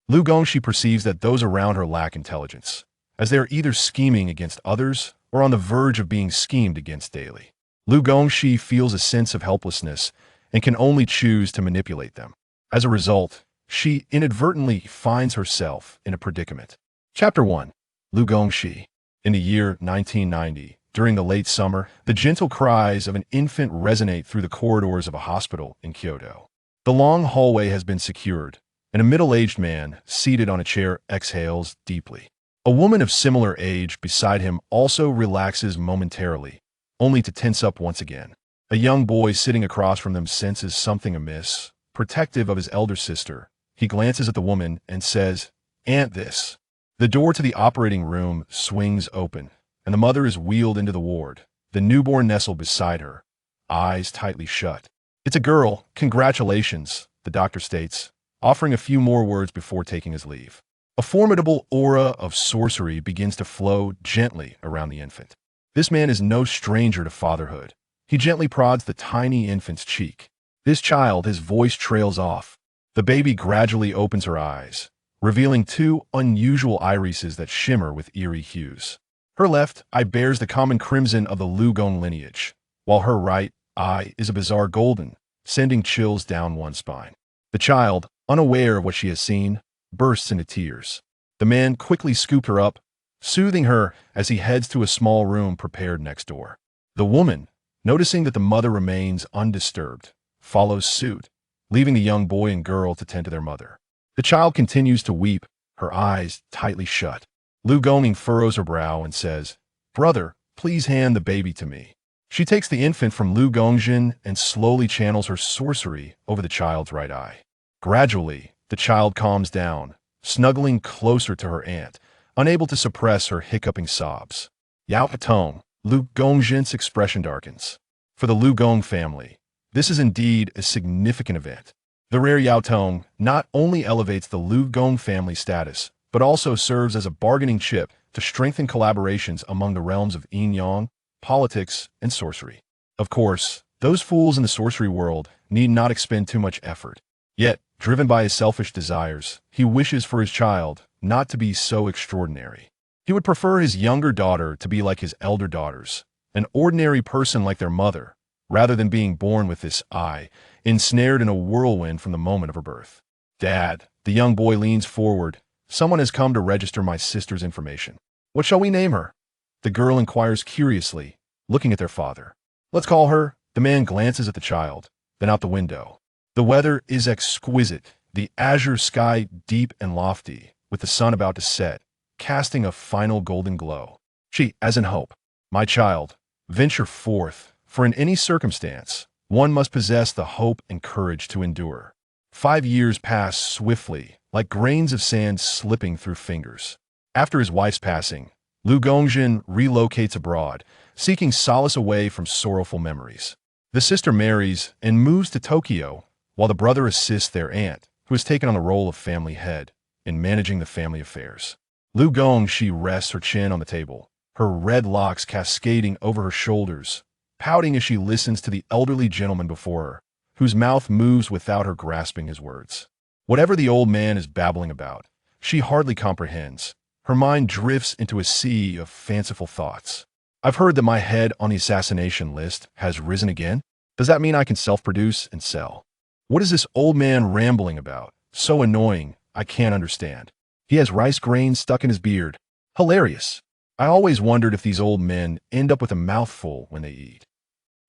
Lugong Xi perceives that those around her lack intelligence, as they are either scheming against others or on the verge of being schemed against daily. Lugong Xi feels a sense of helplessness and can only choose to manipulate them. As a result, she inadvertently finds herself in a predicament. Chapter 1. Lugong Xi. In the year 1990, during the late summer, the gentle cries of an infant resonate through the corridors of a hospital in Kyoto. The long hallway has been secured, and a middle-aged man, seated on a chair, exhales deeply. A woman of similar age beside him also relaxes momentarily, only to tense up once again. A young boy sitting across from them senses something amiss. Protective of his elder sister, he glances at the woman and says, "Aunt this." The door to the operating room swings open, and the mother is wheeled into the ward, the newborn nestled beside her, eyes tightly shut. "It's a girl, congratulations," the doctor states, offering a few more words before taking his leave. A formidable aura of sorcery begins to flow gently around the infant. This man is no stranger to fatherhood. He gently prods the tiny infant's cheek. This child, his voice trails off. The baby gradually opens her eyes, revealing two unusual irises that shimmer with eerie hues. Her left eye bears the common crimson of the Lugong lineage, while her right eye is a bizarre golden, sending chills down one's spine. The child, unaware of what she has seen, bursts into tears. The man quickly scooped her up, soothing her as he heads to a small room prepared next door. The woman, noticing that the mother remains undisturbed, follows suit, leaving the young boy and girl to tend to their mother. The child continues to weep, her eyes tightly shut. Lugong furrows her brow and says, "Brother, please hand the baby to me." She takes the infant from Lugong and slowly channels her sorcery over the child's right eye. Gradually, the child calms down, snuggling closer to her aunt, unable to suppress her hiccuping sobs. Yao Patong, Lugong's expression darkens. For the Lugong family, this is indeed a significant event. The rare Yao Tong not only elevates the Lugong family status, but also serves as a bargaining chip to strengthen collaborations among the realms of yin-yang, politics, and sorcery. Of course, those fools in the sorcery world need not expend too much effort. Yet, driven by his selfish desires, he wishes for his child not to be so extraordinary. He would prefer his younger daughter to be like his elder daughters, an ordinary person like their mother, rather than being born with this eye, ensnared in a whirlwind from the moment of her birth. "Dad," the young boy leans forward, "someone has come to register my sister's information. What shall we name her?" The girl inquires curiously, looking at their father. "Let's call her." The man glances at the child, then out the window. The weather is exquisite, the azure sky deep and lofty, with the sun about to set, casting a final golden glow. She, as in hope, "My child, venture forth, for in any circumstance, one must possess the hope and courage to endure." 5 years pass swiftly, like grains of sand slipping through fingers. After his wife's passing, Lugong relocates abroad, seeking solace away from sorrowful memories. The sister marries and moves to Tokyo, while the brother assists their aunt, who has taken on the role of family head, in managing the family affairs. Lugong rests her chin on the table, her red locks cascading over her shoulders, pouting as she listens to the elderly gentleman before her, whose mouth moves without her grasping his words. Whatever the old man is babbling about, she hardly comprehends. Her mind drifts into a sea of fanciful thoughts. "I've heard that my head on the assassination list has risen again. Does that mean I can self-produce and sell? What is this old man rambling about? So annoying, I can't understand. He has rice grains stuck in his beard. Hilarious. I always wondered if these old men end up with a mouthful when they eat.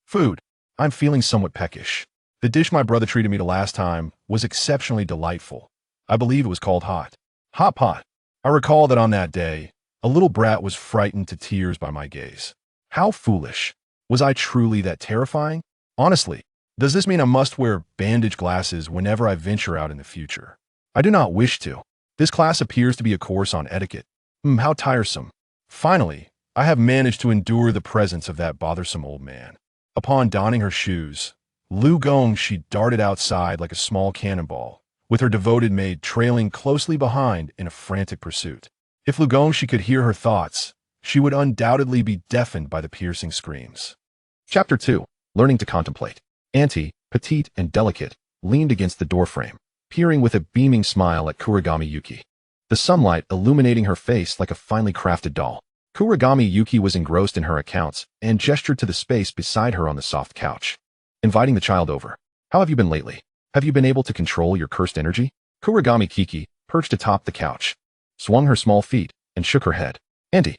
Food. I'm feeling somewhat peckish. The dish my brother treated me to last time was exceptionally delightful. I believe it was called hot pot. I recall that on that day, a little brat was frightened to tears by my gaze. How foolish. Was I truly that terrifying? Honestly, does this mean I must wear bandage glasses whenever I venture out in the future? I do not wish to. This class appears to be a course on etiquette. How tiresome. Finally, I have managed to endure the presence of that bothersome old man. Upon donning her shoes, Lugong darted outside like a small cannonball, with her devoted maid trailing closely behind in a frantic pursuit. If Lugong could hear her thoughts, she would undoubtedly be deafened by the piercing screams. Chapter 2. Learning to Contemplate. Auntie, petite and delicate, leaned against the doorframe, peering with a beaming smile at Kurigami Yuki. The sunlight illuminating her face like a finely crafted doll. Kurigami Yuki was engrossed in her accounts and gestured to the space beside her on the soft couch, inviting the child over. How have you been lately? Have you been able to control your cursed energy? Kurigami Kiki, perched atop the couch, swung her small feet and shook her head. Auntie.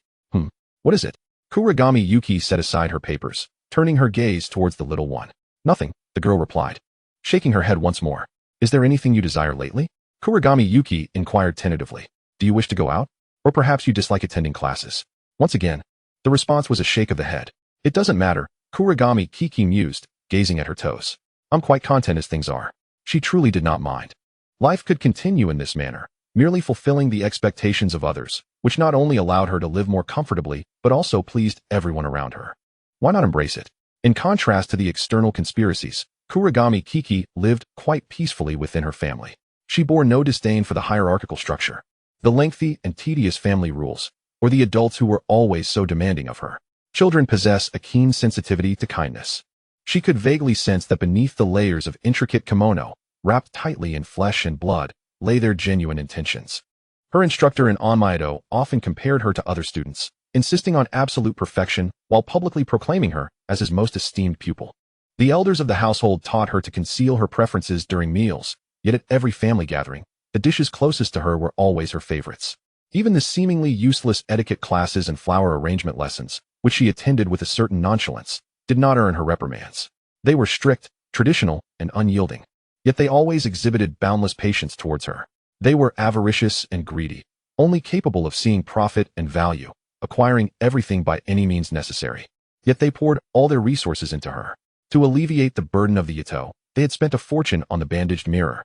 What is it? Kurigami Yuki set aside her papers, turning her gaze towards the little one. Nothing, the girl replied, shaking her head once more. Is there anything you desire lately? Kurigami Yuki inquired tentatively. Do you wish to go out? Or perhaps you dislike attending classes? Once again, the response was a shake of the head. It doesn't matter, Kurigami Kiki mused, gazing at her toes. I'm quite content as things are. She truly did not mind. Life could continue in this manner, merely fulfilling the expectations of others, which not only allowed her to live more comfortably, but also pleased everyone around her. Why not embrace it? In contrast to the external conspiracies, Kurigami Kiki lived quite peacefully within her family. She bore no disdain for the hierarchical structure, the lengthy and tedious family rules, or the adults who were always so demanding of her. Children possess a keen sensitivity to kindness. She could vaguely sense that beneath the layers of intricate kimono, wrapped tightly in flesh and blood, lay their genuine intentions. Her instructor in Onmaido often compared her to other students, insisting on absolute perfection while publicly proclaiming her as his most esteemed pupil. The elders of the household taught her to conceal her preferences during meals, yet at every family gathering, the dishes closest to her were always her favorites. Even the seemingly useless etiquette classes and flower arrangement lessons, which she attended with a certain nonchalance, did not earn her reprimands. They were strict, traditional, and unyielding. Yet they always exhibited boundless patience towards her. They were avaricious and greedy, only capable of seeing profit and value, acquiring everything by any means necessary. Yet they poured all their resources into her. To alleviate the burden of the Yato, they had spent a fortune on the bandaged mirror,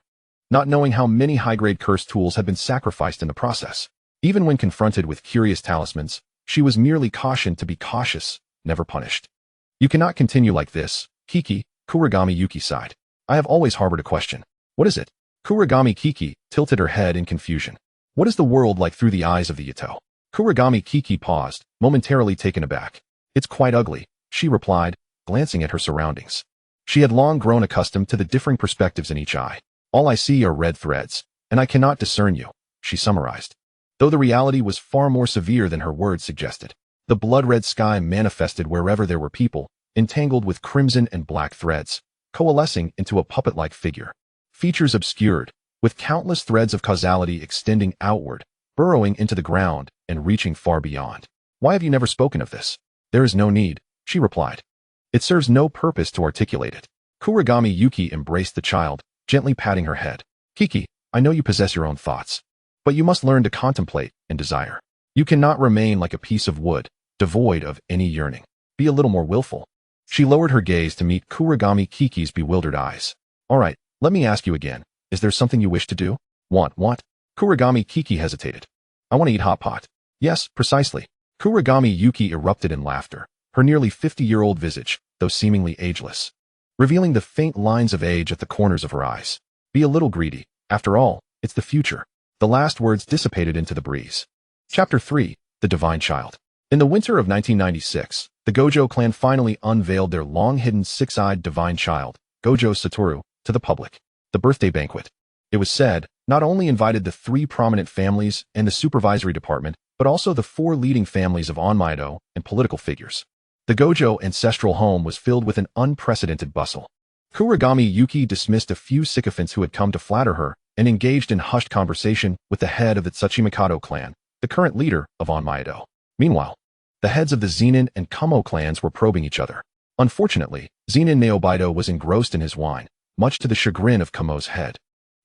not knowing how many high-grade curse tools had been sacrificed in the process. Even when confronted with curious talismans, she was merely cautioned to be cautious, never punished. You cannot continue like this, Kiki, Kurigami Yuki sighed. I have always harbored a question. What is it? Kurigami Kiki tilted her head in confusion. What is the world like through the eyes of the Yato? Kurigami Kiki paused, momentarily taken aback. It's quite ugly, she replied, glancing at her surroundings. She had long grown accustomed to the differing perspectives in each eye. All I see are red threads, and I cannot discern you, she summarized. Though the reality was far more severe than her words suggested. The blood-red sky manifested wherever there were people, entangled with crimson and black threads, coalescing into a puppet-like figure. Features obscured, with countless threads of causality extending outward, burrowing into the ground, and reaching far beyond. Why have you never spoken of this? There is no need, she replied. It serves no purpose to articulate it. Kurigami Yuki embraced the child, gently patting her head. Kiki, I know you possess your own thoughts, but you must learn to contemplate and desire. You cannot remain like a piece of wood, devoid of any yearning. Be a little more willful. She lowered her gaze to meet Kurigami Kiki's bewildered eyes. All right, let me ask you again. Is there something you wish to do? Want? Kurigami Kiki hesitated. I want to eat hot pot. Yes, precisely. Kurigami Yuki erupted in laughter, her nearly 50-year-old visage, though seemingly ageless, revealing the faint lines of age at the corners of her eyes. Be a little greedy. After all, it's the future. The last words dissipated into the breeze. Chapter 3, The Divine Child. In the winter of 1996, the Gojo clan finally unveiled their long-hidden six-eyed divine child, Gojo Satoru, to the public. The birthday banquet, it was said, not only invited the 3 prominent families and the supervisory department, but also the 4 leading families of Onmaido and political figures. The Gojo ancestral home was filled with an unprecedented bustle. Kurigami Yuki dismissed a few sycophants who had come to flatter her and engaged in hushed conversation with the head of the Tsuchimikado clan, the current leader of Onmaido. Meanwhile, the heads of the Zenin and Kumo clans were probing each other. Unfortunately, Zenin Naobido was engrossed in his wine, much to the chagrin of Kumo's head,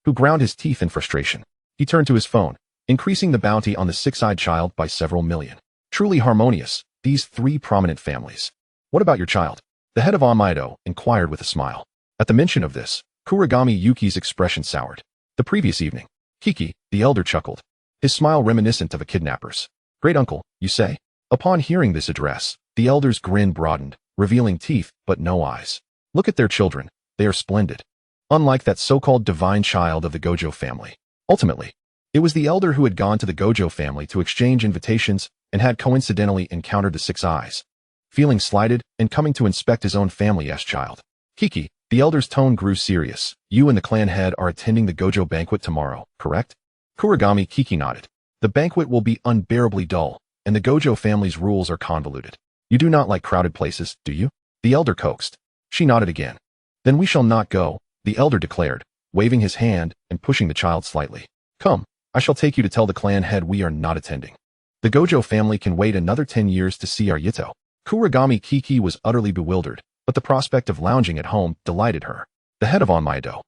who ground his teeth in frustration. He turned to his phone, increasing the bounty on the six-eyed child by several million. Truly harmonious, these 3 prominent families. What about your child? The head of Onmaido inquired with a smile. At the mention of this, Kurigami Yuki's expression soured. The previous evening, Kiki, the elder, chuckled, his smile reminiscent of a kidnapper's. Great uncle, you say? Upon hearing this address, the elder's grin broadened, revealing teeth but no eyes. Look at their children, they are splendid. Unlike that so-called divine child of the Gojo family. Ultimately, it was the elder who had gone to the Gojo family to exchange invitations and had coincidentally encountered the 6 eyes. Feeling slighted and coming to inspect his own family's child, Kiki, The elder's tone grew serious. You and the clan head are attending the Gojo banquet tomorrow, correct? Kurogami Kiki nodded. The banquet will be unbearably dull, and the Gojo family's rules are convoluted. You do not like crowded places, do you? The elder coaxed. She nodded again. Then we shall not go, the elder declared, waving his hand and pushing the child slightly. Come, I shall take you to tell the clan head we are not attending. The Gojo family can wait another 10 years to see our Yito. Kurogami Kiki was utterly bewildered, but the prospect of lounging at home delighted her. The head of Onmaido,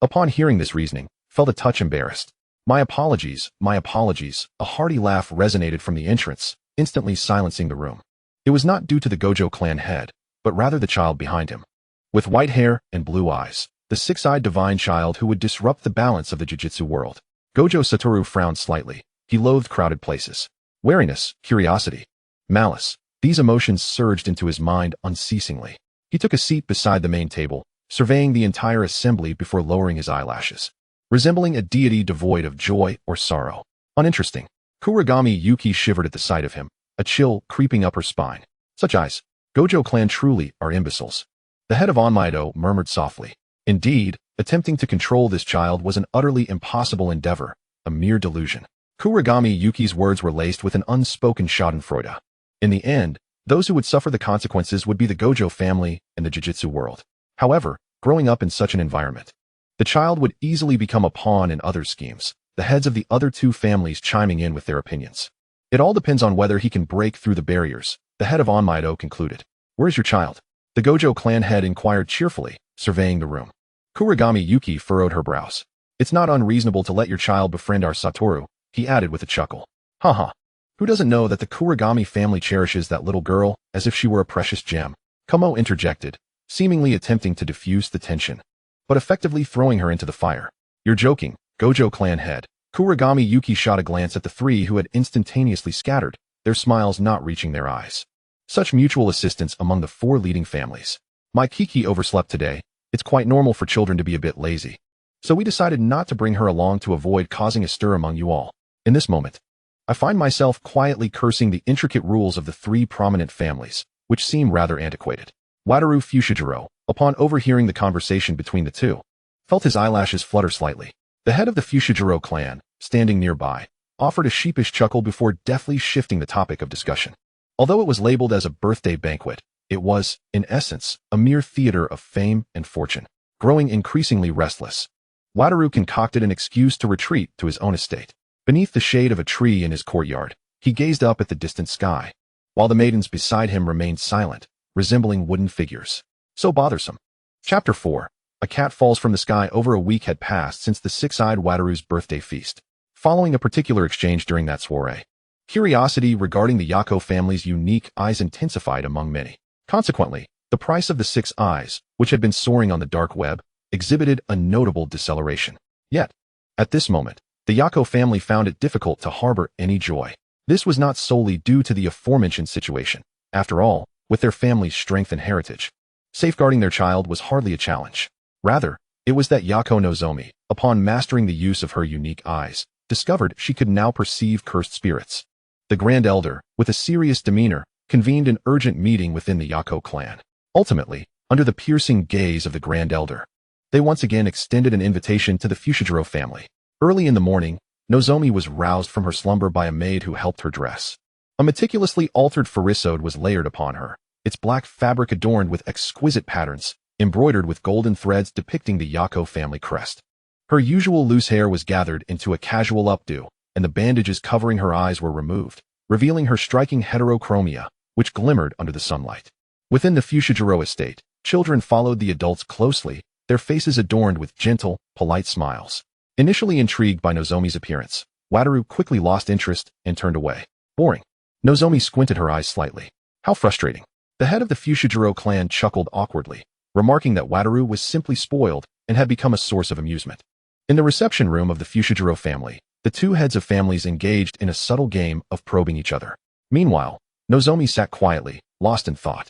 upon hearing this reasoning, felt a touch embarrassed. My apologies, a hearty laugh resonated from the entrance, instantly silencing the room. It was not due to the Gojo clan head, but rather the child behind him. With white hair and blue eyes, the six-eyed divine child who would disrupt the balance of the Jujutsu world. Gojo Satoru frowned slightly. He loathed crowded places. Wariness, curiosity, malice. These emotions surged into his mind unceasingly. He took a seat beside the main table, surveying the entire assembly before lowering his eyelashes. Resembling a deity devoid of joy or sorrow. Uninteresting. Kurogami Yuki shivered at the sight of him, a chill creeping up her spine. Such eyes. Gojo clan truly are imbeciles. The head of Onmaido murmured softly. Indeed, attempting to control this child was an utterly impossible endeavor, a mere delusion. Kurogami Yuki's words were laced with an unspoken schadenfreude. In the end, those who would suffer the consequences would be the Gojo family and the Jujutsu world. However, growing up in such an environment, the child would easily become a pawn in other schemes, the heads of the other two families chiming in with their opinions. It all depends on whether he can break through the barriers, the head of Onmaido concluded. Where's your child? The Gojo clan head inquired cheerfully, surveying the room. Kurogami Yuki furrowed her brows. It's not unreasonable to let your child befriend our Satoru, he added with a chuckle. Haha. Who doesn't know that the Kurogami family cherishes that little girl as if she were a precious gem? Kumo interjected, seemingly attempting to diffuse the tension, but effectively throwing her into the fire. You're joking, Gojo clan head. Kurogami Yuki shot a glance at the three who had instantaneously scattered, their smiles not reaching their eyes. Such mutual assistance among the four leading families. My Kiki overslept today. It's quite normal for children to be a bit lazy. So we decided not to bring her along to avoid causing a stir among you all. In this moment, I find myself quietly cursing the intricate rules of the three prominent families, which seem rather antiquated. Wataru Fushiguro, upon overhearing the conversation between the two, felt his eyelashes flutter slightly. The head of the Fushiguro clan, standing nearby, offered a sheepish chuckle before deftly shifting the topic of discussion. Although it was labeled as a birthday banquet, it was, in essence, a mere theater of fame and fortune. Growing increasingly restless, Wataru concocted an excuse to retreat to his own estate. Beneath the shade of a tree in his courtyard, he gazed up at the distant sky, while the maidens beside him remained silent, resembling wooden figures. So bothersome. Chapter 4. A cat falls from the sky. Over a week had passed since the six-eyed Wataru's birthday feast. Following a particular exchange during that soiree, curiosity regarding the Yako family's unique eyes intensified among many. Consequently, the price of the 6 eyes, which had been soaring on the dark web, exhibited a notable deceleration. Yet, at this moment, the Yako family found it difficult to harbor any joy. This was not solely due to the aforementioned situation. After all, with their family's strength and heritage, safeguarding their child was hardly a challenge. Rather, it was that Yako Nozomi, upon mastering the use of her unique eyes, discovered she could now perceive cursed spirits. The Grand Elder, with a serious demeanor, convened an urgent meeting within the Yako clan. Ultimately, under the piercing gaze of the Grand Elder, they once again extended an invitation to the Fushiguro family. Early in the morning, Nozomi was roused from her slumber by a maid who helped her dress. A meticulously altered farisode was layered upon her, its black fabric adorned with exquisite patterns, embroidered with golden threads depicting the Yako family crest. Her usual loose hair was gathered into a casual updo, and the bandages covering her eyes were removed, revealing her striking heterochromia, which glimmered under the sunlight. Within the Fushiguro estate, children followed the adults closely, their faces adorned with gentle, polite smiles. Initially intrigued by Nozomi's appearance, Wataru quickly lost interest and turned away. Boring. Nozomi squinted her eyes slightly. How frustrating. The head of the Fushiguro clan chuckled awkwardly, remarking that Wataru was simply spoiled and had become a source of amusement. In the reception room of the Fushiguro family, the two heads of families engaged in a subtle game of probing each other. Meanwhile, Nozomi sat quietly, lost in thought.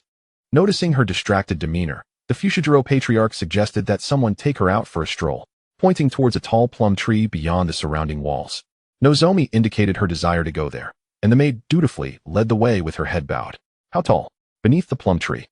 Noticing her distracted demeanor, the Fushiguro patriarch suggested that someone take her out for a stroll, pointing towards a tall plum tree beyond the surrounding walls. Nozomi indicated her desire to go there, and the maid dutifully led the way with her head bowed. How tall? Beneath the plum tree.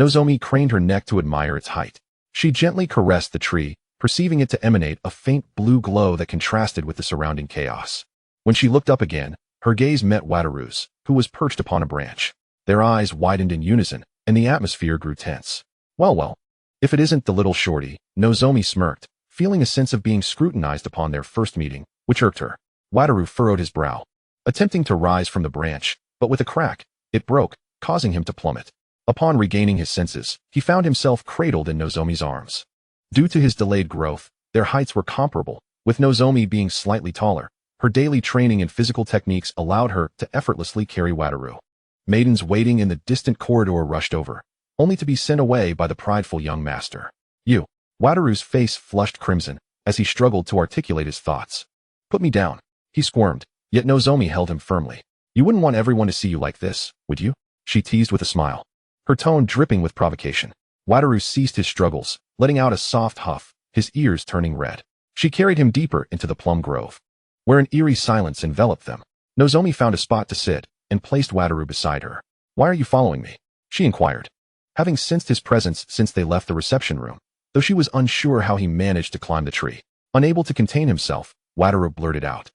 Nozomi craned her neck to admire its height. She gently caressed the tree, perceiving it to emanate a faint blue glow that contrasted with the surrounding chaos. When she looked up again, her gaze met Wataru's, who was perched upon a branch. Their eyes widened in unison, and the atmosphere grew tense. Well, if it isn't the little shorty, Nozomi smirked, feeling a sense of being scrutinized upon their first meeting, which irked her. Wataru furrowed his brow, attempting to rise from the branch, but with a crack, it broke, causing him to plummet. Upon regaining his senses, he found himself cradled in Nozomi's arms. Due to his delayed growth, their heights were comparable, with Nozomi being slightly taller. Her daily training in physical techniques allowed her to effortlessly carry Wataru. Maidens waiting in the distant corridor rushed over, only to be sent away by the prideful young master. You. Wataru's face flushed crimson, as he struggled to articulate his thoughts. Put me down. He squirmed, yet Nozomi held him firmly. You wouldn't want everyone to see you like this, would you? She teased with a smile, her tone dripping with provocation. Wataru ceased his struggles, letting out a soft huff, his ears turning red. She carried him deeper into the plum grove, where an eerie silence enveloped them. Nozomi found a spot to sit, and placed Wataru beside her. Why are you following me? She inquired, having sensed his presence since they left the reception room, though she was unsure how he managed to climb the tree. Unable to contain himself, Wataru blurted out,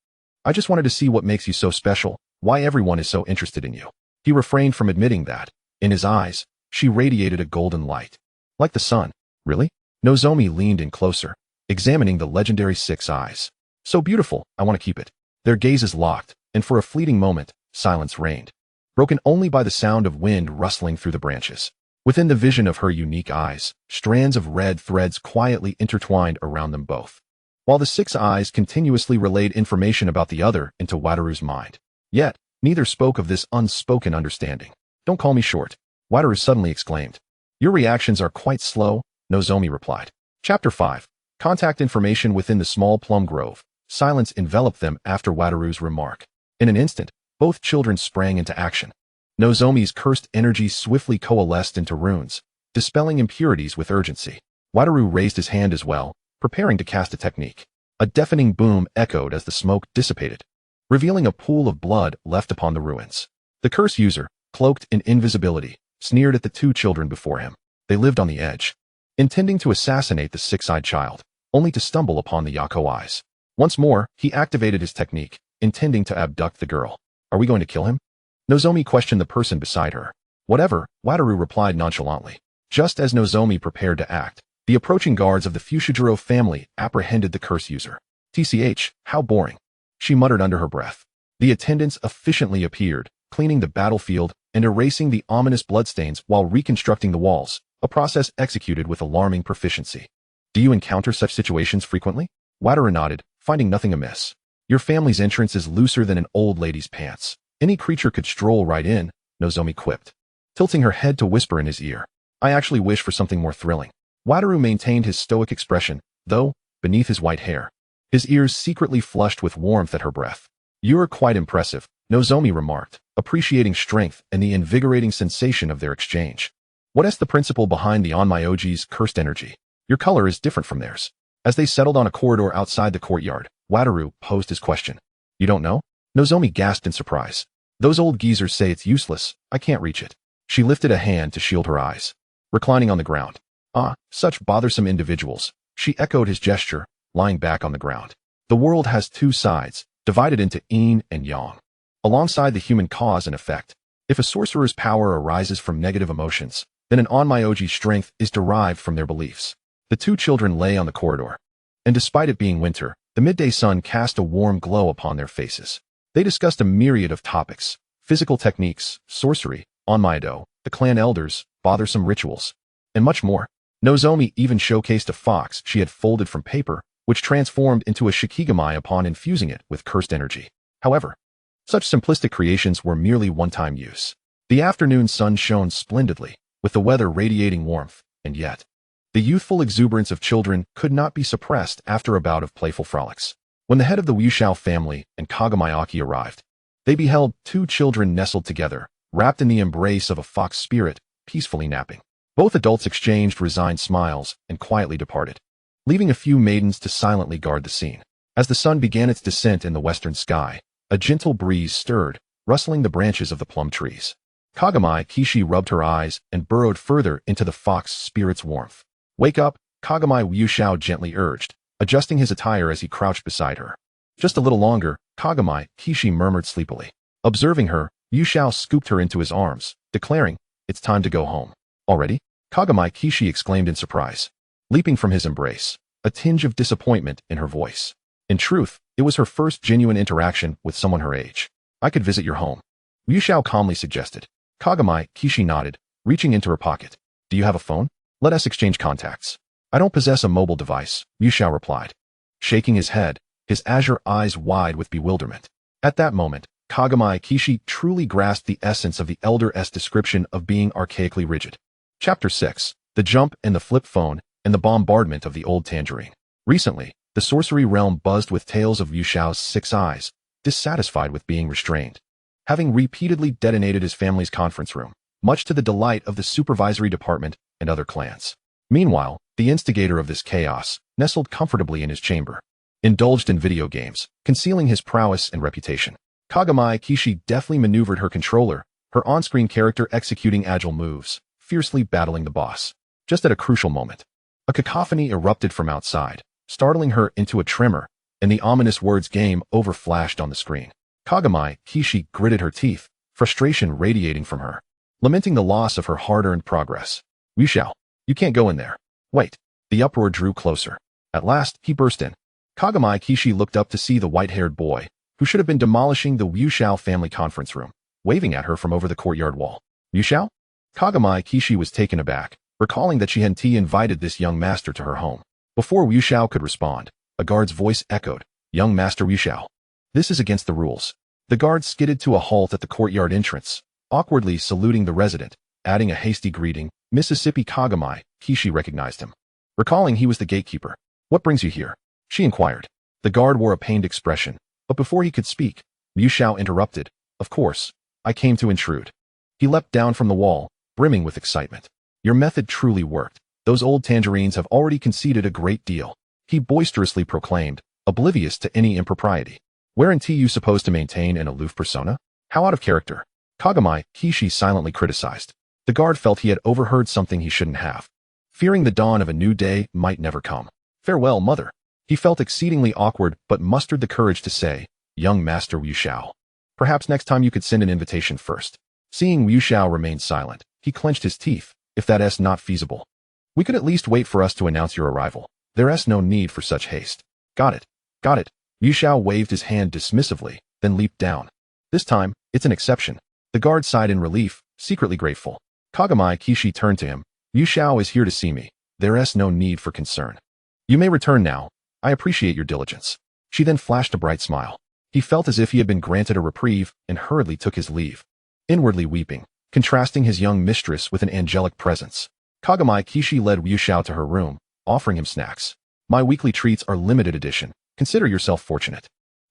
I just wanted to see what makes you so special, why everyone is so interested in you. He refrained from admitting that. In his eyes, she radiated a golden light. Like the sun. Really? Nozomi leaned in closer, examining the legendary six eyes. So beautiful, I want to keep it. Their gazes locked, and for a fleeting moment, silence reigned, broken only by the sound of wind rustling through the branches. Within the vision of her unique eyes, strands of red threads quietly intertwined around them both, while the six eyes continuously relayed information about the other into Wataru's mind. Yet, neither spoke of this unspoken understanding. Don't call me short, Wataru suddenly exclaimed. Your reactions are quite slow, Nozomi replied. Chapter 5. Contact information within the small plum grove. Silence enveloped them after Wataru's remark. In an instant, both children sprang into action. Nozomi's cursed energy swiftly coalesced into runes, dispelling impurities with urgency. Wataru raised his hand as well, preparing to cast a technique. A deafening boom echoed as the smoke dissipated, revealing a pool of blood left upon the ruins. The curse user, cloaked in invisibility, sneered at the two children before him. They lived on the edge, intending to assassinate the six-eyed child, only to stumble upon the Yako eyes. Once more, he activated his technique, intending to abduct the girl. Are we going to kill him? Nozomi questioned the person beside her. Whatever, Wataru replied nonchalantly. Just as Nozomi prepared to act, the approaching guards of the Fushiguro family apprehended the curse user. TCH, how boring. She muttered under her breath. The attendants efficiently appeared, cleaning the battlefield and erasing the ominous bloodstains while reconstructing the walls, a process executed with alarming proficiency. Do you encounter such situations frequently? Wataru nodded, finding nothing amiss. Your family's entrance is looser than an old lady's pants. Any creature could stroll right in, Nozomi quipped, tilting her head to whisper in his ear. I actually wish for something more thrilling. Wataru maintained his stoic expression, though, beneath his white hair, his ears secretly flushed with warmth at her breath. You're quite impressive, Nozomi remarked, appreciating strength and the invigorating sensation of their exchange. What is the principle behind the Onmyoji's cursed energy? Your color is different from theirs. As they settled on a corridor outside the courtyard, Wataru posed his question. You don't know? Nozomi gasped in surprise. Those old geezers say it's useless, I can't reach it. She lifted a hand to shield her eyes, reclining on the ground. Ah, such bothersome individuals. She echoed his gesture, lying back on the ground. The world has two sides, divided into yin and yang, alongside the human cause and effect. If a sorcerer's power arises from negative emotions, then an Onmyoji's strength is derived from their beliefs. The two children lay on the corridor, and despite it being winter, the midday sun cast a warm glow upon their faces. They discussed a myriad of topics: physical techniques, sorcery, Onmyodo, the clan elders, bothersome rituals, and much more. Nozomi even showcased a fox she had folded from paper, which transformed into a shikigami upon infusing it with cursed energy. However, such simplistic creations were merely one-time use. The afternoon sun shone splendidly, with the weather radiating warmth, and yet, the youthful exuberance of children could not be suppressed after a bout of playful frolics. When the head of the Wushao family and Kagamayaki arrived, they beheld two children nestled together, wrapped in the embrace of a fox spirit, peacefully napping. Both adults exchanged resigned smiles and quietly departed, leaving a few maidens to silently guard the scene. As the sun began its descent in the western sky, a gentle breeze stirred, rustling the branches of the plum trees. Kagami Kishi rubbed her eyes and burrowed further into the fox spirit's warmth. Wake up, Kagami Yu Xiao gently urged, adjusting his attire as he crouched beside her. Just a little longer, Kagami Kishi murmured sleepily. Observing her, Yu Xiao scooped her into his arms, declaring, "It's time to go home." "Already?" Kagami Kishi exclaimed in surprise, leaping from his embrace, a tinge of disappointment in her voice. In truth, it was her first genuine interaction with someone her age. "I could visit your home," Yu Xiao calmly suggested. Kagami Kishi nodded, reaching into her pocket. "Do you have a phone? Let us exchange contacts." "I don't possess a mobile device," Yu Xiao replied, shaking his head, his azure eyes wide with bewilderment. At that moment, Kagami Kishi truly grasped the essence of the elder's description of being archaically rigid. Chapter 6. The Jump and the Flip Phone and the Bombardment of the Old Tangerine. Recently, the sorcery realm buzzed with tales of Yu Xiao's 6 eyes, dissatisfied with being restrained. Having repeatedly detonated his family's conference room, much to the delight of the supervisory department and other clans. Meanwhile, the instigator of this chaos nestled comfortably in his chamber, indulged in video games, concealing his prowess and reputation. Kagami Kishi deftly maneuvered her controller, her on-screen character executing agile moves, fiercely battling the boss. Just at a crucial moment, a cacophony erupted from outside, startling her into a tremor, and the ominous words "game over" flashed on the screen. Kagami Kishi gritted her teeth, frustration radiating from her, lamenting the loss of her hard-earned progress. "Yu Xiao, you can't go in there." "Wait." The uproar drew closer. At last, he burst in. Kagami Kishi looked up to see the white-haired boy, who should have been demolishing the Yu Xiao family conference room, waving at her from over the courtyard wall. "Yu Xiao?" Kagami Kishi was taken aback, recalling that she hadn't invited this young master to her home. Before Yu Xiao could respond, a guard's voice echoed, "Young Master Yu Xiao. This is against the rules." The guard skidded to a halt at the courtyard entrance, awkwardly saluting the resident, adding a hasty greeting. Mississippi Kagami Kishi recognized him, recalling he was the gatekeeper. "What brings you here?" she inquired. The guard wore a pained expression, but before he could speak, Yu Xiao interrupted. "Of course, I came to intrude." He leapt down from the wall, brimming with excitement. "Your method truly worked. Those old tangerines have already conceded a great deal," he boisterously proclaimed, oblivious to any impropriety. "Weren't you supposed to maintain an aloof persona? How out of character." Kagami Kishi silently criticized. The guard felt he had overheard something he shouldn't have, fearing the dawn of a new day might never come. "Farewell, mother." He felt exceedingly awkward but mustered the courage to say, "Young Master Yu Xiao, perhaps next time you could send an invitation first." Seeing Yu Xiao remain silent, he clenched his teeth. "If that's not feasible, we could at least wait for us to announce your arrival. There's no need for such haste." Got it. Got it." Yu Xiao waved his hand dismissively, then leaped down. "This time, it's an exception." The guard sighed in relief, secretly grateful. Kagami Kishi turned to him. "Yu Xiao is here to see me. There's no need for concern. You may return now. I appreciate your diligence." She then flashed a bright smile. He felt as if he had been granted a reprieve and hurriedly took his leave, inwardly weeping, contrasting his young mistress with an angelic presence. Kagami Kishi led Yu Xiao to her room, offering him snacks. "My weekly treats are limited edition. Consider yourself fortunate."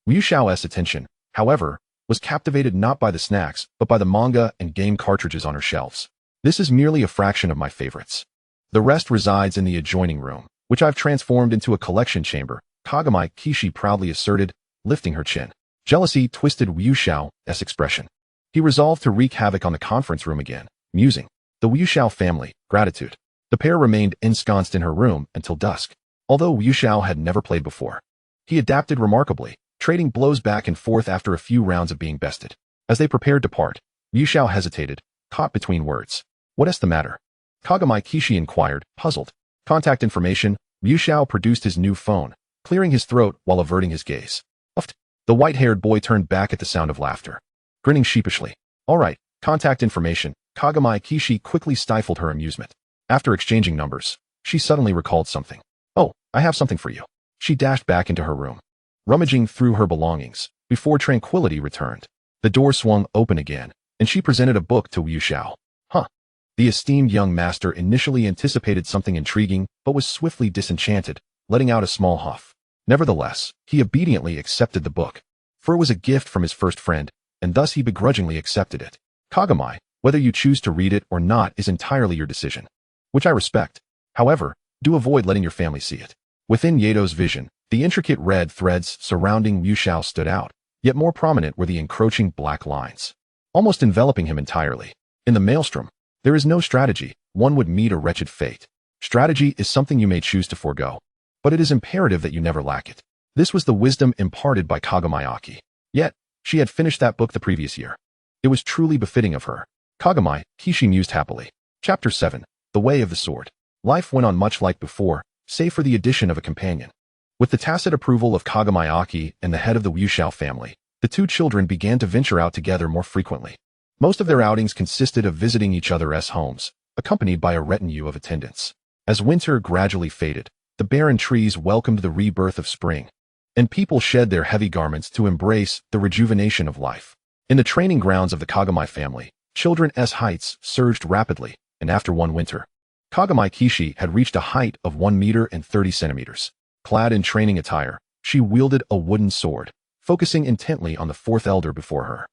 Yu Xiao's attention, however, was captivated not by the snacks, but by the manga and game cartridges on her shelves. "This is merely a fraction of my favorites. The rest resides in the adjoining room, which I've transformed into a collection chamber," Kagami Kishi proudly asserted, lifting her chin. Jealousy twisted Yu Xiao's expression. He resolved to wreak havoc on the conference room again, musing. The Yu Xiao family, gratitude. The pair remained ensconced in her room until dusk. Although Yu Xiao had never played before, he adapted remarkably, trading blows back and forth after a few rounds of being bested. As they prepared to part, Yu Xiao hesitated, caught between words. "What's the matter?" Kagami Kishi inquired, puzzled. "Contact information." Yu Xiao produced his new phone, clearing his throat while averting his gaze. "Uft." The white-haired boy turned back at the sound of laughter, grinning sheepishly. "All right, contact information." Kagami Kishi quickly stifled her amusement. After exchanging numbers, she suddenly recalled something. "Oh, I have something for you." She dashed back into her room, rummaging through her belongings, before tranquility returned. The door swung open again, and she presented a book to Yu Xiao. "Huh." The esteemed young master initially anticipated something intriguing, but was swiftly disenchanted, letting out a small huff. Nevertheless, he obediently accepted the book, for it was a gift from his first friend, and thus he begrudgingly accepted it. "Kagami, whether you choose to read it or not is entirely your decision, which I respect. However, do avoid letting your family see it." Within Yato's vision, the intricate red threads surrounding Yu Xiao stood out, yet more prominent were the encroaching black lines, almost enveloping him entirely. In the maelstrom, there is no strategy. One would meet a wretched fate. Strategy is something you may choose to forego, but it is imperative that you never lack it. This was the wisdom imparted by Kagami. Yet, she had finished that book the previous year. It was truly befitting of her. Kagami Kishi mused happily. Chapter 7. The Way of the Sword. Life went on much like before, save for the addition of a companion. With the tacit approval of Kagami and the head of the Wuxiao family, the two children began to venture out together more frequently. Most of their outings consisted of visiting each other's homes, accompanied by a retinue of attendants. As winter gradually faded, the barren trees welcomed the rebirth of spring, and people shed their heavy garments to embrace the rejuvenation of life. In the training grounds of the Kagami family, children's heights surged rapidly, and after one winter, Kagami Kishi had reached a height of 1 meter and 30 centimeters. Clad in training attire, she wielded a wooden sword, focusing intently on the fourth elder before her.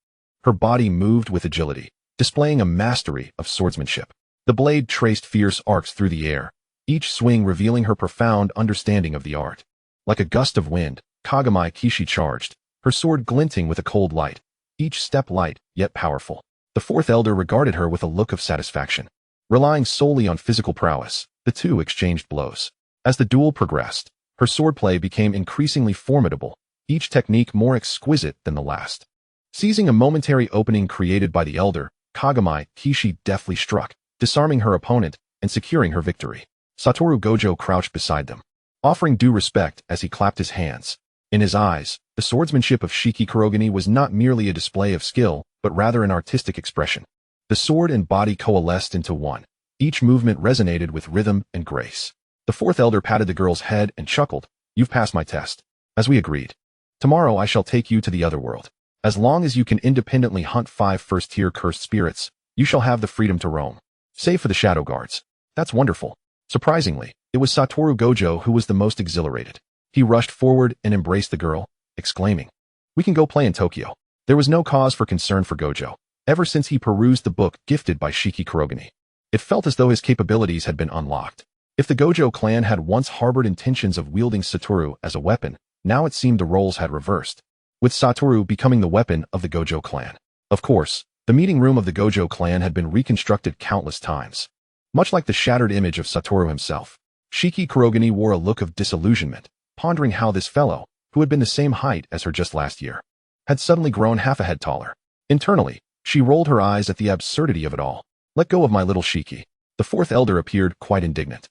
Her body moved with agility, displaying a mastery of swordsmanship. The blade traced fierce arcs through the air, each swing revealing her profound understanding of the art. Like a gust of wind, Kagami Kishi charged, her sword glinting with a cold light, each step light yet powerful. The fourth elder regarded her with a look of satisfaction. Relying solely on physical prowess, the two exchanged blows. As the duel progressed, her swordplay became increasingly formidable, each technique more exquisite than the last. Seizing a momentary opening created by the elder, Kagami Kishi deftly struck, disarming her opponent and securing her victory. Satoru Gojo crouched beside them, offering due respect as he clapped his hands. In his eyes, the swordsmanship of Shiki Kurogane was not merely a display of skill, but rather an artistic expression. The sword and body coalesced into one. Each movement resonated with rhythm and grace. The fourth elder patted the girl's head and chuckled. You've passed my test. As we agreed. Tomorrow I shall take you to the other world. As long as you can independently hunt 5 first-tier cursed spirits, you shall have the freedom to roam. Save for the shadow guards. That's wonderful. Surprisingly, it was Satoru Gojo who was the most exhilarated. He rushed forward and embraced the girl, exclaiming, "We can go play in Tokyo." There was no cause for concern for Gojo, ever since he perused the book gifted by Shiki Kurogane. It felt as though his capabilities had been unlocked. If the Gojo clan had once harbored intentions of wielding Satoru as a weapon, now it seemed the roles had reversed, with Satoru becoming the weapon of the Gojo clan. Of course, the meeting room of the Gojo clan had been reconstructed countless times. Much like the shattered image of Satoru himself, Shiki Kurogane wore a look of disillusionment, pondering how this fellow, who had been the same height as her just last year, had suddenly grown half a head taller. Internally, she rolled her eyes at the absurdity of it all. Let go of my little Shiki. The fourth elder appeared quite indignant.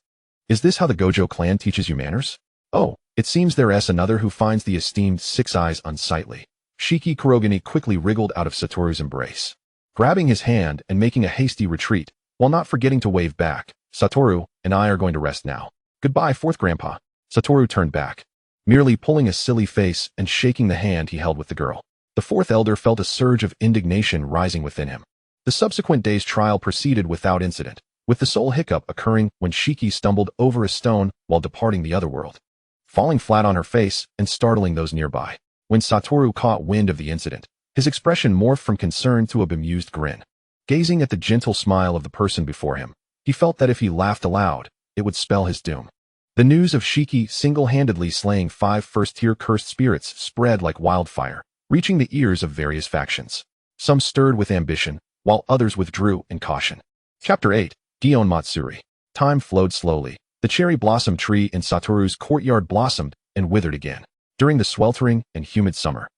Is this how the Gojo clan teaches you manners? Oh, it seems there's another who finds the esteemed Six Eyes unsightly. Shiki Kurogane quickly wriggled out of Satoru's embrace, grabbing his hand and making a hasty retreat, while not forgetting to wave back. Satoru and I are going to rest now. Goodbye, fourth grandpa. Satoru turned back, merely pulling a silly face and shaking the hand he held with the girl. The fourth elder felt a surge of indignation rising within him. The subsequent day's trial proceeded without incident, with the sole hiccup occurring when Shiki stumbled over a stone while departing the other world, falling flat on her face and startling those nearby. When Satoru caught wind of the incident, his expression morphed from concern to a bemused grin. Gazing at the gentle smile of the person before him, he felt that if he laughed aloud, it would spell his doom. The news of Shiki single-handedly slaying 5 first-tier cursed spirits spread like wildfire, reaching the ears of various factions. Some stirred with ambition, while others withdrew in caution. Chapter 8. Gion Matsuri. Time flowed slowly. The cherry blossom tree in Satoru's courtyard blossomed and withered again. During the sweltering and humid summer,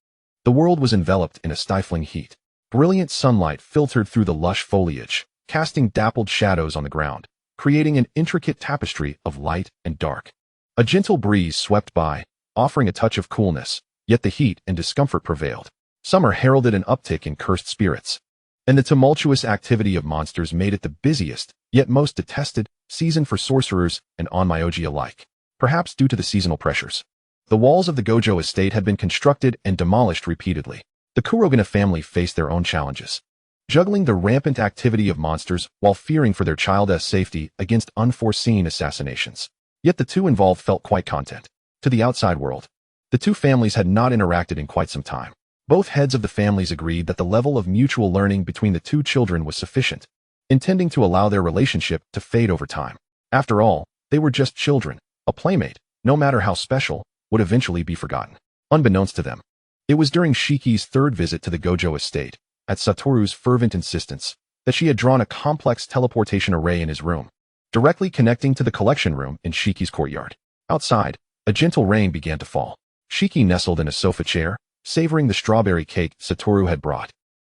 the world was enveloped in a stifling heat. Brilliant sunlight filtered through the lush foliage, casting dappled shadows on the ground, creating an intricate tapestry of light and dark. A gentle breeze swept by, offering a touch of coolness, yet the heat and discomfort prevailed. Summer heralded an uptick in cursed spirits, and the tumultuous activity of monsters made it the busiest, yet most detested, season for sorcerers and onmyoji alike, perhaps due to the seasonal pressures. The walls of the Gojo estate had been constructed and demolished repeatedly. The Kurogane family faced their own challenges, juggling the rampant activity of monsters while fearing for their child's safety against unforeseen assassinations. Yet the two involved felt quite content. To the outside world, the two families had not interacted in quite some time. Both heads of the families agreed that the level of mutual learning between the two children was sufficient, intending to allow their relationship to fade over time. After all, they were just children. A playmate, no matter how special, would eventually be forgotten. Unbeknownst to them, it was during Shiki's third visit to the Gojo estate, at Satoru's fervent insistence, that she had drawn a complex teleportation array in his room. directly connecting to the collection room in Shiki's courtyard. Outside, a gentle rain began to fall. Shiki nestled in a sofa chair, savoring the strawberry cake Satoru had brought,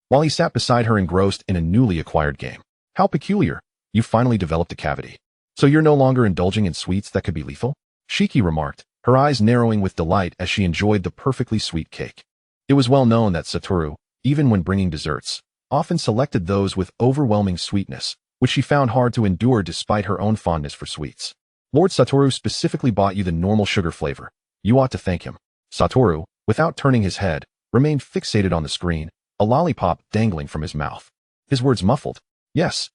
while he sat beside her engrossed in a newly acquired game. How peculiar. You finally developed a cavity. So you're no longer indulging in sweets that could be lethal? Shiki remarked, her eyes narrowing with delight as she enjoyed the perfectly sweet cake. It was well known that Satoru, even when bringing desserts, often selected those with overwhelming sweetness, which she found hard to endure despite her own fondness for sweets. Lord Satoru specifically bought you the normal sugar flavor. You ought to thank him. Satoru, without turning his head, remained fixated on the screen, a lollipop dangling from his mouth. His words muffled. Yes,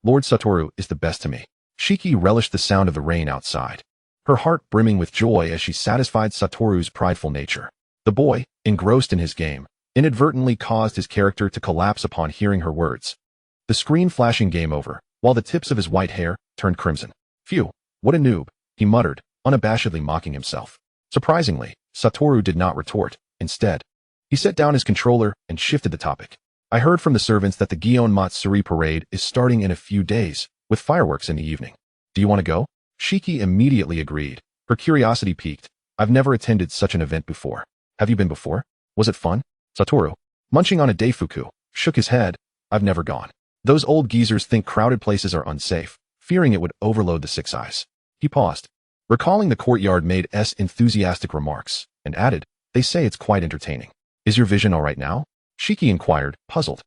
Lord Satoru is the best to me. Shiki relished the sound of the rain outside, her heart brimming with joy as she satisfied Satoru's prideful nature. The boy, engrossed in his game, inadvertently caused his character to collapse upon hearing her words. The screen flashing game over, while the tips of his white hair turned crimson. Phew, what a noob, he muttered, unabashedly mocking himself. Surprisingly, Satoru did not retort. Instead, he set down his controller and shifted the topic. I heard from the servants that the Gion Matsuri parade is starting in a few days, with fireworks in the evening. Do you want to go? Shiki immediately agreed, her curiosity piqued. I've never attended such an event before. Have you been before? Was it fun? Satoru, munching on a daifuku, shook his head. I've never gone. Those old geezers think crowded places are unsafe, fearing it would overload the six eyes. He paused, recalling the courtyard maid's enthusiastic remarks, and added, they say it's quite entertaining. Is your vision all right now? Shiki inquired, puzzled.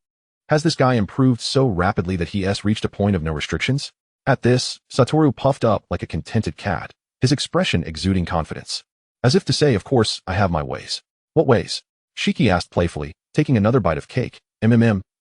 Has this guy improved so rapidly that he's reached a point of no restrictions? At this, Satoru puffed up like a contented cat, his expression exuding confidence. As if to say, of course, I have my ways. What ways? Shiki asked playfully, taking another bite of cake.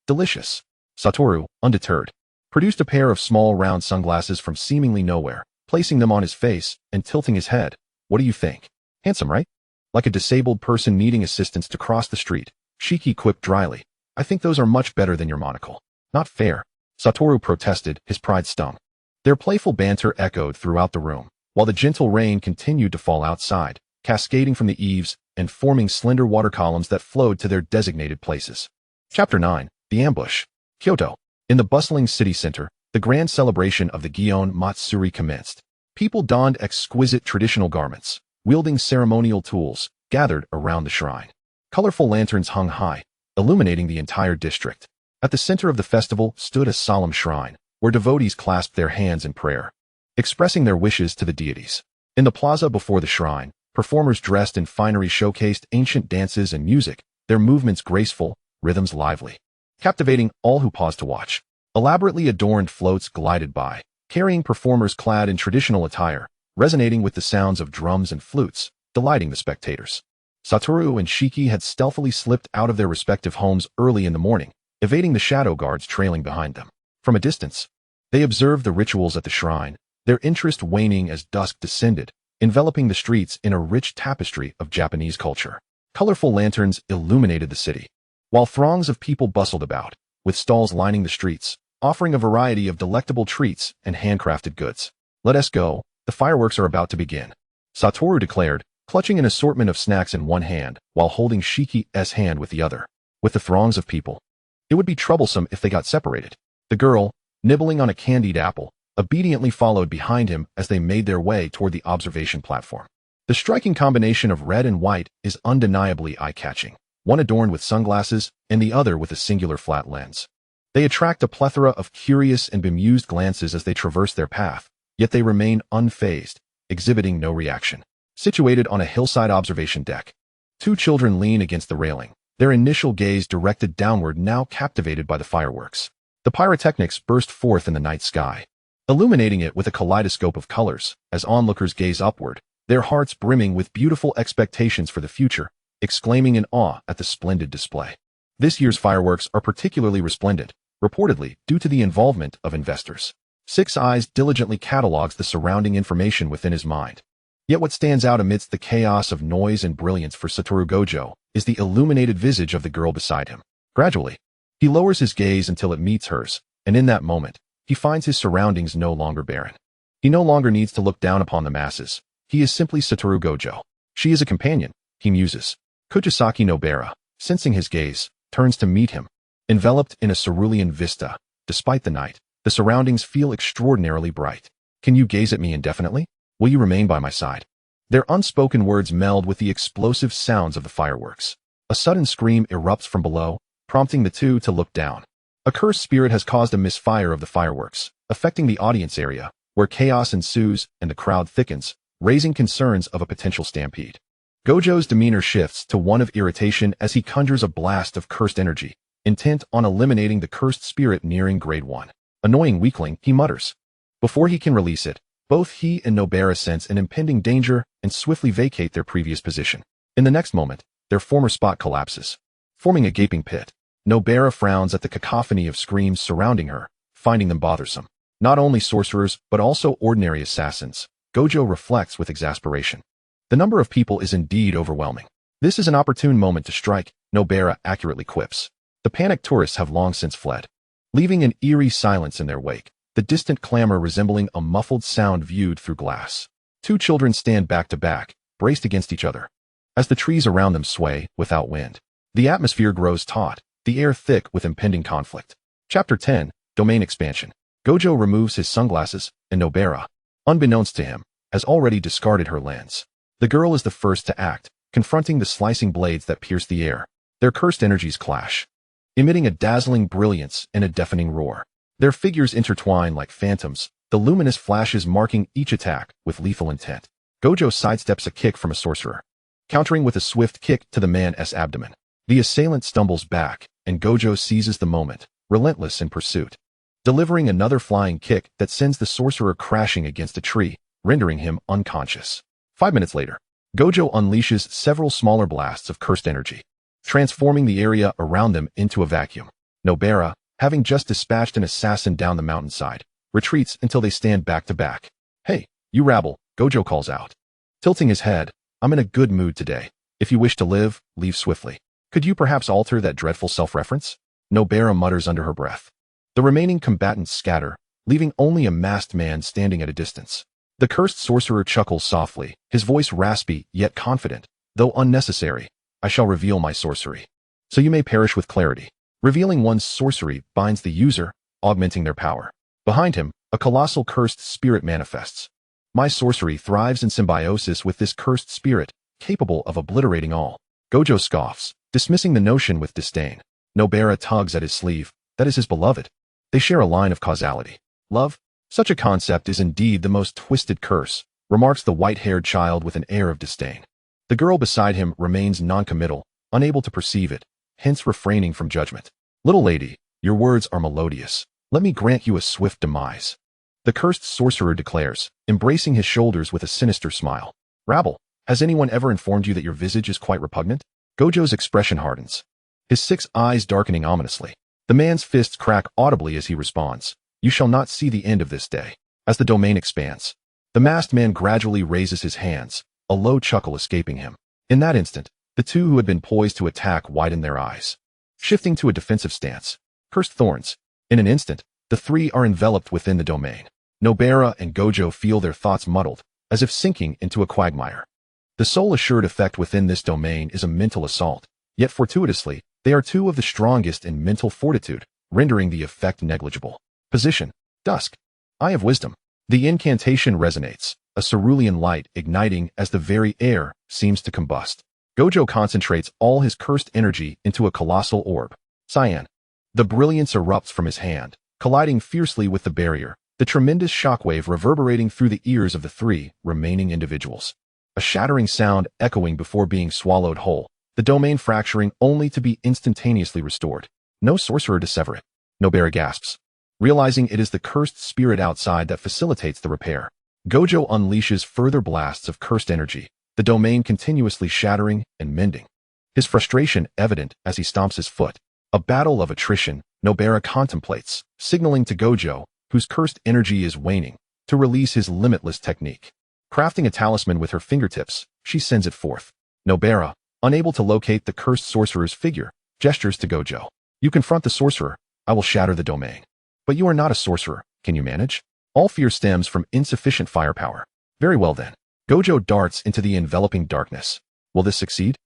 Delicious. Satoru, undeterred, produced a pair of small round sunglasses from seemingly nowhere, placing them on his face and tilting his head. What do you think? Handsome, right? Like a disabled person needing assistance to cross the street, Shiki quipped dryly. I think those are much better than your monocle. Not fair. Satoru protested, his pride stung. Their playful banter echoed throughout the room, while the gentle rain continued to fall outside, cascading from the eaves and forming slender water columns that flowed to their designated places. Chapter 9. The Ambush. Kyoto. In the bustling city center, the grand celebration of the Gion Matsuri commenced. People donned exquisite traditional garments, wielding ceremonial tools, gathered around the shrine. Colorful lanterns hung high, illuminating the entire district. At the center of the festival stood a solemn shrine, where devotees clasped their hands in prayer, expressing their wishes to the deities. In the plaza before the shrine, performers dressed in finery showcased ancient dances and music, their movements graceful, rhythms lively, captivating all who paused to watch. Elaborately adorned floats glided by, carrying performers clad in traditional attire, resonating with the sounds of drums and flutes, delighting the spectators. Satoru and Shiki had stealthily slipped out of their respective homes early in the morning, evading the shadow guards trailing behind them. From a distance, they observed the rituals at the shrine, their interest waning as dusk descended, enveloping the streets in a rich tapestry of Japanese culture. Colorful lanterns illuminated the city, while throngs of people bustled about, with stalls lining the streets, offering a variety of delectable treats and handcrafted goods. Let us go, the fireworks are about to begin, Satoru declared, clutching an assortment of snacks in one hand while holding Shiki's hand with the other. With the throngs of people, it would be troublesome if they got separated. The girl, nibbling on a candied apple, obediently followed behind him as they made their way toward the observation platform. The striking combination of red and white is undeniably eye-catching, one adorned with sunglasses and the other with a singular flat lens. They attract a plethora of curious and bemused glances as they traverse their path, yet they remain unfazed, exhibiting no reaction. Situated on a hillside observation deck, two children lean against the railing, their initial gaze directed downward, now captivated by the fireworks. The pyrotechnics burst forth in the night sky, illuminating it with a kaleidoscope of colors as onlookers gaze upward, their hearts brimming with beautiful expectations for the future, exclaiming in awe at the splendid display. This year's fireworks are particularly resplendent, reportedly due to the involvement of investors. Six Eyes diligently catalogs the surrounding information within his mind. Yet what stands out amidst the chaos of noise and brilliance for Satoru Gojo is the illuminated visage of the girl beside him. Gradually, he lowers his gaze until it meets hers, and in that moment, he finds his surroundings no longer barren. He no longer needs to look down upon the masses. He is simply Satoru Gojo. She is a companion, he muses. Kujisaki Nobara, sensing his gaze, turns to meet him. Enveloped in a cerulean vista, despite the night, The surroundings feel extraordinarily bright. Can you gaze at me indefinitely? Will you remain by my side? Their unspoken words meld with the explosive sounds of the fireworks. A sudden scream erupts from below, prompting the two to look down. A cursed spirit has caused a misfire of the fireworks, affecting the audience area, where chaos ensues and the crowd thickens, raising concerns of a potential stampede. Gojo's demeanor shifts to one of irritation as he conjures a blast of cursed energy, intent on eliminating the cursed spirit nearing grade 1. Annoying weakling, he mutters. Before he can release it, both he and Nobara sense an impending danger and swiftly vacate their previous position. In the next moment, their former spot collapses, forming a gaping pit. Nobara frowns at the cacophony of screams surrounding her, finding them bothersome. Not only sorcerers, but also ordinary assassins, Gojo reflects with exasperation. The number of people is indeed overwhelming. This is an opportune moment to strike, Nobara accurately quips. The panicked tourists have long since fled, leaving an eerie silence in their wake, the distant clamor resembling a muffled sound viewed through glass. Two children stand back to back, braced against each other, as the trees around them sway without wind. The atmosphere grows taut, the air thick with impending conflict. Chapter 10, Domain Expansion. Gojo removes his sunglasses, and Nobara, unbeknownst to him, has already discarded her lens. The girl is the first to act, confronting the slicing blades that pierce the air. Their cursed energies clash, emitting a dazzling brilliance and a deafening roar. Their figures intertwine like phantoms, the luminous flashes marking each attack with lethal intent. Gojo sidesteps a kick from a sorcerer, countering with a swift kick to the man's abdomen. The assailant stumbles back, and Gojo seizes the moment, relentless in pursuit, delivering another flying kick that sends the sorcerer crashing against a tree, rendering him unconscious. 5 minutes later, Gojo unleashes several smaller blasts of cursed energy, transforming the area around them into a vacuum. Nobara, having just dispatched an assassin down the mountainside, retreats until they stand back to back. Hey, you rabble, Gojo calls out, tilting his head. I'm in a good mood today. If you wish to live, leave swiftly. Could you perhaps alter that dreadful self-reference? Nobara mutters under her breath. The remaining combatants scatter, leaving only a masked man standing at a distance. The cursed sorcerer chuckles softly, his voice raspy yet confident. Though unnecessary, I shall reveal my sorcery, so you may perish with clarity. Revealing one's sorcery binds the user, augmenting their power. Behind him, a colossal cursed spirit manifests. My sorcery thrives in symbiosis with this cursed spirit, capable of obliterating all. Gojo scoffs, dismissing the notion with disdain. Nobara tugs at his sleeve. That is his beloved. They share a line of causality. Love? Such a concept is indeed the most twisted curse, remarks the white-haired child with an air of disdain. The girl beside him remains noncommittal, unable to perceive it, hence refraining from judgment. Little lady, your words are melodious. Let me grant you a swift demise. The cursed sorcerer declares, embracing his shoulders with a sinister smile. Rabble, has anyone ever informed you that your visage is quite repugnant? Gojo's expression hardens, his 6 eyes darkening ominously. The man's fists crack audibly as he responds. You shall not see the end of this day. As the domain expands, the masked man gradually raises his hands, a low chuckle escaping him. In that instant, the two who had been poised to attack widen their eyes, shifting to a defensive stance. Cursed thorns. In an instant, the three are enveloped within the domain. Nobara and Gojo feel their thoughts muddled, as if sinking into a quagmire. The soul-assured effect within this domain is a mental assault, yet fortuitously, they are two of the strongest in mental fortitude, rendering the effect negligible. Position. Dusk. Eye of Wisdom. The incantation resonates, a cerulean light igniting as the very air seems to combust. Gojo concentrates all his cursed energy into a colossal orb. Cyan. The brilliance erupts from his hand, colliding fiercely with the barrier, the tremendous shockwave reverberating through the ears of the 3 remaining individuals. A shattering sound echoing before being swallowed whole, the domain fracturing only to be instantaneously restored. No sorcerer to sever it. Nobara gasps, realizing it is the cursed spirit outside that facilitates the repair. Gojo unleashes further blasts of cursed energy, the domain continuously shattering and mending. His frustration evident as he stomps his foot. A battle of attrition, Nobara contemplates, signaling to Gojo, whose cursed energy is waning, to release his limitless technique. Crafting a talisman with her fingertips, she sends it forth. Nobara, unable to locate the cursed sorcerer's figure, gestures to Gojo. You confront the sorcerer, I will shatter the domain. But you are not a sorcerer, can you manage? All fear stems from insufficient firepower. Very well then. Gojo darts into the enveloping darkness. Will this succeed?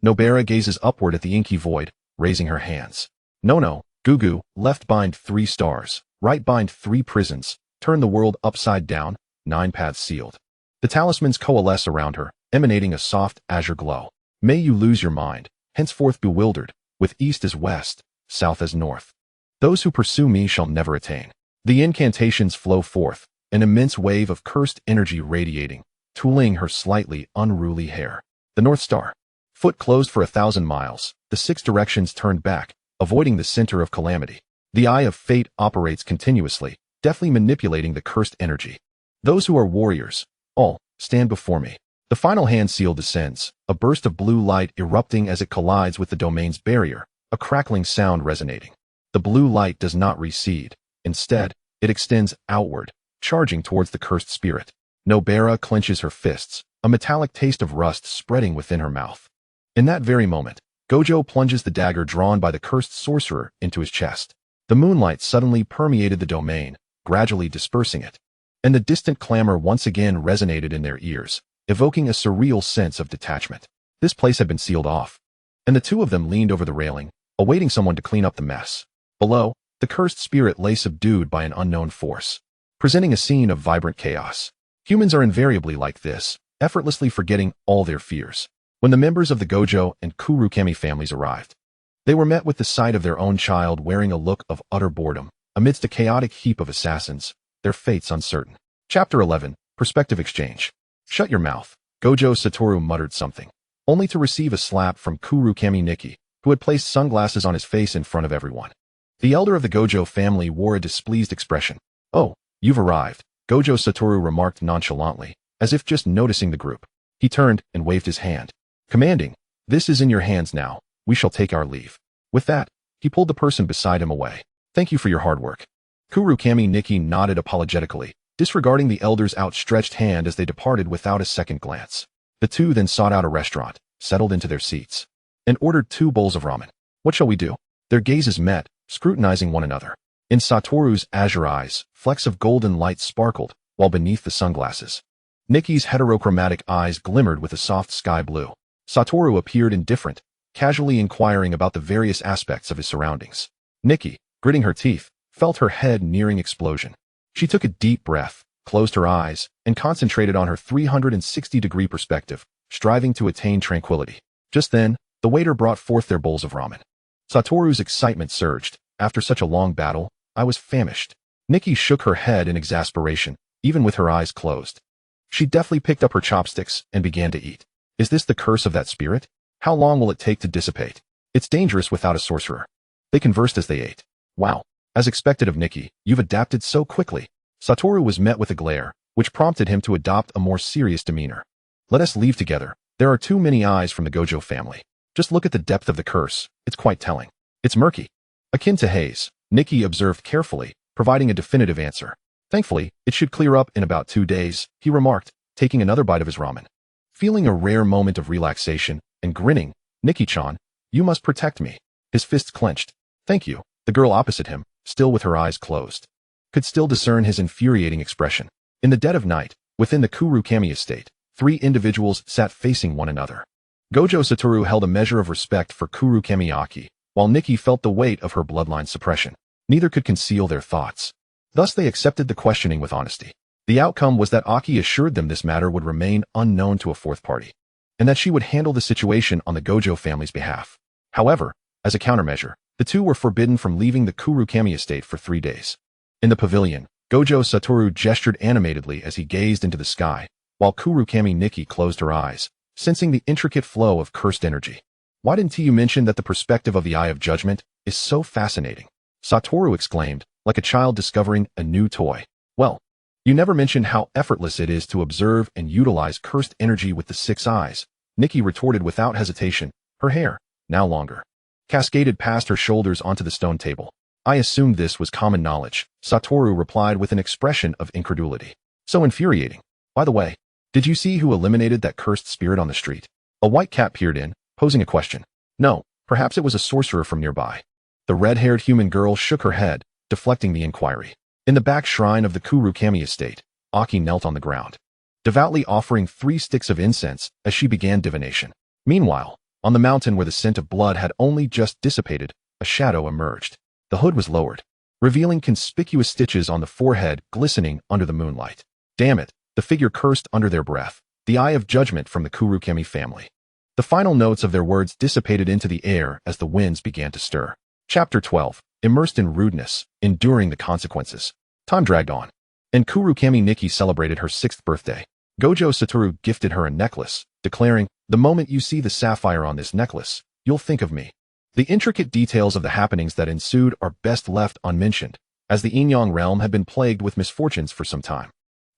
Nobara gazes upward at the inky void, raising her hands. No, Gugu, left bind 3 stars, Right bind 3 prisons, turn the world upside down, 9 paths sealed. The talismans coalesce around her, emanating a soft azure glow. May you lose your mind, henceforth bewildered, with east as west, south as north. Those who pursue me shall never attain. The incantations flow forth, an immense wave of cursed energy radiating, tooling her slightly unruly hair. The North Star. Foot closed for 1,000 miles, the 6 directions turned back, avoiding the center of calamity. The eye of fate operates continuously, deftly manipulating the cursed energy. Those who are warriors, all, stand before me. The final hand seal descends, a burst of blue light erupting as it collides with the domain's barrier, a crackling sound resonating. The blue light does not recede. Instead, it extends outward, charging towards the cursed spirit. Nobara clenches her fists, a metallic taste of rust spreading within her mouth. In that very moment, Gojo plunges the dagger drawn by the cursed sorcerer into his chest. The moonlight suddenly permeated the domain, gradually dispersing it. And the distant clamor once again resonated in their ears, evoking a surreal sense of detachment. This place had been sealed off. And the two of them leaned over the railing, awaiting someone to clean up the mess. Below, the cursed spirit lay subdued by an unknown force, presenting a scene of vibrant chaos. Humans are invariably like this, effortlessly forgetting all their fears. When the members of the Gojo and Kurukami families arrived, they were met with the sight of their own child wearing a look of utter boredom, amidst a chaotic heap of assassins, their fates uncertain. Chapter 11, Perspective Exchange. Shut your mouth. Gojo Satoru muttered something, only to receive a slap from Kurukami Nikki, who had placed sunglasses on his face in front of everyone. The elder of the Gojo family wore a displeased expression. Oh, you've arrived, Gojo Satoru remarked nonchalantly, as if just noticing the group. He turned and waved his hand, commanding, "This is in your hands now, we shall take our leave." With that, he pulled the person beside him away. "Thank you for your hard work." Kurukami Nikki nodded apologetically, disregarding the elder's outstretched hand as they departed without a second glance. The two then sought out a restaurant, settled into their seats, and ordered 2 bowls of ramen. "What shall we do?" Their gazes met, scrutinizing one another. In Satoru's azure eyes, flecks of golden light sparkled, while beneath the sunglasses, Nikki's heterochromatic eyes glimmered with a soft sky blue. Satoru appeared indifferent, casually inquiring about the various aspects of his surroundings. Nikki, gritting her teeth, felt her head nearing explosion. She took a deep breath, closed her eyes, and concentrated on her 360-degree perspective, striving to attain tranquility. Just then, the waiter brought forth their bowls of ramen. Satoru's excitement surged. After such a long battle, I was famished. Nikki shook her head in exasperation, even with her eyes closed. She deftly picked up her chopsticks and began to eat. Is this the curse of that spirit? How long will it take to dissipate? It's dangerous without a sorcerer. They conversed as they ate. Wow. As expected of Nikki, you've adapted so quickly. Satoru was met with a glare, which prompted him to adopt a more serious demeanor. Let us leave together. There are too many eyes from the Gojo family. Just look at the depth of the curse. It's quite telling. It's murky. Akin to haze, Nikki observed carefully, providing a definitive answer. Thankfully, it should clear up in about 2 days, he remarked, taking another bite of his ramen. Feeling a rare moment of relaxation, and grinning, Nikki-chan, you must protect me. His fists clenched. Thank you. The girl opposite him, still with her eyes closed, could still discern his infuriating expression. In the dead of night, within the Kurukami estate, 3 individuals sat facing one another. Gojo Satoru held a measure of respect for Kurukami Aki, while Nikki felt the weight of her bloodline suppression. Neither could conceal their thoughts. Thus they accepted the questioning with honesty. The outcome was that Aki assured them this matter would remain unknown to a fourth party, and that she would handle the situation on the Gojo family's behalf. However, as a countermeasure, the two were forbidden from leaving the Kurukami estate for 3 days. In the pavilion, Gojo Satoru gestured animatedly as he gazed into the sky, while Kurukami Nikki closed her eyes, sensing the intricate flow of cursed energy. Why didn't you mention that the perspective of the Eye of Judgment is so fascinating? Satoru exclaimed, like a child discovering a new toy. Well, you never mentioned how effortless it is to observe and utilize cursed energy with the 6 eyes, Nikki retorted without hesitation, her hair, now longer, cascaded past her shoulders onto the stone table. I assumed this was common knowledge, Satoru replied with an expression of incredulity. So infuriating. By the way, did you see who eliminated that cursed spirit on the street? A white cat peered in, posing a question. No, perhaps it was a sorcerer from nearby. The red-haired human girl shook her head, deflecting the inquiry. In the back shrine of the Kurukami estate, Aki knelt on the ground, devoutly offering 3 sticks of incense as she began divination. Meanwhile, on the mountain where the scent of blood had only just dissipated, a shadow emerged. The hood was lowered, revealing conspicuous stitches on the forehead glistening under the moonlight. Damn it, the figure cursed under their breath, the eye of judgment from the Kurukemi family. The final notes of their words dissipated into the air as the winds began to stir. Chapter 12. Immersed in rudeness, enduring the consequences. Time dragged on, and Kurukemi Nikki celebrated her 6th birthday. Gojo Satoru gifted her a necklace, declaring, "The moment you see the sapphire on this necklace, you'll think of me." The intricate details of the happenings that ensued are best left unmentioned, as the Inyang realm had been plagued with misfortunes for some time.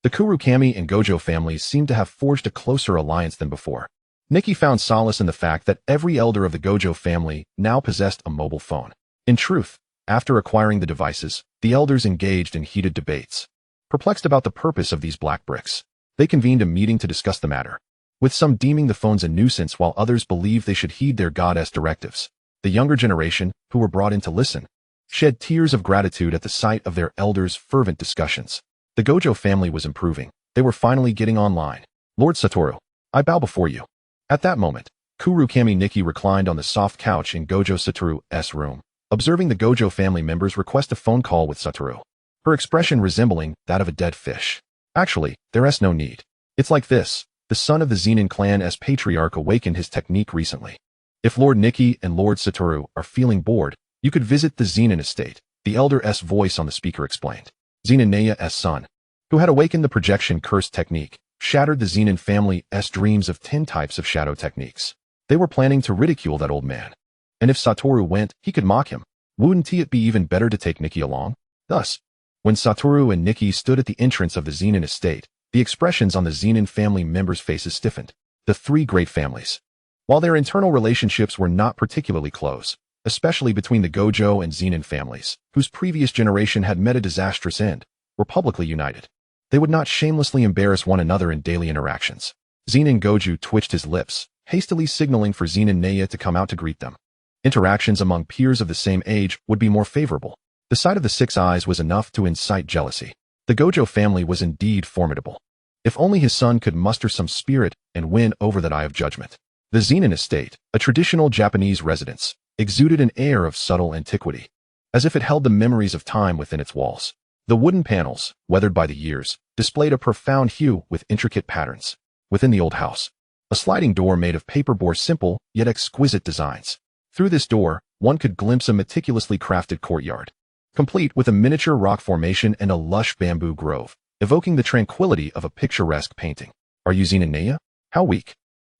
The Kurukami and Gojo families seemed to have forged a closer alliance than before. Nikki found solace in the fact that every elder of the Gojo family now possessed a mobile phone. In truth, after acquiring the devices, the elders engaged in heated debates. Perplexed about the purpose of these black bricks, they convened a meeting to discuss the matter, with some deeming the phones a nuisance while others believed they should heed their goddess directives. The younger generation, who were brought in to listen, shed tears of gratitude at the sight of their elders' fervent discussions. The Gojo family was improving. They were finally getting online. "Lord Satoru, I bow before you." At that moment, Kurukami Nikki reclined on the soft couch in Gojo Satoru's room, observing the Gojo family members request a phone call with Satoru, her expression resembling that of a dead fish. "Actually, there's no need. It's like this. The son of the Zenin clan as patriarch awakened his technique recently. If Lord Nikki and Lord Satoru are feeling bored, you could visit the Zenin estate," the elder's voice on the speaker explained. Zenin Neya's son, who had awakened the projection curse technique, shattered the Zenin family's dreams of 10 types of shadow techniques. They were planning to ridicule that old man. And if Satoru went, he could mock him. Wouldn't it be even better to take Nikki along? Thus, when Satoru and Nikki stood at the entrance of the Zenin estate, the expressions on the Zenin family members' faces stiffened. The 3 great families. While their internal relationships were not particularly close, especially between the Gojo and Zenin families, whose previous generation had met a disastrous end, were publicly united. They would not shamelessly embarrass one another in daily interactions. Zenin Goju twitched his lips, hastily signaling for Zenin Neya to come out to greet them. Interactions among peers of the same age would be more favorable. The sight of the 6 eyes was enough to incite jealousy. The Gojo family was indeed formidable. If only his son could muster some spirit and win over that eye of judgment. The Zenin estate, a traditional Japanese residence, exuded an air of subtle antiquity, as if it held the memories of time within its walls. The wooden panels, weathered by the years, displayed a profound hue with intricate patterns. Within the old house, a sliding door made of paper bore simple yet exquisite designs. Through this door, one could glimpse a meticulously crafted courtyard, complete with a miniature rock formation and a lush bamboo grove, evoking the tranquility of a picturesque painting. "Are you Zenin Neya? How weak?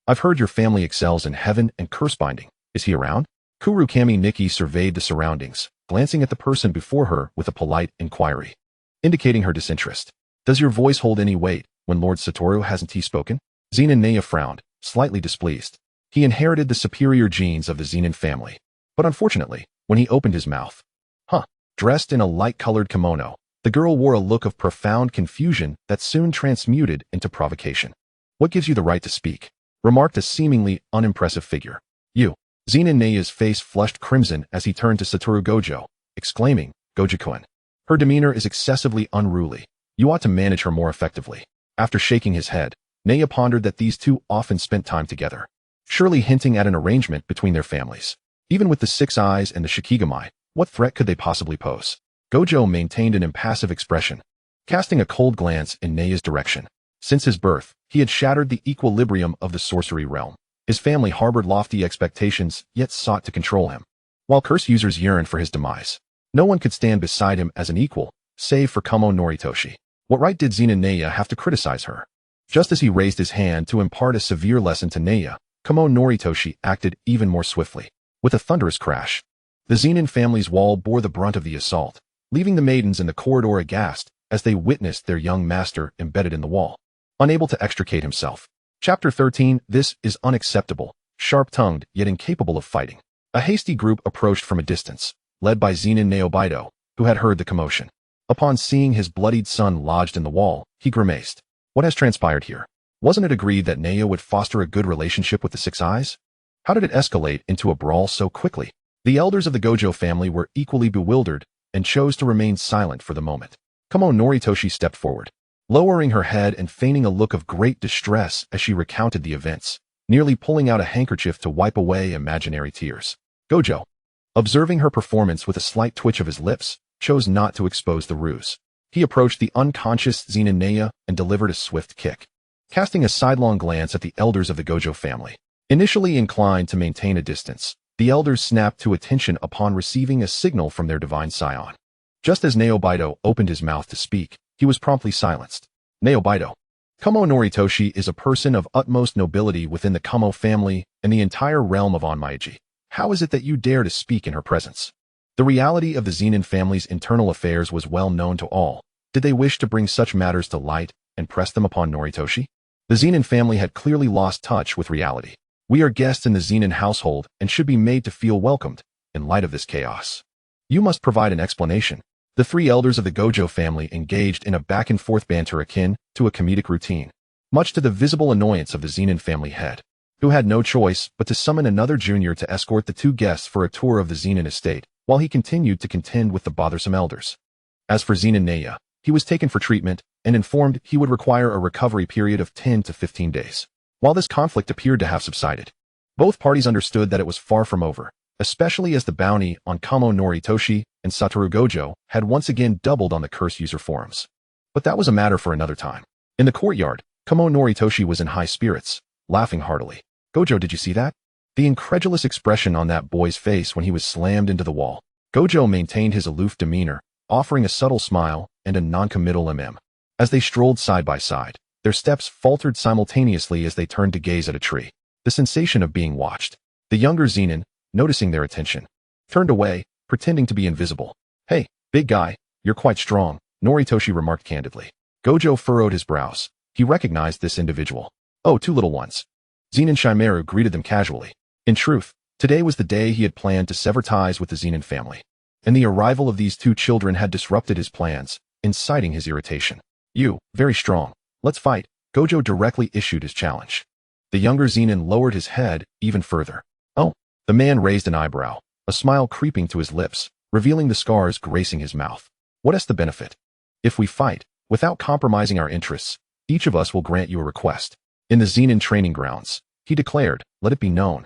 I've heard your family excels in heaven and curse binding. Is he around?" Kurukami Nikki surveyed the surroundings, glancing at the person before her with a polite inquiry, indicating her disinterest. "Does your voice hold any weight when Lord Satoru hasn't he spoken?" Zenin Neya frowned, slightly displeased. He inherited the superior genes of the Zenin family, but unfortunately, when he opened his mouth, dressed in a light-colored kimono, the girl wore a look of profound confusion that soon transmuted into provocation. "What gives you the right to speak?" remarked a seemingly unimpressive figure. "You." Zenin Neya's face flushed crimson as he turned to Satoru Gojo, exclaiming, "Gojo-kun. Her demeanor is excessively unruly. You ought to manage her more effectively." After shaking his head, Neya pondered that these two often spent time together, surely hinting at an arrangement between their families. Even with the 6 eyes and the Shikigami, what threat could they possibly pose? Gojo maintained an impassive expression, casting a cold glance in Neya's direction. Since his birth, he had shattered the equilibrium of the sorcery realm. His family harbored lofty expectations, yet sought to control him. While curse users yearned for his demise, no one could stand beside him as an equal, save for Kumo Noritoshi. What right did Zenin Neya have to criticize her? Just as he raised his hand to impart a severe lesson to Neya, Kumo Noritoshi acted even more swiftly. With a thunderous crash, the Zenin family's wall bore the brunt of the assault, leaving the maidens in the corridor aghast as they witnessed their young master embedded in the wall, unable to extricate himself. Chapter 13. This is unacceptable. Sharp-tongued, yet incapable of fighting. A hasty group approached from a distance, led by Zenin Neobaido, who had heard the commotion. Upon seeing his bloodied son lodged in the wall, he grimaced. What has transpired here? Wasn't it agreed that Neya would foster a good relationship with the 6 eyes? How did it escalate into a brawl so quickly? The elders of the Gojo family were equally bewildered and chose to remain silent for the moment. Kumo Noritoshi stepped forward, lowering her head and feigning a look of great distress as she recounted the events, nearly pulling out a handkerchief to wipe away imaginary tears. Gojo, observing her performance with a slight twitch of his lips, chose not to expose the ruse. He approached the unconscious Zenin Naya and delivered a swift kick, casting a sidelong glance at the elders of the Gojo family. Initially inclined to maintain a distance, the elders snapped to attention upon receiving a signal from their divine scion. Just as Naobaido opened his mouth to speak, he was promptly silenced. Naobaido. Kumo Noritoshi is a person of utmost nobility within the Kumo family and the entire realm of Onmyaji. How is it that you dare to speak in her presence? The reality of the Zenin family's internal affairs was well known to all. Did they wish to bring such matters to light and press them upon Noritoshi? The Zenin family had clearly lost touch with reality. We are guests in the Zenin household and should be made to feel welcomed in light of this chaos. You must provide an explanation. The three elders of the Gojo family engaged in a back-and-forth banter akin to a comedic routine, much to the visible annoyance of the Zenin family head, who had no choice but to summon another junior to escort the two guests for a tour of the Zenin estate, while he continued to contend with the bothersome elders. As for Zenin Naya, he was taken for treatment and informed he would require a recovery period of 10 to 15 days. While this conflict appeared to have subsided, both parties understood that it was far from over, especially as the bounty on Kumo Noritoshi and Satoru Gojo had once again doubled on the curse user forums. But that was a matter for another time. In the courtyard, Kumo Noritoshi was in high spirits, laughing heartily. Gojo, did you see that? The incredulous expression on that boy's face when he was slammed into the wall. Gojo maintained his aloof demeanor, offering a subtle smile and a non-committal As they strolled side by side, their steps faltered simultaneously as they turned to gaze at a tree. The sensation of being watched. The younger Zenin, noticing their attention, turned away, pretending to be invisible. Hey, big guy, you're quite strong, Noritoshi remarked candidly. Gojo furrowed his brows. He recognized this individual. Oh, two little ones. Zenin Shimaru greeted them casually. In truth, today was the day he had planned to sever ties with the Zenin family, and the arrival of these two children had disrupted his plans, inciting his irritation. You, very strong. Let's fight. Gojo directly issued his challenge. The younger Zenin lowered his head even further. Oh, the man raised an eyebrow, a smile creeping to his lips, revealing the scars gracing his mouth. What is the benefit? If we fight, without compromising our interests, each of us will grant you a request. In the Zenin training grounds, he declared, let it be known.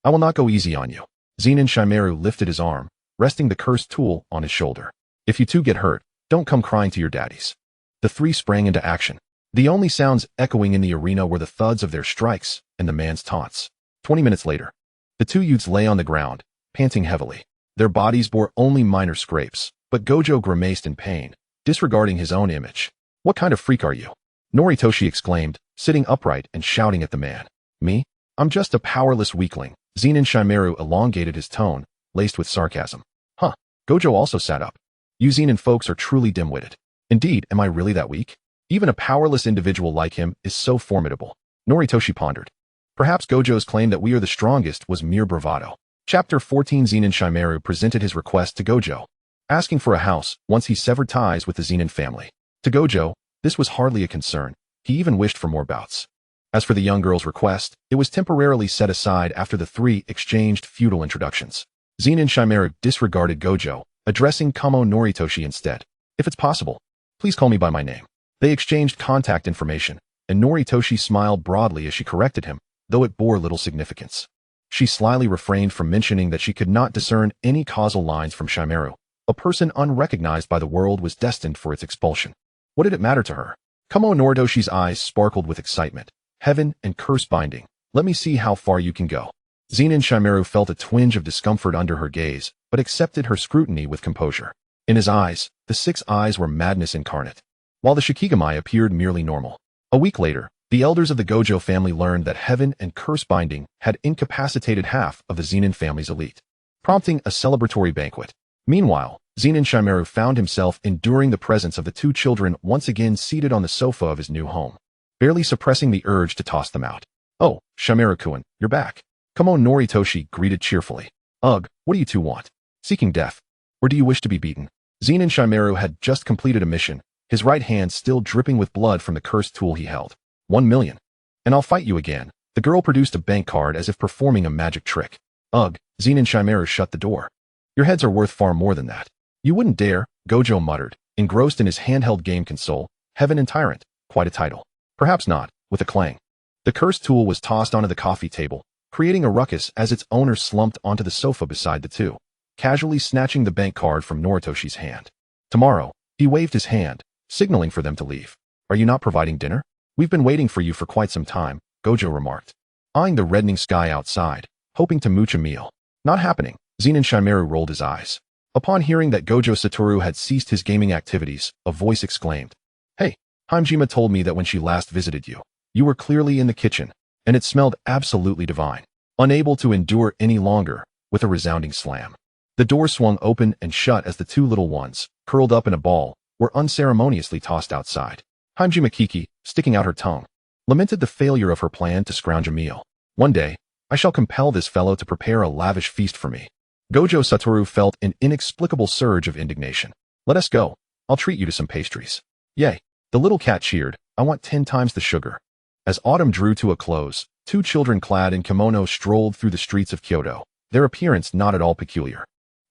I will not go easy on you. Zenin Shimaru lifted his arm, resting the cursed tool on his shoulder. If you two get hurt, don't come crying to your daddies. The three sprang into action. The only sounds echoing in the arena were the thuds of their strikes and the man's taunts. 20 minutes later, the two youths lay on the ground, panting heavily. Their bodies bore only minor scrapes, but Gojo grimaced in pain, disregarding his own image. What kind of freak are you? Noritoshi exclaimed, sitting upright and shouting at the man. Me? I'm just a powerless weakling. Zenin Shimaru elongated his tone, laced with sarcasm. Huh. Gojo also sat up. You Zenin folks are truly dim-witted. Indeed, am I really that weak? Even a powerless individual like him is so formidable. Noritoshi pondered. Perhaps Gojo's claim that we are the strongest was mere bravado. Chapter 14 Zenin Shimaru presented his request to Gojo, asking for a house once he severed ties with the Zenin family. To Gojo, this was hardly a concern. He even wished for more bouts. As for the young girl's request, it was temporarily set aside after the three exchanged feudal introductions. Zenin Shimaru disregarded Gojo, addressing Kumo Noritoshi instead. If it's possible, please call me by my name. They exchanged contact information, and Noritoshi smiled broadly as she corrected him, though it bore little significance. She slyly refrained from mentioning that she could not discern any causal lines from Shimaru. A person unrecognized by the world was destined for its expulsion. What did it matter to her? Kumo Noritoshi's eyes sparkled with excitement. Heaven and curse binding. Let me see how far you can go. Zenin Shimaru felt a twinge of discomfort under her gaze, but accepted her scrutiny with composure. In his eyes, the 6 eyes were madness incarnate, while the Shikigami appeared merely normal. A week later, the elders of the Gojo family learned that heaven and curse binding had incapacitated half of the Zenin family's elite, prompting a celebratory banquet. Meanwhile, Zenin Shimaru found himself enduring the presence of the 2 children once again seated on the sofa of his new home, barely suppressing the urge to toss them out. Oh, Shimaru-kun, you're back. Kumo Noritoshi greeted cheerfully. Ugh, what do you two want? Seeking death? Or do you wish to be beaten? Zenin Shimaru had just completed a mission, his right hand still dripping with blood from the cursed tool he held. 1 million. And I'll fight you again. The girl produced a bank card as if performing a magic trick. Ugh, Zenin Shimaru shut the door. Your heads are worth far more than that. You wouldn't dare, Gojo muttered, engrossed in his handheld game console. Heaven and Tyrant, quite a title. Perhaps not, with a clang. The cursed tool was tossed onto the coffee table, creating a ruckus as its owner slumped onto the sofa beside the two, casually snatching the bank card from Noritoshi's hand. Tomorrow, he waved his hand, signaling for them to leave. Are you not providing dinner? We've been waiting for you for quite some time, Gojo remarked, eyeing the reddening sky outside, hoping to mooch a meal. Not happening. Zenin Shimaru rolled his eyes. Upon hearing that Gojo Satoru had ceased his gaming activities, a voice exclaimed, "Hey, Hajime told me that when she last visited you, you were clearly in the kitchen, and it smelled absolutely divine." Unable to endure any longer, with a resounding slam, the door swung open and shut as the two little ones, curled up in a ball, were unceremoniously tossed outside. Hajime Kiki, sticking out her tongue, lamented the failure of her plan to scrounge a meal. "One day, I shall compel this fellow to prepare a lavish feast for me." Gojo Satoru felt an inexplicable surge of indignation. "Let us go. I'll treat you to some pastries." "Yay." The little cat cheered, "I want 10 times the sugar." As autumn drew to a close, two children clad in kimono strolled through the streets of Kyoto, their appearance not at all peculiar.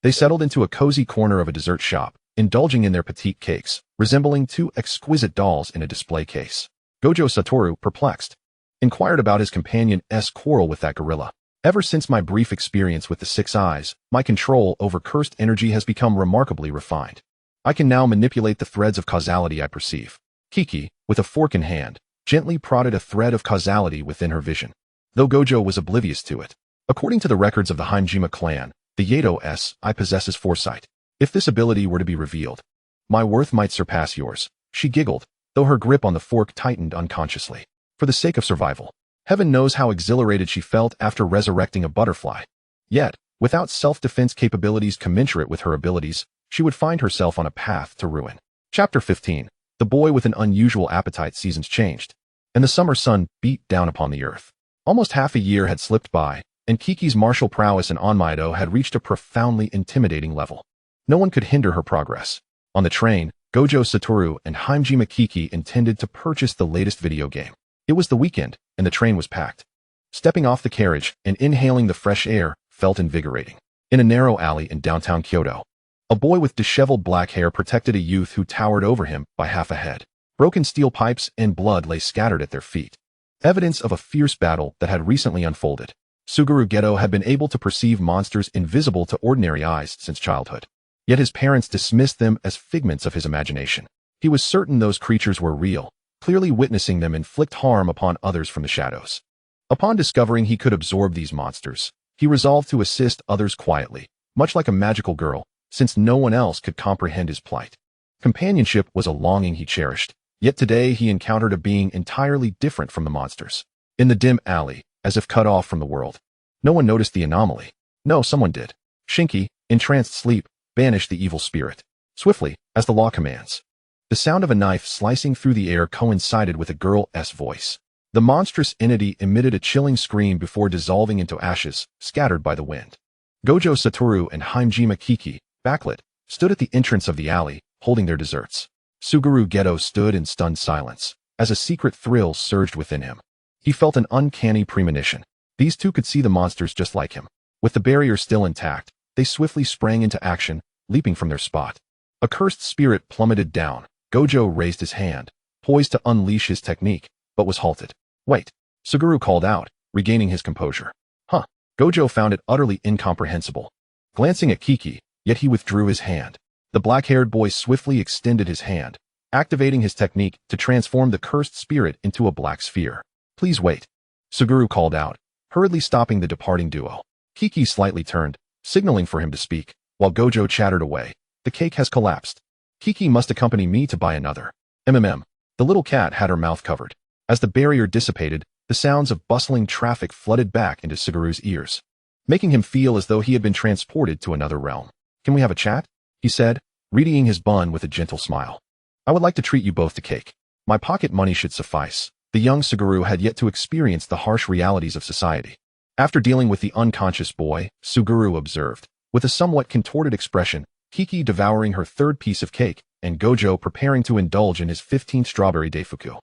They settled into a cozy corner of a dessert shop, indulging in their petite cakes, resembling two exquisite dolls in a display case. Gojo Satoru, perplexed, inquired about his companion's quarrel with that gorilla. "Ever since my brief experience with the 6 eyes, my control over cursed energy has become remarkably refined. I can now manipulate the threads of causality I perceive." Kiki, with a fork in hand, gently prodded a thread of causality within her vision, though Gojo was oblivious to it. "According to the records of the Hajime clan, the Yato I possesses foresight. If this ability were to be revealed, my worth might surpass yours." She giggled, though her grip on the fork tightened unconsciously. For the sake of survival, heaven knows how exhilarated she felt after resurrecting a butterfly. Yet, without self-defense capabilities commensurate with her abilities, she would find herself on a path to ruin. Chapter 15. The boy with an unusual appetite. Seasons changed, and the summer sun beat down upon the earth. Almost half a year had slipped by, and Kiki's martial prowess in Onmaido had reached a profoundly intimidating level. No one could hinder her progress. On the train, Gojo Satoru and Hajime Kiki intended to purchase the latest video game. It was the weekend, and the train was packed. Stepping off the carriage and inhaling the fresh air felt invigorating. In a narrow alley in downtown Kyoto, a boy with disheveled black hair protected a youth who towered over him by half a head. Broken steel pipes and blood lay scattered at their feet, evidence of a fierce battle that had recently unfolded. Suguru Geto had been able to perceive monsters invisible to ordinary eyes since childhood, yet his parents dismissed them as figments of his imagination. He was certain those creatures were real, clearly witnessing them inflict harm upon others from the shadows. Upon discovering he could absorb these monsters, he resolved to assist others quietly, much like a magical girl, since no one else could comprehend his plight. Companionship was a longing he cherished, yet today he encountered a being entirely different from the monsters. In the dim alley, as if cut off from the world, no one noticed the anomaly. No, someone did. Shinki, in tranced sleep, banished the evil spirit, swiftly, as the law commands. The sound of a knife slicing through the air coincided with a girl's voice. The monstrous entity emitted a chilling scream before dissolving into ashes, scattered by the wind. Gojo Satoru and Hajime Kiki, backlit, stood at the entrance of the alley, holding their desserts. Suguru Geto stood in stunned silence, as a secret thrill surged within him. He felt an uncanny premonition. These two could see the monsters just like him. With the barrier still intact, they swiftly sprang into action, leaping from their spot. A cursed spirit plummeted down. Gojo raised his hand, poised to unleash his technique, but was halted. "Wait," Suguru called out, regaining his composure. "Huh." Gojo found it utterly incomprehensible. Glancing at Kiki, yet he withdrew his hand. The black-haired boy swiftly extended his hand, activating his technique to transform the cursed spirit into a black sphere. "Please wait," Suguru called out, hurriedly stopping the departing duo. Kiki slightly turned, signaling for him to speak, while Gojo chattered away. "The cake has collapsed. Kiki must accompany me to buy another." The little cat had her mouth covered. As the barrier dissipated, the sounds of bustling traffic flooded back into Suguru's ears, making him feel as though he had been transported to another realm. "Can we have a chat?" he said, readying his bun with a gentle smile. "I would like to treat you both to cake. My pocket money should suffice." The young Suguru had yet to experience the harsh realities of society. After dealing with the unconscious boy, Suguru observed, with a somewhat contorted expression, Kiki devouring her third piece of cake, and Gojo preparing to indulge in his 15th strawberry daifuku.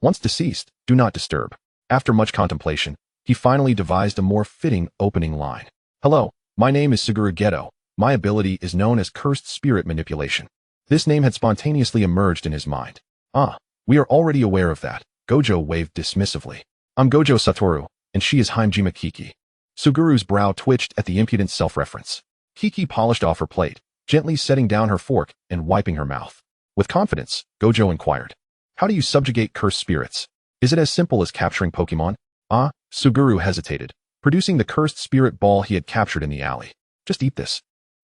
Once deceased, do not disturb. After much contemplation, he finally devised a more fitting opening line. "Hello, my name is Suguru Geto. My ability is known as Cursed Spirit Manipulation." This name had spontaneously emerged in his mind. "Ah, we are already aware of that." Gojo waved dismissively. "I'm Gojo Satoru, and she is Hajime Kiki." Suguru's brow twitched at the impudent self-reference. Kiki polished off her plate, gently setting down her fork and wiping her mouth. With confidence, Gojo inquired, "How do you subjugate cursed spirits? Is it as simple as capturing Pokemon?" Ah, Suguru hesitated, producing the cursed spirit ball he had captured in the alley. "Just eat this.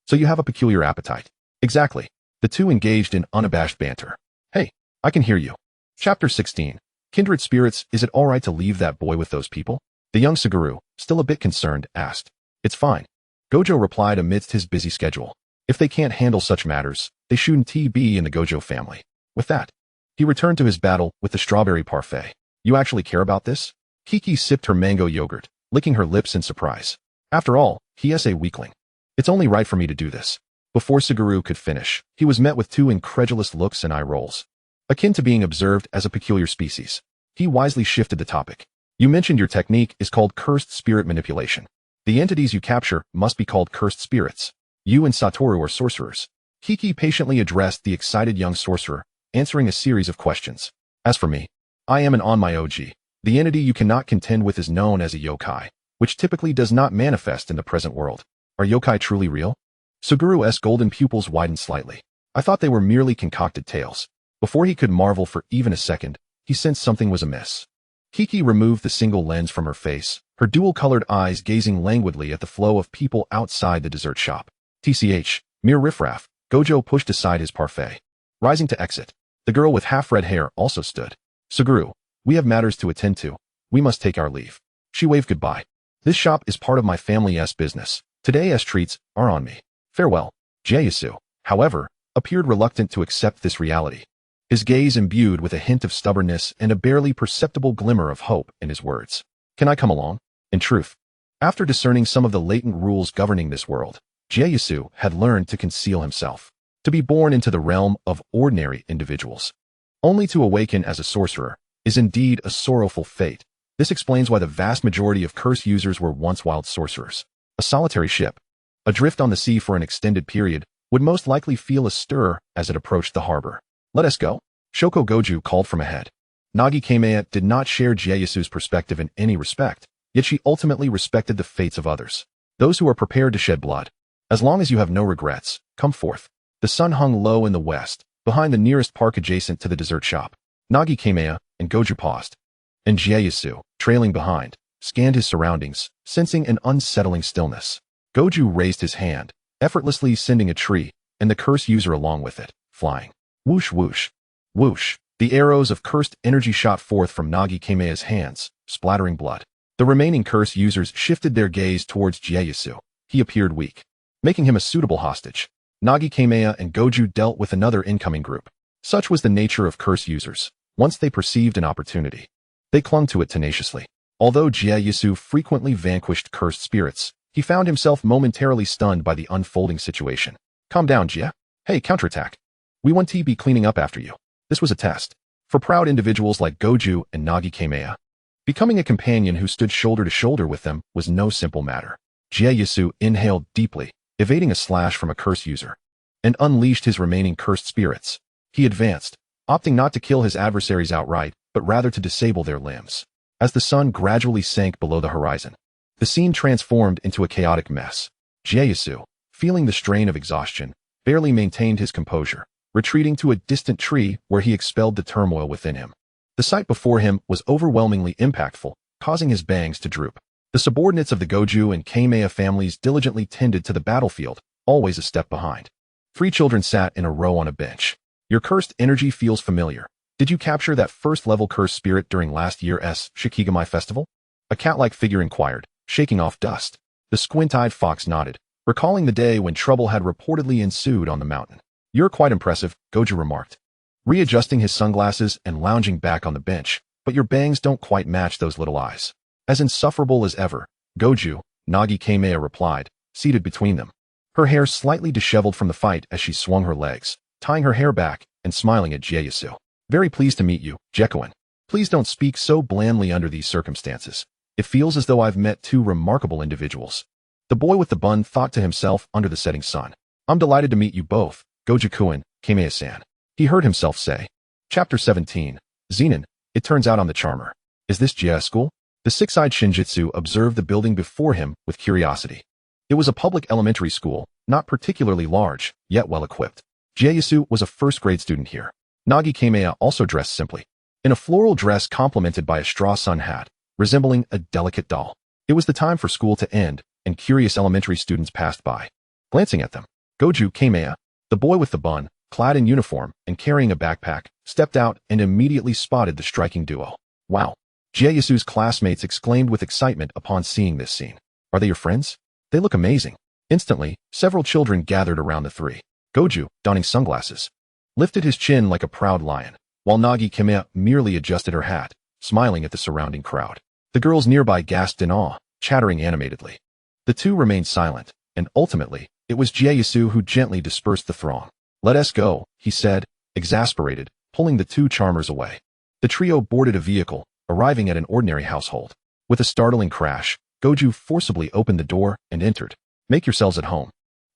So you have a peculiar appetite." "Exactly." The two engaged in unabashed banter. "Hey, I can hear you." Chapter 16. Kindred spirits, is it alright to leave that boy with those people? The young Suguru, still a bit concerned, asked. "It's fine." Gojo replied amidst his busy schedule. If they can't handle such matters, they shouldn't be in the Gojo family. With that, he returned to his battle with the strawberry parfait. "You actually care about this?" Kiki sipped her mango yogurt, licking her lips in surprise. "After all, he is a weakling. It's only right for me to do this." Before Suguru could finish, he was met with two incredulous looks and eye rolls, akin to being observed as a peculiar species. He wisely shifted the topic. "You mentioned your technique is called cursed spirit manipulation. The entities you capture must be called cursed spirits. You and Satoru are sorcerers." Kiki patiently addressed the excited young sorcerer, answering a series of questions. "As for me, I am an onmyoji. The entity you cannot contend with is known as a yokai, which typically does not manifest in the present world." "Are yokai truly real?" Suguru's golden pupils widened slightly. "I thought they were merely concocted tales." Before he could marvel for even a second, he sensed something was amiss. Kiki removed the single lens from her face, her dual-colored eyes gazing languidly at the flow of people outside the dessert shop. "TCH, mere riffraff." Gojo pushed aside his parfait. Rising to exit, the girl with half-red hair also stood. "Suguru, we have matters to attend to. We must take our leave." She waved goodbye. "This shop is part of my family's business. Today's treats are on me. Farewell." Jayasu, however, appeared reluctant to accept this reality. His gaze imbued with a hint of stubbornness and a barely perceptible glimmer of hope in his words. "Can I come along?" In truth, after discerning some of the latent rules governing this world, Jayasu had learned to conceal himself, to be born into the realm of ordinary individuals. Only to awaken as a sorcerer is indeed a sorrowful fate. This explains why the vast majority of curse users were once wild sorcerers. A solitary ship, adrift on the sea for an extended period, would most likely feel a stir as it approached the harbor. "Let us go," Shoko Goju called from ahead. Nagi Kamea did not share Jayasu's perspective in any respect, yet she ultimately respected the fates of others. Those who are prepared to shed blood. As long as you have no regrets, come forth. The sun hung low in the west, behind the nearest park adjacent to the dessert shop. Nagi Kamea and Goju paused, and Jayasu, trailing behind, scanned his surroundings, sensing an unsettling stillness. Goju raised his hand, effortlessly sending a tree, and the curse user along with it, flying. Whoosh whoosh. Whoosh. The arrows of cursed energy shot forth from Nagi Kamea's hands, splattering blood. The remaining curse users shifted their gaze towards Jayasu. He appeared weak, making him a suitable hostage. Nagi Kamea and Goju dealt with another incoming group. Such was the nature of curse users. Once they perceived an opportunity, they clung to it tenaciously. Although Jayasu frequently vanquished cursed spirits, he found himself momentarily stunned by the unfolding situation. "Calm down, Jia. Hey, counterattack. We want to be cleaning up after you." This was a test for proud individuals like Goju and Nagi Kamea. Becoming a companion who stood shoulder to shoulder with them was no simple matter. Jayasu inhaled deeply, evading a slash from a curse user, and unleashed his remaining cursed spirits. He advanced, opting not to kill his adversaries outright, but rather to disable their limbs. As the sun gradually sank below the horizon, the scene transformed into a chaotic mess. Jayasu, feeling the strain of exhaustion, barely maintained his composure, retreating to a distant tree where he expelled the turmoil within him. The sight before him was overwhelmingly impactful, causing his bangs to droop. The subordinates of the Goju and Kamea families diligently tended to the battlefield, always a step behind. 3 children sat in a row on a bench. "Your cursed energy feels familiar. Did you capture that first-level cursed spirit during last year's Shikigami festival?" A cat-like figure inquired, shaking off dust. The squint-eyed fox nodded, recalling the day when trouble had reportedly ensued on the mountain. "You're quite impressive," Goju remarked, readjusting his sunglasses and lounging back on the bench, "but your bangs don't quite match those little eyes." "As insufferable as ever, Goju," Nagi Kamea replied, seated between them. Her hair slightly disheveled from the fight as she swung her legs, tying her hair back and smiling at Jayasu. "Very pleased to meet you, Jekuin. Please don't speak so blandly under these circumstances. It feels as though I've met 2 remarkable individuals." The boy with the bun thought to himself under the setting sun. "I'm delighted to meet you both, Goju-kun, Kamea-san," he heard himself say. Chapter 17. Zenin, it turns out I'm the charmer. "Is this Jia school?" The six-eyed Shinjitsu observed the building before him with curiosity. It was a public elementary school, not particularly large, yet well-equipped. Jieyasu was a first-grade student here. Nagi Kamea also dressed simply, in a floral dress complemented by a straw sun hat, resembling a delicate doll. It was the time for school to end, and curious elementary students passed by. Glancing at them, Goju Kamea, the boy with the bun, clad in uniform and carrying a backpack, stepped out and immediately spotted the striking duo. Wow! Jieyasu's classmates exclaimed with excitement upon seeing this scene. Are they your friends? They look amazing. Instantly, several children gathered around the three. Goju, donning sunglasses, lifted his chin like a proud lion, while Nagi Kamea merely adjusted her hat, smiling at the surrounding crowd. The girls nearby gasped in awe, chattering animatedly. The two remained silent, and ultimately, it was Jieyasu who gently dispersed the throng. Let us go, he said, exasperated, pulling the two charmers away. The trio boarded a vehicle, arriving at an ordinary household. With a startling crash, Goju forcibly opened the door and entered. Make yourselves at home,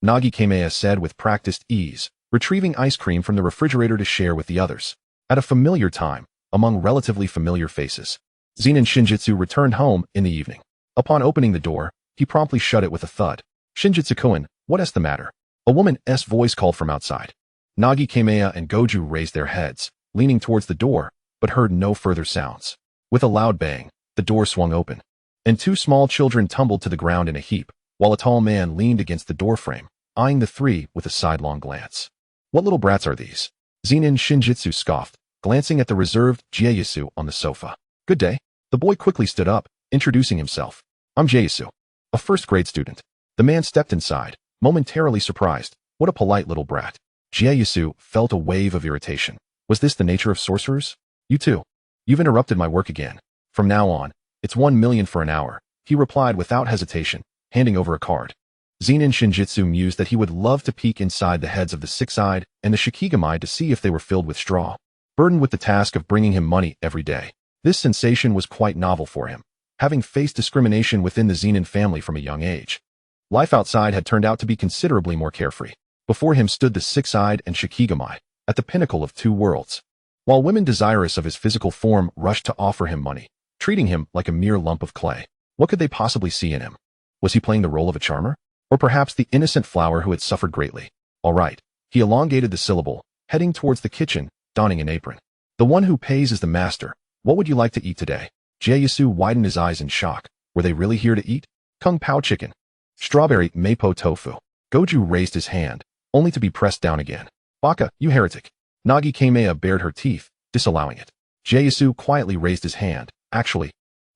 Nagi Kamea said with practiced ease, retrieving ice cream from the refrigerator to share with the others. At a familiar time, among relatively familiar faces, Zenin Shinjitsu returned home in the evening. Upon opening the door, he promptly shut it with a thud. Shinjitsu-kun, what's the matter? A woman's voice called from outside. Nagi Kamea and Goju raised their heads, leaning towards the door, but heard no further sounds. With a loud bang, the door swung open, and two small children tumbled to the ground in a heap, while a tall man leaned against the doorframe, eyeing the three with a sidelong glance. What little brats are these? Zenin Shinjitsu scoffed, glancing at the reserved Jieyasu on the sofa. Good day. The boy quickly stood up, introducing himself. I'm Jieyasu, a first-grade student. The man stepped inside, momentarily surprised. What a polite little brat. Jieyasu felt a wave of irritation. Was this the nature of sorcerers? You too. You've interrupted my work again. From now on, it's 1 million for an hour, he replied without hesitation, handing over a card. Zenin Shinjitsu mused that he would love to peek inside the heads of the six-eyed and the Shikigami to see if they were filled with straw. Burdened with the task of bringing him money every day, this sensation was quite novel for him, having faced discrimination within the Zenin family from a young age. Life outside had turned out to be considerably more carefree. Before him stood the six-eyed and Shikigami, at the pinnacle of two worlds. While women desirous of his physical form rushed to offer him money, treating him like a mere lump of clay. What could they possibly see in him? Was he playing the role of a charmer? Or perhaps the innocent flower who had suffered greatly? All right. He elongated the syllable, heading towards the kitchen, donning an apron. The one who pays is the master. What would you like to eat today? Jieyasu widened his eyes in shock. Were they really here to eat? Kung Pao chicken. Strawberry mapo tofu. Goju raised his hand, only to be pressed down again. Baka, you heretic. Nagi Kamea bared her teeth, disallowing it. Jieyasu quietly raised his hand. Actually,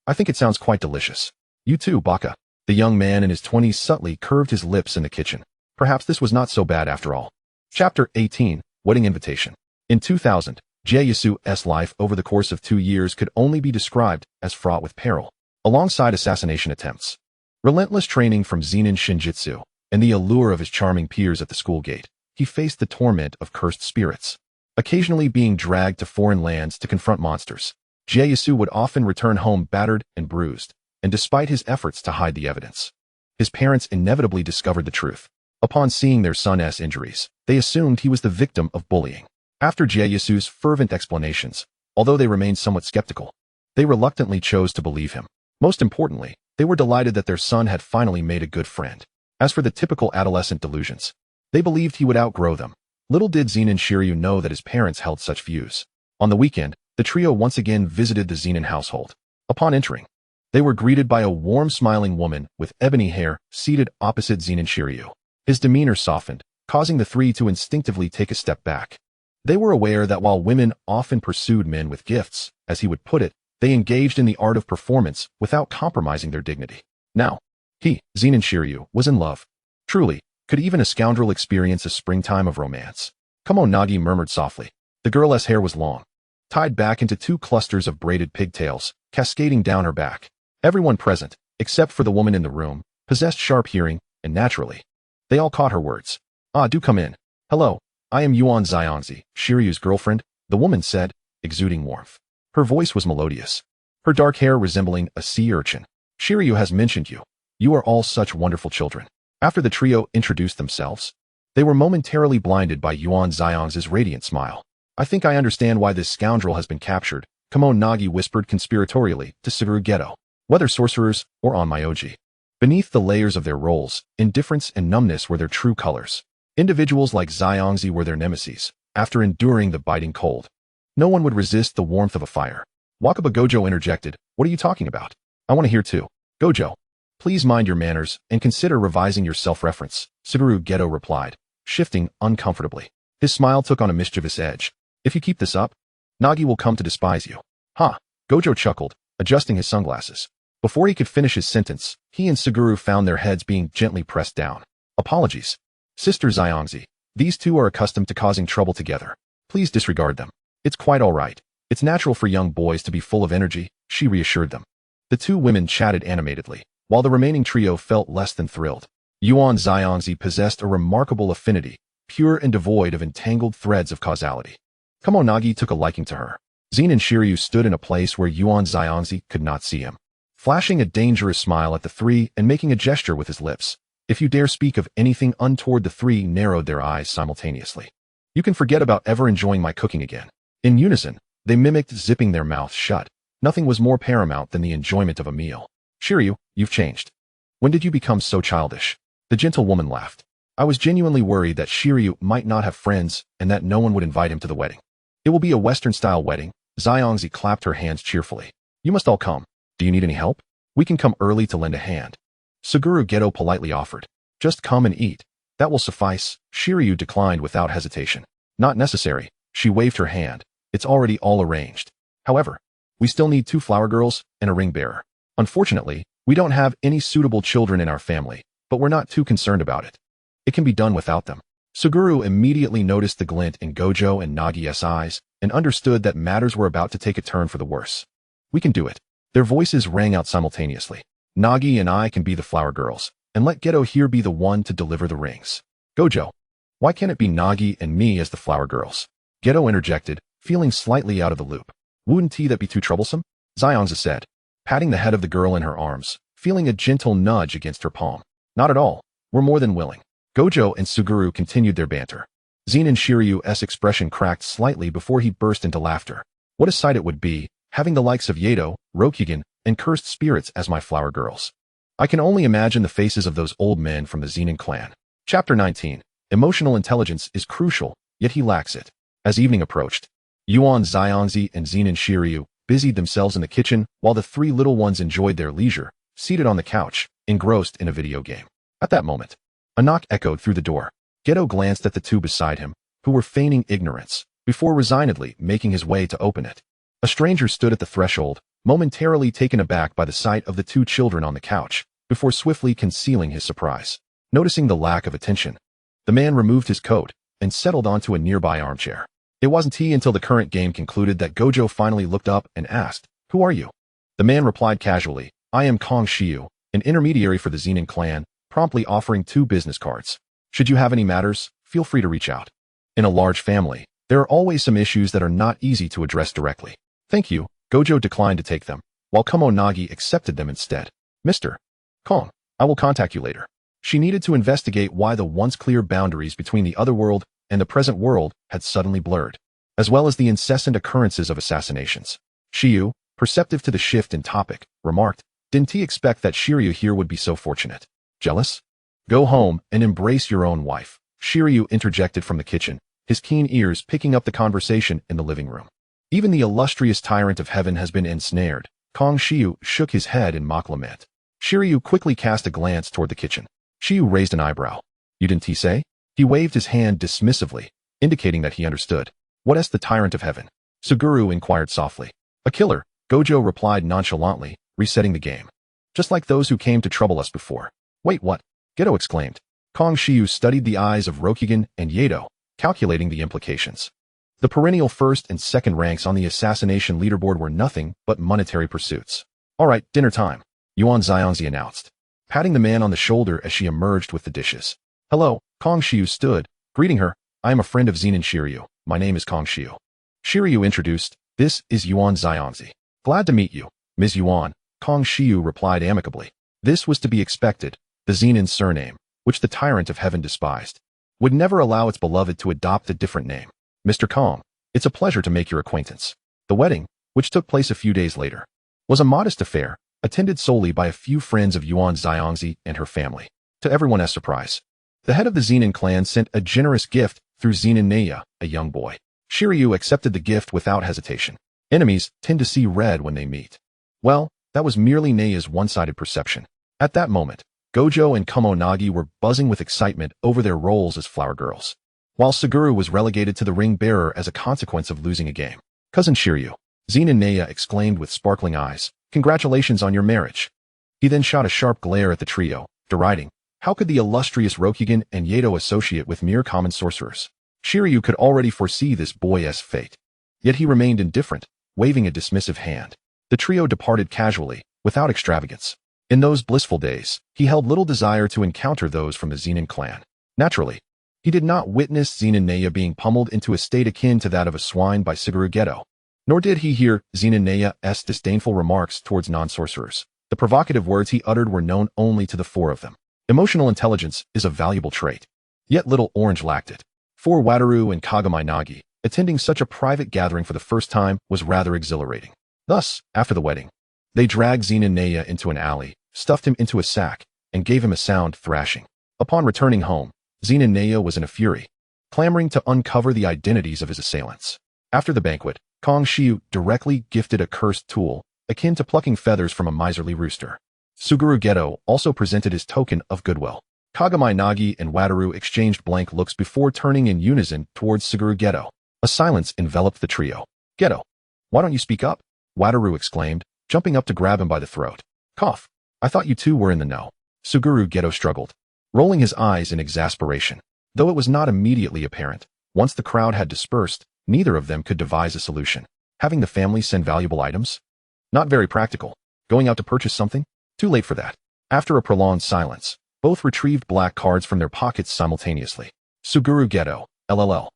I think it sounds quite delicious. You too, Baka. The young man in his 20s subtly curved his lips in the kitchen. Perhaps this was not so bad after all. Chapter 18, Wedding Invitation. In 2000, Jieyasu's life over the course of 2 years could only be described as fraught with peril, alongside assassination attempts. Relentless training from Zenin Shinjitsu, and the allure of his charming peers at the school gate, he faced the torment of cursed spirits. Occasionally being dragged to foreign lands to confront monsters, Jieyasu would often return home battered and bruised, and despite his efforts to hide the evidence, his parents inevitably discovered the truth. Upon seeing their son's injuries, they assumed he was the victim of bullying. After Jieyasu's fervent explanations, although they remained somewhat skeptical, they reluctantly chose to believe him. Most importantly, they were delighted that their son had finally made a good friend. As for the typical adolescent delusions, they believed he would outgrow them. Little did Zenin Shiryu know that his parents held such views. On the weekend, the trio once again visited the Zenin household. Upon entering, they were greeted by a warm smiling woman with ebony hair seated opposite Zenin Shiryu. His demeanor softened, causing the three to instinctively take a step back. They were aware that while women often pursued men with gifts, as he would put it, they engaged in the art of performance without compromising their dignity. Now, he, Zenin Shiryu, was in love. Truly, could even a scoundrel experience a springtime of romance? Come on, Nagi murmured softly. The girl's hair was long, tied back into 2 clusters of braided pigtails, cascading down her back. Everyone present, except for the woman in the room, possessed sharp hearing, and naturally, they all caught her words. Ah, do come in. Hello, I am Yuan Zionzi, Shiryu's girlfriend, the woman said, exuding warmth. Her voice was melodious, her dark hair resembling a sea urchin. Shiryu has mentioned you. You are all such wonderful children. After the trio introduced themselves, they were momentarily blinded by Yuan Zionzi's radiant smile. I think I understand why this scoundrel has been captured, Kamon Nagi whispered conspiratorially to Suguru Geto. Whether sorcerers or on Myoji, Beneath the layers of their roles, indifference and numbness were their true colors. Individuals like Xiangzi were their nemesis, after enduring the biting cold. No one would resist the warmth of a fire. Wakaba Gojo interjected, "What are you talking about? I want to hear too." "Gojo, please mind your manners and consider revising your self-reference," Suguru Geto replied, shifting uncomfortably. His smile took on a mischievous edge. "If you keep this up, Nagi will come to despise you." "Ha!" Gojo chuckled, adjusting his sunglasses. Before he could finish his sentence, he and Suguru found their heads being gently pressed down. "Apologies. Sister Xiangzi, these two are accustomed to causing trouble together. Please disregard them. It's quite all right. It's natural for young boys to be full of energy," she reassured them. The two women chatted animatedly, while the remaining trio felt less than thrilled. Yuan Xiangzi possessed a remarkable affinity, pure and devoid of entangled threads of causality. Kamo Nagi took a liking to her. Zenin Shiryu stood in a place where Yuan Xiangzi could not see him, flashing a dangerous smile at the three and making a gesture with his lips. If you dare speak of anything untoward, the three narrowed their eyes simultaneously. "You can forget about ever enjoying my cooking again." In unison, they mimicked zipping their mouths shut. Nothing was more paramount than the enjoyment of a meal. "Shiryu, you've changed. When did you become so childish?" The gentlewoman laughed. "I was genuinely worried that Shiryu might not have friends and that no one would invite him to the wedding." "It will be a Western-style wedding." Xiangzi clapped her hands cheerfully. "You must all come. Do you need any help? We can come early to lend a hand." Suguru Geto politely offered. "Just come and eat. That will suffice." Shiryu declined without hesitation. "Not necessary." She waved her hand. "It's already all arranged. However, we still need 2 flower girls and a ring bearer. Unfortunately, we don't have any suitable children in our family, but we're not too concerned about it. It can be done without them." Suguru immediately noticed the glint in Gojo and Nagi's eyes and understood that matters were about to take a turn for the worse. "We can do it." Their voices rang out simultaneously. "Nagi and I can be the flower girls, and let Geto here be the one to deliver the rings." "Gojo, why can't it be Nagi and me as the flower girls?" Geto interjected, feeling slightly out of the loop. "Wouldn't that be too troublesome?" Xiangzi said, patting the head of the girl in her arms, feeling a gentle nudge against her palm. "Not at all. We're more than willing." Gojo and Suguru continued their banter. Zenin Shiryu's expression cracked slightly before he burst into laughter. What a sight it would be, having the likes of Yato, Rokugan, and Cursed Spirits as my flower girls. I can only imagine the faces of those old men from the Zenin clan. Chapter 19. Emotional intelligence is crucial, yet he lacks it. As evening approached, Yuan Xiangzi and Zenin Shiryu busied themselves in the kitchen while the 3 little ones enjoyed their leisure, seated on the couch, engrossed in a video game. At that moment, a knock echoed through the door. Geto glanced at the 2 beside him, who were feigning ignorance, before resignedly making his way to open it. A stranger stood at the threshold, momentarily taken aback by the sight of the 2 children on the couch, before swiftly concealing his surprise. Noticing the lack of attention, the man removed his coat and settled onto a nearby armchair. It wasn't until the current game concluded that Gojo finally looked up and asked, "Who are you?" The man replied casually, "I am Kong Shiu, an intermediary for the Zenin clan," promptly offering 2 business cards. "Should you have any matters, feel free to reach out. In a large family, there are always some issues that are not easy to address directly." "Thank you." Gojo declined to take them, while Kamo Nagi accepted them instead. "Mr. Kong, I will contact you later." She needed to investigate why the once clear boundaries between the other world and the present world had suddenly blurred, as well as the incessant occurrences of assassinations. Shiu, perceptive to the shift in topic, remarked, "Didn't he expect that Shiryu here would be so fortunate? Jealous? Go home and embrace your own wife." Shiryu interjected from the kitchen, his keen ears picking up the conversation in the living room. "Even the illustrious tyrant of heaven has been ensnared." Kong Shiu shook his head in mock lament. Shiryu quickly cast a glance toward the kitchen. Shiu raised an eyebrow. "You didn't say?" He waved his hand dismissively, indicating that he understood. "What is the tyrant of heaven?" Suguru inquired softly. "A killer," Gojo replied nonchalantly, resetting the game. "Just like those who came to trouble us before." "Wait, what?" Geto exclaimed. Kong Shiu studied the eyes of Rokugan and Yato, calculating the implications. The perennial 1st and 2nd ranks on the assassination leaderboard were nothing but monetary pursuits. "All right, dinner time," Yuan Xiangzi announced, patting the man on the shoulder as she emerged with the dishes. "Hello." Kong Shiu stood, greeting her. "I am a friend of Zenin Shiryu. My name is Kong Shiu." Shiryu introduced, "This is Yuan Xiangzi. Glad to meet you, Ms. Yuan." Kong Shiu replied amicably. This was to be expected. The Zenin surname, which the tyrant of heaven despised, would never allow its beloved to adopt a different name. "Mr. Kong, it's a pleasure to make your acquaintance." The wedding, which took place a few days later, was a modest affair, attended solely by a few friends of Yuan Xiangzi and her family. To everyone's surprise, the head of the Zenin clan sent a generous gift through Zenin Naya, a young boy. Shiryu accepted the gift without hesitation. Enemies tend to see red when they meet. Well, that was merely Naya's one-sided perception. At that moment, Gojo and Kumonagi were buzzing with excitement over their roles as flower girls, while Suguru was relegated to the ring bearer as a consequence of losing a game. Cousin Shiryu, Zenin Naya exclaimed with sparkling eyes, "Congratulations on your marriage." He then shot a sharp glare at the trio, deriding, how could the illustrious Rokugan and Yato associate with mere common sorcerers? Shiryu could already foresee this boy's fate. Yet he remained indifferent, waving a dismissive hand. The trio departed casually, without extravagance. In those blissful days, he held little desire to encounter those from the Zenin clan. Naturally, he did not witness Zenin Naya being pummeled into a state akin to that of a swine by Suguru Geto. Nor did he hear Zenin Naya's disdainful remarks towards non-sorcerers. The provocative words he uttered were known only to the four of them. Emotional intelligence is a valuable trait. Yet Little Orange lacked it. For Wataru and Kagami Nagi, attending such a private gathering for the first time was rather exhilarating. Thus, after the wedding, they dragged Zenin Naya into an alley, stuffed him into a sack, and gave him a sound thrashing. Upon returning home, Zenin Naya was in a fury, clamoring to uncover the identities of his assailants. After the banquet, Kong Shiu directly gifted a cursed tool, akin to plucking feathers from a miserly rooster. Suguru Geto also presented his token of goodwill. Kagami Nagi and Wataru exchanged blank looks before turning in unison towards Suguru Geto. A silence enveloped the trio. "Geto, why don't you speak up?" Wataru exclaimed, jumping up to grab him by the throat. "Cough. I thought you two were in the know." Suguru Geto struggled, rolling his eyes in exasperation. Though it was not immediately apparent, once the crowd had dispersed, neither of them could devise a solution. Having the family send valuable items? Not very practical. Going out to purchase something? Too late for that. After a prolonged silence, both retrieved black cards from their pockets simultaneously. Suguru Geto, LLL.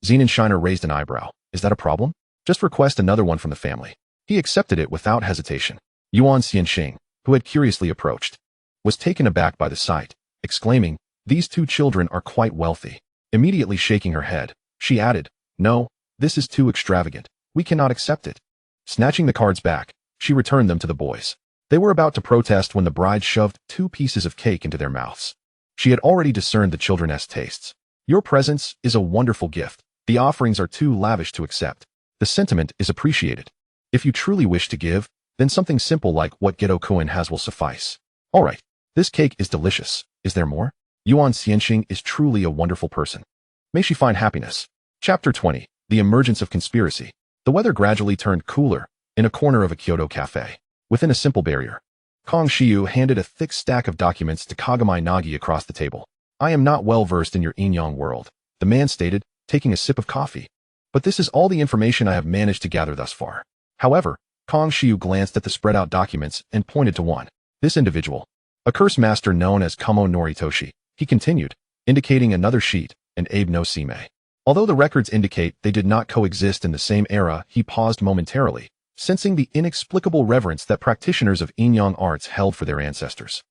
Zenin Shiner raised an eyebrow. "Is that a problem? Just request another one from the family." He accepted it without hesitation. Yuan Xianxing, who had curiously approached, was taken aback by the sight, exclaiming, "These two children are quite wealthy." Immediately shaking her head, she added, "No, this is too extravagant. We cannot accept it." Snatching the cards back, she returned them to the boys. They were about to protest when the bride shoved 2 pieces of cake into their mouths. She had already discerned the children's tastes. "Your presence is a wonderful gift. The offerings are too lavish to accept. The sentiment is appreciated. If you truly wish to give, then something simple like what Geto-kun has will suffice." "All right. This cake is delicious. Is there more?" Yuan Xianxing is truly a wonderful person. May she find happiness. Chapter 20. The Emergence of Conspiracy. The weather gradually turned cooler in a corner of a Kyoto cafe. Within a simple barrier, Kong Shiu handed a thick stack of documents to Kagami Nagi across the table. "I am not well versed in your Inyang world," the man stated, taking a sip of coffee. "But this is all the information I have managed to gather thus far." However, Kong Shiu glanced at the spread-out documents and pointed to one. "This individual, a curse master known as Kamo Noritoshi," he continued, indicating another sheet, and Abe no Sime. Although the records indicate they did not coexist in the same era, he paused momentarily, sensing the inexplicable reverence that practitioners of Inyang arts held for their ancestors.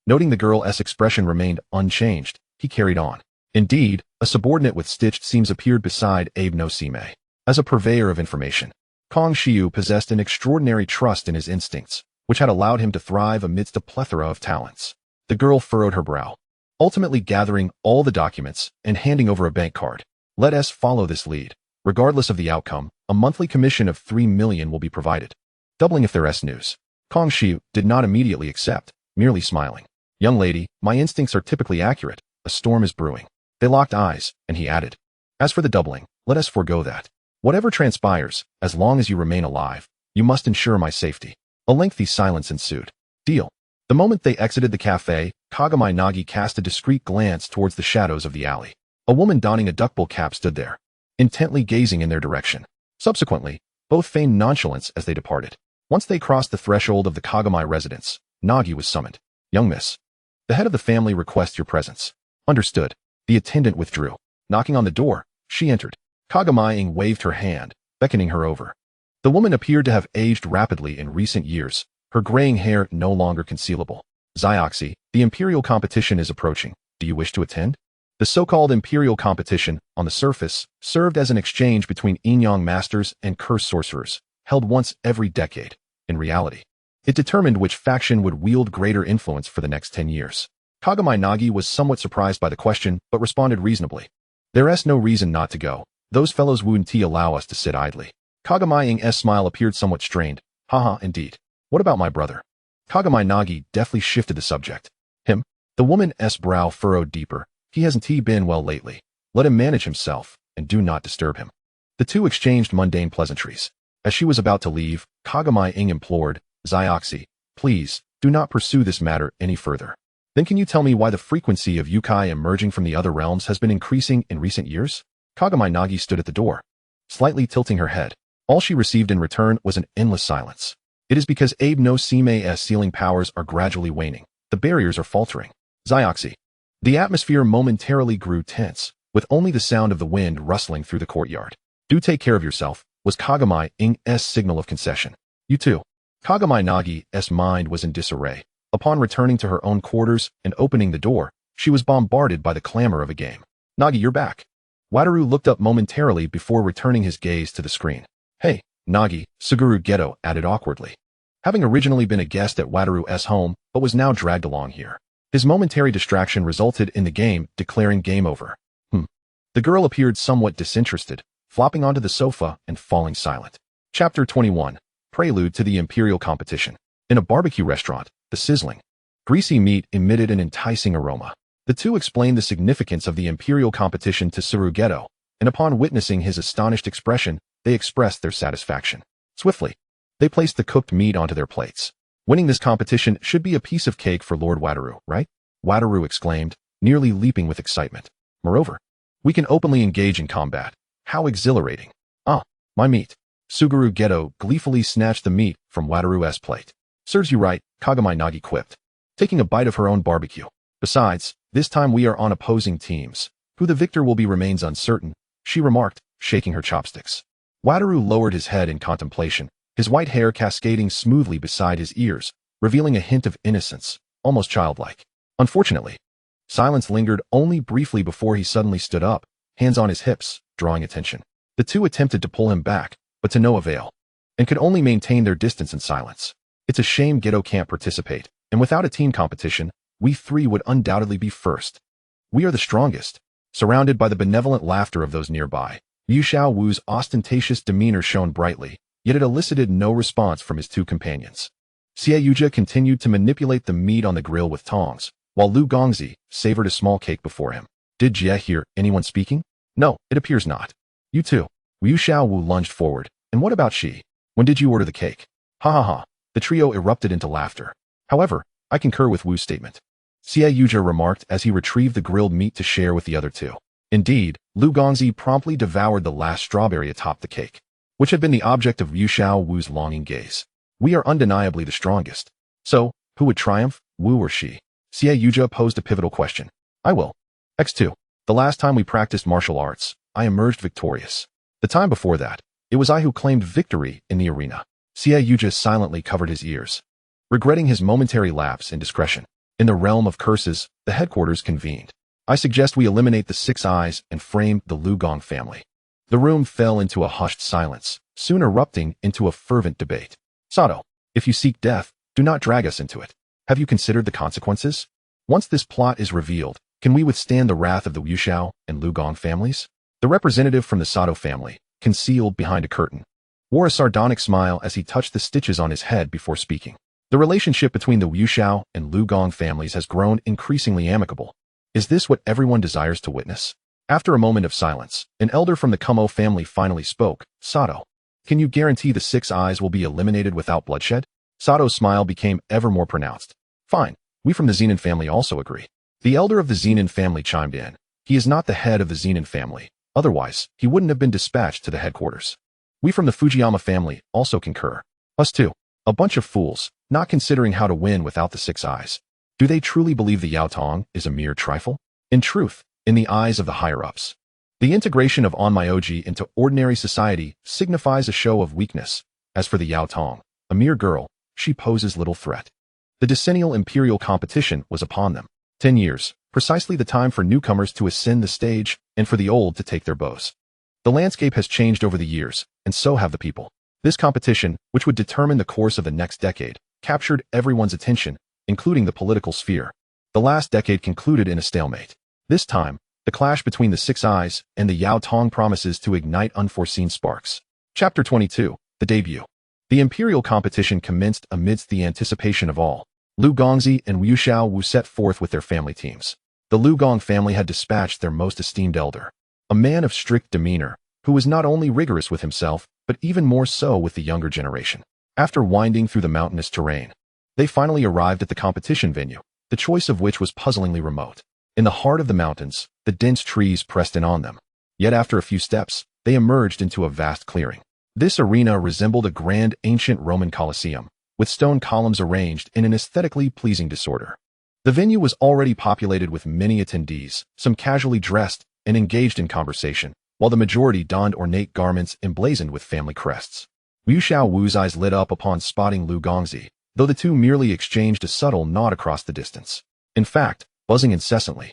Noting the girl's expression remained unchanged, he carried on. Indeed, a subordinate with stitched seams appeared beside Abe no Sime. As a purveyor of information, Kong Shiu possessed an extraordinary trust in his instincts, which had allowed him to thrive amidst a plethora of talents. The girl furrowed her brow, ultimately gathering all the documents and handing over a bank card. "Let us follow this lead. Regardless of the outcome, a monthly commission of 3 million will be provided, doubling if there's news." Kong Shiu did not immediately accept, merely smiling. "Young lady, my instincts are typically accurate. A storm is brewing." They locked eyes, and he added, "As for the doubling, let us forego that. Whatever transpires, as long as you remain alive, you must ensure my safety." A lengthy silence ensued. "Deal." The moment they exited the cafe, Kagami Nagi cast a discreet glance towards the shadows of the alley. A woman donning a duckbill cap stood there, intently gazing in their direction. Subsequently, both feigned nonchalance as they departed. Once they crossed the threshold of the Kagami residence, Nagi was summoned. "Young miss, the head of the family requests your presence." "Understood." The attendant withdrew. Knocking on the door, she entered. Kagami waved her hand, beckoning her over. The woman appeared to have aged rapidly in recent years, her graying hair no longer concealable. "Zioxy, the Imperial competition is approaching. Do you wish to attend?" The so-called Imperial competition, on the surface, served as an exchange between Inyang masters and cursed sorcerers, held once every decade. In reality, It determined which faction would wield greater influence for the next 10 years. Kagami Nagi was somewhat surprised by the question, but responded reasonably. There's no reason not to go. Those fellows wouldn't allow us to sit idly. Kagami Ng's smile appeared somewhat strained. Haha, indeed. What about my brother? Kagami Nagi deftly shifted the subject. Him? The woman's brow furrowed deeper. He hasn't been well lately. Let him manage himself, and do not disturb him. The two exchanged mundane pleasantries. As she was about to leave, Kagami implored, Zioxi, please, do not pursue this matter any further. Then can you tell me why the frequency of yokai emerging from the other realms has been increasing in recent years? Kagami Nagi stood at the door, slightly tilting her head. All she received in return was an endless silence. It is because Abe no Sime's sealing powers are gradually waning. The barriers are faltering. Zioxi. The atmosphere momentarily grew tense, with only the sound of the wind rustling through the courtyard. Do take care of yourself, was Kagami Ng's signal of concession. You too. Kagami Nagi's mind was in disarray. Upon returning to her own quarters and opening the door, she was bombarded by the clamor of a game. Nagi, you're back. Wataru looked up momentarily before returning his gaze to the screen. Hey, Nagi, Suguru Geto added awkwardly. Having originally been a guest at Wataru's home, but was now dragged along here. His momentary distraction resulted in the game declaring game over. The girl appeared somewhat disinterested, flopping onto the sofa and falling silent. Chapter 21. Prelude to the Imperial competition. In a barbecue restaurant, the sizzling, greasy meat emitted an enticing aroma. The two explained the significance of the Imperial competition to Tsurugeto, and upon witnessing his astonished expression, they expressed their satisfaction. Swiftly, they placed the cooked meat onto their plates. Winning this competition should be a piece of cake for Lord Wataru, right? Wataru exclaimed, nearly leaping with excitement. Moreover, we can openly engage in combat. How exhilarating. Ah, my meat. Suguru Geto gleefully snatched the meat from Wataru's plate. Serves you right, Kagami Nagi quipped, taking a bite of her own barbecue. Besides, this time we are on opposing teams. Who the victor will be remains uncertain, she remarked, shaking her chopsticks. Wataru lowered his head in contemplation, his white hair cascading smoothly beside his ears, revealing a hint of innocence, almost childlike. Unfortunately, silence lingered only briefly before he suddenly stood up, hands on his hips, drawing attention. The two attempted to pull him back, but to no avail, and could only maintain their distance in silence. It's a shame Geto can't participate, and without a team competition, we three would undoubtedly be first. We are the strongest. Surrounded by the benevolent laughter of those nearby, Yu Xiao Wu's ostentatious demeanor shone brightly, yet it elicited no response from his two companions. Xiayuja continued to manipulate the meat on the grill with tongs, while Lu Gongzi savored a small cake before him. Did Jie hear anyone speaking? No, it appears not. You too. Yu Xiao Wu lunged forward. And what about she? When did you order the cake? Ha ha ha. The trio erupted into laughter. However, I concur with Wu's statement. Xiayuja remarked as he retrieved the grilled meat to share with the other two. Indeed, Lu Gongzi promptly devoured the last strawberry atop the cake, which had been the object of Yu Xiao Wu's longing gaze. We are undeniably the strongest. So, who would triumph, Wu or she? Xiayuja posed a pivotal question. I will. X2. The last time we practiced martial arts, I emerged victorious. The time before that, it was I who claimed victory in the arena. Xiayuja silently covered his ears, regretting his momentary lapse in discretion. In the realm of curses, the headquarters convened. I suggest we eliminate the 6 eyes and frame the Lugong family. The room fell into a hushed silence, soon erupting into a fervent debate. Sato, if you seek death, do not drag us into it. Have you considered the consequences? Once this plot is revealed, can we withstand the wrath of the Wuxiao and Lugong families? The representative from the Sato family, concealed behind a curtain, wore a sardonic smile as he touched the stitches on his head before speaking. The relationship between the Wuxiao and Lugong families has grown increasingly amicable. Is this what everyone desires to witness? After a moment of silence, an elder from the Kumo family finally spoke. Sato, can you guarantee the 6 eyes will be eliminated without bloodshed? Sato's smile became ever more pronounced. Fine, we from the Zenin family also agree. The elder of the Zenin family chimed in. He is not the head of the Zenin family. Otherwise, he wouldn't have been dispatched to the headquarters. We from the Fujiyama family also concur. Us too. A bunch of fools, not considering how to win without the 6 eyes. Do they truly believe the Yao Tong is a mere trifle? In truth, in the eyes of the higher-ups, the integration of Onmyoji into ordinary society signifies a show of weakness. As for the Yao Tong, a mere girl, she poses little threat. The decennial imperial competition was upon them. 10 years, precisely the time for newcomers to ascend the stage and for the old to take their bows. The landscape has changed over the years, and so have the people. This competition, which would determine the course of the next decade, captured everyone's attention, including the political sphere. The last decade concluded in a stalemate. This time, the clash between the Six Eyes and the Yao Tong promises to ignite unforeseen sparks. Chapter 22, The Debut. The Imperial competition commenced amidst the anticipation of all. Lugong and Wu Xiaowu set forth with their family teams. The Lugong family had dispatched their most esteemed elder, a man of strict demeanor, who was not only rigorous with himself, but even more so with the younger generation. After winding through the mountainous terrain, they finally arrived at the competition venue, the choice of which was puzzlingly remote. In the heart of the mountains, the dense trees pressed in on them. Yet after a few steps, they emerged into a vast clearing. This arena resembled a grand ancient Roman Colosseum, with stone columns arranged in an aesthetically pleasing disorder. The venue was already populated with many attendees, some casually dressed and engaged in conversation, while the majority donned ornate garments emblazoned with family crests. Wu Xiaowu's eyes lit up upon spotting Lugong, though the two merely exchanged a subtle nod across the distance. In fact, buzzing incessantly,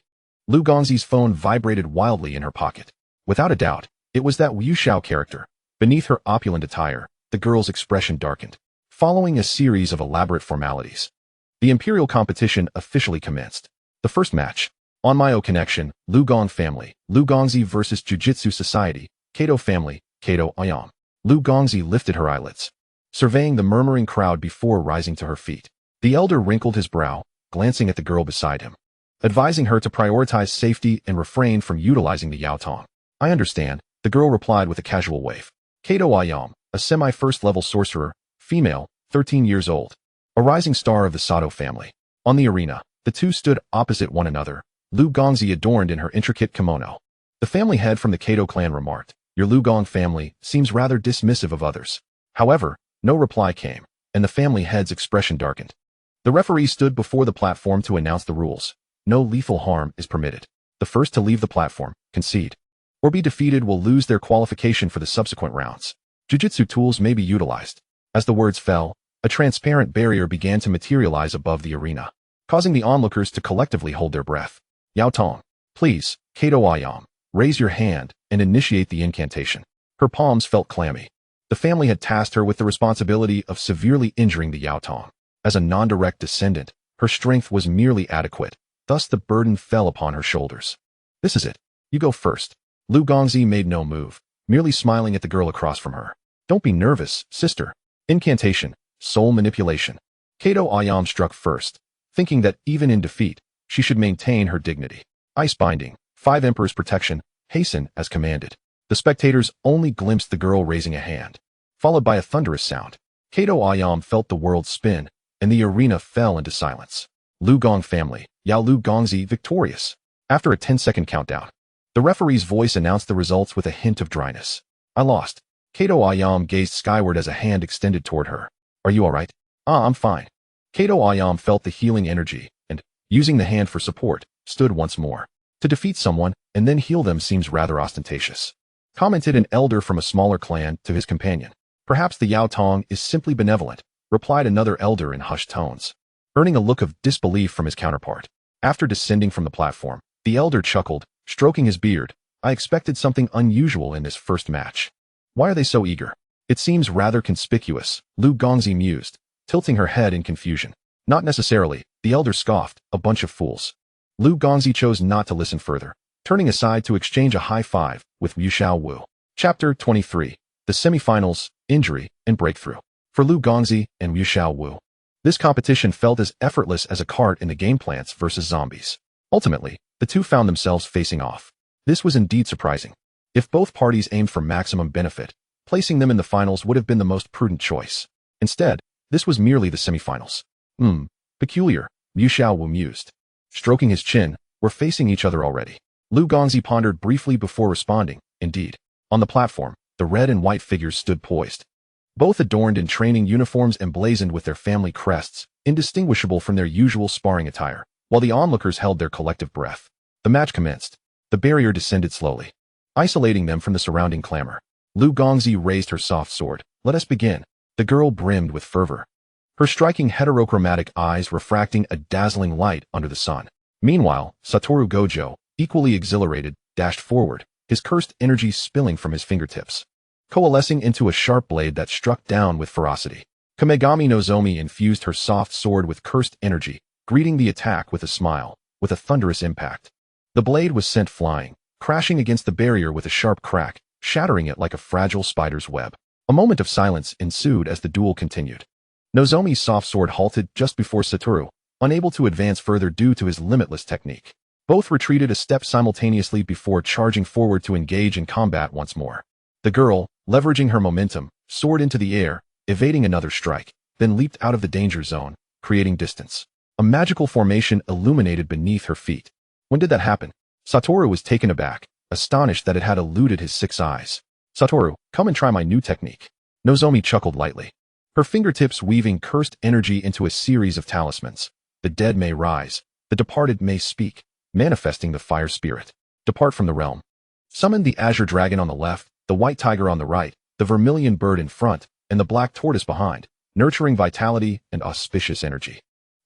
Lugong's phone vibrated wildly in her pocket. Without a doubt, it was that Wu Xiao character. Beneath her opulent attire, the girl's expression darkened. Following a series of elaborate formalities, the Imperial competition officially commenced. The first match. Onmyo Connection, Lugong Family, Lugong versus Jujitsu Society, Kato Family, Kato Ayam. Lugong lifted her eyelids, surveying the murmuring crowd before rising to her feet. The elder wrinkled his brow, glancing at the girl beside him, advising her to prioritize safety and refrain from utilizing the Yao Tong. I understand, the girl replied with a casual wave. Kato Ayam, a semi-first-level sorcerer, female, 13 years old, a rising star of the Sato family. On the arena, the two stood opposite one another, Lugong adorned in her intricate kimono. The family head from the Kato clan remarked, "Your Lugong family seems rather dismissive of others." However, no reply came, and the family head's expression darkened. The referee stood before the platform to announce the rules. No lethal harm is permitted. The first to leave the platform, concede, or be defeated will lose their qualification for the subsequent rounds. Jiu-jitsu tools may be utilized. As the words fell, a transparent barrier began to materialize above the arena, causing the onlookers to collectively hold their breath. Yao Tong, please, Kato Ayam, raise your hand and initiate the incantation. Her palms felt clammy. The family had tasked her with the responsibility of severely injuring the Yao Tong. As a non-direct descendant, her strength was merely adequate, thus the burden fell upon her shoulders. This is it. You go first. Lugong made no move, merely smiling at the girl across from her. Don't be nervous, sister. Incantation, soul manipulation. Kato Ayam struck first, thinking that even in defeat, she should maintain her dignity. Ice binding, 5 Emperor's protection, hasten as commanded. The spectators only glimpsed the girl raising a hand, followed by a thunderous sound. Kato Ayam felt the world spin, and the arena fell into silence. Lugong family, Yao Lugong victorious. After a 10-second countdown, the referee's voice announced the results with a hint of dryness. I lost. Kato Ayam gazed skyward as a hand extended toward her. Are you alright? I'm fine. Kato Ayam felt the healing energy, and, using the hand for support, stood once more. To defeat someone, and then heal them seems rather ostentatious, commented an elder from a smaller clan to his companion. Perhaps the Yao Tong is simply benevolent, replied another elder in hushed tones, earning a look of disbelief from his counterpart. After descending from the platform, the elder chuckled, stroking his beard. I expected something unusual in this first match. Why are they so eager? It seems rather conspicuous, Lugong mused, tilting her head in confusion. Not necessarily, the elder scoffed, a bunch of fools. Lugong chose not to listen further, turning aside to exchange a high five with Wu Xiaowu. Chapter 23. The Semifinals, Injury, and Breakthrough. For Lugong and Wu Xiaowu, this competition felt as effortless as a cart in the game Plants vs. Zombies. Ultimately, the two found themselves facing off. This was indeed surprising. If both parties aimed for maximum benefit, placing them in the finals would have been the most prudent choice. Instead, this was merely the semifinals. Peculiar, Wu Xiaowu mused. Stroking his chin, we're facing each other already. Lugong pondered briefly before responding. Indeed. On the platform, the red and white figures stood poised, both adorned in training uniforms emblazoned with their family crests, indistinguishable from their usual sparring attire, while the onlookers held their collective breath. The match commenced. The barrier descended slowly, isolating them from the surrounding clamor. Lugong raised her soft sword. Let us begin. The girl brimmed with fervor, her striking heterochromatic eyes refracting a dazzling light under the sun. Meanwhile, Satoru Gojo, equally exhilarated, dashed forward, his cursed energy spilling from his fingertips, coalescing into a sharp blade that struck down with ferocity. Kamegami Nozomi infused her soft sword with cursed energy, greeting the attack with a smile, with a thunderous impact. The blade was sent flying, crashing against the barrier with a sharp crack, shattering it like a fragile spider's web. A moment of silence ensued as the duel continued. Nozomi's soft sword halted just before Satoru, unable to advance further due to his limitless technique. Both retreated a step simultaneously before charging forward to engage in combat once more. The girl, leveraging her momentum, soared into the air, evading another strike, then leaped out of the danger zone, creating distance. A magical formation illuminated beneath her feet. When did that happen? Satoru was taken aback, astonished that it had eluded his 6 eyes. Satoru, come and try my new technique. Nozomi chuckled lightly, her fingertips weaving cursed energy into a series of talismans. The dead may rise, the departed may speak, manifesting the fire spirit. Depart from the realm. Summon the azure dragon on the left, the white tiger on the right, the vermilion bird in front, and the black tortoise behind, nurturing vitality and auspicious energy.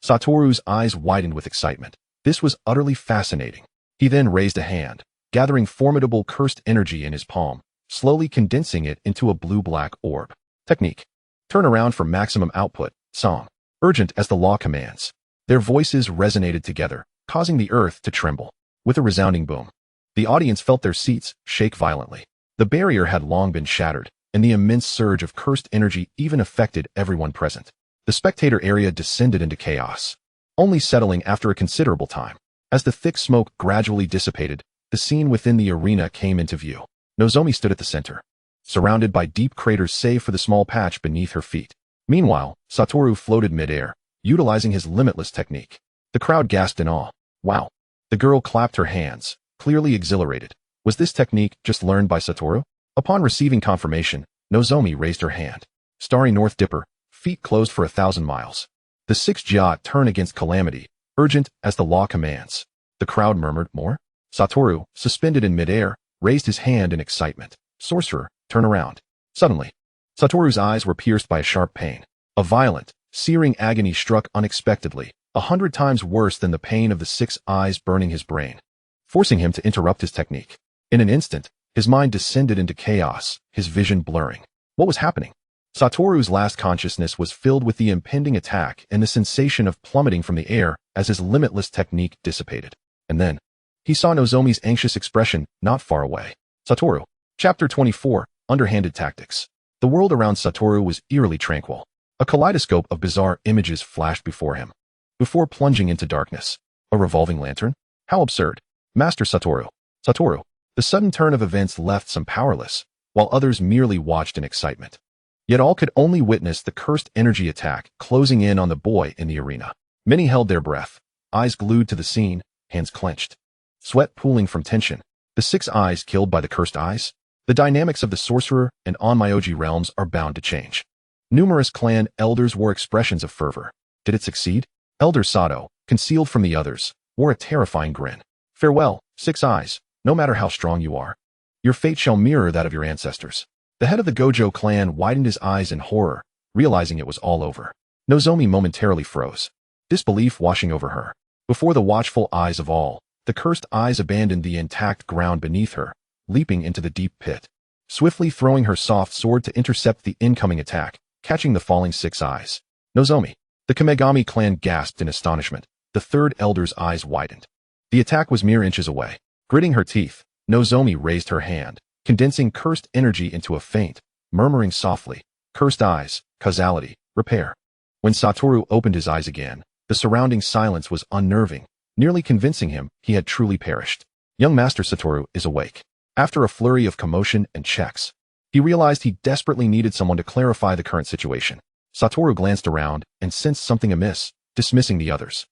Satoru's eyes widened with excitement. This was utterly fascinating. He then raised a hand, gathering formidable cursed energy in his palm, slowly condensing it into a blue-black orb. Technique. Turn around for maximum output. Song. Urgent as the law commands. Their voices resonated together, causing the earth to tremble. With a resounding boom, the audience felt their seats shake violently. The barrier had long been shattered, and the immense surge of cursed energy even affected everyone present. The spectator area descended into chaos, only settling after a considerable time. As the thick smoke gradually dissipated, the scene within the arena came into view. Nozomi stood at the center, surrounded by deep craters save for the small patch beneath her feet. Meanwhile, Satoru floated mid-air, utilizing his limitless technique. The crowd gasped in awe. Wow. The girl clapped her hands, clearly exhilarated. Was this technique just learned by Satoru? Upon receiving confirmation, Nozomi raised her hand. Starry North Dipper, feet closed for 1,000 miles. The 6 Jia turn against calamity, urgent as the law commands. The crowd murmured, more? Satoru, suspended in midair, raised his hand in excitement. Sorcerer, turn around. Suddenly, Satoru's eyes were pierced by a sharp pain. A violent, searing agony struck unexpectedly, 100 times worse than the pain of the 6 eyes burning his brain, forcing him to interrupt his technique. In an instant, his mind descended into chaos, his vision blurring. What was happening? Satoru's last consciousness was filled with the impending attack and the sensation of plummeting from the air as his limitless technique dissipated. And then, he saw Nozomi's anxious expression not far away. Satoru. Chapter 24, Underhanded Tactics. The world around Satoru was eerily tranquil. A kaleidoscope of bizarre images flashed before him, before plunging into darkness. A revolving lantern? How absurd. Master Satoru. Satoru. The sudden turn of events left some powerless, while others merely watched in excitement. Yet all could only witness the cursed energy attack closing in on the boy in the arena. Many held their breath, eyes glued to the scene, hands clenched, sweat pooling from tension. The 6 eyes killed by the cursed eyes? The dynamics of the sorcerer and Onmyoji realms are bound to change. Numerous clan elders wore expressions of fervor. Did it succeed? Elder Sato, concealed from the others, wore a terrifying grin. Farewell, 6 eyes, no matter how strong you are. Your fate shall mirror that of your ancestors. The head of the Gojo clan widened his eyes in horror, realizing it was all over. Nozomi momentarily froze, disbelief washing over her. Before the watchful eyes of all, the cursed eyes abandoned the intact ground beneath her, leaping into the deep pit, swiftly throwing her soft sword to intercept the incoming attack, catching the falling 6 eyes. Nozomi. The Kamegami clan gasped in astonishment. The 3rd elder's eyes widened. The attack was mere inches away. Gritting her teeth, Nozomi raised her hand, condensing cursed energy into a feint, murmuring softly, cursed eyes, causality, repair. When Satoru opened his eyes again, the surrounding silence was unnerving, nearly convincing him he had truly perished. Young Master Satoru is awake. After a flurry of commotion and checks, he realized he desperately needed someone to clarify the current situation. Satoru glanced around and sensed something amiss, dismissing the others.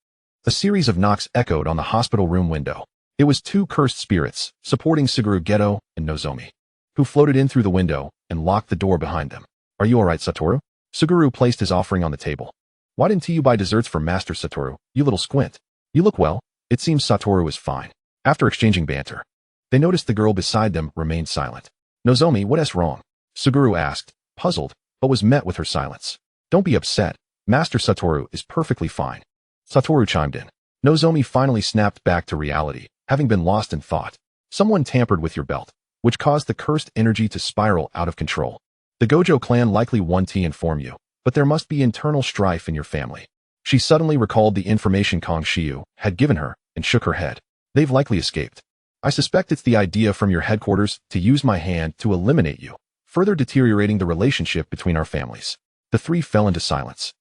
A series of knocks echoed on the hospital room window. It was 2 cursed spirits, supporting Suguru Geto and Nozomi, who floated in through the window and locked the door behind them. Are you alright, Satoru? Suguru placed his offering on the table. Why didn't you buy desserts for Master Satoru, you little squint? You look well. It seems Satoru is fine. After exchanging banter, they noticed the girl beside them remained silent. Nozomi, what's wrong? Suguru asked, puzzled, but was met with her silence. Don't be upset. Master Satoru is perfectly fine. Satoru chimed in. Nozomi finally snapped back to reality, having been lost in thought. Someone tampered with your belt, which caused the cursed energy to spiral out of control. The Gojo clan likely won to inform you. but there must be internal strife in your family. She suddenly recalled the information Kong Xiu had given her and shook her head. They've likely escaped. I suspect it's the idea from your headquarters to use my hand to eliminate you, further deteriorating the relationship between our families. The three fell into silence.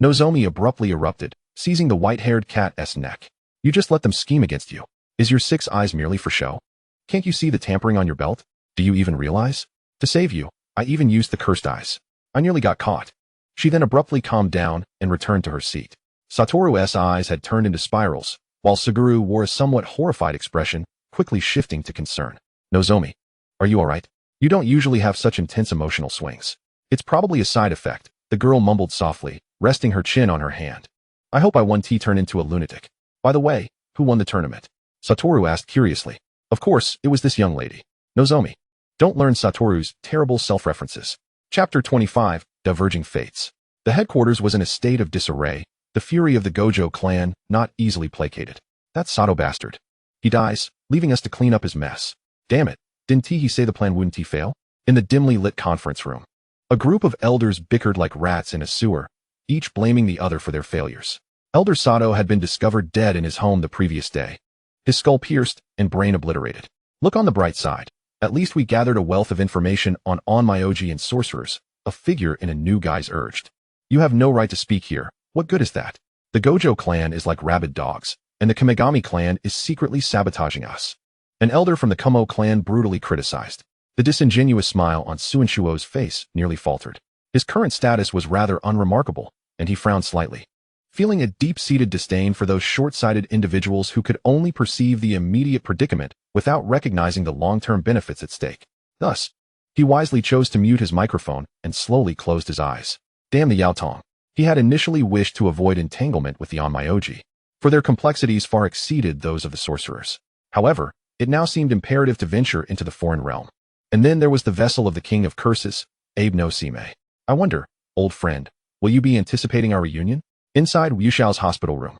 Nozomi abruptly erupted, seizing the white-haired cat's neck. You just let them scheme against you. Is your 6 eyes merely for show? Can't you see the tampering on your belt? Do you even realize? To save you, I even used the cursed eyes. I nearly got caught. She then abruptly calmed down and returned to her seat. Satoru's eyes had turned into spirals, while Suguru wore a somewhat horrified expression, quickly shifting to concern. Nozomi, are you alright? You don't usually have such intense emotional swings. It's probably a side effect, the girl mumbled softly, resting her chin on her hand. I hope I won't turn into a lunatic. By the way, who won the tournament? Satoru asked curiously. Of course, it was this young lady. Nozomi. Don't learn Satoru's terrible self-references. Chapter 25, Diverging Fates. The headquarters was in a state of disarray, the fury of the Gojo clan not easily placated. That Sato bastard. He dies, leaving us to clean up his mess. Damn it, didn't he say the plan wouldn't fail? In the dimly lit conference room, a group of elders bickered like rats in a sewer, each blaming the other for their failures. Elder Sato had been discovered dead in his home the previous day, his skull pierced and brain obliterated. Look on the bright side. At least we gathered a wealth of information on Onmyoji and sorcerers, a figure in a new guise urged. You have no right to speak here. What good is that? The Gojo clan is like rabid dogs, and the Kamigami clan is secretly sabotaging us. An elder from the Kumo clan brutally criticized. The disingenuous smile on Suinshuo's face nearly faltered. His current status was rather unremarkable, and he frowned slightly, feeling a deep-seated disdain for those short-sighted individuals who could only perceive the immediate predicament without recognizing the long-term benefits at stake. Thus, he wisely chose to mute his microphone and slowly closed his eyes. Damn the Yaotong. He had initially wished to avoid entanglement with the Onmyoji, for their complexities far exceeded those of the sorcerers. However, it now seemed imperative to venture into the foreign realm. And then there was the vessel of the King of Curses, Abe no Sime. I wonder, old friend, will you be anticipating our reunion? Inside Wu Xiao's hospital room,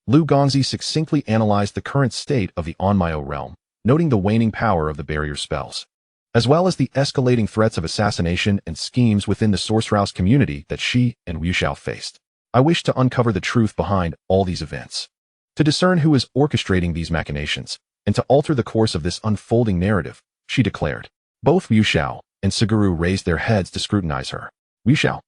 Lugong succinctly analyzed the current state of the Onmyo realm, noting the waning power of the barrier spells, as well as the escalating threats of assassination and schemes within the Sorcerer's community that she and Wu Xiao faced. I wish to uncover the truth behind all these events, to discern who is orchestrating these machinations, and to alter the course of this unfolding narrative, she declared. Both Wu Xiao and Suguru raised their heads to scrutinize her. Wu Xiao,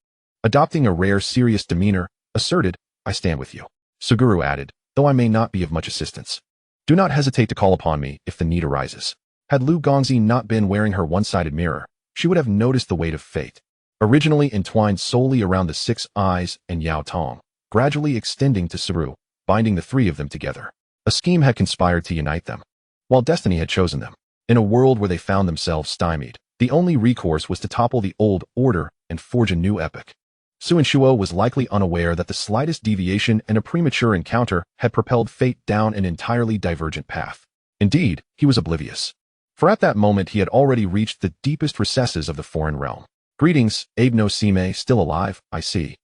adopting a rare serious demeanor, asserted, I stand with you. Suguru added, though I may not be of much assistance. Do not hesitate to call upon me if the need arises. Had Lugong not been wearing her one-sided mirror, she would have noticed the weight of fate, originally entwined solely around the 6 eyes and Yaotong, gradually extending to Saru, binding the 3 of them together. A scheme had conspired to unite them, while destiny had chosen them. In a world where they found themselves stymied, the only recourse was to topple the old order and forge a new epoch. Suinshuo was likely unaware that the slightest deviation in a premature encounter had propelled fate down an entirely divergent path. Indeed, he was oblivious, for at that moment he had already reached the deepest recesses of the foreign realm. Greetings, Abe no Sime, still alive, I see.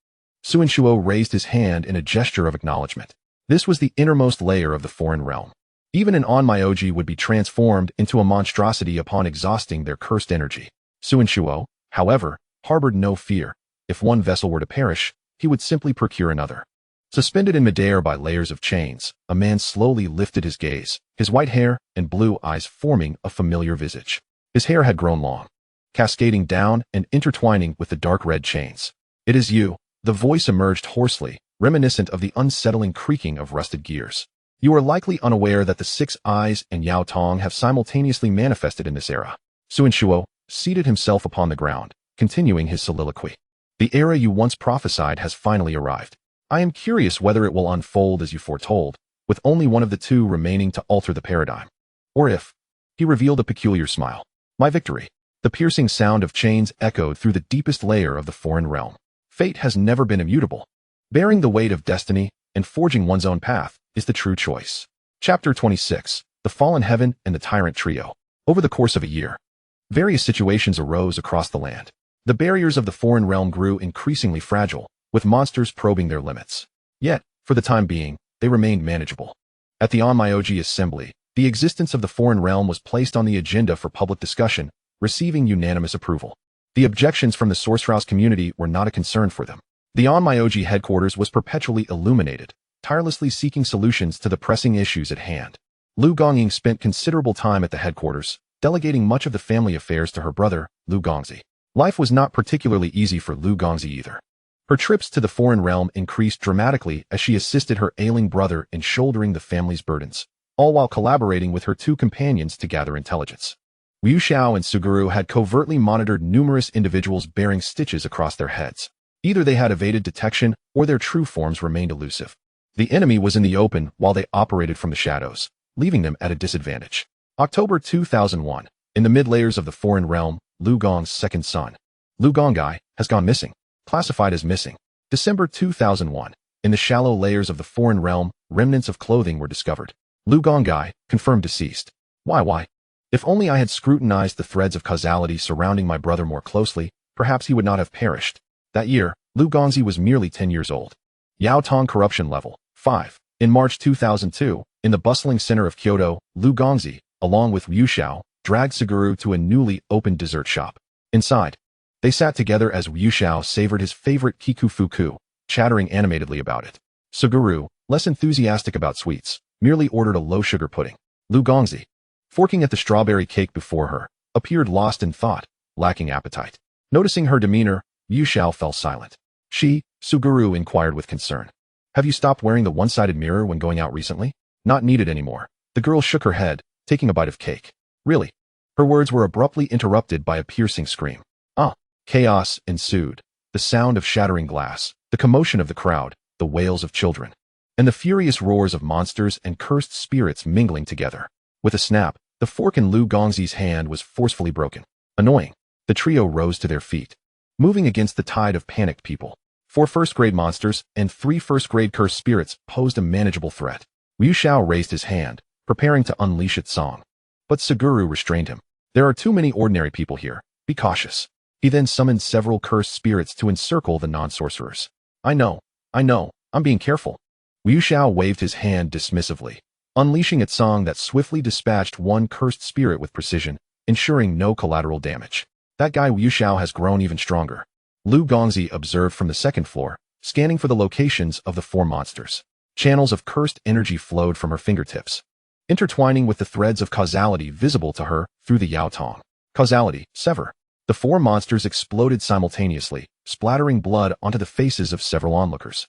Suinshuo raised his hand in a gesture of acknowledgement. This was the innermost layer of the foreign realm. Even an Onmyoji would be transformed into a monstrosity upon exhausting their cursed energy. Suinshuo, however, harbored no fear. If one vessel were to perish, he would simply procure another. Suspended in midair by layers of chains, a man slowly lifted his gaze, his white hair and blue eyes forming a familiar visage. His hair had grown long, cascading down and intertwining with the dark red chains. It is you. The voice emerged hoarsely, reminiscent of the unsettling creaking of rusted gears. You are likely unaware that the 6 eyes and Yaotong have simultaneously manifested in this era. Suinshuo seated himself upon the ground, continuing his soliloquy. The era you once prophesied has finally arrived. I am curious whether it will unfold as you foretold, with only one of the 2 remaining to alter the paradigm. Or if, he revealed a peculiar smile. My victory. The piercing sound of chains echoed through the deepest layer of the foreign realm. Fate has never been immutable. Bearing the weight of destiny and forging one's own path is the true choice. Chapter 26, The Fallen Heaven and the Tyrant Trio. Over the course of a year, various situations arose across the land. The barriers of the foreign realm grew increasingly fragile, with monsters probing their limits. Yet, for the time being, they remained manageable. At the Onmyoji Assembly, the existence of the foreign realm was placed on the agenda for public discussion, receiving unanimous approval. The objections from the Sorcerer's community were not a concern for them. The Onmyoji headquarters was perpetually illuminated, tirelessly seeking solutions to the pressing issues at hand. Lugong spent considerable time at the headquarters, delegating much of the family affairs to her brother, Lugong. Life was not particularly easy for Lugong either. Her trips to the foreign realm increased dramatically as she assisted her ailing brother in shouldering the family's burdens, all while collaborating with her two companions to gather intelligence. Wu Xiao and Suguru had covertly monitored numerous individuals bearing stitches across their heads. Either they had evaded detection or their true forms remained elusive. The enemy was in the open while they operated from the shadows, leaving them at a disadvantage. October 2001. In the mid-layers of the foreign realm, Lugong's second son, Lugong, has gone missing. Classified as missing. December 2001. In the shallow layers of the foreign realm, remnants of clothing were discovered. Lugong, confirmed deceased. Why? If only I had scrutinized the threads of causality surrounding my brother more closely, perhaps he would not have perished. That year, Lugong was merely 10 years old. Yaotong corruption level, 5. In March 2002, in the bustling center of Kyoto, Lugong, along with Wu Xiao, dragged Suguru to a newly opened dessert shop. Inside, they sat together as Wu Xiao savored his favorite Kikufuku, chattering animatedly about it. Suguru, less enthusiastic about sweets, merely ordered a low-sugar pudding. Lugong, forking at the strawberry cake before her, appeared lost in thought, lacking appetite. Noticing her demeanor, Wu Xiao fell silent. Suguru inquired with concern. Have you stopped wearing the one-sided mirror when going out recently? Not needed anymore. The girl shook her head, taking a bite of cake. Really? Her words were abruptly interrupted by a piercing scream. Chaos ensued. The sound of shattering glass, the commotion of the crowd, the wails of children, and the furious roars of monsters and cursed spirits mingling together. With a snap, the fork in Lugong's hand was forcefully broken. Annoying. The trio rose to their feet, moving against the tide of panicked people. 4 first-grade monsters and 3 first-grade cursed spirits posed a manageable threat. Wu Xiao raised his hand, preparing to unleash its song. But Suguru restrained him. There are too many ordinary people here. Be cautious. He then summoned several cursed spirits to encircle the non-sorcerers. I know, I'm being careful. Wu Xiao waved his hand dismissively, unleashing its song that swiftly dispatched one cursed spirit with precision, ensuring no collateral damage. That guy Wu Xiao has grown even stronger. Lugong observed from the second floor, scanning for the locations of the 4 monsters. Channels of cursed energy flowed from her fingertips, intertwining with the threads of causality visible to her through the Yaotong. Causality, sever. The 4 monsters exploded simultaneously, splattering blood onto the faces of several onlookers,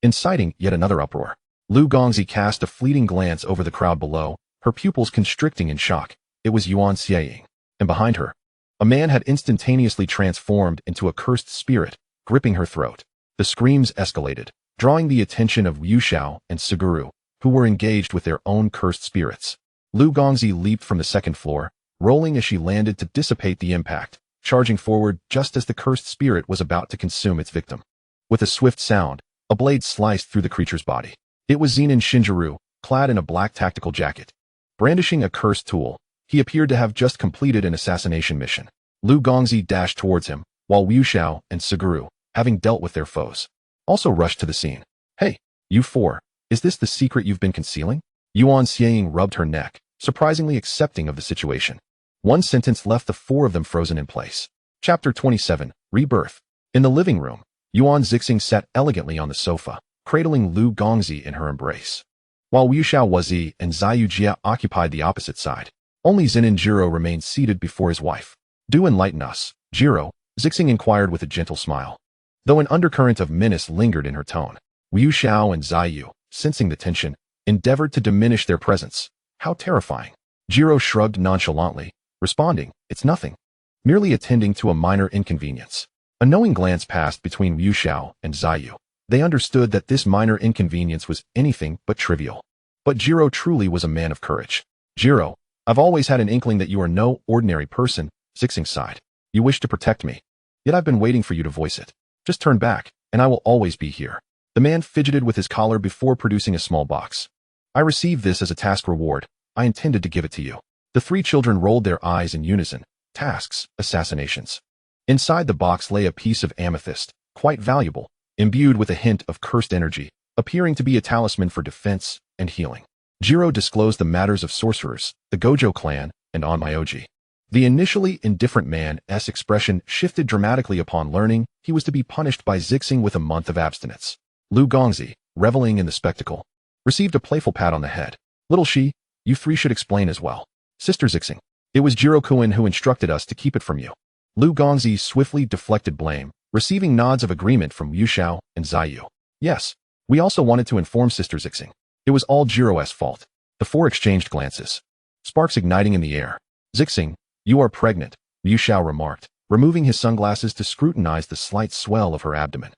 inciting yet another uproar. Lugong cast a fleeting glance over the crowd below, her pupils constricting in shock. It was Yuan Xieying, and behind her, a man had instantaneously transformed into a cursed spirit, gripping her throat. The screams escalated, drawing the attention of Wu Xiao and Suguru, who were engaged with their own cursed spirits. Lugong leaped from the second floor, rolling as she landed to dissipate the impact, charging forward just as the cursed spirit was about to consume its victim. With a swift sound, a blade sliced through the creature's body. It was Zenin Shinjiro, clad in a black tactical jacket. Brandishing a cursed tool, he appeared to have just completed an assassination mission. Lugong dashed towards him, while Wu Xiao and Suguru, having dealt with their foes, also rushed to the scene. Hey, you 4, is this the secret you've been concealing? Yuan Xieying rubbed her neck, surprisingly accepting of the situation. One sentence left the 4 of them frozen in place. Chapter 27, Rebirth. In the living room, Yuan Zixing sat elegantly on the sofa, cradling Lugong in her embrace. While Wu Xiao and Ziyu Jia occupied the opposite side, only Zenin Jiro remained seated before his wife. Do enlighten us, Jiro, Zixing inquired with a gentle smile. Though an undercurrent of menace lingered in her tone, Wu Xiao and Ziyu, sensing the tension, endeavored to diminish their presence. How terrifying. Jiro shrugged nonchalantly, responding, it's nothing. Merely attending to a minor inconvenience. A knowing glance passed between Wu Xiao and Ziyu. They understood that this minor inconvenience was anything but trivial. But Jiro truly was a man of courage. Jiro, I've always had an inkling that you are no ordinary person, Zixing sighed. You wish to protect me. Yet I've been waiting for you to voice it. Just turn back, and I will always be here. The man fidgeted with his collar before producing a small box. I received this as a task reward. I intended to give it to you. The 3 children rolled their eyes in unison. Tasks, assassinations. Inside the box lay a piece of amethyst, quite valuable, imbued with a hint of cursed energy, appearing to be a talisman for defense and healing. Jiro disclosed the matters of sorcerers, the Gojo clan, and Onmyoji. The initially indifferent man's expression shifted dramatically upon learning he was to be punished by Zixing with a month of abstinence. Lugong, reveling in the spectacle, received a playful pat on the head. Little Xi, you three should explain as well. Sister Zixing, it was Jiro-kun who instructed us to keep it from you. Lugong swiftly deflected blame, receiving nods of agreement from Yu Xiao and Ziyu. Yes, we also wanted to inform Sister Zixing. It was all Jiro's fault. The four exchanged glances, sparks igniting in the air. Zixing, you are pregnant, Yu Xiao remarked, removing his sunglasses to scrutinize the slight swell of her abdomen.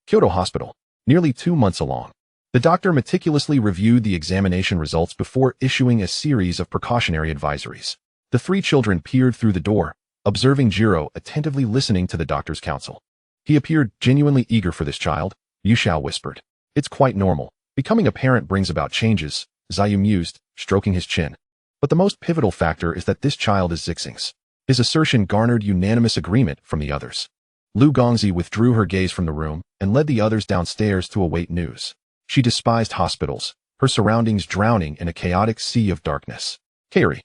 Kyoto Hospital. Nearly 2 months along. The doctor meticulously reviewed the examination results before issuing a series of precautionary advisories. The 3 children peered through the door, observing Jiro attentively listening to the doctor's counsel. He appeared genuinely eager for this child, Yu Xiao whispered. It's quite normal. Becoming a parent brings about changes, Ziyu mused, stroking his chin. But the most pivotal factor is that this child is Zixing's. His assertion garnered unanimous agreement from the others. Lugong withdrew her gaze from the room and led the others downstairs to await news. She despised hospitals, her surroundings drowning in a chaotic sea of darkness. Kairi,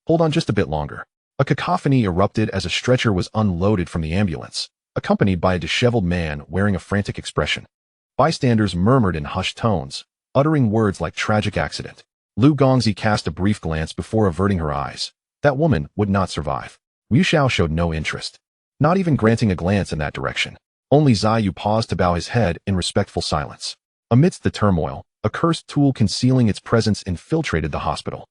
hold on just a bit longer. A cacophony erupted as a stretcher was unloaded from the ambulance, accompanied by a disheveled man wearing a frantic expression. Bystanders murmured in hushed tones, uttering words like tragic accident. Lugong cast a brief glance before averting her eyes. That woman would not survive. Yu Xiao showed no interest, not even granting a glance in that direction. Only Ziyu paused to bow his head in respectful silence. Amidst the turmoil, a cursed tool concealing its presence infiltrated the hospital.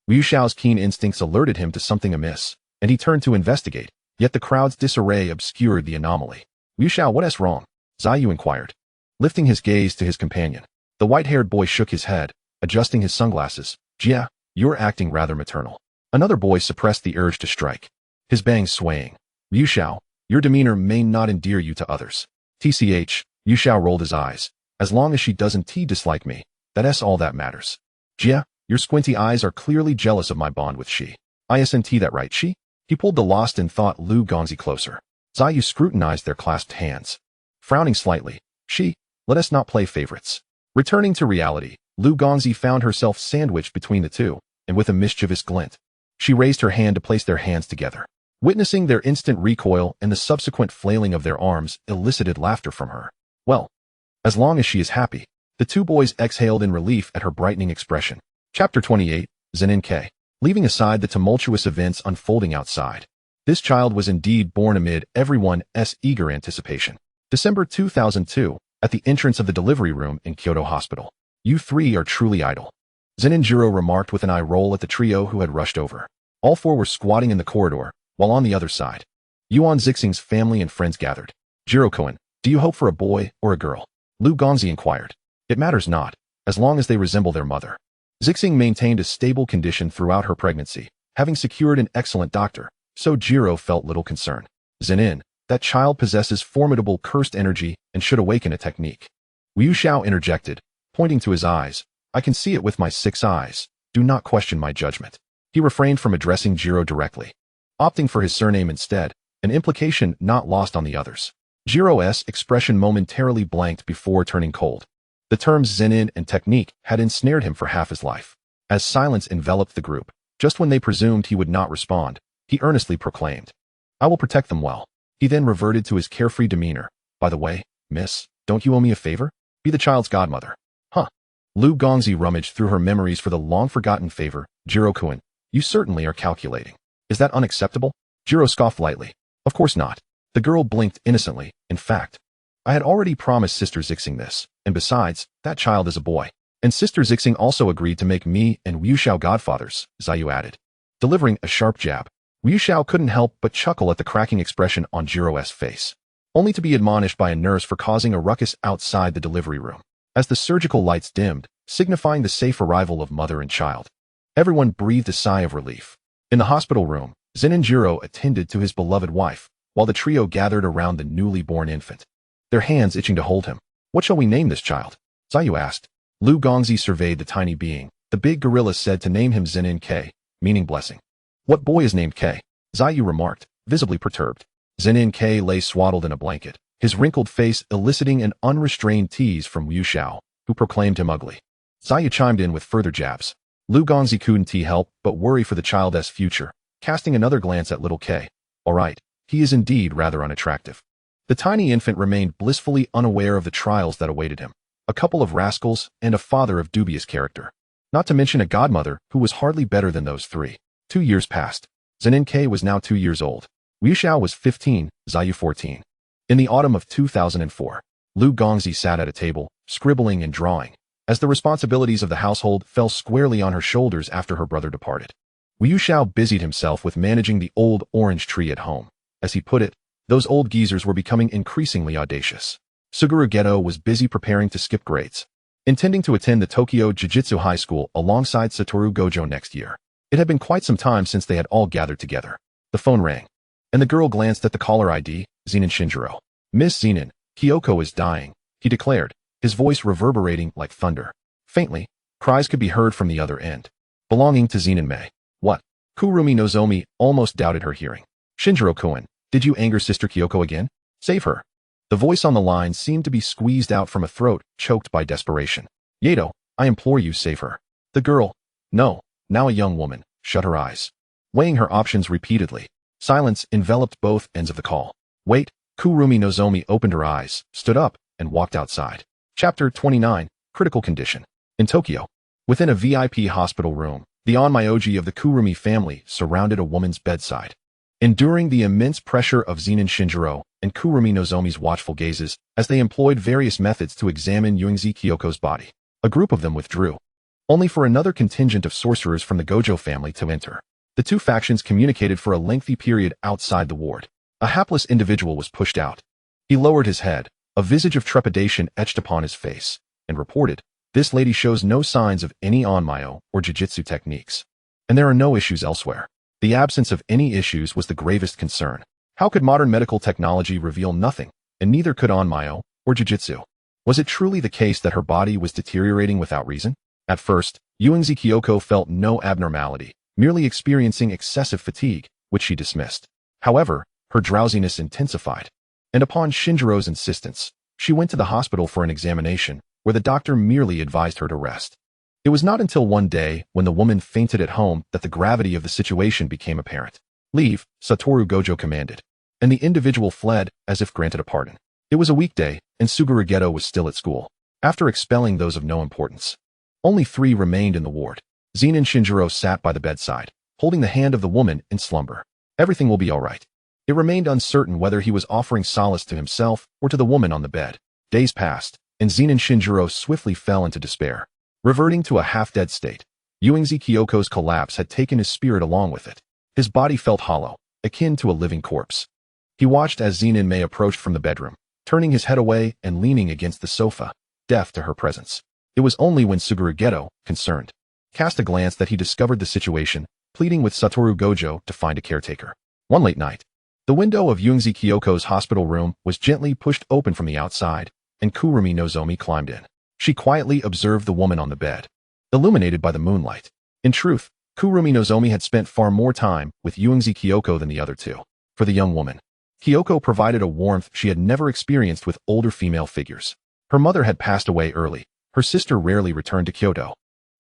Yu Xiao's keen instincts alerted him to something amiss, and he turned to investigate, yet the crowd's disarray obscured the anomaly. Yu Xiao, what's wrong? Ziyu inquired, lifting his gaze to his companion. The white-haired boy shook his head, adjusting his sunglasses. Jia, you're acting rather maternal. Another boy suppressed the urge to strike, his bangs swaying. Yu Xiao, your demeanor may not endear you to others. TCH, Yu Xiao rolled his eyes. As long as she doesn't dislike me, that's all that matters. Jia, your squinty eyes are clearly jealous of my bond with Xi. Isn't that right, Xi? He pulled the lost in thought Lugong closer. Ziyu scrutinized their clasped hands. Frowning slightly, Xi, let us not play favorites. Returning to reality, Lugong found herself sandwiched between the two, and with a mischievous glint, she raised her hand to place their hands together. Witnessing their instant recoil and the subsequent flailing of their arms elicited laughter from her. Well, as long as she is happy, the 2 boys exhaled in relief at her brightening expression. Chapter 28, Zenin K. Leaving aside the tumultuous events unfolding outside, this child was indeed born amid everyone's eager anticipation. December 2002, at the entrance of the delivery room in Kyoto Hospital. You 3 are truly idle. Zenin Jiro remarked with an eye roll at the trio who had rushed over. All 4 were squatting in the corridor, while on the other side, Yuan Zixing's family and friends gathered. Jiro-kun, do you hope for a boy or a girl? Lugong inquired. It matters not, as long as they resemble their mother. Zixing maintained a stable condition throughout her pregnancy, having secured an excellent doctor, so Jiro felt little concern. Zenin, that child possesses formidable cursed energy and should awaken a technique. Yu Xiao interjected, pointing to his eyes. I can see it with my 6 eyes. Do not question my judgment. He refrained from addressing Jiro directly, opting for his surname instead, an implication not lost on the others. Jiro's expression momentarily blanked before turning cold. The terms Zenin and technique had ensnared him for half his life. As silence enveloped the group, just when they presumed he would not respond, he earnestly proclaimed, I will protect them well. He then reverted to his carefree demeanor. By the way, miss, don't you owe me a favor? Be the child's godmother. Huh. Lugong rummaged through her memories for the long-forgotten favor. Jiro-kun, you certainly are calculating. Is that unacceptable? Jiro scoffed lightly. Of course not. The girl blinked innocently. In fact, I had already promised Sister Zixing this, and besides, that child is a boy. And Sister Zixing also agreed to make me and Yu Xiao godfathers, Ziyu added. Delivering a sharp jab, Yu Xiao couldn't help but chuckle at the cracking expression on Jiro's face, only to be admonished by a nurse for causing a ruckus outside the delivery room. As the surgical lights dimmed, signifying the safe arrival of mother and child, everyone breathed a sigh of relief. In the hospital room, Zenin Jiro attended to his beloved wife, while the trio gathered around the newly born infant, their hands itching to hold him. What shall we name this child? Ziyu asked. Lugong surveyed the tiny being. The big gorilla said to name him Zenin K, meaning blessing. What boy is named K? Ziyu remarked, visibly perturbed. Zenin K lay swaddled in a blanket, his wrinkled face eliciting an unrestrained tease from Yu Xiao, who proclaimed him ugly. Ziyu chimed in with further jabs. Lugong couldn't help but worry for the child's future. casting another glance at little K. All right, he is indeed rather unattractive. The tiny infant remained blissfully unaware of the trials that awaited him. A couple of rascals and a father of dubious character. Not to mention a godmother who was hardly better than those three. 2 years passed. Zenin K was now 2 years old. Xiao was 15, Ziyu 14. In the autumn of 2004, Lugong sat at a table, scribbling and drawing, as the responsibilities of the household fell squarely on her shoulders after her brother departed. Xiao busied himself with managing the old orange tree at home. As he put it, those old geezers were becoming increasingly audacious. Suguru Geto was busy preparing to skip grades, intending to attend the Tokyo Jiu-Jitsu High School alongside Satoru Gojo next year. It had been quite some time since they had all gathered together. The phone rang, and the girl glanced at the caller ID, Zenin Shinjiro. Miss Zenin, Kyoko is dying, he declared, his voice reverberating like thunder. Faintly, cries could be heard from the other end. Belonging to Zenin Mei. What? Kurumi Nozomi almost doubted her hearing. Shinjiro-kun, did you anger Sister Kyoko again? Save her. The voice on the line seemed to be squeezed out from a throat choked by desperation. Yato, I implore you, save her. The girl, no, now a young woman, shut her eyes. Weighing her options repeatedly, silence enveloped both ends of the call. Wait, Kurumi Nozomi opened her eyes, stood up, and walked outside. Chapter 29, Critical Condition. In Tokyo, within a VIP hospital room, the onmyoji of the Kurumi family surrounded a woman's bedside. Enduring the immense pressure of Zenin Shinjiro and Kurumi Nozomi's watchful gazes as they employed various methods to examine Yuingzi Kyoko's body, a group of them withdrew, only for another contingent of sorcerers from the Gojo family to enter. The two factions communicated for a lengthy period outside the ward. A hapless individual was pushed out. He lowered his head, a visage of trepidation etched upon his face, and reported, "This lady shows no signs of any onmyo or jujitsu techniques. And there are no issues elsewhere." The absence of any issues was the gravest concern. How could modern medical technology reveal nothing, and neither could onmyo or jujitsu? Was it truly the case that her body was deteriorating without reason? At first, Yuingzi Kyoko felt no abnormality, merely experiencing excessive fatigue, which she dismissed. However, her drowsiness intensified, and upon Shinjiro's insistence, she went to the hospital for an examination, where the doctor merely advised her to rest. It was not until one day, when the woman fainted at home, that the gravity of the situation became apparent. Leave, Satoru Gojo commanded, and the individual fled, as if granted a pardon. It was a weekday, and Suguru Geto was still at school. After expelling those of no importance, only 3 remained in the ward. Zenin Shinjiro sat by the bedside, holding the hand of the woman in slumber. Everything will be all right. It remained uncertain whether he was offering solace to himself or to the woman on the bed. Days passed, and Zenin Shinjiro swiftly fell into despair. Reverting to a half-dead state, Yuingzi Kyoko's collapse had taken his spirit along with it. His body felt hollow, akin to a living corpse. He watched as Zenin Mei approached from the bedroom, turning his head away and leaning against the sofa, deaf to her presence. It was only when Suguru Geto, concerned, cast a glance that he discovered the situation, pleading with Satoru Gojo to find a caretaker. One late night, the window of Yuingzi Kyoko's hospital room was gently pushed open from the outside, and Kurumi Nozomi climbed in. She quietly observed the woman on the bed, illuminated by the moonlight. In truth, Kurumi Nozomi had spent far more time with Yuingzi Kyoko than the other two. For the young woman, Kyoko provided a warmth she had never experienced with older female figures. Her mother had passed away early, her sister rarely returned to Kyoto,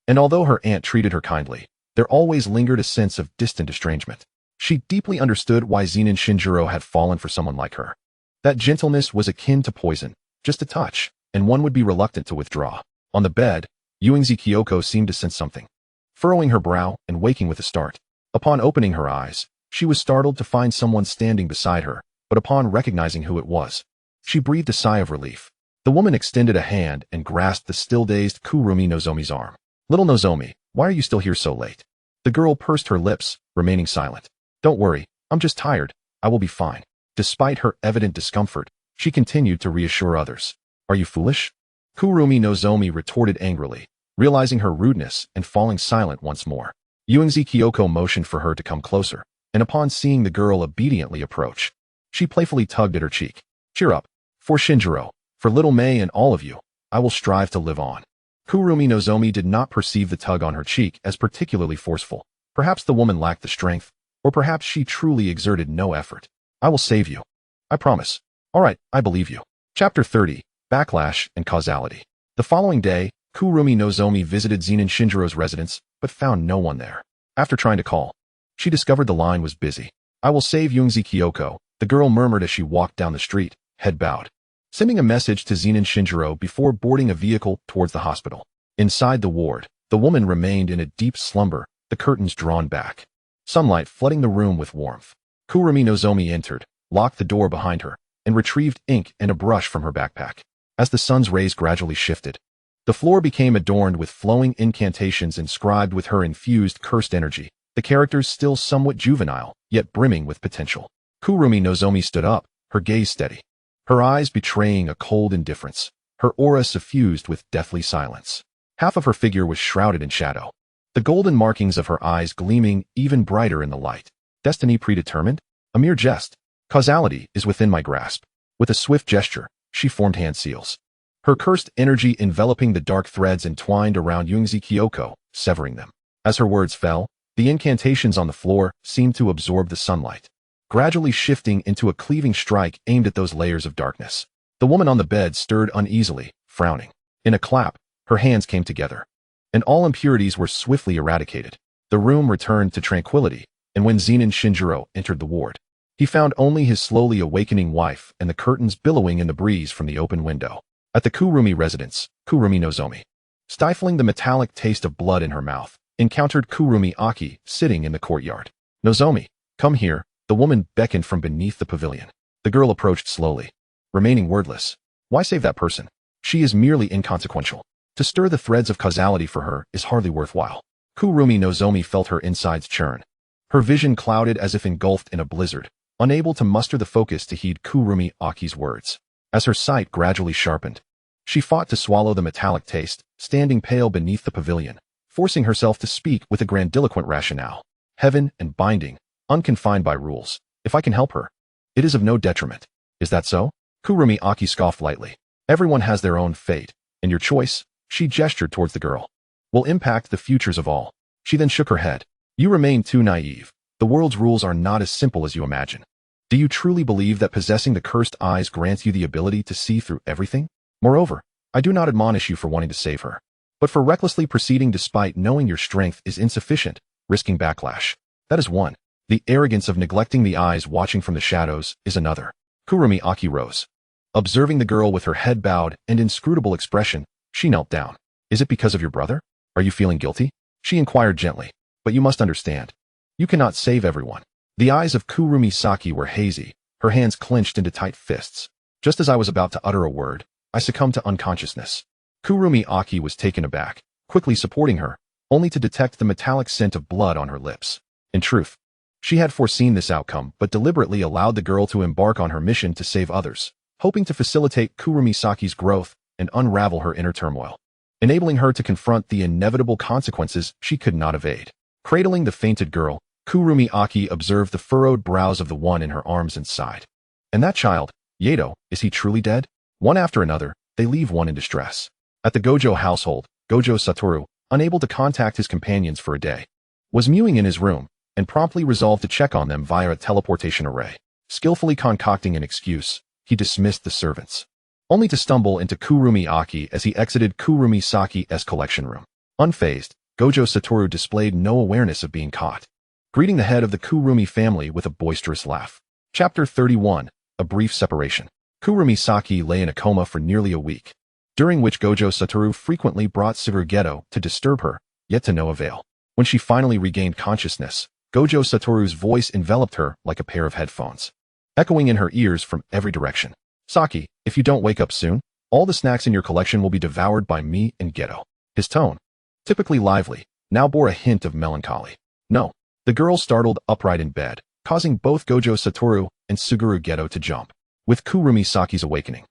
and although her aunt treated her kindly, there always lingered a sense of distant estrangement. She deeply understood why Zenin Shinjiro had fallen for someone like her. That gentleness was akin to poison, just a touch, and one would be reluctant to withdraw. On the bed, Yuingzi Kyoko seemed to sense something, furrowing her brow and waking with a start. Upon opening her eyes, she was startled to find someone standing beside her, but upon recognizing who it was, she breathed a sigh of relief. The woman extended a hand and grasped the still-dazed Kurumi Nozomi's arm. "Little Nozomi, why are you still here so late?" The girl pursed her lips, remaining silent. "Don't worry, I'm just tired, I will be fine." Despite her evident discomfort, she continued to reassure others. "Are you foolish?" Kurumi Nozomi retorted angrily, realizing her rudeness and falling silent once more. Yuingzi Kyoko motioned for her to come closer, and upon seeing the girl obediently approach, she playfully tugged at her cheek. "Cheer up. For Shinjiro, for little Mei and all of you, I will strive to live on." Kurumi Nozomi did not perceive the tug on her cheek as particularly forceful. Perhaps the woman lacked the strength, or perhaps she truly exerted no effort. "I will save you. I promise." "All right, I believe you." Chapter 30, Backlash and Causality. The following day, Kurumi Nozomi visited Zenin Shinjiro's residence, but found no one there. After trying to call, She discovered the line was busy. I will save Yungzi Kyoko, the girl murmured as she walked down the street, head bowed, sending a message to Zenin Shinjiro before boarding a vehicle towards the hospital. Inside the ward, the woman remained in a deep slumber, the curtains drawn back, sunlight flooding the room with warmth. Kurumi Nozomi entered, locked the door behind her, and retrieved ink and a brush from her backpack. As the sun's rays gradually shifted, the floor became adorned with flowing incantations inscribed with her infused cursed energy, the characters still somewhat juvenile, yet brimming with potential. Kurumi Nozomi stood up, her gaze steady, her eyes betraying a cold indifference, her aura suffused with deathly silence. Half of her figure was shrouded in shadow, the golden markings of her eyes gleaming even brighter in the light. Destiny predetermined? A mere jest. Causality is within my grasp. With a swift gesture, she formed hand seals, her cursed energy enveloping the dark threads entwined around Yungzi Kyoko, severing them. As her words fell, the incantations on the floor seemed to absorb the sunlight, gradually shifting into a cleaving strike aimed at those layers of darkness. The woman on the bed stirred uneasily, frowning. In a clap, her hands came together, and all impurities were swiftly eradicated. The room returned to tranquility, and when Zenin Shinjiro entered the ward, he found only his slowly awakening wife and the curtains billowing in the breeze from the open window. At the Kurumi residence, Kurumi Nozomi, stifling the metallic taste of blood in her mouth, encountered Kurumi Aki sitting in the courtyard. Nozomi, come here, the woman beckoned from beneath the pavilion. The girl approached slowly, remaining wordless. Why save that person? She is merely inconsequential. To stir the threads of causality for her is hardly worthwhile. Kurumi Nozomi felt her insides churn, her vision clouded as if engulfed in a blizzard, unable to muster the focus to heed Kurumi Aki's words. As her sight gradually sharpened, she fought to swallow the metallic taste, standing pale beneath the pavilion, forcing herself to speak with a grandiloquent rationale. Heaven and binding, unconfined by rules. If I can help her, it is of no detriment. Is that so? Kurumi Aki scoffed lightly. Everyone has their own fate, and your choice, she gestured towards the girl, will impact the futures of all. She then shook her head. You remain too naive. The world's rules are not as simple as you imagine. Do you truly believe that possessing the cursed eyes grants you the ability to see through everything? Moreover, I do not admonish you for wanting to save her, but for recklessly proceeding despite knowing your strength is insufficient, risking backlash. That is one. The arrogance of neglecting the eyes watching from the shadows is another. Kurumi Aki rose. Observing the girl with her head bowed and inscrutable expression, she knelt down. Is it because of your brother? Are you feeling guilty? She inquired gently. But you must understand. You cannot save everyone. The eyes of Kurumi Saki were hazy, her hands clenched into tight fists. Just as I was about to utter a word, I succumbed to unconsciousness. Kurumi Aki was taken aback, quickly supporting her, only to detect the metallic scent of blood on her lips. In truth, she had foreseen this outcome but deliberately allowed the girl to embark on her mission to save others, hoping to facilitate Kurumi Saki's growth and unravel her inner turmoil, enabling her to confront the inevitable consequences she could not evade. Cradling the fainted girl, Kurumi Aki observed the furrowed brows of the one in her arms and sighed. And that child, Yato, is he truly dead? One after another, they leave one in distress. At the Gojo household, Gojo Satoru, unable to contact his companions for a day, was mewing in his room, and promptly resolved to check on them via a teleportation array. Skillfully concocting an excuse, he dismissed the servants, only to stumble into Kurumi Aki as he exited Kurumi Saki's collection room. Unfazed, Gojo Satoru displayed no awareness of being caught, greeting the head of the Kurumi family with a boisterous laugh. Chapter 31, A Brief Separation. Kurumi Saki lay in a coma for nearly a week, during which Gojo Satoru frequently brought Surugeto to disturb her, yet to no avail. When she finally regained consciousness, Gojo Satoru's voice enveloped her like a pair of headphones, echoing in her ears from every direction. Saki, if you don't wake up soon, all the snacks in your collection will be devoured by me and Geto. His tone, typically lively, now bore a hint of melancholy. No. The girl startled upright in bed, causing both Gojo Satoru and Suguru Geto to jump. With Kurumi Saki's awakening,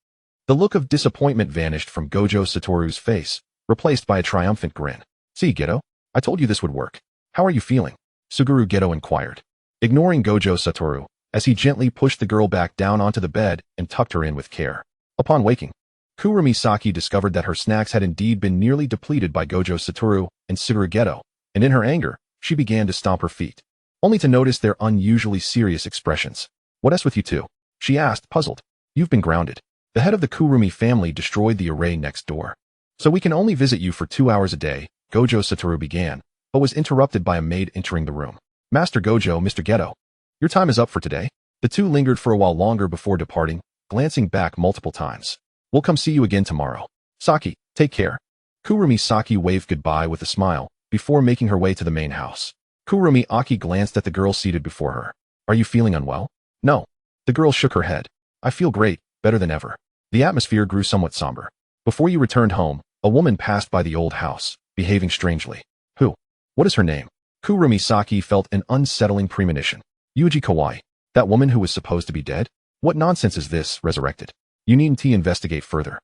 the look of disappointment vanished from Gojo Satoru's face, replaced by a triumphant grin. See, Geto, I told you this would work. How are you feeling? Suguru Geto inquired, ignoring Gojo Satoru, as he gently pushed the girl back down onto the bed and tucked her in with care. Upon waking, Kurumi Saki discovered that her snacks had indeed been nearly depleted by Gojo Satoru and Suguru Geto, and in her anger, she began to stomp her feet, only to notice their unusually serious expressions. What is with you two? She asked, puzzled. You've been grounded. The head of the Kurumi family destroyed the array next door, so we can only visit you for 2 hours a day, Gojo Satoru began, but was interrupted by a maid entering the room. Master Gojo, Mr. Geto. Your time is up for today. The two lingered for a while longer before departing, glancing back multiple times. We'll come see you again tomorrow. Saki, take care. Kurumi Saki waved goodbye with a smile, before making her way to the main house. Kurumi Aki glanced at the girl seated before her. Are you feeling unwell? No. The girl shook her head. I feel great, better than ever. The atmosphere grew somewhat somber. Before you returned home, a woman passed by the old house, behaving strangely. Who? What is her name? Kurumi Saki felt an unsettling premonition. Yuji Kawai. That woman who was supposed to be dead? What nonsense is this, resurrected? You needn't investigate further.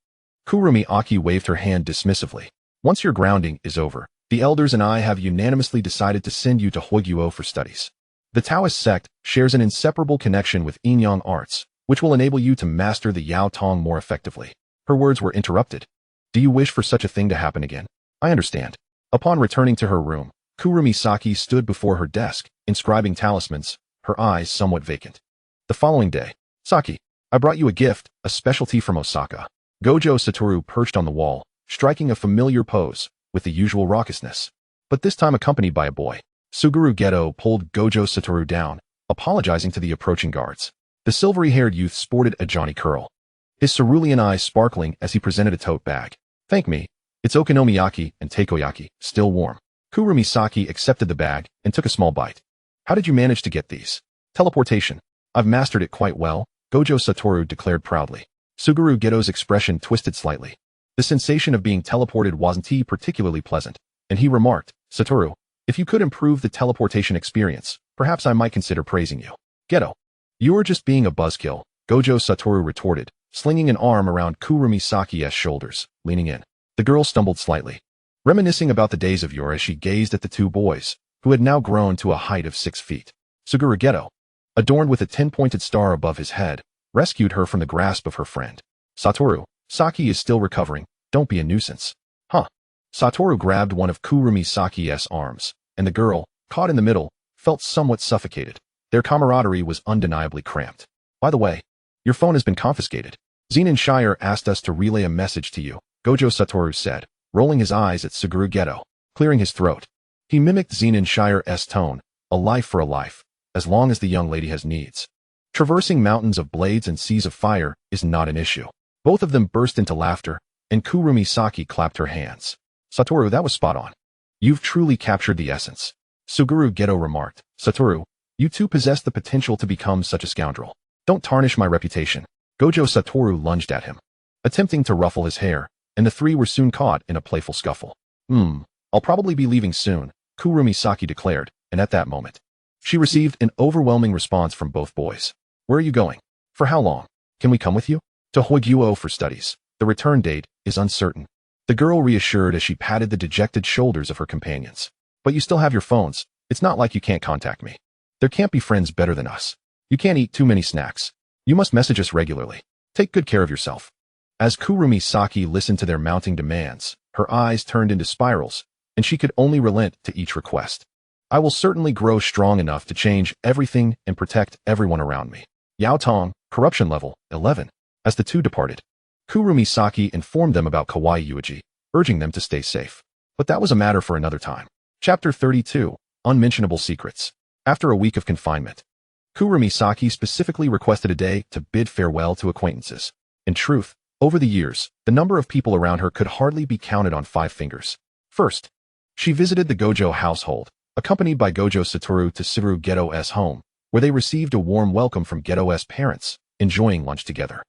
Kurumi Aki waved her hand dismissively. Once your grounding is over, the elders and I have unanimously decided to send you to Hoiguo for studies. The Taoist sect shares an inseparable connection with Yin-Yang arts, which will enable you to master the Yao Tong more effectively. Her words were interrupted. Do you wish for such a thing to happen again? I understand. Upon returning to her room, Kurumi Saki stood before her desk, inscribing talismans, her eyes somewhat vacant. The following day, Saki, I brought you a gift, a specialty from Osaka. Gojo Satoru perched on the wall, striking a familiar pose, with the usual raucousness, but this time accompanied by a boy. Suguru Geto pulled Gojo Satoru down, apologizing to the approaching guards. The silvery-haired youth sported a Johnny curl, his cerulean eyes sparkling as he presented a tote bag. Thank me. It's okonomiyaki and takoyaki, still warm. Kurumi Saki accepted the bag and took a small bite. How did you manage to get these? Teleportation. I've mastered it quite well, Gojo Satoru declared proudly. Suguru Geto's expression twisted slightly. The sensation of being teleported wasn't particularly pleasant, and he remarked, Satoru, if you could improve the teleportation experience, perhaps I might consider praising you. Geto. You are just being a buzzkill, Gojo Satoru retorted, slinging an arm around Kurumi Saki's shoulders, leaning in. The girl stumbled slightly, reminiscing about the days of yore as she gazed at the two boys, who had now grown to a height of 6 feet. Suguru Geto, adorned with a 10-pointed star above his head, rescued her from the grasp of her friend. Satoru, Saki is still recovering, don't be a nuisance. Huh. Satoru grabbed one of Kurumi Saki's arms, and the girl, caught in the middle, felt somewhat suffocated. Their camaraderie was undeniably cramped. By the way, your phone has been confiscated. Zenin Shire asked us to relay a message to you, Gojo Satoru said, rolling his eyes at Suguru Geto, clearing his throat. He mimicked Zenin Shire's tone, a life for a life, as long as the young lady has needs. Traversing mountains of blades and seas of fire is not an issue. Both of them burst into laughter, and Kurumi Saki clapped her hands. Satoru, that was spot on. You've truly captured the essence. Suguru Geto remarked. Satoru, you too possess the potential to become such a scoundrel. Don't tarnish my reputation. Gojo Satoru lunged at him, attempting to ruffle his hair, and the three were soon caught in a playful scuffle. I'll probably be leaving soon, Kurumi Saki declared, and at that moment, she received an overwhelming response from both boys. Where are you going? For how long? Can we come with you? To Hoiguo for studies. The return date is uncertain. The girl reassured as she patted the dejected shoulders of her companions. But you still have your phones. It's not like you can't contact me. There can't be friends better than us. You can't eat too many snacks. You must message us regularly. Take good care of yourself. As Kurumi Saki listened to their mounting demands, her eyes turned into spirals, and she could only relent to each request. I will certainly grow strong enough to change everything and protect everyone around me. Yao Tong, corruption level, 11. As the two departed, Kurumi Saki informed them about Kawaii Yuji, urging them to stay safe. But that was a matter for another time. Chapter 32, Unmentionable Secrets. After a week of confinement, Kurumi Saki specifically requested a day to bid farewell to acquaintances. In truth, over the years, the number of people around her could hardly be counted on 5 fingers. First, she visited the Gojo household, accompanied by Gojo Satoru to Suguru Geto's home, where they received a warm welcome from Geto's parents, enjoying lunch together.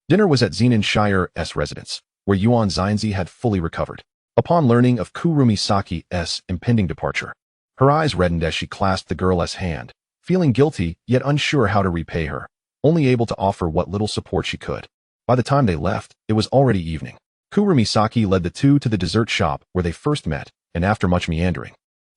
Dinner was at Zenin Shire's residence, where Yuan Zainzi had fully recovered. Upon learning of Kurumi Saki's impending departure, her eyes reddened as she clasped the girl's hand, feeling guilty yet unsure how to repay her, only able to offer what little support she could. By the time they left, it was already evening. Kurumi Saki led the two to the dessert shop where they first met, and after much meandering,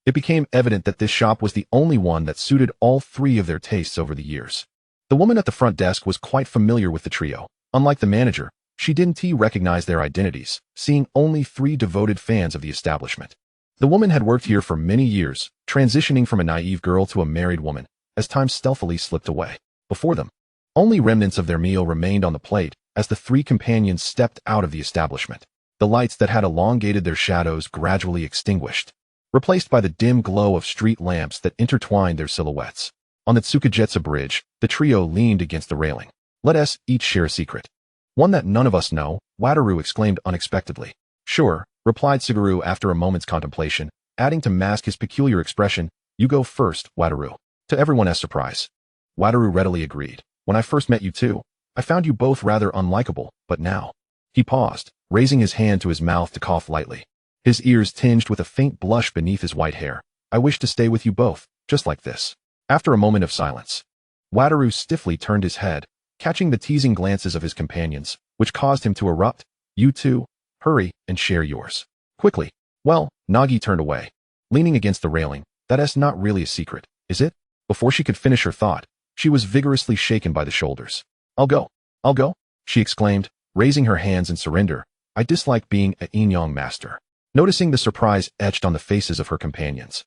it became evident that this shop was the only one that suited all three of their tastes over the years. The woman at the front desk was quite familiar with the trio. Unlike the manager, she didn't recognize their identities, seeing only 3 devoted fans of the establishment. The woman had worked here for many years, transitioning from a naive girl to a married woman, as time stealthily slipped away. Before them, only remnants of their meal remained on the plate as the 3 companions stepped out of the establishment. The lights that had elongated their shadows gradually extinguished, replaced by the dim glow of street lamps that intertwined their silhouettes. On the Tsukujetsu bridge, the trio leaned against the railing. Let us each share a secret. One that none of us know, Wataru exclaimed unexpectedly. Sure, replied Suguru after a moment's contemplation, adding to mask his peculiar expression, you go first, Wataru. To everyone's surprise. Wataru readily agreed. When I first met you two, I found you both rather unlikable, but now. He paused, raising his hand to his mouth to cough lightly. His ears tinged with a faint blush beneath his white hair. I wish to stay with you both, just like this. After a moment of silence, Wataru stiffly turned his head, catching the teasing glances of his companions, which caused him to erupt. You two, hurry and share yours. Quickly. Well, Nagi turned away, leaning against the railing. That's not really a secret, is it? Before she could finish her thought, she was vigorously shaken by the shoulders. I'll go, she exclaimed, raising her hands in surrender. I dislike being a yin-yang master. Noticing the surprise etched on the faces of her companions,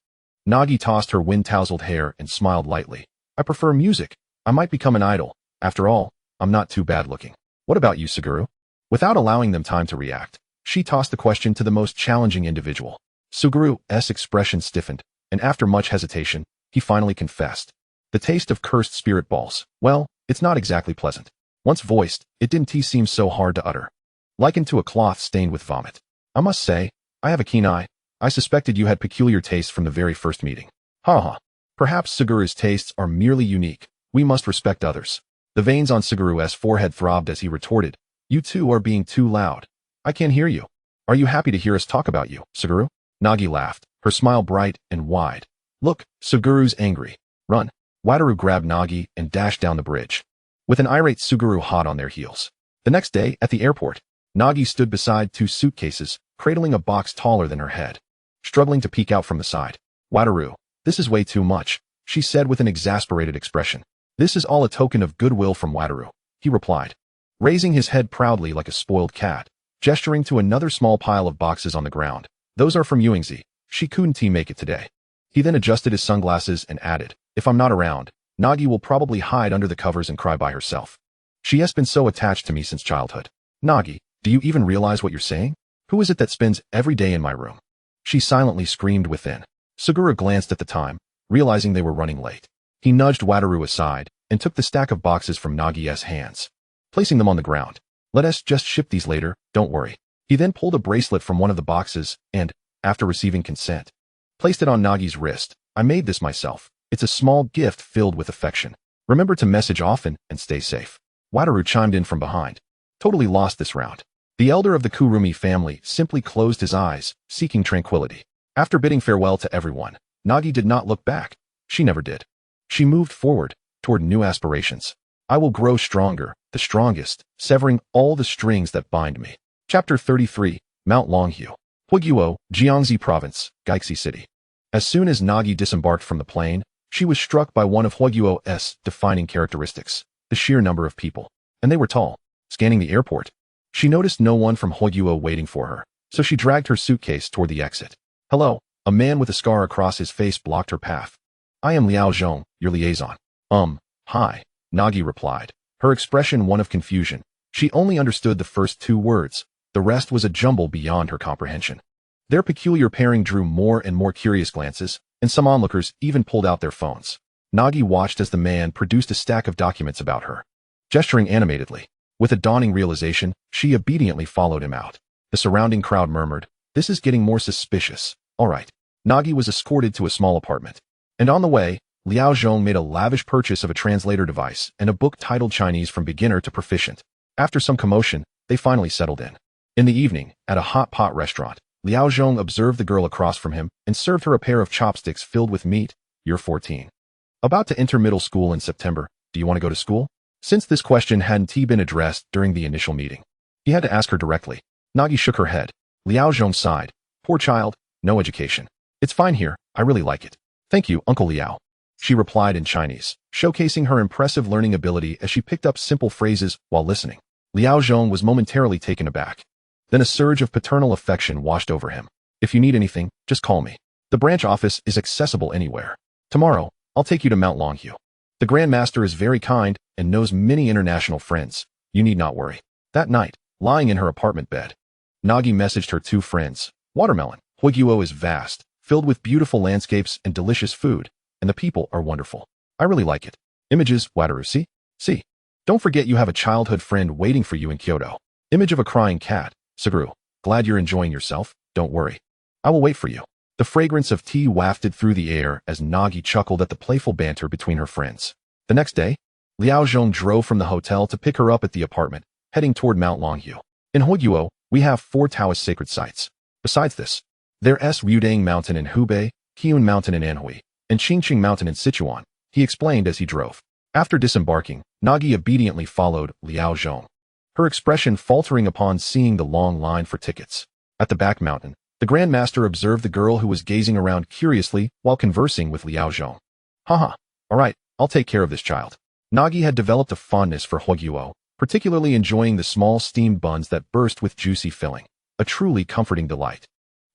Nagi tossed her wind-tousled hair and smiled lightly. I prefer music. I might become an idol. After all, I'm not too bad looking. What about you, Suguru? Without allowing them time to react, she tossed the question to the most challenging individual. Suguru's expression stiffened, and after much hesitation, he finally confessed. The taste of cursed spirit balls. Well, it's not exactly pleasant. Once voiced, it didn't seem so hard to utter. Likened to a cloth stained with vomit. I must say, I have a keen eye. I suspected you had peculiar tastes from the very first meeting. Ha ha. Perhaps Suguru's tastes are merely unique. We must respect others. The veins on Suguru's forehead throbbed as he retorted. You two are being too loud. I can't hear you. Are you happy to hear us talk about you, Suguru? Nagi laughed, her smile bright and wide. Look, Suguru's angry. Run. Wataru grabbed Nagi and dashed down the bridge, with an irate Suguru hot on their heels. The next day, at the airport, Nagi stood beside two suitcases, cradling a box taller than her head, struggling to peek out from the side. Wataru, this is way too much, she said with an exasperated expression. This is all a token of goodwill from Wataru, he replied, raising his head proudly like a spoiled cat, gesturing to another small pile of boxes on the ground. Those are from Yuingzi. She couldn't make it today. He then adjusted his sunglasses and added, if I'm not around, Nagi will probably hide under the covers and cry by herself. She has been so attached to me since childhood. Nagi, do you even realize what you're saying? Who is it that spends every day in my room? She silently screamed within. Suguru glanced at the time, realizing they were running late. He nudged Wataru aside and took the stack of boxes from Nagi's hands, placing them on the ground. Let us just ship these later, don't worry. He then pulled a bracelet from one of the boxes and, after receiving consent, placed it on Nagi's wrist. I made this myself. It's a small gift filled with affection. Remember to message often and stay safe. Wataru chimed in from behind. Totally lost this round. The elder of the Kurumi family simply closed his eyes, seeking tranquility. After bidding farewell to everyone, Nagi did not look back. She never did. She moved forward, toward new aspirations. I will grow stronger, the strongest, severing all the strings that bind me. Chapter 33, Mount Longhu. Huiguo, Jiangxi Province, Gaixi City. As soon as Nagi disembarked from the plane, she was struck by one of Huiguo's defining characteristics, the sheer number of people. And they were tall. Scanning the airport, she noticed no one from Huiguo waiting for her, so she dragged her suitcase toward the exit. Hello, a man with a scar across his face blocked her path. I am Liao Zhong, your liaison. Hi, Nagi replied, her expression one of confusion. She only understood the first two words. The rest was a jumble beyond her comprehension. Their peculiar pairing drew more and more curious glances, and some onlookers even pulled out their phones. Nagi watched as the man produced a stack of documents about her. Gesturing animatedly, with a dawning realization, she obediently followed him out. The surrounding crowd murmured, this is getting more suspicious. All right. Nagi was escorted to a small apartment. And on the way, Liao Zhong made a lavish purchase of a translator device and a book titled Chinese from Beginner to Proficient. After some commotion, they finally settled in. In the evening, at a hot pot restaurant, Liao Zhong observed the girl across from him and served her a pair of chopsticks filled with meat. You're 14. About to enter middle school in September. Do you want to go to school? Since this question hadn't been addressed during the initial meeting, he had to ask her directly. Nagi shook her head. Liao Zhong sighed. Poor child, no education. It's fine here, I really like it. Thank you, Uncle Liao. She replied in Chinese, showcasing her impressive learning ability as she picked up simple phrases while listening. Liao Zhong was momentarily taken aback. Then a surge of paternal affection washed over him. If you need anything, just call me. The branch office is accessible anywhere. Tomorrow, I'll take you to Mount Longhu. The Grand Master is very kind and knows many international friends. You need not worry. That night, lying in her apartment bed, Nagi messaged her two friends. Watermelon. Huiguo is vast, filled with beautiful landscapes and delicious food, and the people are wonderful. I really like it. Images, Wataru, see? See. Don't forget you have a childhood friend waiting for you in Kyoto. Image of a crying cat, Suguru. Glad you're enjoying yourself, don't worry. I will wait for you. The fragrance of tea wafted through the air as Nagi chuckled at the playful banter between her friends. The next day, Liao Zhong drove from the hotel to pick her up at the apartment, heading toward Mount Longyu. In Hogyuo, we have 4 Taoist sacred sites. Besides this, there's Ryudang Mountain in Hubei, Qiyun Mountain in Anhui, and Qingqing Mountain in Sichuan, he explained as he drove. After disembarking, Nagi obediently followed Liao Zhong, her expression faltering upon seeing the long line for tickets. At the back mountain, the Grand Master observed the girl who was gazing around curiously while conversing with Liao Zhong. Haha, alright, I'll take care of this child. Nagi had developed a fondness for Hogyuo, particularly enjoying the small steamed buns that burst with juicy filling, a truly comforting delight.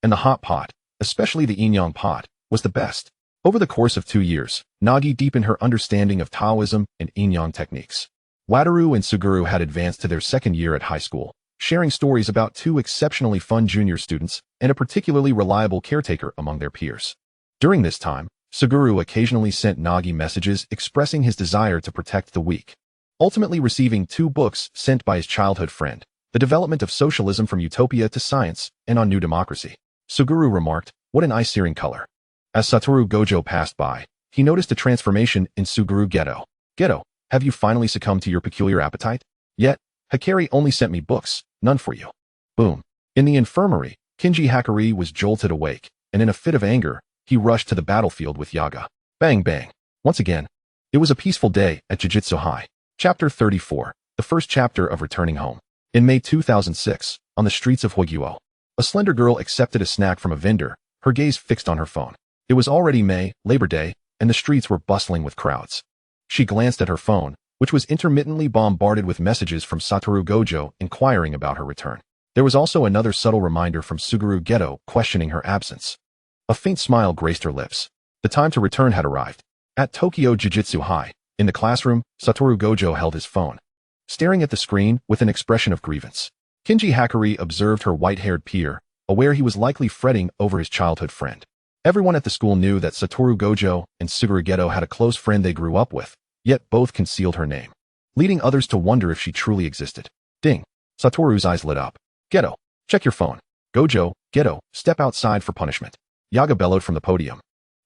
And the hot pot, especially the Inyang pot, was the best. Over the course of 2 years, Nagi deepened her understanding of Taoism and Inyang techniques. Wataru and Suguru had advanced to their 2nd year at high school, sharing stories about 2 exceptionally fun junior students and a particularly reliable caretaker among their peers. During this time, Suguru occasionally sent Nagi messages expressing his desire to protect the weak, ultimately receiving 2 books sent by his childhood friend, The Development of Socialism from Utopia to Science and On New Democracy. Suguru remarked, "What an eye-searing color." As Satoru Gojo passed by, he noticed a transformation in Suguru Geto. "Geto, have you finally succumbed to your peculiar appetite? Yet, Hikari only sent me books, none for you." Boom. In the infirmary, Kinji Hakari was jolted awake, and in a fit of anger, he rushed to the battlefield with Yaga. Bang bang. Once again, it was a peaceful day at Jujutsu High. Chapter 34, the first chapter of Returning Home. In May 2006, on the streets of Hogyuo, a slender girl accepted a snack from a vendor, her gaze fixed on her phone. It was already May, Labor Day, and the streets were bustling with crowds. She glanced at her phone, which was intermittently bombarded with messages from Satoru Gojo inquiring about her return. There was also another subtle reminder from Suguru Geto questioning her absence. A faint smile graced her lips. The time to return had arrived. At Tokyo Jujutsu High, in the classroom, Satoru Gojo held his phone, staring at the screen with an expression of grievance. Kinji Hakari observed her white-haired peer, aware he was likely fretting over his childhood friend. Everyone at the school knew that Satoru Gojo and Suguru Geto had a close friend they grew up with, yet both concealed her name, leading others to wonder if she truly existed. Ding. Satoru's eyes lit up. "Geto, check your phone." "Gojo, Geto, step outside for punishment." Yaga bellowed from the podium,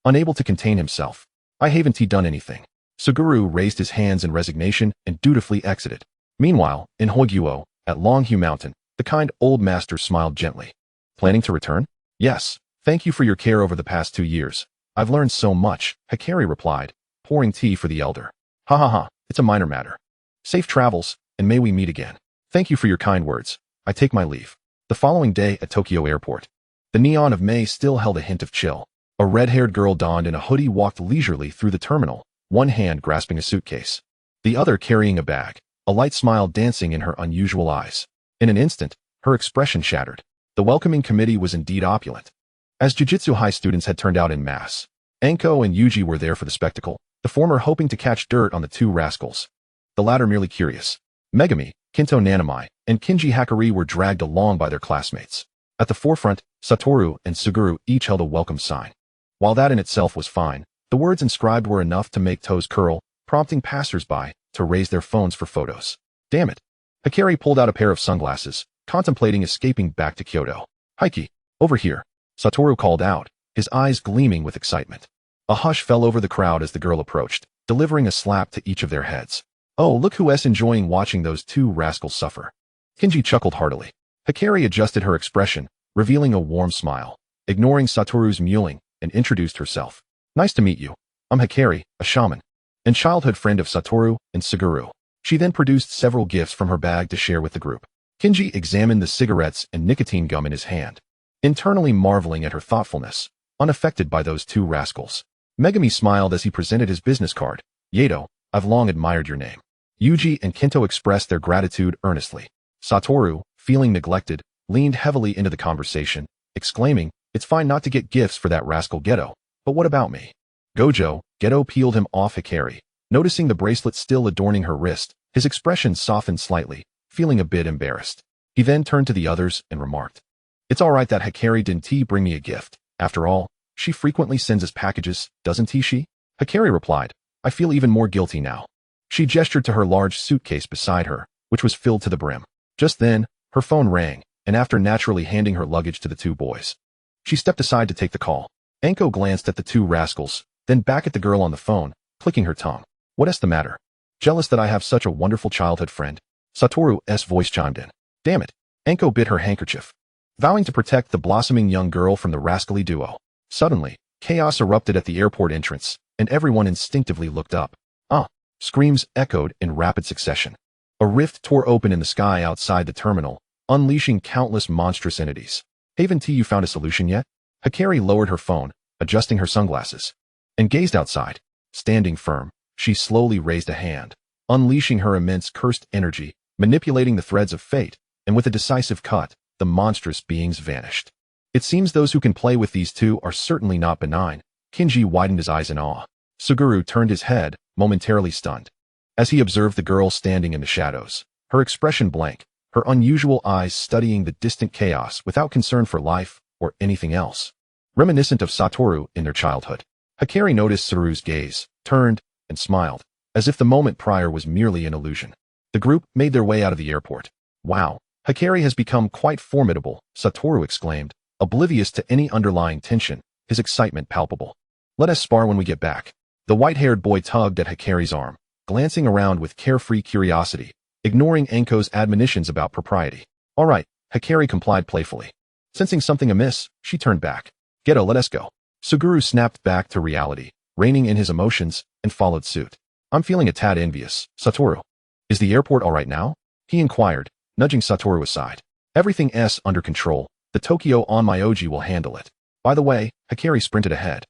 unable to contain himself. "I haven't done anything." Suguru raised his hands in resignation and dutifully exited. Meanwhile, in Hogyuo, at Longhu Mountain, the kind old master smiled gently. "Planning to return?" "Yes. Thank you for your care over the past 2 years. I've learned so much," Hikari replied, pouring tea for the elder. "Ha ha ha, it's a minor matter. Safe travels, and may we meet again. Thank you for your kind words. I take my leave." The following day at Tokyo Airport, the neon of May still held a hint of chill. A red-haired girl donned in a hoodie walked leisurely through the terminal, one hand grasping a suitcase, the other carrying a bag, a light smile dancing in her unusual eyes. In an instant, her expression shattered. The welcoming committee was indeed opulent. As Jujutsu High students had turned out en masse, Anko and Yuji were there for the spectacle, the former hoping to catch dirt on the 2 rascals, the latter merely curious. Megami, Kinto Nanami, and Kinji Hakari were dragged along by their classmates. At the forefront, Satoru and Suguru each held a welcome sign. While that in itself was fine, the words inscribed were enough to make toes curl, prompting passers-by to raise their phones for photos. Damn it. Hikari pulled out a pair of sunglasses, contemplating escaping back to Kyoto. "Heiki, over here," Satoru called out, his eyes gleaming with excitement. A hush fell over the crowd as the girl approached, delivering a slap to each of their heads. "Oh, look who's enjoying watching those 2 rascals suffer." Kinji chuckled heartily. Hikari adjusted her expression, revealing a warm smile, ignoring Satoru's mewling, and introduced herself. "Nice to meet you. I'm Hikari, a shaman, and childhood friend of Satoru and Suguru." She then produced several gifts from her bag to share with the group. Kinji examined the cigarettes and nicotine gum in his hand, internally marveling at her thoughtfulness, unaffected by those 2 rascals. Megami smiled as he presented his business card. "Yato, I've long admired your name." Yuji and Kinto expressed their gratitude earnestly. Satoru, feeling neglected, leaned heavily into the conversation, exclaiming, "It's fine not to get gifts for that rascal Geto, but what about me?" Gojo, Geto peeled him off Hikari. Noticing the bracelet still adorning her wrist, his expression softened slightly, feeling a bit embarrassed. He then turned to the others and remarked, "It's all right that Hikari didn't bring me a gift. After all, She frequently sends us packages, doesn't she? Hikari replied. I feel even more guilty now. She gestured to her large suitcase beside her, which was filled to the brim. Just then, her phone rang, and after naturally handing her luggage to the two boys, she stepped aside to take the call. Anko glanced at the two rascals, then back at the girl on the phone, clicking her tongue. What's the matter? Jealous that I have such a wonderful childhood friend? Satoru's voice chimed in. Damn it. Anko bit her handkerchief, vowing to protect the blossoming young girl from the rascally duo. Suddenly, chaos erupted at the airport entrance, and everyone instinctively looked up. Ah! Screams echoed in rapid succession. A rift tore open in the sky outside the terminal, unleashing countless monstrous entities. Haven't you found a solution yet? Hikari lowered her phone, adjusting her sunglasses, and gazed outside. Standing firm, she slowly raised a hand, unleashing her immense cursed energy, manipulating the threads of fate, and with a decisive cut, the monstrous beings vanished. It seems those who can play with these two are certainly not benign. Kinji widened his eyes in awe. Suguru turned his head, momentarily stunned, as he observed the girl standing in the shadows, her expression blank, her unusual eyes studying the distant chaos without concern for life or anything else. Reminiscent of Satoru in their childhood. Hikari noticed Suru's gaze, turned, and smiled, as if the moment prior was merely an illusion. The group made their way out of the airport. Wow, Hikari has become quite formidable, Satoru exclaimed, oblivious to any underlying tension, his excitement palpable. Let us spar when we get back. The white-haired boy tugged at Hikari's arm, glancing around with carefree curiosity, ignoring Anko's admonitions about propriety. All right, Hikari complied playfully. Sensing something amiss, she turned back. Geto, let us go. Suguru snapped back to reality, reining in his emotions, and followed suit. I'm feeling a tad envious, Satoru. Is the airport all right now? He inquired, nudging Satoru aside. Everything's under control. The Tokyo Onmyoji will handle it. By the way, Hikari sprinted ahead,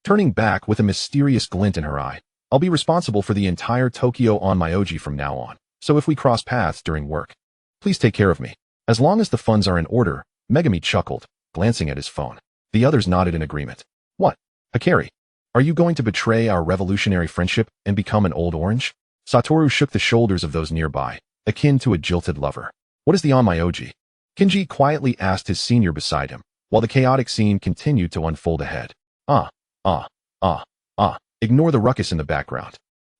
turning back with a mysterious glint in her eye. I'll be responsible for the entire Tokyo Onmyoji from now on, so if we cross paths during work, please take care of me. As long as the funds are in order, Megami chuckled, glancing at his phone. The others nodded in agreement. What? Hikari, are you going to betray our revolutionary friendship and become an old orange? Satoru shook the shoulders of those nearby, akin to a jilted lover. What is the Onmyoji? Kinji quietly asked his senior beside him, while the chaotic scene continued to unfold ahead. Ignore the ruckus in the background.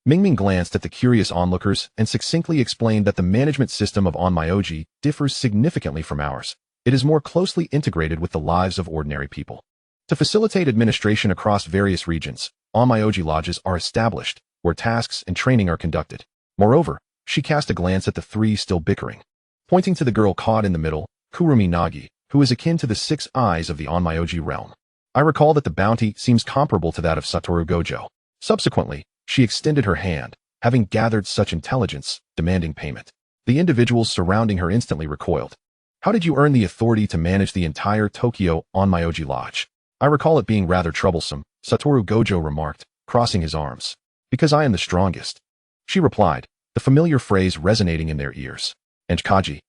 Mingming glanced at the curious onlookers and succinctly explained that the management system of Onmyoji differs significantly from ours. It is more closely integrated with the lives of ordinary people. To facilitate administration across various regions, Onmyoji lodges are established, where tasks and training are conducted. Moreover, she cast a glance at the three still bickering, pointing to the girl caught in the middle, Kurumi Nagi, who is akin to the 6 eyes of the Onmyoji realm. I recall that the bounty seems comparable to that of Satoru Gojo. Subsequently, she extended her hand, having gathered such intelligence, demanding payment. The individuals surrounding her instantly recoiled. How did you earn the authority to manage the entire Tokyo Onmyoji Lodge? I recall it being rather troublesome, Satoru Gojo remarked, crossing his arms. Because I am the strongest. She replied, the familiar phrase resonating in their ears. And Kaji.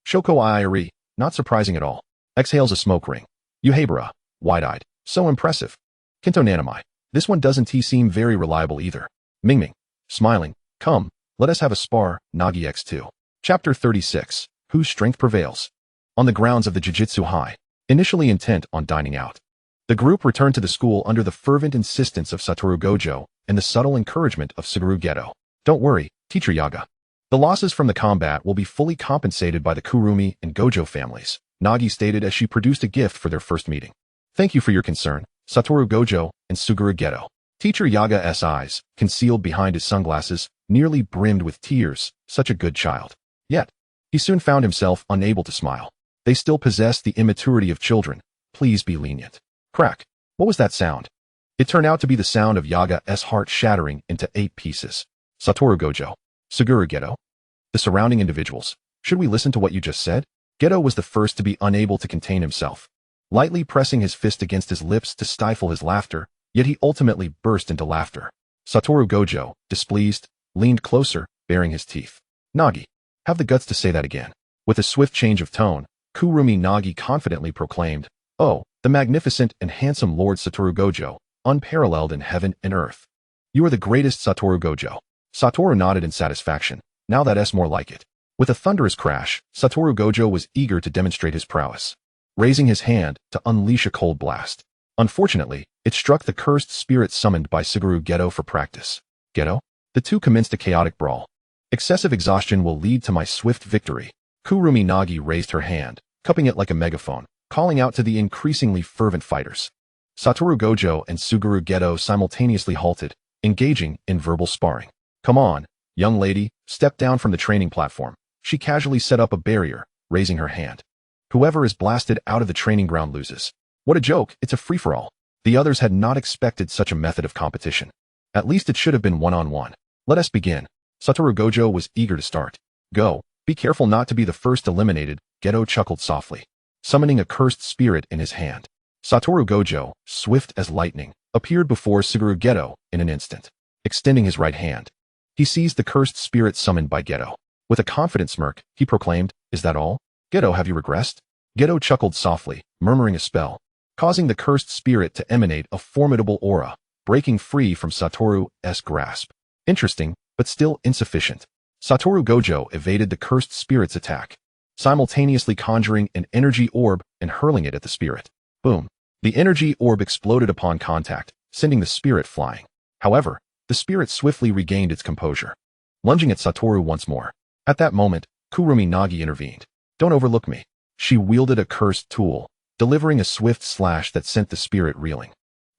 Shoko Iiri, not surprising at all. Exhales a smoke ring. Yuhabara, wide-eyed. So impressive. Kinto Nanamai. This one doesn't seem very reliable either. Mingming. Smiling. Come, let us have a spar, Nagi X2. Chapter 36. Whose strength prevails? On the grounds of the Jujutsu High, initially intent on dining out, the group returned to the school under the fervent insistence of Satoru Gojo and the subtle encouragement of Suguru Geto. Don't worry, Teacher Yaga. The losses from the combat will be fully compensated by the Kurumi and Gojo families, Nagi stated as she produced a gift for their first meeting. Thank you for your concern, Satoru Gojo and Suguru Geto. Teacher Yaga's eyes, concealed behind his sunglasses, nearly brimmed with tears, such a good child. Yet, he soon found himself unable to smile. They still possessed the immaturity of children. Please be lenient. Crack. What was that sound? It turned out to be the sound of Yaga's heart shattering into 8 pieces. Satoru Gojo. Suguru Geto. The surrounding individuals. Should we listen to what you just said? Geto was the first to be unable to contain himself, lightly pressing his fist against his lips to stifle his laughter, yet he ultimately burst into laughter. Satoru Gojo, displeased, leaned closer, baring his teeth. Nagi. Have the guts to say that again. With a swift change of tone, Kurumi Nagi confidently proclaimed, Oh, the magnificent and handsome Lord Satoru Gojo, unparalleled in heaven and earth. You are the greatest Satoru Gojo. Satoru nodded in satisfaction. Now that's more like it. With a thunderous crash, Satoru Gojo was eager to demonstrate his prowess, raising his hand to unleash a cold blast. Unfortunately, it struck the cursed spirit summoned by Suguru Geto for practice. Geto? The two commenced a chaotic brawl. Excessive exhaustion will lead to my swift victory. Kurumi Nagi raised her hand, cupping it like a megaphone, calling out to the increasingly fervent fighters. Satoru Gojo and Suguru Geto simultaneously halted, engaging in verbal sparring. Come on, young lady, step down from the training platform. She casually set up a barrier, raising her hand. Whoever is blasted out of the training ground loses. What a joke, it's a free-for-all. The others had not expected such a method of competition. At least it should have been one-on-one. Let us begin. Satoru Gojo was eager to start. Go, be careful not to be the first eliminated, Geto chuckled softly, summoning a cursed spirit in his hand. Satoru Gojo, swift as lightning, appeared before Suguru Geto in an instant, extending his right hand. He seized the cursed spirit summoned by Geto. With a confident smirk, he proclaimed, "Is that all? Geto, have you regressed?" Geto chuckled softly, murmuring a spell, causing the cursed spirit to emanate a formidable aura, breaking free from Satoru's grasp. Interesting, but still insufficient. Satoru Gojo evaded the cursed spirit's attack, simultaneously conjuring an energy orb and hurling it at the spirit. Boom. The energy orb exploded upon contact, sending the spirit flying. However, the spirit swiftly regained its composure, lunging at Satoru once more. At that moment, Kurumi Nagi intervened. Don't overlook me. She wielded a cursed tool, delivering a swift slash that sent the spirit reeling.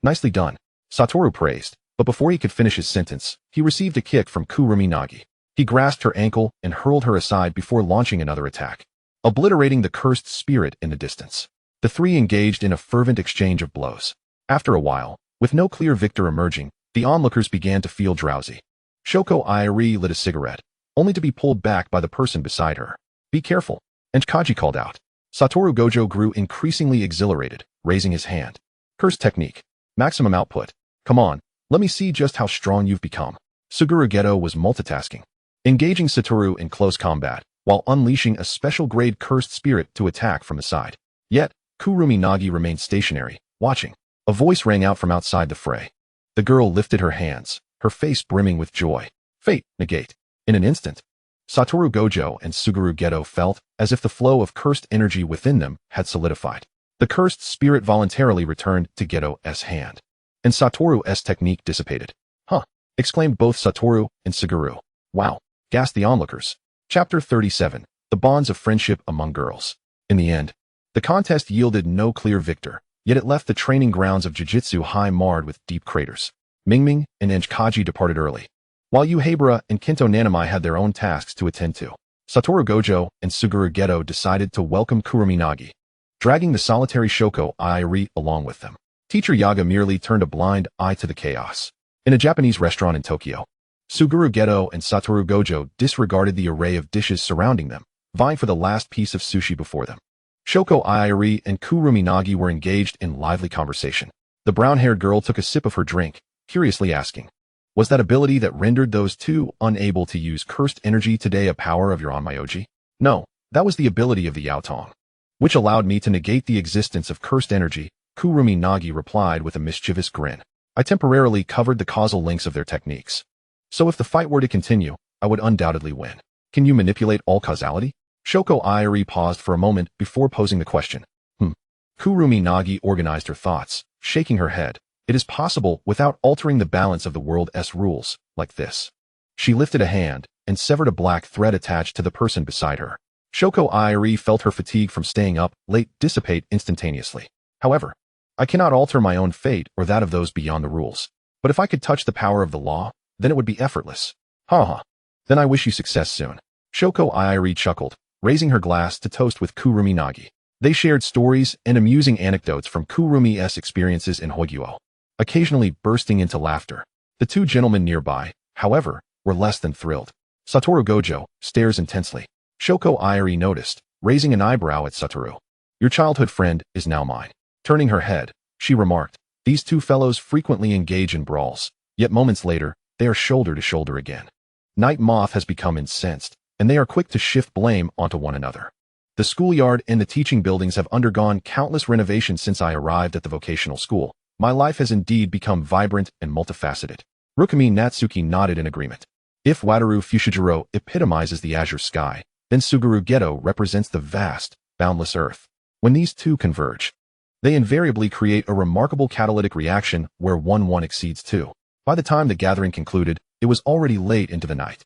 Nicely done, Satoru praised, but before he could finish his sentence, he received a kick from Kurumi Nagi. He grasped her ankle and hurled her aside before launching another attack, obliterating the cursed spirit in the distance. The three engaged in a fervent exchange of blows. After a while, with no clear victor emerging, the onlookers began to feel drowsy. Shoko Airi lit a cigarette, only to be pulled back by the person beside her. Be careful, and Kaji called out. Satoru Gojo grew increasingly exhilarated, raising his hand. Curse technique. Maximum output. Come on, let me see just how strong you've become. Suguru Geto was multitasking, engaging Satoru in close combat, while unleashing a special-grade cursed spirit to attack from the side. Yet, Kurumi Nagi remained stationary, watching. A voice rang out from outside the fray. The girl lifted her hands, her face brimming with joy. Fate, negate. In an instant, Satoru Gojo and Suguru Geto felt as if the flow of cursed energy within them had solidified. The cursed spirit voluntarily returned to Geto's hand, and Satoru's technique dissipated. Huh, exclaimed both Satoru and Suguru. Wow, gasped the onlookers. Chapter 37, The Bonds of Friendship Among Girls. In the end, the contest yielded no clear victor, yet it left the training grounds of Jujutsu High marred with deep craters. Mingming and Enchikaji departed early, while Uehara and Kinto Nanami had their own tasks to attend to. Satoru Gojo and Suguru Geto decided to welcome Kurumi Nagi, dragging the solitary Shoko Airi along with them. Teacher Yaga merely turned a blind eye to the chaos. In a Japanese restaurant in Tokyo, Suguru Geto and Satoru Gojo disregarded the array of dishes surrounding them, vying for the last piece of sushi before them. Shoko Airi and Kurumi Nagi were engaged in lively conversation. The brown-haired girl took a sip of her drink, curiously asking, was that ability that rendered those two unable to use cursed energy today a power of your Onmyoji? No, that was the ability of the Yaotong, which allowed me to negate the existence of cursed energy, Kurumi Nagi replied with a mischievous grin. I temporarily covered the causal links of their techniques. So if the fight were to continue, I would undoubtedly win. Can you manipulate all causality? Shoko Airi paused for a moment before posing the question. Kurumi Nagi organized her thoughts, shaking her head. It is possible without altering the balance of the world's rules, like this. She lifted a hand and severed a black thread attached to the person beside her. Shoko Airi felt her fatigue from staying up late dissipate instantaneously. However, I cannot alter my own fate or that of those beyond the rules. But if I could touch the power of the law, then it would be effortless. Ha. Then I wish you success soon. Shoko Airi chuckled, raising her glass to toast with Kurumi Nagi. They shared stories and amusing anecdotes from Kurumi's experiences in Hogyuo, occasionally bursting into laughter. The two gentlemen nearby, however, were less than thrilled. Satoru Gojo stares intensely. Shoko Airi noticed, raising an eyebrow at Satoru. Your childhood friend is now mine. Turning her head, she remarked, these two fellows frequently engage in brawls, yet moments later, they are shoulder to shoulder again. Night Moth has become incensed, and they are quick to shift blame onto one another. The schoolyard and the teaching buildings have undergone countless renovations since I arrived at the vocational school. My life has indeed become vibrant and multifaceted. Rukumi Natsuki nodded in agreement. If Wataru Fushijiro epitomizes the azure sky, then Suguru Geto represents the vast, boundless earth. When these two converge, They invariably create a remarkable catalytic reaction where 1-1 exceeds 2. By the time the gathering concluded, it was already late into the night.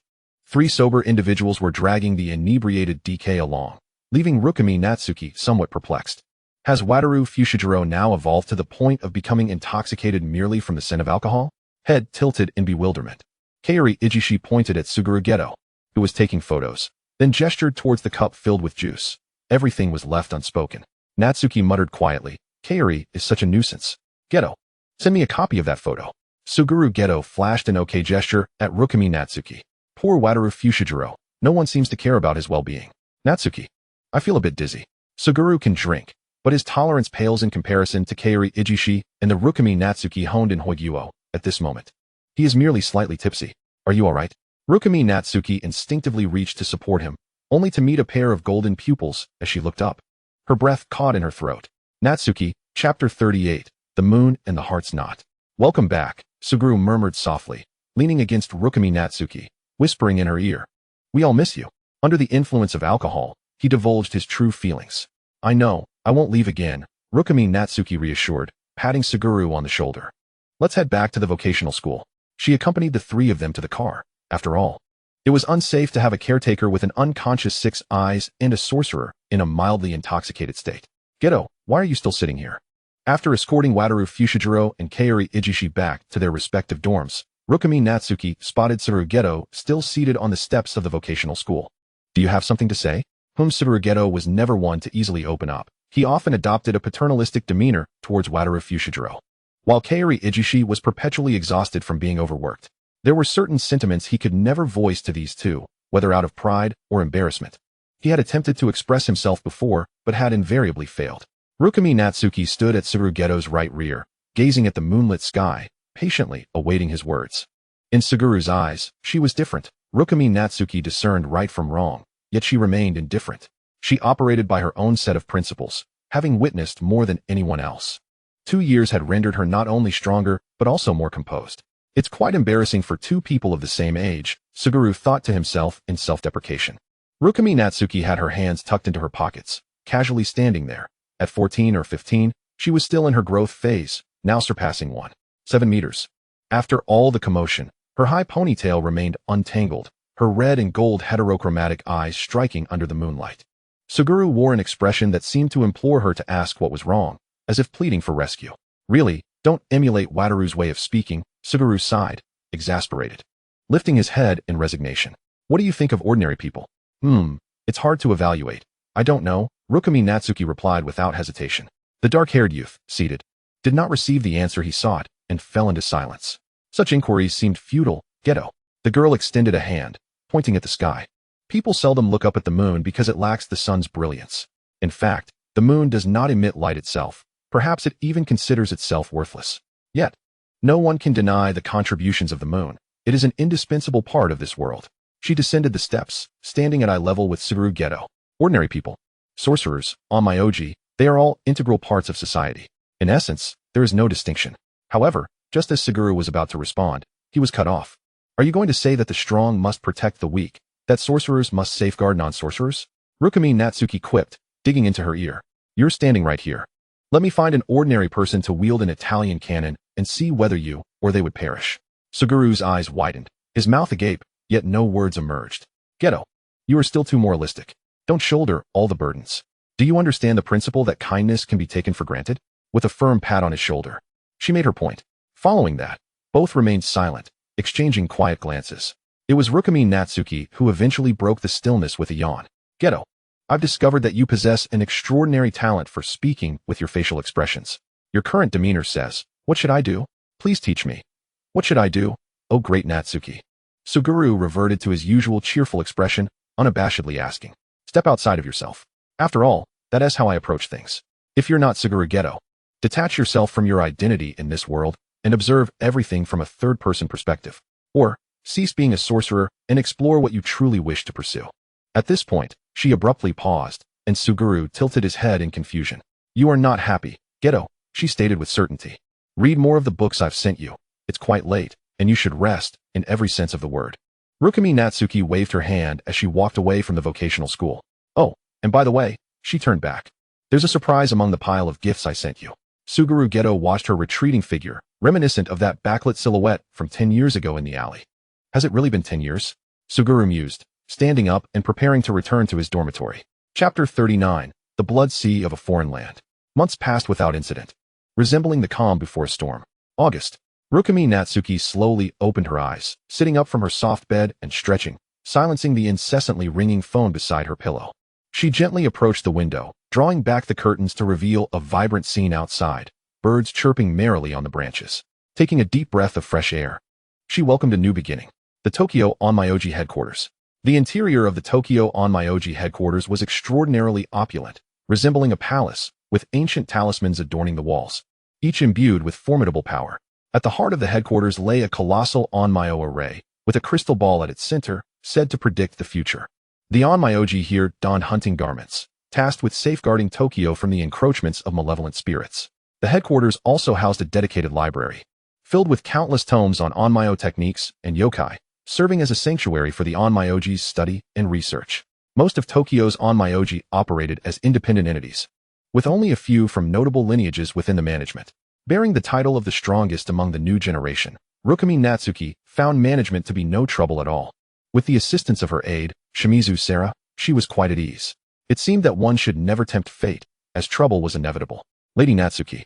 3 sober individuals were dragging the inebriated DK along, leaving Rugumi Natsuki somewhat perplexed. Has Wataru Fushiguro now evolved to the point of becoming intoxicated merely from the scent of alcohol? Head tilted in bewilderment. Kaori Ijishi pointed at Suguru Geto, who was taking photos, then gestured towards the cup filled with juice. Everything was left unspoken. Natsuki muttered quietly, Kaori is such a nuisance. Geto, send me a copy of that photo. Suguru Geto flashed an okay gesture at Rugumi Natsuki. Poor Wataru Fushiguro, no one seems to care about his well-being. Natsuki, I feel a bit dizzy. Suguru can drink, but his tolerance pales in comparison to Kaori Ijishi and the Rugumi Natsuki honed in Hoiguo at this moment. He is merely slightly tipsy. Are you alright? Rugumi Natsuki instinctively reached to support him, only to meet a pair of golden pupils as she looked up. Her breath caught in her throat. Natsuki, Chapter 38, The Moon and the Heart's Knot. Welcome back, Suguru murmured softly, leaning against Rugumi Natsuki, whispering in her ear. We all miss you. Under the influence of alcohol, he divulged his true feelings. I know, I won't leave again, Rugumi Natsuki reassured, patting Suguru on the shoulder. Let's head back to the vocational school. She accompanied the 3 of them to the car. After all, it was unsafe to have a caretaker with an unconscious 6 eyes and a sorcerer in a mildly intoxicated state. Geto, why are you still sitting here? After escorting Wataru Fushiguro and Kaori Ijishi back to their respective dorms, Rugumi Natsuki spotted Suguru Geto still seated on the steps of the vocational school. Do you have something to say? Suguru Geto was never one to easily open up. He often adopted a paternalistic demeanor towards Wataru Fushiguro. While Kaori Ijishi was perpetually exhausted from being overworked, there were certain sentiments he could never voice to these two, whether out of pride or embarrassment. He had attempted to express himself before, but had invariably failed. Rugumi Natsuki stood at Suguru Geto's right rear, gazing at the moonlit sky, patiently awaiting his words. In Suguru's eyes, she was different. Rugumi Natsuki discerned right from wrong, yet she remained indifferent. She operated by her own set of principles, having witnessed more than anyone else. 2 years had rendered her not only stronger, but also more composed. It's quite embarrassing for 2 people of the same age, Suguru thought to himself in self-deprecation. Rugumi Natsuki had her hands tucked into her pockets, casually standing there. At 14 or 15, she was still in her growth phase, now surpassing 1.7 meters. After all the commotion, her high ponytail remained untangled, her red and gold heterochromatic eyes striking under the moonlight. Suguru wore an expression that seemed to implore her to ask what was wrong, as if pleading for rescue. Really, don't emulate Wataru's way of speaking, Suguru sighed, exasperated, lifting his head in resignation. What do you think of ordinary people? It's hard to evaluate. I don't know, Rugumi Natsuki replied without hesitation. The dark-haired youth, seated, did not receive the answer he sought and fell into silence. Such inquiries seemed futile. Geto. The girl extended a hand, pointing at the sky. People seldom look up at the moon because it lacks the sun's brilliance. In fact, the moon does not emit light itself. Perhaps it even considers itself worthless. Yet, no one can deny the contributions of the moon. It is an indispensable part of this world. She descended the steps, standing at eye level with Suguru Geto. Ordinary people. Sorcerers, on my Oji, they are all integral parts of society. In essence, there is no distinction. However, just as Suguru was about to respond, he was cut off. Are you going to say that the strong must protect the weak, that sorcerers must safeguard non-sorcerers? Rugumi Natsuki quipped, digging into her ear. You're standing right here. Let me find an ordinary person to wield an Italian cannon and see whether you or they would perish. Suguru's eyes widened, his mouth agape, yet no words emerged. Geto, you are still too moralistic. Don't shoulder all the burdens. Do you understand the principle that kindness can be taken for granted? With a firm pat on his shoulder, she made her point. Following that, both remained silent, exchanging quiet glances. It was Rugumi Natsuki who eventually broke the stillness with a yawn. Geto, I've discovered that you possess an extraordinary talent for speaking with your facial expressions. Your current demeanor says, what should I do? Please teach me. What should I do? Oh great Natsuki. Suguru reverted to his usual cheerful expression, unabashedly asking. Step outside of yourself. After all, that is how I approach things. If you're not Suguru Geto, detach yourself from your identity in this world and observe everything from a third-person perspective. Or, cease being a sorcerer and explore what you truly wish to pursue. At this point, she abruptly paused, and Suguru tilted his head in confusion. You are not happy, Geto, she stated with certainty. Read more of the books I've sent you. It's quite late, and you should rest, in every sense of the word. Rugumi Natsuki waved her hand as she walked away from the vocational school. Oh, and by the way, she turned back. There's a surprise among the pile of gifts I sent you. Suguru Geto watched her retreating figure, reminiscent of that backlit silhouette from 10 years ago in the alley. Has it really been 10 years? Suguru mused, standing up and preparing to return to his dormitory. Chapter 39. The Blood Sea of a Foreign Land. Months passed without incident, resembling the calm before a storm. August. Rukumi Natsuki slowly opened her eyes, sitting up from her soft bed and stretching, silencing the incessantly ringing phone beside her pillow. She gently approached the window, drawing back the curtains to reveal a vibrant scene outside, birds chirping merrily on the branches. Taking a deep breath of fresh air, she welcomed a new beginning. The Tokyo Onmyoji headquarters. The interior of the Tokyo Onmyoji headquarters was extraordinarily opulent, resembling a palace, with ancient talismans adorning the walls, each imbued with formidable power. At the heart of the headquarters lay a colossal Onmyo array, with a crystal ball at its center, said to predict the future. The Onmyoji here donned hunting garments, tasked with safeguarding Tokyo from the encroachments of malevolent spirits. The headquarters also housed a dedicated library, filled with countless tomes on Onmyo techniques and yokai, serving as a sanctuary for the Onmyoji's study and research. Most of Tokyo's Onmyoji operated as independent entities, with only a few from notable lineages within the management. Bearing the title of the strongest among the new generation, Rukumi Natsuki found management to be no trouble at all. With the assistance of her aide, Shimizu Sarah, she was quite at ease. It seemed that one should never tempt fate, as trouble was inevitable. Lady Natsuki,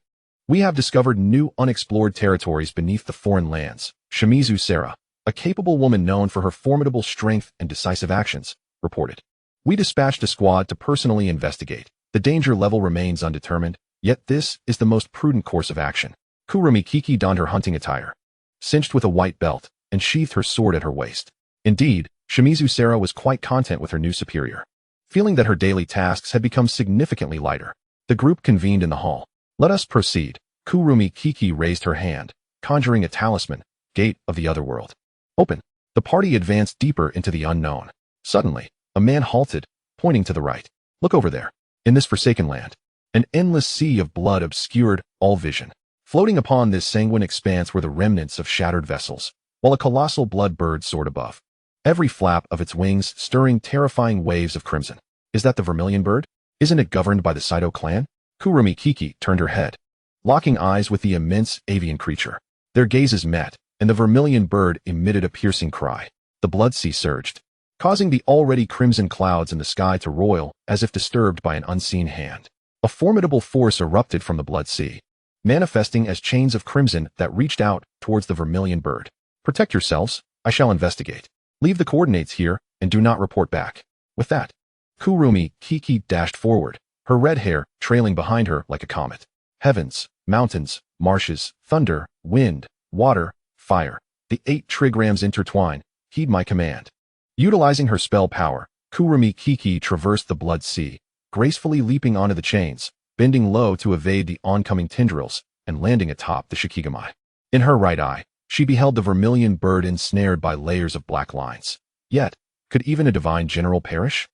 we have discovered new unexplored territories beneath the foreign lands. Shimizu Sarah, a capable woman known for her formidable strength and decisive actions, reported. We dispatched a squad to personally investigate. The danger level remains undetermined, yet this is the most prudent course of action. Kurumi Kiki donned her hunting attire, cinched with a white belt, and sheathed her sword at her waist. Indeed, Shimizu Sarah was quite content with her new superior. Feeling that her daily tasks had become significantly lighter, the group convened in the hall. Let us proceed. Kurumi Kiki raised her hand, conjuring a talisman, gate of the other world. Open. The party advanced deeper into the unknown. Suddenly, a man halted, pointing to the right. Look over there. In this forsaken land, an endless sea of blood obscured all vision. Floating upon this sanguine expanse were the remnants of shattered vessels, while a colossal blood bird soared above, every flap of its wings stirring terrifying waves of crimson. Is that the vermilion bird? Isn't it governed by the Saito clan? Kurumi Kiki turned her head, locking eyes with the immense avian creature. Their gazes met, and the vermilion bird emitted a piercing cry. The blood sea surged, causing the already crimson clouds in the sky to roil as if disturbed by an unseen hand. A formidable force erupted from the blood sea, manifesting as chains of crimson that reached out towards the vermilion bird. Protect yourselves, I shall investigate. Leave the coordinates here and do not report back. With that, Kurumi Kiki dashed forward, her red hair trailing behind her like a comet. Heavens, mountains, marshes, thunder, wind, water, fire. The 8 trigrams intertwine. Heed my command. Utilizing her spell power, Kurumi Kiki traversed the blood sea, gracefully leaping onto the chains, bending low to evade the oncoming tendrils, and landing atop the Shikigami. In her right eye, she beheld the vermilion bird ensnared by layers of black lines. Yet, could even a divine general perish?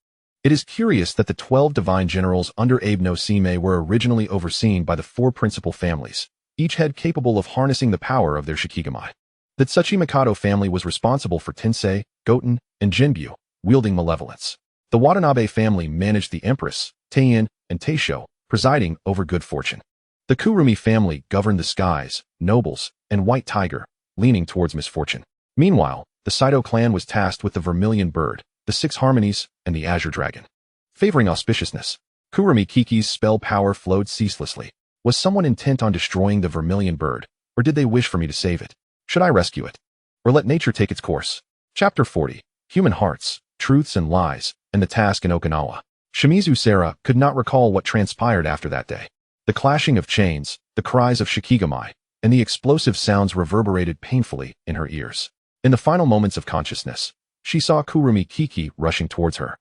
It is curious that the 12 divine generals under Abe no Sime were originally overseen by the 4 principal families, each head capable of harnessing the power of their Shikigami. The Tsuchi Mikado family was responsible for Tensei, Goten, and Jinbyu, wielding malevolence. The Watanabe family managed the Empress, Teian, and Teisho, presiding over good fortune. The Kurumi family governed the skies, nobles, and White Tiger, leaning towards misfortune. Meanwhile, the Saito clan was tasked with the Vermilion Bird, the 6 Harmonies, and the Azure Dragon. Favoring auspiciousness, Kurumi Kiki's spell power flowed ceaselessly. Was someone intent on destroying the Vermilion Bird, or did they wish for me to save it? Should I rescue it, or let nature take its course? Chapter 40. Human Hearts, Truths and Lies, and the Task in Okinawa. Shimizu Sarah could not recall what transpired after that day. The clashing of chains, the cries of Shikigami, and the explosive sounds reverberated painfully in her ears. In the final moments of consciousness, she saw Kurumi Kiki rushing towards her,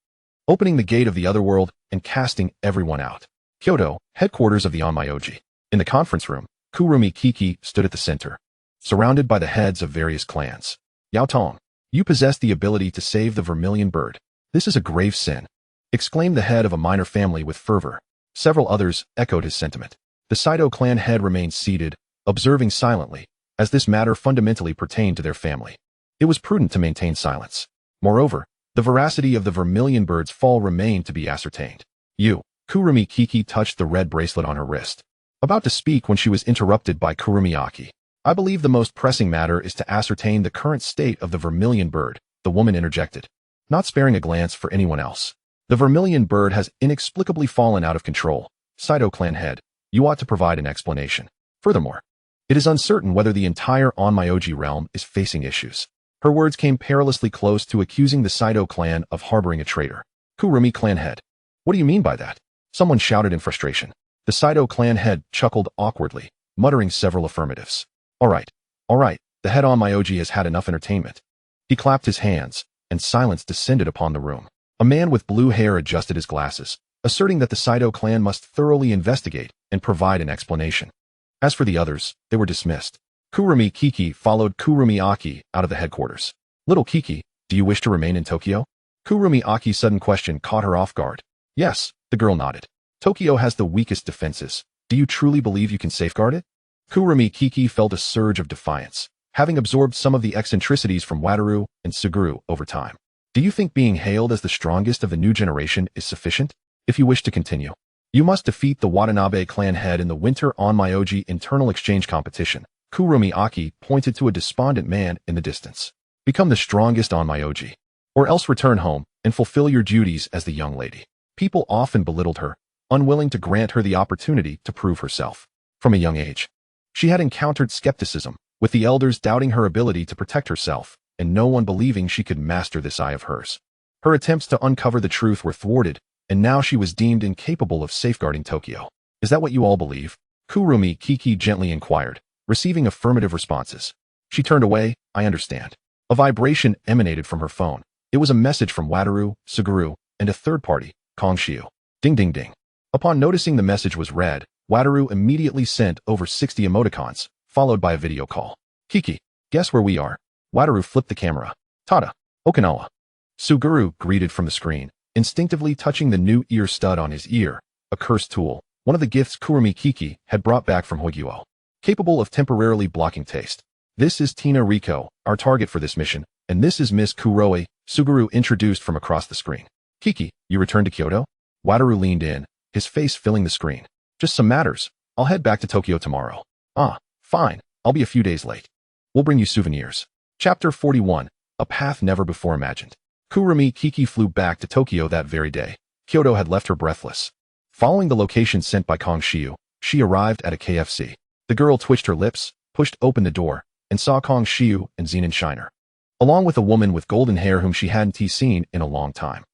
opening the gate of the other world and casting everyone out. Kyoto, headquarters of the Onmyoji. In the conference room, Kurumi Kiki stood at the center, surrounded by the heads of various clans. Yao Tong, you possess the ability to save the Vermilion Bird. This is a grave sin, exclaimed the head of a minor family with fervor. Several others echoed his sentiment. The Saito clan head remained seated, observing silently, as this matter fundamentally pertained to their family. It was prudent to maintain silence. Moreover, the veracity of the Vermilion Bird's fall remained to be ascertained. You, Kurumi Kiki touched the red bracelet on her wrist, about to speak when she was interrupted by Kurumi Aki. I believe the most pressing matter is to ascertain the current state of the vermilion bird, the woman interjected, not sparing a glance for anyone else. The vermilion bird has inexplicably fallen out of control. Saito clan head, you ought to provide an explanation. Furthermore, it is uncertain whether the entire Onmyoji realm is facing issues. Her words came perilously close to accusing the Saito clan of harboring a traitor. Kurumi clan head. What do you mean by that? Someone shouted in frustration. The Saito clan head chuckled awkwardly, muttering several affirmatives. All right, the head Onmyoji has had enough entertainment. He clapped his hands, and silence descended upon the room. A man with blue hair adjusted his glasses, asserting that the Saito clan must thoroughly investigate and provide an explanation. As for the others, they were dismissed. Kurumi Kiki followed Kurumi Aki out of the headquarters. Little Kiki, do you wish to remain in Tokyo? Kurumi Aki's sudden question caught her off guard. Yes, the girl nodded. Tokyo has the weakest defenses. Do you truly believe you can safeguard it? Kurumi Kiki felt a surge of defiance, having absorbed some of the eccentricities from Wataru and Suguru over time. Do you think being hailed as the strongest of the new generation is sufficient? If you wish to continue, you must defeat the Watanabe clan head in the Winter Onmyoji internal exchange competition. Kurumi Aki pointed to a despondent man in the distance. Become the strongest Onmyoji, or else return home and fulfill your duties as the young lady. People often belittled her, unwilling to grant her the opportunity to prove herself. From a young age, she had encountered skepticism, with the elders doubting her ability to protect herself, and no one believing she could master this eye of hers. Her attempts to uncover the truth were thwarted, and now she was deemed incapable of safeguarding Tokyo. Is that what you all believe? Kurumi Kiki gently inquired, receiving affirmative responses. She turned away. I understand. A vibration emanated from her phone. It was a message from Wataru, Suguru, and a third party, Kongshiu. Ding ding ding. Upon noticing the message was read, Wataru immediately sent over 60 emoticons, followed by a video call. Kiki, guess where we are? Wataru flipped the camera. Tada, Okinawa. Suguru greeted from the screen, instinctively touching the new ear stud on his ear, a cursed tool, one of the gifts Kurumi Kiki had brought back from Hogyuo, capable of temporarily blocking taste. This is Tina Riko, our target for this mission, and this is Miss Kuroe, Suguru introduced from across the screen. Kiki, you returned to Kyoto? Wataru leaned in, his face filling the screen. Just some matters. I'll head back to Tokyo tomorrow. Ah, fine. I'll be a few days late. We'll bring you souvenirs. Chapter 41, A Path Never Before Imagined. Kurumi Kiki flew back to Tokyo that very day. Kyoto had left her breathless. Following the location sent by Kongshiu, she arrived at a KFC. The girl twitched her lips, pushed open the door, and saw Kongshiu and Zenin Shiner, along with a woman with golden hair whom she hadn't seen in a long time.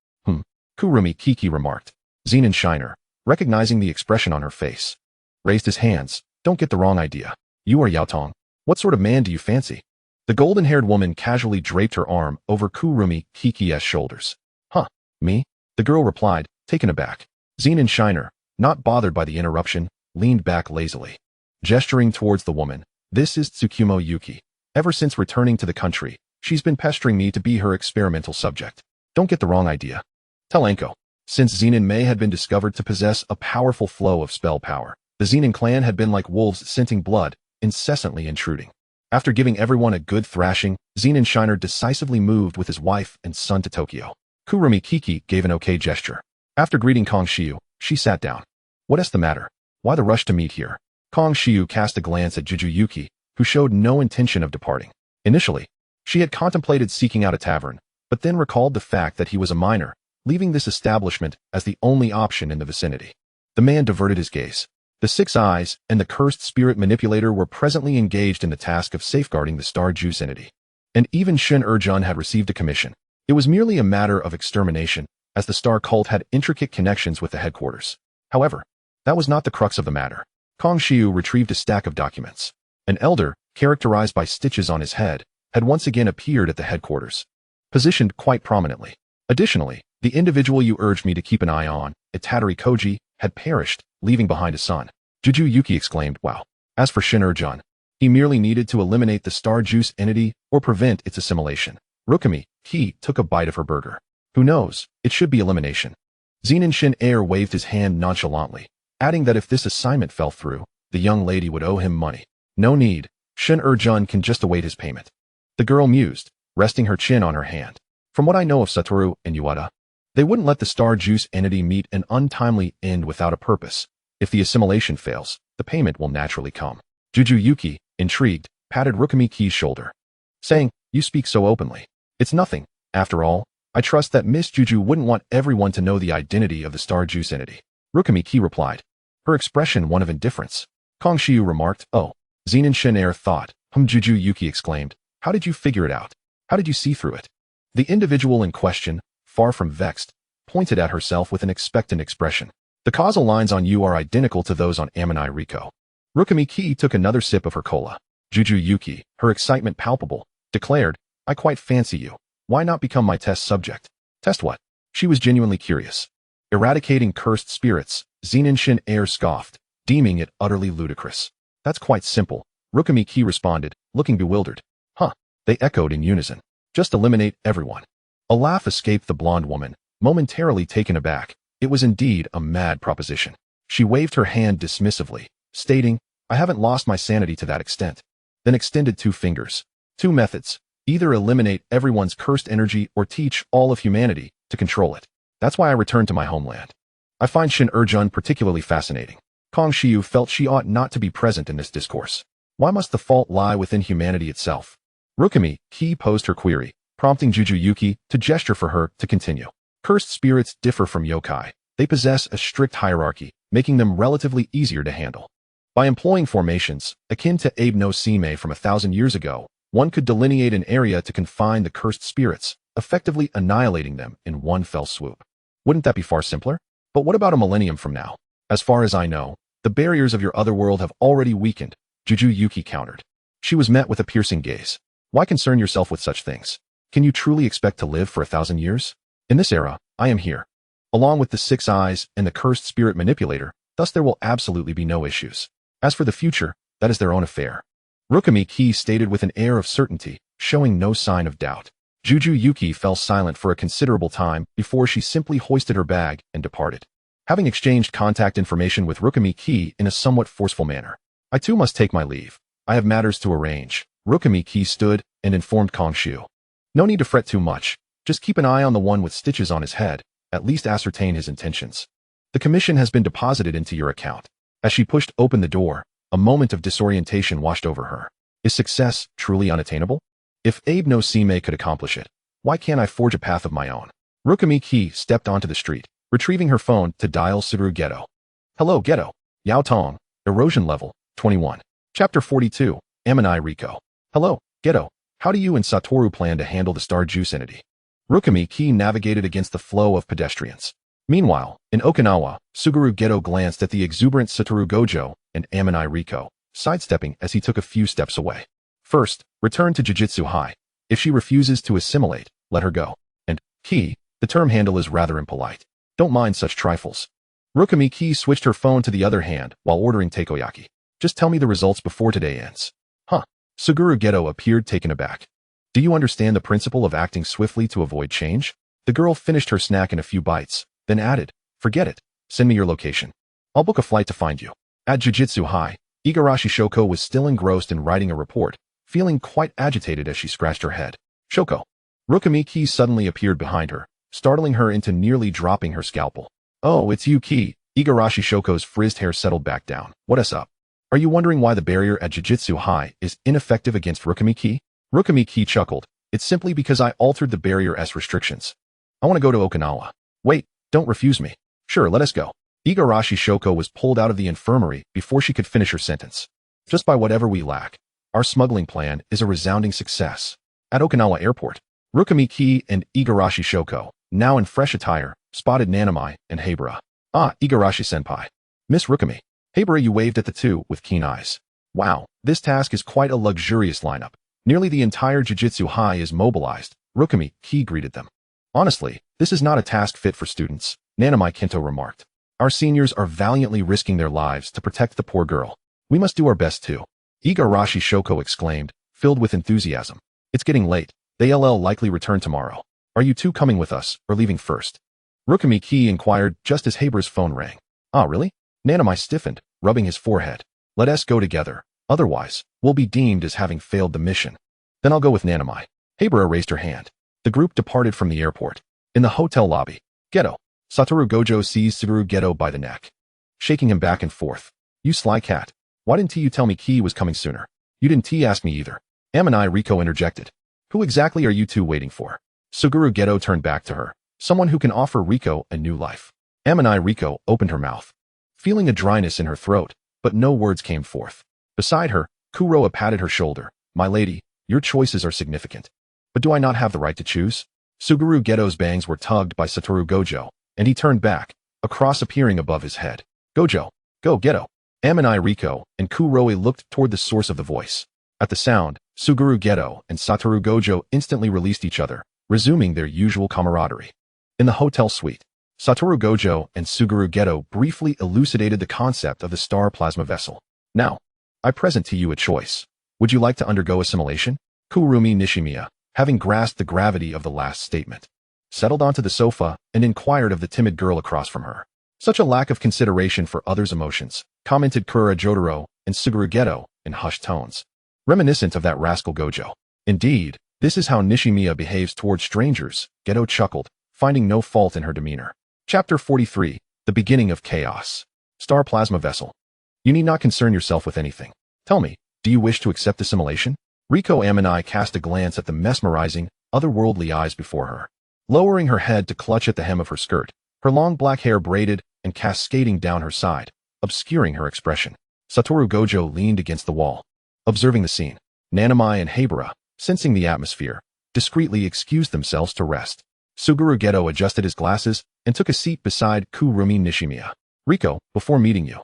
Kurumi Kiki remarked. Zenin Shiner, recognizing the expression on her face, raised his hands. Don't get the wrong idea. You are Yaotong. What sort of man do you fancy? The golden-haired woman casually draped her arm over Kurumi Kiki's shoulders. Huh, me? The girl replied, taken aback. Zenin Shiner, not bothered by the interruption, leaned back lazily, gesturing towards the woman. This is Tsukumo Yuki. Ever since returning to the country, she's been pestering me to be her experimental subject. Don't get the wrong idea. Tell Enko. Since Zenin Mei had been discovered to possess a powerful flow of spell power, the Zenin clan had been like wolves scenting blood, incessantly intruding. After giving everyone a good thrashing, Zenin Shiner decisively moved with his wife and son to Tokyo. Kurumi Kiki gave an okay gesture. After greeting Kongshiu, she sat down. What's the matter? Why the rush to meet here? Kongshiu cast a glance at Juju Yuki, who showed no intention of departing. Initially, she had contemplated seeking out a tavern, but then recalled the fact that he was a minor, leaving this establishment as the only option in the vicinity. The man diverted his gaze. The Six Eyes and the cursed spirit manipulator were presently engaged in the task of safeguarding the Star Juice entity. And even Shin Erjun had received a commission. It was merely a matter of extermination, as the Star Cult had intricate connections with the headquarters. However, that was not the crux of the matter. Kongshiu retrieved a stack of documents. An elder, characterized by stitches on his head, had once again appeared at the headquarters, positioned quite prominently. Additionally, the individual you urged me to keep an eye on, Itatari Koji, had perished, leaving behind a son. Juju Yuki exclaimed, wow. As for Shin Erjun, he merely needed to eliminate the Star Juice entity or prevent its assimilation. Rugumi Xi took a bite of her burger. Who knows, it should be elimination. Zenin Shin Air waved his hand nonchalantly, adding that if this assignment fell through, the young lady would owe him money. No need, Shin Erjun can just await his payment. The girl mused, resting her chin on her hand. From what I know of Satoru and Yuata, They wouldn't let the star juice entity meet an untimely end without a purpose. If the assimilation fails, the payment will naturally come. Juju Yuki, intrigued, patted Rugumi Qi's shoulder, saying, "You speak so openly. It's nothing. After all, I trust that Miss Juju wouldn't want everyone to know the identity of the star juice entity." Rugumi Qi replied, her expression one of indifference. Kong Shiu remarked, "Oh." Zenin Shen Air thought. Juju Yuki exclaimed, "How did you figure it out? How did you see through it?" The individual in question, far from vexed, pointed at herself with an expectant expression. "The causal lines on you are identical to those on Amini Riko." Rugumi Qi took another sip of her cola. Juju Yuki, her excitement palpable, declared, "I quite fancy you. Why not become my test subject?" Test what? She was genuinely curious. Eradicating cursed spirits, Zenin Shin Air scoffed, deeming it utterly ludicrous. "That's quite simple," Rugumi Qi responded, looking bewildered. "Huh," they echoed in unison. "Just eliminate everyone." A laugh escaped the blonde woman, momentarily taken aback. It was indeed a mad proposition. She waved her hand dismissively, stating, "I haven't lost my sanity to that extent." Then extended 2 fingers. "2 methods. Either eliminate everyone's cursed energy or teach all of humanity to control it. That's why I returned to my homeland. I find Shin Erjun particularly fascinating." Kong Shiu felt she ought not to be present in this discourse. Why must the fault lie within humanity itself? Rugumi Qi posed her query, prompting Juju Yuki to gesture for her to continue. Cursed spirits differ from yokai. They possess a strict hierarchy, making them relatively easier to handle. By employing formations, akin to Abe no Sime from 1,000 years ago, one could delineate an area to confine the cursed spirits, effectively annihilating them in one fell swoop. Wouldn't that be far simpler? But what about a millennium from now? As far as I know, the barriers of your other world have already weakened, Juju Yuki countered. She was met with a piercing gaze. Why concern yourself with such things? Can you truly expect to live for 1,000 years? In this era, I am here, along with the 6 eyes and the cursed spirit manipulator, thus there will absolutely be no issues. As for the future, that is their own affair. Rugumi Qi stated with an air of certainty, showing no sign of doubt. Juju Yuki fell silent for a considerable time before she simply hoisted her bag and departed. Having exchanged contact information with Rugumi Qi in a somewhat forceful manner, "I too must take my leave. I have matters to arrange." Rugumi Qi stood and informed Kong Shiu. "No need to fret too much. Just keep an eye on the one with stitches on his head, at least ascertain his intentions. The commission has been deposited into your account." As she pushed open the door, a moment of disorientation washed over her. Is success truly unattainable? If Abe no Sime could accomplish it, why can't I forge a path of my own? Rugumi Qi stepped onto the street, retrieving her phone to dial Suguru Geto. "Hello, Geto. Yao Tong. Erosion level, 21. Chapter 42, Amini Riko. Hello, Geto. How do you and Satoru plan to handle the star juice entity?" Rugumi Qi navigated against the flow of pedestrians. Meanwhile, in Okinawa, Suguru Geto glanced at the exuberant Satoru Gojo and Amini Riko, sidestepping as he took a few steps away. First, return to Jujutsu High. If she refuses to assimilate, let her go. And, Qi, the term handle is rather impolite. Don't mind such trifles. Rugumi Qi switched her phone to the other hand while ordering takoyaki. Just tell me the results before today ends. Huh. Suguru Geto appeared taken aback. Do you understand the principle of acting swiftly to avoid change? The girl finished her snack in a few bites, then added, "Forget it. Send me your location. I'll book a flight to find you." At Jujutsu High, Igarashi Shoko was still engrossed in writing a report, feeling quite agitated as she scratched her head. "Shoko." Rugumi Qi suddenly appeared behind her, startling her into nearly dropping her scalpel. "Oh, it's you, Qi." Igarashi Shoko's frizzed hair settled back down. "What's up? Are you wondering why the barrier at Jujutsu High is ineffective against Rugumi Qi?" Rugumi Qi chuckled. "It's simply because I altered the barrier's restrictions. I want to go to Okinawa." "Wait, don't refuse me." "Sure, let us go." Igarashi Shoko was pulled out of the infirmary before she could finish her sentence. "Just by whatever we lack, our smuggling plan is a resounding success." At Okinawa Airport, Rugumi Qi and Igarashi Shoko, now in fresh attire, spotted Nanami and Heibara. "Ah, Igarashi-senpai. Miss Rugumi." Heibara waved at the two with keen eyes. "Wow, this task is quite a luxurious lineup. Nearly the entire Jujutsu High is mobilized." Rugumi Qi greeted them. "Honestly, this is not a task fit for students," Nanami Kento remarked. "Our seniors are valiantly risking their lives to protect the poor girl. We must do our best too." Igarashi Shoko exclaimed, filled with enthusiasm. "It's getting late. They'll likely return tomorrow. Are you two coming with us, or leaving first?" Rugumi Qi inquired just as Heibara's phone rang. "Ah, really?" Nanami stiffened, rubbing his forehead. "Let us go together. Otherwise, we'll be deemed as having failed the mission." "Then I'll go with Nanami." Heibara raised her hand. The group departed from the airport. In the hotel lobby, Geto. Satoru Gojo seized Suguru Geto by the neck, shaking him back and forth. You sly cat. Why didn't you tell me Ki was coming sooner? You didn't ask me either. Amanai Riko interjected. Who exactly are you two waiting for? Suguru Geto turned back to her. Someone who can offer Riko a new life. Amanai Riko opened her mouth, feeling a dryness in her throat, but no words came forth. Beside her, Kuroa patted her shoulder. My lady, your choices are significant. But do I not have the right to choose? Suguru Geto's bangs were tugged by Satoru Gojo, and he turned back, a cross appearing above his head. Gojo, go Geto. Amanai Riko and Kuroe looked toward the source of the voice. At the sound, Suguru Geto and Satoru Gojo instantly released each other, resuming their usual camaraderie. In the hotel suite, Satoru Gojo and Suguru Geto briefly elucidated the concept of the star plasma vessel. Now, I present to you a choice. Would you like to undergo assimilation? Kurumi Nishimiya, having grasped the gravity of the last statement, settled onto the sofa and inquired of the timid girl across from her. Such a lack of consideration for others' emotions, commented Kura Jotaro and Suguru Geto in hushed tones, reminiscent of that rascal Gojo. Indeed, this is how Nishimiya behaves towards strangers, Geto chuckled, finding no fault in her demeanor. Chapter 43, The Beginning of Chaos. Star Plasma Vessel. You need not concern yourself with anything. Tell me, do you wish to accept assimilation? Riko Amanai cast a glance at the mesmerizing, otherworldly eyes before her. Lowering her head to clutch at the hem of her skirt, her long black hair braided and cascading down her side, obscuring her expression. Satoru Gojo leaned against the wall, observing the scene. Nanamai and Habara, sensing the atmosphere, discreetly excused themselves to rest. Suguru Geto adjusted his glasses and took a seat beside Kurumi Nishimiya. Riko, before meeting you,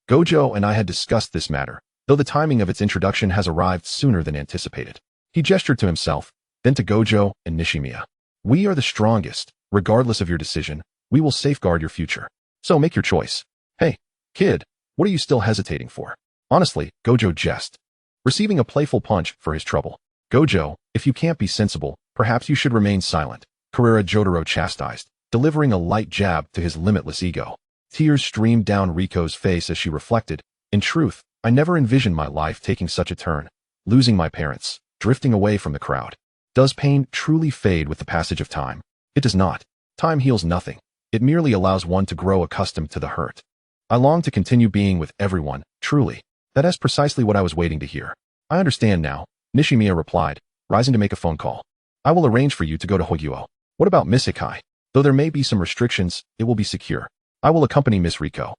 Gojo and I had discussed this matter, though the timing of its introduction has arrived sooner than anticipated. He gestured to himself, then to Gojo and Nishimiya. We are the strongest. Regardless of your decision, we will safeguard your future. So make your choice. Hey, kid, what are you still hesitating for? Honestly, Gojo jested, receiving a playful punch for his trouble. Gojo, if you can't be sensible, perhaps you should remain silent, Kura Jotaro chastised, delivering a light jab to his limitless ego. Tears streamed down Riko's face as she reflected. In truth, I never envisioned my life taking such a turn. Losing my parents, drifting away from the crowd. Does pain truly fade with the passage of time? It does not. Time heals nothing. It merely allows one to grow accustomed to the hurt. I long to continue being with everyone, truly. That is precisely what I was waiting to hear. I understand now, Nishimiya replied, rising to make a phone call. I will arrange for you to go to Hogyuo. What about Miss Hikai? Though there may be some restrictions, it will be secure. I will accompany Miss Riko.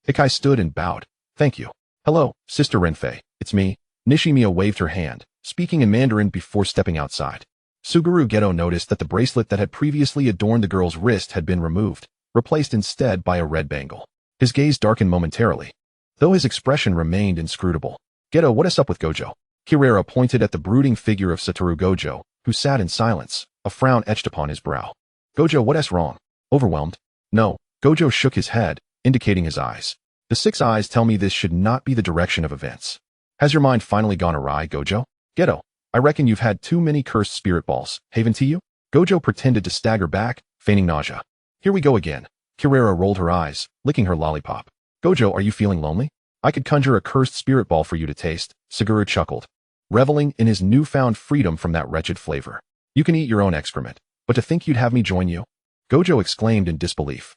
Hikai stood and bowed. Thank you. Hello, Sister Renfei. It's me. Nishimiya waved her hand, speaking in Mandarin before stepping outside. Suguru Geto noticed that the bracelet that had previously adorned the girl's wrist had been removed, replaced instead by a red bangle. His gaze darkened momentarily, though his expression remained inscrutable. Geto, what is up with Gojo? Kirara pointed at the brooding figure of Satoru Gojo, who sat in silence, a frown etched upon his brow. Gojo, what is wrong? Overwhelmed? No. Gojo shook his head, indicating his eyes. The 6 eyes tell me this should not be the direction of events. Has your mind finally gone awry, Gojo? Geto, I reckon you've had too many cursed spirit balls, haven't you? Gojo pretended to stagger back, feigning nausea. Here we go again. Kirara rolled her eyes, licking her lollipop. Gojo, are you feeling lonely? I could conjure a cursed spirit ball for you to taste, Suguru chuckled, reveling in his newfound freedom from that wretched flavor. You can eat your own excrement, but to think you'd have me join you? Gojo exclaimed in disbelief.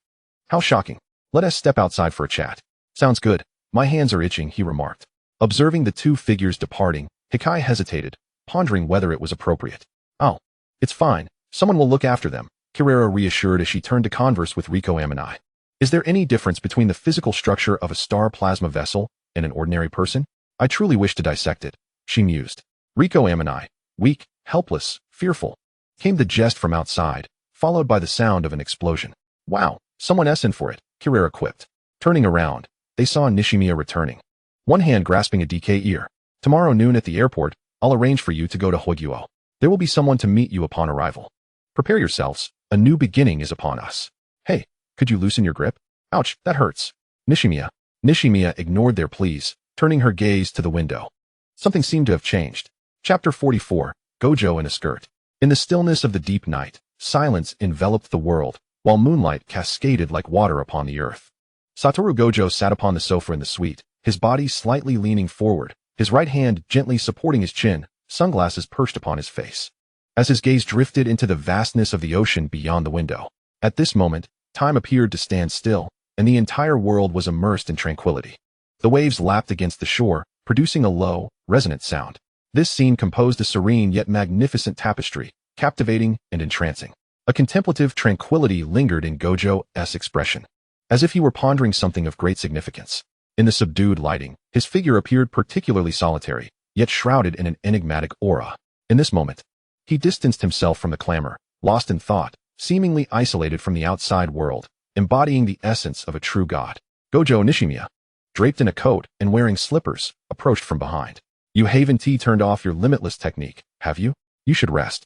How shocking. Let us step outside for a chat. Sounds good. My hands are itching, he remarked. Observing the 2 figures departing, Hikai hesitated, pondering whether it was appropriate. Oh, it's fine. Someone will look after them, Kirara reassured as she turned to converse with Riko Amanai. Is there any difference between the physical structure of a star plasma vessel and an ordinary person? I truly wish to dissect it, she mused. Riko Amanai, weak, helpless, fearful. Came the jest from outside, followed by the sound of an explosion. Wow, someone in for it, Kirara quipped. Turning around, they saw Nishimiya returning, one hand grasping a DK ear. Tomorrow noon at the airport, I'll arrange for you to go to Hogyuo. There will be someone to meet you upon arrival. Prepare yourselves, a new beginning is upon us. Hey, could you loosen your grip? Ouch, that hurts. Nishimiya ignored their pleas, turning her gaze to the window. Something seemed to have changed. Chapter 44, Gojo in a skirt. In the stillness of the deep night, silence enveloped the world, while moonlight cascaded like water upon the earth. Satoru Gojo sat upon the sofa in the suite, his body slightly leaning forward, his right hand gently supporting his chin, sunglasses perched upon his face. As his gaze drifted into the vastness of the ocean beyond the window. At this moment, Time appeared to stand still, and the entire world was immersed in tranquility. The waves lapped against the shore, producing a low, resonant sound. This scene composed a serene yet magnificent tapestry, captivating and entrancing. A contemplative tranquility lingered in Gojo's expression, as if he were pondering something of great significance. In the subdued lighting, his figure appeared particularly solitary, yet shrouded in an enigmatic aura. In this moment, he distanced himself from the clamor, lost in thought, seemingly isolated from the outside world, embodying the essence of a true god. Gojo Nishimiya, draped in a coat and wearing slippers, approached from behind. You haven't turned off your limitless technique, have you? You should rest.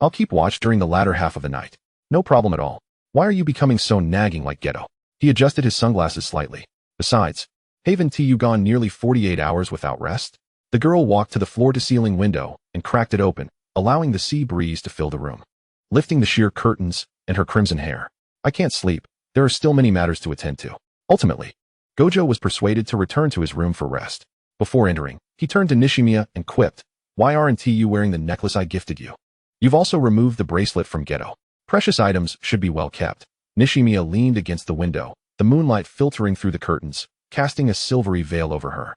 I'll keep watch during the latter half of the night. No problem at all. Why are you becoming so nagging like Geto? He adjusted his sunglasses slightly. Besides, haven't you gone nearly 48 hours without rest? The girl walked to the floor-to-ceiling window and cracked it open, allowing the sea breeze to fill the room, lifting the sheer curtains and her crimson hair. I can't sleep. There are still many matters to attend to. Ultimately, Gojo was persuaded to return to his room for rest. Before entering, he turned to Nishimiya and quipped, "Why aren't you wearing the necklace I gifted you? You've also removed the bracelet from Geto. Precious items should be well kept." Nishimiya leaned against the window, the moonlight filtering through the curtains, casting a silvery veil over her,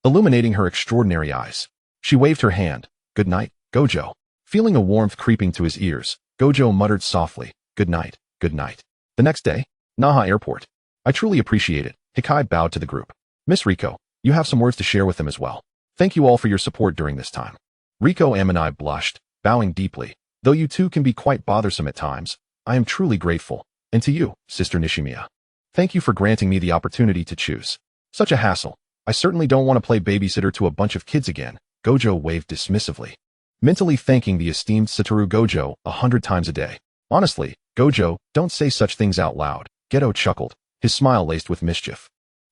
illuminating her extraordinary eyes. She waved her hand. "Good night, Gojo." Feeling a warmth creeping to his ears, Gojo muttered softly, "Good night, good night." The next day, Naha Airport. "I truly appreciate it." Hikai bowed to the group. "Miss Riko, you have some words to share with them as well. Thank you all for your support during this time." Riko Amanai blushed, bowing deeply. "Though you two can be quite bothersome at times, I am truly grateful. And to you, Sister Nishimiya. Thank you for granting me the opportunity to choose. Such a hassle. I certainly don't want to play babysitter to a bunch of kids again." Gojo waved dismissively, mentally thanking the esteemed Satoru Gojo 100 times a day. "Honestly, Gojo, don't say such things out loud." Geto chuckled, his smile laced with mischief.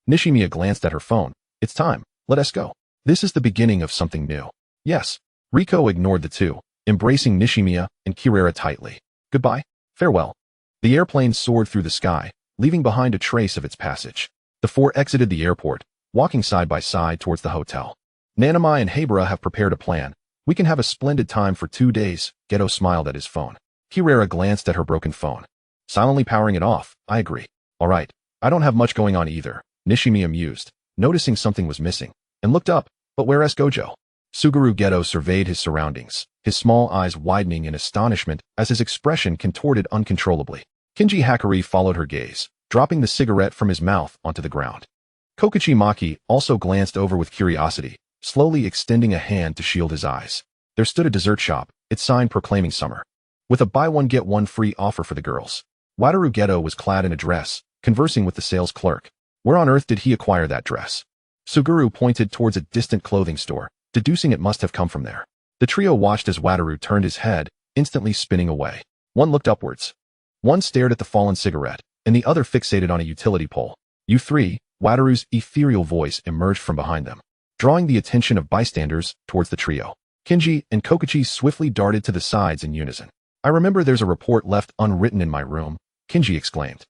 Nishimiya glanced at her phone. "It's time. Let us go. This is the beginning of something new." "Yes." Riko ignored the two, embracing Nishimiya and Kirara tightly. "Goodbye. Farewell." The airplane soared through the sky, leaving behind a trace of its passage. The four exited the airport, walking side by side towards the hotel. "Nanami and Habara have prepared a plan. We can have a splendid time for 2 days." Geto smiled at his phone. Kirara glanced at her broken phone, silently powering it off. "I agree. All right. I don't have much going on either." Nishimiya mused, noticing something was missing, and looked up. "But where's Gojo?" Suguru Geto surveyed his surroundings, his small eyes widening in astonishment as his expression contorted uncontrollably. Kinji Hakari followed her gaze, dropping the cigarette from his mouth onto the ground. Kokichi Maki also glanced over with curiosity, slowly extending a hand to shield his eyes. There stood a dessert shop, its sign proclaiming summer, with a buy-one-get-one free offer for the girls. Wataru Geto was clad in a dress, conversing with the sales clerk. Where on earth did he acquire that dress? Suguru pointed towards a distant clothing store, deducing it must have come from there. The trio watched as Wataru turned his head, instantly spinning away. One looked upwards. One stared at the fallen cigarette, and the other fixated on a utility pole. "You three," Wataru's ethereal voice emerged from behind them, drawing the attention of bystanders towards the trio. Kinji and Kokichi swiftly darted to the sides in unison. "I remember there's a report left unwritten in my room," Kinji exclaimed.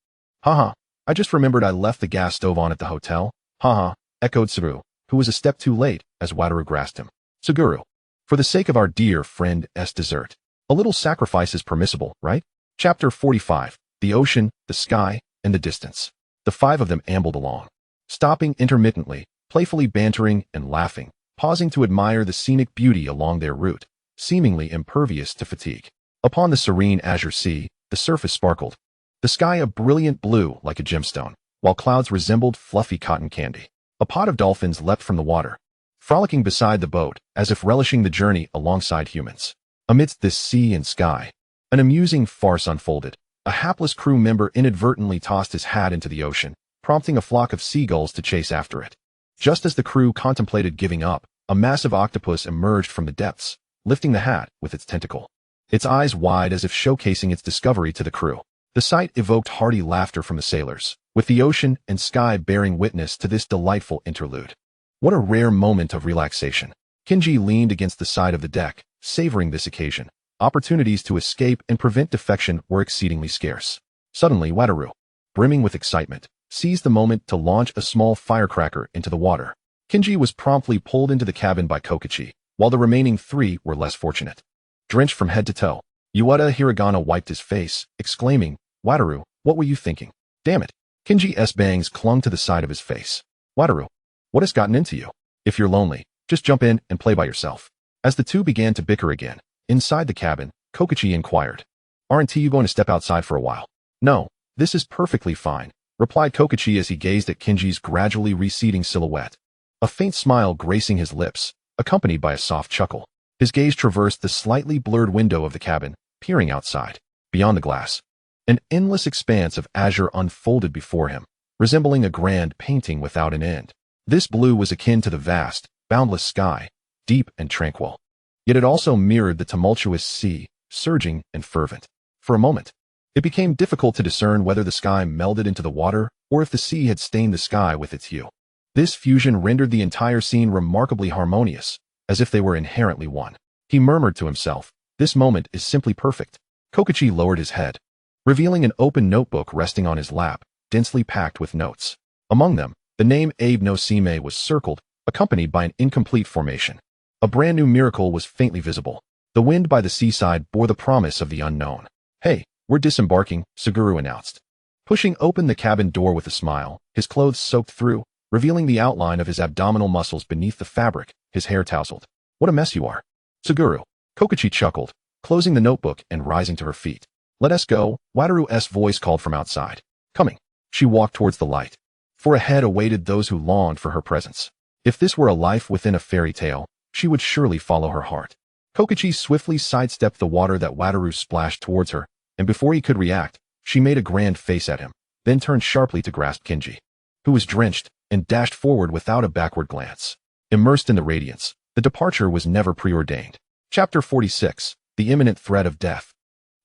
"Haha, I just remembered I left the gas stove on at the hotel." "Haha," echoed Suguru, who was a step too late as Wataru grasped him. "Suguru, for the sake of our dear friend's dessert, a little sacrifice is permissible, right?" Chapter 45, The Ocean, the Sky, and the Distance. The five of them ambled along, stopping intermittently, playfully bantering and laughing, pausing to admire the scenic beauty along their route, seemingly impervious to fatigue. Upon the serene azure sea, the surface sparkled, the sky a brilliant blue like a gemstone, while clouds resembled fluffy cotton candy. A pod of dolphins leapt from the water, frolicking beside the boat, as if relishing the journey alongside humans. Amidst this sea and sky, an amusing farce unfolded. A hapless crew member inadvertently tossed his hat into the ocean, prompting a flock of seagulls to chase after it. Just as the crew contemplated giving up, a massive octopus emerged from the depths, lifting the hat with its tentacle, its eyes wide as if showcasing its discovery to the crew. The sight evoked hearty laughter from the sailors, with the ocean and sky bearing witness to this delightful interlude. What a rare moment of relaxation. Kinji leaned against the side of the deck, savoring this occasion. Opportunities to escape and prevent defection were exceedingly scarce. Suddenly, Wataru, brimming with excitement, seized the moment to launch a small firecracker into the water. Kinji was promptly pulled into the cabin by Kokichi, while the remaining three were less fortunate. Drenched from head to toe, Yuata Hiragana wiped his face, exclaiming, "Wataru, What were you thinking? Damn it. Kinji's bangs clung to the side of his face. Wataru, what has gotten into you? If you're lonely, just jump in and play by yourself. As the two began to bicker again, inside the cabin, Kokichi inquired. Aren't you going to step outside for a while? No, this is perfectly fine, replied Kokichi as he gazed at Kinji's gradually receding silhouette. A faint smile gracing his lips, accompanied by a soft chuckle. His gaze traversed the slightly blurred window of the cabin, peering outside. Beyond the glass, an endless expanse of azure unfolded before him, resembling a grand painting without an end. This blue was akin to the vast, boundless sky, deep and tranquil. Yet it also mirrored the tumultuous sea, surging and fervent. For a moment, it became difficult to discern whether the sky melded into the water or if the sea had stained the sky with its hue. This fusion rendered the entire scene remarkably harmonious, as if they were inherently one. He murmured to himself, this moment is simply perfect. Kokichi lowered his head, revealing an open notebook resting on his lap, densely packed with notes. Among them, the name Abe no Sime was circled, accompanied by an incomplete formation. A brand new miracle was faintly visible. The wind by the seaside bore the promise of the unknown. Hey, we're disembarking, Suguru announced. Pushing open the cabin door with a smile, his clothes soaked through, revealing the outline of his abdominal muscles beneath the fabric, his hair tousled. What a mess you are. Suguru. Kokichi chuckled, closing the notebook and rising to her feet. Let us go, Wataru's voice called from outside. Coming. She walked towards the light. For ahead awaited those who longed for her presence. If this were a life within a fairy tale, she would surely follow her heart. Kokichi swiftly sidestepped the water that Wataru splashed towards her, and before he could react, she made a grand face at him, then turned sharply to grasp Kinji, who was drenched, and dashed forward without a backward glance. Immersed in the radiance, the departure was never preordained. Chapter 46, The Imminent Threat of Death.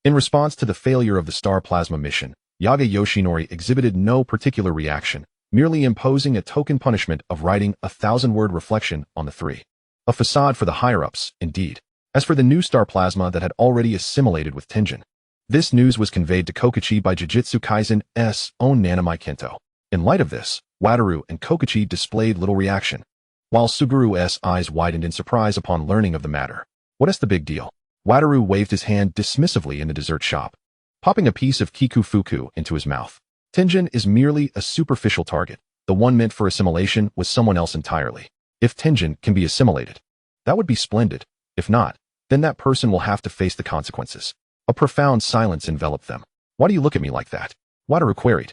In response to the failure of the Star Plasma mission, Yaga Yoshinori exhibited no particular reaction, merely imposing a token punishment of writing a 1,000-word reflection on the three. A facade for the higher-ups, indeed. As for the new Star Plasma that had already assimilated with Tenjin, this news was conveyed to Kokichi by Jujutsu Kaisen's own Nanami Kento. In light of this, Wataru and Kokichi displayed little reaction, while Suguru's eyes widened in surprise upon learning of the matter. What is the big deal? Wataru waved his hand dismissively in the dessert shop, popping a piece of kikufuku into his mouth. Tenjin is merely a superficial target. The one meant for assimilation was someone else entirely. If Tenjin can be assimilated, that would be splendid. If not, then that person will have to face the consequences. A profound silence enveloped them. Why do you look at me like that? Wataru queried.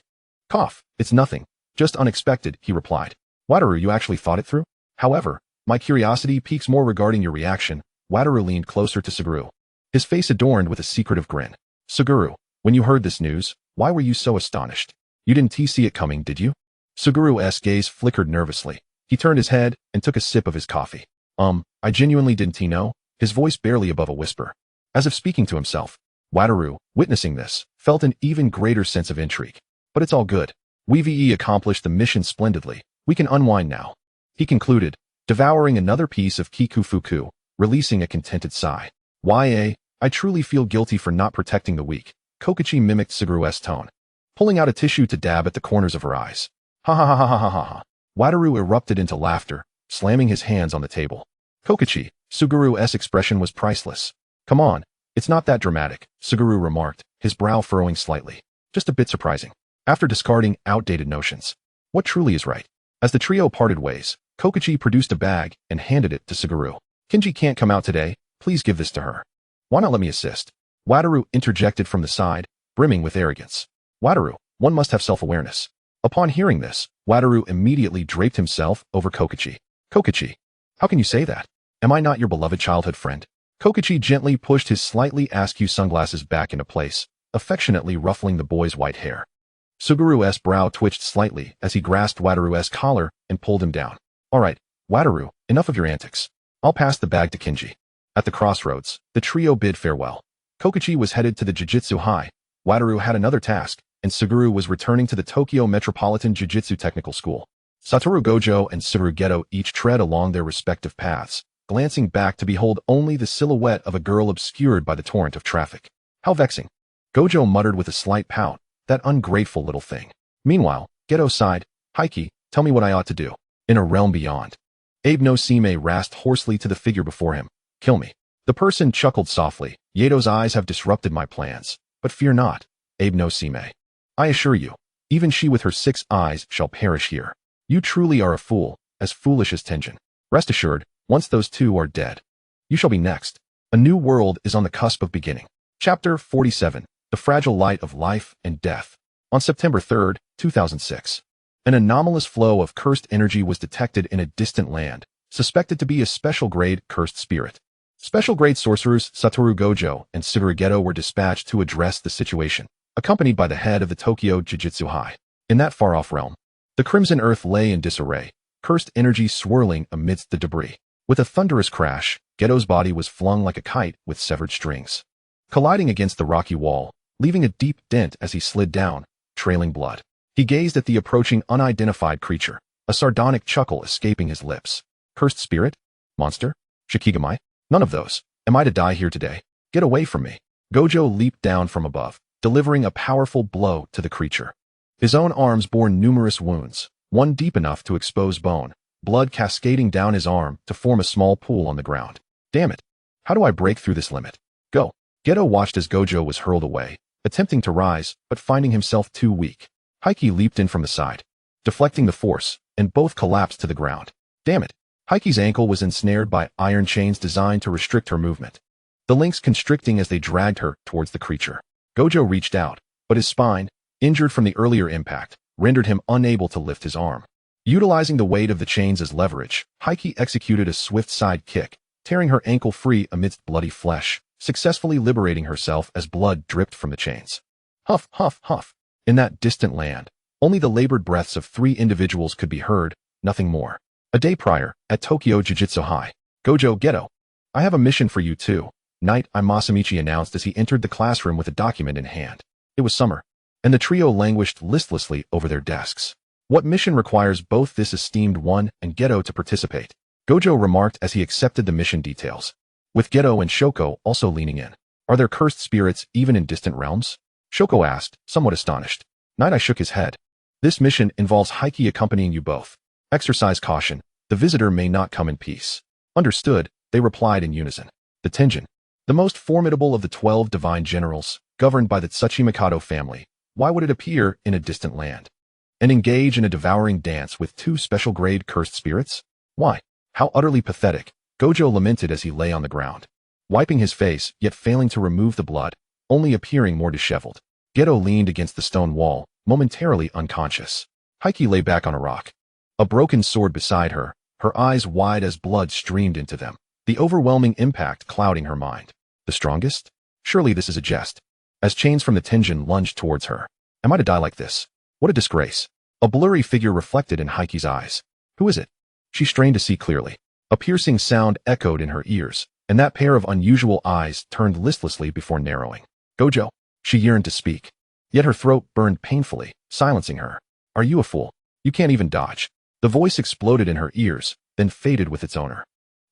Cough, it's nothing. Just unexpected, he replied. Wataru, you actually thought it through? However, my curiosity piques more regarding your reaction. Wataru leaned closer to Suguru, his face adorned with a secretive grin. Suguru, when you heard this news, why were you so astonished? You didn't see it coming, did you? Suguru's gaze flickered nervously. He turned his head and took a sip of his coffee. I genuinely didn't know, his voice barely above a whisper. As if speaking to himself, Wataru, witnessing this, felt an even greater sense of intrigue. But it's all good. We've accomplished the mission splendidly. We can unwind now. He concluded, devouring another piece of kikufuku, releasing a contented sigh. I truly feel guilty for not protecting the weak. Kokichi mimicked Suguru's tone, pulling out a tissue to dab at the corners of her eyes. Ha ha ha ha ha ha ha. Wataru erupted into laughter, slamming his hands on the table. Kokichi, Suguru's expression was priceless. Come on, it's not that dramatic, Suguru remarked, his brow furrowing slightly. Just a bit surprising. After discarding outdated notions, what truly is right? As the trio parted ways, Kokichi produced a bag and handed it to Suguru. Kinji can't come out today, please give this to her. Why not let me assist? Wataru interjected from the side, brimming with arrogance. Wataru, one must have self-awareness. Upon hearing this, Wataru immediately draped himself over Kokichi. Kokichi, how can you say that? Am I not your beloved childhood friend? Kokichi gently pushed his slightly askew sunglasses back into place, affectionately ruffling the boy's white hair. Suguru's brow twitched slightly as he grasped Wataru's collar and pulled him down. All right, Wataru, enough of your antics. I'll pass the bag to Kinji. At the crossroads, the trio bid farewell. Kokichi was headed to the Jujutsu High, Wataru had another task, and Suguru was returning to the Tokyo Metropolitan Jiu-Jitsu Technical School. Satoru Gojo and Suguru Geto each tread along their respective paths, glancing back to behold only the silhouette of a girl obscured by the torrent of traffic. How vexing. Gojo muttered with a slight pout, that ungrateful little thing. Meanwhile, Geto sighed, Heiki, tell me what I ought to do. In a realm beyond. Abe no Sime rasped hoarsely to the figure before him. Kill me. The person chuckled softly. Yato's eyes have disrupted my plans. But fear not, Abe no Sime. I assure you, even she with her 6 eyes shall perish here. You truly are a fool, as foolish as Tenjin. Rest assured, once those two are dead, you shall be next. A new world is on the cusp of beginning. Chapter 47. The Fragile Light of Life and Death. On September 3, 2006. An anomalous flow of cursed energy was detected in a distant land, suspected to be a special-grade cursed spirit. Special-grade sorcerers Satoru Gojo and Suguru Geto were dispatched to address the situation, accompanied by the head of the Tokyo Jujutsu High. In that far-off realm, the Crimson Earth lay in disarray, cursed energy swirling amidst the debris. With a thunderous crash, Geto's body was flung like a kite with severed strings, colliding against the rocky wall, leaving a deep dent as he slid down, trailing blood. He gazed at the approaching unidentified creature, a sardonic chuckle escaping his lips. Cursed spirit? Monster? Shikigami? None of those. Am I to die here today? Get away from me. Gojo leaped down from above, delivering a powerful blow to the creature. His own arms bore numerous wounds, one deep enough to expose bone, blood cascading down his arm to form a small pool on the ground. Damn it. How do I break through this limit? Go. Geto watched as Gojo was hurled away, attempting to rise, but finding himself too weak. Heike leaped in from the side, deflecting the force, and both collapsed to the ground. Damn it. Heike's ankle was ensnared by iron chains designed to restrict her movement, the links constricting as they dragged her towards the creature. Gojo reached out, but his spine, injured from the earlier impact, rendered him unable to lift his arm. Utilizing the weight of the chains as leverage, Heike executed a swift side kick, tearing her ankle free amidst bloody flesh, successfully liberating herself as blood dripped from the chains. Huff, huff, huff. In that distant land, only the labored breaths of 3 individuals could be heard, nothing more. A day prior, at Tokyo Jujutsu High, Gojo Geto. I have a mission for you too, Knight Masamichi announced as he entered the classroom with a document in hand. It was summer, and the trio languished listlessly over their desks. What mission requires both this esteemed one and Geto to participate? Gojo remarked as he accepted the mission details, with Geto and Shoko also leaning in. Are there cursed spirits even in distant realms? Shoko asked, somewhat astonished. Knight shook his head. This mission involves Heike accompanying you both. Exercise caution. The visitor may not come in peace. Understood, they replied in unison. The Tenjin, the most formidable of the 12 divine generals, governed by the Tsuchimikado family. Why would it appear in a distant land and engage in a devouring dance with 2 special-grade cursed spirits? Why? How utterly pathetic, Gojo lamented as he lay on the ground, wiping his face, yet failing to remove the blood, only appearing more disheveled. Geto leaned against the stone wall, momentarily unconscious. Heike lay back on a rock, a broken sword beside her, her eyes wide as blood streamed into them, the overwhelming impact clouding her mind. The strongest? Surely this is a jest. As chains from the Tenjin lunged towards her. Am I to die like this? What a disgrace. A blurry figure reflected in Heike's eyes. Who is it? She strained to see clearly. A piercing sound echoed in her ears, and that pair of unusual eyes turned listlessly before narrowing. Gojo. She yearned to speak, yet her throat burned painfully, silencing her. Are you a fool? You can't even dodge. The voice exploded in her ears, then faded with its owner.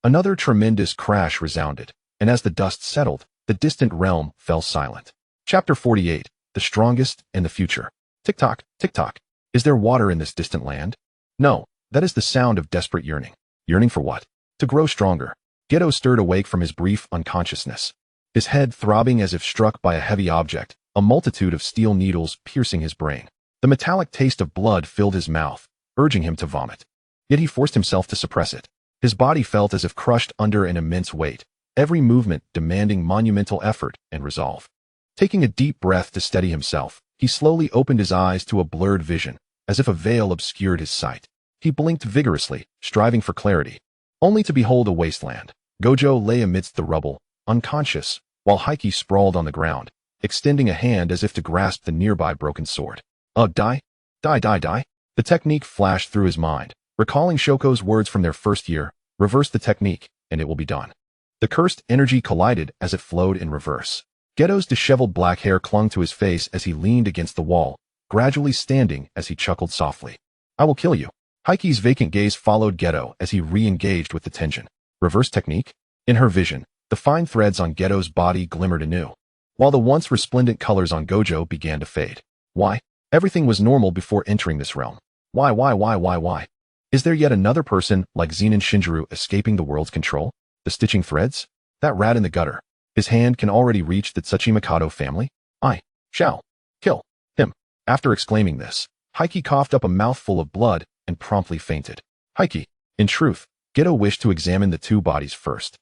Another tremendous crash resounded, and as the dust settled, the distant realm fell silent. Chapter 48. The Strongest and the Future. Tick-tock, tick-tock. Is there water in this distant land? No, that is the sound of desperate yearning. Yearning for what? To grow stronger. Geto stirred awake from his brief unconsciousness, his head throbbing as if struck by a heavy object, a multitude of steel needles piercing his brain. The metallic taste of blood filled his mouth, urging him to vomit. Yet he forced himself to suppress it. His body felt as if crushed under an immense weight, every movement demanding monumental effort and resolve. Taking a deep breath to steady himself, he slowly opened his eyes to a blurred vision, as if a veil obscured his sight. He blinked vigorously, striving for clarity, only to behold a wasteland. Gojo lay amidst the rubble, unconscious, while Heike sprawled on the ground, extending a hand as if to grasp the nearby broken sword. Die? Die, die, die? The technique flashed through his mind, recalling Shoko's words from their first year, reverse the technique, and it will be done. The cursed energy collided as it flowed in reverse. Geto's disheveled black hair clung to his face as he leaned against the wall, gradually standing as he chuckled softly. I will kill you. Heike's vacant gaze followed Geto as he re-engaged with the Tenjin. Reverse technique? In her vision, the fine threads on Geto's body glimmered anew, while the once resplendent colors on Gojo began to fade. Why? Everything was normal before entering this realm. Why? Is there yet another person like Zenin Shinjiro escaping the world's control? The stitching threads? That rat in the gutter. His hand can already reach the Tsuchimikado family? I shall kill him. After exclaiming this, Heike coughed up a mouthful of blood and promptly fainted. Heike, in truth, Gedo wished to examine the two bodies first.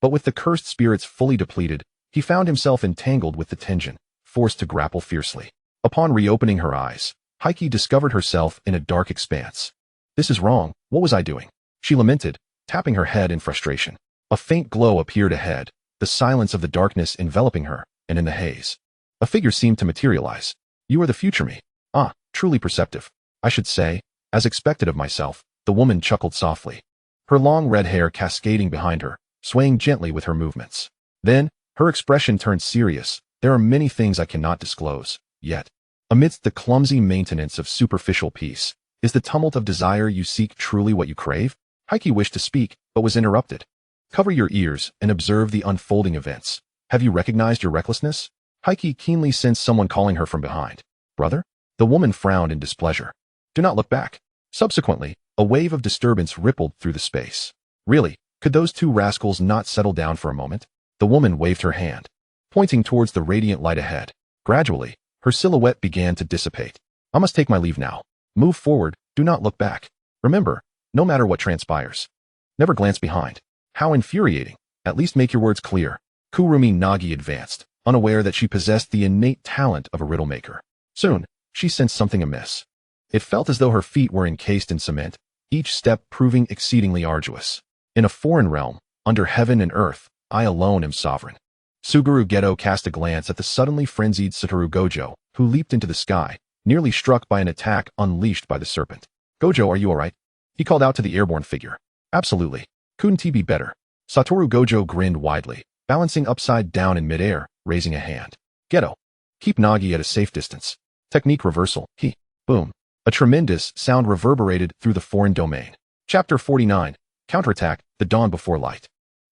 But with the cursed spirits fully depleted, he found himself entangled with the tension, forced to grapple fiercely. Upon reopening her eyes, Heike discovered herself in a dark expanse. This is wrong, what was I doing? She lamented, tapping her head in frustration. A faint glow appeared ahead, the silence of the darkness enveloping her, and in the haze. A figure seemed to materialize. You are the future me. Ah, truly perceptive. I should say, as expected of myself, the woman chuckled softly. Her long red hair cascading behind her, swaying gently with her movements. Then, her expression turned serious. There are many things I cannot disclose, yet. Amidst the clumsy maintenance of superficial peace, is the tumult of desire you seek truly what you crave? Heike wished to speak, but was interrupted. Cover your ears and observe the unfolding events. Have you recognized your recklessness? Heike keenly sensed someone calling her from behind. Brother? The woman frowned in displeasure. Do not look back. Subsequently, a wave of disturbance rippled through the space. Really, could those two rascals not settle down for a moment? The woman waved her hand, pointing towards the radiant light ahead. Gradually, her silhouette began to dissipate. I must take my leave now. Move forward, do not look back. Remember, no matter what transpires, never glance behind. How infuriating. At least make your words clear. Kurumi Nagi advanced, unaware that she possessed the innate talent of a riddle maker. Soon, she sensed something amiss. It felt as though her feet were encased in cement, each step proving exceedingly arduous. In a foreign realm, under heaven and earth, I alone am sovereign. Suguru Gedo cast a glance at the suddenly frenzied Satoru Gojo, who leaped into the sky, nearly struck by an attack unleashed by the serpent. Gojo, are you alright? He called out to the airborne figure. Absolutely. Couldn't he be better? Satoru Gojo grinned widely, balancing upside down in midair, raising a hand. Gedo. Keep Nagi at a safe distance. Technique reversal. Boom. A tremendous sound reverberated through the foreign domain. Chapter 49. Counterattack, the dawn before light.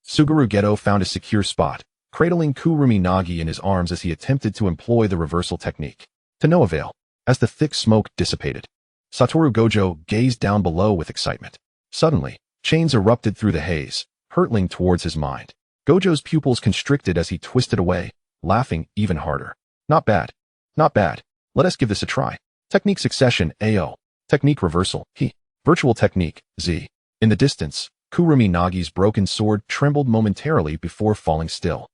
Suguru Gedo found a secure spot, cradling Kurumi Nagi in his arms as he attempted to employ the reversal technique. To no avail. As the thick smoke dissipated, Satoru Gojo gazed down below with excitement. Suddenly, chains erupted through the haze, hurtling towards his mind. Gojo's pupils constricted as he twisted away, laughing even harder. Not bad. Not bad. Let us give this a try. Technique succession, AO. Technique reversal, Virtual technique, Z. In the distance, Kurumi Nagi's broken sword trembled momentarily before falling still.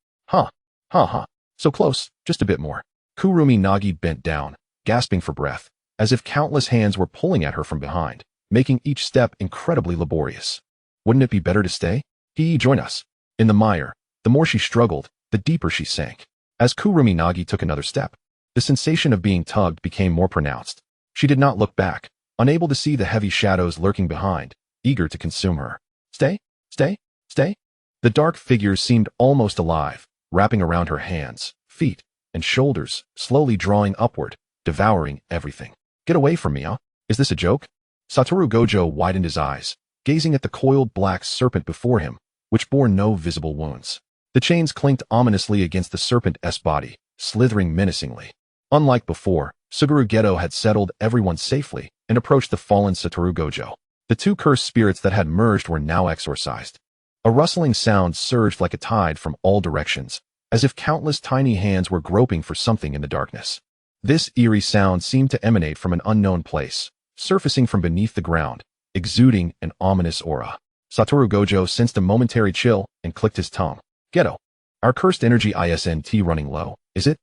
So close, just a bit more. Kurumi Nagi bent down, gasping for breath, as if countless hands were pulling at her from behind, making each step incredibly laborious. Wouldn't it be better to stay? Join us. In the mire, the more she struggled, the deeper she sank. As Kurumi Nagi took another step, the sensation of being tugged became more pronounced. She did not look back, unable to see the heavy shadows lurking behind, eager to consume her. Stay, stay, stay. The dark figures seemed almost alive, wrapping around her hands, feet, and shoulders, slowly drawing upward, devouring everything. Get away from me, huh? Is this a joke? Satoru Gojo widened his eyes, gazing at the coiled black serpent before him, which bore no visible wounds. The chains clinked ominously against the serpent's body, slithering menacingly. Unlike before, Suguru Gedo had settled everyone safely and approached the fallen Satoru Gojo. The two cursed spirits that had merged were now exorcised. A rustling sound surged like a tide from all directions, as if countless tiny hands were groping for something in the darkness. This eerie sound seemed to emanate from an unknown place, surfacing from beneath the ground, exuding an ominous aura. Satoru Gojo sensed a momentary chill and clicked his tongue. Gedo. Our cursed energy isn't running low, is it?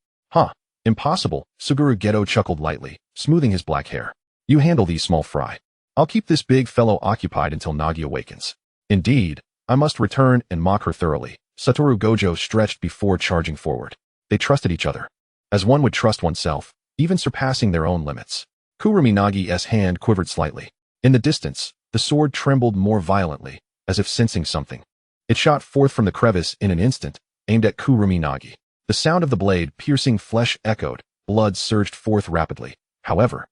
Impossible, Suguru Gedo chuckled lightly, smoothing his black hair. You handle these small fry. I'll keep this big fellow occupied until Nagi awakens. Indeed, I must return and mock her thoroughly. Satoru Gojo stretched before charging forward. They trusted each other, as one would trust oneself, even surpassing their own limits. Kurumi Nagi's hand quivered slightly. In the distance, the sword trembled more violently, as if sensing something. It shot forth from the crevice in an instant, aimed at Kurumi Nagi. The sound of the blade piercing flesh echoed, blood surged forth rapidly. However,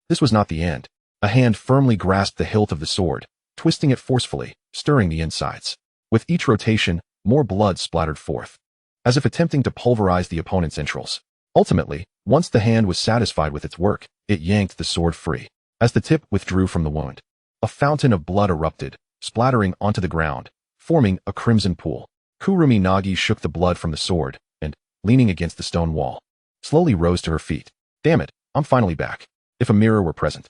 this was not the end. A hand firmly grasped the hilt of the sword, twisting it forcefully, stirring the insides. With each rotation, more blood splattered forth, as if attempting to pulverize the opponent's entrails. Ultimately, once the hand was satisfied with its work, it yanked the sword free. As the tip withdrew from the wound, a fountain of blood erupted, splattering onto the ground, forming a crimson pool. Kurumi Nagi shook the blood from the sword, and, leaning against the stone wall, slowly rose to her feet. Damn it, I'm finally back. If a mirror were present,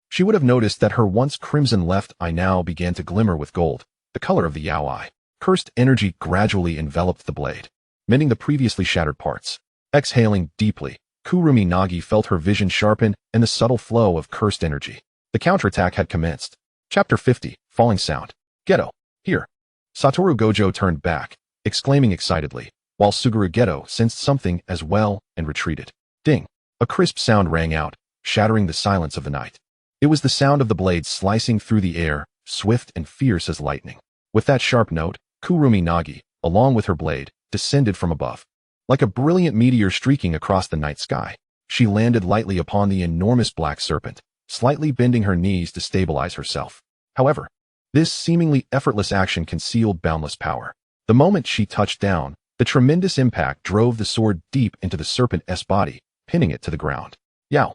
she would have noticed that her once crimson left eye now began to glimmer with gold, the color of the Yao eye. Cursed energy gradually enveloped the blade, mending the previously shattered parts. Exhaling deeply, Kurumi Nagi felt her vision sharpen and the subtle flow of cursed energy. The counterattack had commenced. Chapter 50, Falling Sound. Geto, here. Satoru Gojo turned back, exclaiming excitedly, while Suguru Geto sensed something as well and retreated. Ding! A crisp sound rang out, shattering the silence of the night. It was the sound of the blade slicing through the air, swift and fierce as lightning. With that sharp note, Kurumi Nagi, along with her blade, descended from above. Like a brilliant meteor streaking across the night sky, she landed lightly upon the enormous black serpent, slightly bending her knees to stabilize herself. However, this seemingly effortless action concealed boundless power. The moment she touched down, the tremendous impact drove the sword deep into the serpent's body, pinning it to the ground. Yao,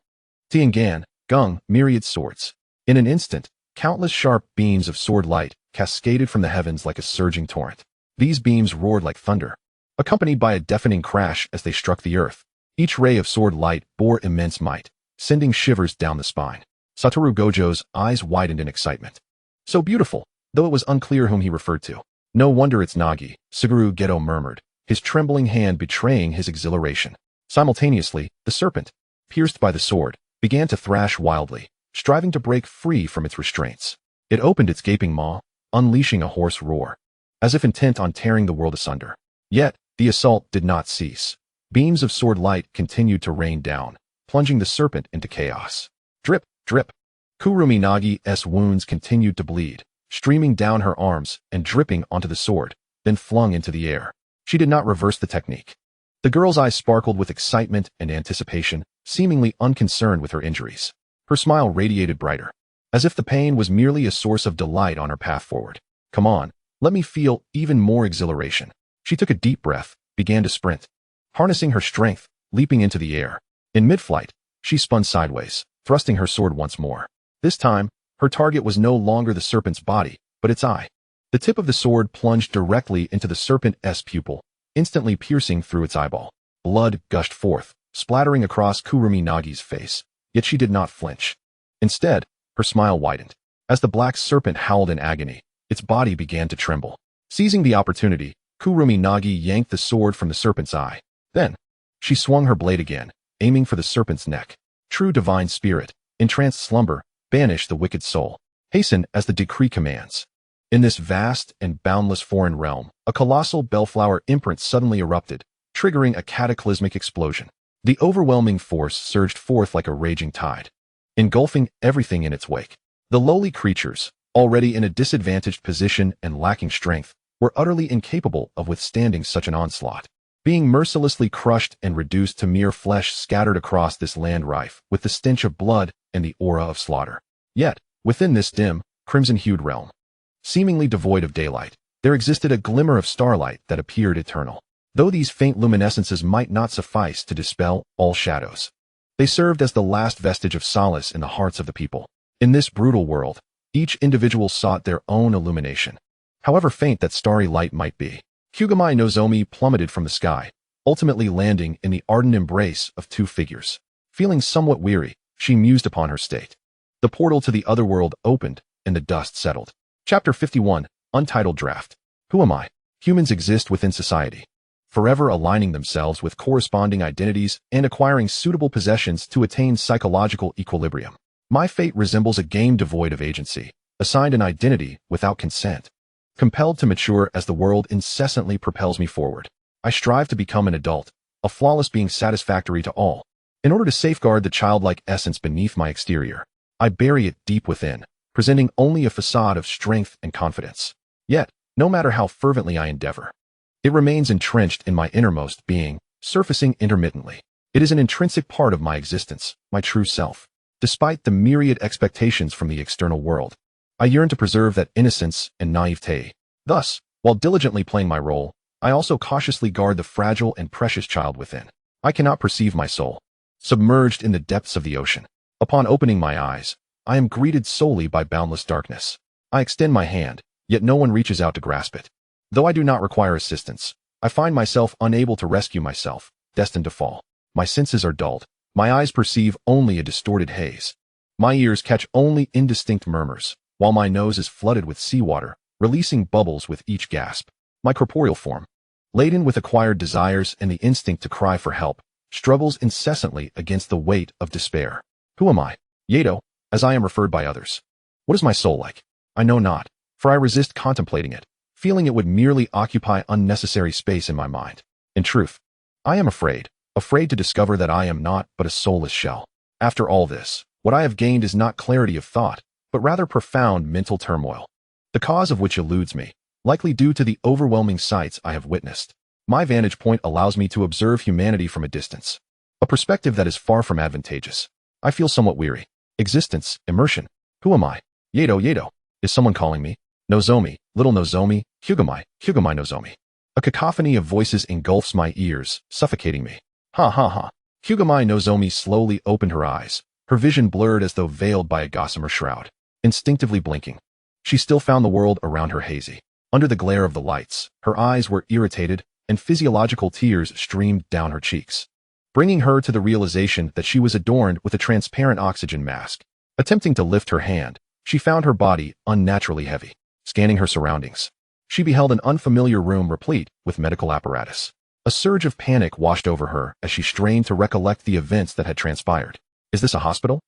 Tiangan, Gung, myriad swords. In an instant, countless sharp beams of sword light cascaded from the heavens like a surging torrent. These beams roared like thunder, accompanied by a deafening crash as they struck the earth. Each ray of sword light bore immense might, sending shivers down the spine. Satoru Gojo's eyes widened in excitement. So beautiful, though it was unclear whom he referred to. No wonder it's Nagi, Suguru Geto murmured, his trembling hand betraying his exhilaration. Simultaneously, the serpent, pierced by the sword, began to thrash wildly, striving to break free from its restraints. It opened its gaping maw, unleashing a hoarse roar, as if intent on tearing the world asunder. Yet, the assault did not cease. Beams of sword light continued to rain down, plunging the serpent into chaos. Drip, drip. Kurumi Nagi's wounds continued to bleed, streaming down her arms and dripping onto the sword, then flung into the air. She did not reverse the technique. The girl's eyes sparkled with excitement and anticipation, seemingly unconcerned with her injuries. Her smile radiated brighter, as if the pain was merely a source of delight on her path forward. Come on, let me feel even more exhilaration. She took a deep breath, began to sprint, harnessing her strength, leaping into the air. In mid-flight, she spun sideways, thrusting her sword once more. This time, her target was no longer the serpent's body, but its eye. The tip of the sword plunged directly into the serpent's pupil, instantly piercing through its eyeball. Blood gushed forth, splattering across Kurumi Nagi's face, yet she did not flinch. Instead, her smile widened. As the black serpent howled in agony, its body began to tremble. Seizing the opportunity, Kurumi Nagi yanked the sword from the serpent's eye. Then, she swung her blade again, aiming for the serpent's neck. True divine spirit, entranced slumber, banish the wicked soul. Hasten as the decree commands. In this vast and boundless foreign realm, a colossal bellflower imprint suddenly erupted, triggering a cataclysmic explosion. The overwhelming force surged forth like a raging tide, engulfing everything in its wake. The lowly creatures, already in a disadvantaged position and lacking strength, were utterly incapable of withstanding such an onslaught, being mercilessly crushed and reduced to mere flesh scattered across this land rife with the stench of blood and the aura of slaughter. Yet, within this dim, crimson-hued realm, seemingly devoid of daylight, there existed a glimmer of starlight that appeared eternal. Though these faint luminescences might not suffice to dispel all shadows, they served as the last vestige of solace in the hearts of the people. In this brutal world, each individual sought their own illumination, however faint that starry light might be. Kugami Nozomi plummeted from the sky, ultimately landing in the ardent embrace of two figures. Feeling somewhat weary, she mused upon her state. The portal to the other world opened, and the dust settled. Chapter 51, Untitled Draft. Who am I? Humans exist within society, forever aligning themselves with corresponding identities and acquiring suitable possessions to attain psychological equilibrium. My fate resembles a game devoid of agency, assigned an identity without consent. Compelled to mature as the world incessantly propels me forward, I strive to become an adult, a flawless being satisfactory to all. In order to safeguard the childlike essence beneath my exterior, I bury it deep within, presenting only a facade of strength and confidence. Yet, no matter how fervently I endeavor, it remains entrenched in my innermost being, surfacing intermittently. It is an intrinsic part of my existence, my true self. Despite the myriad expectations from the external world, I yearn to preserve that innocence and naivete. Thus, while diligently playing my role, I also cautiously guard the fragile and precious child within. I cannot perceive my soul, submerged in the depths of the ocean. Upon opening my eyes, I am greeted solely by boundless darkness. I extend my hand, yet no one reaches out to grasp it. Though I do not require assistance, I find myself unable to rescue myself, destined to fall. My senses are dulled, My eyes perceive only a distorted haze. My ears catch only indistinct murmurs, while my nose is flooded with seawater, releasing bubbles with each gasp. My corporeal form, laden with acquired desires and the instinct to cry for help, struggles incessantly against the weight of despair. Who am I? Yato, as I am referred by others. What is my soul like? I know not, for I resist contemplating it, feeling it would merely occupy unnecessary space in my mind. In truth, I am afraid to discover that I am not but a soulless shell. After all this, what I have gained is not clarity of thought, but rather profound mental turmoil, the cause of which eludes me, likely due to the overwhelming sights I have witnessed. My vantage point allows me to observe humanity from a distance, a perspective that is far from advantageous. I feel somewhat weary. Existence, immersion. Who am I? Yato. Is someone calling me? Nozomi, little Nozomi, Hugumai Nozomi. A cacophony of voices engulfs my ears, suffocating me. Ha ha ha. Hugumai Nozomi slowly opened her eyes, her vision blurred as though veiled by a gossamer shroud. Instinctively blinking, she still found the world around her hazy. Under the glare of the lights, her eyes were irritated, and physiological tears streamed down her cheeks, bringing her to the realization that she was adorned with a transparent oxygen mask. Attempting to lift her hand, she found her body unnaturally heavy. Scanning her surroundings, she beheld an unfamiliar room replete with medical apparatus. A surge of panic washed over her as she strained to recollect the events that had transpired. Is this a hospital?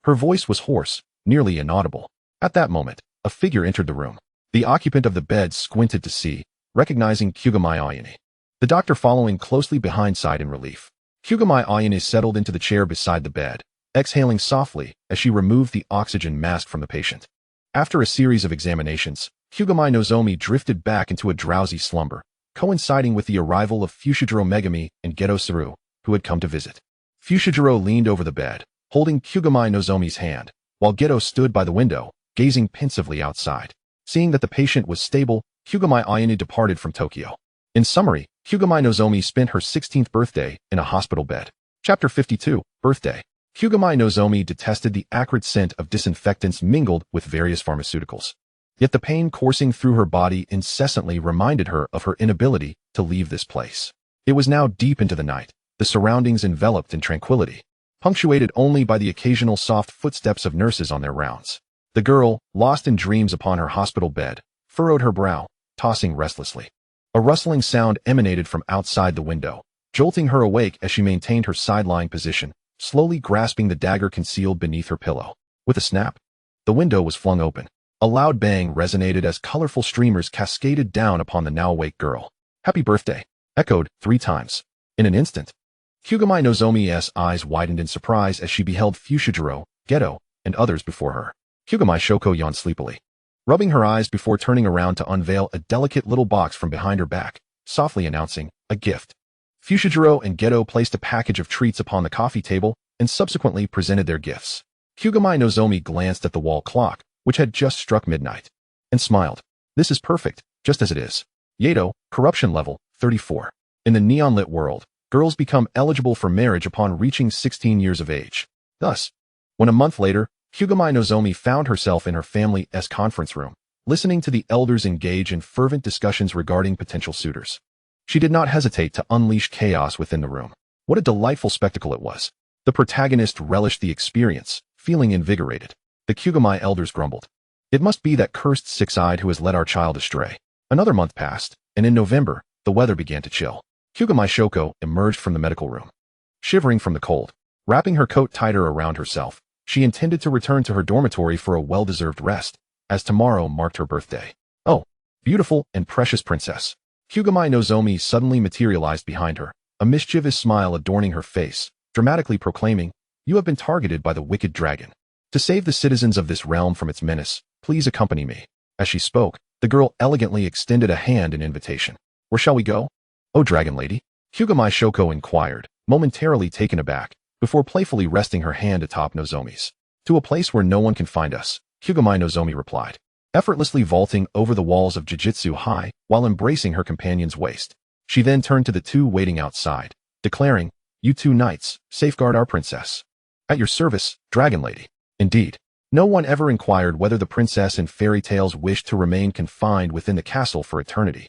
Her voice was hoarse, nearly inaudible. At that moment, a figure entered the room. The occupant of the bed squinted to see, recognizing Hugumai Ayane. The doctor following closely behind sighed in relief. Hugumai Ayane settled into the chair beside the bed, exhaling softly as she removed the oxygen mask from the patient. After a series of examinations, Hugumai Nozomi drifted back into a drowsy slumber, coinciding with the arrival of Fushiguro Megami and Geto Saru, who had come to visit. Fushiguro leaned over the bed, holding Hugumai Nozomi's hand, while Geto stood by the window, gazing pensively outside. Seeing that the patient was stable, Hugumai Ayane departed from Tokyo. In summary, Hugumai Nozomi spent her 16th birthday in a hospital bed. Chapter 52, Birthday. Hugumai Nozomi detested the acrid scent of disinfectants mingled with various pharmaceuticals. Yet the pain coursing through her body incessantly reminded her of her inability to leave this place. It was now deep into the night, the surroundings enveloped in tranquility, punctuated only by the occasional soft footsteps of nurses on their rounds. The girl, lost in dreams upon her hospital bed, furrowed her brow, tossing restlessly. A rustling sound emanated from outside the window, jolting her awake as she maintained her side-lying position, slowly grasping the dagger concealed beneath her pillow. With a snap, the window was flung open. A loud bang resonated as colorful streamers cascaded down upon the now-awake girl. Happy birthday, echoed 3 times. In an instant, Hugumai Nozomi's eyes widened in surprise as she beheld Fushiguro, Geto, and others before her. Hugumai Shoko yawned sleepily, rubbing her eyes before turning around to unveil a delicate little box from behind her back, softly announcing, a gift. Fushiguro and Geto placed a package of treats upon the coffee table and subsequently presented their gifts. Hugumai Nozomi glanced at the wall clock, which had just struck midnight, and smiled. This is perfect, just as it is. Yato, corruption level, 34. In the neon-lit world, girls become eligible for marriage upon reaching 16 years of age. Thus, when a month later, Hugumai Nozomi found herself in her family's conference room, listening to the elders engage in fervent discussions regarding potential suitors. She did not hesitate to unleash chaos within the room. What a delightful spectacle it was. The protagonist relished the experience, feeling invigorated. The Hugumai elders grumbled. It must be that cursed six-eyed who has led our child astray. Another month passed, and in November, the weather began to chill. Hugumai Shoko emerged from the medical room, shivering from the cold. Wrapping her coat tighter around herself, she intended to return to her dormitory for a well-deserved rest, as tomorrow marked her birthday. Oh, beautiful and precious princess. Hugumai Nozomi suddenly materialized behind her, a mischievous smile adorning her face, dramatically proclaiming, "You have been targeted by the wicked dragon. To save the citizens of this realm from its menace, please accompany me." As she spoke, the girl elegantly extended a hand in invitation. "Where shall we go?" "Oh, dragon lady?" Hugumai Shoko inquired, momentarily taken aback, before playfully resting her hand atop Nozomi's. "To a place where no one can find us," Hugumai Nozomi replied, effortlessly vaulting over the walls of Jujutsu High while embracing her companion's waist. She then turned to the two waiting outside, declaring, "You two knights, safeguard our princess." "At your service, dragon lady." Indeed, no one ever inquired whether the princess in fairy tales wished to remain confined within the castle for eternity.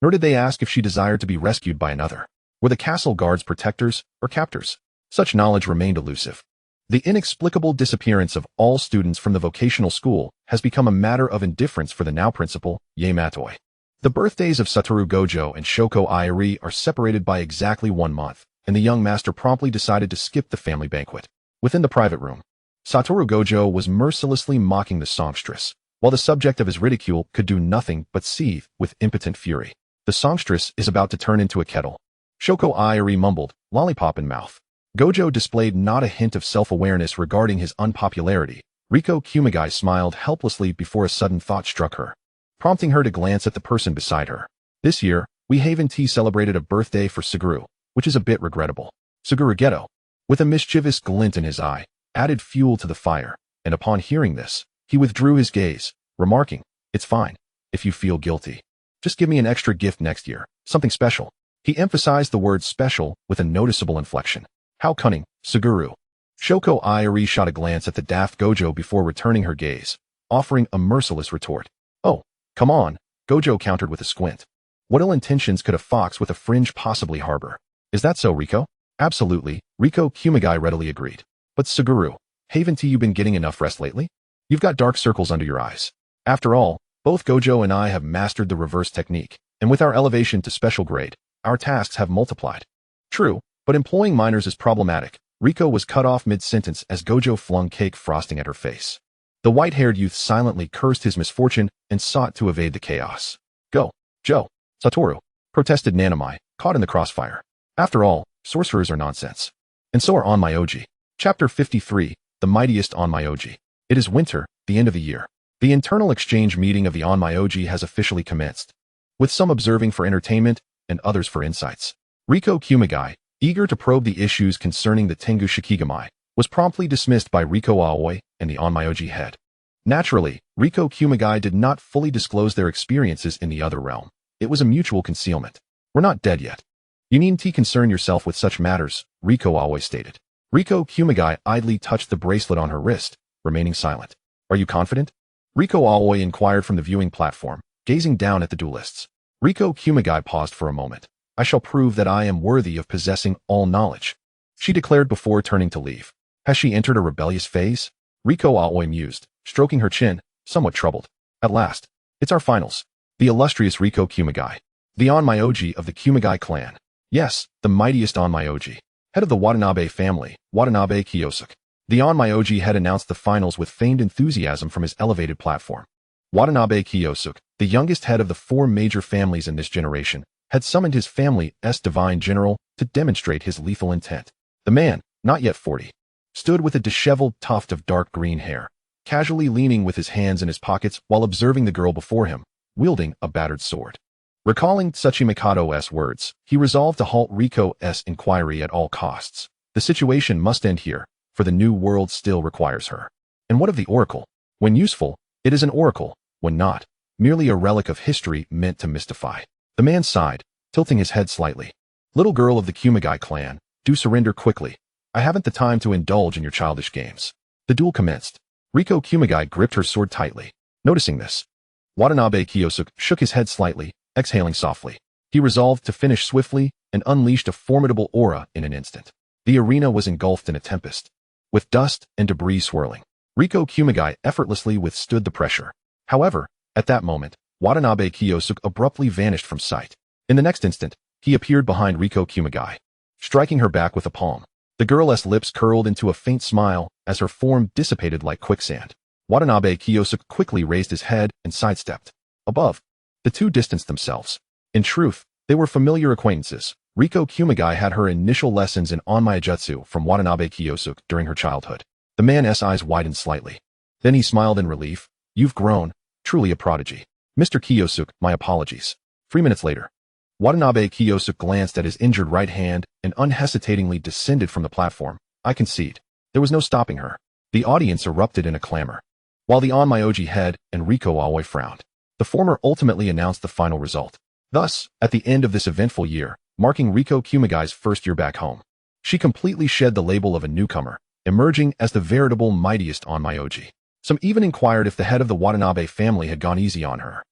Nor did they ask if she desired to be rescued by another. Were the castle guards protectors or captors? Such knowledge remained elusive. The inexplicable disappearance of all students from the vocational school has become a matter of indifference for the now principal, Ye Matoi. The birthdays of Satoru Gojo and Shoko Airi are separated by exactly 1 month, and the young master promptly decided to skip the family banquet. Within the private room, Satoru Gojo was mercilessly mocking the songstress, while the subject of his ridicule could do nothing but seethe with impotent fury. The songstress is about to turn into a kettle. Shoko Airi mumbled, lollipop in mouth. Gojo displayed not a hint of self-awareness regarding his unpopularity. Riko Kumagai smiled helplessly before a sudden thought struck her, prompting her to glance at the person beside her. This year, we Haven Tea celebrated a birthday for Suguru, which is a bit regrettable. Suguru Geto, with a mischievous glint in his eye, added fuel to the fire, and upon hearing this, he withdrew his gaze, remarking, "It's fine, if you feel guilty. Just give me an extra gift next year, something special." He emphasized the word special with a noticeable inflection. How cunning, Suguru. Shoko Airi shot a glance at the daft Gojo before returning her gaze, offering a merciless retort. "Oh, come on," Gojo countered with a squint. "What ill intentions could a fox with a fringe possibly harbor?" "Is that so, Riko?" "Absolutely," Riko Kumagai readily agreed. "But Suguru, haven't you been getting enough rest lately? You've got dark circles under your eyes." After all, both Gojo and I have mastered the reverse technique, and with our elevation to special grade, our tasks have multiplied. True, but employing minors is problematic. Riko was cut off mid-sentence as Gojo flung cake frosting at her face. The white-haired youth silently cursed his misfortune and sought to evade the chaos. "Go, Joe, Satoru," protested Nanami, caught in the crossfire. After all, sorcerers are nonsense. And so are Onmyoji. Chapter 53, The Mightiest Onmyoji. It is winter, the end of the year. The internal exchange meeting of the Onmyoji has officially commenced, with some observing for entertainment and others for insights. Riko Kumagai, eager to probe the issues concerning the Tengu Shikigami, was promptly dismissed by Riko Aoi and the Onmyoji head. Naturally, Riko Kumagai did not fully disclose their experiences in the other realm. It was a mutual concealment. "We're not dead yet. You needn't concern yourself with such matters," Riko Aoi stated. Riko Kumagai idly touched the bracelet on her wrist, remaining silent. "Are you confident?" Riko Aoi inquired from the viewing platform, gazing down at the duelists. Riko Kumagai paused for a moment. "I shall prove that I am worthy of possessing all knowledge," she declared before turning to leave. "Has she entered a rebellious phase?" Riko Aoi mused, stroking her chin, somewhat troubled. "At last, it's our finals. The illustrious Riko Kumagai, the Onmyoji of the Kumagai clan. Yes, the mightiest Onmyoji, head of the Watanabe family, Watanabe Kiyosuke." The Onmyoji had announced the finals with feigned enthusiasm from his elevated platform. Watanabe Kiyosuke, the youngest head of the 4 major families in this generation, had summoned his family's divine general to demonstrate his lethal intent. The man, not yet 40, stood with a disheveled tuft of dark green hair, casually leaning with his hands in his pockets while observing the girl before him, wielding a battered sword. Recalling Tsuchimikado's words, he resolved to halt Riko's inquiry at all costs. The situation must end here, for the new world still requires her. And what of the oracle? When useful, it is an oracle; when not, merely a relic of history meant to mystify. The man sighed, tilting his head slightly. "Little girl of the Kumagai clan, do surrender quickly. I haven't the time to indulge in your childish games." The duel commenced. Riko Kumagai gripped her sword tightly. Noticing this, Watanabe Kiyosuke shook his head slightly, exhaling softly. He resolved to finish swiftly and unleashed a formidable aura in an instant. The arena was engulfed in a tempest, with dust and debris swirling. Riko Kumagai effortlessly withstood the pressure. However, at that moment, Watanabe Kiyosuke abruptly vanished from sight. In the next instant, he appeared behind Riko Kumagai, striking her back with a palm. The girl's lips curled into a faint smile as her form dissipated like quicksand. Watanabe Kiyosuke quickly raised his head and sidestepped. Above, the two distanced themselves. In truth, they were familiar acquaintances. Riko Kumagai had her initial lessons in Onmyojutsu from Watanabe Kiyosuke during her childhood. The man's eyes widened slightly. Then he smiled in relief. "You've grown, truly a prodigy. Mr. Kiyosuke, my apologies." 3 minutes later, Watanabe Kiyosuke glanced at his injured right hand and unhesitatingly descended from the platform. I concede. There was no stopping her. The audience erupted in a clamor, while the Onmyoji head and Riko Aoi frowned. The former ultimately announced the final result. Thus, at the end of this eventful year, marking Riko Kumagai's first year back home, she completely shed the label of a newcomer, emerging as the veritable mightiest Onmyoji. Some even inquired if the head of the Watanabe family had gone easy on her.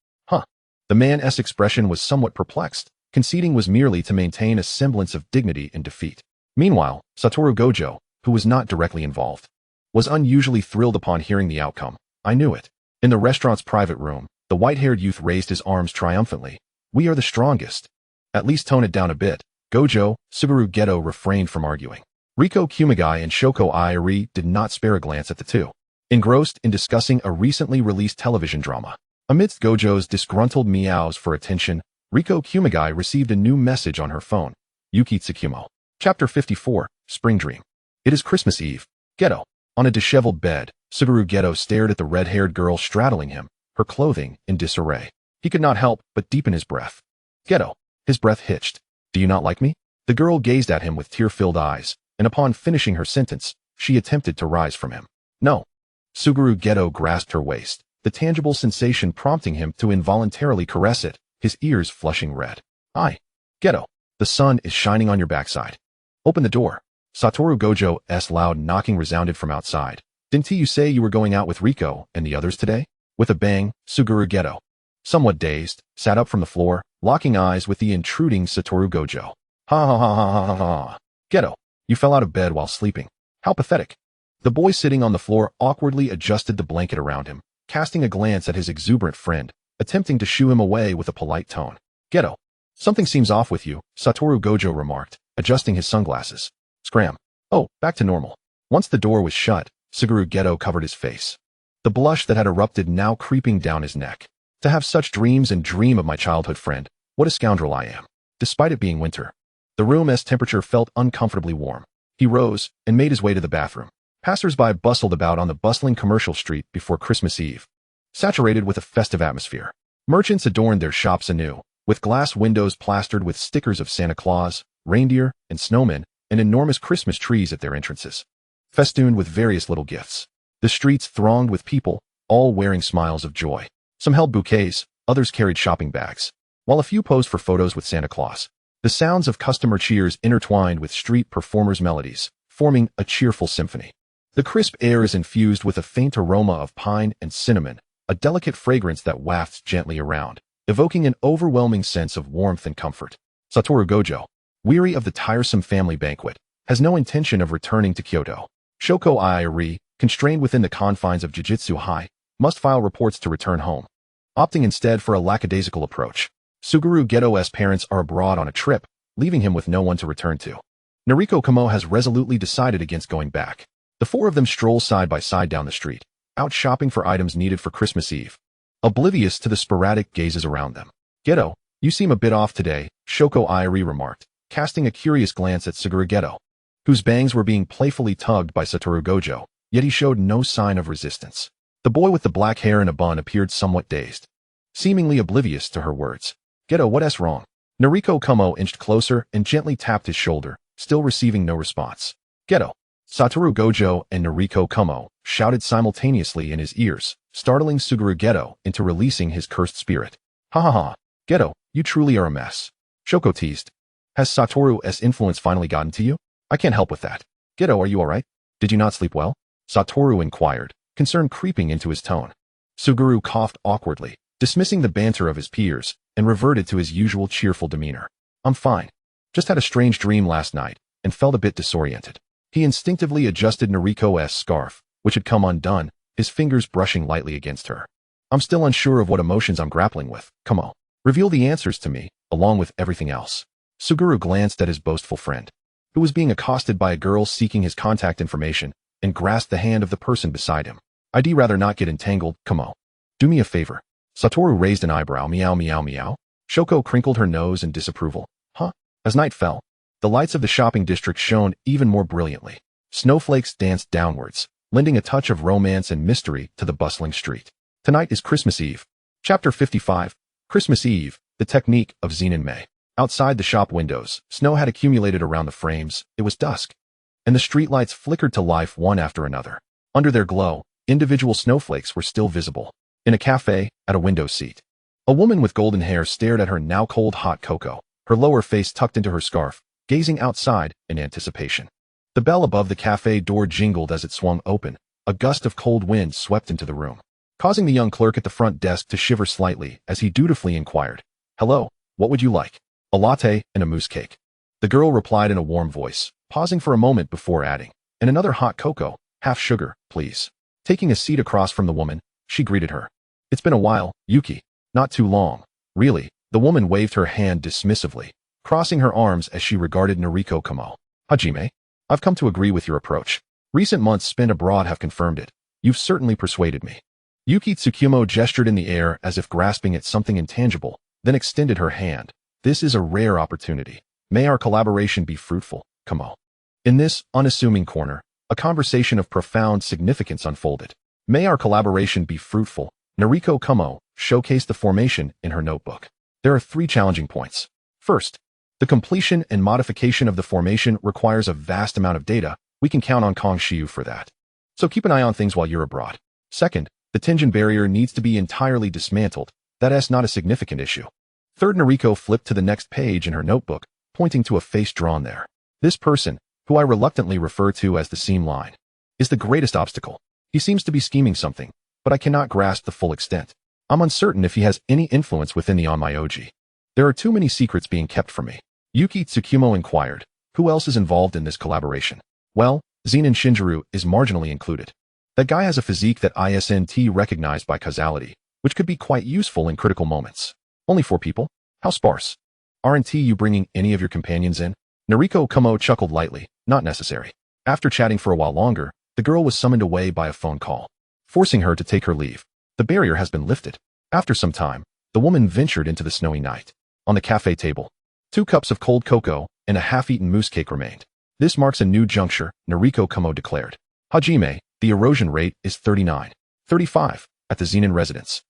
The man's expression was somewhat perplexed. Conceding was merely to maintain a semblance of dignity in defeat. Meanwhile, Satoru Gojo, who was not directly involved, was unusually thrilled upon hearing the outcome. I knew it. In the restaurant's private room, the white-haired youth raised his arms triumphantly. We are the strongest. At least tone it down a bit. Gojo, Suguru Geto refrained from arguing. Riko Kumagai and Shoko Airi did not spare a glance at the two, engrossed in discussing a recently released television drama. Amidst Gojo's disgruntled meows for attention, Riko Kumagai received a new message on her phone. Yuki Tsukumo. Chapter 54, Spring Dream. It is Christmas Eve. Geto. On a disheveled bed, Suguru Geto stared at the red-haired girl straddling him, her clothing in disarray. He could not help but deepen his breath. Geto. His breath hitched. Do you not like me? The girl gazed at him with tear-filled eyes, and upon finishing her sentence, she attempted to rise from him. No. Suguru Geto grasped her waist, the tangible sensation prompting him to involuntarily caress it, his ears flushing red. Geto. The sun is shining on your backside. Open the door. Satoru Gojo's loud knocking resounded from outside. Didn't you say you were going out with Riko and the others today? With a bang, Suguru Geto, somewhat dazed, sat up from the floor, locking eyes with the intruding Satoru Gojo. Ha ha ha ha ha ha. Geto, you fell out of bed while sleeping. How pathetic. The boy sitting on the floor awkwardly adjusted the blanket around him, casting a glance at his exuberant friend, attempting to shoo him away with a polite tone. Geto, something seems off with you, Satoru Gojo remarked, adjusting his sunglasses. Scram. Oh, back to normal. Once the door was shut, Suguru Geto covered his face, the blush that had erupted now creeping down his neck. To have such dreams and dream of my childhood friend, what a scoundrel I am. Despite it being winter, the room's temperature felt uncomfortably warm. He rose and made his way to the bathroom. Passers-by bustled about on the bustling commercial street before Christmas Eve, saturated with a festive atmosphere. Merchants adorned their shops anew, with glass windows plastered with stickers of Santa Claus, reindeer, and snowmen, and enormous Christmas trees at their entrances, festooned with various little gifts. The streets thronged with people, all wearing smiles of joy. Some held bouquets, others carried shopping bags, while a few posed for photos with Santa Claus. The sounds of customer cheers intertwined with street performers' melodies, forming a cheerful symphony. The crisp air is infused with a faint aroma of pine and cinnamon, a delicate fragrance that wafts gently around, evoking an overwhelming sense of warmth and comfort. Satoru Gojo, weary of the tiresome family banquet, has no intention of returning to Kyoto. Shoko Airi, constrained within the confines of Jujutsu High, must file reports to return home, opting instead for a lackadaisical approach. Suguru Geto's parents are abroad on a trip, leaving him with no one to return to. Noriko Kamo has resolutely decided against going back. The four of them stroll side by side down the street, out shopping for items needed for Christmas Eve, oblivious to the sporadic gazes around them. Geto, you seem a bit off today, Shoko Airi remarked, casting a curious glance at Suguru Geto, whose bangs were being playfully tugged by Satoru Gojo, yet he showed no sign of resistance. The boy with the black hair in a bun appeared somewhat dazed, seemingly oblivious to her words. Geto, what's wrong? Noriko Kumo inched closer and gently tapped his shoulder, still receiving no response. Geto. Satoru Gojo and Noriko Kumo shouted simultaneously in his ears, startling Suguru Geto into releasing his cursed spirit. Ha ha ha. Geto, you truly are a mess. Shoko teased. Has Satoru's influence finally gotten to you? I can't help with that. Geto, are you alright? Did you not sleep well? Satoru inquired, concern creeping into his tone. Suguru coughed awkwardly, dismissing the banter of his peers, and reverted to his usual cheerful demeanor. I'm fine. Just had a strange dream last night, and felt a bit disoriented. He instinctively adjusted Noriko's scarf, which had come undone, his fingers brushing lightly against her. I'm still unsure of what emotions I'm grappling with. Come on. Reveal the answers to me, along with everything else. Suguru glanced at his boastful friend, who was being accosted by a girl seeking his contact information, and grasped the hand of the person beside him. I'd rather not get entangled. Come on. Do me a favor. Satoru raised an eyebrow. Meow meow meow. Shoko crinkled her nose in disapproval. Huh? As night fell, the lights of the shopping district shone even more brilliantly. Snowflakes danced downwards, lending a touch of romance and mystery to the bustling street. Tonight is Christmas Eve. Chapter 55. Christmas Eve, the technique of Zenin May. Outside the shop windows, snow had accumulated around the frames. It was dusk, and the streetlights flickered to life one after another. Under their glow, individual snowflakes were still visible. In a cafe, at a window seat, a woman with golden hair stared at her now cold hot cocoa, her lower face tucked into her scarf, gazing outside in anticipation. The bell above the cafe door jingled as it swung open. A gust of cold wind swept into the room, causing the young clerk at the front desk to shiver slightly as he dutifully inquired, "Hello, what would you like?" "A latte and a mousse cake." The girl replied in a warm voice, pausing for a moment before adding, "And another hot cocoa, half sugar, please." Taking a seat across from the woman, she greeted her. "It's been a while, Yuki." "Not too long, really." The woman waved her hand dismissively, crossing her arms as she regarded Noriko Kamo. "Hajime, I've come to agree with your approach. Recent months spent abroad have confirmed it. You've certainly persuaded me." Yuki Tsukumo gestured in the air as if grasping at something intangible, then extended her hand. "This is a rare opportunity. May our collaboration be fruitful, Kamo." In this unassuming corner, a conversation of profound significance unfolded. "May our collaboration be fruitful." Noriko Kamo showcased the formation in her notebook. There are 3 challenging points. First, the completion and modification of the formation requires a vast amount of data. We can count on Kong Shiu for that. So keep an eye on things while you're abroad. Second, the Tenjin barrier needs to be entirely dismantled. That's not a significant issue. Third, Noriko flipped to the next page in her notebook, pointing to a face drawn there. "This person, who I reluctantly refer to as the seam line, is the greatest obstacle. He seems to be scheming something, but I cannot grasp the full extent. I'm uncertain if he has any influence within the Onmyoji. There are too many secrets being kept from me." Yuki Tsukumo inquired, "Who else is involved in this collaboration?" "Well, Zenin Shinjiro is marginally included. That guy has a physique that isn't recognized by causality, which could be quite useful in critical moments." "Only 4 people? How sparse. Aren't you bringing any of your companions in?" Noriko Kamo chuckled lightly. "Not necessary." After chatting for a while longer, the girl was summoned away by a phone call, forcing her to take her leave. The barrier has been lifted. After some time, the woman ventured into the snowy night. On the cafe table, 2 cups of cold cocoa and a half-eaten mousse cake remained. "This marks a new juncture," Noriko Kamo declared. "Hajime, the erosion rate is 39.35 at the Zenin residence."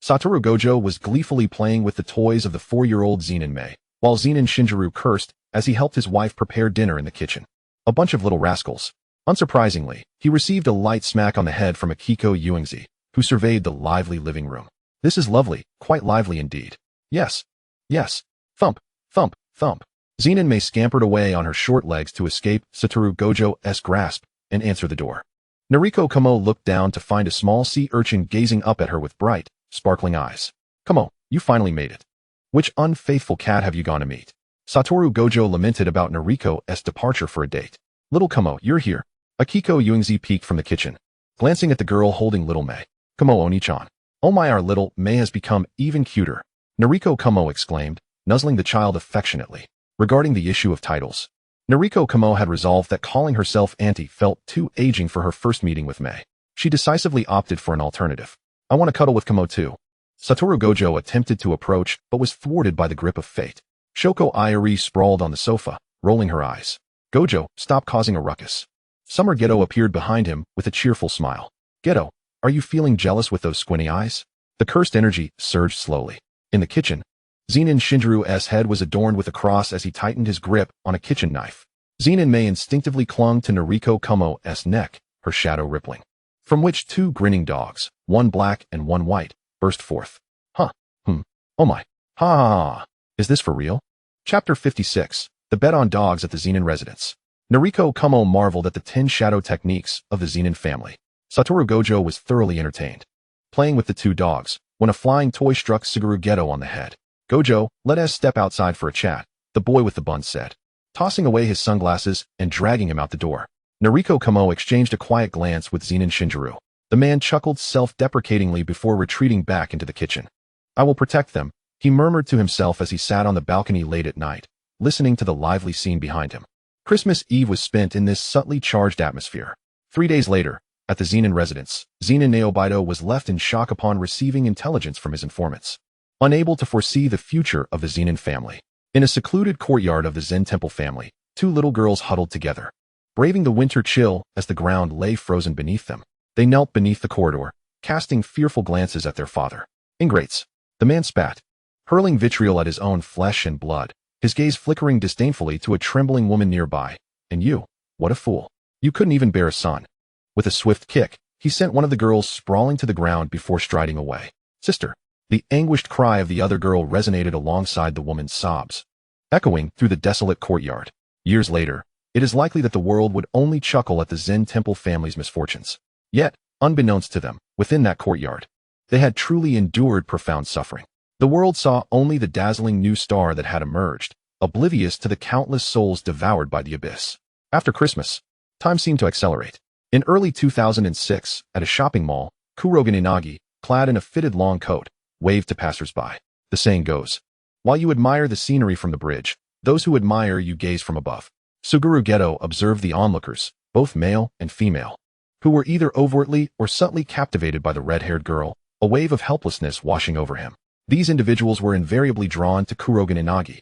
Satoru Gojo was gleefully playing with the toys of the 4-year-old Zenin Mei, while Zenin Shinjiro cursed as he helped his wife prepare dinner in the kitchen. A bunch of little rascals. Unsurprisingly, he received a light smack on the head from Akiko Yuingzi, who surveyed the lively living room. "This is lovely, quite lively indeed." "Yes. Yes." Thump, thump, thump. Zenin Mei scampered away on her short legs to escape Satoru Gojo's grasp and answer the door. Noriko Kamo looked down to find a small sea urchin gazing up at her with bright, sparkling eyes. "Kamo, you finally made it. Which unfaithful cat have you gone to meet?" Satoru Gojo lamented about Noriko's departure for a date. "Little Kamo, you're here." Akiko Yuingzi peeked from the kitchen, glancing at the girl holding little Mei. "Kamo Oni-chan. Oh my, our little Mei has become even cuter," Noriko Kamo exclaimed, nuzzling the child affectionately. Regarding the issue of titles, Noriko Kamo had resolved that calling herself Auntie felt too aging for her first meeting with Mei. She decisively opted for an alternative. "I want to cuddle with Kamo too." Satoru Gojo attempted to approach, but was thwarted by the grip of fate. Shoko Iori sprawled on the sofa, rolling her eyes. "Gojo, stop causing a ruckus." Summer Geto appeared behind him with a cheerful smile. "Geto, are you feeling jealous with those squinty eyes?" The cursed energy surged slowly. In the kitchen, Zenin Shinjiro's head was adorned with a cross as he tightened his grip on a kitchen knife. Zenin Mei instinctively clung to Noriko Kamo's neck, her shadow rippling, from which 2 grinning dogs, one black and one white, burst forth. "Huh. Oh my. Ha ha ha. Is this for real?" Chapter 56. The Bet on Dogs at the Zenin Residence. Noriko Kamo marveled at the 10 shadow techniques of the Zenin family. Satoru Gojo was thoroughly entertained, playing with the 2 dogs, when a flying toy struck Suguru Geto on the head. "Gojo, let us step outside for a chat," the boy with the bun said, tossing away his sunglasses and dragging him out the door. Noriko Kamo exchanged a quiet glance with Zenin Shinjiro. The man chuckled self-deprecatingly before retreating back into the kitchen. "I will protect them," he murmured to himself as he sat on the balcony late at night, listening to the lively scene behind him. Christmas Eve was spent in this subtly charged atmosphere. 3 days later, at the Zenin residence, Zenin Naobaido was left in shock upon receiving intelligence from his informants. Unable to foresee the future of the Zenin family. In a secluded courtyard of the Zen temple family, 2 little girls huddled together, braving the winter chill as the ground lay frozen beneath them. They knelt beneath the corridor, casting fearful glances at their father. "Ingrates," the man spat, hurling vitriol at his own flesh and blood, his gaze flickering disdainfully to a trembling woman nearby. "And you, what a fool. You couldn't even bear a son." With a swift kick, he sent one of the girls sprawling to the ground before striding away. "Sister." The anguished cry of the other girl resonated alongside the woman's sobs, echoing through the desolate courtyard. Years later, it is likely that the world would only chuckle at the Zen temple family's misfortunes. Yet, unbeknownst to them, within that courtyard, they had truly endured profound suffering. The world saw only the dazzling new star that had emerged, oblivious to the countless souls devoured by the abyss. After Christmas, time seemed to accelerate. In early 2006, at a shopping mall, Kurogen Inagi, clad in a fitted long coat, waved to passersby. The saying goes, while you admire the scenery from the bridge, those who admire you gaze from above. Suguru Geto observed the onlookers, both male and female, who were either overtly or subtly captivated by the red-haired girl, a wave of helplessness washing over him. These individuals were invariably drawn to Kurogen Inagi.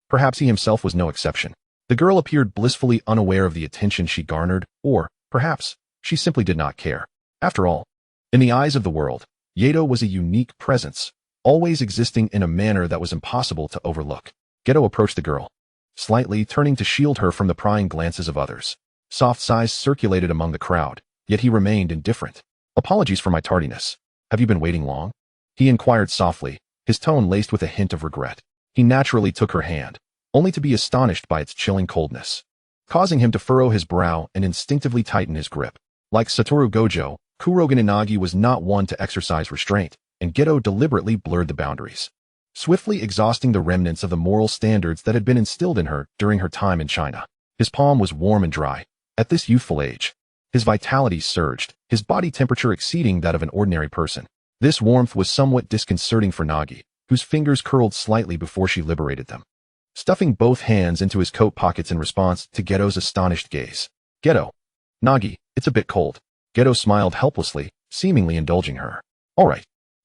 Perhaps he himself was no exception. The girl appeared blissfully unaware of the attention she garnered, or, perhaps, she simply did not care. After all, in the eyes of the world, Yato was a unique presence, always existing in a manner that was impossible to overlook. Geto approached the girl, slightly turning to shield her from the prying glances of others. Soft sighs circulated among the crowd, yet he remained indifferent. Apologies for my tardiness. Have you been waiting long? He inquired softly, his tone laced with a hint of regret. He naturally took her hand, only to be astonished by its chilling coldness, causing him to furrow his brow and instinctively tighten his grip. Like Satoru Gojo, Kurogen Inagi was not one to exercise restraint, and Geto deliberately blurred the boundaries, swiftly exhausting the remnants of the moral standards that had been instilled in her during her time in China. His palm was warm and dry. At this youthful age, his vitality surged, his body temperature exceeding that of an ordinary person. This warmth was somewhat disconcerting for Nagi, whose fingers curled slightly before she liberated them, stuffing both hands into his coat pockets in response to Geto's astonished gaze. Geto. Nagi, it's a bit cold. Geto smiled helplessly, seemingly indulging her. All right.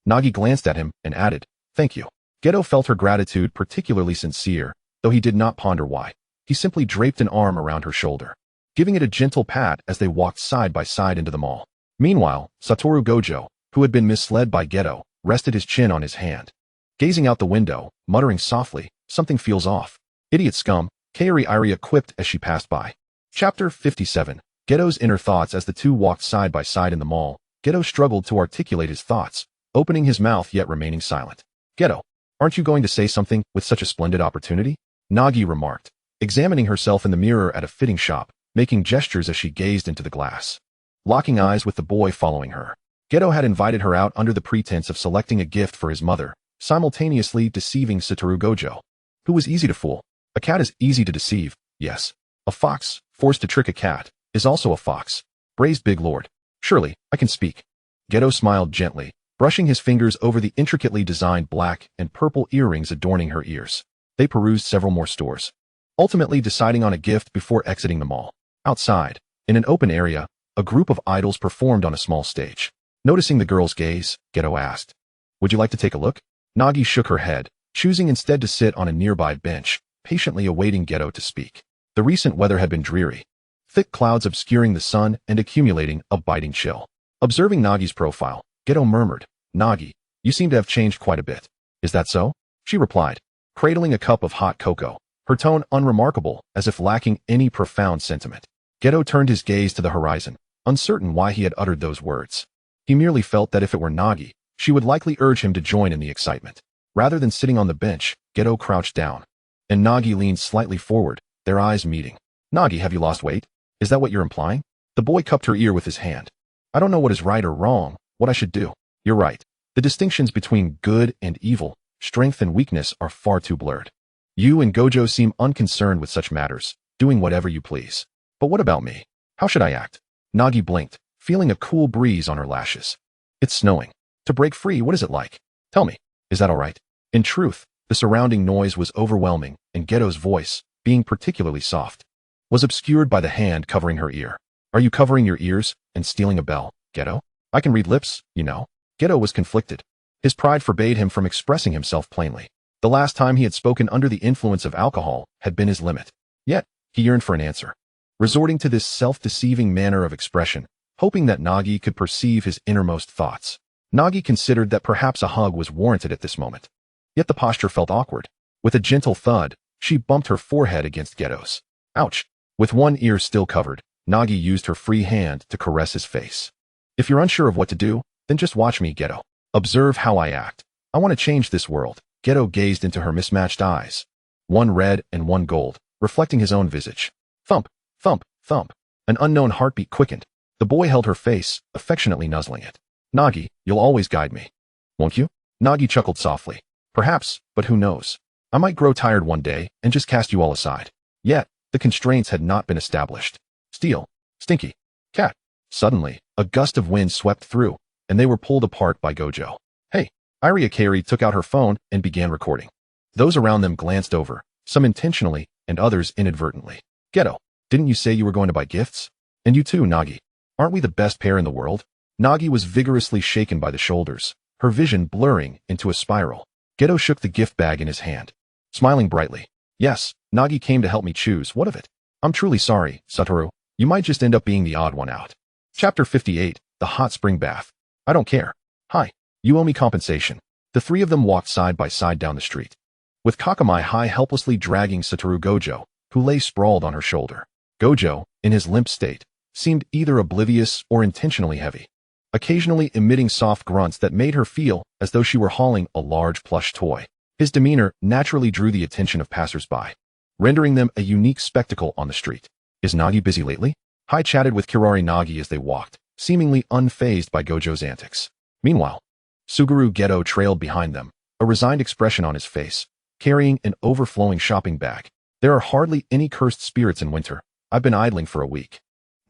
Nagi glanced at him and added, thank you. Geto felt her gratitude particularly sincere, though he did not ponder why. He simply draped an arm around her shoulder, giving it a gentle pat as they walked side by side into the mall. Meanwhile, Satoru Gojo, who had been misled by Geto, rested his chin on his hand, gazing out the window, muttering softly, something feels off. Idiot scum, Kaori Iria quipped as she passed by. Chapter 57. Geto's inner thoughts. As the two walked side by side in the mall, Geto struggled to articulate his thoughts, opening his mouth yet remaining silent. Geto, aren't you going to say something with such a splendid opportunity? Nagi remarked, examining herself in the mirror at a fitting shop, making gestures as she gazed into the glass, locking eyes with the boy following her. Geto had invited her out under the pretense of selecting a gift for his mother, simultaneously deceiving Satoru Gojo, who was easy to fool. A cat is easy to deceive, yes. A fox, forced to trick a cat, is also a fox. Braised big lord. Surely, I can speak. Geto smiled gently, brushing his fingers over the intricately designed black and purple earrings adorning her ears. They perused several more stores, ultimately deciding on a gift before exiting the mall. Outside, in an open area, a group of idols performed on a small stage. Noticing the girl's gaze, Geto asked, would you like to take a look? Nagi shook her head, choosing instead to sit on a nearby bench, patiently awaiting Geto to speak. The recent weather had been dreary, thick clouds obscuring the sun and accumulating a biting chill. Observing Nagi's profile, Geto murmured, Nagi, you seem to have changed quite a bit. Is that so? She replied, cradling a cup of hot cocoa, her tone unremarkable, as if lacking any profound sentiment. Geto turned his gaze to the horizon, uncertain why he had uttered those words. He merely felt that if it were Nagi, she would likely urge him to join in the excitement. Rather than sitting on the bench, Geto crouched down, and Nagi leaned slightly forward, their eyes meeting. Nagi, have you lost weight? Is that what you're implying? The boy cupped her ear with his hand. I don't know what is right or wrong, what I should do. You're right. The distinctions between good and evil, strength and weakness are far too blurred. You and Gojo seem unconcerned with such matters, doing whatever you please. But what about me? How should I act? Nagi blinked, feeling a cool breeze on her lashes. It's snowing. To break free, what is it like? Tell me, is that all right? In truth, the surrounding noise was overwhelming, and Geto's voice, being particularly soft, was obscured by the hand covering her ear. Are you covering your ears and stealing a bell, Geto? I can read lips, you know. Geto was conflicted. His pride forbade him from expressing himself plainly. The last time he had spoken under the influence of alcohol had been his limit. Yet, he yearned for an answer, resorting to this self-deceiving manner of expression, hoping that Nagi could perceive his innermost thoughts. Nagi considered that perhaps a hug was warranted at this moment. Yet the posture felt awkward. With a gentle thud, she bumped her forehead against Geto's. Ouch. With one ear still covered, Nagi used her free hand to caress his face. If you're unsure of what to do, then just watch me, Geto. Observe how I act. I want to change this world. Geto gazed into her mismatched eyes, one red and one gold, reflecting his own visage. Thump, thump, thump. An unknown heartbeat quickened. The boy held her face, affectionately nuzzling it. Nagi, you'll always guide me. Won't you? Nagi chuckled softly. Perhaps, but who knows? I might grow tired one day and just cast you all aside. Yet, The constraints had not been established. Steel. Stinky. Cat. Suddenly, a gust of wind swept through, and they were pulled apart by Gojo. Hey. Iria Carey took out her phone and began recording. Those around them glanced over, some intentionally and others inadvertently. Geto, didn't you say you were going to buy gifts? And you too, Nagi. Aren't we the best pair in the world? Nagi was vigorously shaken by the shoulders, her vision blurring into a spiral. Geto shook the gift bag in his hand, smiling brightly. Yes, Nagi came to help me choose. What of it? I'm truly sorry, Satoru. You might just end up being the odd one out. Chapter 58, The Hot Spring Bath. I don't care. Hi. You owe me compensation. The three of them walked side by side down the street, with Kakamai High helplessly dragging Satoru Gojo, who lay sprawled on her shoulder. Gojo, in his limp state, seemed either oblivious or intentionally heavy, occasionally emitting soft grunts that made her feel as though she were hauling a large plush toy. His demeanor naturally drew the attention of passers-by, rendering them a unique spectacle on the street. Is Nagi busy lately? Hai chatted with Kirari Nagi as they walked, seemingly unfazed by Gojo's antics. Meanwhile, Suguru Geto trailed behind them, a resigned expression on his face, carrying an overflowing shopping bag. There are hardly any cursed spirits in winter. I've been idling for a week.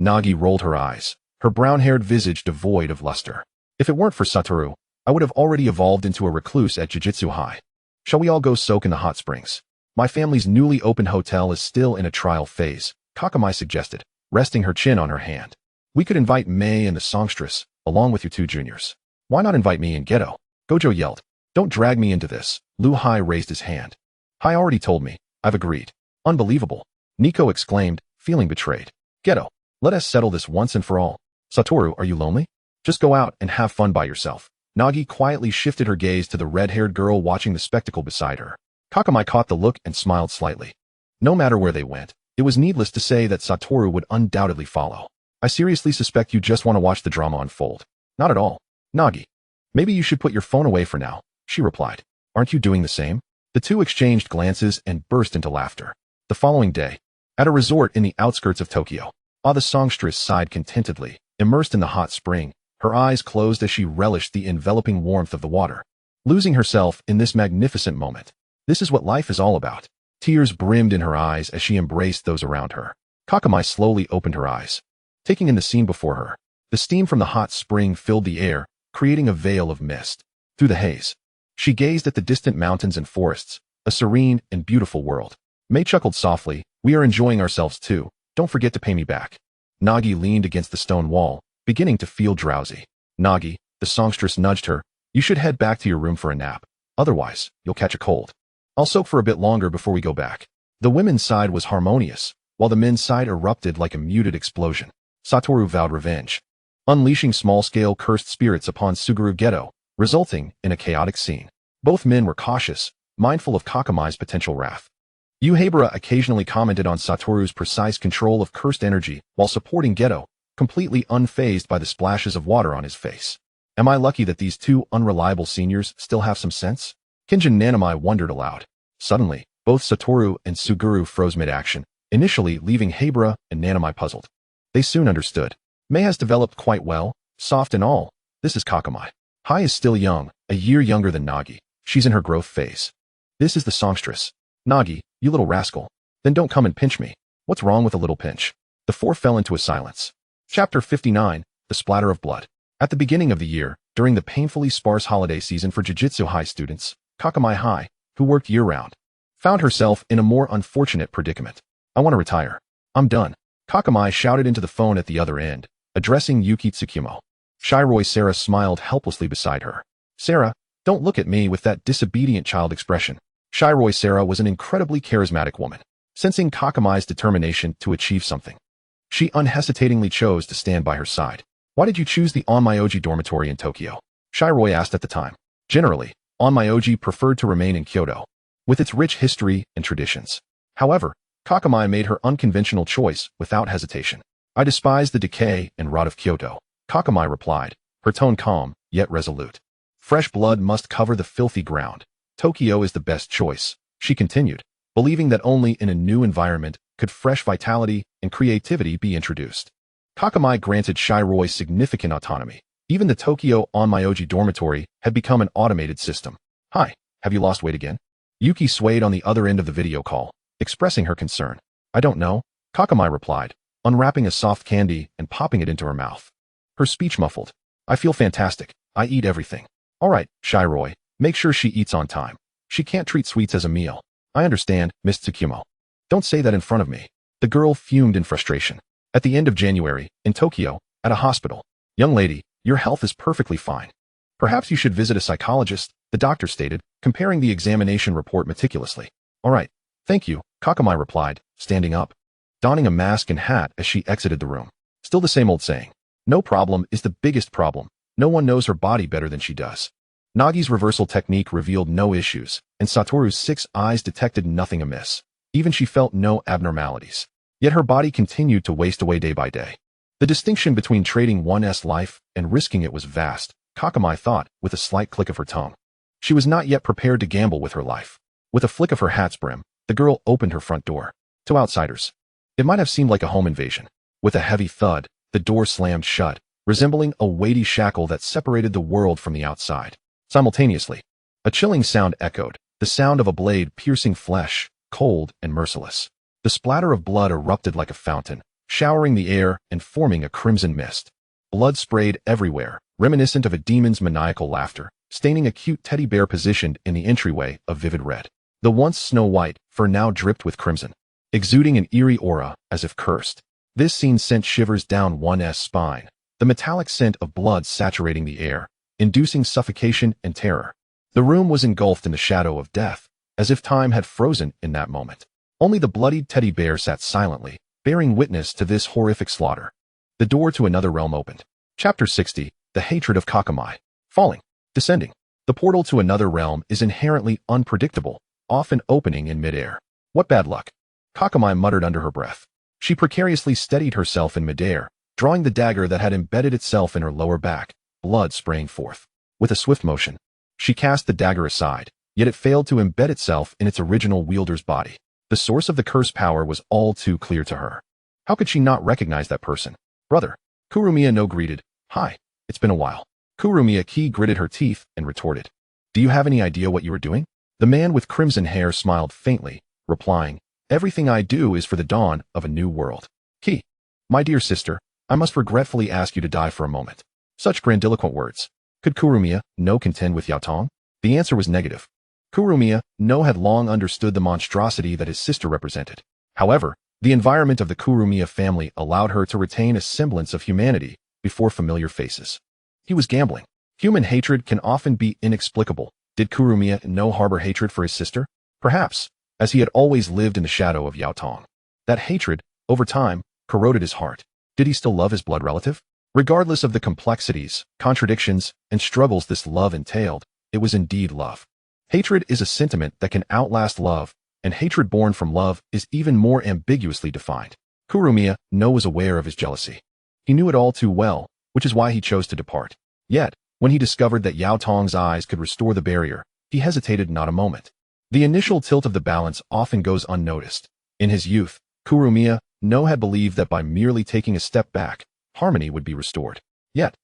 Nagi rolled her eyes, her brown-haired visage devoid of luster. If it weren't for Satoru, I would have already evolved into a recluse at Jujutsu High. Shall we all go soak in the hot springs? My family's newly opened hotel is still in a trial phase, Kakamai suggested, resting her chin on her hand. We could invite Mei and the songstress, along with you two juniors. Why not invite me and Geto? Gojo yelled. Don't drag me into this. Lu Hai raised his hand. Hai already told me. I've agreed. Unbelievable. Nico exclaimed, feeling betrayed. Geto, let us settle this once and for all. Satoru, are you lonely? Just go out and have fun by yourself. Nagi quietly shifted her gaze to the red-haired girl watching the spectacle beside her. Kakamai caught the look and smiled slightly. No matter where they went, it was needless to say that Satoru would undoubtedly follow. I seriously suspect you just want to watch the drama unfold. Not at all. Nagi, maybe you should put your phone away for now, she replied. Aren't you doing the same? The two exchanged glances and burst into laughter. The following day, at a resort in the outskirts of Tokyo, the songstress sighed contentedly, immersed in the hot spring, her eyes closed as she relished the enveloping warmth of the water, losing herself in this magnificent moment. This is what life is all about. Tears brimmed in her eyes as she embraced those around her. Kakamai slowly opened her eyes, taking in the scene before her. The steam from the hot spring filled the air, creating a veil of mist. Through the haze, she gazed at the distant mountains and forests, a serene and beautiful world. Mei chuckled softly. We are enjoying ourselves too. Don't forget to pay me back. Nagi leaned against the stone wall, beginning to feel drowsy. Nagi, the songstress nudged her. You should head back to your room for a nap. Otherwise, you'll catch a cold. I'll soak for a bit longer before we go back. The women's side was harmonious, while the men's side erupted like a muted explosion. Satoru vowed revenge, unleashing small-scale cursed spirits upon Suguru Geto, resulting in a chaotic scene. Both men were cautious, mindful of Kakamai's potential wrath. Uehara occasionally commented on Satoru's precise control of cursed energy while supporting Geto, completely unfazed by the splashes of water on his face. Am I lucky that these two unreliable seniors still have some sense? Kinjin Nanamai wondered aloud. Suddenly, both Satoru and Suguru froze mid-action, initially leaving Hebara and Nanamai puzzled. They soon understood. Mei has developed quite well, soft and all. This is Kakamai. Hai is still young, a year younger than Nagi. She's in her growth phase. This is the songstress. Nagi, you little rascal. Then don't come and pinch me. What's wrong with a little pinch? The four fell into a silence. Chapter 59, The Splatter of Blood. At the beginning of the year, during the painfully sparse holiday season for Jujutsu High students, Kakamai High, who worked year-round, found herself in a more unfortunate predicament. I want to retire. I'm done. Kakamai shouted into the phone at the other end, addressing Yuki Tsukumo. Shiroi Sarah smiled helplessly beside her. Sarah, don't look at me with that disobedient child expression. Shiroi Sarah was an incredibly charismatic woman. Sensing Kakamai's determination to achieve something, she unhesitatingly chose to stand by her side. Why did you choose the Onmyoji dormitory in Tokyo? Shiroi asked at the time. Generally, Onmyoji preferred to remain in Kyoto, with its rich history and traditions. However, Kakamai made her unconventional choice without hesitation. I despise the decay and rot of Kyoto, Kakamai replied, her tone calm, yet resolute. Fresh blood must cover the filthy ground. Tokyo is the best choice, she continued, believing that only in a new environment could fresh vitality and creativity be introduced. Kakamai granted Shiroi significant autonomy. Even the Tokyo Onmyoji dormitory had become an automated system. Hi, have you lost weight again? Yuki swayed on the other end of the video call, expressing her concern. I don't know, Kakamai replied, unwrapping a soft candy and popping it into her mouth. Her speech muffled. I feel fantastic. I eat everything. All right, Shiroi, make sure she eats on time. She can't treat sweets as a meal. I understand, Miss Tsukumo. Don't say that in front of me. The girl fumed in frustration. At the end of January, in Tokyo, at a hospital. Young lady, your health is perfectly fine. Perhaps you should visit a psychologist, the doctor stated, comparing the examination report meticulously. All right, thank you, Kakamai replied, standing up, donning a mask and hat as she exited the room. Still the same old saying. No problem is the biggest problem. No one knows her body better than she does. Nagi's reversal technique revealed no issues, and Satoru's 6 eyes detected nothing amiss. Even she felt no abnormalities. Yet her body continued to waste away day by day. The distinction between trading one's life and risking it was vast, Kakamai thought, with a slight click of her tongue. She was not yet prepared to gamble with her life. With a flick of her hat's brim, the girl opened her front door. To outsiders, it might have seemed like a home invasion. With a heavy thud, the door slammed shut, resembling a weighty shackle that separated the world from the outside. Simultaneously, a chilling sound echoed, the sound of a blade piercing flesh, cold and merciless. The splatter of blood erupted like a fountain, showering the air and forming a crimson mist. Blood sprayed everywhere, reminiscent of a demon's maniacal laughter, staining a cute teddy bear positioned in the entryway a vivid red. The once snow-white fur now dripped with crimson, exuding an eerie aura as if cursed. This scene sent shivers down one's spine, the metallic scent of blood saturating the air, inducing suffocation and terror. The room was engulfed in the shadow of death, as if time had frozen in that moment. Only the bloodied teddy bear sat silently, bearing witness to this horrific slaughter. The door to another realm opened. Chapter 60, The Hatred of Kakamai. Falling. Descending. The portal to another realm is inherently unpredictable, often opening in midair. What bad luck. Kakamai muttered under her breath. She precariously steadied herself in midair, drawing the dagger that had embedded itself in her lower back, blood spraying forth. With a swift motion, she cast the dagger aside, yet it failed to embed itself in its original wielder's body. The source of the curse power was all too clear to her. How could she not recognize that person? Brother. Kurumiya no greeted. Hi, it's been a while. Kurumiya Ki gritted her teeth and retorted. Do you have any idea what you are doing? The man with crimson hair smiled faintly, replying, Everything I do is for the dawn of a new world. Ki. My dear sister, I must regretfully ask you to die for a moment. Such grandiloquent words. Could Kurumiya no contend with Yaotong? The answer was negative. Kurumiya no had long understood the monstrosity that his sister represented. However, the environment of the Kurumiya family allowed her to retain a semblance of humanity before familiar faces. He was gambling. Human hatred can often be inexplicable. Did Kurumiya no harbor hatred for his sister? Perhaps, as he had always lived in the shadow of Yaotong. That hatred, over time, corroded his heart. Did he still love his blood relative? Regardless of the complexities, contradictions, and struggles this love entailed, it was indeed love. Hatred is a sentiment that can outlast love, and hatred born from love is even more ambiguously defined. Kurumiya no was aware of his jealousy. He knew it all too well, which is why he chose to depart. Yet, when he discovered that Yaotong's eyes could restore the barrier, he hesitated not a moment. The initial tilt of the balance often goes unnoticed. In his youth, Kurumiya no had believed that by merely taking a step back, harmony would be restored. Yet,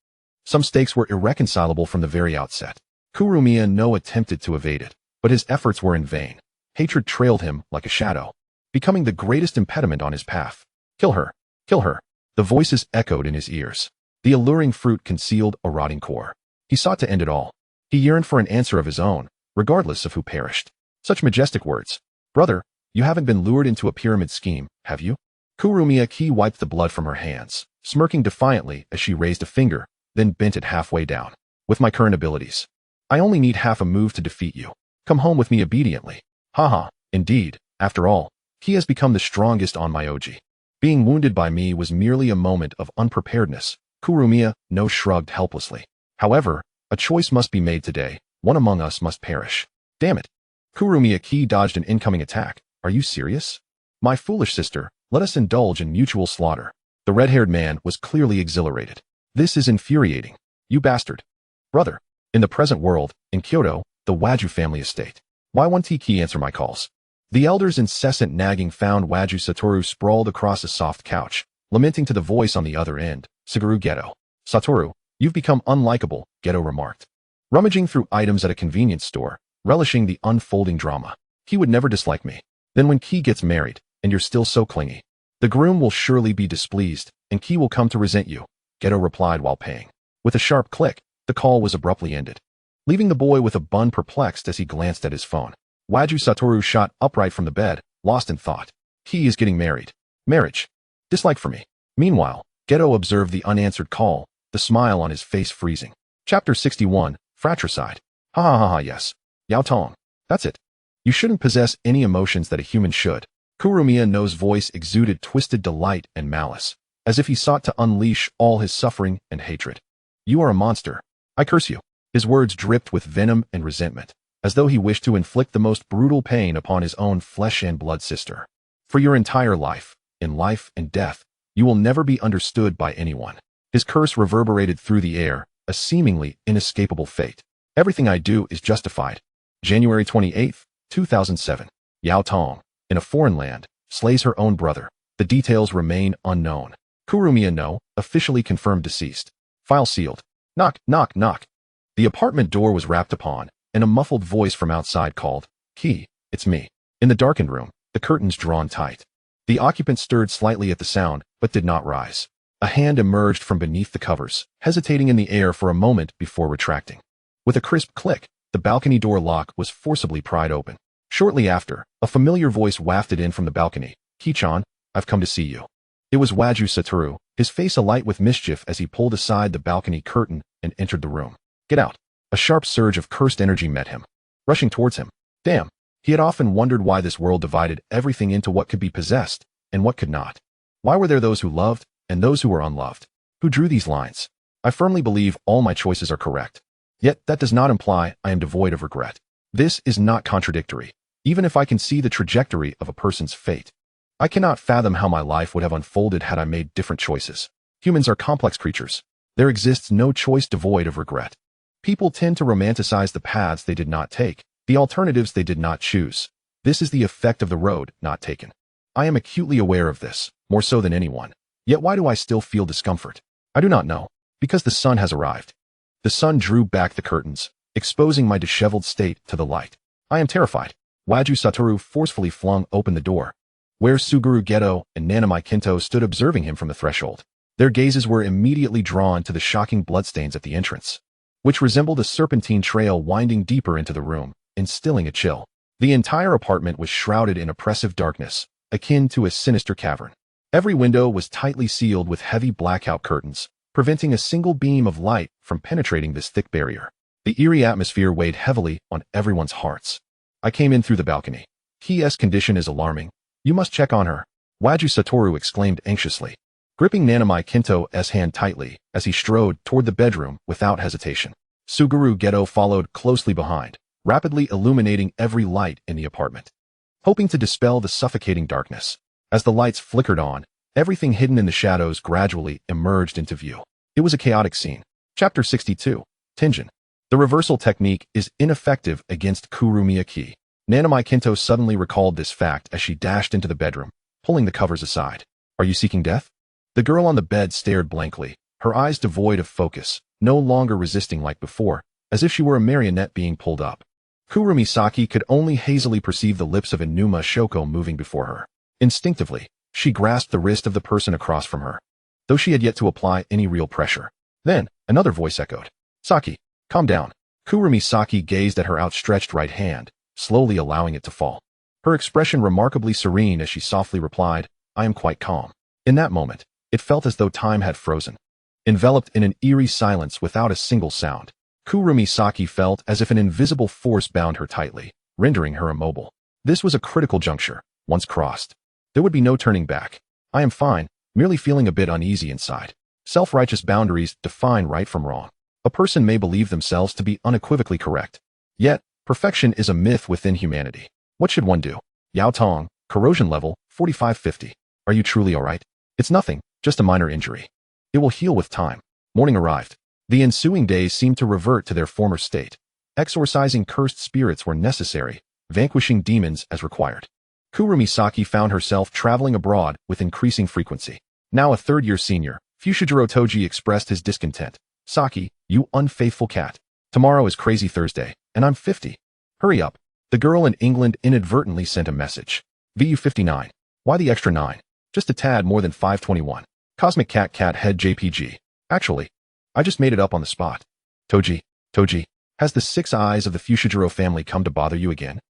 some stakes were irreconcilable from the very outset. Kurumiya no attempted to evade it, but his efforts were in vain. Hatred trailed him like a shadow, becoming the greatest impediment on his path. Kill her, kill her. The voices echoed in his ears. The alluring fruit concealed a rotting core. He sought to end it all. He yearned for an answer of his own, regardless of who perished. Such majestic words. Brother, you haven't been lured into a pyramid scheme, have you? Kurumiya Ki wiped the blood from her hands, smirking defiantly as she raised a finger, then bent it halfway down. With my current abilities, I only need half a move to defeat you. Come home with me obediently. Haha, indeed, after all, he has become the strongest on my Oji. Being wounded by me was merely a moment of unpreparedness. Kurumiya no shrugged helplessly. However, a choice must be made today. One among us must perish. Damn it. Kurumiya Ki dodged an incoming attack. Are you serious? My foolish sister, let us indulge in mutual slaughter. The red-haired man was clearly exhilarated. This is infuriating. You bastard. Brother. In the present world, in Kyoto, the Waju family estate. Why won't Ki answer my calls? The elder's incessant nagging found Waju Satoru sprawled across a soft couch, lamenting to the voice on the other end. Suguru Geto. Satoru, you've become unlikable, Geto remarked. Rummaging through items at a convenience store, relishing the unfolding drama. He would never dislike me. Then when Ki gets married, and you're still so clingy. The groom will surely be displeased, and Ki will come to resent you, Geto replied while paying. With a sharp click, the call was abruptly ended, leaving the boy with a bun perplexed as he glanced at his phone. Waju Satoru shot upright from the bed, lost in thought. He is getting married. Marriage. Dislike for me. Meanwhile, Geto observed the unanswered call, the smile on his face freezing. Chapter 61, Fratricide. Ha ha ha ha yes. Yao Tong. That's it. You shouldn't possess any emotions that a human should. Kurumiya No's voice exuded twisted delight and malice, as if he sought to unleash all his suffering and hatred. You are a monster. I curse you. His words dripped with venom and resentment, as though he wished to inflict the most brutal pain upon his own flesh and blood sister. For your entire life, in life and death, you will never be understood by anyone. His curse reverberated through the air, a seemingly inescapable fate. Everything I do is justified. January 28, 2007. Yao Tong, in a foreign land, slays her own brother. The details remain unknown. Kurumiya No, officially confirmed deceased. File sealed. Knock, knock, knock. The apartment door was rapped upon, and a muffled voice from outside called, Ki, it's me. In the darkened room, the curtains drawn tight. The occupant stirred slightly at the sound, but did not rise. A hand emerged from beneath the covers, hesitating in the air for a moment before retracting. With a crisp click, the balcony door lock was forcibly pried open. Shortly after, a familiar voice wafted in from the balcony. Ki-chan, I've come to see you. It was Waju Satoru, his face alight with mischief as he pulled aside the balcony curtain and entered the room. Get out. A sharp surge of cursed energy met him, rushing towards him. Damn. He had often wondered why this world divided everything into what could be possessed and what could not. Why were there those who loved and those who were unloved? Who drew these lines? I firmly believe all my choices are correct. Yet that does not imply I am devoid of regret. This is not contradictory. Even if I can see the trajectory of a person's fate, I cannot fathom how my life would have unfolded had I made different choices. Humans are complex creatures. There exists no choice devoid of regret. People tend to romanticize the paths they did not take, the alternatives they did not choose. This is the effect of the road not taken. I am acutely aware of this, more so than anyone. Yet why do I still feel discomfort? I do not know. Because the sun has arrived. The sun drew back the curtains, exposing my disheveled state to the light. I am terrified. Waju Satoru forcefully flung open the door, where Suguru Geto and Nanami Kinto stood observing him from the threshold. Their gazes were immediately drawn to the shocking bloodstains at the entrance, which resembled a serpentine trail winding deeper into the room, instilling a chill. The entire apartment was shrouded in oppressive darkness, akin to a sinister cavern. Every window was tightly sealed with heavy blackout curtains, preventing a single beam of light from penetrating this thick barrier. The eerie atmosphere weighed heavily on everyone's hearts. I came in through the balcony. Ki's condition is alarming. You must check on her. Waju Satoru exclaimed anxiously, gripping Nanami Kinto's hand tightly as he strode toward the bedroom without hesitation. Suguru Geto followed closely behind, rapidly illuminating every light in the apartment, hoping to dispel the suffocating darkness. As the lights flickered on, everything hidden in the shadows gradually emerged into view. It was a chaotic scene. Chapter 62, Tenjin. The reversal technique is ineffective against Kurumiya Ki. Nanami Kinto suddenly recalled this fact as she dashed into the bedroom, pulling the covers aside. Are you seeking death? The girl on the bed stared blankly, her eyes devoid of focus, no longer resisting like before, as if she were a marionette being pulled up. Kurumisaki could only hazily perceive the lips of Inuma Shoko moving before her. Instinctively, she grasped the wrist of the person across from her, though she had yet to apply any real pressure. Then, another voice echoed. Saki, calm down. Kurumisaki gazed at her outstretched right hand, slowly allowing it to fall. Her expression remarkably serene as she softly replied, I am quite calm. In that moment, it felt as though time had frozen. Enveloped in an eerie silence without a single sound, Kurumisaki felt as if an invisible force bound her tightly, rendering her immobile. This was a critical juncture. Once crossed, there would be no turning back. I am fine, merely feeling a bit uneasy inside. Self-righteous boundaries define right from wrong. A person may believe themselves to be unequivocally correct. Yet, perfection is a myth within humanity. What should one do? Yao Tong, corrosion level, 4550. Are you truly alright? It's nothing, just a minor injury. It will heal with time. Morning arrived. The ensuing days seemed to revert to their former state. Exorcising cursed spirits were necessary, vanquishing demons as required. Kurumisaki found herself traveling abroad with increasing frequency. Now a third-year senior, Fushiguro Toji expressed his discontent. Saki, you unfaithful cat. Tomorrow is Crazy Thursday, and I'm 50. Hurry up. The girl in England inadvertently sent a message. VU59. Why the extra 9? Just a tad more than 521. Cosmic Cat Head JPG. Actually, I just made it up on the spot. Toji, has the 6 eyes of the Fushiguro family come to bother you again?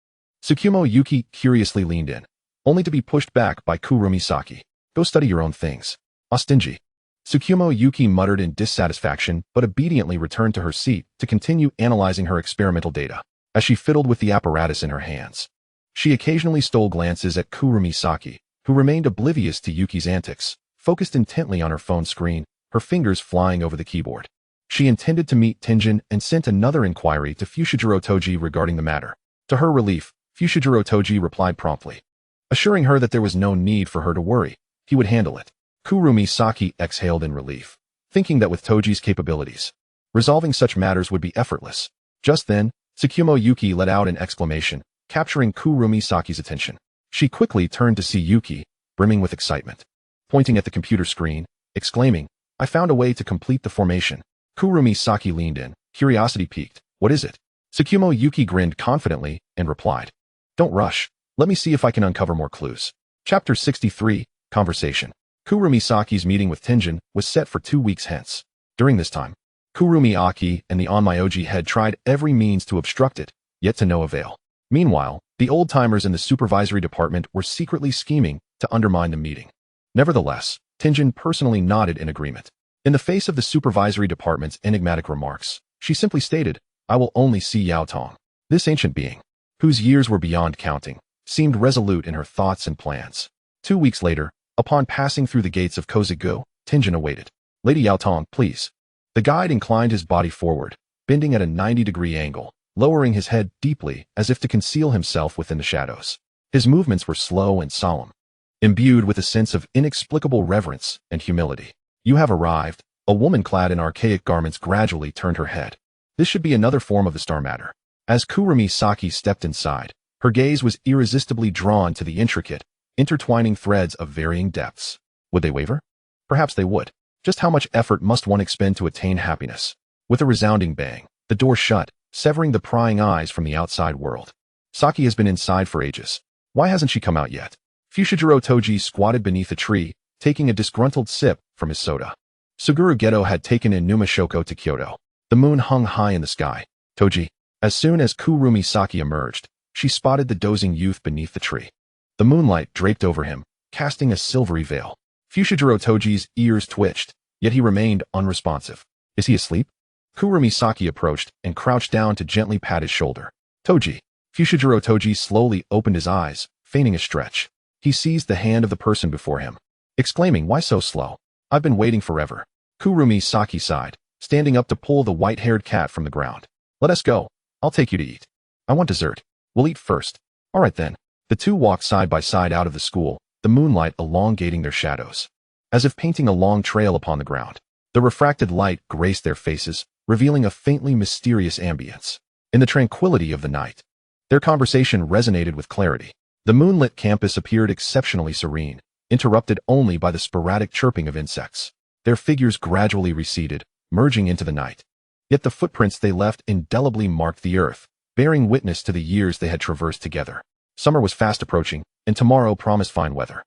Tsukumo Yuki curiously leaned in, only to be pushed back by Kurumi Saki. Go study your own things. Ostinji. Tsukumo Yuki muttered in dissatisfaction but obediently returned to her seat to continue analyzing her experimental data. As she fiddled with the apparatus in her hands, she occasionally stole glances at Kurumi Saki, who remained oblivious to Yuki's antics, focused intently on her phone screen, her fingers flying over the keyboard. She intended to meet Tenjin and sent another inquiry to Fushiguro Toji regarding the matter. To her relief, Fushiguro Toji replied promptly, assuring her that there was no need for her to worry. He would handle it. Kurumi Saki exhaled in relief, thinking that with Toji's capabilities, resolving such matters would be effortless. Just then, Tsukumo Yuki let out an exclamation, capturing Kurumi Saki's attention. She quickly turned to see Yuki, brimming with excitement, pointing at the computer screen, exclaiming, I found a way to complete the formation. Kurumi Saki leaned in, curiosity piqued. What is it? Tsukumo Yuki grinned confidently and replied, don't rush. Let me see if I can uncover more clues. Chapter 63, Conversation. Kurumi Saki's meeting with Tenjin was set for 2 weeks hence. During this time, Kurumi Aki and the Onmyoji had tried every means to obstruct it, yet to no avail. Meanwhile, the old-timers in the supervisory department were secretly scheming to undermine the meeting. Nevertheless, Tenjin personally nodded in agreement. In the face of the supervisory department's enigmatic remarks, she simply stated, I will only see Yao Tong. This ancient being, whose years were beyond counting, seemed resolute in her thoughts and plans. 2 weeks later, upon passing through the gates of Kozigu, Tenjin awaited. Lady Yao Tong, please. The guide inclined his body forward, bending at a 90-degree angle, lowering his head deeply as if to conceal himself within the shadows. His movements were slow and solemn, imbued with a sense of inexplicable reverence and humility. You have arrived. A woman clad in archaic garments gradually turned her head. This should be another form of the star matter. As Kurumi Saki stepped inside, her gaze was irresistibly drawn to the intricate, intertwining threads of varying depths. Would they waver? Perhaps they would. Just how much effort must one expend to attain happiness? With a resounding bang, the door shut, severing the prying eyes from the outside world. Saki has been inside for ages. Why hasn't she come out yet? Fushiguro Toji squatted beneath a tree, taking a disgruntled sip from his soda. Suguru Geto had taken in Numashoko to Kyoto. The moon hung high in the sky. Toji. As soon as Kurumi Saki emerged, she spotted the dozing youth beneath the tree. The moonlight draped over him, casting a silvery veil. Fushiguro Toji's ears twitched, yet he remained unresponsive. Is he asleep? Kurumi Saki approached and crouched down to gently pat his shoulder. Toji. Fushiguro Toji slowly opened his eyes, feigning a stretch. He seized the hand of the person before him, exclaiming, why so slow? I've been waiting forever. Kurumi Saki sighed, standing up to pull the white-haired cat from the ground. Let us go. I'll take you to eat. I want dessert. We'll eat first. All right then. The two walked side by side out of the school, the moonlight elongating their shadows, as if painting a long trail upon the ground. The refracted light graced their faces, revealing a faintly mysterious ambience. In the tranquility of the night, their conversation resonated with clarity. The moonlit campus appeared exceptionally serene, interrupted only by the sporadic chirping of insects. Their figures gradually receded, merging into the night. Yet the footprints they left indelibly marked the earth, bearing witness to the years they had traversed together. Summer was fast approaching, and tomorrow promised fine weather.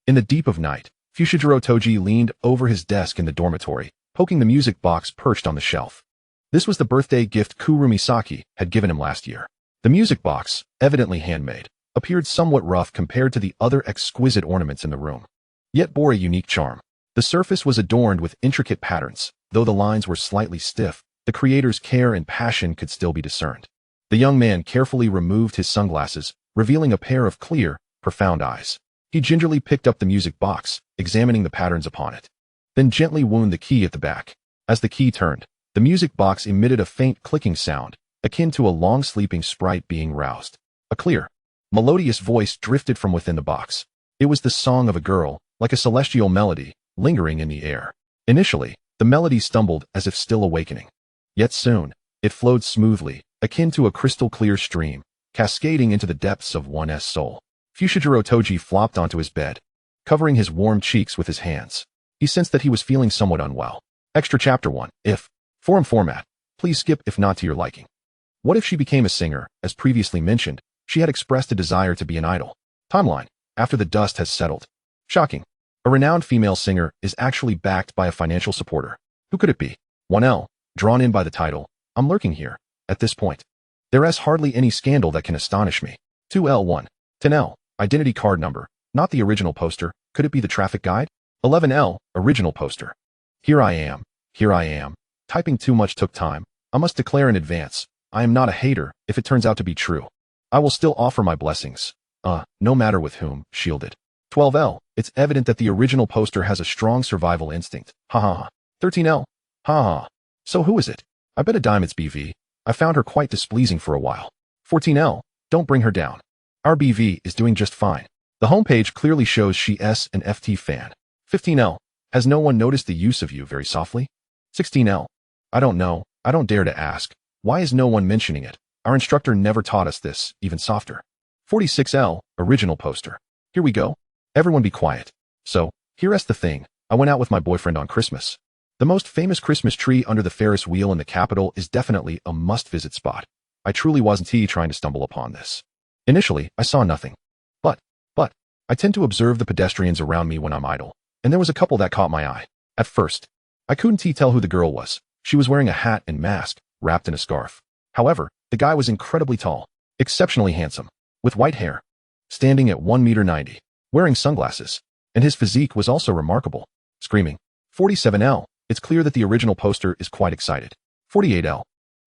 In the deep of night, Fushiguro Toji leaned over his desk in the dormitory, poking the music box perched on the shelf. This was the birthday gift Kurumi Saki had given him last year. The music box, evidently handmade, appeared somewhat rough compared to the other exquisite ornaments in the room, yet bore a unique charm. The surface was adorned with intricate patterns. Though the lines were slightly stiff, the creator's care and passion could still be discerned. The young man carefully removed his sunglasses, revealing a pair of clear, profound eyes. He gingerly picked up the music box, examining the patterns upon it, then gently wound the key at the back. As the key turned, the music box emitted a faint clicking sound, akin to a long-sleeping sprite being roused. A clear, melodious voice drifted from within the box. It was the song of a girl, like a celestial melody, lingering in the air. Initially, the melody stumbled as if still awakening. Yet soon, it flowed smoothly, akin to a crystal-clear stream, cascading into the depths of one's soul. Fushiguro Toji flopped onto his bed, covering his warm cheeks with his hands. He sensed that he was feeling somewhat unwell. Extra Chapter 1. If. Forum format. Please skip if not to your liking. What if she became a singer? As previously mentioned, she had expressed a desire to be an idol. Timeline. after the dust has settled. Shocking. A renowned female singer is actually backed by a financial supporter. Who could it be? 1L, drawn in by the title. I'm lurking here. At this point, there is hardly any scandal that can astonish me. 2L1. 10L, identity card number. Not the original poster. Could it be the traffic guide? 11L, original poster. Here I am. Typing too much took time. I must declare in advance, I am not a hater if it turns out to be true. I will still offer my blessings. No matter with whom, shielded. 12L, it's evident that the original poster has a strong survival instinct. Ha. 13L, ha. So who is it? I bet a dime it's BV. I found her quite displeasing for a while. 14L, don't bring her down. Our BV is doing just fine. The homepage clearly shows she S an FT fan. 15L, has no one noticed the use of you very softly? 16L, I don't know, I don't dare to ask. Why is no one mentioning it? Our instructor never taught us this, even softer. 46L, original poster. Here we go. Everyone be quiet. So, here's the thing. I went out with my boyfriend on Christmas. The most famous Christmas tree under the Ferris wheel in the capital is definitely a must-visit spot. I truly wasn't trying to stumble upon this. Initially, I saw nothing. But, I tend to observe the pedestrians around me when I'm idle, and there was a couple that caught my eye. At first, I couldn't tell who the girl was. She was wearing a hat and mask, wrapped in a scarf. However, the guy was incredibly tall, exceptionally handsome, with white hair, standing at 1.90 m, wearing sunglasses, and his physique was also remarkable. Screaming. 47L, it's clear that the original poster is quite excited. 48L,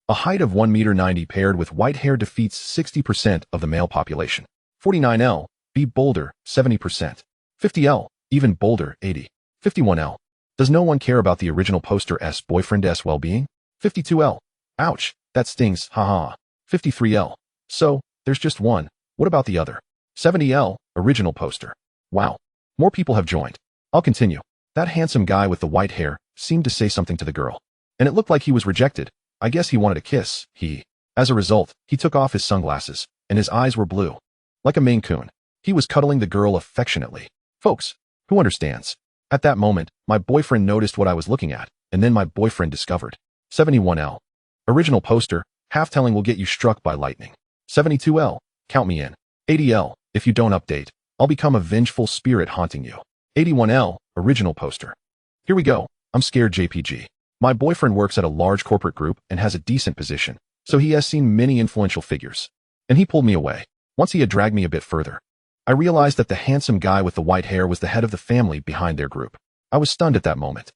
a height of 1.90 m paired with white hair defeats 60% of the male population. 49L, be bolder, 70%. 50L, even bolder, 80. 51L, does no one care about the original poster's boyfriend's well-being? 52L, ouch, that stings, haha. 53L, so, there's just one, what about the other? 70L, original poster. Wow, more people have joined. I'll continue. That handsome guy with the white hair seemed to say something to the girl, and it looked like he was rejected. I guess he wanted a kiss, As a result, he took off his sunglasses, and his eyes were blue. Like a Maine Coon. He was cuddling the girl affectionately. Folks, who understands? At that moment, my boyfriend noticed what I was looking at, and then my boyfriend discovered. 71L. Original poster, half-telling will get you struck by lightning. 72L. Count me in. 80L. If you don't update, I'll become a vengeful spirit haunting you. 81L. Original poster. Here we go. I'm scared JPG. My boyfriend works at a large corporate group and has a decent position, so he has seen many influential figures. And he pulled me away. Once he had dragged me a bit further, I realized that the handsome guy with the white hair was the head of the family behind their group. I was stunned at that moment.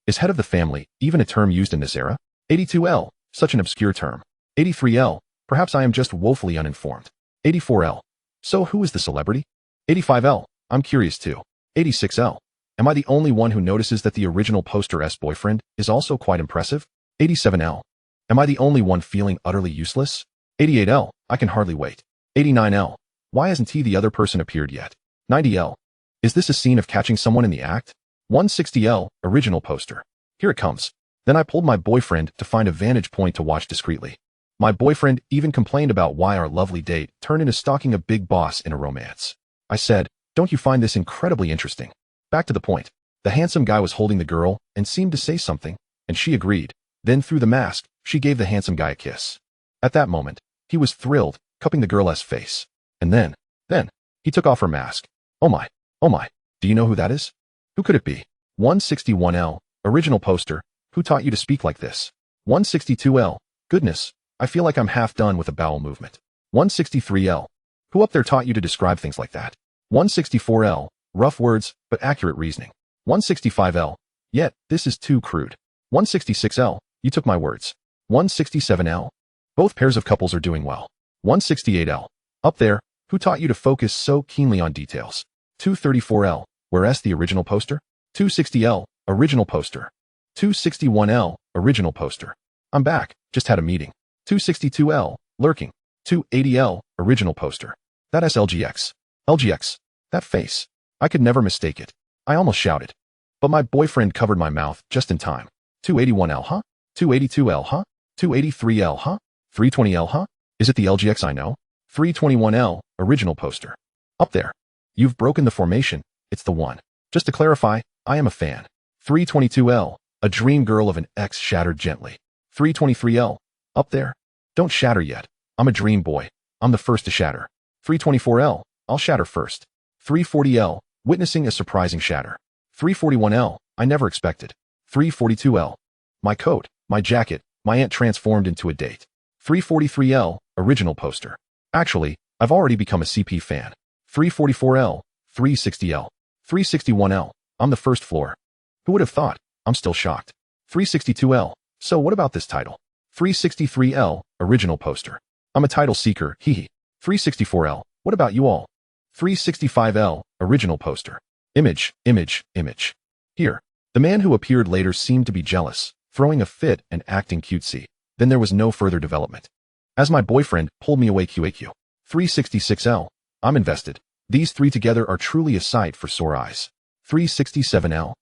Is head of the family even a term used in this era? 82L, such an obscure term. 83L, perhaps I am just woefully uninformed. 84L, so who is the celebrity? 85L, I'm curious too. 86L, am I the only one who notices that the original poster's boyfriend is also quite impressive? 87L, am I the only one feeling utterly useless? 88L, I can hardly wait. 89L, why hasn't the other person appeared yet? 90L, is this a scene of catching someone in the act? 160L, original poster. Here it comes. Then I pulled my boyfriend to find a vantage point to watch discreetly. My boyfriend even complained about why our lovely date turned into stalking a big boss in a romance. I said, don't you find this incredibly interesting? Back to the point. The handsome guy was holding the girl and seemed to say something, and she agreed. Then through the mask, she gave the handsome guy a kiss. At that moment, he was thrilled, cupping the girl's face. And then, he took off her mask. Oh my, do you know who that is? Who could it be? 161L, original poster, who taught you to speak like this? 162L, goodness, I feel like I'm half done with a bowel movement. 163L, who up there taught you to describe things like that? 164L, rough words, but accurate reasoning. 165L, yet, this is too crude. 166L, you took my words. 167L, both pairs of couples are doing well. 168L, up there, who taught you to focus so keenly on details? 234L, whereas the original poster? 260L, original poster. 261L, original poster. I'm back, just had a meeting. 262L, lurking. 280L, original poster. That SLGX. LGX. That face. I could never mistake it. I almost shouted. But my boyfriend covered my mouth just in time. 281L, huh? 282L, huh? 283L, huh? 320L, huh? Is it the LGX I know? 321L, original poster. Up there. You've broken the formation, it's the one. Just to clarify, I am a fan. 322L, a dream girl of an ex shattered gently. 323L, up there. Don't shatter yet. I'm a dream boy. I'm the first to shatter. 324L, I'll shatter first. 340L, witnessing a surprising shatter. 341L, I never expected. 342L, my coat, my jacket, my aunt transformed into a date. 343L, original poster. Actually, I've already become a CP fan. 344L, 360L, 361L, I'm the first floor. Who would have thought? I'm still shocked. 362L, so what about this title? 363L, original poster. I'm a title seeker, hehe. 364L, what about you all? 365L, original poster. Image. Here. The man who appeared later seemed to be jealous, throwing a fit and acting cutesy. Then there was no further development. As my boyfriend pulled me away QAQ. 366L, I'm invested. These three together are truly a sight for sore eyes. 367L,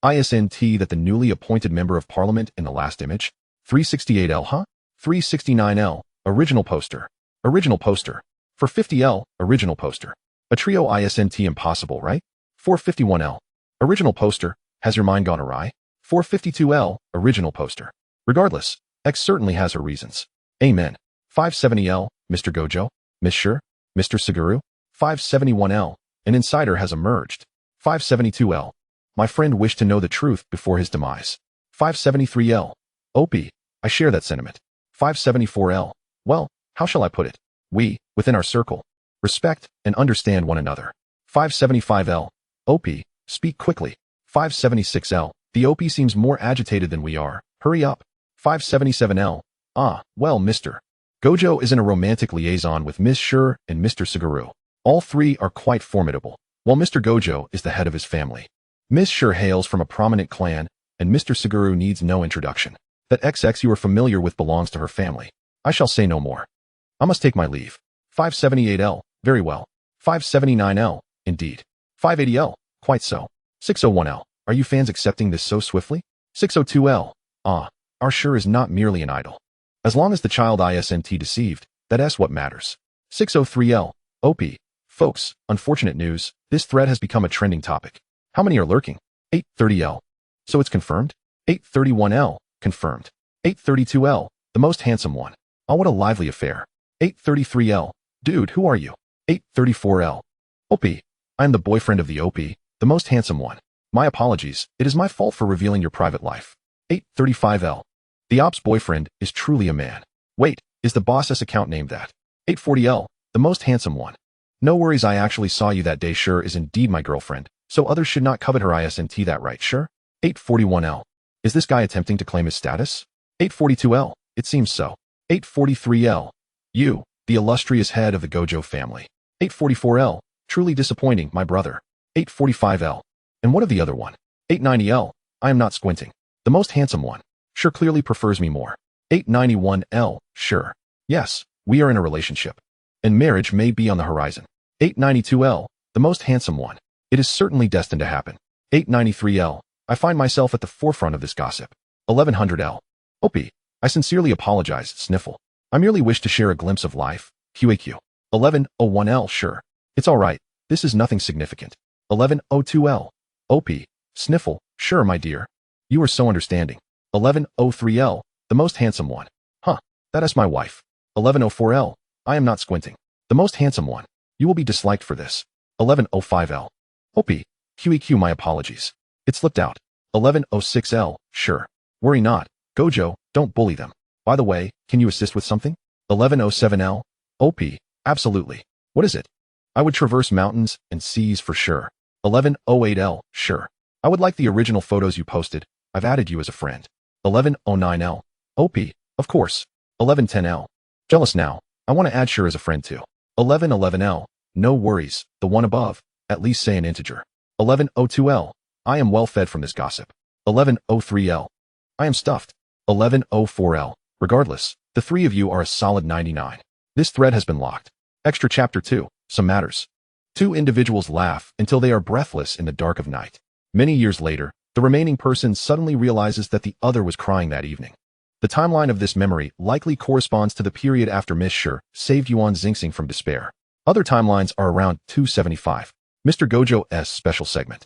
ISNT that the newly appointed member of parliament in the last image. 368L, huh? 369L, original poster. Original poster. For 50L, original poster. A trio ISNT impossible, right? 451L, original poster. Has your mind gone awry? 452L, original poster. Regardless, X certainly has her reasons. Amen. 570L, Mr. Gojo, Miss Sure, Mr. Suguru. 571L, an insider has emerged. 572L, my friend wished to know the truth before his demise. 573L, OP, I share that sentiment. 574L, well, how shall I put it? We, within our circle, respect and understand one another. 575L, OP, speak quickly. 576L, the OP seems more agitated than we are. Hurry up. 577L, well, Mr. Gojo is in a romantic liaison with Miss Sure and Mr. Suguru. All three are quite formidable, while Mr. Gojo is the head of his family. Miss Sure hails from a prominent clan, and Mr. Suguru needs no introduction. That XX you are familiar with belongs to her family. I shall say no more. I must take my leave. 578L, very well. 579L, indeed. 580L, quite so. 601L, are you fans accepting this so swiftly? 602L, our Sure is not merely an idol. As long as the child ISNT deceived, that's what matters. 603L, OP, folks, unfortunate news, this thread has become a trending topic. How many are lurking? 830L. So it's confirmed? 831L, confirmed. 832L, the most handsome one. Oh, what a lively affair. 833L, dude, who are you? 834L, OP, I am the boyfriend of the OP, the most handsome one. My apologies, it is my fault for revealing your private life. 835L, the ops boyfriend is truly a man. Wait, is the boss's account named that? 840L, the most handsome one. No worries, I actually saw you that day. Sure is indeed my girlfriend, so others should not covet her ISNT, that right? Sure. 841L, is this guy attempting to claim his status? 842L, it seems so. 843L, you, the illustrious head of the Gojo family. 844L, truly disappointing, my brother. 845L, and what of the other one? 890L, I am not squinting. The most handsome one. Sure clearly prefers me more. 891L, sure. Yes, we are in a relationship. And marriage may be on the horizon. 892L, the most handsome one. It is certainly destined to happen. 893L, I find myself at the forefront of this gossip. 1100L, OP, I sincerely apologize, sniffle. I merely wish to share a glimpse of life. QAQ. 1101L, sure. It's alright, this is nothing significant. 1102L, OP, sniffle, sure my dear. You are so understanding. 1103L, the most handsome one. Huh, that is my wife. 1104L, I am not squinting. The most handsome one. You will be disliked for this. 1105L, OP, QEQ, my apologies. It slipped out. 1106L, sure. Worry not. Gojo, don't bully them. By the way, can you assist with something? 1107L, OP, absolutely. What is it? I would traverse mountains and seas for sure. 1108L, sure. I would like the original photos you posted. I've added you as a friend. 1109L, OP, of course. 1110L, jealous now. I want to add Sure as a friend too. 1111L, no worries, the one above, at least say an integer. 1102L, I am well fed from this gossip. 1103L, I am stuffed. 1104L, regardless, the three of you are a solid 99. This thread has been locked. Extra chapter 2, some matters. Two individuals laugh until they are breathless in the dark of night. Many years later, the remaining person suddenly realizes that the other was crying that evening. The timeline of this memory likely corresponds to the period after Miss Sure saved Yuan Xingxing from despair. Other timelines are around 275. Mr. Gojo's special segment.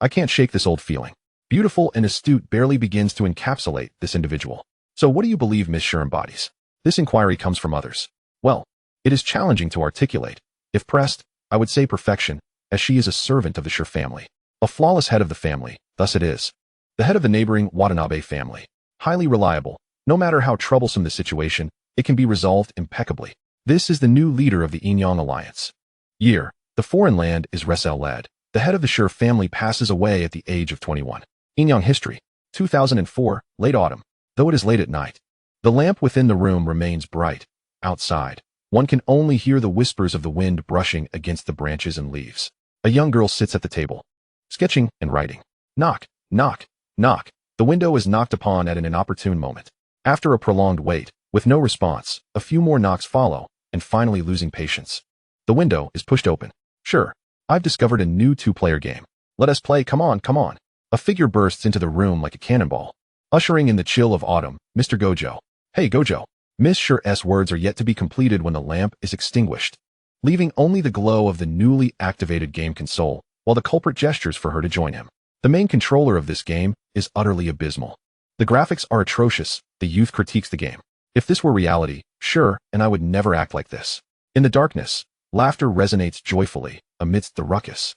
I can't shake this old feeling. Beautiful and astute barely begins to encapsulate this individual. So what do you believe Miss Sure embodies? This inquiry comes from others. Well, it is challenging to articulate. If pressed, I would say perfection, as she is a servant of the Shi family. A flawless head of the family, thus it is. The head of the neighboring Watanabe family. Highly reliable. No matter how troublesome the situation, it can be resolved impeccably. This is the new leader of the Inyang Alliance. Year. The foreign land is Resel-led. The head of the Shi family passes away at the age of 21. Inyang history. 2004, late autumn. Though it is late at night, the lamp within the room remains bright. Outside, one can only hear the whispers of the wind brushing against the branches and leaves. A young girl sits at the table, sketching and writing. Knock, knock, knock. The window is knocked upon at an inopportune moment. After a prolonged wait, with no response, a few more knocks follow, and finally losing patience, the window is pushed open. Sure, I've discovered a new two-player game. Let us play, come on, come on. A figure bursts into the room like a cannonball, ushering in the chill of autumn, Mr. Gojo. Hey Gojo. Miss Shi's words are yet to be completed when the lamp is extinguished, leaving only the glow of the newly activated game console, while the culprit gestures for her to join him. The main controller of this game is utterly abysmal. The graphics are atrocious, the youth critiques the game. If this were reality, sure, and I would never act like this. In the darkness, laughter resonates joyfully, amidst the ruckus.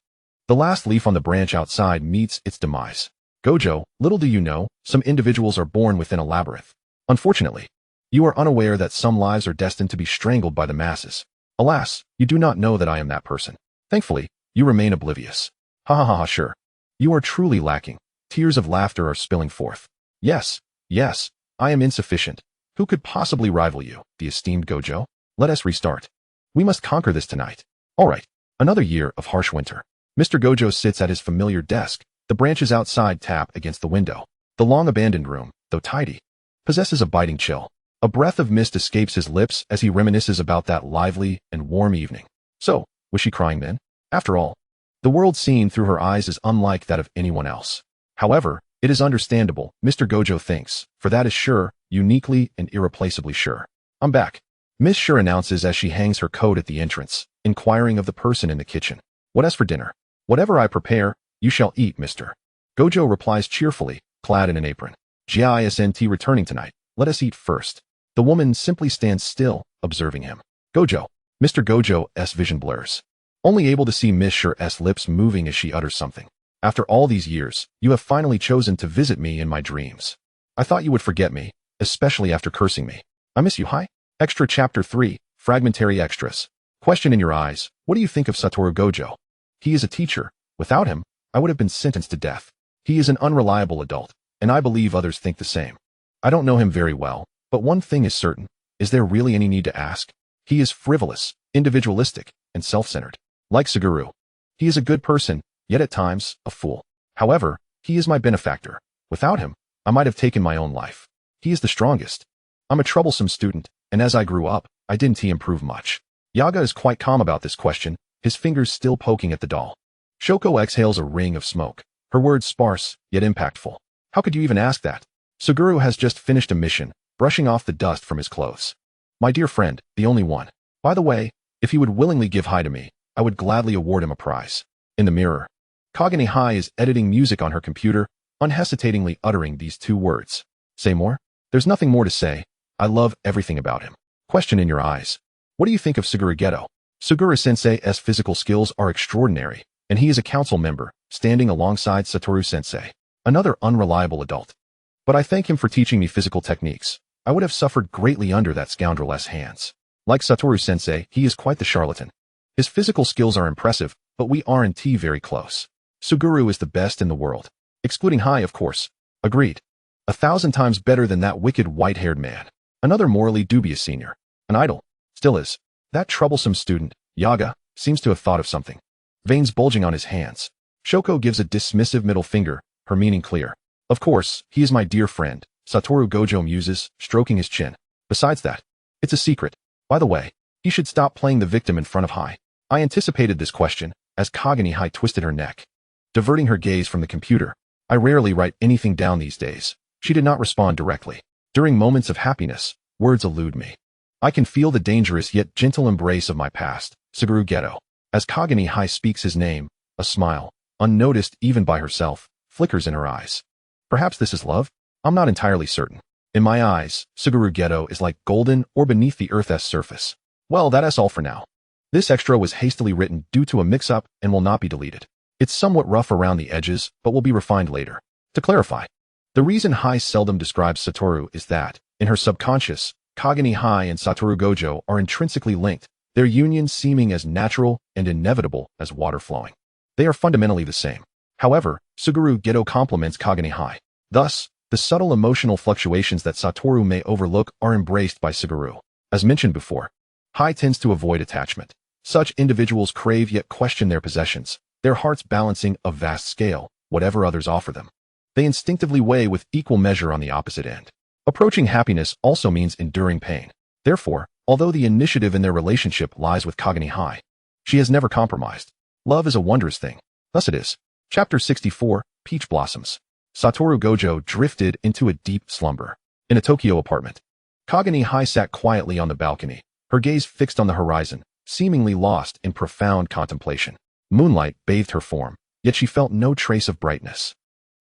The last leaf on the branch outside meets its demise. Gojo, little do you know, some individuals are born within a labyrinth. Unfortunately, you are unaware that some lives are destined to be strangled by the masses. Alas, you do not know that I am that person. Thankfully, you remain oblivious. Ha ha ha ha, sure. You are truly lacking. Tears of laughter are spilling forth. Yes, yes, I am insufficient. Who could possibly rival you, the esteemed Gojo? Let us restart. We must conquer this tonight. All right, another year of harsh winter. Mr. Gojo sits at his familiar desk. The branches outside tap against the window. The long-abandoned room, though tidy, possesses a biting chill. A breath of mist escapes his lips as he reminisces about that lively and warm evening. So, was she crying then? After all, the world seen through her eyes is unlike that of anyone else. However, it is understandable, Mr. Gojo thinks, for that is sure, uniquely and irreplaceably sure. I'm back. Miss Shi announces as she hangs her coat at the entrance, inquiring of the person in the kitchen. What as for dinner? Whatever I prepare, you shall eat, Mr. Gojo replies cheerfully, clad in an apron. Gisnt returning tonight. Let us eat first. The woman simply stands still, observing him. Gojo. Mr. Gojo's vision blurs, only able to see Miss Shi's lips moving as she utters something. After all these years, you have finally chosen to visit me in my dreams. I thought you would forget me, especially after cursing me. I miss you, hi? Extra Chapter 3, Fragmentary Extras. Question in your eyes, what do you think of Satoru Gojo? He is a teacher. Without him, I would have been sentenced to death. He is an unreliable adult, and I believe others think the same. I don't know him very well, but one thing is certain. Is there really any need to ask? He is frivolous, individualistic, and self-centered. Like Suguru. He is a good person, yet at times, a fool. However, he is my benefactor. Without him, I might have taken my own life. He is the strongest. I'm a troublesome student, and as I grew up, I didn't improve much. Yaga is quite calm about this question, his fingers still poking at the doll. Shoko exhales a ring of smoke, her words sparse, yet impactful. How could you even ask that? Suguru has just finished a mission, brushing off the dust from his clothes. My dear friend, the only one. By the way, if he would willingly give hi to me, I would gladly award him a prize. In the mirror, Kagane Hai is editing music on her computer, unhesitatingly uttering these two words. Say more? There's nothing more to say. I love everything about him. Question in your eyes. What do you think of Suguru Geto? Suguru-sensei's physical skills are extraordinary, and he is a council member, standing alongside Satoru-sensei, another unreliable adult. But I thank him for teaching me physical techniques. I would have suffered greatly under that scoundrel's hands. Like Satoru-sensei, he is quite the charlatan. His physical skills are impressive, but we aren't very close. Suguru is the best in the world. Excluding Hai, of course. Agreed. 1,000 times better than that wicked white-haired man. Another morally dubious senior. An idol. Still is. That troublesome student, Yaga, seems to have thought of something. Veins bulging on his hands. Shoko gives a dismissive middle finger, her meaning clear. Of course, he is my dear friend, Satoru Gojo muses, stroking his chin. Besides that, it's a secret. By the way, he should stop playing the victim in front of Hai. I anticipated this question, as Kagane Hai twisted her neck, diverting her gaze from the computer. I rarely write anything down these days. She did not respond directly. During moments of happiness, words elude me. I can feel the dangerous yet gentle embrace of my past, Suguru Geto. As Kagane Hai speaks his name, a smile, unnoticed even by herself, flickers in her eyes. Perhaps this is love? I'm not entirely certain. In my eyes, Suguru Geto is like golden or beneath the earth's surface. Well, that is all for now. This extra was hastily written due to a mix-up and will not be deleted. It's somewhat rough around the edges, but will be refined later. To clarify, the reason Hai seldom describes Satoru is that, in her subconscious, Kagami Hai and Satoru Gojo are intrinsically linked, their union seeming as natural and inevitable as water flowing. They are fundamentally the same. However, Suguru Geto complements Kagami Hai. Thus, the subtle emotional fluctuations that Satoru may overlook are embraced by Suguru. As mentioned before, Hai tends to avoid attachment. Such individuals crave yet question their possessions, their hearts balancing a vast scale, whatever others offer them. They instinctively weigh with equal measure on the opposite end. Approaching happiness also means enduring pain. Therefore, although the initiative in their relationship lies with Kagami Hai, she has never compromised. Love is a wondrous thing. Thus it is. Chapter 64, Peach Blossoms. Satoru Gojo drifted into a deep slumber. In a Tokyo apartment, Kagami Hai sat quietly on the balcony, her gaze fixed on the horizon, seemingly lost in profound contemplation. Moonlight bathed her form, yet she felt no trace of brightness.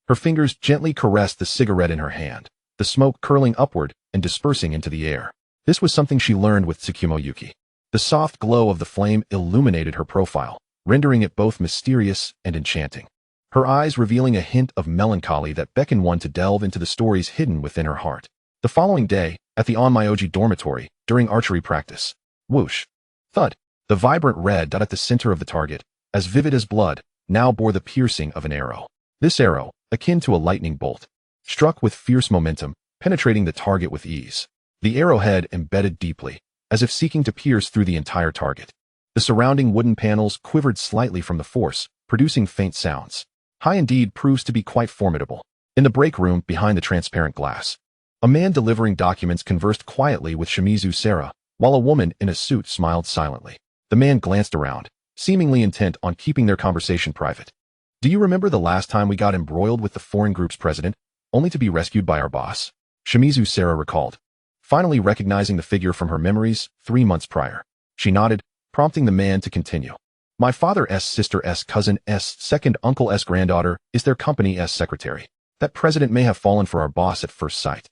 Her fingers gently caressed the cigarette in her hand, the smoke curling upward and dispersing into the air. This was something she learned with Tsukumo Yuki. The soft glow of the flame illuminated her profile, rendering it both mysterious and enchanting. Her eyes revealing a hint of melancholy that beckoned one to delve into the stories hidden within her heart. The following day, at the Onmyoji dormitory, during archery practice, whoosh, thud, the vibrant red dot at the center of the target, as vivid as blood, now bore the piercing of an arrow. This arrow, akin to a lightning bolt, struck with fierce momentum, penetrating the target with ease. The arrowhead embedded deeply, as if seeking to pierce through the entire target. The surrounding wooden panels quivered slightly from the force, producing faint sounds. Hai indeed proves to be quite formidable. In the break room behind the transparent glass, a man delivering documents conversed quietly with Shimizu Sarah, while a woman in a suit smiled silently. The man glanced around, seemingly intent on keeping their conversation private. Do you remember the last time we got embroiled with the foreign group's president, only to be rescued by our boss? Shimizu Sarah recalled, finally recognizing the figure from her memories 3 months prior. She nodded, prompting the man to continue. My father's sister's cousin's second uncle's granddaughter is their company's secretary. That president may have fallen for our boss at first sight.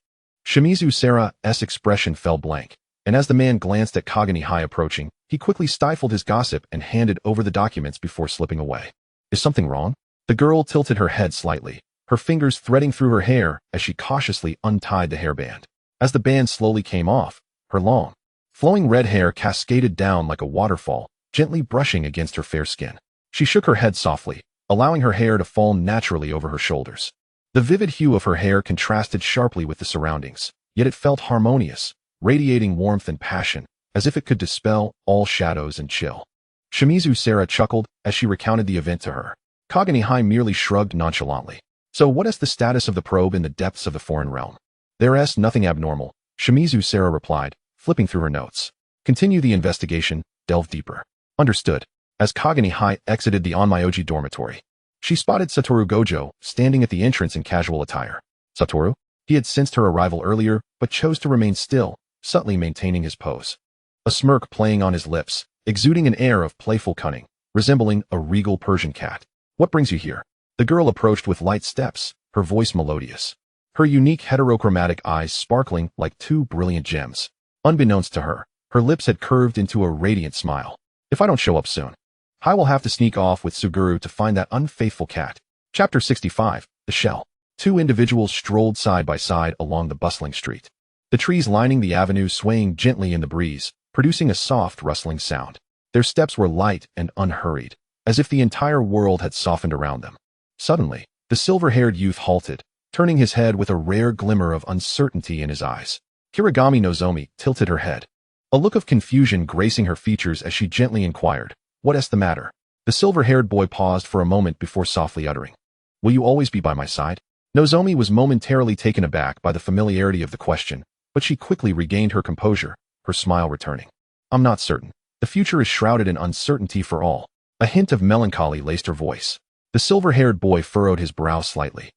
Shimizu Sarah's expression fell blank, and as the man glanced at Kagami Hai approaching, he quickly stifled his gossip and handed over the documents before slipping away. Is something wrong? The girl tilted her head slightly, her fingers threading through her hair as she cautiously untied the hairband. As the band slowly came off, her long, flowing red hair cascaded down like a waterfall, gently brushing against her fair skin. She shook her head softly, allowing her hair to fall naturally over her shoulders. The vivid hue of her hair contrasted sharply with the surroundings, yet it felt harmonious, radiating warmth and passion, as if it could dispel all shadows and chill. Shimizu Sarah chuckled as she recounted the event to her. Kagami Hai merely shrugged nonchalantly. So what is the status of the probe in the depths of the foreign realm? There's nothing abnormal, Shimizu Sarah replied, flipping through her notes. Continue the investigation, delve deeper. Understood. As Kagami Hai exited the Onmyoji dormitory, she spotted Satoru Gojo, standing at the entrance in casual attire. Satoru? He had sensed her arrival earlier, but chose to remain still, subtly maintaining his pose. A smirk playing on his lips, exuding an air of playful cunning, resembling a regal Persian cat. What brings you here? The girl approached with light steps, her voice melodious. Her unique heterochromatic eyes sparkling like 2 brilliant gems. Unbeknownst to her, her lips had curved into a radiant smile. If I don't show up soon, I will have to sneak off with Suguru to find that unfaithful cat. Chapter 65, The Shell. 2 individuals strolled side by side along the bustling street. The trees lining the avenue swaying gently in the breeze, producing a soft rustling sound. Their steps were light and unhurried, as if the entire world had softened around them. Suddenly, the silver-haired youth halted, turning his head with a rare glimmer of uncertainty in his eyes. Kirigami Nozomi tilted her head, a look of confusion gracing her features as she gently inquired, "What's the matter?" The silver-haired boy paused for a moment before softly uttering, "Will you always be by my side?" Nozomi was momentarily taken aback by the familiarity of the question, but she quickly regained her composure, her smile returning. "I'm not certain. The future is shrouded in uncertainty for all." A hint of melancholy laced her voice. The silver-haired boy furrowed his brow slightly,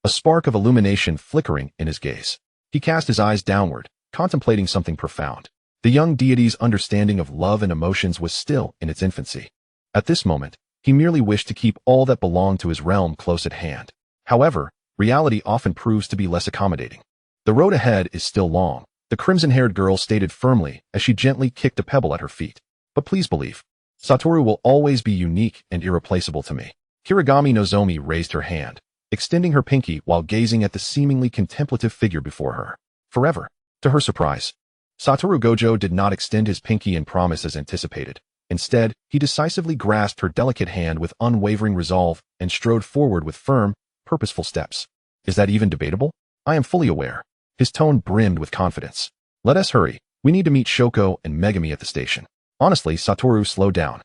a spark of illumination flickering in his gaze. He cast his eyes downward, contemplating something profound. The young deity's understanding of love and emotions was still in its infancy. At this moment, he merely wished to keep all that belonged to his realm close at hand. However, reality often proves to be less accommodating. The road ahead is still long, the crimson-haired girl stated firmly as she gently kicked a pebble at her feet. But please believe, Satoru will always be unique and irreplaceable to me. Kirigami Nozomi raised her hand, extending her pinky while gazing at the seemingly contemplative figure before her. Forever. To her surprise, Satoru Gojo did not extend his pinky in promise as anticipated. Instead, he decisively grasped her delicate hand with unwavering resolve and strode forward with firm, purposeful steps. Is that even debatable? I am fully aware. His tone brimmed with confidence. Let us hurry. We need to meet Shoko and Megami at the station. Honestly, Satoru slowed down.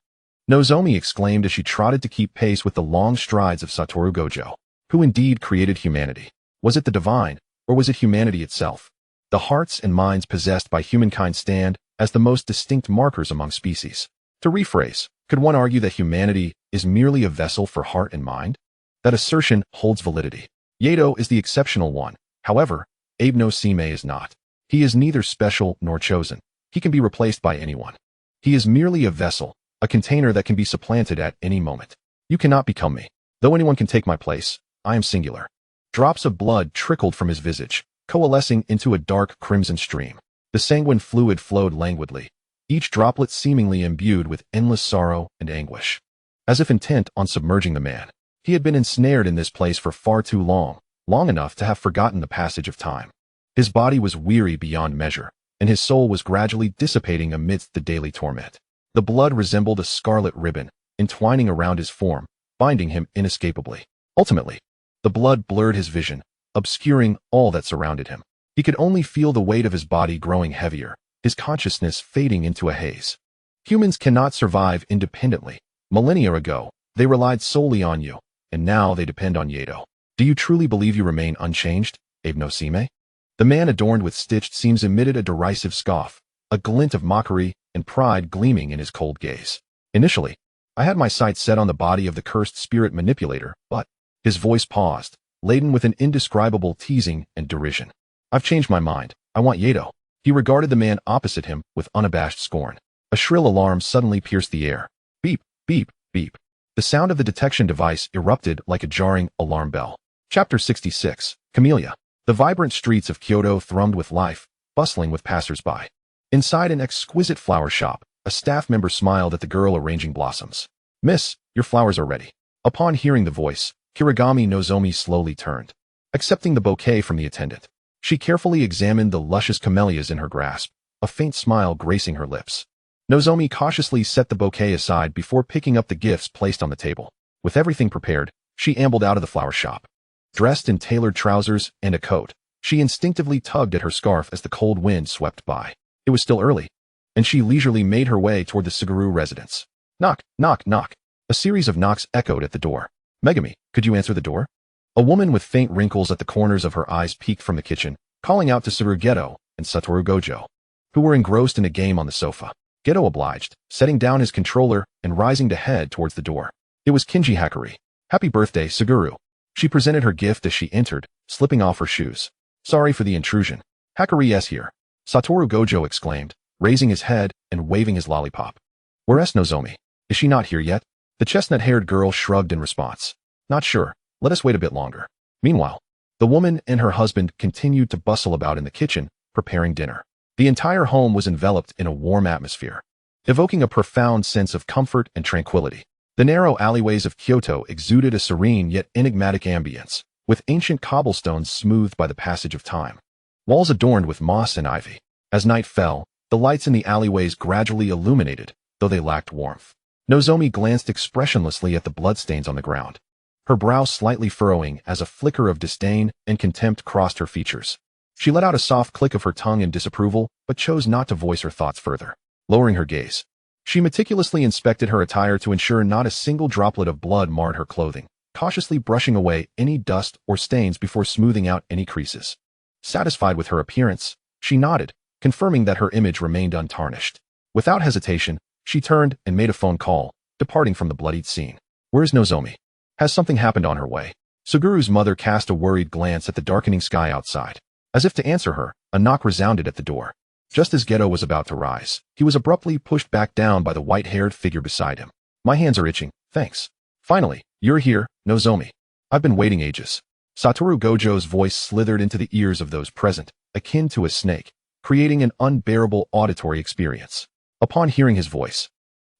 Nozomi exclaimed as she trotted to keep pace with the long strides of Satoru Gojo. Who indeed created humanity? Was it the divine, or was it humanity itself? The hearts and minds possessed by humankind stand as the most distinct markers among species. To rephrase, could one argue that humanity is merely a vessel for heart and mind? That assertion holds validity. Yedo is the exceptional one. However, Abe no Sime is not. He is neither special nor chosen. He can be replaced by anyone. He is merely a vessel, a container that can be supplanted at any moment. You cannot become me. Though anyone can take my place, I am singular. Drops of blood trickled from his visage, coalescing into a dark crimson stream. The sanguine fluid flowed languidly, each droplet seemingly imbued with endless sorrow and anguish. As if intent on submerging the man, he had been ensnared in this place for far too long, long enough to have forgotten the passage of time. His body was weary beyond measure, and his soul was gradually dissipating amidst the daily torment. The blood resembled a scarlet ribbon, entwining around his form, binding him inescapably. Ultimately, the blood blurred his vision, obscuring all that surrounded him. He could only feel the weight of his body growing heavier, his consciousness fading into a haze. Humans cannot survive independently. Millennia ago, they relied solely on you, and now they depend on Yedo. Do you truly believe you remain unchanged, Abe no Sime? The man adorned with stitched seams emitted a derisive scoff, a glint of mockery and pride gleaming in his cold gaze. Initially, I had my sights set on the body of the cursed spirit manipulator, but his voice paused, laden with an indescribable teasing and derision. I've changed my mind. I want Yedo. He regarded the man opposite him with unabashed scorn. A shrill alarm suddenly pierced the air. Beep, beep, beep. The sound of the detection device erupted like a jarring alarm bell. Chapter 66. Camellia. The vibrant streets of Kyoto thrummed with life, bustling with passers-by. Inside an exquisite flower shop, a staff member smiled at the girl arranging blossoms. Miss, your flowers are ready. Upon hearing the voice, Kirigami Nozomi slowly turned, accepting the bouquet from the attendant. She carefully examined the luscious camellias in her grasp, a faint smile gracing her lips. Nozomi cautiously set the bouquet aside before picking up the gifts placed on the table. With everything prepared, she ambled out of the flower shop. Dressed in tailored trousers and a coat, she instinctively tugged at her scarf as the cold wind swept by. It was still early, and she leisurely made her way toward the Suguru residence. Knock, knock, knock. A series of knocks echoed at the door. Megami, could you answer the door? A woman with faint wrinkles at the corners of her eyes peeked from the kitchen, calling out to Suguru Geto and Satoru Gojo, who were engrossed in a game on the sofa. Geto obliged, setting down his controller and rising to head towards the door. It was Kinji Hakari. Happy birthday, Suguru. She presented her gift as she entered, slipping off her shoes. Sorry for the intrusion. Hakari-s here. Satoru Gojo exclaimed, raising his head and waving his lollipop. Where's Nozomi? Is she not here yet? The chestnut-haired girl shrugged in response. Not sure. Let us wait a bit longer. Meanwhile, the woman and her husband continued to bustle about in the kitchen, preparing dinner. The entire home was enveloped in a warm atmosphere, evoking a profound sense of comfort and tranquility. The narrow alleyways of Kyoto exuded a serene yet enigmatic ambience, with ancient cobblestones smoothed by the passage of time. Walls adorned with moss and ivy. As night fell, the lights in the alleyways gradually illuminated, though they lacked warmth. Nozomi glanced expressionlessly at the bloodstains on the ground, her brow slightly furrowing as a flicker of disdain and contempt crossed her features. She let out a soft click of her tongue in disapproval, but chose not to voice her thoughts further. Lowering her gaze, she meticulously inspected her attire to ensure not a single droplet of blood marred her clothing, cautiously brushing away any dust or stains before smoothing out any creases. Satisfied with her appearance, she nodded, confirming that her image remained untarnished. Without hesitation, she turned and made a phone call, departing from the bloodied scene. Where's Nozomi? Has something happened on her way? Suguru's mother cast a worried glance at the darkening sky outside. As if to answer her, a knock resounded at the door. Just as Geto was about to rise, he was abruptly pushed back down by the white-haired figure beside him. My hands are itching, thanks. Finally, you're here, Nozomi. I've been waiting ages. Satoru Gojo's voice slithered into the ears of those present, akin to a snake, creating an unbearable auditory experience. Upon hearing his voice,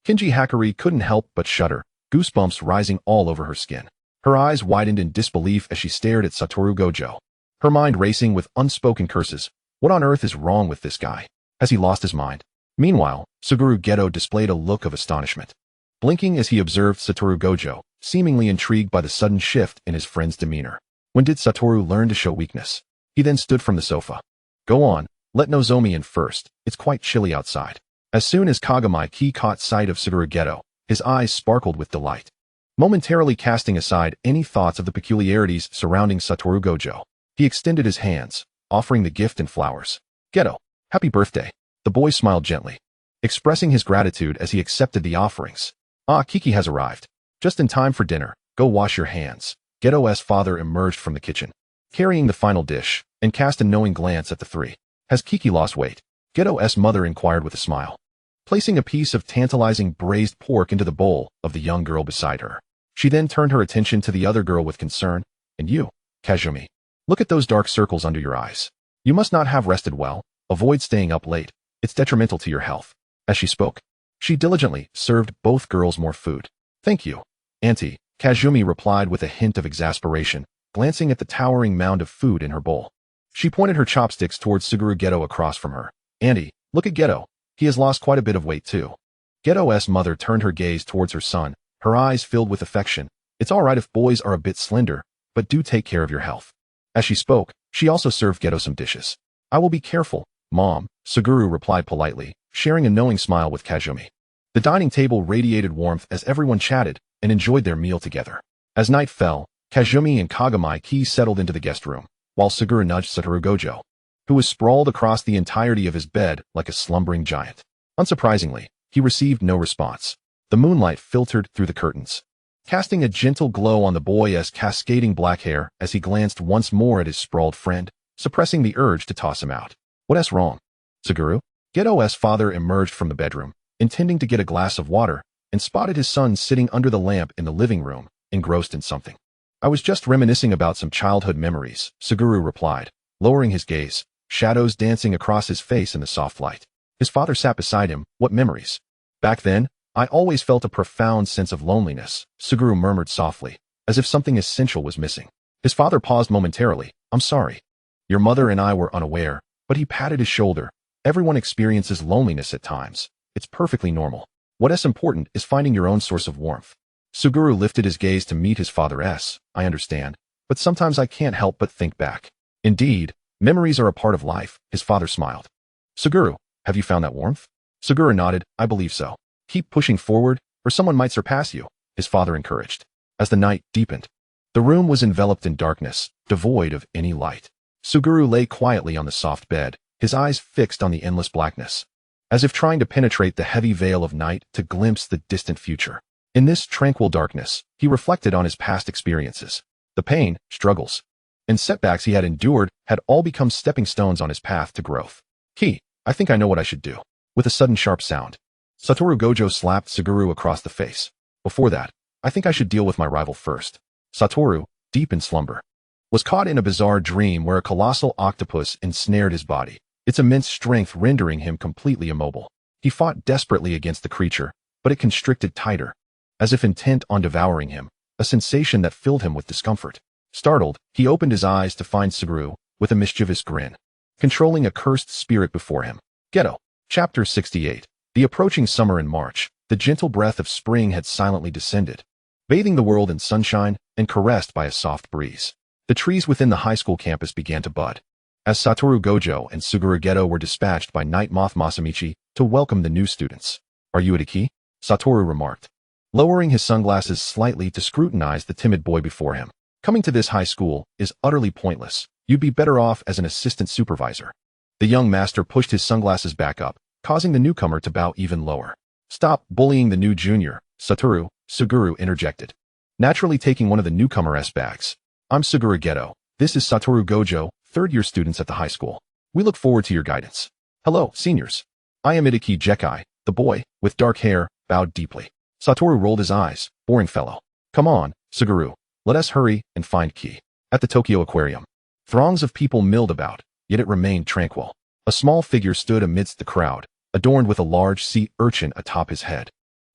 Kinji Hakari couldn't help but shudder, goosebumps rising all over her skin. Her eyes widened in disbelief as she stared at Satoru Gojo. Her mind racing with unspoken curses. What on earth is wrong with this guy? Has he lost his mind? Meanwhile, Suguru Geto displayed a look of astonishment, blinking as he observed Satoru Gojo, seemingly intrigued by the sudden shift in his friend's demeanor. When did Satoru learn to show weakness? He then stood from the sofa. Go on, let Nozomi in first, it's quite chilly outside. As soon as Kagami Ki caught sight of Suguru Geto, his eyes sparkled with delight, momentarily casting aside any thoughts of the peculiarities surrounding Satoru Gojo. He extended his hands, offering the gift and flowers. Geto, happy birthday. The boy smiled gently, expressing his gratitude as he accepted the offerings. Ah, Kiki has arrived. Just in time for dinner. Go wash your hands. Geto's father emerged from the kitchen, carrying the final dish, and cast a knowing glance at the three. Has Kiki lost weight? Geto's mother inquired with a smile, placing a piece of tantalizing braised pork into the bowl of the young girl beside her. She then turned her attention to the other girl with concern. And you, Kazumi, look at those dark circles under your eyes. You must not have rested well. Avoid staying up late. It's detrimental to your health. As she spoke, she diligently served both girls more food. Thank you, Auntie, Kazumi replied with a hint of exasperation, glancing at the towering mound of food in her bowl. She pointed her chopsticks towards Suguru Geto across from her. Auntie, look at Geto. He has lost quite a bit of weight too. Geto's mother turned her gaze towards her son, her eyes filled with affection. It's all right if boys are a bit slender, but do take care of your health. As she spoke, she also served Geto some dishes. I will be careful, Mom, Suguru replied politely, sharing a knowing smile with Kazumi. The dining table radiated warmth as everyone chatted and enjoyed their meal together. As night fell, Kazumi and Kagami Ki settled into the guest room, while Suguru nudged Satoru Gojo, who was sprawled across the entirety of his bed like a slumbering giant. Unsurprisingly, he received no response. The moonlight filtered through the curtains, casting a gentle glow on the boy's cascading black hair as he glanced once more at his sprawled friend, suppressing the urge to toss him out. What's wrong? Suguru? Geto's father emerged from the bedroom, intending to get a glass of water, and spotted his son sitting under the lamp in the living room, engrossed in something. I was just reminiscing about some childhood memories, Suguru replied, lowering his gaze, shadows dancing across his face in the soft light. His father sat beside him. What memories? Back then, I always felt a profound sense of loneliness, Suguru murmured softly, as if something essential was missing. His father paused momentarily. I'm sorry. Your mother and I were unaware, but he patted his shoulder. Everyone experiences loneliness at times. It's perfectly normal. What's important is finding your own source of warmth. Suguru lifted his gaze to meet his father's. I understand, but sometimes I can't help but think back. Indeed, memories are a part of life, his father smiled. Suguru, have you found that warmth? Suguru nodded. I believe so. Keep pushing forward, or someone might surpass you, his father encouraged. As the night deepened, the room was enveloped in darkness, devoid of any light. Suguru lay quietly on the soft bed, his eyes fixed on the endless blackness, as if trying to penetrate the heavy veil of night to glimpse the distant future. In this tranquil darkness, he reflected on his past experiences. The pain, struggles, and setbacks he had endured had all become stepping stones on his path to growth. Ki, I think I know what I should do. With a sudden sharp sound, Satoru Gojo slapped Suguru across the face. Before that, I think I should deal with my rival first. Satoru, deep in slumber, was caught in a bizarre dream where a colossal octopus ensnared his body, its immense strength rendering him completely immobile. He fought desperately against the creature, but it constricted tighter, as if intent on devouring him, a sensation that filled him with discomfort. Startled, he opened his eyes to find Suguru, with a mischievous grin, controlling a cursed spirit before him. Geto. Chapter 68. The approaching summer in March, the gentle breath of spring had silently descended, bathing the world in sunshine and caressed by a soft breeze. The trees within the high school campus began to bud, as Satoru Gojo and Suguru Geto were dispatched by Night Moth Masamichi to welcome the new students. Are you at Iki? Satoru remarked, lowering his sunglasses slightly to scrutinize the timid boy before him. Coming to this high school is utterly pointless. You'd be better off as an assistant supervisor. The young master pushed his sunglasses back up, causing the newcomer to bow even lower. Stop bullying the new junior, Satoru, Suguru interjected, naturally taking one of the newcomer's bags. I'm Suguru Geto. This is Satoru Gojo, third-year students at the high school. We look forward to your guidance. Hello, seniors. I am Itaki Jekai. The boy, with dark hair, bowed deeply. Satoru rolled his eyes. Boring fellow. Come on, Suguru. Let us hurry and find Ki. At the Tokyo Aquarium, throngs of people milled about, yet it remained tranquil. A small figure stood amidst the crowd, adorned with a large sea urchin atop his head.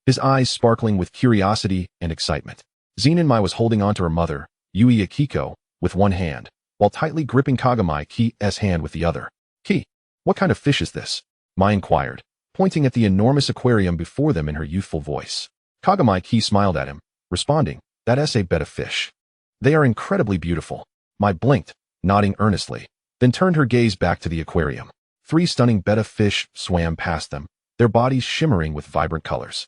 his eyes sparkling with curiosity and excitement. Zenin Mai was holding onto her mother, Yui Akiko, with one hand, while tightly gripping Kagamai Ki's hand with the other. Ki, what kind of fish is this? Mai inquired, pointing at the enormous aquarium before them in her youthful voice. Kagamai Ki smiled at him, responding, that's a betta fish. They are incredibly beautiful. Mai blinked, nodding earnestly, then turned her gaze back to the aquarium. 3 stunning betta fish swam past them, their bodies shimmering with vibrant colors,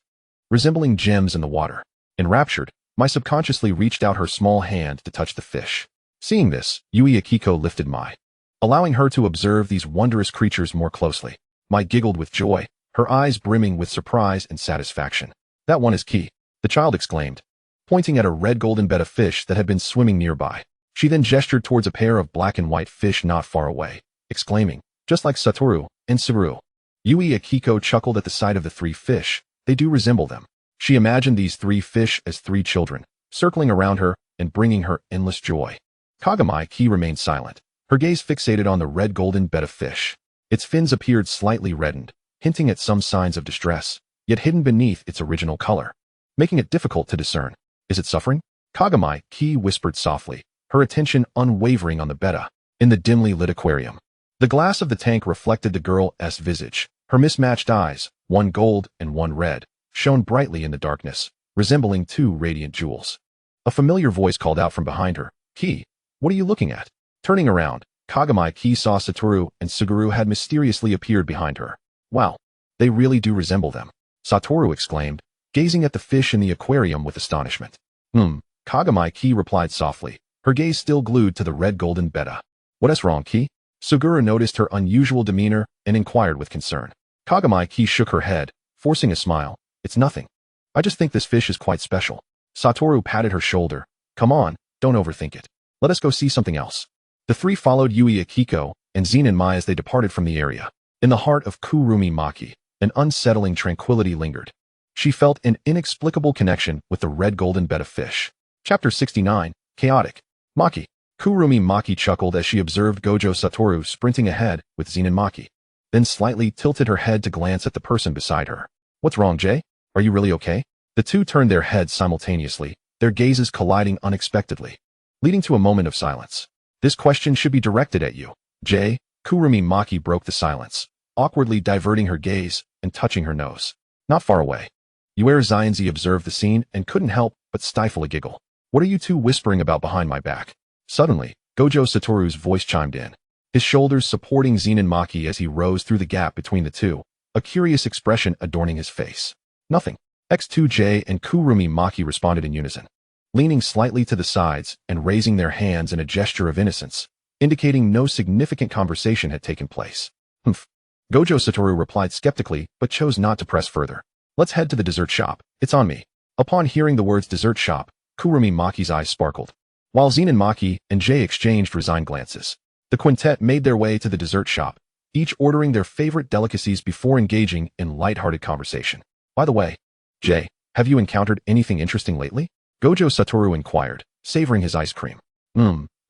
resembling gems in the water. Enraptured, Mai subconsciously reached out her small hand to touch the fish. Seeing this, Yui Akiko lifted Mai, allowing her to observe these wondrous creatures more closely. Mai giggled with joy, her eyes brimming with surprise and satisfaction. That one is Ki, the child exclaimed, pointing at a red golden betta fish that had been swimming nearby. She then gestured towards a pair of black and white fish not far away, exclaiming, just like Satoru and Subaru. Yui Akiko chuckled at the sight of the 3 fish. They do resemble them. She imagined these 3 fish as 3 children, circling around her and bringing her endless joy. Kagamai Ki remained silent, her gaze fixated on the red golden betta fish. Its fins appeared slightly reddened, hinting at some signs of distress, yet hidden beneath its original color, making it difficult to discern. Is it suffering? Kagamai Ki whispered softly, her attention unwavering on the betta in the dimly lit aquarium. The glass of the tank reflected the girl's visage. Her mismatched eyes, one gold and one red, shone brightly in the darkness, resembling 2 radiant jewels. A familiar voice called out from behind her, Ki, what are you looking at? Turning around, Kagamai Ki saw Satoru and Suguru had mysteriously appeared behind her. Wow, they really do resemble them, Satoru exclaimed, gazing at the fish in the aquarium with astonishment. Kagamai Ki replied softly, her gaze still glued to the red golden betta. What is wrong, Ki? Suguru noticed her unusual demeanor and inquired with concern. Kagamai Ki shook her head, forcing a smile. It's nothing. I just think this fish is quite special. Satoru patted her shoulder. Come on, don't overthink it. Let us go see something else. The 3 followed Yui Akiko and Zenin Mai as they departed from the area. In the heart of Kurumi Maki, an unsettling tranquility lingered. She felt an inexplicable connection with the red golden betta fish. Chapter 69, Chaotic. Maki. Kurumi Maki chuckled as she observed Gojo Satoru sprinting ahead with Zenin Maki, then slightly tilted her head to glance at the person beside her. What's wrong, Jay? Are you really okay? The 2 turned their heads simultaneously, their gazes colliding unexpectedly, leading to a moment of silence. This question should be directed at you, Jay. Kurumi Maki broke the silence, awkwardly diverting her gaze and touching her nose. Not far away. Yuer Xianzi observed the scene and couldn't help but stifle a giggle. What are you 2 whispering about behind my back? Suddenly, Gojo Satoru's voice chimed in, his shoulders supporting Zenin Maki as he rose through the gap between the 2, a curious expression adorning his face. Nothing. X2J and Kurumi Maki responded in unison, leaning slightly to the sides and raising their hands in a gesture of innocence, indicating no significant conversation had taken place. Gojo Satoru replied skeptically but chose not to press further. Let's head to the dessert shop. It's on me. Upon hearing the words dessert shop, Kurumi Maki's eyes sparkled. While Zenin Maki and Jay exchanged resigned glances, the quintet made their way to the dessert shop, each ordering their favorite delicacies before engaging in light-hearted conversation. By the way, Jay, have you encountered anything interesting lately? Gojo Satoru inquired, savoring his ice cream.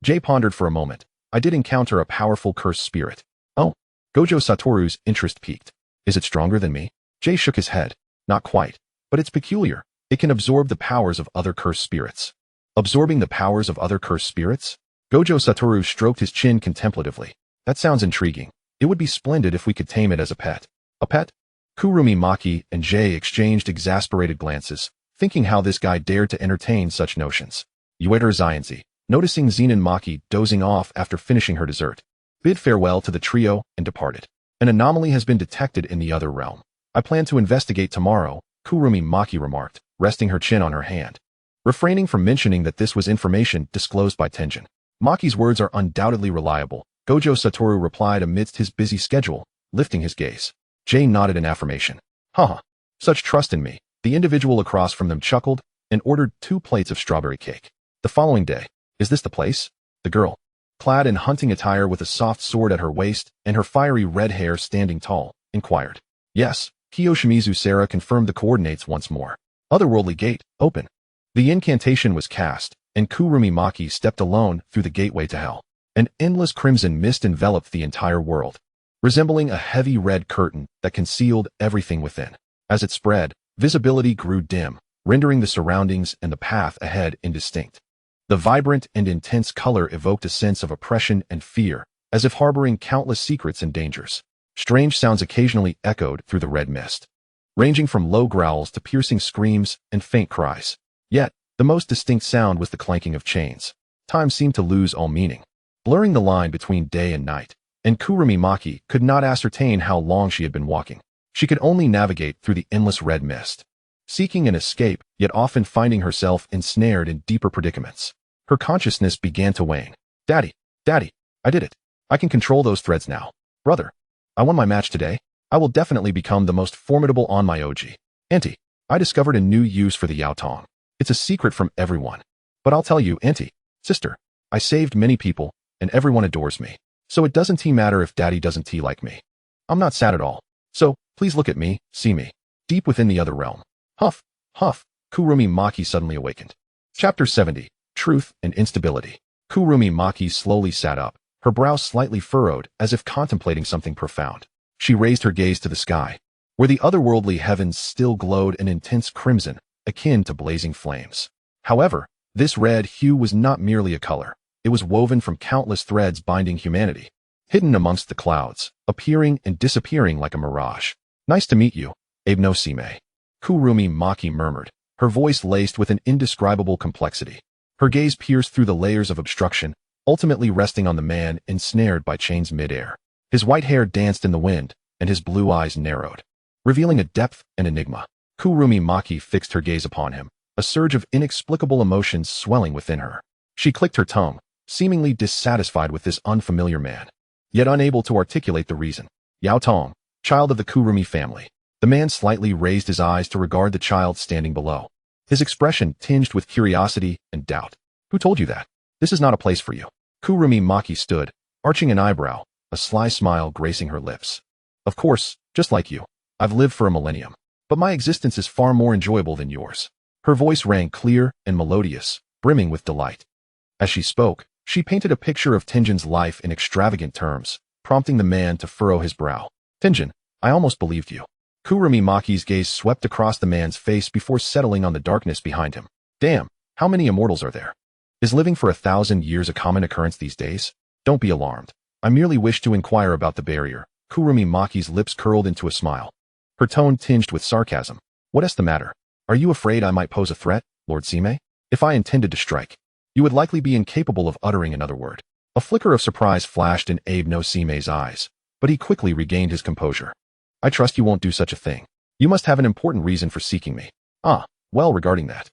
Jay pondered for a moment. I did encounter a powerful cursed spirit. Oh. Gojo Satoru's interest piqued. Is it stronger than me? Jay shook his head. Not quite, but it's peculiar. It can absorb the powers of other cursed spirits. Absorbing the powers of other cursed spirits? Gojo Satoru stroked his chin contemplatively. That sounds intriguing. It would be splendid if we could tame it as a pet. A pet? Kurumi Maki and Jay exchanged exasperated glances, thinking how this guy dared to entertain such notions. Yueter Xianzi, noticing Zenin Maki dozing off after finishing her dessert, bid farewell to the trio and departed. An anomaly has been detected in the other realm. I plan to investigate tomorrow, Kurumi Maki remarked, resting her chin on her hand, refraining from mentioning that this was information disclosed by Tenjin. Maki's words are undoubtedly reliable, Gojo Satoru replied amidst his busy schedule, lifting his gaze. Jay nodded in affirmation. Haha, such trust in me. The individual across from them chuckled and ordered 2 plates of strawberry cake. The following day, is this the place? The girl, clad in hunting attire with a soft sword at her waist and her fiery red hair standing tall, inquired. Yes, Kiyoshimizu Sarah confirmed the coordinates once more. Otherworldly gate, open. The incantation was cast, and Kurumi Maki stepped alone through the gateway to hell. An endless crimson mist enveloped the entire world, resembling a heavy red curtain that concealed everything within. As it spread, Visibility grew dim, rendering the surroundings and the path ahead indistinct. The vibrant and intense color evoked a sense of oppression and fear, as if harboring countless secrets and dangers. Strange sounds occasionally echoed through the red mist, ranging from low growls to piercing screams and faint cries. Yet, the most distinct sound was the clanking of chains. Time seemed to lose all meaning, blurring the line between day and night, and Kurumi Maki could not ascertain how long she had been walking. She could only navigate through the endless red mist, seeking an escape, yet often finding herself ensnared in deeper predicaments. Her consciousness began to wane. Daddy, I did it. I can control those threads now. Brother, I won my match today. I will definitely become the most formidable on my OG. Auntie, I discovered a new use for the Yaotong. It's a secret from everyone. But I'll tell you, Auntie, sister, I saved many people, and everyone adores me. So it doesn't matter if Daddy doesn't like me. I'm not sad at all. So, please look at me, see me. Deep within the other realm. Huff, Kurumi Maki suddenly awakened. Chapter 70, Truth and Instability. Kurumi Maki slowly sat up, her brow slightly furrowed as if contemplating something profound. She raised her gaze to the sky, where the otherworldly heavens still glowed an intense crimson, akin to blazing flames. However, this red hue was not merely a color. It was woven from countless threads binding humanity, hidden amongst the clouds, appearing and disappearing like a mirage. Nice to meet you, Abe no Sime. Kurumi Maki murmured, her voice laced with an indescribable complexity. Her gaze pierced through the layers of obstruction, ultimately resting on the man ensnared by chains midair. His white hair danced in the wind, and his blue eyes narrowed, revealing a depth and enigma. Kurumi Maki fixed her gaze upon him, a surge of inexplicable emotions swelling within her. She clicked her tongue, seemingly dissatisfied with this unfamiliar man, yet unable to articulate the reason. Yaotong, child of the Kurumi family. The man slightly raised his eyes to regard the child standing below, his expression tinged with curiosity and doubt. Who told you that? This is not a place for you. Kurumi Maki stood, arching an eyebrow, a sly smile gracing her lips. Of course, just like you. I've lived for a millennium, but my existence is far more enjoyable than yours. Her voice rang clear and melodious, brimming with delight. As she spoke, she painted a picture of Tenjin's life in extravagant terms, prompting the man to furrow his brow. Tenjin, I almost believed you. Kurumi Maki's gaze swept across the man's face before settling on the darkness behind him. Damn, how many immortals are there? Is living for 1,000 years a common occurrence these days? Don't be alarmed. I merely wish to inquire about the barrier. Kurumi Maki's lips curled into a smile, her tone tinged with sarcasm. What's the matter? Are you afraid I might pose a threat, Lord Sime? If I intended to strike, you would likely be incapable of uttering another word. A flicker of surprise flashed in Abe no Sime's eyes, but he quickly regained his composure. I trust you won't do such a thing. You must have an important reason for seeking me. Ah, well, regarding that.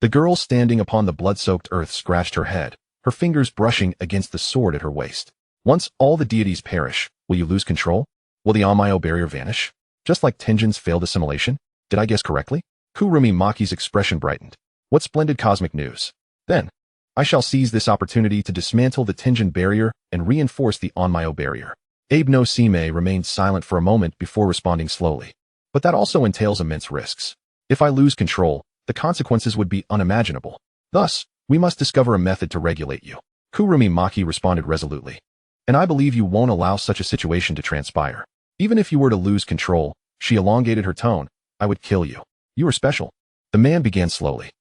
The girl standing upon the blood-soaked earth scratched her head, her fingers brushing against the sword at her waist. Once all the deities perish, will you lose control? Will the Onmyo barrier vanish? Just like Tenjin's failed assimilation? Did I guess correctly? Kurumi Maki's expression brightened. What splendid cosmic news. Then, I shall seize this opportunity to dismantle the Tenjin barrier and reinforce the Onmyo barrier. Abe no Sime remained silent for a moment before responding slowly. But that also entails immense risks. If I lose control, the consequences would be unimaginable. Thus, we must discover a method to regulate you. Kurumi Maki responded resolutely. And I believe you won't allow such a situation to transpire. Even if you were to lose control, she elongated her tone, I would kill you. You are special. The man began slowly.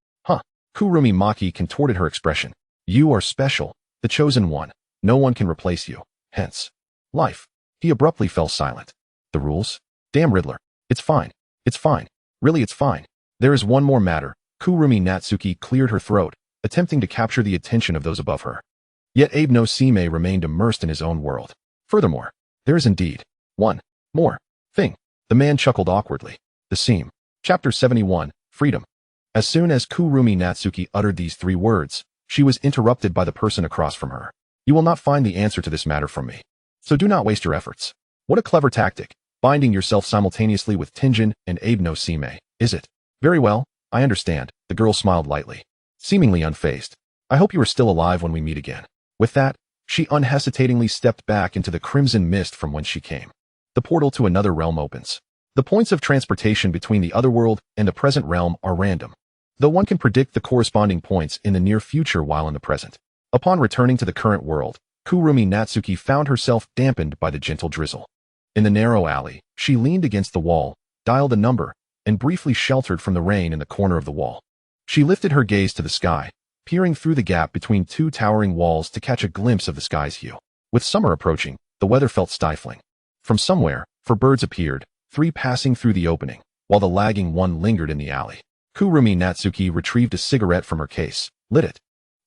Kurumi Maki contorted her expression. You are special, the chosen one. No one can replace you. Hence, life. He abruptly fell silent. The rules? Damn Riddler. It's fine. It's fine. Really, it's fine. There is one more matter. Kurumi Natsuki cleared her throat, attempting to capture the attention of those above her. Yet Abe no Sime remained immersed in his own world. Furthermore, there is indeed one more thing. The man chuckled awkwardly. The seam. Chapter 71, Freedom. As soon as Kurumi Natsuki uttered these 3 words, she was interrupted by the person across from her. You will not find the answer to this matter from me. So do not waste your efforts. What a clever tactic, binding yourself simultaneously with Tenjin and Abe no Sime, is it? Very well, I understand, the girl smiled lightly, seemingly unfazed. I hope you are still alive when we meet again. With that, she unhesitatingly stepped back into the crimson mist from whence she came. The portal to another realm opens. The points of transportation between the otherworld and the present realm are random, though one can predict the corresponding points in the near future while in the present. Upon returning to the current world, Kurumi Natsuki found herself dampened by the gentle drizzle. In the narrow alley, she leaned against the wall, dialed a number, and briefly sheltered from the rain in the corner of the wall. She lifted her gaze to the sky, peering through the gap between two towering walls to catch a glimpse of the sky's hue. With summer approaching, the weather felt stifling. From somewhere, 4 birds appeared, 3 passing through the opening, while the lagging one lingered in the alley. Kurumi Natsuki retrieved a cigarette from her case, lit it,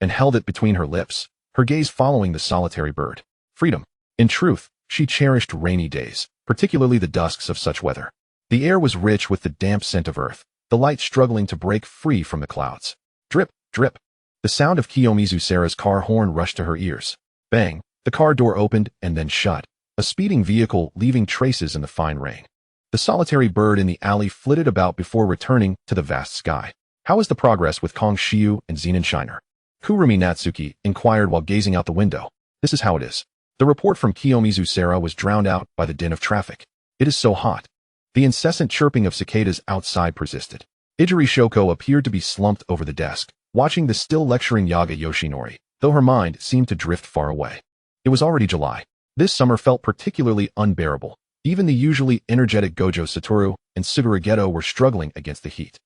and held it between her lips, her gaze following the solitary bird. Freedom. In truth, she cherished rainy days, particularly the dusks of such weather. The air was rich with the damp scent of earth, the light struggling to break free from the clouds. Drip, drip. The sound of Kiyomizu Sara's car horn rushed to her ears. Bang, the car door opened and then shut, a speeding vehicle leaving traces in the fine rain. The solitary bird in the alley flitted about before returning to the vast sky. How is the progress with Kong Shiu and Zenin Shiner? Kurumi Natsuki inquired while gazing out the window. This is how it is. The report from Kiyomizu Sara was drowned out by the din of traffic. It is so hot. The incessant chirping of cicadas outside persisted. Ijiri Shoko appeared to be slumped over the desk, watching the still lecturing Yaga Yoshinori, though her mind seemed to drift far away. It was already July. This summer felt particularly unbearable. Even the usually energetic Gojo Satoru and Suguru Geto were struggling against the heat.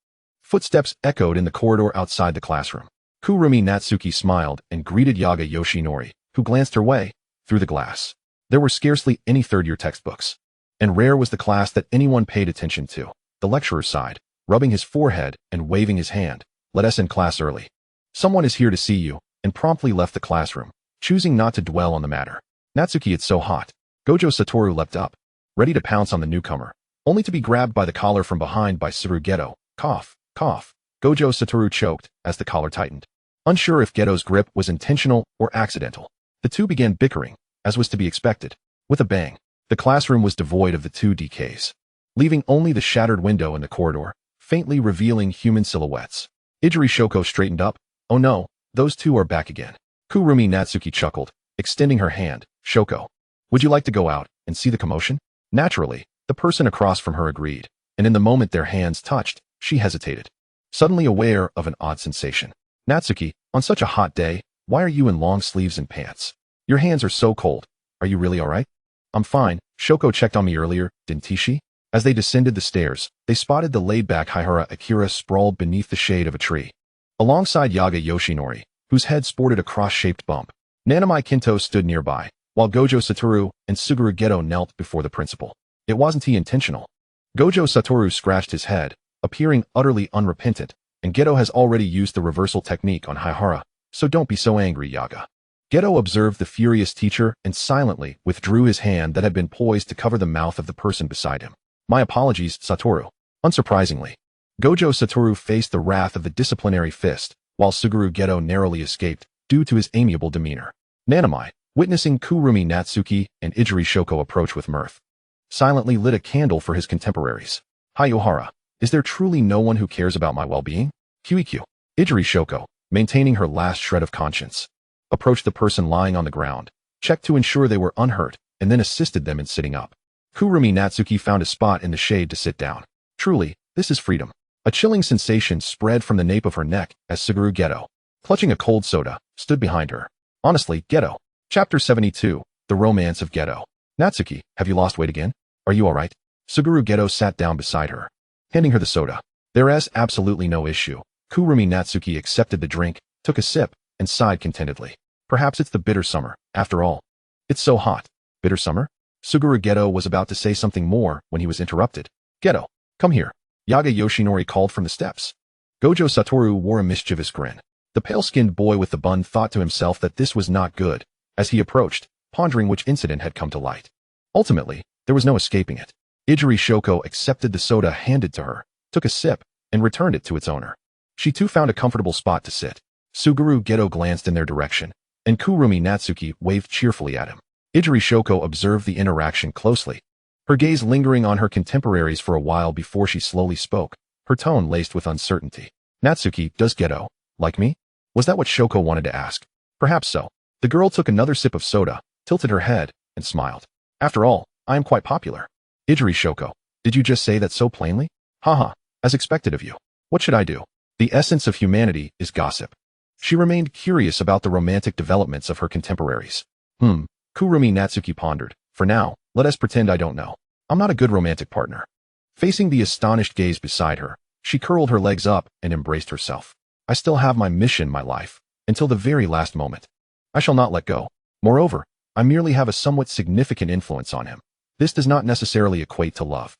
Footsteps echoed in the corridor outside the classroom. Kurumi Natsuki smiled and greeted Yaga Yoshinori, who glanced her way through the glass. There were scarcely any third-year textbooks, and rare was the class that anyone paid attention to. The lecturer sighed, rubbing his forehead and waving his hand. Let us in class early. Someone is here to see you, and promptly left the classroom, choosing not to dwell on the matter. Natsuki, it's so hot. Gojo Satoru leapt up, ready to pounce on the newcomer, only to be grabbed by the collar from behind by Suguru Geto. Cough, cough. Gojo Satoru choked as the collar tightened. Unsure if Geto's grip was intentional or accidental, the two began bickering, as was to be expected. With a bang, the classroom was devoid of the two DKs, leaving only the shattered window in the corridor, faintly revealing human silhouettes. Ijiri Shoko straightened up. Oh no, those two are back again. Kurumi Natsuki chuckled, extending her hand. Shoko, would you like to go out and see the commotion? Naturally, the person across from her agreed, and in the moment their hands touched, she hesitated, suddenly aware of an odd sensation. Natsuki, on such a hot day, why are you in long sleeves and pants? Your hands are so cold. Are you really alright? I'm fine. Shoko checked on me earlier, didn't she? As they descended the stairs, they spotted the laid-back Haihara Akira sprawled beneath the shade of a tree, alongside Yaga Yoshinori, whose head sported a cross-shaped bump. Nanami Kinto stood nearby, while Gojo Satoru and Suguru Geto knelt before the principal. It wasn't he intentional. Gojo Satoru scratched his head, appearing utterly unrepentant, and Geto has already used the reversal technique on Haihara, so don't be so angry, Yaga. Geto observed the furious teacher and silently withdrew his hand that had been poised to cover the mouth of the person beside him. My apologies, Satoru. Unsurprisingly, Gojo Satoru faced the wrath of the disciplinary fist, while Suguru Geto narrowly escaped, due to his amiable demeanor. Nanami, witnessing Kurumi Natsuki and Ijiri Shoko approach with mirth, silently lit a candle for his contemporaries. Haihara, is there truly no one who cares about my well-being? QEQ. Ijiri Shoko, maintaining her last shred of conscience, approached the person lying on the ground, checked to ensure they were unhurt, and then assisted them in sitting up. Kurumi Natsuki found a spot in the shade to sit down. Truly, this is freedom. A chilling sensation spread from the nape of her neck as Suguru Geto, clutching a cold soda, stood behind her. Honestly, Geto. Chapter 72, The Romance of Geto. Natsuki, have you lost weight again? Are you alright? Suguru Geto sat down beside her, handing her the soda. There is absolutely no issue. Kurumi Natsuki accepted the drink, took a sip, and sighed contentedly. Perhaps it's the bitter summer, after all. It's so hot. Bitter summer? Suguru Geto was about to say something more when he was interrupted. Geto, come here. Yaga Yoshinori called from the steps. Gojo Satoru wore a mischievous grin. The pale-skinned boy with the bun thought to himself that this was not good, as he approached, pondering which incident had come to light. Ultimately, there was no escaping it. Ijiri Shoko accepted the soda handed to her, took a sip, and returned it to its owner. She too found a comfortable spot to sit. Suguru Geto glanced in their direction, and Kurumi Natsuki waved cheerfully at him. Ijiri Shoko observed the interaction closely, her gaze lingering on her contemporaries for a while before she slowly spoke, her tone laced with uncertainty. Natsuki, does Geto like me? Was that what Shoko wanted to ask? Perhaps so. The girl took another sip of soda, tilted her head, and smiled. After all, I am quite popular. Ijiri Shoko, did you just say that so plainly? Haha, as expected of you. What should I do? The essence of humanity is gossip. She remained curious about the romantic developments of her contemporaries. Kurumi Natsuki pondered. For now, let us pretend I don't know. I'm not a good romantic partner. Facing the astonished gaze beside her, she curled her legs up and embraced herself. I still have my mission, my life, until the very last moment. I shall not let go. Moreover, I merely have a somewhat significant influence on him. This does not necessarily equate to love.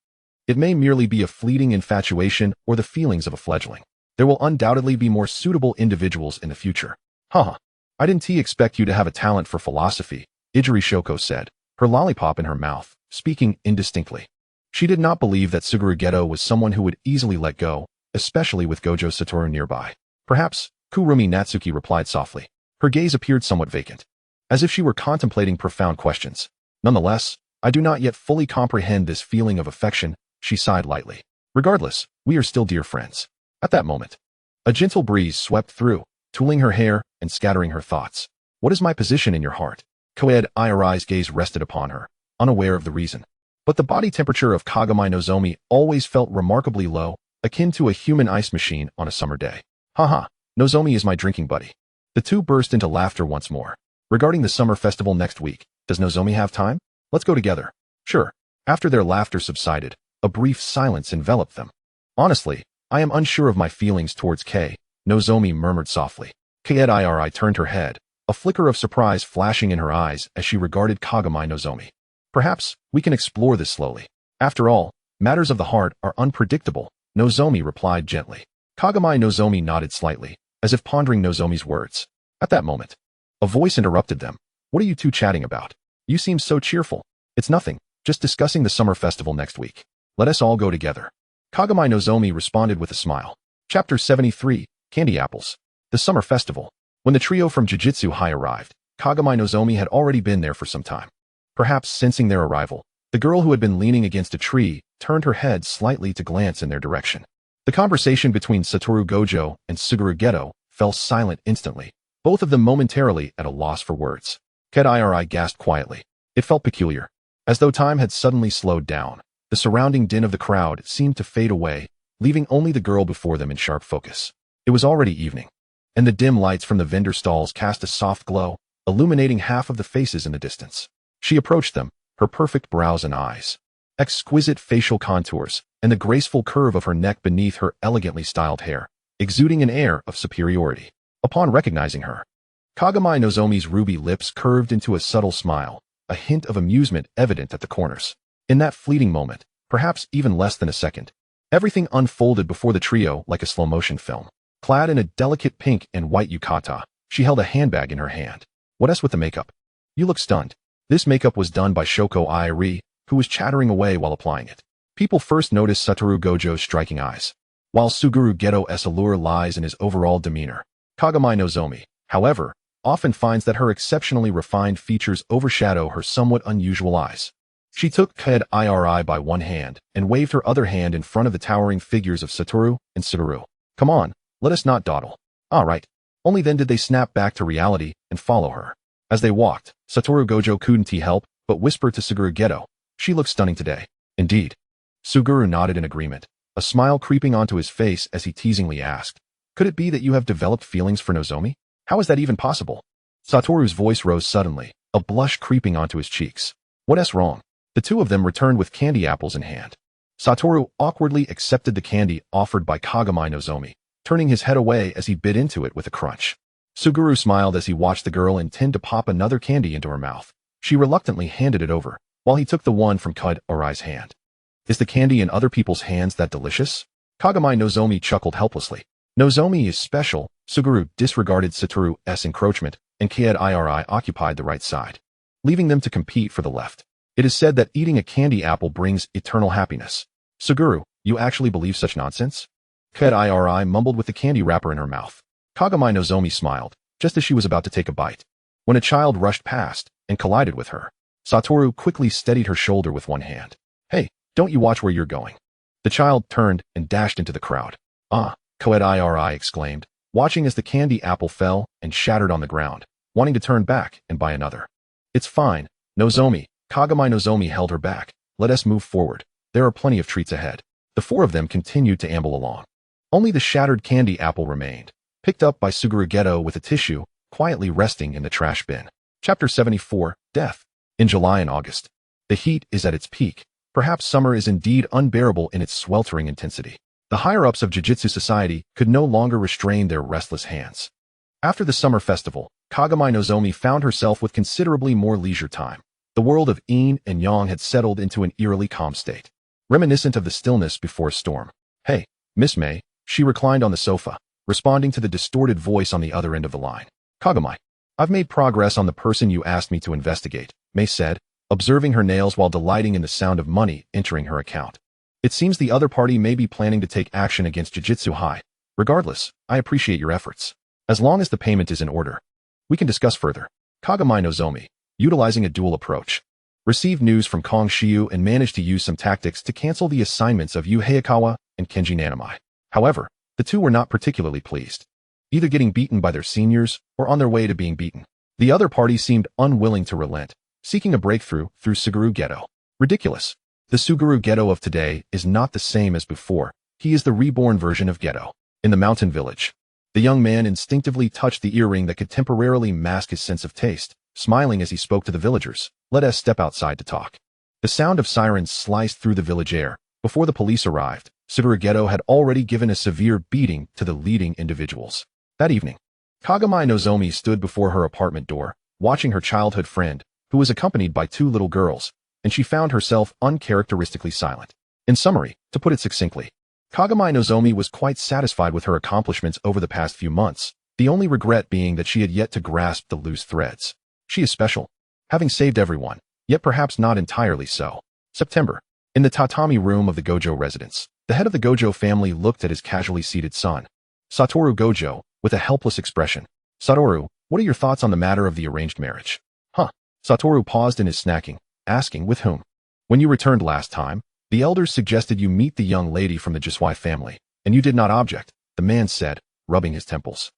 It may merely be a fleeting infatuation or the feelings of a fledgling. There will undoubtedly be more suitable individuals in the future. Haha. I didn't expect you to have a talent for philosophy, Ijiri Shoko said, her lollipop in her mouth, speaking indistinctly. She did not believe that Suguru Geto was someone who would easily let go, especially with Gojo Satoru nearby. Perhaps, Kurumi Natsuki replied softly. Her gaze appeared somewhat vacant, as if she were contemplating profound questions. Nonetheless, I do not yet fully comprehend this feeling of affection, she sighed lightly. Regardless, we are still dear friends. At that moment, a gentle breeze swept through, tooling her hair and scattering her thoughts. What is my position in your heart? Koed Irai's gaze rested upon her, unaware of the reason. But the body temperature of Kagami Nozomi always felt remarkably low, akin to a human ice machine on a summer day. Haha, Nozomi is my drinking buddy. The two burst into laughter once more. Regarding the summer festival next week, does Nozomi have time? Let's go together. Sure. After their laughter subsided, a brief silence enveloped them. Honestly, I am unsure of my feelings towards Kei, Nozomi murmured softly. Kaed Iri turned her head, a flicker of surprise flashing in her eyes as she regarded Kagami Nozomi. Perhaps, we can explore this slowly. After all, matters of the heart are unpredictable, Nozomi replied gently. Kagami Nozomi nodded slightly, as if pondering Nozomi's words. At that moment, a voice interrupted them. What are you two chatting about? You seem so cheerful. It's nothing, just discussing the summer festival next week. Let us all go together. Kagami Nozomi responded with a smile. Chapter 73, Candy Apples. The summer festival. When the trio from Jujutsu High arrived, Kagami Nozomi had already been there for some time. Perhaps sensing their arrival, the girl who had been leaning against a tree turned her head slightly to glance in their direction. The conversation between Satoru Gojo and Suguru Geto fell silent instantly, both of them momentarily at a loss for words. Ked Iri gasped quietly. It felt peculiar. As though time had suddenly slowed down, the surrounding din of the crowd seemed to fade away, leaving only the girl before them in sharp focus. It was already evening, and the dim lights from the vendor stalls cast a soft glow, illuminating half of the faces in the distance. She approached them, her perfect brows and eyes, exquisite facial contours, and the graceful curve of her neck beneath her elegantly styled hair, exuding an air of superiority. Upon recognizing her, Kagami Nozomi's ruby lips curved into a subtle smile, a hint of amusement evident at the corners. In that fleeting moment, perhaps even less than a second, everything unfolded before the trio like a slow-motion film. Clad in a delicate pink and white yukata, she held a handbag in her hand. What else with the makeup? You look stunned. This makeup was done by Shoko Airi, who was chattering away while applying it. People first noticed Satoru Gojo's striking eyes, while Suguru Geto's allure lies in his overall demeanor. Kagami Nozomi, however, often finds that her exceptionally refined features overshadow her somewhat unusual eyes. She took Ked Iri by one hand and waved her other hand in front of the towering figures of Satoru and Suguru. Come on, let us not dawdle. All right. Only then did they snap back to reality and follow her. As they walked, Satoru Gojo couldn't help but whisper to Suguru Geto, "She looks stunning today." Indeed. Suguru nodded in agreement, a smile creeping onto his face as he teasingly asked, "Could it be that you have developed feelings for Nozomi? How is that even possible?" Satoru's voice rose suddenly, a blush creeping onto his cheeks. What's wrong? The two of them returned with candy apples in hand. Satoru awkwardly accepted the candy offered by Kagami Nozomi, turning his head away as he bit into it with a crunch. Suguru smiled as he watched the girl intend to pop another candy into her mouth. She reluctantly handed it over, while he took the one from Ked Iri's hand. Is the candy in other people's hands that delicious? Kagami Nozomi chuckled helplessly. Nozomi is special. Suguru disregarded Satoru's encroachment, and Ked Iri occupied the right side, leaving them to compete for the left. It is said that eating a candy apple brings eternal happiness. Suguru, you actually believe such nonsense? Ked Iri mumbled with the candy wrapper in her mouth. Kagami Nozomi smiled, just as she was about to take a bite, when a child rushed past and collided with her. Satoru quickly steadied her shoulder with one hand. Hey, don't you watch where you're going. The child turned and dashed into the crowd. Ah, Ked Iri exclaimed, watching as the candy apple fell and shattered on the ground, wanting to turn back and buy another. It's fine, Nozomi. Kagami Nozomi held her back. Let us move forward. There are plenty of treats ahead. The four of them continued to amble along. Only the shattered candy apple remained, picked up by Suguru Geto with a tissue, quietly resting in the trash bin. Chapter 74, Death. In July and August, the heat is at its peak, Perhaps summer is indeed unbearable in its sweltering intensity. The higher-ups of Jiu-Jitsu society could no longer restrain their restless hands. After the summer festival, Kagami Nozomi found herself with considerably more leisure time. The world of yin and yang had settled into an eerily calm state, reminiscent of the stillness before a storm. "Hey, Miss May," she reclined on the sofa, responding to the distorted voice on the other end of the line. "Kagami, I've made progress on the person you asked me to investigate," May said, observing her nails while delighting in the sound of money entering her account. "It seems the other party may be planning to take action against Jiu-Jitsu High. Regardless, I appreciate your efforts. As long as the payment is in order, we can discuss further." Kagami Nozomi, utilizing a dual approach, received news from Kong Shiu and managed to use some tactics to cancel the assignments of Yu Hayakawa and Kenji Nanamai. However, the two were not particularly pleased, either getting beaten by their seniors or on their way to being beaten. The other party seemed unwilling to relent, seeking a breakthrough through Suguru Geto. Ridiculous. The Suguru Geto of today is not the same as before. He is the reborn version of Geto. In the mountain village, the young man instinctively touched the earring that could temporarily mask his sense of taste, smiling as he spoke to the villagers. "Let us step outside to talk." The sound of sirens sliced through the village air. Before the police arrived, Suguru Geto had already given a severe beating to the leading individuals. That evening, Kagami Nozomi stood before her apartment door, watching her childhood friend, who was accompanied by two little girls, and she found herself uncharacteristically silent. In summary, to put it succinctly, Kagami Nozomi was quite satisfied with her accomplishments over the past few months, the only regret being that she had yet to grasp the loose threads. She is special, having saved everyone, yet perhaps not entirely so. September. In the tatami room of the Gojo residence, the head of the Gojo family looked at his casually seated son, Satoru Gojo, with a helpless expression. "Satoru, what are your thoughts on the matter of the arranged marriage?" "Huh." Satoru paused in his snacking, asking, "With whom?" "When you returned last time, the elders suggested you meet the young lady from the Jisui family, and you did not object," the man said, rubbing his temples.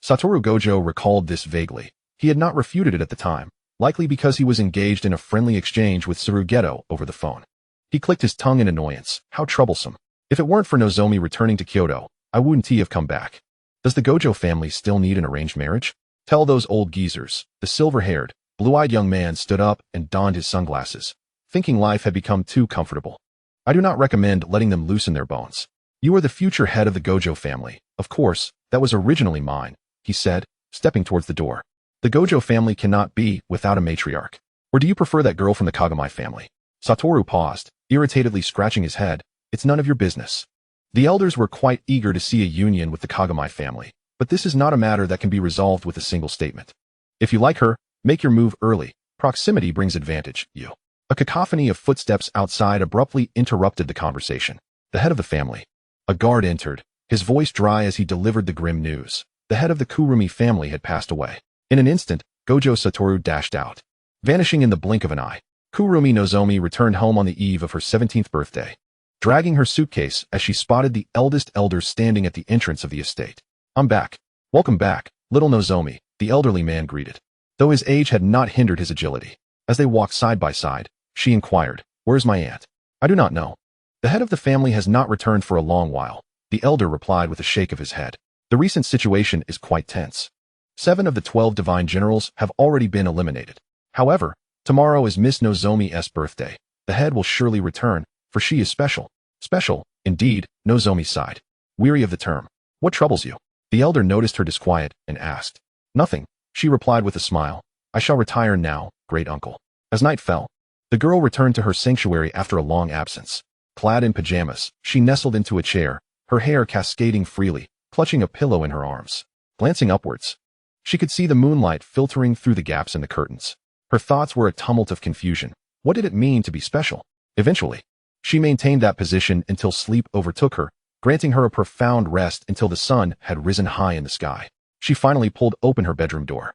Satoru Gojo recalled this vaguely. He had not refuted it at the time, likely because he was engaged in a friendly exchange with Suguru Geto over the phone. He clicked his tongue in annoyance. How troublesome. If it weren't for Nozomi returning to Kyoto, I wouldn't have come back. Does the Gojo family still need an arranged marriage? Tell those old geezers. The silver-haired, blue-eyed young man stood up and donned his sunglasses, thinking life had become too comfortable. "I do not recommend letting them loosen their bones. You are the future head of the Gojo family. Of course, that was originally mine," he said, stepping towards the door. "The Gojo family cannot be without a matriarch. Or do you prefer that girl from the Kagami family?" Satoru paused, irritatedly scratching his head. "It's none of your business." The elders were quite eager to see a union with the Kagami family, but this is not a matter that can be resolved with a single statement. If you like her, make your move early. Proximity brings advantage, you. A cacophony of footsteps outside abruptly interrupted the conversation. The head of the family. A guard entered, his voice dry as he delivered the grim news. The head of the Kurumi family had passed away. In an instant, Gojo Satoru dashed out, vanishing in the blink of an eye. Kurumi Nozomi returned home on the eve of her 17th birthday, dragging her suitcase as she spotted the eldest elder standing at the entrance of the estate. "I'm back." "Welcome back, little Nozomi," the elderly man greeted, though his age had not hindered his agility. As they walked side by side, she inquired, "Where's my aunt?" "I do not know. The head of the family has not returned for a long while," the elder replied with a shake of his head. "The recent situation is quite tense. 7 of the 12 divine generals have already been eliminated. However, tomorrow is Miss Nozomi's birthday. The head will surely return, for she is special." "Special, indeed," Nozomi sighed, weary of the term. "What troubles you?" The elder noticed her disquiet and asked. "Nothing," she replied with a smile. "I shall retire now, great uncle." As night fell, the girl returned to her sanctuary after a long absence. Clad in pajamas, she nestled into a chair, her hair cascading freely, clutching a pillow in her arms. Glancing upwards, she could see the moonlight filtering through the gaps in the curtains. Her thoughts were a tumult of confusion. What did it mean to be special? Eventually, she maintained that position until sleep overtook her, granting her a profound rest until the sun had risen high in the sky. She finally pulled open her bedroom door.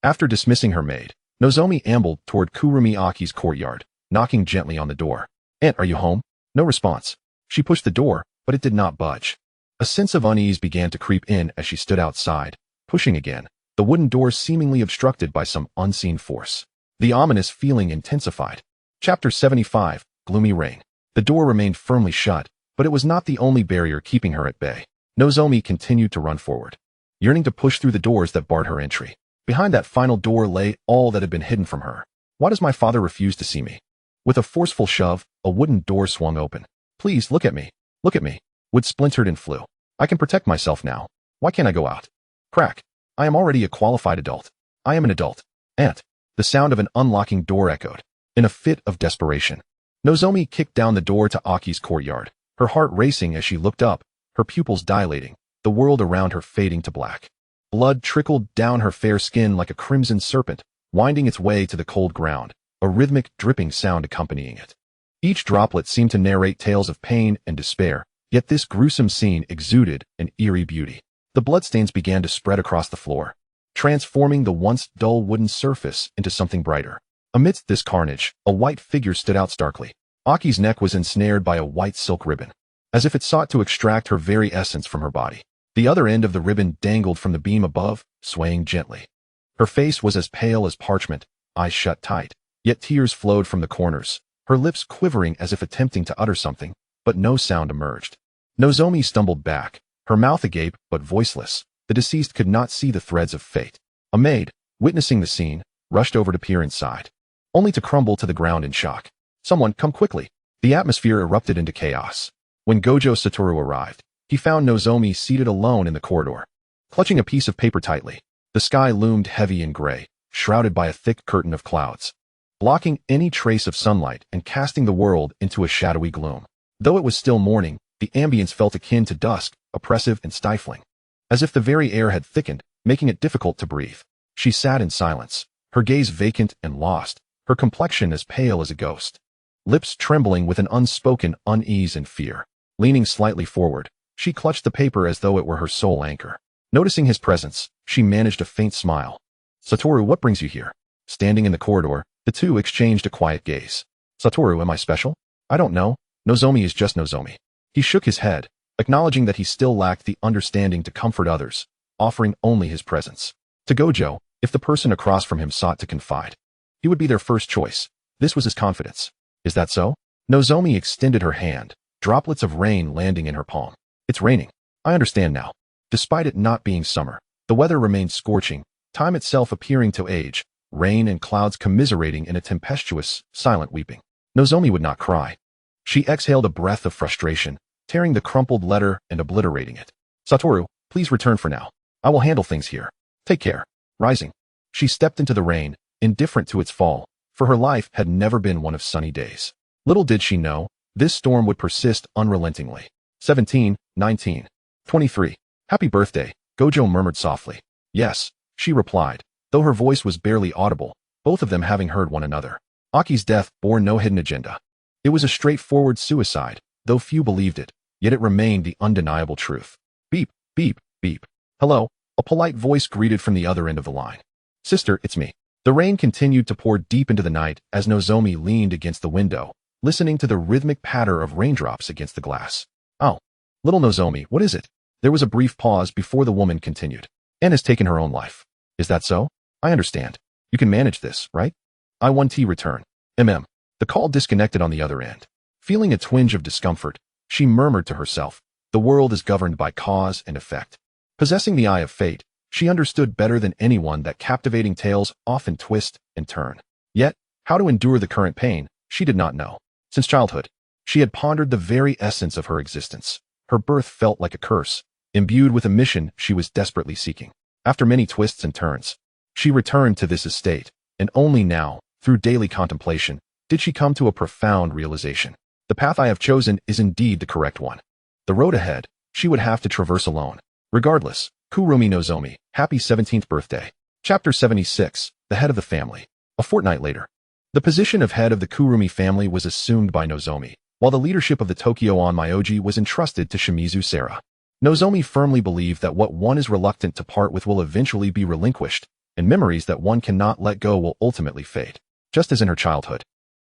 After dismissing her maid, Nozomi ambled toward Kurumi Aki's courtyard, knocking gently on the door. "Aunt, are you home?" No response. She pushed the door, but it did not budge. A sense of unease began to creep in as she stood outside, pushing again, the wooden door seemingly obstructed by some unseen force. The ominous feeling intensified. Chapter 75, Gloomy Rain. The door remained firmly shut, but it was not the only barrier keeping her at bay. Nozomi continued to run forward, yearning to push through the doors that barred her entry. Behind that final door lay all that had been hidden from her. Why does my father refuse to see me? With a forceful shove, a wooden door swung open. Please, look at me. Look at me. Wood splintered and flew. I can protect myself now. Why can't I go out? Crack. I am already a qualified adult. I am an adult. Aunt. The sound of an unlocking door echoed. In a fit of desperation, Nozomi kicked down the door to Aki's courtyard, her heart racing as she looked up, her pupils dilating, the world around her fading to black. Blood trickled down her fair skin like a crimson serpent, winding its way to the cold ground, a rhythmic dripping sound accompanying it. Each droplet seemed to narrate tales of pain and despair, yet this gruesome scene exuded an eerie beauty. The bloodstains began to spread across the floor, transforming the once dull wooden surface into something brighter. Amidst this carnage, a white figure stood out starkly. Aki's neck was ensnared by a white silk ribbon, as if it sought to extract her very essence from her body. The other end of the ribbon dangled from the beam above, swaying gently. Her face was as pale as parchment, eyes shut tight, yet tears flowed from the corners, her lips quivering as if attempting to utter something, but no sound emerged. Nozomi stumbled back, her mouth agape but voiceless. The deceased could not see the threads of fate. A maid, witnessing the scene, rushed over to peer inside, only to crumble to the ground in shock. Someone, come quickly. The atmosphere erupted into chaos. When Gojo Satoru arrived, he found Nozomi seated alone in the corridor, clutching a piece of paper tightly. The sky loomed heavy and gray, shrouded by a thick curtain of clouds, blocking any trace of sunlight and casting the world into a shadowy gloom. Though it was still morning, the ambience felt akin to dusk, oppressive and stifling, as if the very air had thickened, making it difficult to breathe. She sat in silence, her gaze vacant and lost, her complexion as pale as a ghost, lips trembling with an unspoken unease and fear. Leaning slightly forward, she clutched the paper as though it were her sole anchor. Noticing his presence, she managed a faint smile. Satoru, what brings you here? Standing in the corridor, the two exchanged a quiet gaze. Satoru, am I special? I don't know. Nozomi is just Nozomi. He shook his head, acknowledging that he still lacked the understanding to comfort others, offering only his presence. To Gojo, if the person across from him sought to confide, he would be their first choice. This was his confidence. Is that so? Nozomi extended her hand, droplets of rain landing in her palm. It's raining. I understand now. Despite it not being summer, the weather remained scorching, time itself appearing to age, rain and clouds commiserating in a tempestuous, silent weeping. Nozomi would not cry. She exhaled a breath of frustration, tearing the crumpled letter and obliterating it. Satoru, please return for now. I will handle things here. Take care. Rising, she stepped into the rain, indifferent to its fall, for her life had never been one of sunny days. Little did she know, this storm would persist unrelentingly. 17, 19, 23. Happy birthday, Gojo murmured softly. Yes, she replied, though her voice was barely audible, both of them having heard one another. Aki's death bore no hidden agenda. It was a straightforward suicide, though few believed it, yet it remained the undeniable truth. Beep, beep, beep. Hello, a polite voice greeted from the other end of the line. Sister, it's me. The rain continued to pour deep into the night as Nozomi leaned against the window, listening to the rhythmic patter of raindrops against the glass. Oh, little Nozomi, what is it? There was a brief pause before the woman continued. Anne has taken her own life. Is that so? I understand. You can manage this, right? I1T return. The call disconnected on the other end. Feeling a twinge of discomfort, she murmured to herself, the world is governed by cause and effect. Possessing the eye of fate, she understood better than anyone that captivating tales often twist and turn. Yet, how to endure the current pain, she did not know. Since childhood, she had pondered the very essence of her existence. Her birth felt like a curse, imbued with a mission she was desperately seeking. After many twists and turns, she returned to this estate, and only now, through daily contemplation, did she come to a profound realization. The path I have chosen is indeed the correct one. The road ahead, she would have to traverse alone. Regardless, Kurumi Nozomi, happy 17th birthday. Chapter 76, the head of the family. A fortnight later, the position of head of the Kurumi family was assumed by Nozomi, while the leadership of the Tokyo Onmyoji was entrusted to Shimizu Sara. Nozomi firmly believed that what one is reluctant to part with will eventually be relinquished, and memories that one cannot let go will ultimately fade. Just as in her childhood,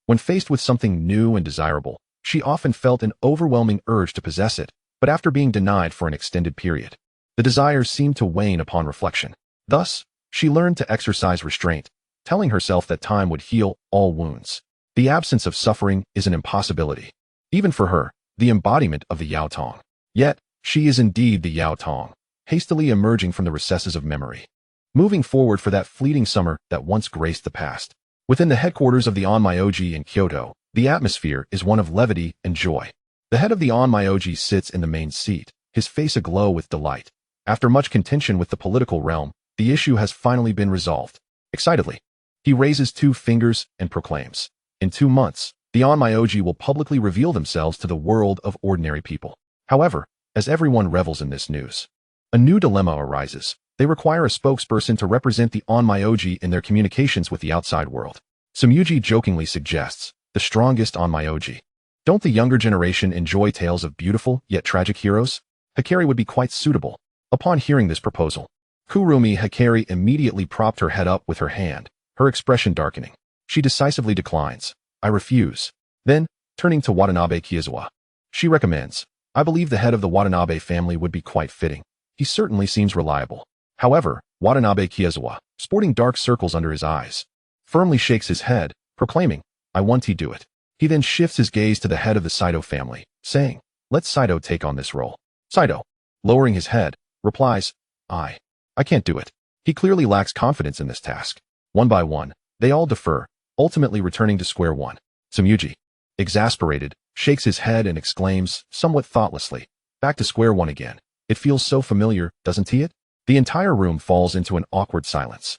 when faced with something new and desirable, she often felt an overwhelming urge to possess it, but after being denied for an extended period, the desires seemed to wane upon reflection. Thus, she learned to exercise restraint, telling herself that time would heal all wounds. The absence of suffering is an impossibility. Even for her, the embodiment of the Yao Tong. Yet, she is indeed the Yao Tong, hastily emerging from the recesses of memory, moving forward for that fleeting summer that once graced the past. Within the headquarters of the Onmyoji in Kyoto, The atmosphere is one of levity and joy. The head of the Onmyoji sits in the main seat, his face aglow with delight. After much contention with the political realm, the issue has finally been resolved. Excitedly, he raises 2 fingers and proclaims, in 2 months, the Onmyoji will publicly reveal themselves to the world of ordinary people. However, as everyone revels in this news, a new dilemma arises. They require a spokesperson to represent the Onmyoji in their communications with the outside world. Sumyuji jokingly suggests, the strongest Onmyoji. Don't the younger generation enjoy tales of beautiful yet tragic heroes? Hikari would be quite suitable. Upon hearing this proposal, Kurumi Hikari immediately propped her head up with her hand, her expression darkening. She decisively declines. I refuse. Then, turning to Watanabe Kiezawa, she recommends, I believe the head of the Watanabe family would be quite fitting. He certainly seems reliable. However, Watanabe Kiezawa, sporting dark circles under his eyes, firmly shakes his head, proclaiming, I want he do it. He then shifts his gaze to the head of the Saito family, saying, let Saito take on this role. Saito, lowering his head, replies, I can't do it. He clearly lacks confidence in this task. One by one, they all defer, ultimately returning to square one. Sumyuji, exasperated, shakes his head and exclaims, somewhat thoughtlessly, back to square one again. It feels so familiar, doesn't it? The entire room falls into an awkward silence.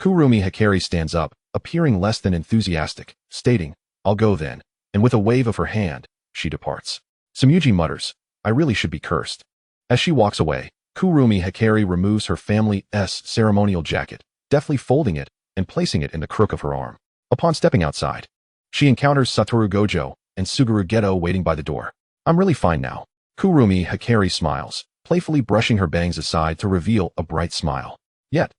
Kurumi Hikari stands up, appearing less than enthusiastic, stating, I'll go then, and with a wave of her hand, she departs. Sumyuji mutters, I really should be cursed. As she walks away, Kurumi Hikari removes her family's ceremonial jacket, deftly folding it and placing it in the crook of her arm. Upon stepping outside, she encounters Satoru Gojo and Suguru Geto waiting by the door. I'm really fine now. Kurumi Hikari smiles, playfully brushing her bangs aside to reveal a bright smile. Yet,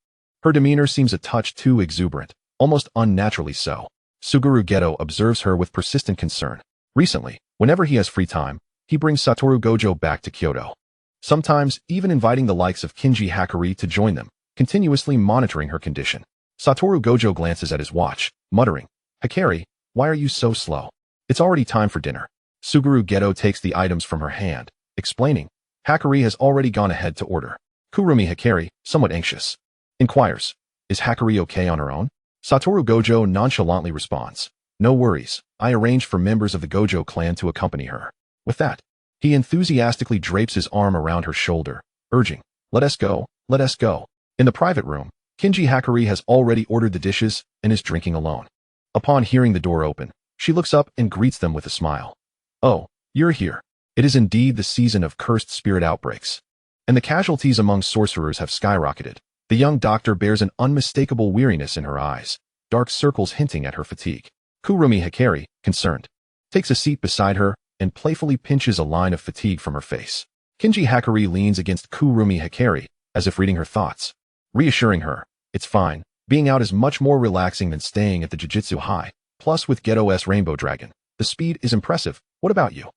her demeanor seems a touch too exuberant, almost unnaturally so. Suguru Geto observes her with persistent concern. Recently, whenever he has free time, he brings Satoru Gojo back to Kyoto. Sometimes even inviting the likes of Kinji Hakari to join them, continuously monitoring her condition. Satoru Gojo glances at his watch, muttering, Hikari, why are you so slow? It's already time for dinner. Suguru Geto takes the items from her hand, explaining, Hakari has already gone ahead to order. Kurumi Hikari, somewhat anxious, inquires, is Hakari okay on her own? Satoru Gojo nonchalantly responds, no worries, I arranged for members of the Gojo clan to accompany her. With that, he enthusiastically drapes his arm around her shoulder, urging, let us go, let us go. In the private room, Kinji Hakari has already ordered the dishes and is drinking alone. Upon hearing the door open, she looks up and greets them with a smile. Oh, you're here. It is indeed the season of cursed spirit outbreaks. And the casualties among sorcerers have skyrocketed. The young doctor bears an unmistakable weariness in her eyes, dark circles hinting at her fatigue. Kurumi Hikari, concerned, takes a seat beside her and playfully pinches a line of fatigue from her face. Kinji Hakari leans against Kurumi Hikari, as if reading her thoughts, reassuring her, it's fine, being out is much more relaxing than staying at the Jujutsu High, plus with Geto's Rainbow Dragon. The speed is impressive, what about you?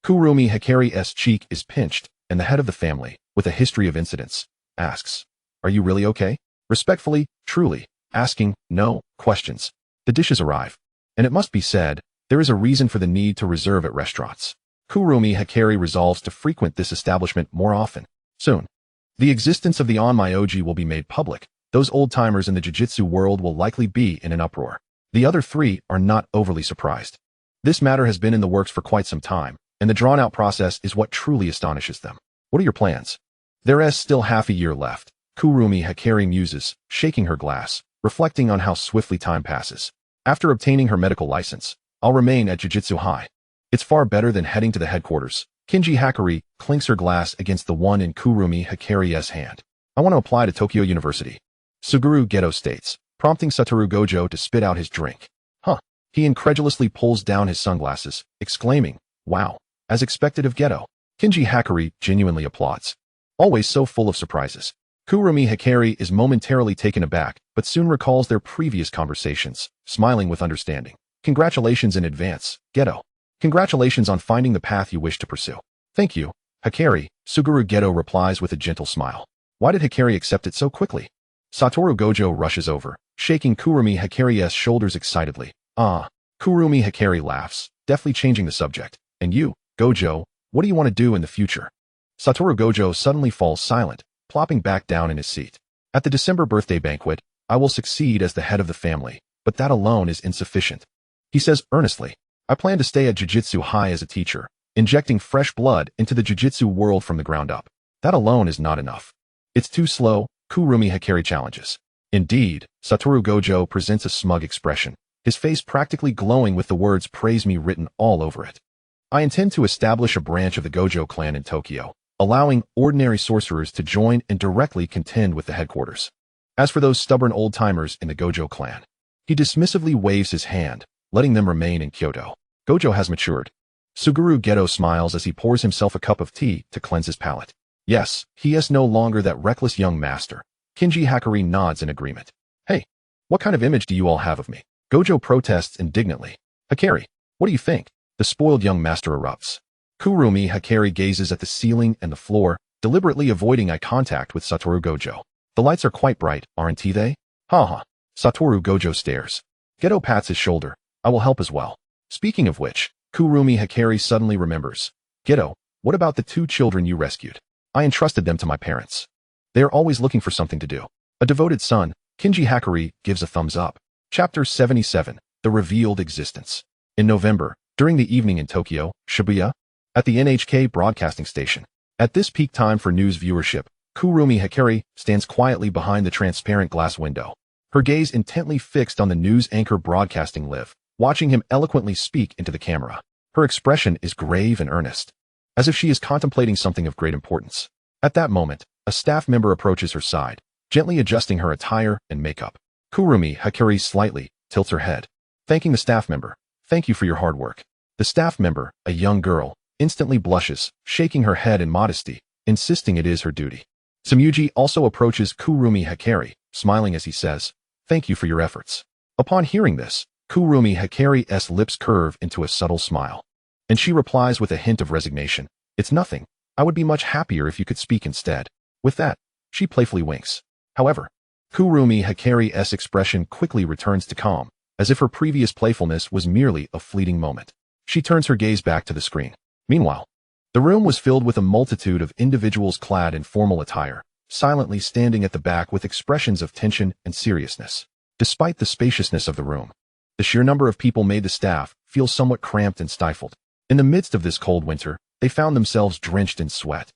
Kurumi Hikari's cheek is pinched, and the head of the family, with a history of incidents, asks, are you really okay? Respectfully, truly, asking no questions. The dishes arrive. And it must be said, there is a reason for the need to reserve at restaurants. Kurumi Hikari resolves to frequent this establishment more often. Soon, the existence of the Onmyoji will be made public. Those old-timers in the Jujutsu world will likely be in an uproar. The other 3 are not overly surprised. This matter has been in the works for quite some time, and the drawn-out process is what truly astonishes them. What are your plans? There is still half a year left. Kurumi Hikari muses, shaking her glass, reflecting on how swiftly time passes. After obtaining her medical license, I'll remain at Jujutsu High. It's far better than heading to the headquarters. Kinji Hakari clinks her glass against the one in Kurumi Hikari's hand. I want to apply to Tokyo University. Suguru Geto states, prompting Satoru Gojo to spit out his drink. He incredulously pulls down his sunglasses, exclaiming, wow, as expected of Geto. Kinji Hakari genuinely applauds. Always so full of surprises. Kurumi Hikari is momentarily taken aback, but soon recalls their previous conversations, smiling with understanding. Congratulations in advance, Geto. Congratulations on finding the path you wish to pursue. Thank you, Hikari, Suguru Geto replies with a gentle smile. Why did Hikari accept it so quickly? Satoru Gojo rushes over, shaking Kurumi Hikari's shoulders excitedly. Kurumi Hikari laughs, deftly changing the subject. And you, Gojo, what do you want to do in the future? Satoru Gojo suddenly falls silent, plopping back down in his seat. At the December birthday banquet, I will succeed as the head of the family, but that alone is insufficient. He says earnestly, I plan to stay at Jiu-Jitsu High as a teacher, injecting fresh blood into the Jiu-Jitsu world from the ground up. That alone is not enough. It's too slow, Kurumi Hikari challenges. Indeed, Satoru Gojo presents a smug expression, his face practically glowing with the words "praise me" written all over it. I intend to establish a branch of the Gojo clan in Tokyo, allowing ordinary sorcerers to join and directly contend with the headquarters. As for those stubborn old-timers in the Gojo clan, he dismissively waves his hand, letting them remain in Kyoto. Gojo has matured. Suguru Geto smiles as he pours himself a cup of tea to cleanse his palate. Yes, he is no longer that reckless young master. Kinji Hakari nods in agreement. Hey, what kind of image do you all have of me? Gojo protests indignantly. Hikari, what do you think? The spoiled young master erupts. Kurumi Hikari gazes at the ceiling and the floor, deliberately avoiding eye contact with Satoru Gojo. The lights are quite bright, aren't they? Haha. Satoru Gojo stares. Geto pats his shoulder. I will help as well. Speaking of which, Kurumi Hikari suddenly remembers. Geto, what about the 2 children you rescued? I entrusted them to my parents. They are always looking for something to do. A devoted son, Kinji Hakari, gives a thumbs up. Chapter 77, The Revealed Existence. In November, during the evening in Tokyo, Shibuya, at the NHK broadcasting station. At this peak time for news viewership, Kurumi Hikari stands quietly behind the transparent glass window, her gaze intently fixed on the news anchor broadcasting live, watching him eloquently speak into the camera. Her expression is grave and earnest, as if she is contemplating something of great importance. At that moment, a staff member approaches her side, gently adjusting her attire and makeup. Kurumi Hikari slightly tilts her head, thanking the staff member. Thank you for your hard work. The staff member, a young girl, instantly blushes, shaking her head in modesty, insisting it is her duty. Samuji also approaches Kurumi Hikari, smiling as he says, thank you for your efforts. Upon hearing this, Kurumi Hikari's lips curve into a subtle smile, and she replies with a hint of resignation. It's nothing. I would be much happier if you could speak instead. With that, she playfully winks. However, Kurumi Hikari's expression quickly returns to calm, as if her previous playfulness was merely a fleeting moment. She turns her gaze back to the screen. Meanwhile, the room was filled with a multitude of individuals clad in formal attire, silently standing at the back with expressions of tension and seriousness. Despite the spaciousness of the room, the sheer number of people made the staff feel somewhat cramped and stifled. In the midst of this cold winter, they found themselves drenched in sweat,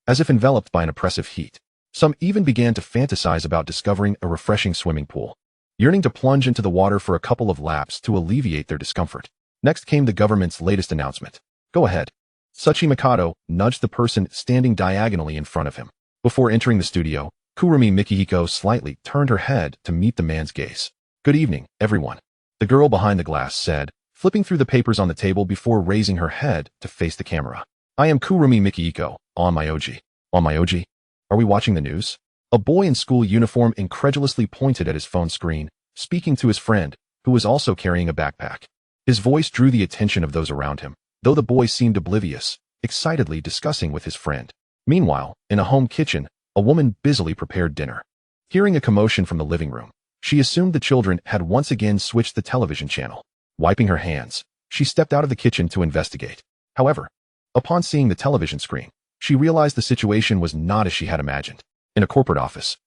as if enveloped by an oppressive heat. Some even began to fantasize about discovering a refreshing swimming pool, yearning to plunge into the water for a couple of laps to alleviate their discomfort. Next came the government's latest announcement. Go ahead. Sachi Mikado nudged the person standing diagonally in front of him. Before entering the studio, Kurumi Mikihiko slightly turned her head to meet the man's gaze. Good evening, everyone. The girl behind the glass said, flipping through the papers on the table before raising her head to face the camera. I am Kurumi Mikihiko, on my OG. On my OG? Are we watching the news? A boy in school uniform incredulously pointed at his phone screen, speaking to his friend, who was also carrying a backpack. His voice drew the attention of those around him, though the boy seemed oblivious, excitedly discussing with his friend. Meanwhile, in a home kitchen, a woman busily prepared dinner. Hearing a commotion from the living room, she assumed the children had once again switched the television channel. Wiping her hands, she stepped out of the kitchen to investigate. However, upon seeing the television screen, she realized the situation was not as she had imagined. In a corporate office,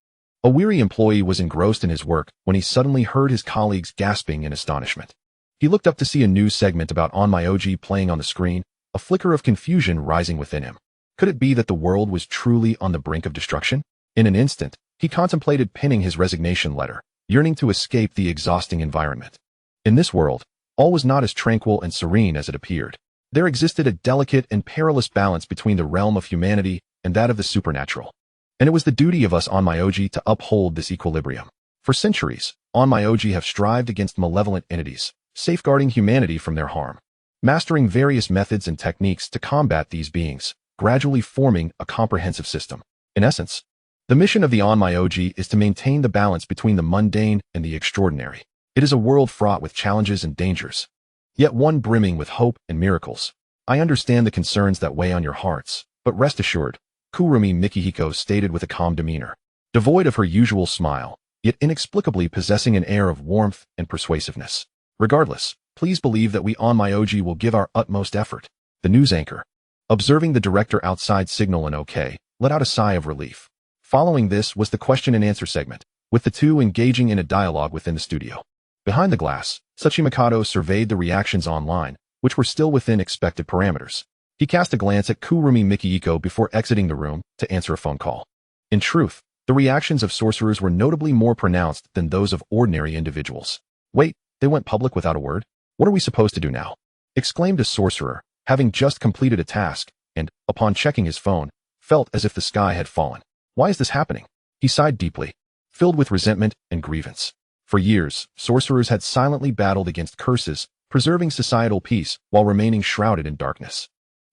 a weary employee was engrossed in his work when he suddenly heard his colleagues gasping in astonishment. He looked up to see a news segment about On My OG playing on the screen, a flicker of confusion rising within him. Could it be that the world was truly on the brink of destruction? In an instant, he contemplated penning his resignation letter, yearning to escape the exhausting environment. In this world, all was not as tranquil and serene as it appeared. There existed a delicate and perilous balance between the realm of humanity and that of the supernatural. And it was the duty of us On My OG to uphold this equilibrium. For centuries, On My OG have strived against malevolent entities, safeguarding humanity from their harm, mastering various methods and techniques to combat these beings, gradually forming a comprehensive system. In essence, the mission of the On My OG is to maintain the balance between the mundane and the extraordinary. It is a world fraught with challenges and dangers, yet one brimming with hope and miracles. I understand the concerns that weigh on your hearts, but rest assured, Kurumi Mikihiko stated with a calm demeanor, devoid of her usual smile, yet inexplicably possessing an air of warmth and persuasiveness. Regardless, please believe that we On My OG will give our utmost effort. The news anchor, observing the director outside signal an okay, let out a sigh of relief. Following this was the question and answer segment, with the two engaging in a dialogue within the studio. Behind the glass, Sachi Mikado surveyed the reactions online, which were still within expected parameters. He cast a glance at Kurumi Mikihiko before exiting the room to answer a phone call. In truth, the reactions of sorcerers were notably more pronounced than those of ordinary individuals. Wait, they went public without a word? What are we supposed to do now? Exclaimed a sorcerer, having just completed a task, and, upon checking his phone, felt as if the sky had fallen. Why is this happening? He sighed deeply, filled with resentment and grievance. For years, sorcerers had silently battled against curses, preserving societal peace while remaining shrouded in darkness.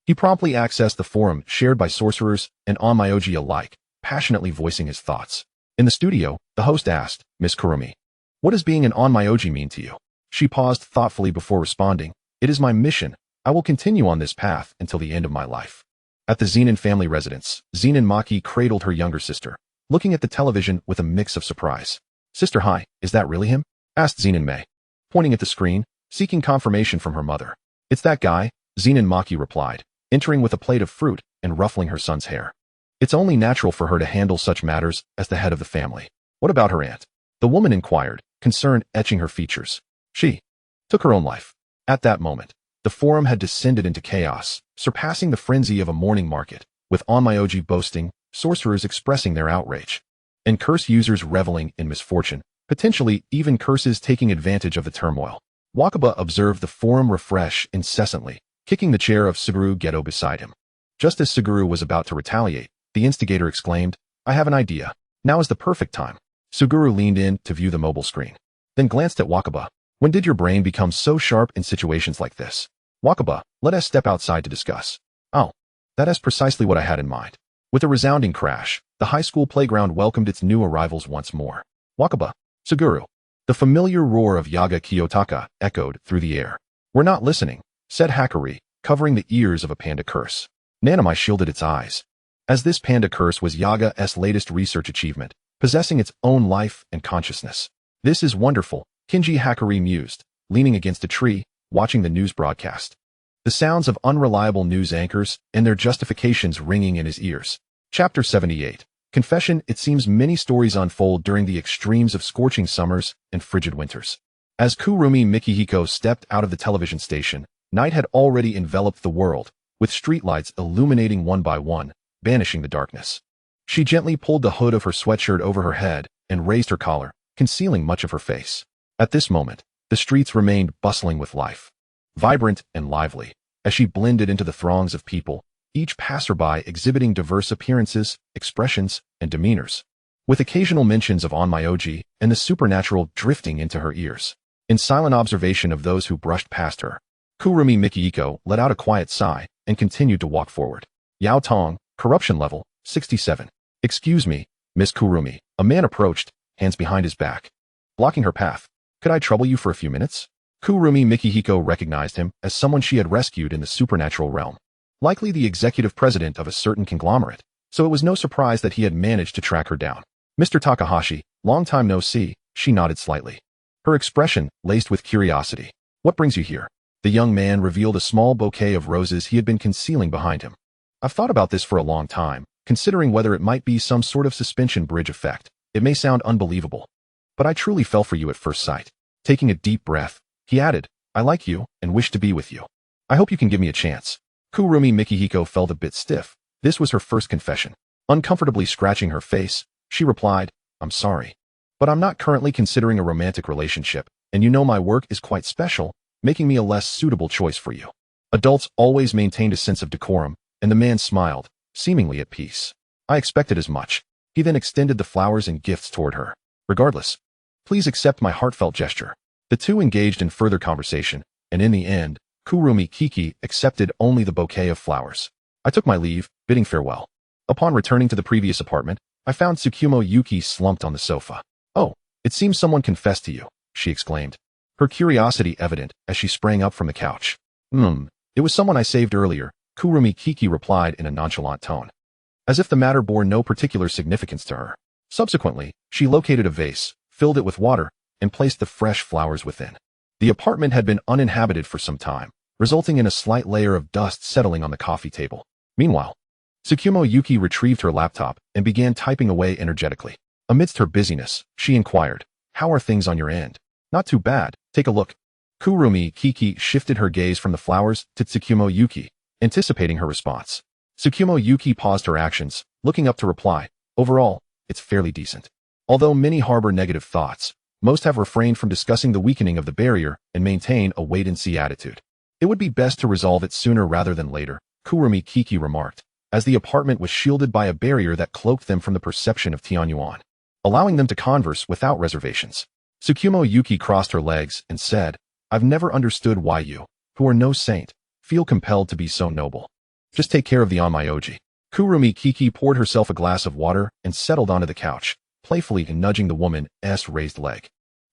He promptly accessed the forum shared by sorcerers and onmyoji alike, passionately voicing his thoughts. In the studio, the host asked, Miss Kurumi, what does being an onmyoji mean to you? She paused thoughtfully before responding, it is my mission. I will continue on this path until the end of my life. At the Zenin family residence, Zenin Maki cradled her younger sister, looking at the television with a mix of surprise. Sister, hi, is that really him? Asked Zenin Mei, pointing at the screen, seeking confirmation from her mother. It's that guy, Zenin Maki replied, entering with a plate of fruit and ruffling her son's hair. It's only natural for her to handle such matters as the head of the family. What about her aunt? The woman inquired, concern etching her features. She took her own life. At that moment, the forum had descended into chaos, surpassing the frenzy of a morning market, with onmyoji boasting, sorcerers expressing their outrage, and curse users reveling in misfortune, potentially even curses taking advantage of the turmoil. Wakaba observed the forum refresh incessantly, kicking the chair of Suguru Geto beside him. Just as Suguru was about to retaliate, the instigator exclaimed, I have an idea. Now is the perfect time. Suguru leaned in to view the mobile screen, then glanced at Wakaba. When did your brain become so sharp in situations like this? Wakaba, let us step outside to discuss. Oh, that is precisely what I had in mind. With a resounding crash, the high school playground welcomed its new arrivals once more. Wakaba, Suguru. The familiar roar of Yaga Kiyotaka echoed through the air. We're not listening, said Hakari, covering the ears of a panda curse. Nanamai shielded its eyes. As this panda curse was Yaga's latest research achievement, possessing its own life and consciousness. This is wonderful, Kinji Hakari mused, leaning against a tree, watching the news broadcast. The sounds of unreliable news anchors and their justifications ringing in his ears. Chapter 78. Confession. It seems many stories unfold during the extremes of scorching summers and frigid winters. As Kurumi Mikihiko stepped out of the television station, night had already enveloped the world, with streetlights illuminating one by one, banishing the darkness. She gently pulled the hood of her sweatshirt over her head and raised her collar, concealing much of her face. At this moment, the streets remained bustling with life, vibrant and lively, as she blended into the throngs of people, each passerby exhibiting diverse appearances, expressions, and demeanors, with occasional mentions of onmyoji and the supernatural drifting into her ears. In silent observation of those who brushed past her, Kurumi Mikihiko let out a quiet sigh and continued to walk forward. Yao Tong, corruption level, 67. Excuse me, Miss Kurumi. A man approached, hands behind his back, blocking her path. Could I trouble you for a few minutes? Kurumi Mikihiko recognized him as someone she had rescued in the supernatural realm. Likely the executive president of a certain conglomerate, so it was no surprise that he had managed to track her down. Mr. Takahashi, long time no see, she nodded slightly, her expression laced with curiosity. What brings you here? The young man revealed a small bouquet of roses he had been concealing behind him. I've thought about this for a long time, considering whether it might be some sort of suspension bridge effect. It may sound unbelievable, but I truly fell for you at first sight. Taking a deep breath, he added, I like you and wish to be with you. I hope you can give me a chance. Kurumi Mikihiko felt a bit stiff. This was her first confession. Uncomfortably scratching her face, she replied, I'm sorry, but I'm not currently considering a romantic relationship, and you know my work is quite special, making me a less suitable choice for you. Adults always maintained a sense of decorum, and the man smiled, seemingly at peace. I expected as much. He then extended the flowers and gifts toward her. Regardless, please accept my heartfelt gesture. The two engaged in further conversation, and in the end, Kurumi Kiki accepted only the bouquet of flowers. I took my leave, bidding farewell. Upon returning to the previous apartment, I found Tsukumo Yuki slumped on the sofa. Oh, it seems someone confessed to you, she exclaimed, her curiosity evident as she sprang up from the couch. It was someone I saved earlier, Kurumi Kiki replied in a nonchalant tone, as if the matter bore no particular significance to her. Subsequently, she located a vase, filled it with water, and placed the fresh flowers within. The apartment had been uninhabited for some time, resulting in a slight layer of dust settling on the coffee table. Meanwhile, Tsukumo Yuki retrieved her laptop and began typing away energetically. Amidst her busyness, she inquired, how are things on your end? Not too bad, take a look. Kurumi Kiki shifted her gaze from the flowers to Tsukumo Yuki, anticipating her response. Tsukumo Yuki paused her actions, looking up to reply, overall, it's fairly decent. Although many harbor negative thoughts, most have refrained from discussing the weakening of the barrier and maintain a wait-and-see attitude. It would be best to resolve it sooner rather than later, Kurumi Kiki remarked, as the apartment was shielded by a barrier that cloaked them from the perception of Tianyuan, allowing them to converse without reservations. Tsukumo Yuki crossed her legs and said, I've never understood why you, who are no saint, feel compelled to be so noble. Just take care of the Onmyoji. Kurumi Kiki poured herself a glass of water and settled onto the couch, playfully nudging the woman's raised leg.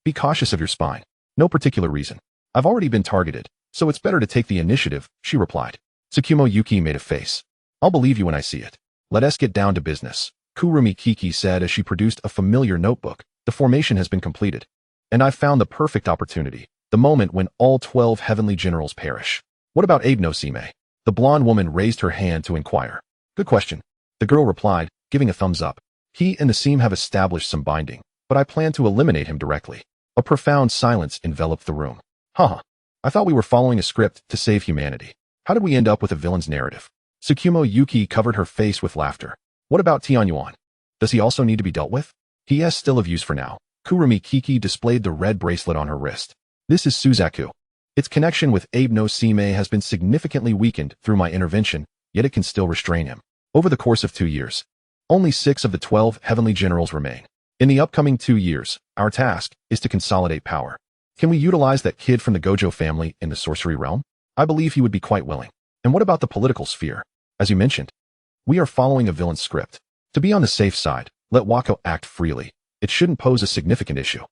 Be cautious of your spine. No particular reason. I've already been targeted, so it's better to take the initiative, she replied. Tsukumo Yuki made a face. I'll believe you when I see it. Let us get down to business, Kurumi Kiki said as she produced a familiar notebook. The formation has been completed. And I've found the perfect opportunity, the moment when all 12 heavenly generals perish. What about Abe no Sime? The blonde woman raised her hand to inquire. Good question. The girl replied, giving a thumbs up. He and Nassim have established some binding, but I plan to eliminate him directly. A profound silence enveloped the room. Haha. I thought we were following a script to save humanity. How did we end up with a villain's narrative? Tsukumo Yuki covered her face with laughter. What about Tianyuan? Does he also need to be dealt with? He is still of use for now. Kurumi Kiki displayed the red bracelet on her wrist. This is Suzaku. Its connection with Abe no Sime has been significantly weakened through my intervention, yet it can still restrain him. Over the course of 2 years, only 6 of the 12 heavenly generals remain. In the upcoming 2 years, our task is to consolidate power. Can we utilize that kid from the Gojo family in the sorcery realm? I believe he would be quite willing. And what about the political sphere? As you mentioned, we are following a villain's script. To be on the safe side, let Wako act freely. It shouldn't pose a significant issue.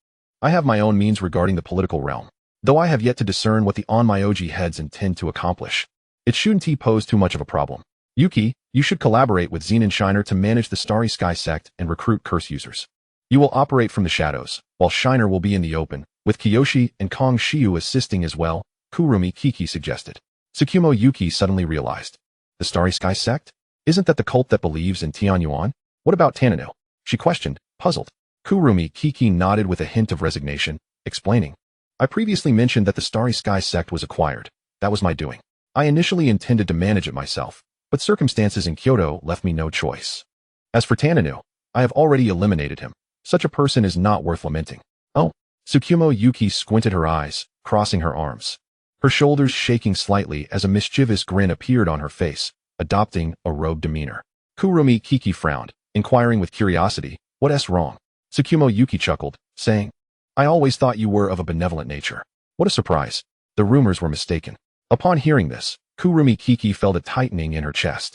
I have my own means regarding the political realm, though I have yet to discern what the Onmyoji heads intend to accomplish. It shouldn't pose too much of a problem. Yuki, you should collaborate with Zenin Shiner to manage the Starry Sky sect and recruit curse users. You will operate from the shadows, while Shiner will be in the open, with Kiyoshi and Kong Shiu assisting as well, Kurumi Kiki suggested. Tsukumo Yuki suddenly realized. The Starry Sky sect? Isn't that the cult that believes in Tianyuan? What about Tanino? She questioned, puzzled. Kurumi Kiki nodded with a hint of resignation, explaining. I previously mentioned that the Starry Sky sect was acquired. That was my doing. I initially intended to manage it myself, but circumstances in Kyoto left me no choice. As for Tanino, I have already eliminated him. Such a person is not worth lamenting. Oh. Tsukumo Yuki squinted her eyes, crossing her arms, her shoulders shaking slightly as a mischievous grin appeared on her face, adopting a robed demeanor. Kurumi Kiki frowned, inquiring with curiosity, what's wrong? Tsukumo Yuki chuckled, saying, I always thought you were of a benevolent nature. What a surprise. The rumors were mistaken. Upon hearing this, Kurumi Kiki felt a tightening in her chest,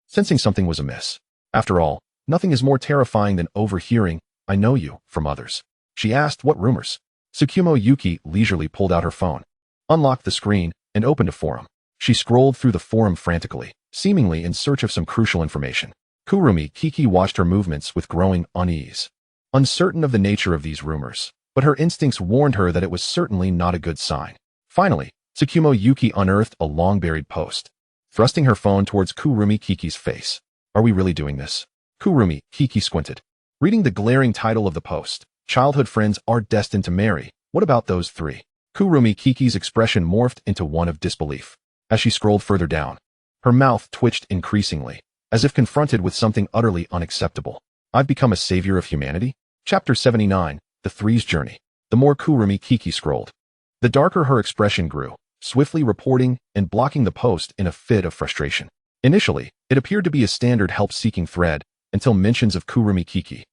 sensing something was amiss. After all, nothing is more terrifying than overhearing, I know you, from others. She asked what rumors. Tsukumo Yuki leisurely pulled out her phone, unlocked the screen, and opened a forum. She scrolled through the forum frantically, seemingly in search of some crucial information. Kurumi Kiki watched her movements with growing unease, uncertain of the nature of these rumors, but her instincts warned her that it was certainly not a good sign. Finally, Tsukumo Yuki unearthed a long-buried post, thrusting her phone towards Kurumi Kiki's face. Are we really doing this? Kurumi Kiki squinted, reading the glaring title of the post. Childhood friends are destined to marry. What about those 3? Kurumi Kiki's expression morphed into one of disbelief. As she scrolled further down, her mouth twitched increasingly, as if confronted with something utterly unacceptable. I've become a savior of humanity? Chapter 79, The Three's Journey. The more Kurumi Kiki scrolled, the darker her expression grew, swiftly reporting and blocking the post in a fit of frustration. Initially, it appeared to be a standard help-seeking thread, until mentions of Kurumi Kiki,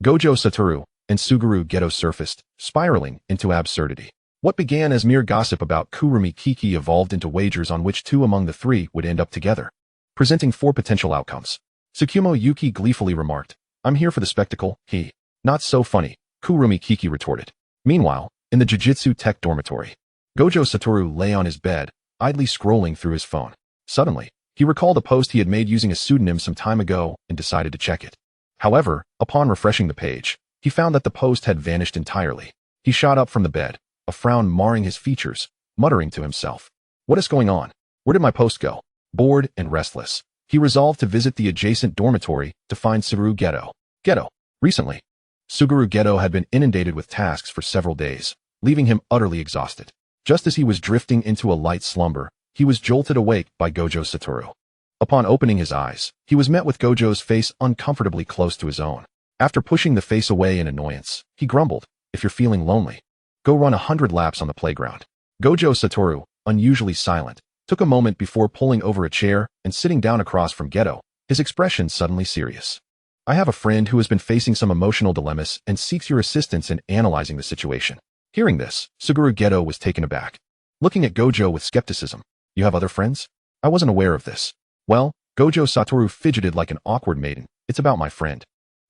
Gojo Satoru, and Suguru Geto surfaced, spiraling into absurdity. What began as mere gossip about Kurumi Kiki evolved into wagers on which 2 among the 3 would end up together, presenting 4 potential outcomes. Tsukumo Yuki gleefully remarked, I'm here for the spectacle, he. Not so funny, Kurumi Kiki retorted. Meanwhile, in the Jujutsu Tech dormitory, Gojo Satoru lay on his bed, idly scrolling through his phone. Suddenly, he recalled a post he had made using a pseudonym some time ago and decided to check it. However, upon refreshing the page, he found that the post had vanished entirely. He shot up from the bed, a frown marring his features, muttering to himself. What is going on? Where did my post go? Bored and restless, he resolved to visit the adjacent dormitory to find Suguru Geto. Recently, Suguru Geto had been inundated with tasks for several days, leaving him utterly exhausted. Just as he was drifting into a light slumber, he was jolted awake by Gojo Satoru. Upon opening his eyes, he was met with Gojo's face uncomfortably close to his own. After pushing the face away in annoyance, he grumbled, "If you're feeling lonely, go run 100 laps on the playground." Gojo Satoru, unusually silent, took a moment before pulling over a chair and sitting down across from Geto, his expression suddenly serious. "I have a friend who has been facing some emotional dilemmas and seeks your assistance in analyzing the situation." Hearing this, Suguru Geto was taken aback. Looking at Gojo with skepticism, "You have other friends? I wasn't aware of this." "Well," Gojo Satoru fidgeted like an awkward maiden, "it's about my friend.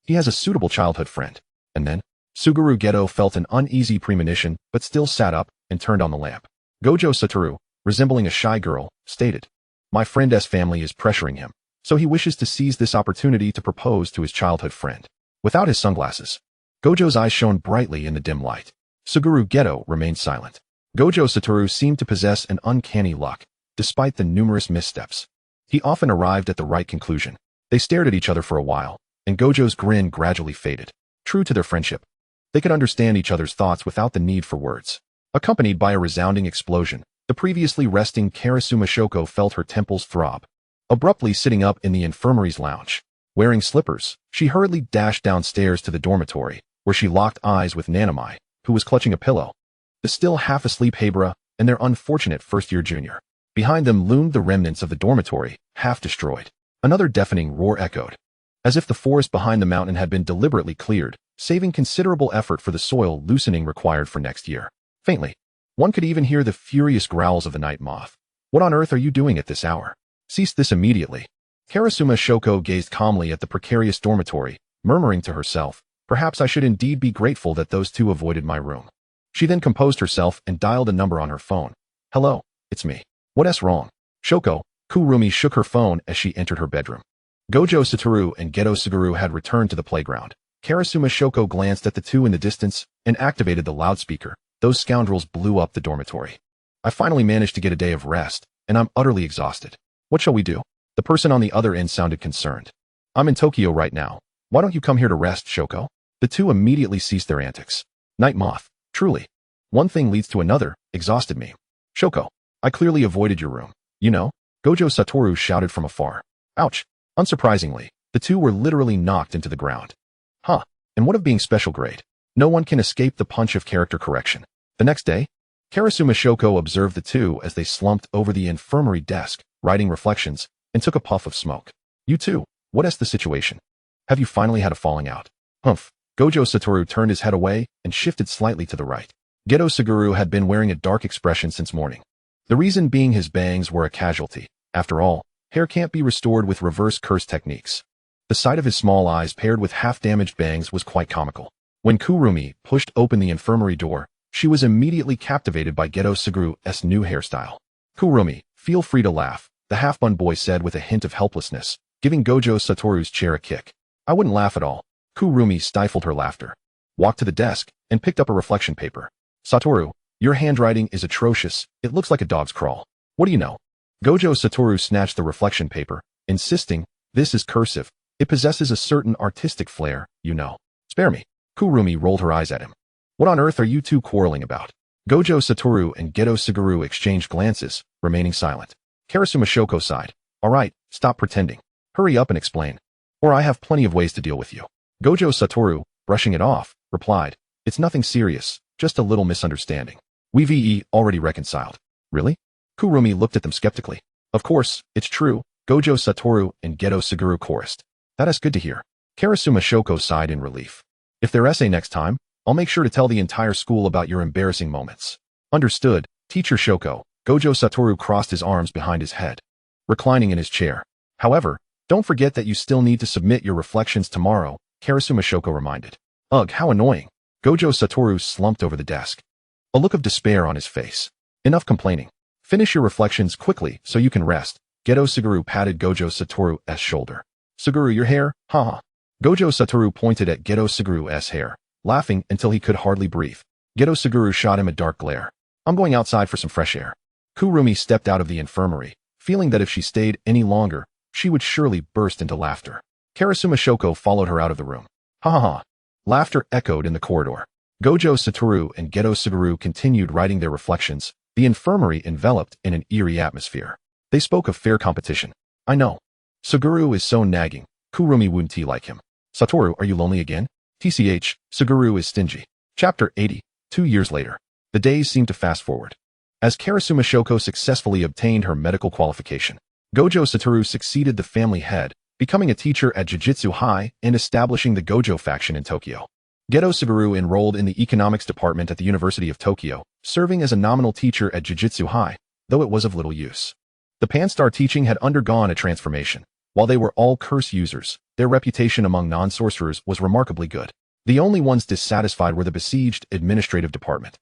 He has a suitable childhood friend." And then, Suguru Geto felt an uneasy premonition but still sat up and turned on the lamp. Gojo Satoru, resembling a shy girl, stated, "My friend's family is pressuring him, so he wishes to seize this opportunity to propose to his childhood friend." Without his sunglasses, Gojo's eyes shone brightly in the dim light. Suguru Geto remained silent. Gojo Satoru seemed to possess an uncanny luck, despite the numerous missteps. He often arrived at the right conclusion. They stared at each other for a while, and Gojo's grin gradually faded. True to their friendship, they could understand each other's thoughts without the need for words. Accompanied by a resounding explosion, the previously resting Karasuma Shoko felt her temples throb. Abruptly sitting up in the infirmary's lounge, wearing slippers, she hurriedly dashed downstairs to the dormitory, where she locked eyes with Nanami, who was clutching a pillow. The still half-asleep Hebra and their unfortunate first-year junior. Behind them loomed the remnants of the dormitory, half destroyed. Another deafening roar echoed, as if the forest behind the mountain had been deliberately cleared, saving considerable effort for the soil loosening required for next year. Faintly, one could even hear the furious growls of the night moth. "What on earth are you doing at this hour? Cease this immediately." Karasuma Shoko gazed calmly at the precarious dormitory, murmuring to herself, "Perhaps I should indeed be grateful that those two avoided my room." She then composed herself and dialed a number on her phone. "Hello, it's me. What's wrong?" Shoko, Kurumi shook her phone as she entered her bedroom. Gojo Satoru and Geto Suguru had returned to the playground. Karasuma Shoko glanced at the two in the distance and activated the loudspeaker. Those scoundrels blew up the dormitory. "I finally managed to get a day of rest, and I'm utterly exhausted. What shall we do?" The person on the other end sounded concerned. "I'm in Tokyo right now. Why don't you come here to rest, Shoko?" The two immediately ceased their antics. Night moth, truly. One thing leads to another, exhausted me. "Shoko, I clearly avoided your room. You know?" Gojo Satoru shouted from afar. Ouch. Unsurprisingly, the two were literally knocked into the ground. Huh, and what of being special grade? No one can escape the punch of character correction. The next day, Karasuma Shoko observed the two as they slumped over the infirmary desk, writing reflections, and took a puff of smoke. "You two, what's the situation? Have you finally had a falling out?" "Humph." Gojo Satoru turned his head away and shifted slightly to the right. Geto Suguru had been wearing a dark expression since morning. The reason being his bangs were a casualty. After all, hair can't be restored with reverse curse techniques. The sight of his small eyes paired with half-damaged bangs was quite comical. When Kurumi pushed open the infirmary door, she was immediately captivated by Geto Suguru's new hairstyle. "Kurumi, feel free to laugh," the half-bun boy said with a hint of helplessness, giving Gojo Satoru's chair a kick. "I wouldn't laugh at all." Kurumi stifled her laughter, walked to the desk, and picked up a reflection paper. "Satoru, your handwriting is atrocious. It looks like a dog's crawl. What do you know?" Gojo Satoru snatched the reflection paper, insisting, "This is cursive. It possesses a certain artistic flair, you know." "Spare me." Kurumi rolled her eyes at him. "What on earth are you two quarreling about?" Gojo Satoru and Geto Suguru exchanged glances, remaining silent. Karasuma Shoko sighed. "All right, stop pretending. Hurry up and explain. Or I have plenty of ways to deal with you." Gojo Satoru, brushing it off, replied, "It's nothing serious, just a little misunderstanding. We've already reconciled." "Really?" Kurumi looked at them skeptically. "Of course, it's true," Gojo Satoru and Geto Suguru chorused. "That is good to hear." Karasuma Shoko sighed in relief. "If there's essay next time, I'll make sure to tell the entire school about your embarrassing moments." "Understood, Teacher Shoko." Gojo Satoru crossed his arms behind his head, reclining in his chair. "However, don't forget that you still need to submit your reflections tomorrow," Karasuma Shoko reminded. "Ugh, how annoying." Gojo Satoru slumped over the desk, a look of despair on his face. "Enough complaining. Finish your reflections quickly so you can rest." Geto Suguru patted Gojo Satoru's shoulder. "Suguru, your hair? Haha." Gojo Satoru pointed at Geto Suguru's hair, laughing until he could hardly breathe. Geto Suguru shot him a dark glare. "I'm going outside for some fresh air." Kurumi stepped out of the infirmary, feeling that if she stayed any longer, she would surely burst into laughter. Karasuma Shoko followed her out of the room. "Ha ha ha." Laughter echoed in the corridor. Gojo Satoru and Geto Suguru continued writing their reflections, the infirmary enveloped in an eerie atmosphere. They spoke of fair competition. I know. Suguru is so nagging. Kurumi wouldn't like him. Satoru, are you lonely again? TCH, Suguru is stingy. Chapter 80. 2 years later. The days seemed to fast forward. As Karasuma Shoko successfully obtained her medical qualification, Gojo Satoru succeeded the family head, becoming a teacher at Jujutsu High and establishing the Gojo faction in Tokyo. Geto Suguru enrolled in the economics department at the University of Tokyo, serving as a nominal teacher at Jujutsu High, though it was of little use. The Panstar teaching had undergone a transformation. While they were all curse users, their reputation among non-sorcerers was remarkably good. The only ones dissatisfied were the besieged administrative department.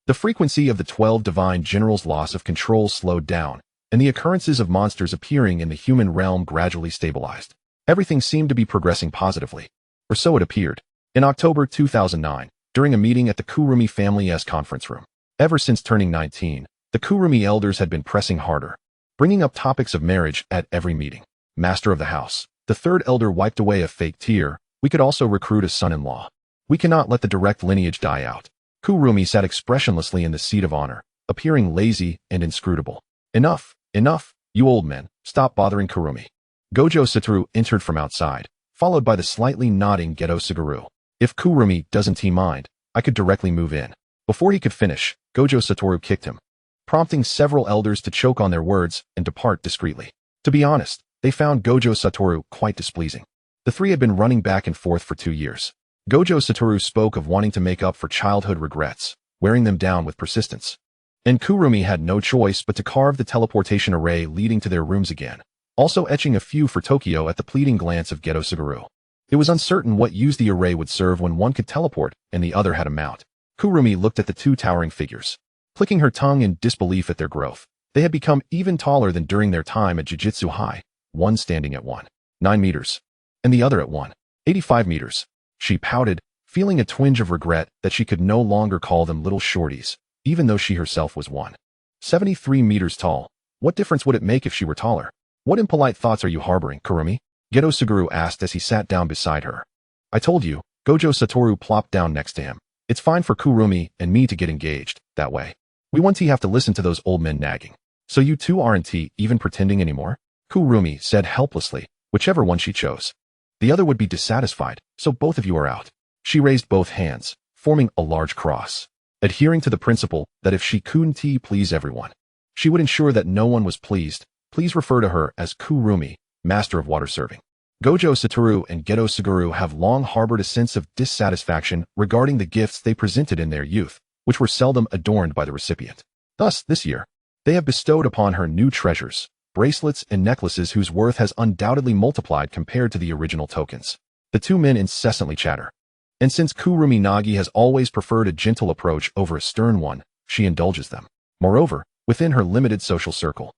The frequency of the 12 divine generals' loss of control slowed down, and the occurrences of monsters appearing in the human realm gradually stabilized. Everything seemed to be progressing positively. Or so it appeared. In October 2009, during a meeting at the Kurumi family's conference room. Ever since turning 19, the Kurumi elders had been pressing harder, bringing up topics of marriage at every meeting. Master of the house, the third elder wiped away a fake tear. We could also recruit a son-in-law. We cannot let the direct lineage die out. Kurumi sat expressionlessly in the seat of honor, appearing lazy and inscrutable. Enough, you old men, stop bothering Kurumi. Gojo Satoru entered from outside, followed by the slightly nodding Geto Suguru. If Kurumi doesn't mind, I could directly move in. Before he could finish, Gojo Satoru kicked him, prompting several elders to choke on their words and depart discreetly. To be honest, they found Gojo Satoru quite displeasing. The three had been running back and forth for 2 years. Gojo Satoru spoke of wanting to make up for childhood regrets, wearing them down with persistence. And Kurumi had no choice but to carve the teleportation array leading to their rooms again, also etching a few for Tokyo at the pleading glance of Geto Suguru. It was uncertain what use the array would serve when one could teleport and the other had a mount. Kurumi looked at the two towering figures, clicking her tongue in disbelief at their growth. They had become even taller than during their time at Jujutsu High, one standing at 1.9 meters, and the other at 1.85 meters. She pouted, feeling a twinge of regret that she could no longer call them little shorties, even though she herself was 1.73 meters tall. What difference would it make if she were taller? What impolite thoughts are you harboring, Kurumi? Geto Suguru asked as he sat down beside her. I told you. Gojo Satoru plopped down next to him. It's fine for Kurumi and me to get engaged, that way. We won't have to listen to those old men nagging. So you two aren't even pretending anymore? Kurumi said helplessly, whichever one she chose. The other would be dissatisfied, so both of you are out. She raised both hands, forming a large cross, adhering to the principle that if she couldn't please everyone, she would ensure that no one was pleased. Please refer to her as Kurumi, master of water serving. Gojo Satoru and Geto Suguru have long harbored a sense of dissatisfaction regarding the gifts they presented in their youth, which were seldom adorned by the recipient. Thus, this year, they have bestowed upon her new treasures, bracelets and necklaces whose worth has undoubtedly multiplied compared to the original tokens. The two men incessantly chatter. And since Kurumi Nagi has always preferred a gentle approach over a stern one, she indulges them. Moreover, within her limited social circle,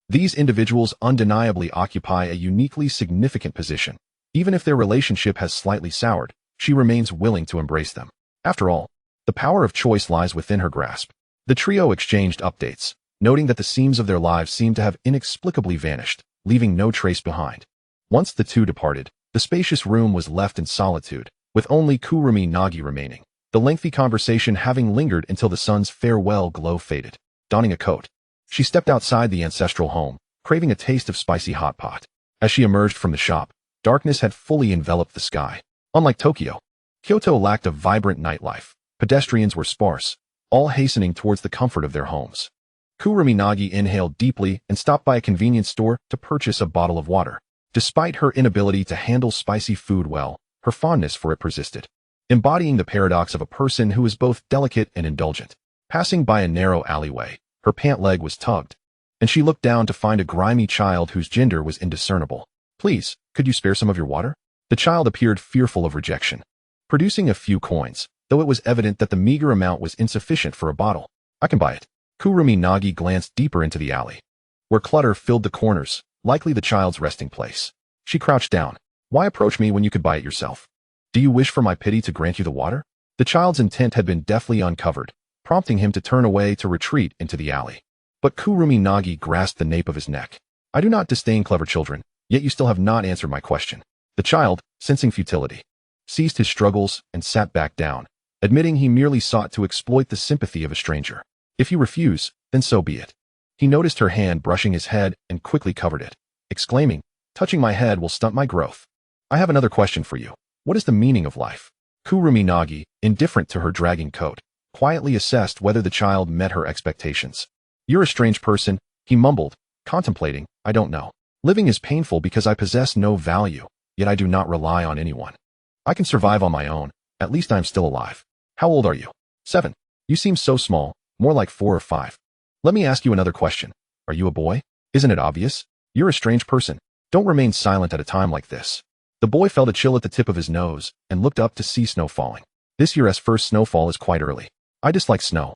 these individuals undeniably occupy a uniquely significant position. Even if their relationship has slightly soured, she remains willing to embrace them. After all, the power of choice lies within her grasp. The trio exchanged updates, noting that the seams of their lives seemed to have inexplicably vanished, leaving no trace behind. Once the two departed, the spacious room was left in solitude, with only Kurumi Nagi remaining, the lengthy conversation having lingered until the sun's farewell glow faded. Donning a coat, she stepped outside the ancestral home, craving a taste of spicy hot pot. As she emerged from the shop, darkness had fully enveloped the sky. Unlike Tokyo, Kyoto lacked a vibrant nightlife. Pedestrians were sparse, all hastening towards the comfort of their homes. Kurumi Nagi inhaled deeply and stopped by a convenience store to purchase a bottle of water. Despite her inability to handle spicy food well, her fondness for it persisted, embodying the paradox of a person who is both delicate and indulgent. Passing by a narrow alleyway, her pant leg was tugged, and she looked down to find a grimy child whose gender was indiscernible. Please, could you spare some of your water? The child appeared fearful of rejection, producing a few coins, though it was evident that the meager amount was insufficient for a bottle. I can buy it. Kurumi Nagi glanced deeper into the alley, where clutter filled the corners, likely the child's resting place. She crouched down. Why approach me when you could buy it yourself? Do you wish for my pity to grant you the water? The child's intent had been deftly uncovered, prompting him to turn away to retreat into the alley. But Kurumi Nagi grasped the nape of his neck. I do not disdain clever children, yet you still have not answered my question. The child, sensing futility, ceased his struggles and sat back down, admitting he merely sought to exploit the sympathy of a stranger. If you refuse, then so be it. He noticed her hand brushing his head and quickly covered it, exclaiming, touching my head will stunt my growth. I have another question for you. What is the meaning of life? Kurumi Nagi, indifferent to her dragging coat, quietly assessed whether the child met her expectations. You're a strange person, he mumbled, contemplating, I don't know. Living is painful because I possess no value, yet I do not rely on anyone. I can survive on my own, at least I'm still alive. How old are you? 7. You seem so small, more like 4 or 5. Let me ask you another question. Are you a boy? Isn't it obvious? You're a strange person. Don't remain silent at a time like this. The boy felt a chill at the tip of his nose and looked up to see snow falling. This year's first snowfall is quite early. I dislike snow.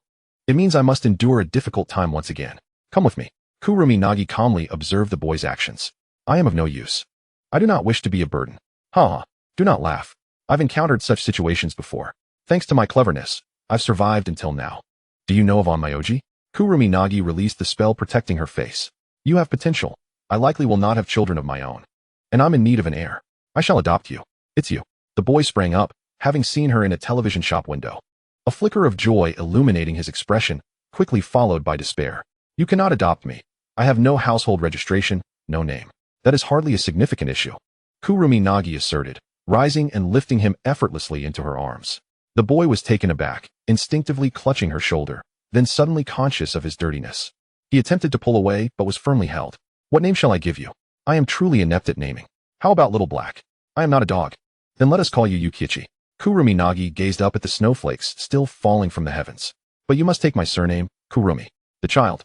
It means I must endure a difficult time once again. Come with me. Kurumi Nagi calmly observed the boy's actions. I am of no use. I do not wish to be a burden. Ha! Do not laugh. I've encountered such situations before. Thanks to my cleverness, I've survived until now. Do you know of Onmyoji? Kurumi Nagi released the spell protecting her face. You have potential. I likely will not have children of my own. And I'm in need of an heir. I shall adopt you. It's you. The boy sprang up, having seen her in a television shop window. A flicker of joy illuminating his expression, quickly followed by despair. You cannot adopt me. I have no household registration, no name. That is hardly a significant issue. Kurumi Nagi asserted, rising and lifting him effortlessly into her arms. The boy was taken aback, instinctively clutching her shoulder, then suddenly conscious of his dirtiness. He attempted to pull away, but was firmly held. What name shall I give you? I am truly inept at naming. How about Little Black? I am not a dog. Then let us call you Yukichi. Kurumi Nagi gazed up at the snowflakes still falling from the heavens. But you must take my surname, Kurumi. The child,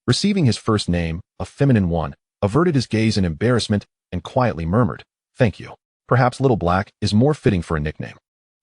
receiving his first name, a feminine one, averted his gaze in embarrassment and quietly murmured, thank you. Perhaps Little Black is more fitting for a nickname.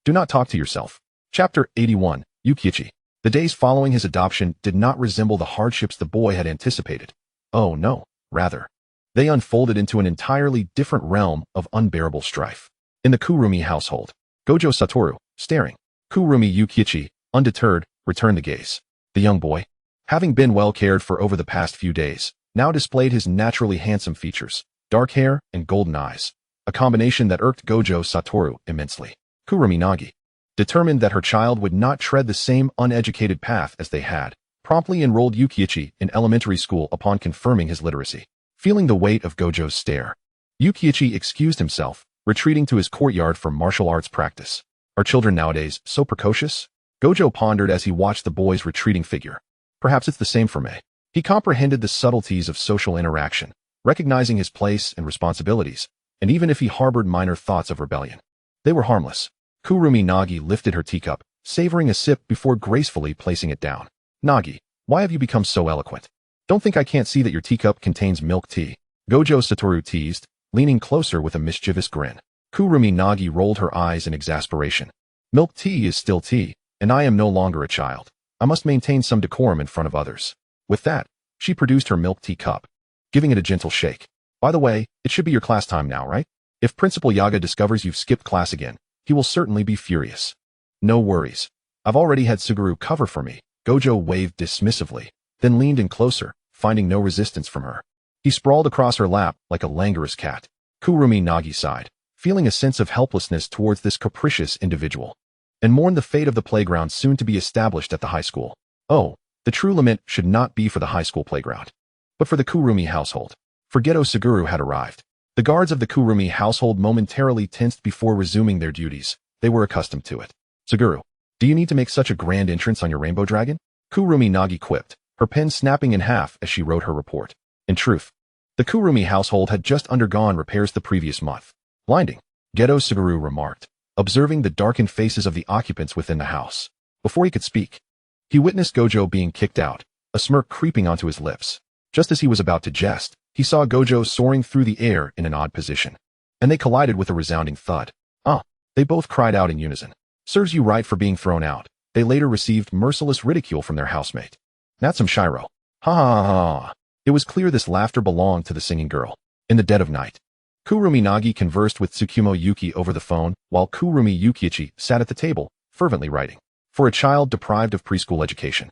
Do not talk to yourself. Chapter 81, Yukichi. The days following his adoption did not resemble the hardships the boy had anticipated. Oh no, rather. They unfolded into an entirely different realm of unbearable strife. In the Kurumi household, Gojo Satoru, staring. Kurumi Yukichi, undeterred, returned the gaze. The young boy, having been well cared for over the past few days, now displayed his naturally handsome features, dark hair and golden eyes, a combination that irked Gojo Satoru immensely. Kurumi Nagi, determined that her child would not tread the same uneducated path as they had, promptly enrolled Yukichi in elementary school upon confirming his literacy. Feeling the weight of Gojo's stare, Yukichi excused himself, retreating to his courtyard for martial arts practice. Are children nowadays so precocious? Gojo pondered as he watched the boy's retreating figure. Perhaps it's the same for Mei. He comprehended the subtleties of social interaction, recognizing his place and responsibilities, and even if he harbored minor thoughts of rebellion, they were harmless. Kurumi Nagi lifted her teacup, savoring a sip before gracefully placing it down. Nagi, why have you become so eloquent? Don't think I can't see that your teacup contains milk tea. Gojo Satoru teased, leaning closer with a mischievous grin. Kurumi Nagi rolled her eyes in exasperation. Milk tea is still tea, and I am no longer a child. I must maintain some decorum in front of others. With that, she produced her milk tea cup, giving it a gentle shake. By the way, it should be your class time now, right? If Principal Yaga discovers you've skipped class again, he will certainly be furious. No worries. I've already had Suguru cover for me. Gojo waved dismissively, then leaned in closer, finding no resistance from her. He sprawled across her lap like a languorous cat. Kurumi Nagi sighed, feeling a sense of helplessness towards this capricious individual, and mourned the fate of the playground soon to be established at the high school. Oh, the true lament should not be for the high school playground, but for the Kurumi household. For Geto Suguru had arrived. The guards of the Kurumi household momentarily tensed before resuming their duties. They were accustomed to it. Suguru, do you need to make such a grand entrance on your rainbow dragon? Kurumi Nagi quipped, her pen snapping in half as she wrote her report. In truth, the Kurumi household had just undergone repairs the previous month. Blinding, Geto Suguru remarked, observing the darkened faces of the occupants within the house. Before he could speak, he witnessed Gojo being kicked out, a smirk creeping onto his lips. Just as he was about to jest, he saw Gojo soaring through the air in an odd position, and they collided with a resounding thud. Ah! They both cried out in unison. Serves you right for being thrown out. They later received merciless ridicule from their housemate. Natsum Shiro. Ha ha ha ha. It was clear this laughter belonged to the singing girl. In the dead of night, Kurumi Nagi conversed with Tsukumo Yuki over the phone, while Kurumi Yukichi sat at the table, fervently writing. For a child deprived of preschool education,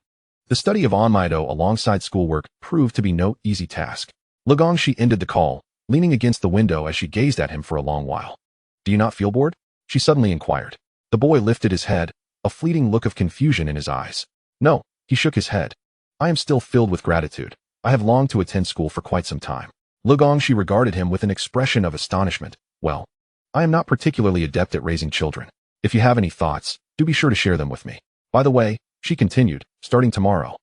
the study of Onmyodo alongside schoolwork proved to be no easy task. Lugong Xi ended the call, leaning against the window as she gazed at him for a long while. Do you not feel bored? She suddenly inquired. The boy lifted his head, a fleeting look of confusion in his eyes. No, he shook his head. I am still filled with gratitude. I have longed to attend school for quite some time. Lugong Xi regarded him with an expression of astonishment. Well, I am not particularly adept at raising children. If you have any thoughts, do be sure to share them with me. By the way, she continued, starting tomorrow,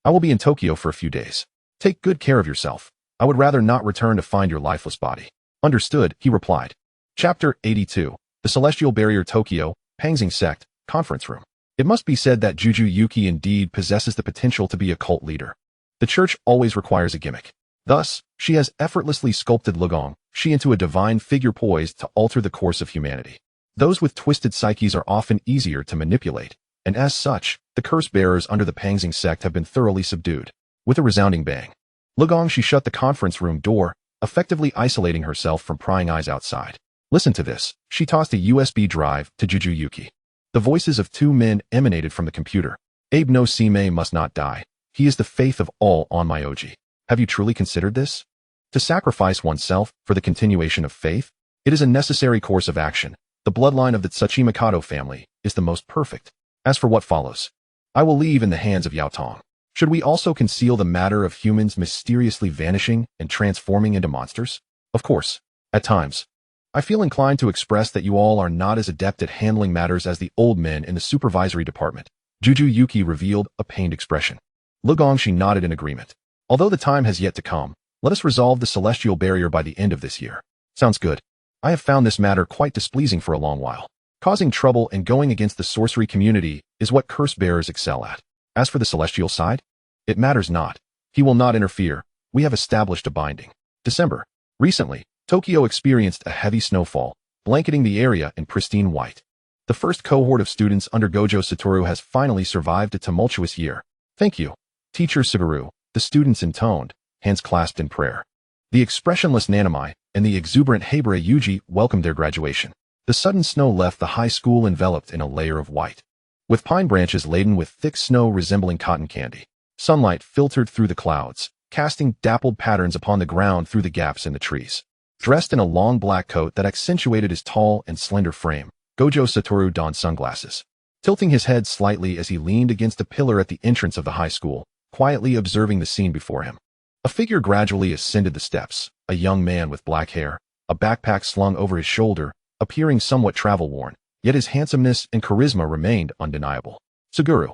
I will be in Tokyo for a few days. Take good care of yourself. I would rather not return to find your lifeless body. Understood, he replied. Chapter 82. The Celestial Barrier, Tokyo, Pangxing Sect, Conference Room. It must be said that Juju Yuki indeed possesses the potential to be a cult leader. The church always requires a gimmick. Thus, she has effortlessly sculpted Lugong Xi into a divine figure poised to alter the course of humanity. Those with twisted psyches are often easier to manipulate, and as such, the curse bearers under the Pangxing sect have been thoroughly subdued. With a resounding bang, Lugong Xi shut the conference room door, effectively isolating herself from prying eyes outside. Listen to this. She tossed a USB drive to Juju Yuki. The voices of two men emanated from the computer. Abe no Sime must not die. He is the faith of all on Myoji. Have you truly considered this? To sacrifice oneself for the continuation of faith? It is a necessary course of action. The bloodline of the Tsuchimikado family is the most perfect. As for what follows, I will leave in the hands of Yao Tong. Should we also conceal the matter of humans mysteriously vanishing and transforming into monsters? Of course, at times, I feel inclined to express that you all are not as adept at handling matters as the old men in the supervisory department. Juju Yuki revealed a pained expression. Lugong Xi nodded in agreement. Although the time has yet to come, let us resolve the celestial barrier by the end of this year. Sounds good. I have found this matter quite displeasing for a long while. Causing trouble and going against the sorcery community is what curse bearers excel at. As for the celestial side, it matters not. He will not interfere. We have established a binding. December. Recently, Tokyo experienced a heavy snowfall, blanketing the area in pristine white. The first cohort of students under Gojo Satoru has finally survived a tumultuous year. Thank you, Teacher Suguru, the students intoned, hands clasped in prayer. The expressionless Nanami and the exuberant Habere Yuji welcomed their graduation. The sudden snow left the high school enveloped in a layer of white, with pine branches laden with thick snow resembling cotton candy. Sunlight filtered through the clouds, casting dappled patterns upon the ground through the gaps in the trees. Dressed in a long black coat that accentuated his tall and slender frame, Gojo Satoru donned sunglasses. Tilting his head slightly as he leaned against a pillar at the entrance of the high school, quietly observing the scene before him. A figure gradually ascended the steps, a young man with black hair, a backpack slung over his shoulder, appearing somewhat travel-worn, yet his handsomeness and charisma remained undeniable. Suguru.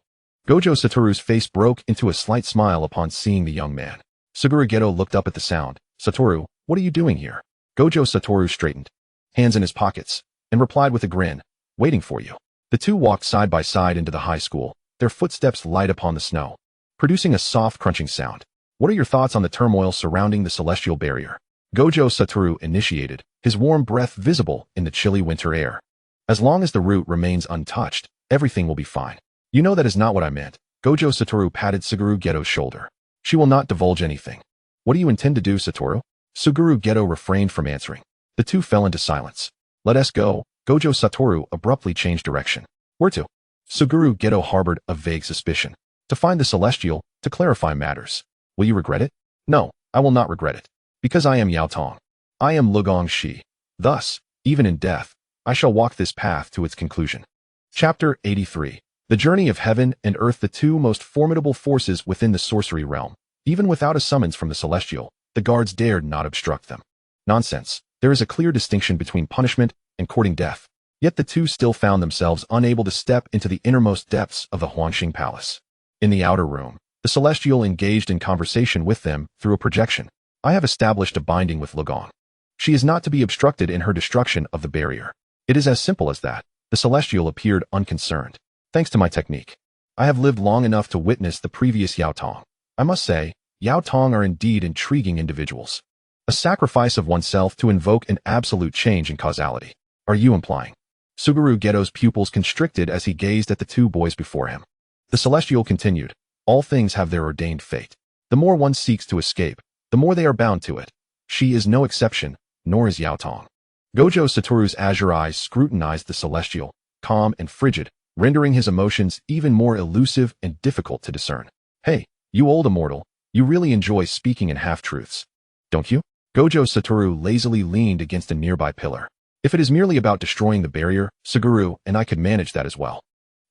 Gojo Satoru's face broke into a slight smile upon seeing the young man. Suguru Geto looked up at the sound. Satoru, what are you doing here? Gojo Satoru straightened, hands in his pockets, and replied with a grin, waiting for you. The two walked side by side into the high school, their footsteps light upon the snow, producing a soft crunching sound. What are your thoughts on the turmoil surrounding the celestial barrier? Gojo Satoru initiated, his warm breath visible in the chilly winter air. As long as the route remains untouched, everything will be fine. You know that is not what I meant. Gojo Satoru patted Suguru Geto's shoulder. She will not divulge anything. What do you intend to do, Satoru? Suguru Geto refrained from answering. The two fell into silence. Let us go. Gojo Satoru abruptly changed direction. Where to? Suguru Geto harbored a vague suspicion. To find the celestial, to clarify matters. Will you regret it? No, I will not regret it. Because I am Yao Tong. I am Lugong Xi. Thus, even in death, I shall walk this path to its conclusion. Chapter 83. The Journey of Heaven and Earth, the two most formidable forces within the sorcery realm. Even without a summons from the celestial, the guards dared not obstruct them. Nonsense. There is a clear distinction between punishment and courting death. Yet the two still found themselves unable to step into the innermost depths of the Huangxing Palace. In the outer room, the celestial engaged in conversation with them through a projection. I have established a binding with Lugong. She is not to be obstructed in her destruction of the barrier. It is as simple as that. The celestial appeared unconcerned. Thanks to my technique, I have lived long enough to witness the previous Yao Tong. I must say, Yao Tong are indeed intriguing individuals. A sacrifice of oneself to invoke an absolute change in causality. Are you implying? Suguru Geto's pupils constricted as he gazed at the two boys before him. The celestial continued. All things have their ordained fate. The more one seeks to escape, the more they are bound to it. She is no exception, nor is Yao Tong. Gojo Satoru's azure eyes scrutinized the celestial, calm and frigid, rendering his emotions even more elusive and difficult to discern. Hey, you old immortal, you really enjoy speaking in half-truths, don't you? Gojo Satoru lazily leaned against a nearby pillar. If it is merely about destroying the barrier, Suguru and I could manage that as well.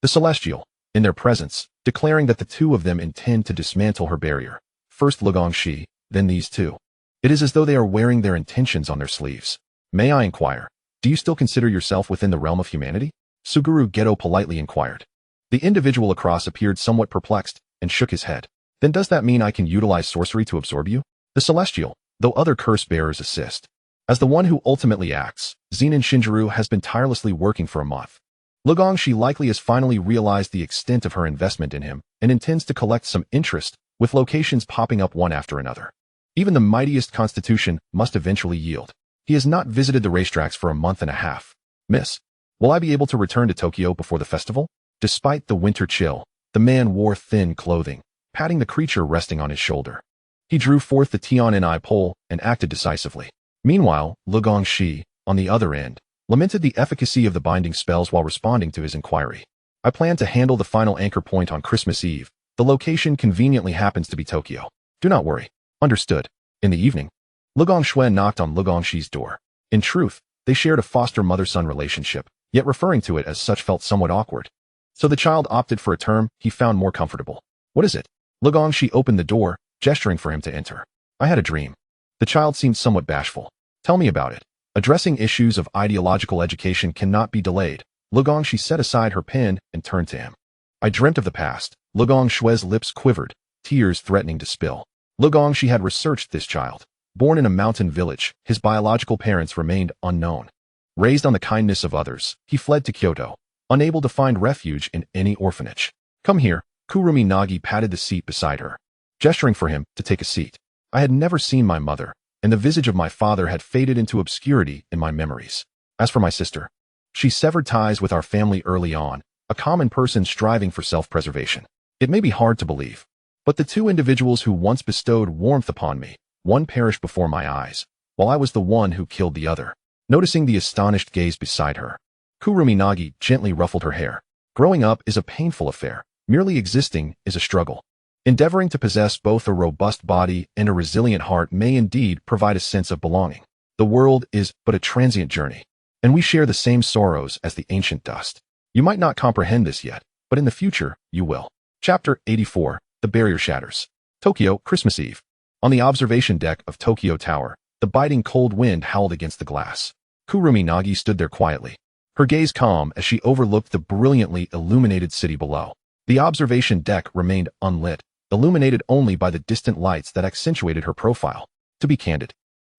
The celestial. in their presence, declaring that the two of them intend to dismantle her barrier. First Lugong Xi, then these two. It is as though they are wearing their intentions on their sleeves. May I inquire, do you still consider yourself within the realm of humanity? Suguru Geto politely inquired. The individual across appeared somewhat perplexed and shook his head. Then does that mean I can utilize sorcery to absorb you? The celestial, though other curse bearers assist. As the one who ultimately acts, Zenin Shinjiro has been tirelessly working for a month. Lugong Xi likely has finally realized the extent of her investment in him and intends to collect some interest, with locations popping up one after another. Even the mightiest constitution must eventually yield. He has not visited the racetracks for a month and a half. Miss, will I be able to return to Tokyo before the festival? Despite the winter chill, the man wore thin clothing, patting the creature resting on his shoulder. He drew forth the Tion-Ni pole and acted decisively. Meanwhile, Lugong Xi, on the other end, lamented the efficacy of the binding spells while responding to his inquiry. I plan to handle the final anchor point on Christmas Eve. The location conveniently happens to be Tokyo. Do not worry. Understood. In the evening, Lugong Xue knocked on Lugong Xi's door. In truth, they shared a foster-mother-son relationship, yet referring to it as such felt somewhat awkward. So the child opted for a term he found more comfortable. What is it? Lugong Xi opened the door, gesturing for him to enter. I had a dream. The child seemed somewhat bashful. Tell me about it. Addressing issues of ideological education cannot be delayed. Lugong Xi set aside her pen and turned to him. I dreamt of the past. Lugong Xue's lips quivered, tears threatening to spill. Lugong Xi had researched this child. Born in a mountain village, his biological parents remained unknown. Raised on the kindness of others, he fled to Kyoto, unable to find refuge in any orphanage. Come here. Kurumi Nagi patted the seat beside her, gesturing for him to take a seat. I had never seen my mother, and the visage of my father had faded into obscurity in my memories. As for my sister, she severed ties with our family early on, a common person striving for self-preservation. It may be hard to believe, but the two individuals who once bestowed warmth upon me, one perished before my eyes, while I was the one who killed the other. Noticing the astonished gaze beside her, Kurumi Nagi gently ruffled her hair. Growing up is a painful affair. Merely existing is a struggle. Endeavoring to possess both a robust body and a resilient heart may indeed provide a sense of belonging. The world is but a transient journey, and we share the same sorrows as the ancient dust. You might not comprehend this yet, but in the future, you will. Chapter 84, The Barrier Shatters. Tokyo, Christmas Eve. On the observation deck of Tokyo Tower, the biting cold wind howled against the glass. Kurumi Nagi stood there quietly, her gaze calm as she overlooked the brilliantly illuminated city below. The observation deck remained unlit, illuminated only by the distant lights that accentuated her profile. To be candid,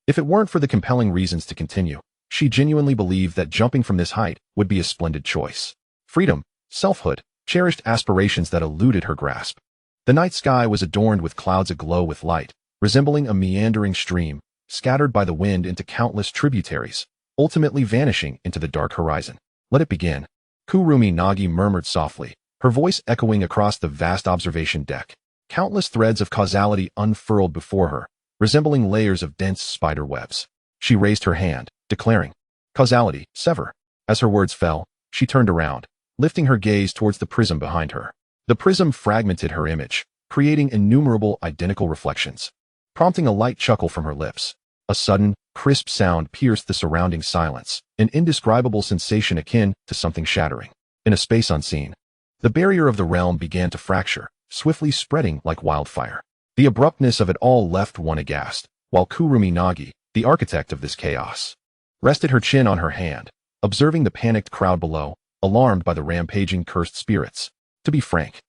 if it weren't for the compelling reasons to continue, she genuinely believed that jumping from this height would be a splendid choice. Freedom, selfhood, cherished aspirations that eluded her grasp. The night sky was adorned with clouds aglow with light, resembling a meandering stream, scattered by the wind into countless tributaries, ultimately vanishing into the dark horizon. Let it begin. Kurumi Nagi murmured softly, her voice echoing across the vast observation deck. Countless threads of causality unfurled before her, resembling layers of dense spider webs. She raised her hand, declaring, "Causality, sever." As her words fell, she turned around, lifting her gaze towards the prism behind her. The prism fragmented her image, creating innumerable identical reflections, prompting a light chuckle from her lips. A sudden, crisp sound pierced the surrounding silence, an indescribable sensation akin to something shattering. In a space unseen, the barrier of the realm began to fracture, swiftly spreading like wildfire. The abruptness of it all left one aghast, while Kurumi Nagi, the architect of this chaos, rested her chin on her hand, observing the panicked crowd below, alarmed by the rampaging cursed spirits. To be frank,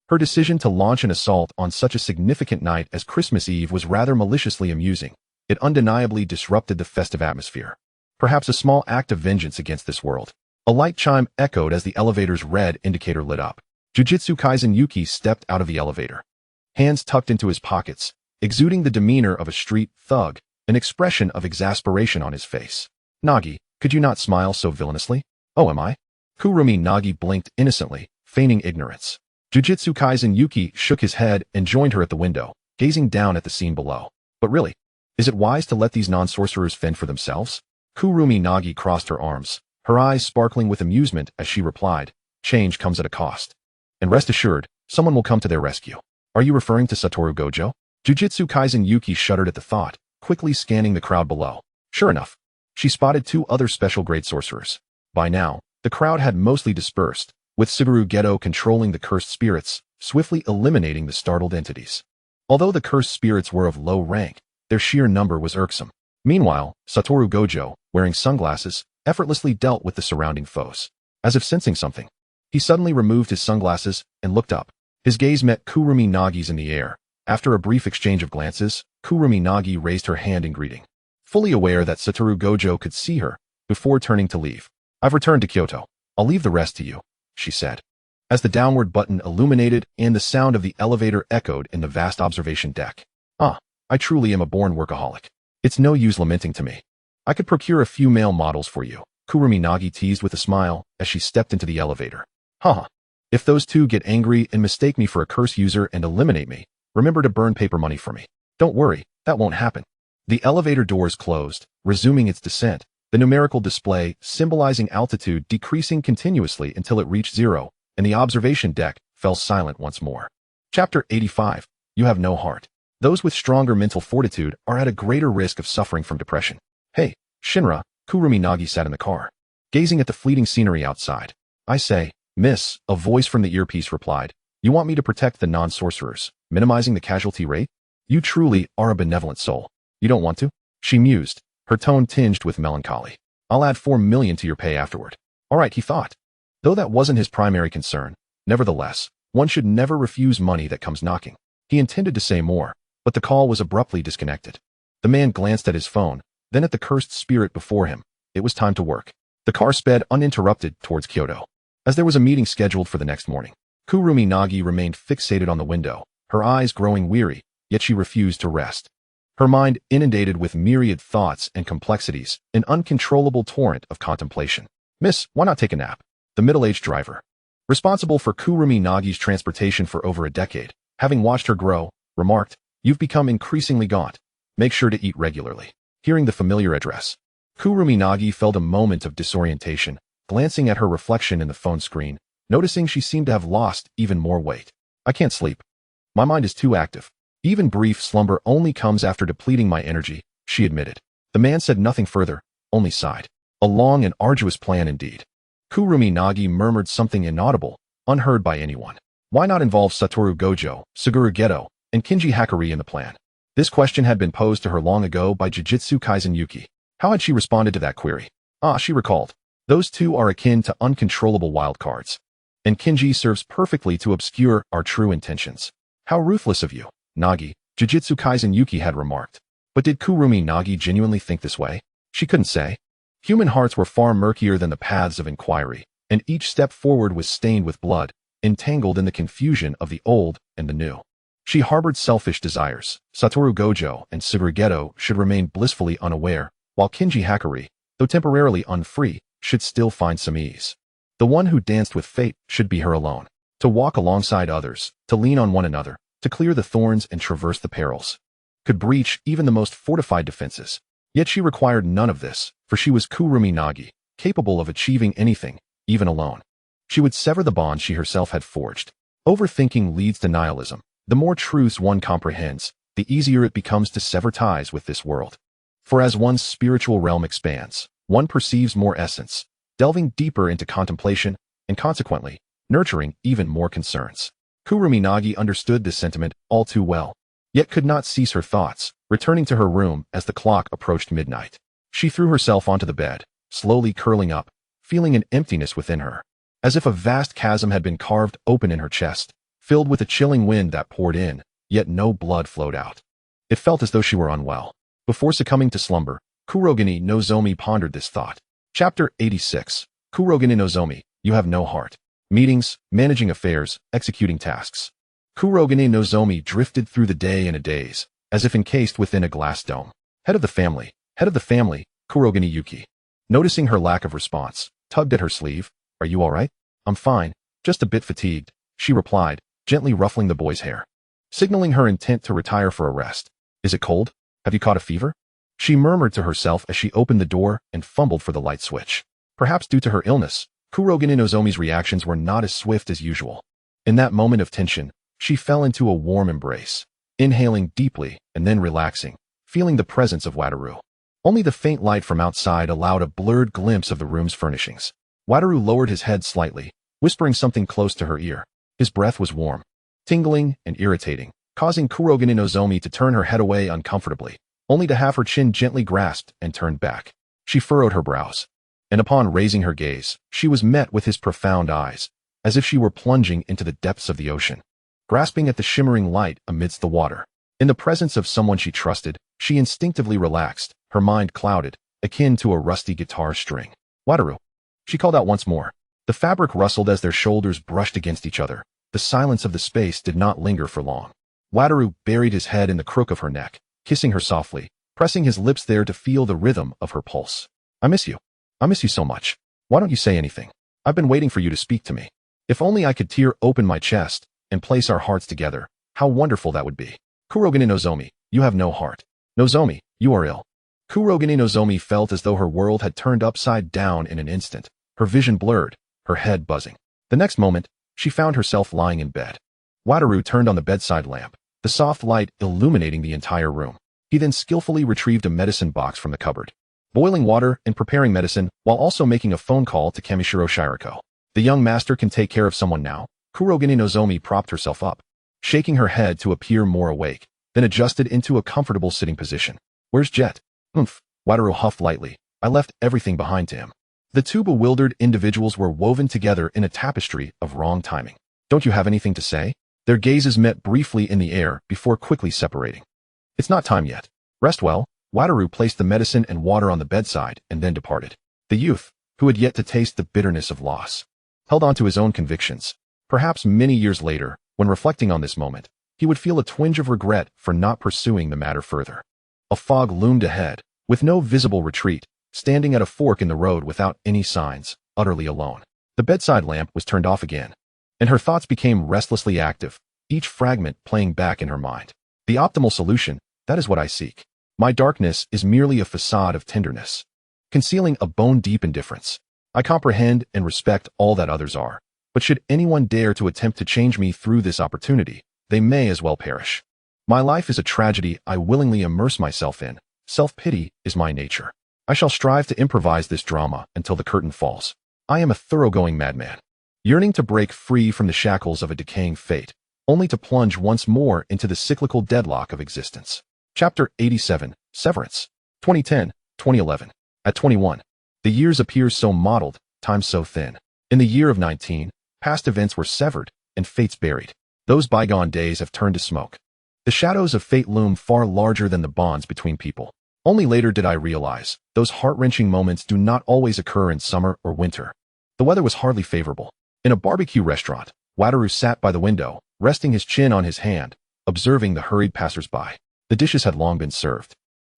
her decision to launch an assault on such a significant night as Christmas Eve was rather maliciously amusing. It undeniably disrupted the festive atmosphere. Perhaps a small act of vengeance against this world. A light chime echoed as the elevator's red indicator lit up. Jujutsu Kaisen Yuki stepped out of the elevator, hands tucked into his pockets, exuding the demeanor of a street thug, an expression of exasperation on his face. "Nagi, could you not smile so villainously?" "Oh, am I?" Kurumi Nagi blinked innocently, feigning ignorance. Jujutsu Kaisen Yuki shook his head and joined her at the window, gazing down at the scene below. "But really, is it wise to let these non-sorcerers fend for themselves?" Kurumi Nagi crossed her arms, her eyes sparkling with amusement as she replied, "Change comes at a cost. And rest assured, someone will come to their rescue." "Are you referring to Satoru Gojo?" Jujutsu Kaisen Yuki shuddered at the thought, quickly scanning the crowd below. Sure enough, she spotted two other special-grade sorcerers. By now, the crowd had mostly dispersed, with Suguru Geto controlling the cursed spirits, swiftly eliminating the startled entities. Although the cursed spirits were of low rank, their sheer number was irksome. Meanwhile, Satoru Gojo, wearing sunglasses, effortlessly dealt with the surrounding foes. As if sensing something, he suddenly removed his sunglasses and looked up. His gaze met Kurumi Nagi's in the air. After a brief exchange of glances, Kurumi Nagi raised her hand in greeting, fully aware that Satoru Gojo could see her, before turning to leave. "I've returned to Kyoto. I'll leave the rest to you," she said. As the downward button illuminated and the sound of the elevator echoed in the vast observation deck. I truly am a born workaholic. It's no use lamenting to me. I could procure a few male models for you, Kurumi Nagi teased with a smile as she stepped into the elevator. If those two get angry and mistake me for a curse user and eliminate me, remember to burn paper money for me. Don't worry, that won't happen. The elevator doors closed, resuming its descent, the numerical display symbolizing altitude decreasing continuously until it reached 0, and the observation deck fell silent once more. Chapter 85. You have no heart. Those with stronger mental fortitude are at a greater risk of suffering from depression. Hey, Shinra, Kurumi Nagi sat in the car, gazing at the fleeting scenery outside. "I say, miss," a voice from the earpiece replied. "You want me to protect the non-sorcerers, minimizing the casualty rate? You truly are a benevolent soul. You don't want to?" She mused, her tone tinged with melancholy. "I'll add 4 million to your pay afterward." All right, he thought. Though that wasn't his primary concern, nevertheless, one should never refuse money that comes knocking. He intended to say more, but the call was abruptly disconnected. The man glanced at his phone, then at the cursed spirit before him. It was time to work. The car sped uninterrupted towards Kyoto. As there was a meeting scheduled for the next morning, Kurumi Nagi remained fixated on the window, her eyes growing weary, yet she refused to rest. Her mind inundated with myriad thoughts and complexities, an uncontrollable torrent of contemplation. "Miss, why not take a nap?" The middle-aged driver, responsible for Kurumi Nagi's transportation for over a decade, having watched her grow, remarked, "You've become increasingly gaunt. Make sure to eat regularly." Hearing the familiar address, Kurumi Nagi felt a moment of disorientation, glancing at her reflection in the phone screen, noticing she seemed to have lost even more weight. "I can't sleep. My mind is too active. Even brief slumber only comes after depleting my energy," she admitted. The man said nothing further, only sighed. A long and arduous plan indeed. Kurumi Nagi murmured something inaudible, unheard by anyone. Why not involve Satoru Gojo, Suguru Geto, and Kinji Hakari in the plan? This question had been posed to her long ago by Jujutsu Kaisen Yuki. How had she responded to that query? She recalled. Those two are akin to uncontrollable wildcards. And Kinji serves perfectly to obscure our true intentions. How ruthless of you, Nagi, Jujutsu Kaisen Yuki had remarked. But did Kurumi Nagi genuinely think this way? She couldn't say. Human hearts were far murkier than the paths of inquiry, and each step forward was stained with blood, entangled in the confusion of the old and the new. She harbored selfish desires. Satoru Gojo and Suguru Geto should remain blissfully unaware, while Kinji Hakari, though temporarily unfree, should still find some ease. The one who danced with fate should be her alone. To walk alongside others, to lean on one another, to clear the thorns and traverse the perils. Could breach even the most fortified defenses. Yet she required none of this, for she was Kurumi Nagi, capable of achieving anything, even alone. She would sever the bond she herself had forged. Overthinking leads to nihilism. The more truths one comprehends, the easier it becomes to sever ties with this world. For as one's spiritual realm expands, one perceives more essence, delving deeper into contemplation, and consequently, nurturing even more concerns. Kurumi Nagi understood this sentiment all too well, yet could not cease her thoughts, returning to her room as the clock approached midnight. She threw herself onto the bed, slowly curling up, feeling an emptiness within her, as if a vast chasm had been carved open in her chest, filled with a chilling wind that poured in, yet no blood flowed out. It felt as though she were unwell. Before succumbing to slumber, Kurogane Nozomi pondered this thought. Chapter 86. Kurogane Nozomi, you have no heart. Meetings, managing affairs, executing tasks. Kurogane Nozomi drifted through the day in a daze, as if encased within a glass dome. Head of the family, Kurogane Yuki. Noticing her lack of response, tugged at her sleeve. Are you all right? I'm fine, just a bit fatigued, she replied, gently ruffling the boy's hair, signaling her intent to retire for a rest. Is it cold? Have you caught a fever? She murmured to herself as she opened the door and fumbled for the light switch. Perhaps due to her illness, Kurogane Nozomi's reactions were not as swift as usual. In that moment of tension, she fell into a warm embrace, inhaling deeply and then relaxing, feeling the presence of Wataru. Only the faint light from outside allowed a blurred glimpse of the room's furnishings. Wataru lowered his head slightly, whispering something close to her ear. His breath was warm, tingling, and irritating, causing Kurogane Nozomi to turn her head away uncomfortably, only to have her chin gently grasped and turned back. She furrowed her brows, and upon raising her gaze, she was met with his profound eyes, as if she were plunging into the depths of the ocean, grasping at the shimmering light amidst the water. In the presence of someone she trusted, she instinctively relaxed, her mind clouded, akin to a rusty guitar string. "Wataru," she called out once more. The fabric rustled as their shoulders brushed against each other. The silence of the space did not linger for long. Wataru buried his head in the crook of her neck, kissing her softly, pressing his lips there to feel the rhythm of her pulse. "I miss you. I miss you so much. Why don't you say anything? I've been waiting for you to speak to me. If only I could tear open my chest and place our hearts together, how wonderful that would be." "Kurogane Nozomi, you have no heart. Nozomi, you are ill." Kurogane Nozomi felt as though her world had turned upside down in an instant, her vision blurred, her head buzzing. The next moment, she found herself lying in bed. Wataru turned on the bedside lamp, the soft light illuminating the entire room. He then skillfully retrieved a medicine box from the cupboard, boiling water and preparing medicine while also making a phone call to Kamishiro Shirako. "The young master can take care of someone now." Kurogane Nozomi propped herself up, shaking her head to appear more awake, then adjusted into a comfortable sitting position. "Where's Jet?" "Oomph," Wataru huffed lightly. "I left everything behind to him." The two bewildered individuals were woven together in a tapestry of wrong timing. "Don't you have anything to say?" Their gazes met briefly in the air before quickly separating. "It's not time yet. Rest well." Wataru placed the medicine and water on the bedside and then departed. The youth, who had yet to taste the bitterness of loss, held on to his own convictions. Perhaps many years later, when reflecting on this moment, he would feel a twinge of regret for not pursuing the matter further. A fog loomed ahead, with no visible retreat, standing at a fork in the road without any signs, utterly alone. The bedside lamp was turned off again, and her thoughts became restlessly active, each fragment playing back in her mind. "The optimal solution, that is what I seek. My darkness is merely a facade of tenderness, concealing a bone-deep indifference. I comprehend and respect all that others are, but should anyone dare to attempt to change me through this opportunity, they may as well perish. My life is a tragedy I willingly immerse myself in. Self-pity is my nature. I shall strive to improvise this drama until the curtain falls. I am a thoroughgoing madman, yearning to break free from the shackles of a decaying fate, only to plunge once more into the cyclical deadlock of existence." Chapter 87, Severance. 2010-2011. At 21. The years appear so mottled, time so thin. In the year of 19, past events were severed, and fates buried. Those bygone days have turned to smoke. The shadows of fate loom far larger than the bonds between people. Only later did I realize, those heart-wrenching moments do not always occur in summer or winter. The weather was hardly favorable. In a barbecue restaurant, Wataru sat by the window, resting his chin on his hand, observing the hurried passers-by. The dishes had long been served,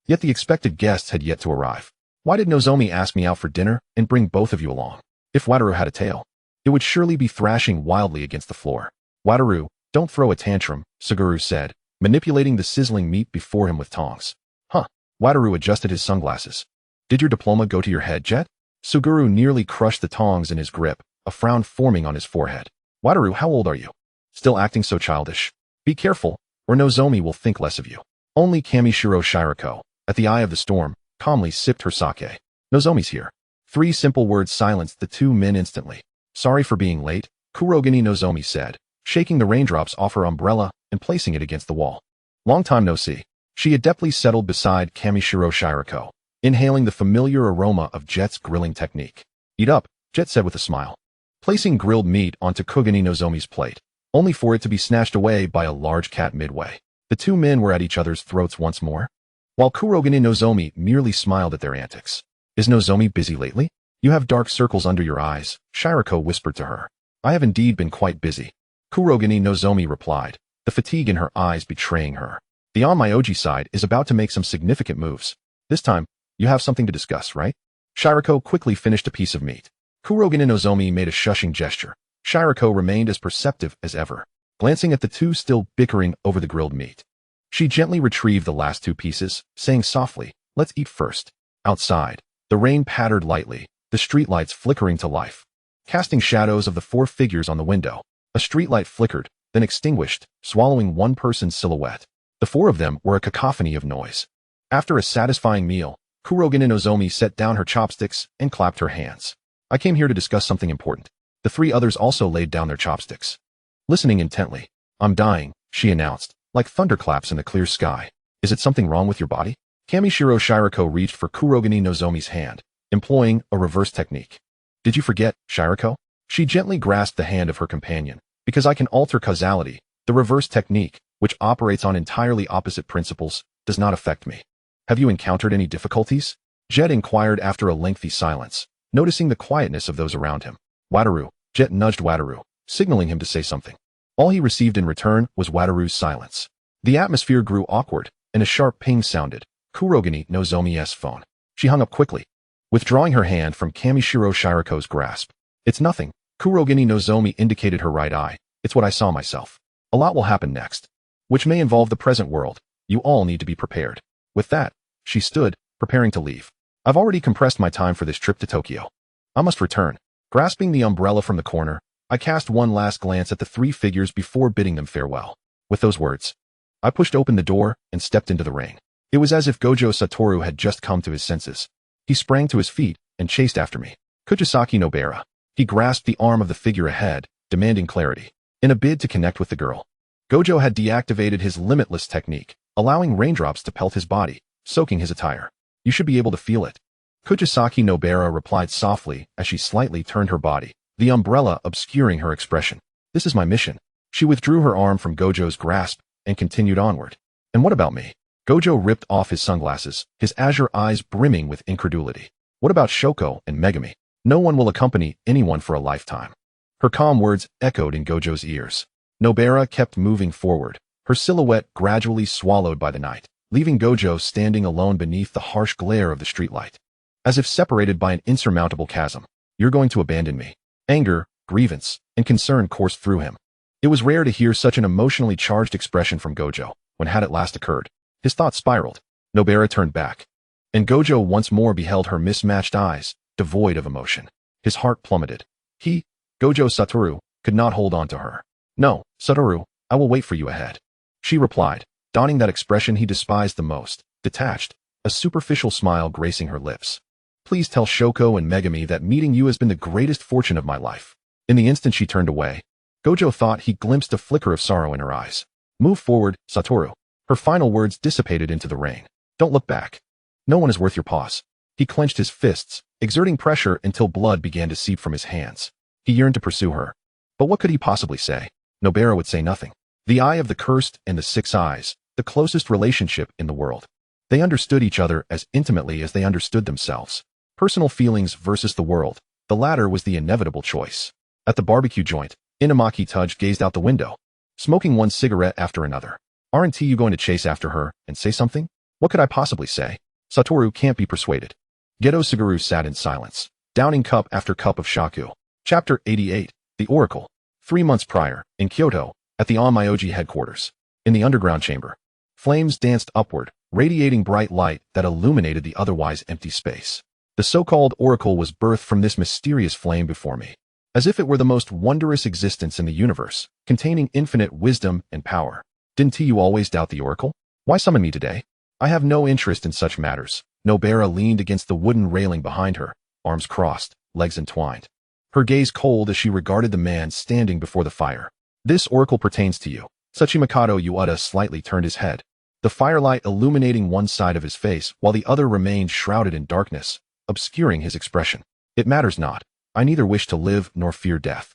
yet the expected guests had yet to arrive. Why did Nozomi ask me out for dinner and bring both of you along? If Wataru had a tail, it would surely be thrashing wildly against the floor. "Wataru, don't throw a tantrum," Suguru said, manipulating the sizzling meat before him with tongs. "Huh." Wataru adjusted his sunglasses. "Did your diploma go to your head, Jet?" Suguru nearly crushed the tongs in his grip, a frown forming on his forehead. "Wataru, how old are you? Still acting so childish? Be careful, or Nozomi will think less of you." Only Kamishiro Shirako, at the eye of the storm, calmly sipped her sake. "Nozomi's here." 3 simple words silenced the two men instantly. "Sorry for being late," Kurogane Nozomi said, shaking the raindrops off her umbrella and placing it against the wall. "Long time no see." She adeptly settled beside Kamishiro Shirako, inhaling the familiar aroma of Jet's grilling technique. "Eat up," Jet said with a smile, placing grilled meat onto Kurogane Nozomi's plate, only for it to be snatched away by a large cat midway. The two men were at each other's throats once more, while Kurogane Nozomi merely smiled at their antics. "Is Nozomi busy lately? You have dark circles under your eyes," Shirako whispered to her. "I have indeed been quite busy," Kurogane Nozomi replied, the fatigue in her eyes betraying her. "The Onmyoji side is about to make some significant moves. This time, you have something to discuss, right?" Shirako quickly finished a piece of meat. Kurogane Nozomi made a shushing gesture. Shirako remained as perceptive as ever, glancing at the two still bickering over the grilled meat. She gently retrieved the last 2 pieces, saying softly, "Let's eat first." Outside, the rain pattered lightly, the streetlights flickering to life, casting shadows of the 4 figures on the window. A streetlight flickered, then extinguished, swallowing one person's silhouette. The 4 of them were a cacophony of noise. After a satisfying meal, Kurogane Nozomi set down her chopsticks and clapped her hands. "I came here to discuss something important." The three others also laid down their chopsticks. Listening intently. I'm dying, she announced, like thunderclaps in the clear sky. Is it something wrong with your body? Kamishiro Shirako reached for Kurogane Nozomi's hand, employing a reverse technique. Did you forget, Shirako? She gently grasped the hand of her companion. Because I can alter causality, the reverse technique, which operates on entirely opposite principles, does not affect me. Have you encountered any difficulties? Jet inquired after a lengthy silence, noticing the quietness of those around him. Wataru, Jet nudged Wataru, signaling him to say something. All he received in return was Wataru's silence. The atmosphere grew awkward, and a sharp ping sounded. Kurogane Nozomi's phone. She hung up quickly, withdrawing her hand from Kamishiro Shirako's grasp. It's nothing. Kurogane Nozomi indicated her right eye. It's what I saw myself. A lot will happen next, which may involve the present world. You all need to be prepared. With that, she stood, preparing to leave. I've already compressed my time for this trip to Tokyo. I must return. Grasping the umbrella from the corner, I cast one last glance at the three figures before bidding them farewell. With those words, I pushed open the door and stepped into the rain. It was as if Gojo Satoru had just come to his senses. He sprang to his feet and chased after me. Kujisaki Nobara. He grasped the arm of the figure ahead, demanding clarity. In a bid to connect with the girl, Gojo had deactivated his limitless technique, allowing raindrops to pelt his body, soaking his attire. You should be able to feel it. Kujisaki Nobara replied softly as she slightly turned her body, the umbrella obscuring her expression. This is my mission. She withdrew her arm from Gojo's grasp and continued onward. And what about me? Gojo ripped off his sunglasses, his azure eyes brimming with incredulity. What about Shoko and Megami? No one will accompany anyone for a lifetime. Her calm words echoed in Gojo's ears. Nobara kept moving forward, her silhouette gradually swallowed by the night, leaving Gojo standing alone beneath the harsh glare of the streetlight. As if separated by an insurmountable chasm. You're going to abandon me. Anger, grievance, and concern coursed through him. It was rare to hear such an emotionally charged expression from Gojo, when had it last occurred. His thoughts spiraled. Nobara turned back. And Gojo once more beheld her mismatched eyes, devoid of emotion. His heart plummeted. He, Gojo Satoru, could not hold on to her. No, Satoru, I will wait for you ahead. She replied, donning that expression he despised the most, detached, a superficial smile gracing her lips. Please tell Shoko and Megami that meeting you has been the greatest fortune of my life. In the instant she turned away, Gojo thought he glimpsed a flicker of sorrow in her eyes. Move forward, Satoru. Her final words dissipated into the rain. Don't look back. No one is worth your pause. He clenched his fists, exerting pressure until blood began to seep from his hands. He yearned to pursue her. But what could he possibly say? Nobara would say nothing. The Eye of the Cursed and the Six Eyes, the closest relationship in the world. They understood each other as intimately as they understood themselves. Personal feelings versus the world. The latter was the inevitable choice. At the barbecue joint, Inamaki Tudge gazed out the window, smoking one cigarette after another. Aren't you going to chase after her and say something? What could I possibly say? Satoru can't be persuaded. Geto Suguru sat in silence, downing cup after cup of shaku. Chapter 88, The Oracle. 3 months prior, in Kyoto, at the Onmyoji headquarters. In the underground chamber, flames danced upward, radiating bright light that illuminated the otherwise empty space. The so-called Oracle was birthed from this mysterious flame before me, as if it were the most wondrous existence in the universe, containing infinite wisdom and power. Didn't you always doubt the Oracle? Why summon me today? I have no interest in such matters. Nobara leaned against the wooden railing behind her, arms crossed, legs entwined. Her gaze cold as she regarded the man standing before the fire. This Oracle pertains to you. Tsuchimikado Yuata slightly turned his head, the firelight illuminating one side of his face while the other remained shrouded in darkness, obscuring his expression. It matters not. I neither wish to live nor fear death.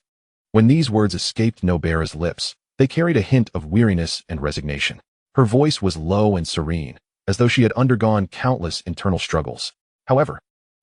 When these words escaped Nobara's lips, they carried a hint of weariness and resignation. Her voice was low and serene, as though she had undergone countless internal struggles. However,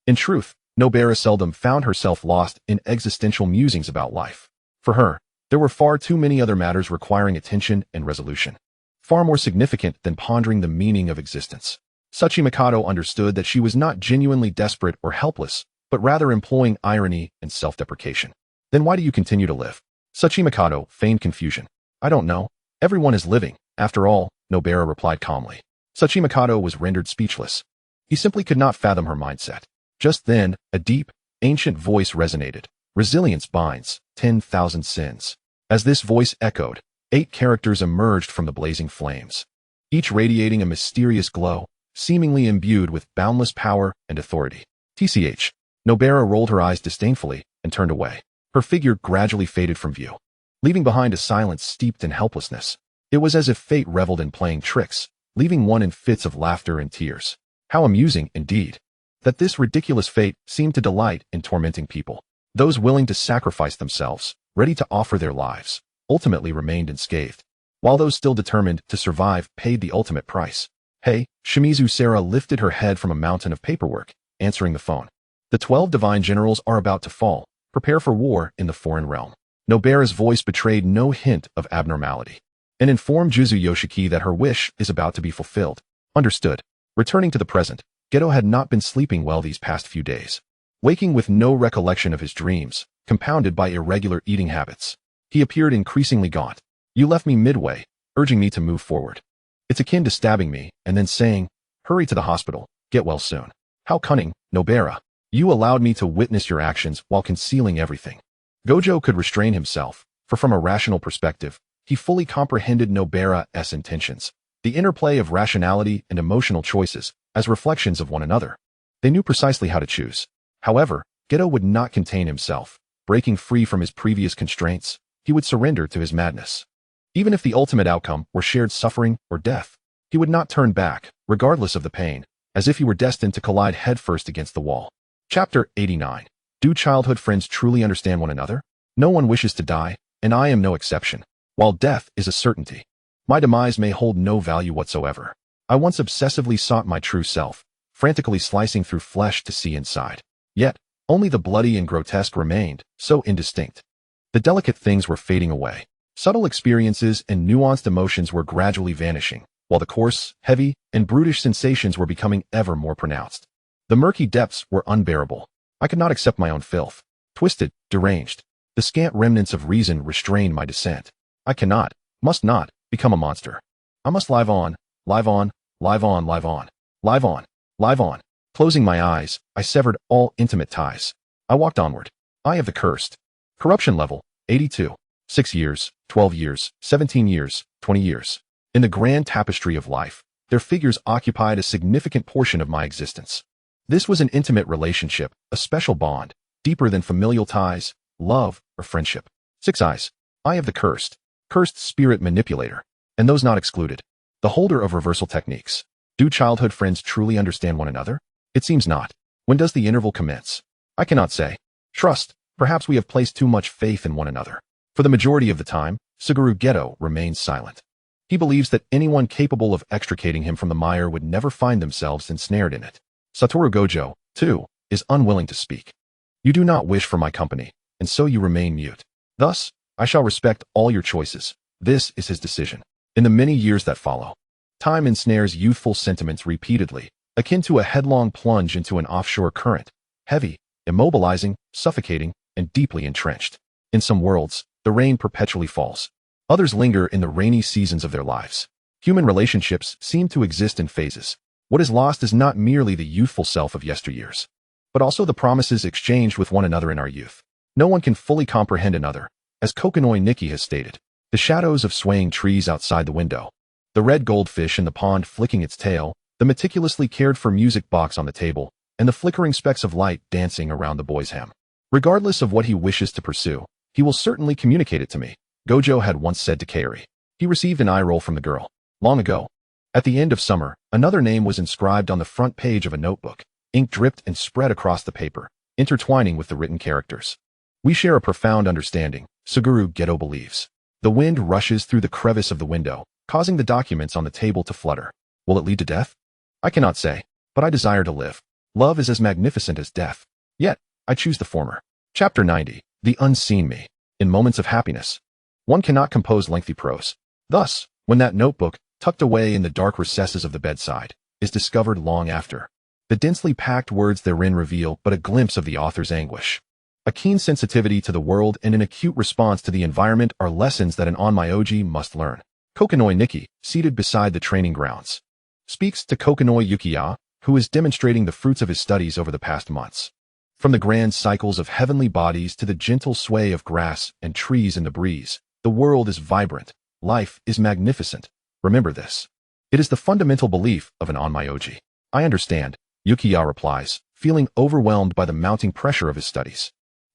in truth, Nobara seldom found herself lost in existential musings about life. For her, there were far too many other matters requiring attention and resolution, far more significant than pondering the meaning of existence. Tsuchimikado understood that she was not genuinely desperate or helpless, but rather employing irony and self-deprecation. Then why do you continue to live? Tsuchimikado feigned confusion. I don't know. Everyone is living, after all, Nobara replied calmly. Tsuchimikado was rendered speechless. He simply could not fathom her mindset. Just then, a deep, ancient voice resonated. Resilience binds 10,000 sins. As this voice echoed, 8 characters emerged from the blazing flames, each radiating a mysterious glow, seemingly imbued with boundless power and authority. TCH. Nobara rolled her eyes disdainfully and turned away. Her figure gradually faded from view, leaving behind a silence steeped in helplessness. It was as if fate reveled in playing tricks, leaving one in fits of laughter and tears. How amusing, indeed, that this ridiculous fate seemed to delight in tormenting people. Those willing to sacrifice themselves, ready to offer their lives, ultimately remained unscathed, while those still determined to survive paid the ultimate price. Hey, Shimizu. Sarah lifted her head from a mountain of paperwork, answering the phone. The 12 divine generals are about to fall. Prepare for war in the foreign realm. Nobara's voice betrayed no hint of abnormality, and informed Juzu Yoshiki that her wish is about to be fulfilled. Understood. Returning to the present, Geto had not been sleeping well these past few days, waking with no recollection of his dreams, compounded by irregular eating habits. He appeared increasingly gaunt. You left me midway, urging me to move forward. It's akin to stabbing me and then saying, hurry to the hospital, get well soon. How cunning, Nobara. You allowed me to witness your actions while concealing everything. Gojo could restrain himself, for from a rational perspective, he fully comprehended Nobara's intentions, the interplay of rationality and emotional choices, as reflections of one another. They knew precisely how to choose. However, Geto would not contain himself. Breaking free from his previous constraints, he would surrender to his madness. Even if the ultimate outcome were shared suffering or death, he would not turn back, regardless of the pain, as if he were destined to collide headfirst against the wall. Chapter 89. Do childhood friends truly understand one another? No one wishes to die, and I am no exception. While death is a certainty, my demise may hold no value whatsoever. I once obsessively sought my true self, frantically slicing through flesh to see inside. Yet, only the bloody and grotesque remained, so indistinct. The delicate things were fading away. Subtle experiences and nuanced emotions were gradually vanishing, while the coarse, heavy, and brutish sensations were becoming ever more pronounced. The murky depths were unbearable. I could not accept my own filth. Twisted, deranged, the scant remnants of reason restrained my descent. I cannot, must not, become a monster. I must live on, live on, live on, live on, live on, live on. Closing my eyes, I severed all intimate ties. I walked onward. Eye of the cursed. Corruption level, 82. 6 years, 12 years, 17 years, 20 years. In the grand tapestry of life, their figures occupied a significant portion of my existence. This was an intimate relationship, a special bond, deeper than familial ties, love, or friendship. 6 eyes. Eye of the cursed. Cursed spirit manipulator. And those not excluded. The holder of reversal techniques. Do childhood friends truly understand one another? It seems not. When does the interval commence? I cannot say. Trust. Perhaps we have placed too much faith in one another. For the majority of the time, Suguru Geto remains silent. He believes that anyone capable of extricating him from the mire would never find themselves ensnared in it. Satoru Gojo, too, is unwilling to speak. You do not wish for my company, and so you remain mute. Thus, I shall respect all your choices. This is his decision. In the many years that follow, time ensnares youthful sentiments repeatedly, akin to a headlong plunge into an offshore current, heavy, immobilizing, suffocating, and deeply entrenched. In some worlds, the rain perpetually falls. Others linger in the rainy seasons of their lives. Human relationships seem to exist in phases. What is lost is not merely the youthful self of yesteryears, but also the promises exchanged with one another in our youth. No one can fully comprehend another, as Kokonoi Nikki has stated. The shadows of swaying trees outside the window, the red goldfish in the pond flicking its tail, the meticulously cared for music box on the table, and the flickering specks of light dancing around the boy's hem. Regardless of what he wishes to pursue, he will certainly communicate it to me, Gojo had once said to Kaori. He received an eye roll from the girl. Long ago. At the end of summer, another name was inscribed on the front page of a notebook. Ink dripped and spread across the paper, intertwining with the written characters. We share a profound understanding, Suguru Geto believes. The wind rushes through the crevice of the window, causing the documents on the table to flutter. Will it lead to death? I cannot say, but I desire to live. Love is as magnificent as death. Yet, I choose the former. Chapter 90. The Unseen Me. In moments of happiness, one cannot compose lengthy prose. Thus, when that notebook, tucked away in the dark recesses of the bedside, is discovered long after, the densely packed words therein reveal but a glimpse of the author's anguish. A keen sensitivity to the world and an acute response to the environment are lessons that an onmyoji must learn. Kokonoi Nikki, seated beside the training grounds, speaks to Kokonoi Yukiya, who is demonstrating the fruits of his studies over the past months. From the grand cycles of heavenly bodies to the gentle sway of grass and trees in the breeze, the world is vibrant. Life is magnificent. Remember this. It is the fundamental belief of an onmyoji. I understand, Yukiya replies, feeling overwhelmed by the mounting pressure of his studies.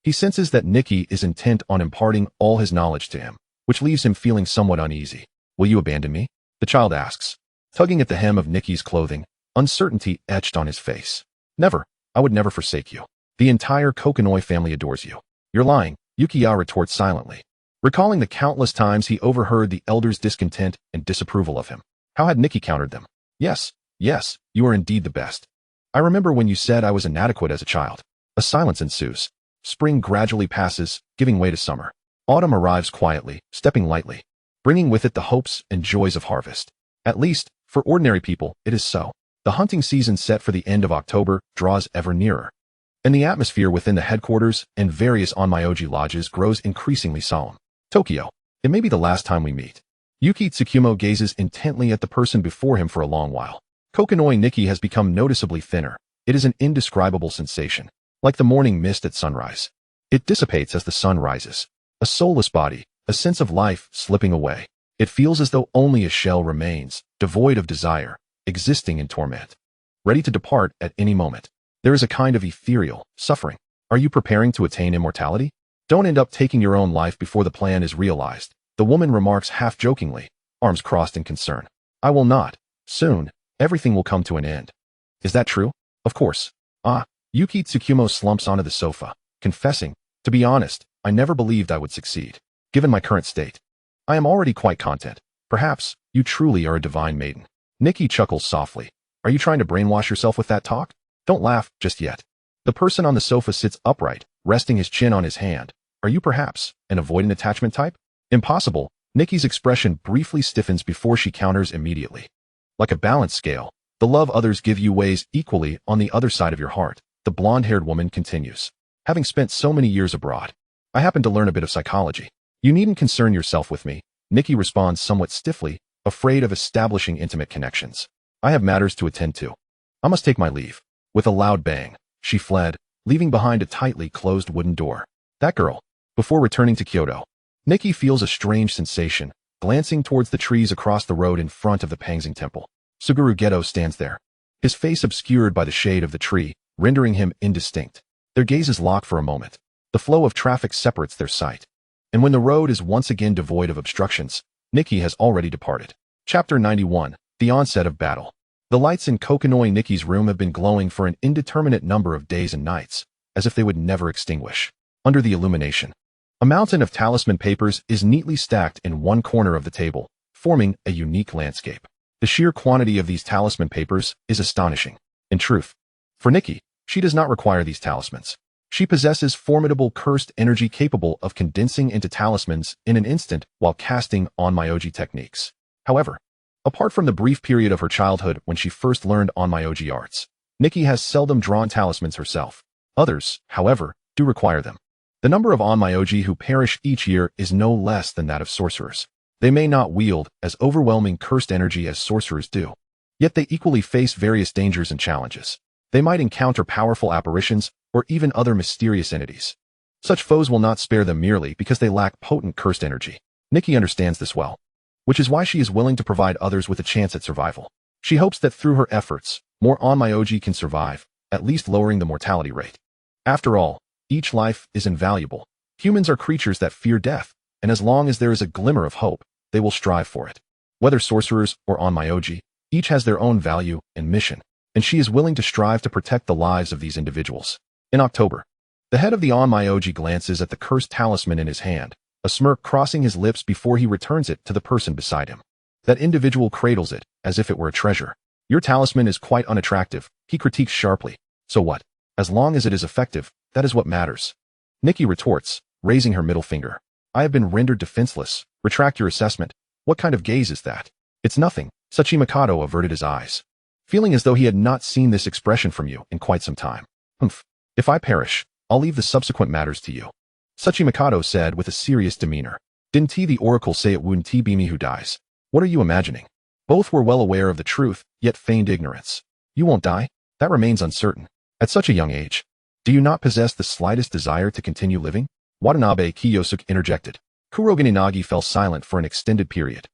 He senses that Nikki is intent on imparting all his knowledge to him, which leaves him feeling somewhat uneasy. Will you abandon me? The child asks, tugging at the hem of Nikki's clothing, uncertainty etched on his face. Never. I would never forsake you. The entire Kokonoi family adores you. You're lying, Yukiya retorts silently, recalling the countless times he overheard the elders' discontent and disapproval of him. How had Nikki countered them? Yes, you are indeed the best. I remember when you said I was inadequate as a child. A silence ensues. Spring gradually passes, giving way to summer. Autumn arrives quietly, stepping lightly, bringing with it the hopes and joys of harvest. At least, for ordinary people, it is so. The hunting season set for the end of October draws ever nearer, and the atmosphere within the headquarters and various Onmyoji lodges grows increasingly solemn. Tokyo. It may be the last time we meet. Yuki Tsukumo gazes intently at the person before him for a long while. Kokonoi Nikki has become noticeably thinner. It is an indescribable sensation, like the morning mist at sunrise. It dissipates as the sun rises. A soulless body, a sense of life slipping away. It feels as though only a shell remains, devoid of desire, existing in torment, ready to depart at any moment. There is a kind of ethereal suffering. Are you preparing to attain immortality? Don't end up taking your own life before the plan is realized, the woman remarks half-jokingly, arms crossed in concern. I will not. Soon, everything will come to an end. Is that true? Of course. Yuki Tsukumo slumps onto the sofa, confessing, to be honest, I never believed I would succeed. Given my current state, I am already quite content. Perhaps, you truly are a divine maiden. Nikki chuckles softly. Are you trying to brainwash yourself with that talk? Don't laugh just yet. The person on the sofa sits upright, resting his chin on his hand. Are you perhaps an avoidant attachment type? Impossible. Nikki's expression briefly stiffens before she counters immediately. Like a balance scale, the love others give you weighs equally on the other side of your heart. The blonde-haired woman continues. Having spent so many years abroad, I happen to learn a bit of psychology. You needn't concern yourself with me. Nikki responds somewhat stiffly, afraid of establishing intimate connections. I have matters to attend to. I must take my leave. With a loud bang, she fled, leaving behind a tightly closed wooden door. That girl. Before returning to Kyoto, Nikki feels a strange sensation, glancing towards the trees across the road in front of the Pangzing Temple. Suguru Geto stands there, his face obscured by the shade of the tree, rendering him indistinct. Their gazes lock for a moment. The flow of traffic separates their sight, and when the road is once again devoid of obstructions, Nikki has already departed. Chapter 91. The Onset of Battle. The lights in Kokonoi Nikki's room have been glowing for an indeterminate number of days and nights, as if they would never extinguish. Under the illumination, a mountain of talisman papers is neatly stacked in one corner of the table, forming a unique landscape. The sheer quantity of these talisman papers is astonishing. In truth, for Nikki, she does not require these talismans. She possesses formidable cursed energy capable of condensing into talismans in an instant while casting Onmyoji techniques. However, apart from the brief period of her childhood when she first learned Onmyoji arts, Nikki has seldom drawn talismans herself. Others, however, do require them. The number of Onmyoji who perish each year is no less than that of sorcerers. They may not wield as overwhelming cursed energy as sorcerers do, yet they equally face various dangers and challenges. They might encounter powerful apparitions or even other mysterious entities. Such foes will not spare them merely because they lack potent cursed energy. Nikki understands this well, which is why she is willing to provide others with a chance at survival. She hopes that through her efforts, more Onmyoji can survive, at least lowering the mortality rate. After all, each life is invaluable. Humans are creatures that fear death, and as long as there is a glimmer of hope, they will strive for it. Whether sorcerers or Onmyoji, each has their own value and mission, and she is willing to strive to protect the lives of these individuals. In October, the head of the Onmyoji glances at the cursed talisman in his hand, a smirk crossing his lips before he returns it to the person beside him. That individual cradles it, as if it were a treasure. Your talisman is quite unattractive, he critiques sharply. So what? As long as it is effective, that is what matters. Nikki retorts, raising her middle finger. I have been rendered defenseless. Retract your assessment. What kind of gaze is that? It's nothing. Sachi Mikado averted his eyes, feeling as though he had not seen this expression from you in quite some time. Humph. If I perish, I'll leave the subsequent matters to you. Sachi Mikado said with a serious demeanor. Didn't the oracle say it wouldn't be me who dies? What are you imagining? Both were well aware of the truth, yet feigned ignorance. You won't die? That remains uncertain. At such a young age, do you not possess the slightest desire to continue living? Watanabe Kiyosuke interjected. Kurogen Inagi fell silent for an extended period,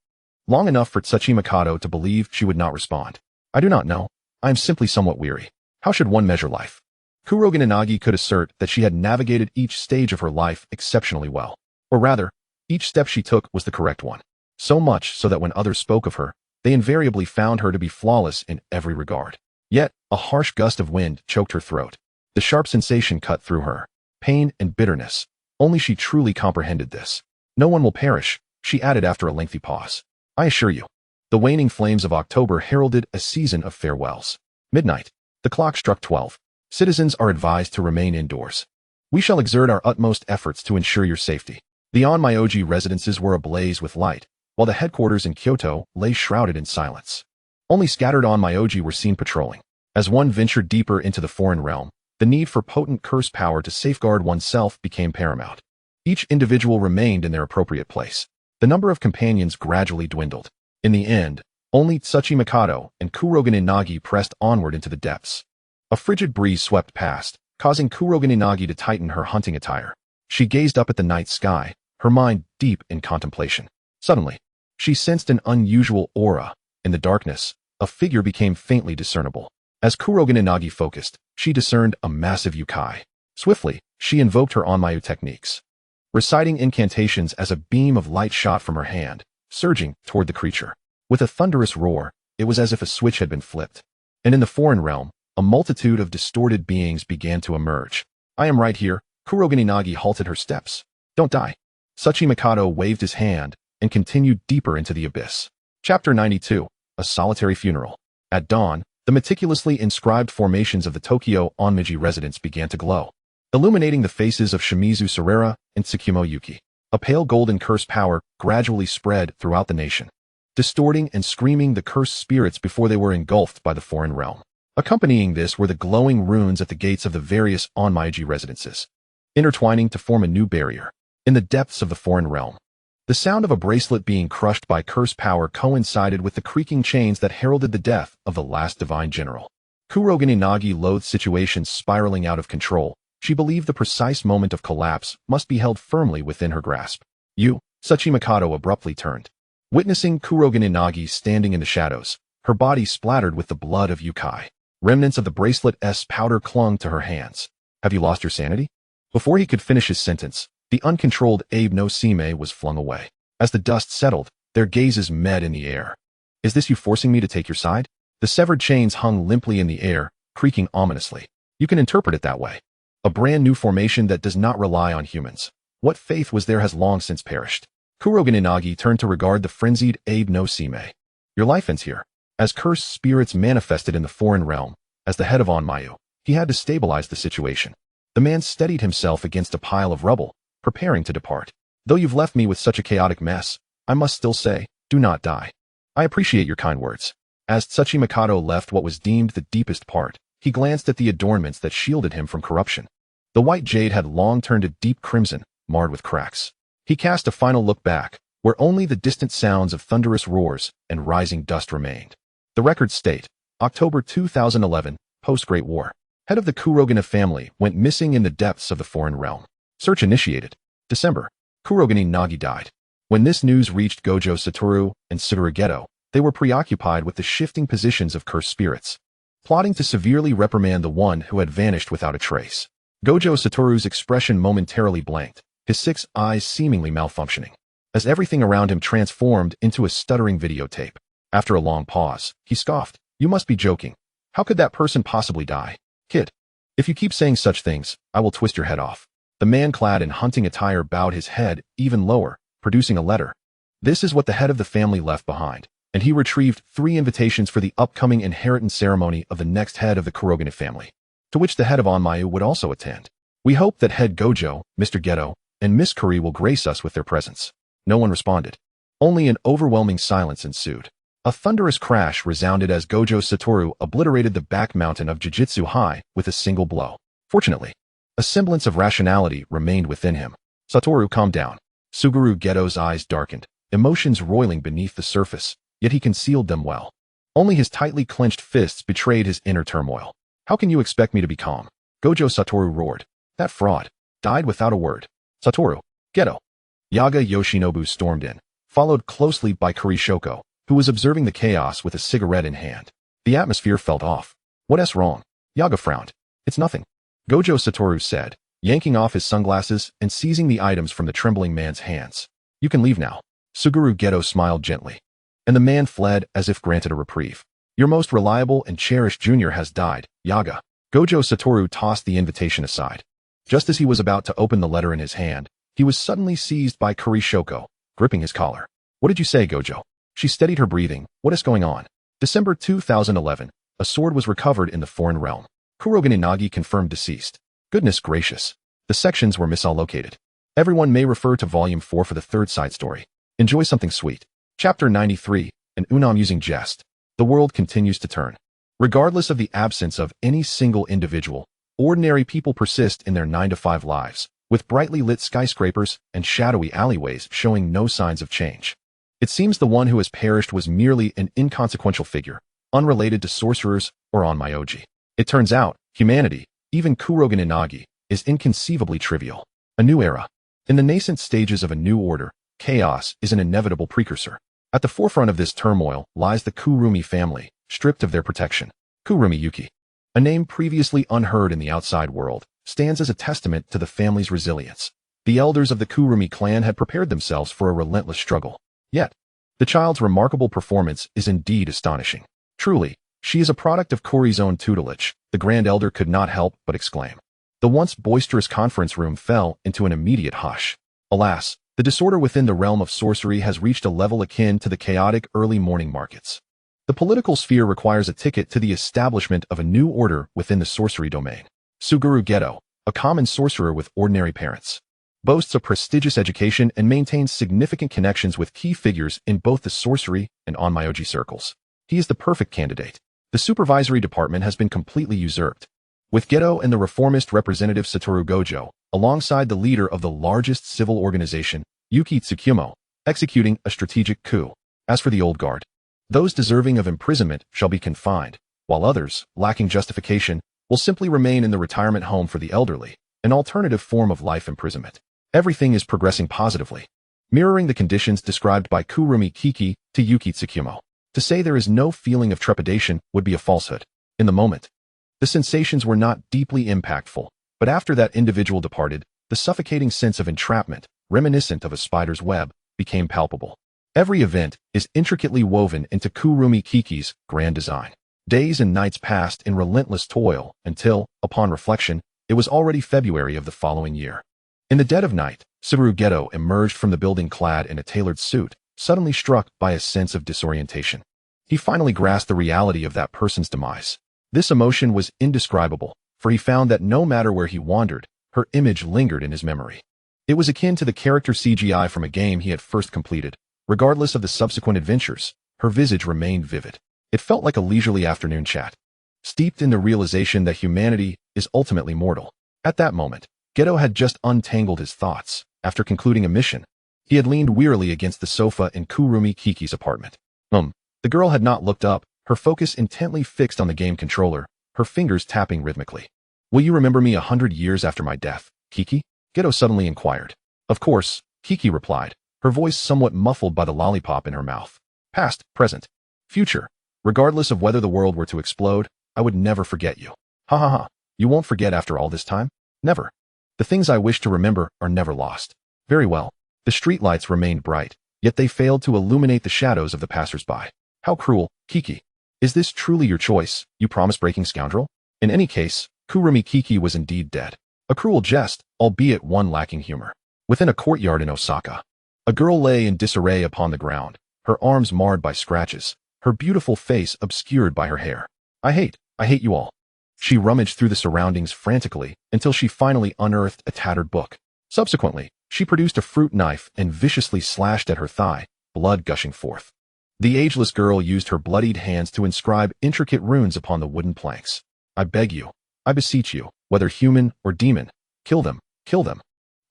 long enough for Tsuchi Mikado to believe she would not respond. I do not know. I am simply somewhat weary. How should one measure life? Kurogen Inagi could assert that she had navigated each stage of her life exceptionally well. Or rather, each step she took was the correct one. So much so that when others spoke of her, they invariably found her to be flawless in every regard. Yet, a harsh gust of wind choked her throat. The sharp sensation cut through her. Pain and bitterness. Only she truly comprehended this. No one will perish, she added after a lengthy pause. I assure you. The waning flames of October heralded a season of farewells. Midnight. The clock struck 12. Citizens are advised to remain indoors. We shall exert our utmost efforts to ensure your safety. The Onmyoji residences were ablaze with light, while the headquarters in Kyoto lay shrouded in silence. Only scattered Onmyoji were seen patrolling. As one ventured deeper into the foreign realm, the need for potent curse power to safeguard oneself became paramount. Each individual remained in their appropriate place. The number of companions gradually dwindled. In the end, only Tsuchi Mikado and Kurogen Inagi pressed onward into the depths. A frigid breeze swept past, causing Kurogen Inagi to tighten her hunting attire. She gazed up at the night sky, her mind deep in contemplation. Suddenly, she sensed an unusual aura. In the darkness, a figure became faintly discernible. As Kurogen Inagi focused, she discerned a massive yukai. Swiftly, she invoked her Onmyo techniques, reciting incantations as a beam of light shot from her hand, surging toward the creature. With a thunderous roar, it was as if a switch had been flipped. And in the foreign realm, a multitude of distorted beings began to emerge. I am right here. Kurogen Inagi halted her steps. Don't die. Tsuchi Mikado waved his hand and continued deeper into the abyss. Chapter 92. A Solitary Funeral. At dawn, the meticulously inscribed formations of the Tokyo Onmyoji residence began to glow, illuminating the faces of Shimizu Sarera and Tsukumo Yuki. A pale golden curse power gradually spread throughout the nation, distorting and screaming the cursed spirits before they were engulfed by the foreign realm. Accompanying this were the glowing runes at the gates of the various Onmyoji residences, intertwining to form a new barrier. In the depths of the foreign realm, the sound of a bracelet being crushed by curse power coincided with the creaking chains that heralded the death of the last divine general. Kurogen Inagi loathed situations spiraling out of control. She believed the precise moment of collapse must be held firmly within her grasp. Tsuchi Mikado abruptly turned. Witnessing Kurogen Inagi standing in the shadows, her body splattered with the blood of yukai. Remnants of the bracelet's powder clung to her hands. Have you lost your sanity? Before he could finish his sentence, the uncontrolled Abe no Sime was flung away. As the dust settled, their gazes met in the air. Is this you forcing me to take your side? The severed chains hung limply in the air, creaking ominously. You can interpret it that way. A brand new formation that does not rely on humans. What faith was there has long since perished. Kurogen Inagi turned to regard the frenzied Abe no Sime. Your life ends here. As cursed spirits manifested in the foreign realm, as the head of Onmyo, he had to stabilize the situation. The man steadied himself against a pile of rubble, preparing to depart. Though you've left me with such a chaotic mess, I must still say, do not die. I appreciate your kind words. As Tsuchi Mikado left what was deemed the deepest part, he glanced at the adornments that shielded him from corruption. The white jade had long turned a deep crimson, marred with cracks. He cast a final look back, where only the distant sounds of thunderous roars and rising dust remained. The records state, October 2011, post-Great War. Head of the Kurogen family went missing in the depths of the foreign realm. Search initiated. December. Kurogen Inagi died. When this news reached Gojo Satoru and Suguru Geto, they were preoccupied with the shifting positions of cursed spirits, plotting to severely reprimand the one who had vanished without a trace. Gojo Satoru's expression momentarily blanked, his 6 eyes seemingly malfunctioning, as everything around him transformed into a stuttering videotape. After a long pause, he scoffed. You must be joking. How could that person possibly die? Kid, if you keep saying such things, I will twist your head off. The man clad in hunting attire bowed his head even lower, producing a letter. This is what the head of the family left behind, and he retrieved 3 invitations for the upcoming inheritance ceremony of the next head of the Kurogen family, to which the head of Onmyo would also attend. We hope that head Gojo, Mr. Geto, and Miss Kuri will grace us with their presence. No one responded. Only an overwhelming silence ensued. A thunderous crash resounded as Gojo Satoru obliterated the back mountain of Jujutsu High with a single blow. Fortunately, a semblance of rationality remained within him. Satoru calmed down. Suguru Geto's eyes darkened, emotions roiling beneath the surface, yet he concealed them well. Only his tightly clenched fists betrayed his inner turmoil. How can you expect me to be calm? Gojo Satoru roared. That fraud died without a word. Satoru, Geto. Yaga Yoshinobu stormed in, followed closely by Kurishoko, who was observing the chaos with a cigarette in hand. The atmosphere felt off. What's wrong? Yaga frowned. It's nothing. Gojo Satoru said, yanking off his sunglasses and seizing the items from the trembling man's hands. You can leave now. Suguru Geto smiled gently. And the man fled as if granted a reprieve. Your most reliable and cherished junior has died, Yaga. Gojo Satoru tossed the invitation aside. Just as he was about to open the letter in his hand, he was suddenly seized by Kurishoko, gripping his collar. What did you say, Gojo? She steadied her breathing. What is going on? December 2011. A sword was recovered in the foreign realm. Kurogen Inagi confirmed deceased. Goodness gracious. The sections were misallocated. Everyone may refer to Volume 4 for the third side story. Enjoy something sweet. Chapter 93, an unamusing jest. The world continues to turn. Regardless of the absence of any single individual, ordinary people persist in their 9-to-5 lives, with brightly lit skyscrapers and shadowy alleyways showing no signs of change. It seems the one who has perished was merely an inconsequential figure, unrelated to sorcerers or onmyoji. It turns out, humanity, even Kurogen Inagi, is inconceivably trivial. A new era. In the nascent stages of a new order, chaos is an inevitable precursor. At the forefront of this turmoil lies the Kurumi family, stripped of their protection. Kurumi Yuki, a name previously unheard in the outside world, stands as a testament to the family's resilience. The elders of the Kurumi clan had prepared themselves for a relentless struggle. Yet, the child's remarkable performance is indeed astonishing. Truly, she is a product of Kori's own tutelage, the Grand Elder could not help but exclaim. The once boisterous conference room fell into an immediate hush. Alas, the disorder within the realm of sorcery has reached a level akin to the chaotic early morning markets. The political sphere requires a ticket to the establishment of a new order within the sorcery domain. Suguru Geto, a common sorcerer with ordinary parents, boasts a prestigious education and maintains significant connections with key figures in both the sorcery and onmyoji circles. He is the perfect candidate. The supervisory department has been completely usurped, with Geto and the reformist representative Satoru Gojo, alongside the leader of the largest civil organization, Yuki Tsukumo, executing a strategic coup. As for the old guard, those deserving of imprisonment shall be confined, while others, lacking justification, will simply remain in the retirement home for the elderly, an alternative form of life imprisonment. Everything is progressing positively, mirroring the conditions described by Kurumi Kiki to Yuki Tsukumo. To say there is no feeling of trepidation would be a falsehood. In the moment, the sensations were not deeply impactful, but after that individual departed, the suffocating sense of entrapment, reminiscent of a spider's web, became palpable. Every event is intricately woven into Kurumi Kiki's grand design. Days and nights passed in relentless toil until, upon reflection, it was already February of the following year. In the dead of night, Suguru Geto emerged from the building clad in a tailored suit, suddenly struck by a sense of disorientation. He finally grasped the reality of that person's demise. This emotion was indescribable, for he found that no matter where he wandered, her image lingered in his memory. It was akin to the character CGI from a game he had first completed. Regardless of the subsequent adventures, her visage remained vivid. It felt like a leisurely afternoon chat, steeped in the realization that humanity is ultimately mortal. At that moment, Geto had just untangled his thoughts. After concluding a mission, he had leaned wearily against the sofa in Kurumi Kiki's apartment. The girl had not looked up, her focus intently fixed on the game controller, her fingers tapping rhythmically. Will you remember me 100 years after my death, Kiki? Geto suddenly inquired. Of course, Kiki replied, her voice somewhat muffled by the lollipop in her mouth. Past, present, future. Regardless of whether the world were to explode, I would never forget you. Ha ha ha. You won't forget after all this time? Never. The things I wish to remember are never lost. Very well. The streetlights remained bright, yet they failed to illuminate the shadows of the passers-by. How cruel, Kiki. Is this truly your choice, you promise-breaking scoundrel? In any case, Kurumi Kiki was indeed dead. A cruel jest, albeit one lacking humor. Within a courtyard in Osaka, a girl lay in disarray upon the ground, her arms marred by scratches, her beautiful face obscured by her hair. I hate you all. She rummaged through the surroundings frantically until she finally unearthed a tattered book. Subsequently, she produced a fruit knife and viciously slashed at her thigh, blood gushing forth. The ageless girl used her bloodied hands to inscribe intricate runes upon the wooden planks. I beg you, I beseech you, whether human or demon, kill them, kill them.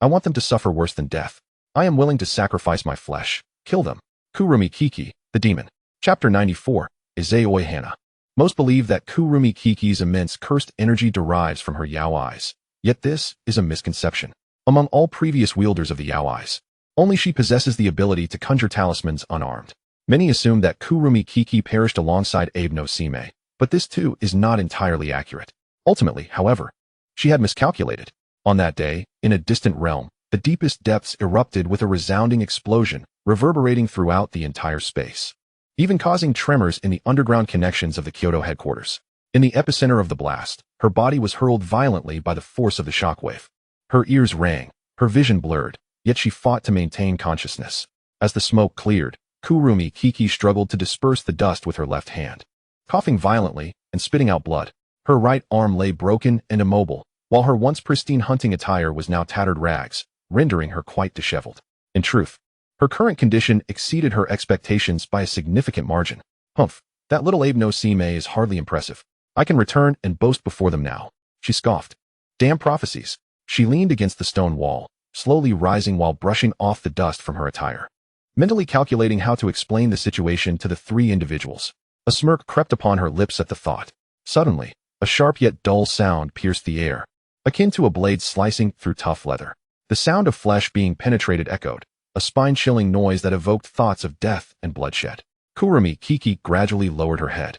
I want them to suffer worse than death. I am willing to sacrifice my flesh. Kill them. Kurumi Kiki, the demon. Chapter 94, Izeoi Hana. Most believe that Kurumi Kiki's immense cursed energy derives from her Yao eyes. Yet this is a misconception. Among all previous wielders of the Yao eyes, only she possesses the ability to conjure talismans unarmed. Many assume that Kurumi Kiki perished alongside Abe no Sime, but this too is not entirely accurate. Ultimately, however, She had miscalculated. On that day, in a distant realm, the deepest depths erupted with a resounding explosion, reverberating throughout the entire space, even causing tremors in the underground connections of the Kyoto headquarters. In the epicenter of the blast, her body was hurled violently by the force of the shockwave. Her ears rang, her vision blurred, yet she fought to maintain consciousness. As the smoke cleared, Rugumi Xi struggled to disperse the dust with her left hand. Coughing violently and spitting out blood, her right arm lay broken and immobile, while her once pristine hunting attire was now tattered rags, rendering her quite disheveled. In truth, her current condition exceeded her expectations by a significant margin. Humph, that little Abe no Sime is hardly impressive. I can return and boast before them now, she scoffed. Damn prophecies. She leaned against the stone wall, slowly rising while brushing off the dust from her attire, mentally calculating how to explain the situation to the three individuals. A smirk crept upon her lips at the thought. Suddenly, a sharp yet dull sound pierced the air, akin to a blade slicing through tough leather. The sound of flesh being penetrated echoed, a spine-chilling noise that evoked thoughts of death and bloodshed. Rugumi Xi gradually lowered her head,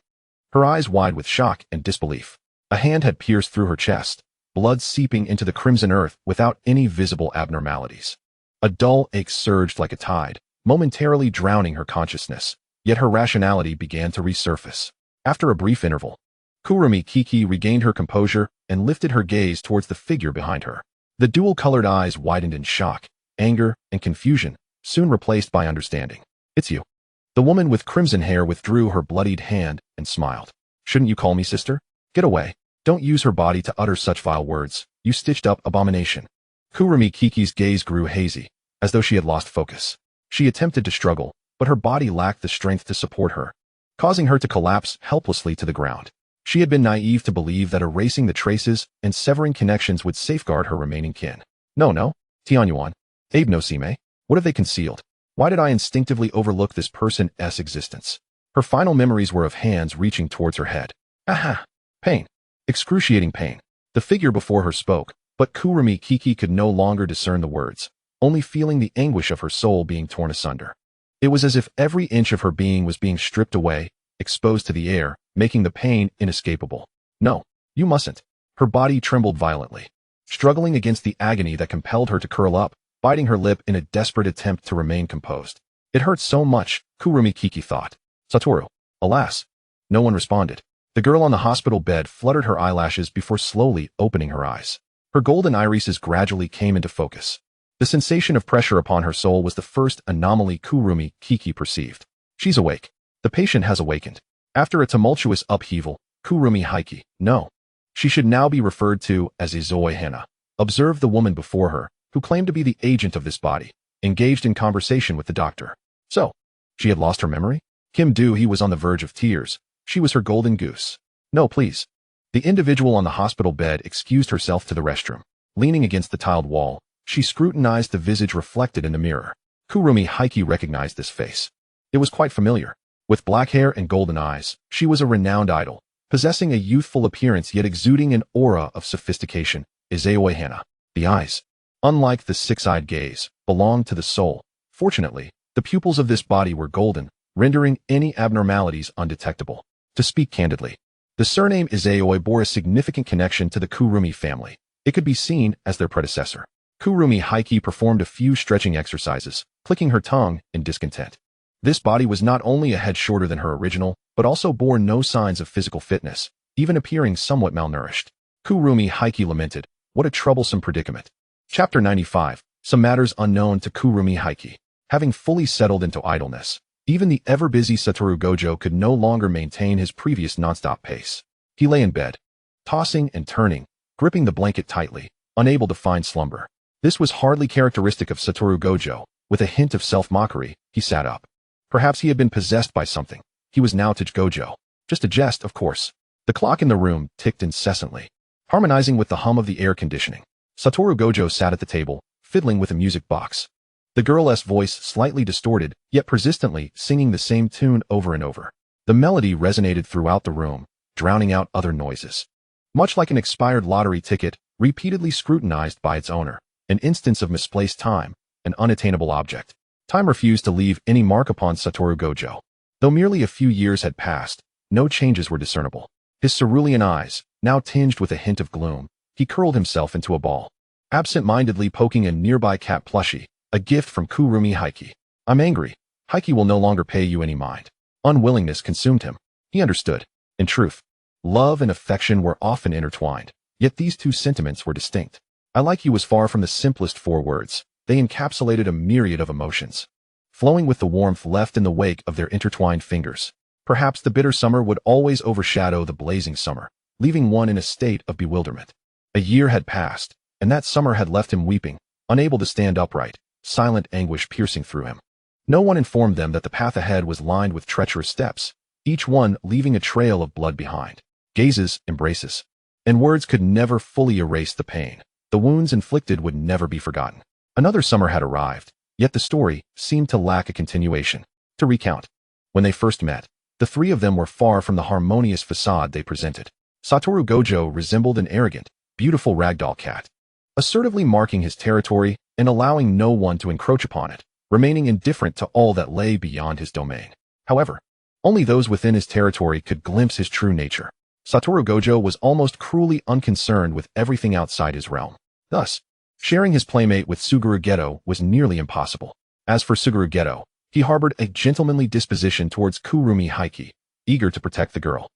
her eyes wide with shock and disbelief. A hand had pierced through her chest, blood seeping into the crimson earth without any visible abnormalities. A dull ache surged like a tide, momentarily drowning her consciousness, yet her rationality began to resurface. After a brief interval, Rugumi Xi regained her composure and lifted her gaze towards the figure behind her. The dual-colored eyes widened in shock, anger, and confusion, soon replaced by understanding. It's you. The woman with crimson hair withdrew her bloodied hand and smiled. Shouldn't you call me sister? Get away. Don't use her body to utter such vile words, you stitched-up abomination. Rugumi Xi's gaze grew hazy, as though she had lost focus. She attempted to struggle, but her body lacked the strength to support her, causing her to collapse helplessly to the ground. She had been naive to believe that erasing the traces and severing connections would safeguard her remaining kin. No, Tianyuan, Abe no Sime, what have they concealed? Why did I instinctively overlook this person's existence? Her final memories were of hands reaching towards her head. Aha! Pain. Excruciating pain. The figure before her spoke, but Rugumi Xi could no longer discern the words, only feeling the anguish of her soul being torn asunder. It was as if every inch of her being was being stripped away, exposed to the air, making the pain inescapable. No, you mustn't. Her body trembled violently, struggling against the agony that compelled her to curl up, biting her lip in a desperate attempt to remain composed. It hurt so much, Rugumi Xi thought. Satoru. Alas. No one responded. The girl on the hospital bed fluttered her eyelashes before slowly opening her eyes. Her golden irises gradually came into focus. The sensation of pressure upon her soul was the first anomaly Rugumi Xi perceived. She's awake. The patient has awakened. After a tumultuous upheaval, Rugumi Xi, no. She should now be referred to as Izoi Hana, observed the woman before her, who claimed to be the agent of this body, engaged in conversation with the doctor. So, she had lost her memory? Kim Do-hee was on the verge of tears. She was her golden goose. No, please. The individual on the hospital bed excused herself to the restroom. Leaning against the tiled wall, she scrutinized the visage reflected in the mirror. Rugumi Xi recognized this face. It was quite familiar. With black hair and golden eyes, she was a renowned idol, possessing a youthful appearance yet exuding an aura of sophistication. Izoi Hana. The eyes, unlike the six-eyed gaze, belonged to the soul. Fortunately, the pupils of this body were golden, rendering any abnormalities undetectable. To speak candidly, the surname Izoi bore a significant connection to the Rugumi family. It could be seen as their predecessor. Rugumi Xi performed a few stretching exercises, clicking her tongue in discontent. This body was not only a head shorter than her original, but also bore no signs of physical fitness, even appearing somewhat malnourished. Rugumi Xi lamented, what a troublesome predicament. Chapter 95, Some Matters Unknown to Rugumi Xi. Having fully settled into idleness, even the ever-busy Satoru Gojo could no longer maintain his previous non-stop pace. He lay in bed, tossing and turning, gripping the blanket tightly, unable to find slumber. This was hardly characteristic of Satoru Gojo. With a hint of self-mockery, he sat up. Perhaps he had been possessed by something. He was now Tej Gojo. Just a jest, of course. The clock in the room ticked incessantly, harmonizing with the hum of the air conditioning. Satoru Gojo sat at the table, fiddling with a music box. The girl's voice slightly distorted, yet persistently singing the same tune over and over. The melody resonated throughout the room, drowning out other noises. Much like an expired lottery ticket, repeatedly scrutinized by its owner, an instance of misplaced time, an unattainable object. Time refused to leave any mark upon Satoru Gojo. Though merely a few years had passed, no changes were discernible. His cerulean eyes, now tinged with a hint of gloom, he curled himself into a ball, absent-mindedly poking a nearby cat plushie, a gift from Rugumi Xi. I'm angry. Xi will no longer pay you any mind. Unwillingness consumed him. He understood. In truth, love and affection were often intertwined, yet these two sentiments were distinct. I like you was far from the simplest 4 words. They encapsulated a myriad of emotions, flowing with the warmth left in the wake of their intertwined fingers. Perhaps the bitter summer would always overshadow the blazing summer, leaving one in a state of bewilderment. A year had passed, and that summer had left him weeping, unable to stand upright, silent anguish piercing through him. No one informed them that the path ahead was lined with treacherous steps, each one leaving a trail of blood behind. Gazes, embraces, and words could never fully erase the pain. The wounds inflicted would never be forgotten. Another summer had arrived, yet the story seemed to lack a continuation. To recount, when they first met, the 3 of them were far from the harmonious facade they presented. Satoru Gojo resembled an arrogant, beautiful ragdoll cat, assertively marking his territory and allowing no one to encroach upon it, remaining indifferent to all that lay beyond his domain. However, only those within his territory could glimpse his true nature. Satoru Gojo was almost cruelly unconcerned with everything outside his realm. Thus, sharing his playmate with Suguru Geto was nearly impossible. As for Suguru Geto, he harbored a gentlemanly disposition towards Rugumi Xi, eager to protect the girl,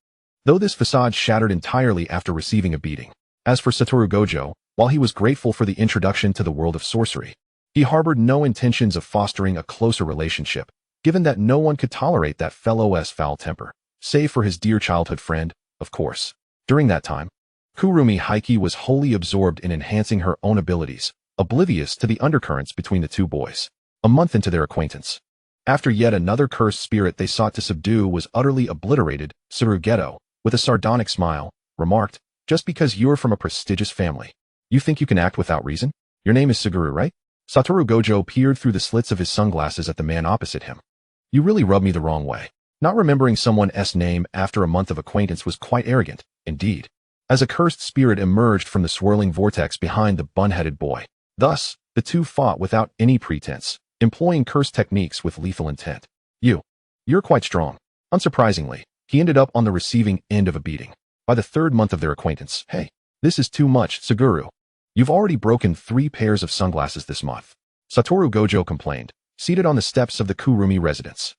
though this facade shattered entirely after receiving a beating. As for Satoru Gojo, while he was grateful for the introduction to the world of sorcery, he harbored no intentions of fostering a closer relationship, given that no one could tolerate that fellow's foul temper, save for his dear childhood friend, of course. During that time, Rugumi Xi was wholly absorbed in enhancing her own abilities, oblivious to the undercurrents between the 2 boys. A month into their acquaintance, after yet another cursed spirit they sought to subdue was utterly obliterated, Suguru Geto, with a sardonic smile, remarked, "Just because you're from a prestigious family, you think you can act without reason? Your name is Suguru, right?" Satoru Gojo peered through the slits of his sunglasses at the man opposite him. "You really rub me the wrong way." Not remembering someone's name after a month of acquaintance was quite arrogant, indeed, as a cursed spirit emerged from the swirling vortex behind the bun-headed boy. Thus, the 2 fought without any pretense, employing cursed techniques with lethal intent. You're quite strong." Unsurprisingly, he ended up on the receiving end of a beating. By the 3rd month of their acquaintance, "Hey, this is too much, Suguru. You've already broken 3 pairs of sunglasses this month," Satoru Gojo complained, seated on the steps of the Rugumi residence.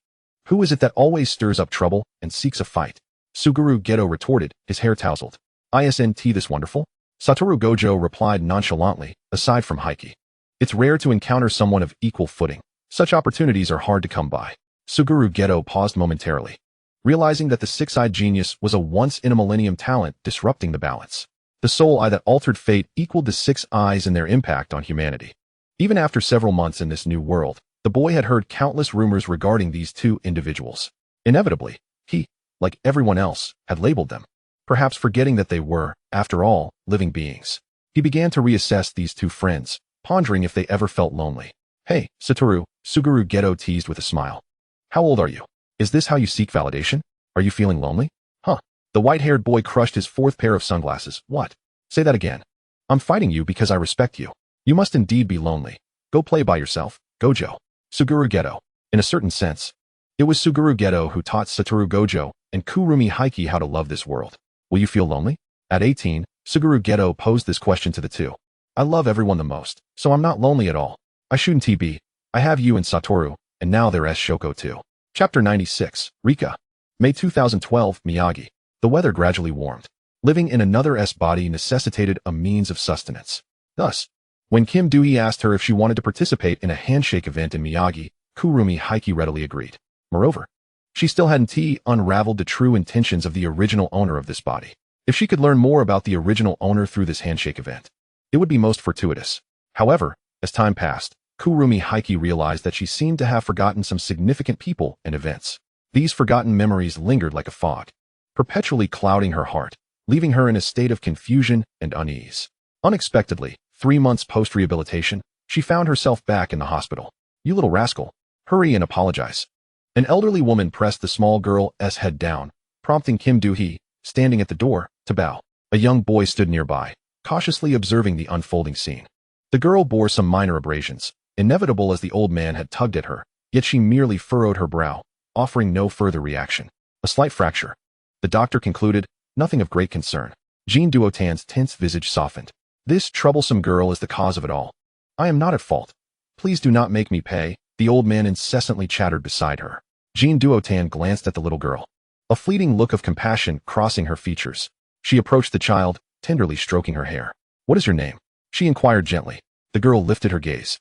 "Who is it that always stirs up trouble and seeks a fight?" Suguru Geto retorted, his hair tousled. "Isn't this wonderful?" Satoru Gojo replied nonchalantly, "Aside from Xi, it's rare to encounter someone of equal footing. Such opportunities are hard to come by." Suguru Geto paused momentarily, realizing that the 6-eyed genius was a once-in-a-millennium talent disrupting the balance. The soul eye that altered fate equaled the 6 eyes in their impact on humanity. Even after several months in this new world, the boy had heard countless rumors regarding these 2 individuals. Inevitably, he, like everyone else, had labeled them, perhaps forgetting that they were, after all, living beings. He began to reassess these 2 friends, pondering if they ever felt lonely. "Hey, Satoru," Suguru Geto teased with a smile. "How old are you? Is this how you seek validation? Are you feeling lonely?" "Huh." The white-haired boy crushed his 4th pair of sunglasses. "What? Say that again." "I'm fighting you because I respect you. You must indeed be lonely. Go play by yourself, Gojo." Suguru Geto. In a certain sense, it was Suguru Geto who taught Satoru Gojo and Rugumi Xi how to love this world. "Will you feel lonely?" At 18, Suguru Geto posed this question to the 2. "I love everyone the most, so I'm not lonely at all. I shouldn't be. I have you and Satoru, and now there's Shoko too." Chapter 96, Rika. May 2012, Miyagi. The weather gradually warmed. Living in another's body necessitated a means of sustenance. Thus, when Kim Dui asked her if she wanted to participate in a handshake event in Miyagi, Rugumi Xi readily agreed. Moreover, she still hadn't unraveled the true intentions of the original owner of this body. If she could learn more about the original owner through this handshake event, it would be most fortuitous. However, as time passed, Rugumi Xi realized that she seemed to have forgotten some significant people and events. These forgotten memories lingered like a fog, perpetually clouding her heart, leaving her in a state of confusion and unease. Unexpectedly, 3 months post-rehabilitation, she found herself back in the hospital. "You little rascal, hurry and apologize." An elderly woman pressed the small girl's head down, prompting Kim Do-hee, standing at the door, to bow. A young boy stood nearby, cautiously observing the unfolding scene. The girl bore some minor abrasions, inevitable as the old man had tugged at her, yet she merely furrowed her brow, offering no further reaction. A slight fracture. The doctor concluded, nothing of great concern. Jean Duotan's tense visage softened. This troublesome girl is the cause of it all. I am not at fault. Please do not make me pay, the old man incessantly chattered beside her. Jean Duotan glanced at the little girl, a fleeting look of compassion crossing her features. She approached the child, tenderly stroking her hair. What is your name? She inquired gently. The girl lifted her gaze,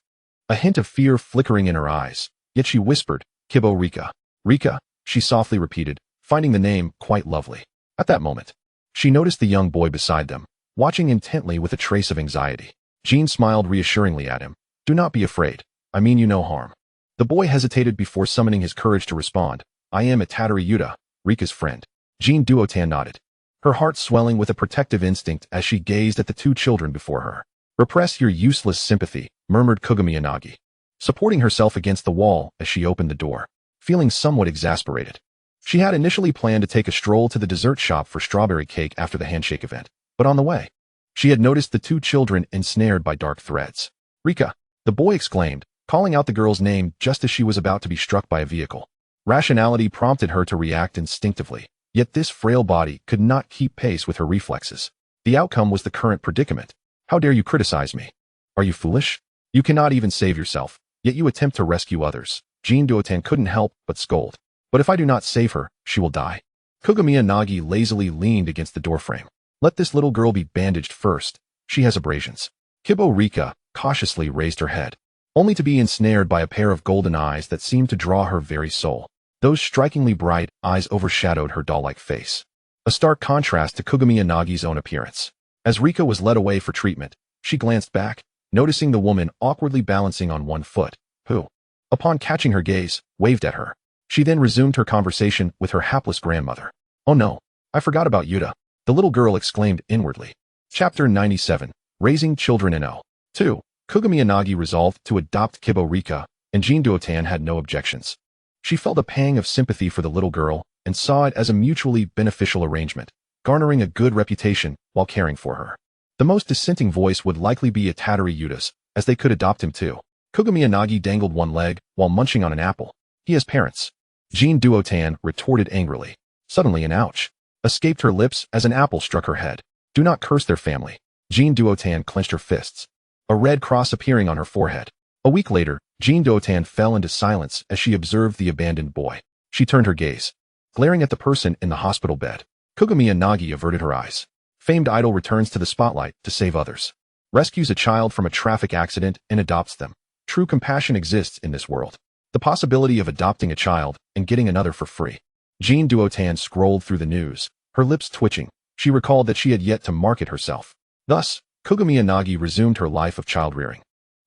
a hint of fear flickering in her eyes, yet she whispered, Kibo Rika. Rika, she softly repeated, finding the name quite lovely. At that moment, she noticed the young boy beside them, watching intently with a trace of anxiety. Jean smiled reassuringly at him. Do not be afraid. I mean you no harm. The boy hesitated before summoning his courage to respond. I am Itatari Yuta, Rika's friend. Jean Duotan nodded, her heart swelling with a protective instinct as she gazed at the two children before her. Repress your useless sympathy, murmured Kugami Inagi, supporting herself against the wall as she opened the door, feeling somewhat exasperated. She had initially planned to take a stroll to the dessert shop for strawberry cake after the handshake event, but on the way, she had noticed the two children ensnared by dark threads. Rika, the boy exclaimed, calling out the girl's name just as she was about to be struck by a vehicle. Rationality prompted her to react instinctively, yet this frail body could not keep pace with her reflexes. The outcome was the current predicament. How dare you criticize me? Are you foolish? You cannot even save yourself, yet you attempt to rescue others. Jean Duotan couldn't help but scold. But if I do not save her, she will die. Kugami Inagi lazily leaned against the doorframe. Let this little girl be bandaged first. She has abrasions. Kibo Rika cautiously raised her head, only to be ensnared by a pair of golden eyes that seemed to draw her very soul. Those strikingly bright eyes overshadowed her doll-like face, a stark contrast to Kugami Inagi's own appearance. As Rika was led away for treatment, she glanced back, noticing the woman awkwardly balancing on one foot, who, upon catching her gaze, waved at her. She then resumed her conversation with her hapless grandmother. Oh no, I forgot about Yuta, the little girl exclaimed inwardly. Chapter 97, Raising Children in O. 2. Kugami Inagi resolved to adopt Kibo Rika, and Jean Duotan had no objections. She felt a pang of sympathy for the little girl and saw it as a mutually beneficial arrangement, garnering a good reputation while caring for her. The most dissenting voice would likely be Itatari Yuta's, as they could adopt him too. Kugami Inagi dangled one leg while munching on an apple. He has parents. Jean Duotan retorted angrily. Suddenly an ouch escaped her lips as an apple struck her head. Do not curse their family. Jean Duotan clenched her fists, a red cross appearing on her forehead. A week later, Jean Duotan fell into silence as she observed the abandoned boy. She turned her gaze, glaring at the person in the hospital bed. Kugami Inagi averted her eyes. Famed idol returns to the spotlight to save others, rescues a child from a traffic accident and adopts them. True compassion exists in this world. The possibility of adopting a child and getting another for free. Jean Duotan scrolled through the news, her lips twitching. She recalled that she had yet to market herself. Thus, Kugami Inagi resumed her life of child-rearing,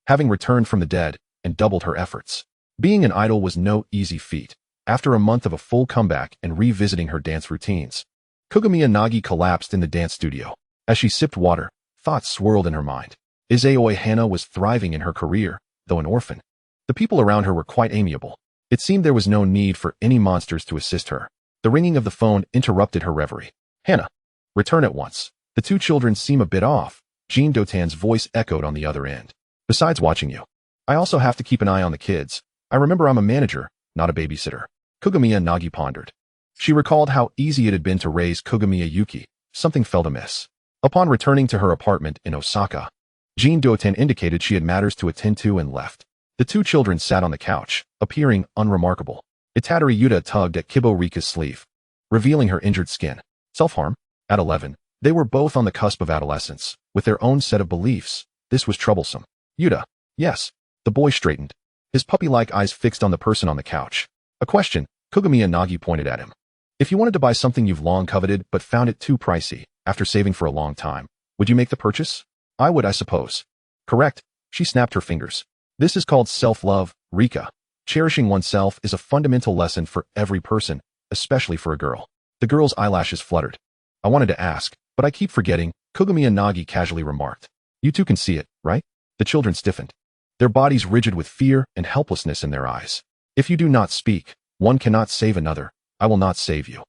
having returned from the dead and doubled her efforts. Being an idol was no easy feat. After a month of a full comeback and revisiting her dance routines, Kugami Inagi collapsed in the dance studio. As she sipped water, thoughts swirled in her mind. Izaoi Hana was thriving in her career, though an orphan. The people around her were quite amiable. It seemed there was no need for any monsters to assist her. The ringing of the phone interrupted her reverie. Hana, return at once. The two children seem a bit off. Jean Duotan's voice echoed on the other end. Besides watching you, I also have to keep an eye on the kids. I remember I'm a manager, not a babysitter. Kugami Inagi pondered. She recalled how easy it had been to raise Kugamiya Yuki. Something felt amiss. Upon returning to her apartment in Osaka, Jean Duotan indicated she had matters to attend to and left. The two children sat on the couch, appearing unremarkable. Itatari Yuta tugged at Kibo Rika's sleeve, revealing her injured skin. Self-harm? At 11, they were both on the cusp of adolescence, with their own set of beliefs. This was troublesome. Yuta. Yes. The boy straightened, his puppy-like eyes fixed on the person on the couch. A question. Kugami Inagi pointed at him. If you wanted to buy something you've long coveted but found it too pricey, after saving for a long time, would you make the purchase? I would, I suppose. Correct. She snapped her fingers. This is called self-love, Rika. Cherishing oneself is a fundamental lesson for every person, especially for a girl. The girl's eyelashes fluttered. I wanted to ask, but I keep forgetting, Kugami Inagi casually remarked. You two can see it, right? The children stiffened, their bodies rigid with fear and helplessness in their eyes. If you do not speak, one cannot save another. I will not save you.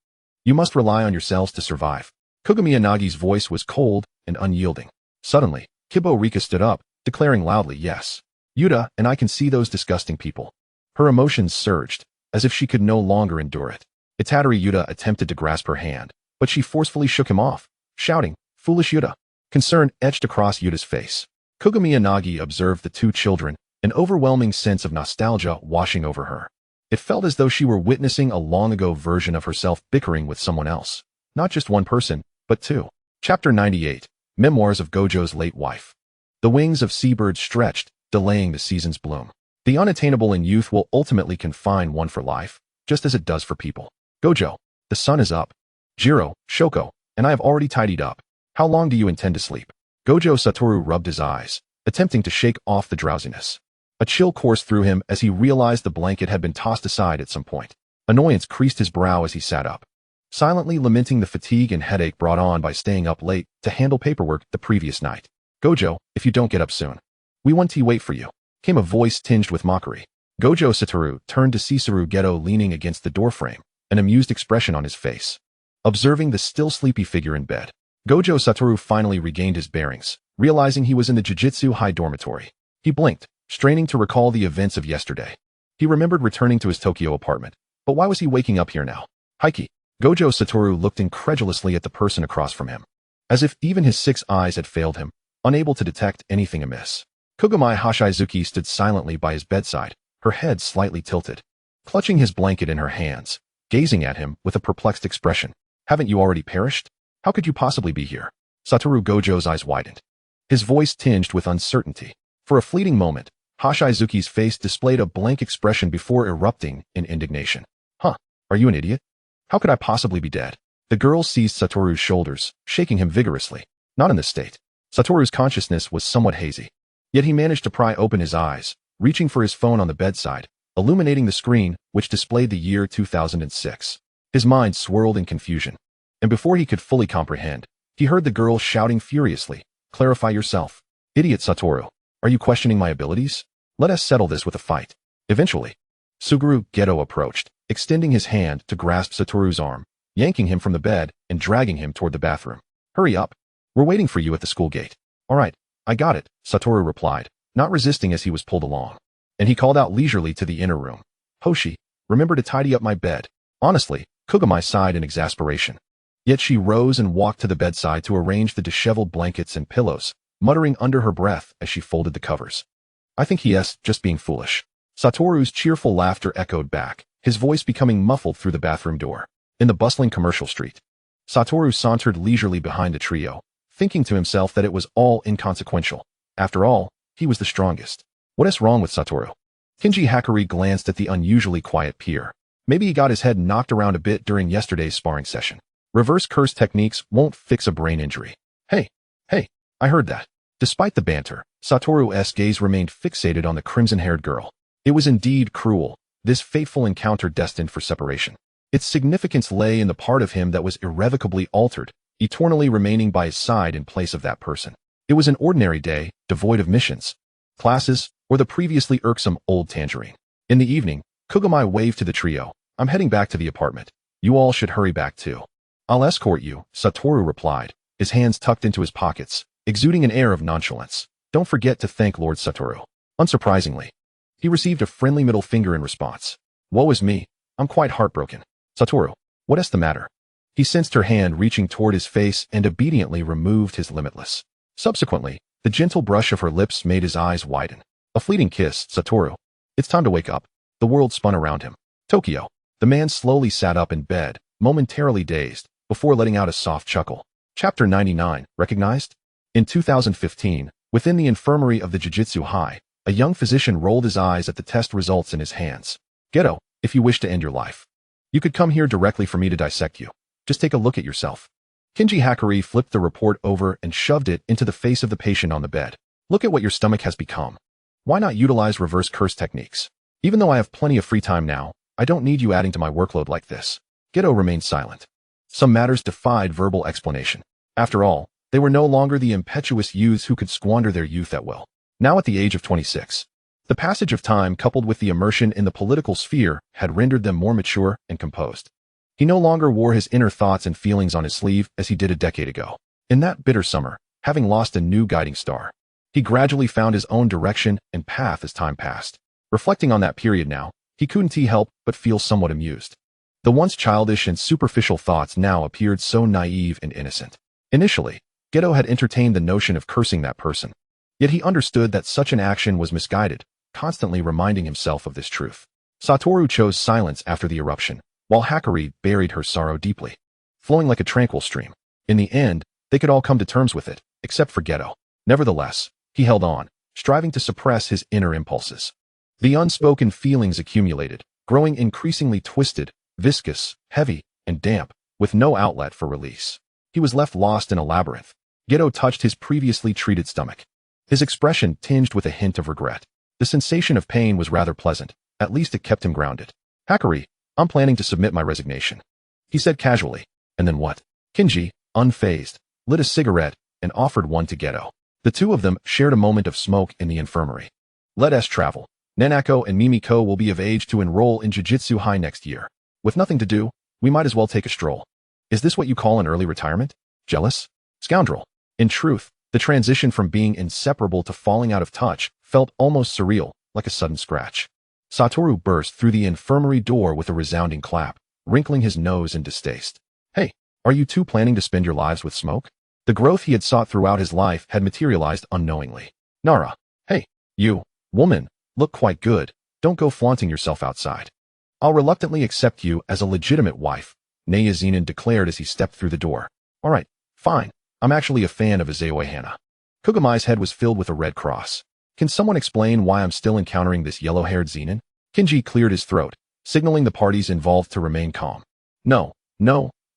You must rely on yourselves to survive. Kugami Inagi's voice was cold and unyielding. Suddenly, Kibo Rika stood up, declaring loudly, yes. Yuta and I can see those disgusting people. Her emotions surged, as if she could no longer endure it. Itatari Yuta attempted to grasp her hand, but she forcefully shook him off, shouting, Foolish Yuta. Concern etched across Yuta's face. Kogami Inagi observed the two children, an overwhelming sense of nostalgia washing over her. It felt as though she were witnessing a long-ago version of herself bickering with someone else. Not just one person, but two. Chapter 98. Memoirs of Gojo's Late Wife. The wings of seabirds stretched, delaying the season's bloom. The unattainable in youth will ultimately confine one for life, just as it does for people. Gojo, the sun is up. Jiro, Shoko, and I have already tidied up. How long do you intend to sleep? Gojo Satoru rubbed his eyes, attempting to shake off the drowsiness. A chill coursed through him as he realized the blanket had been tossed aside at some point. Annoyance creased his brow as he sat up, silently lamenting the fatigue and headache brought on by staying up late to handle paperwork the previous night. Gojo, if you don't get up soon, we want to wait for you, came a voice tinged with mockery. Gojo Satoru turned to see Geto leaning against the doorframe, an amused expression on his face. Observing the still sleepy figure in bed, Gojo Satoru finally regained his bearings, realizing he was in the Jujutsu High dormitory. He blinked, straining to recall the events of yesterday. He remembered returning to his Tokyo apartment, but why was he waking up here now? Heiki. Gojo Satoru looked incredulously at the person across from him, as if even his 6 eyes had failed him, unable to detect anything amiss. Kogami Hashizuki stood silently by his bedside, her head slightly tilted, clutching his blanket in her hands, gazing at him with a perplexed expression. Haven't you already perished? How could you possibly be here? Satoru Gojo's eyes widened, his voice tinged with uncertainty. For a fleeting moment, Hashizuki's face displayed a blank expression before erupting in indignation. Huh, are you an idiot? How could I possibly be dead? The girl seized Satoru's shoulders, shaking him vigorously. Not in this state. Satoru's consciousness was somewhat hazy. Yet he managed to pry open his eyes, reaching for his phone on the bedside, illuminating the screen, which displayed the year 2006. His mind swirled in confusion, and before he could fully comprehend, he heard the girl shouting furiously, "Clarify yourself. Idiot Satoru. Are you questioning my abilities? Let us settle this with a fight." Eventually, Geto approached, extending his hand to grasp Satoru's arm, yanking him from the bed and dragging him toward the bathroom. Hurry up. We're waiting for you at the school gate. All right, I got it, Satoru replied, not resisting as he was pulled along. And he called out leisurely to the inner room. Hoshi, remember to tidy up my bed. Honestly, Kogami sighed in exasperation. Yet she rose and walked to the bedside to arrange the disheveled blankets and pillows, muttering under her breath as she folded the covers. I think he's just being foolish. Satoru's cheerful laughter echoed back, his voice becoming muffled through the bathroom door. In the bustling commercial street, Satoru sauntered leisurely behind the trio, thinking to himself that it was all inconsequential. After all, he was the strongest. What is wrong with Satoru? Kinji Hakari glanced at the unusually quiet peer. Maybe he got his head knocked around a bit during yesterday's sparring session. Reverse curse techniques won't fix a brain injury. Hey, I heard that. Despite the banter, Satoru's gaze remained fixated on the crimson-haired girl. It was indeed cruel, this fateful encounter destined for separation. Its significance lay in the part of him that was irrevocably altered, eternally remaining by his side in place of that person. It was an ordinary day, devoid of missions, classes, or the previously irksome old Tangerine. In the evening, Kogami waved to the trio. I'm heading back to the apartment. You all should hurry back too. I'll escort you, Satoru replied, his hands tucked into his pockets, exuding an air of nonchalance. Don't forget to thank Lord Satoru. Unsurprisingly, he received a friendly middle finger in response. Woe is me, I'm quite heartbroken. Satoru, what is the matter? He sensed her hand reaching toward his face and obediently removed his limitless. Subsequently, the gentle brush of her lips made his eyes widen. A fleeting kiss, Satoru. It's time to wake up. The world spun around him. Tokyo. The man slowly sat up in bed, momentarily dazed, before letting out a soft chuckle. Chapter 99, recognized? In 2015, within the infirmary of the Jujutsu High, a young physician rolled his eyes at the test results in his hands. Geto, if you wish to end your life, you could come here directly for me to dissect you. Just take a look at yourself. Kinji Hakari flipped the report over and shoved it into the face of the patient on the bed. Look at what your stomach has become. Why not utilize reverse curse techniques? Even though I have plenty of free time now, I don't need you adding to my workload like this. Geto remained silent. Some matters defied verbal explanation. After all, they were no longer the impetuous youths who could squander their youth at will. Now at the age of 26, the passage of time coupled with the immersion in the political sphere had rendered them more mature and composed. He no longer wore his inner thoughts and feelings on his sleeve as he did a decade ago. In that bitter summer, having lost a new guiding star, he gradually found his own direction and path as time passed. Reflecting on that period now, he couldn't help but feel somewhat amused. The once childish and superficial thoughts now appeared so naive and innocent. Initially, Gedo had entertained the notion of cursing that person. Yet he understood that such an action was misguided, constantly reminding himself of this truth. Satoru chose silence after the eruption, while Hakari buried her sorrow deeply, flowing like a tranquil stream. In the end, they could all come to terms with it, except for Gedo. Nevertheless, he held on, striving to suppress his inner impulses. The unspoken feelings accumulated, growing increasingly twisted, viscous, heavy, and damp, with no outlet for release. He was left lost in a labyrinth. Gedo touched his previously treated stomach. His expression tinged with a hint of regret. The sensation of pain was rather pleasant. At least it kept him grounded. Hakari, I'm planning to submit my resignation, he said casually. And then what? Kinji, unfazed, lit a cigarette and offered one to Gedo. The two of them shared a moment of smoke in the infirmary. Let us travel. Nanako and Mimiko will be of age to enroll in Jujutsu High next year. With nothing to do, we might as well take a stroll. Is this what you call an early retirement? Jealous? Scoundrel. In truth, the transition from being inseparable to falling out of touch felt almost surreal, like a sudden scratch. Satoru burst through the infirmary door with a resounding clap, wrinkling his nose in distaste. Hey, are you two planning to spend your lives with smoke? The growth he had sought throughout his life had materialized unknowingly. Nara, hey, you, woman, look quite good. Don't go flaunting yourself outside. I'll reluctantly accept you as a legitimate wife, Naya Zenin declared as he stepped through the door. All right, fine. I'm actually a fan of Izayoi Hana. Kugami's head was filled with a red cross. Can someone explain why I'm still encountering this yellow-haired Zenin? Kinji cleared his throat, signaling the parties involved to remain calm. No,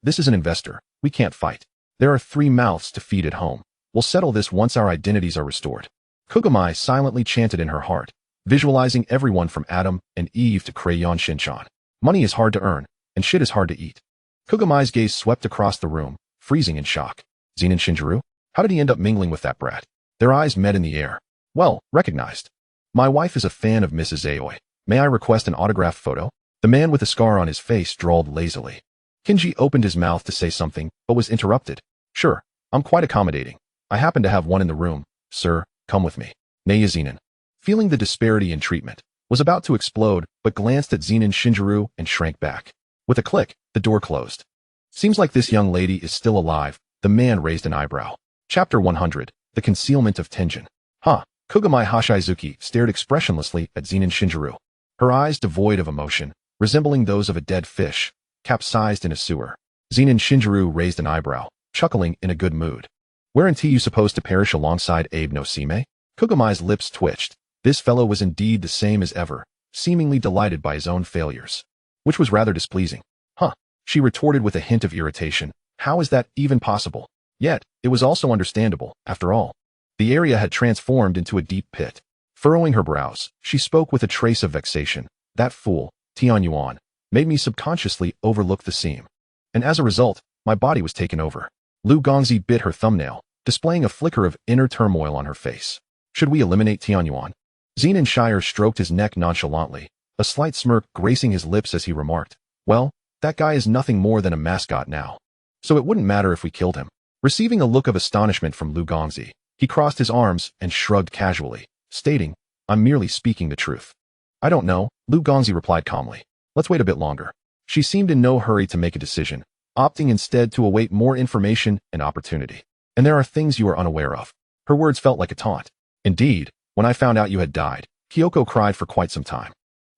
this is an investor. We can't fight. There are 3 mouths to feed at home. We'll settle this once our identities are restored. Kugami silently chanted in her heart, visualizing everyone from Adam and Eve to Crayon Shinchan. Money is hard to earn, and shit is hard to eat. Kugami's gaze swept across the room, freezing in shock. Zenin Shinjiro? How did he end up mingling with that brat? Their eyes met in the air. Well, recognized. My wife is a fan of Mrs. Aoi. May I request an autographed photo? The man with the scar on his face drawled lazily. Kinji opened his mouth to say something, but was interrupted. Sure, I'm quite accommodating. I happen to have one in the room. Sir, come with me. Naya Zenin, feeling the disparity in treatment, was about to explode, but glanced at Zenin Shinjiro and shrank back. With a click, the door closed. Seems like this young lady is still alive. The man raised an eyebrow. Chapter 100, The Concealment of Tenjin. Huh. Kugami Hashizuki stared expressionlessly at Zenin Shinjiro. Her eyes devoid of emotion, resembling those of a dead fish, capsized in a sewer. Zenin Shinjiro raised an eyebrow, chuckling in a good mood. Weren't you supposed to perish alongside Abe no Sime? Kugami's lips twitched. This fellow was indeed the same as ever, seemingly delighted by his own failures. Which was rather displeasing. Huh, she retorted with a hint of irritation. How is that even possible? Yet, it was also understandable, after all. The area had transformed into a deep pit. Furrowing her brows, she spoke with a trace of vexation. That fool, Tian Yuan, made me subconsciously overlook the seam. And as a result, my body was taken over. Lugong bit her thumbnail, displaying a flicker of inner turmoil on her face. Should we eliminate Tian Yuan? Zenin Shire stroked his neck nonchalantly, a slight smirk gracing his lips as he remarked, well, that guy is nothing more than a mascot now. So it wouldn't matter if we killed him. Receiving a look of astonishment from Lugong, he crossed his arms and shrugged casually, stating, I'm merely speaking the truth. I don't know, Lugong replied calmly. Let's wait a bit longer. She seemed in no hurry to make a decision, opting instead to await more information and opportunity. And there are things you are unaware of. Her words felt like a taunt. Indeed, when I found out you had died, Kyoko cried for quite some time.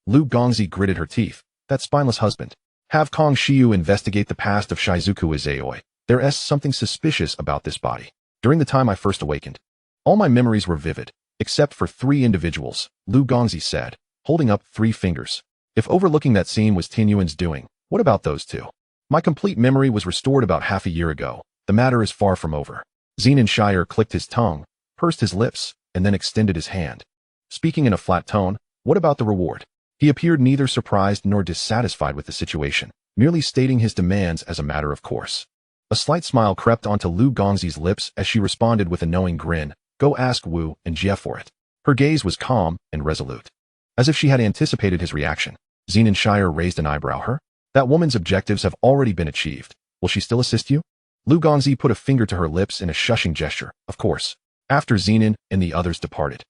Lugong gritted her teeth. That spineless husband. Have Kong Shiu investigate the past of Shizuku Izayoi. There's something suspicious about this body. During the time I first awakened, all my memories were vivid, except for 3 individuals, Lugong said, holding up 3 fingers. If overlooking that scene was Tinyuan's doing, what about those 2? My complete memory was restored about half a year ago. The matter is far from over. Zenin Shire clicked his tongue, pursed his lips, and then extended his hand. Speaking in a flat tone, what about the reward? He appeared neither surprised nor dissatisfied with the situation, merely stating his demands as a matter of course. A slight smile crept onto Lugong's lips as she responded with a knowing grin, go ask Wu and Jie for it. Her gaze was calm and resolute. As if she had anticipated his reaction, Zenin Shire raised an eyebrow. Her? That woman's objectives have already been achieved. Will she still assist you? Lugong put a finger to her lips in a shushing gesture, of course. After Zenin and the others departed,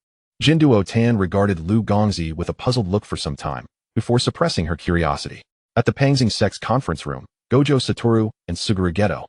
Jinduo Tan regarded Lugong with a puzzled look for some time, before suppressing her curiosity. At the Pangxing Sect's conference room, Gojo Satoru and Suguru Gedo,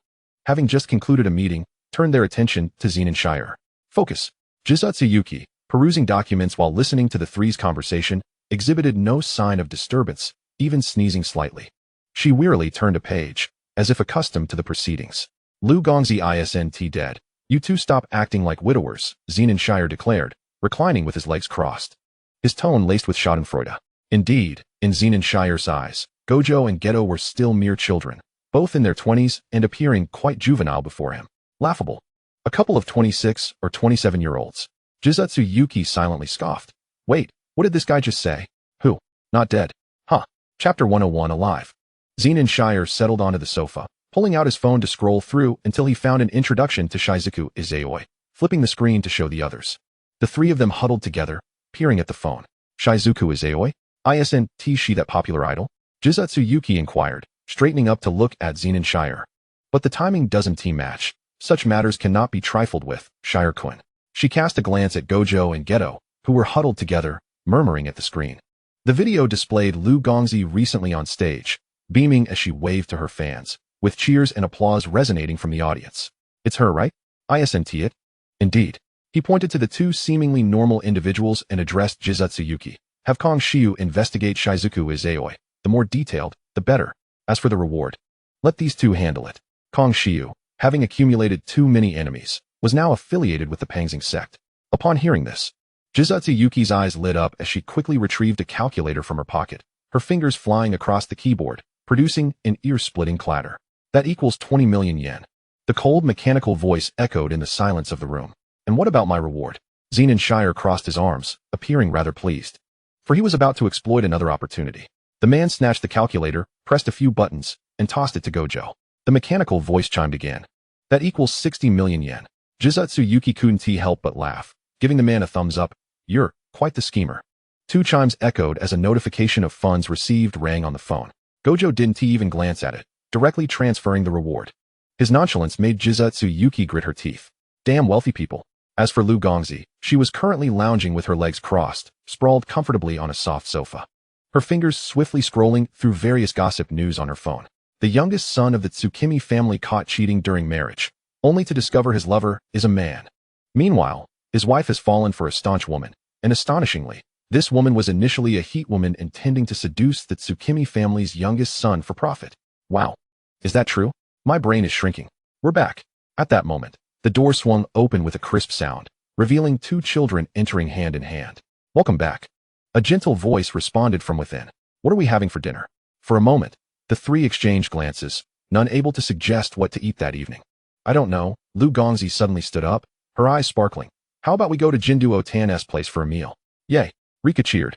having just concluded a meeting, turned their attention to Zenin. Focus. Jizutsu Yuki, perusing documents while listening to the three's conversation, exhibited no sign of disturbance, even sneezing slightly. She wearily turned a page, as if accustomed to the proceedings. Lugong isn't dead. You two stop acting like widowers, Zenin declared, reclining with his legs crossed. His tone laced with schadenfreude. Indeed, in Zenin's eyes, Gojo and Geto were still mere children, both in their 20s and appearing quite juvenile before him. Laughable. A couple of 26 or 27-year-olds. Jizutsu Yuki silently scoffed. Wait, what did this guy just say? Who? Not dead. Huh. Chapter 101 Alive. Zenin settled onto the sofa, pulling out his phone to scroll through until he found an introduction to Shizuku Izayoi, flipping the screen to show the others. The three of them huddled together, peering at the phone. Shizuku Izayoi? Isn't she that popular idol? Jizutsu Yuki inquired, straightening up to look at Zenin. But the timing doesn't match. Such matters cannot be trifled with, Shire-kun. She cast a glance at Gojo and Geto, who were huddled together, murmuring at the screen. The video displayed Lugong recently on stage, beaming as she waved to her fans, with cheers and applause resonating from the audience. It's her, right? Isn't it? Indeed. He pointed to the two seemingly normal individuals and addressed Jizutsu Yuki. Have Kong Shiu investigate Shizuku Izayoi. The more detailed, the better. As for the reward, let these two handle it. Kong Shiu, having accumulated too many enemies, was now affiliated with the Pangxing sect. Upon hearing this, Jizutsu Yuki's eyes lit up as she quickly retrieved a calculator from her pocket, her fingers flying across the keyboard, producing an ear-splitting clatter. That equals 20 million yen. The cold mechanical voice echoed in the silence of the room. And what about my reward? Zenin crossed his arms, appearing rather pleased. For he was about to exploit another opportunity. The man snatched the calculator, pressed a few buttons, and tossed it to Gojo. The mechanical voice chimed again. That equals 60 million yen. Jizutsu Yuki couldn't help but laugh, giving the man a thumbs up. You're quite the schemer. Two chimes echoed as a notification of funds received rang on the phone. Gojo didn't even glance at it, directly transferring the reward. His nonchalance made Jizutsu Yuki grit her teeth. Damn wealthy people. As for Lugong, she was currently lounging with her legs crossed, sprawled comfortably on a soft sofa. Her fingers swiftly scrolling through various gossip news on her phone. The youngest son of the Tsukimi family caught cheating during marriage, only to discover his lover is a man. Meanwhile, his wife has fallen for a staunch woman, and astonishingly, this woman was initially a heat woman intending to seduce the Tsukimi family's youngest son for profit. Wow. Is that true? My brain is shrinking. We're back. At that moment, the door swung open with a crisp sound, revealing two children entering hand in hand. Welcome back. A gentle voice responded from within. What are we having for dinner? For a moment, the three exchanged glances, none able to suggest what to eat that evening. I don't know. Lugong suddenly stood up, her eyes sparkling. How about we go to Jinduo Tan's place for a meal? Yay. Rika cheered.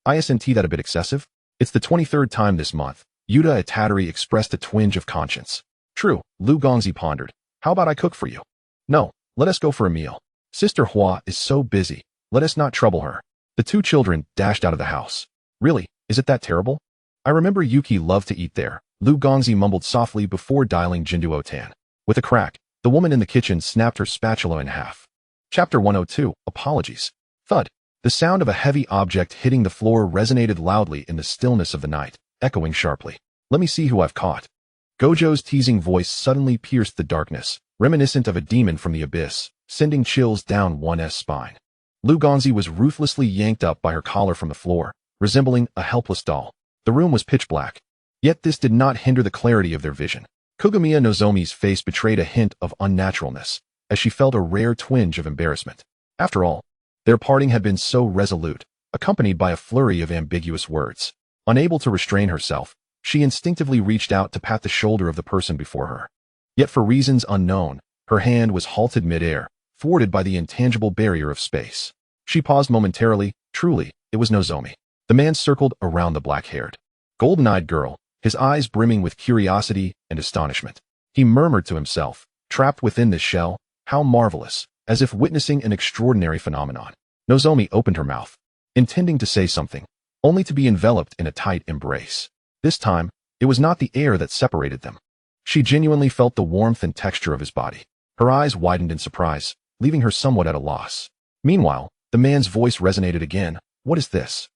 Isn't that a bit excessive? It's the 23rd time this month. Yuta Itatari expressed a twinge of conscience. True, Lugong pondered. How about I cook for you? No, let us go for a meal. Sister Hua is so busy. Let us not trouble her. The two children dashed out of the house. Really, is it that terrible? I remember Yuki loved to eat there, Lugong mumbled softly before dialing Jinduo Tan. With a crack, the woman in the kitchen snapped her spatula in half. Chapter 102, Apologies. Thud. The sound of a heavy object hitting the floor resonated loudly in the stillness of the night, echoing sharply. Let me see who I've caught. Gojo's teasing voice suddenly pierced the darkness, reminiscent of a demon from the abyss, sending chills down one's spine. Lugong was ruthlessly yanked up by her collar from the floor, resembling a helpless doll. The room was pitch black. Yet this did not hinder the clarity of their vision. Kugamiya Nozomi's face betrayed a hint of unnaturalness, as she felt a rare twinge of embarrassment. After all, their parting had been so resolute, accompanied by a flurry of ambiguous words. Unable to restrain herself, she instinctively reached out to pat the shoulder of the person before her. Yet for reasons unknown, her hand was halted mid-air, thwarted by the intangible barrier of space. She paused momentarily. Truly, it was Nozomi. The man circled around the black-haired, golden-eyed girl, his eyes brimming with curiosity and astonishment. He murmured to himself, trapped within this shell, how marvelous, as if witnessing an extraordinary phenomenon. Nozomi opened her mouth, intending to say something, only to be enveloped in a tight embrace. This time, it was not the air that separated them. She genuinely felt the warmth and texture of his body. Her eyes widened in surprise, leaving her somewhat at a loss. Meanwhile, the man's voice resonated again. What is this?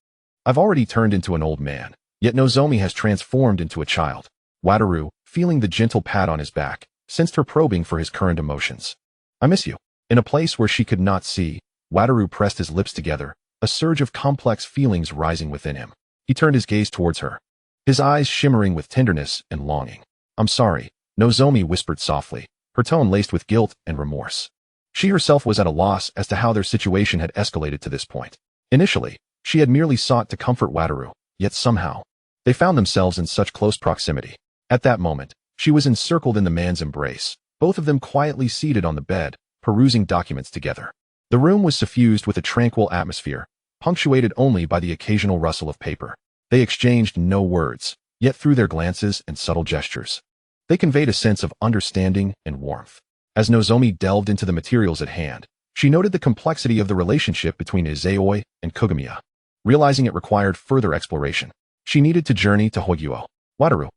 I've already turned into an old man, yet Nozomi has transformed into a child. Wataru, feeling the gentle pat on his back, sensed her probing for his current emotions. I miss you. In a place where she could not see, Wataru pressed his lips together, a surge of complex feelings rising within him. He turned his gaze towards her, his eyes shimmering with tenderness and longing. I'm sorry, Nozomi whispered softly, her tone laced with guilt and remorse. She herself was at a loss as to how their situation had escalated to this point. Initially, she had merely sought to comfort Wataru, yet somehow, they found themselves in such close proximity. At that moment, she was encircled in the man's embrace, both of them quietly seated on the bed, perusing documents together. The room was suffused with a tranquil atmosphere, punctuated only by the occasional rustle of paper. They exchanged no words, yet through their glances and subtle gestures, they conveyed a sense of understanding and warmth. As Nozomi delved into the materials at hand, she noted the complexity of the relationship between Izayoi and Kogamiya. Realizing it required further exploration, she needed to journey to Hogyuo. Wataru,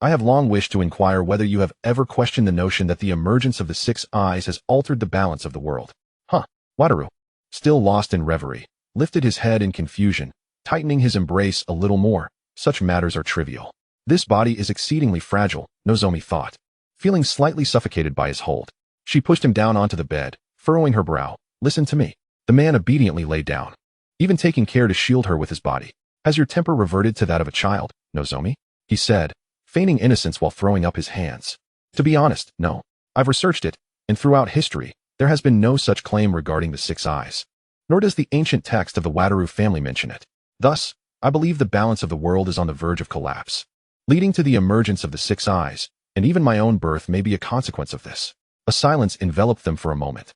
I have long wished to inquire whether you have ever questioned the notion that the emergence of the six eyes has altered the balance of the world. Wataru, still lost in reverie, lifted his head in confusion, tightening his embrace a little more. Such matters are trivial. This body is exceedingly fragile, Nozomi thought. Feeling slightly suffocated by his hold, she pushed him down onto the bed, furrowing her brow. Listen to me. The man obediently lay down, even taking care to shield her with his body. Has your temper reverted to that of a child, Nozomi? He said, feigning innocence while throwing up his hands. To be honest, no. I've researched it, and throughout history, there has been no such claim regarding the six eyes. Nor does the ancient text of the Wataru family mention it. Thus, I believe the balance of the world is on the verge of collapse, leading to the emergence of the six eyes, and even my own birth may be a consequence of this. A silence enveloped them for a moment,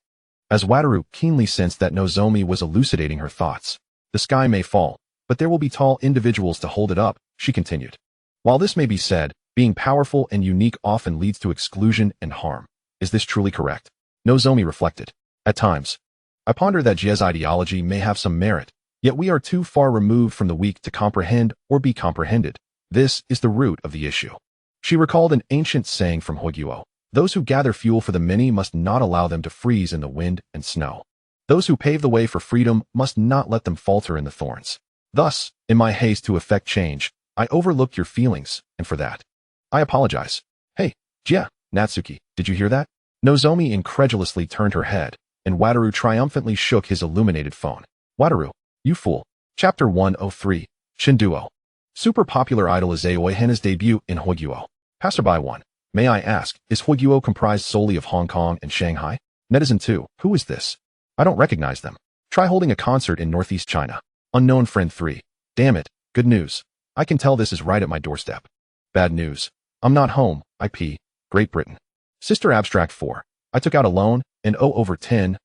as Wataru keenly sensed that Nozomi was elucidating her thoughts. The sky may fall, but there will be tall individuals to hold it up, she continued. While this may be said, being powerful and unique often leads to exclusion and harm. Is this truly correct? Nozomi reflected. At times, I ponder that Jie's ideology may have some merit, yet we are too far removed from the weak to comprehend or be comprehended. This is the root of the issue. She recalled an ancient saying from Hogyuo. Those who gather fuel for the many must not allow them to freeze in the wind and snow. Those who pave the way for freedom must not let them falter in the thorns. Thus, in my haste to effect change, I overlooked your feelings, and for that, I apologize. Hey, Jie, Natsuki, did you hear that? Nozomi incredulously turned her head, and Wataru triumphantly shook his illuminated phone. Wataru, you fool. Chapter 103, Shinduo. Super popular idol Izayoi Hana's debut in Hogyuo. Passerby 1. May I ask, is Hogyuo comprised solely of Hong Kong and Shanghai? Netizen 2. Who is this? I don't recognize them. Try holding a concert in Northeast China. Unknown friend 3. Damn it, good news. I can tell this is right at my doorstep. Bad news. I'm not home, IP, Great Britain. Sister Abstract 4. I took out a loan, and owe over 10,000.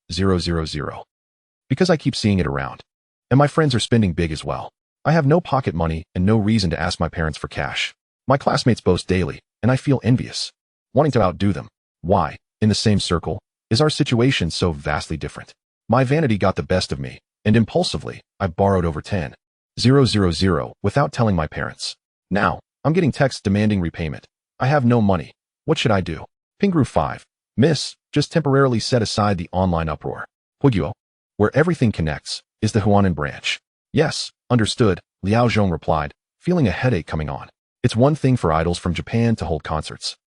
Because I keep seeing it around. And my friends are spending big as well. I have no pocket money and no reason to ask my parents for cash. My classmates boast daily, and I feel envious, wanting to outdo them. Why, in the same circle, is our situation so vastly different? My vanity got the best of me, and impulsively, I borrowed over 10,000 without telling my parents. Now, I'm getting texts demanding repayment. I have no money. What should I do? Pingru 5. Miss, just temporarily set aside the online uproar. Hogyuo, where everything connects, is the Huanan branch. Yes, understood, Liao Zhong replied, feeling a headache coming on. It's one thing for idols from Japan to hold concerts,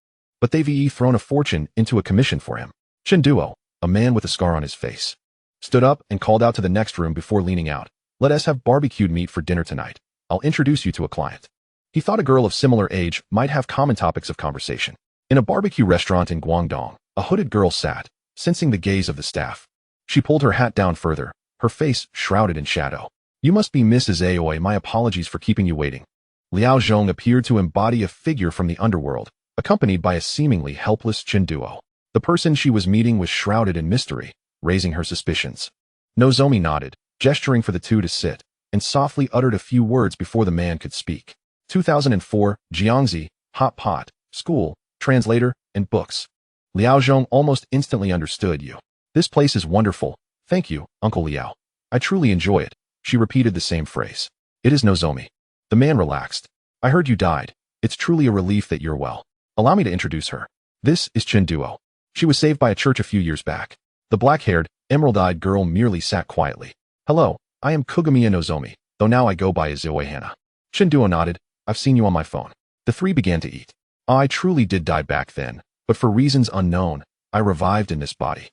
but they've thrown a fortune into a commission for him. Shinduo, a man with a scar on his face, stood up and called out to the next room before leaning out. Let us have barbecued meat for dinner tonight. I'll introduce you to a client. He thought a girl of similar age might have common topics of conversation. In a barbecue restaurant in Guangdong, a hooded girl sat, sensing the gaze of the staff. She pulled her hat down further, her face shrouded in shadow. You must be Mrs. Aoi. My apologies for keeping you waiting. Liao Zhong appeared to embody a figure from the underworld, accompanied by a seemingly helpless Shinduo. The person she was meeting was shrouded in mystery, raising her suspicions. Nozomi nodded, gesturing for the two to sit, and softly uttered a few words before the man could speak. 2004, Jiangxi, Hot Pot, School, Translator, and Books. Liao Zhong almost instantly understood you. This place is wonderful. Thank you, Uncle Liao. I truly enjoy it. She repeated the same phrase. It is Nozomi. The man relaxed. I heard you died. It's truly a relief that you're well. Allow me to introduce her. This is Shinduo. She was saved by a church a few years back. The black-haired, emerald-eyed girl merely sat quietly. Hello, I am Kogamiya Nozomi, though now I go by Izayoi Hana. Shinduo nodded. I've seen you on my phone. The three began to eat. I truly did die back then, but for reasons unknown, I revived in this body.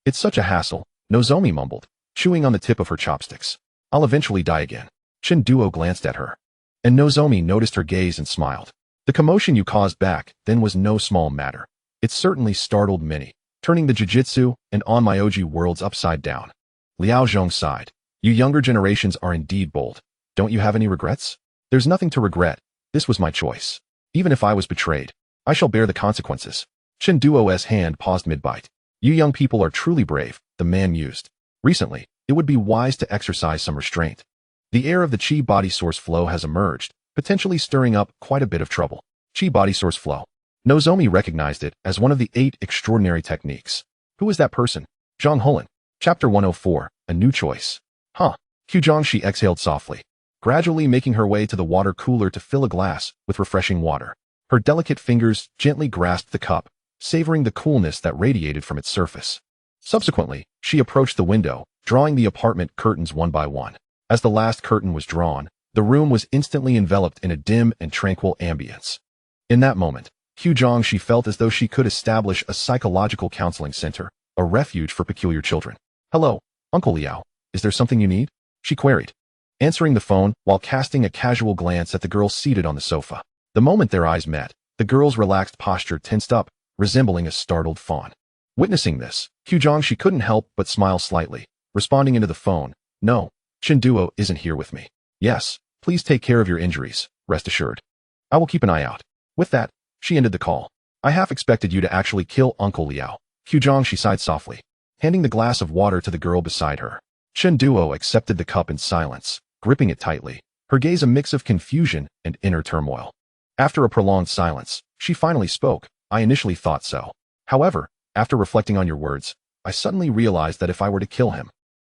It's such a hassle, Nozomi mumbled, chewing on the tip of her chopsticks. I'll eventually die again. Shinduo glanced at her. And Nozomi noticed her gaze and smiled. The commotion you caused back then was no small matter. It certainly startled many, turning the Jujutsu and Onmyoji worlds upside down. Liao Zhong sighed. You younger generations are indeed bold. Don't you have any regrets? There's nothing to regret. This was my choice. Even if I was betrayed, I shall bear the consequences. Shinduo's hand paused mid-bite. You young people are truly brave, the man mused. Recently, it would be wise to exercise some restraint. The air of the Chi body source flow has emerged, potentially stirring up quite a bit of trouble. Chi body source flow. Nozomi recognized it as one of the 8 extraordinary techniques. Who is that person? Zhang Hulan. Chapter 104, A New Choice. Huh. Gion She exhaled softly, gradually making her way to the water cooler to fill a glass with refreshing water. Her delicate fingers gently grasped the cup, savoring the coolness that radiated from its surface. Subsequently, she approached the window, drawing the apartment curtains one by one. As the last curtain was drawn, the room was instantly enveloped in a dim and tranquil ambience. In that moment, Gion She felt as though she could establish a psychological counseling center, a refuge for peculiar children. Hello, Uncle Liao. Is there something you need? She queried, answering the phone while casting a casual glance at the girl seated on the sofa. The moment their eyes met, the girl's relaxed posture tensed up, resembling a startled fawn. Witnessing this, Gion She couldn't help but smile slightly, responding into the phone. No, Shinduo isn't here with me. Yes, please take care of your injuries, rest assured. I will keep an eye out. With that, she ended the call. I half expected you to actually kill Uncle Liao. Gion She sighed softly, handing the glass of water to the girl beside her. Shinduo accepted the cup in silence, gripping it tightly, her gaze a mix of confusion and inner turmoil. After a prolonged silence, she finally spoke. I initially thought so. However, after reflecting on your words, I suddenly realized that if I were to kill him,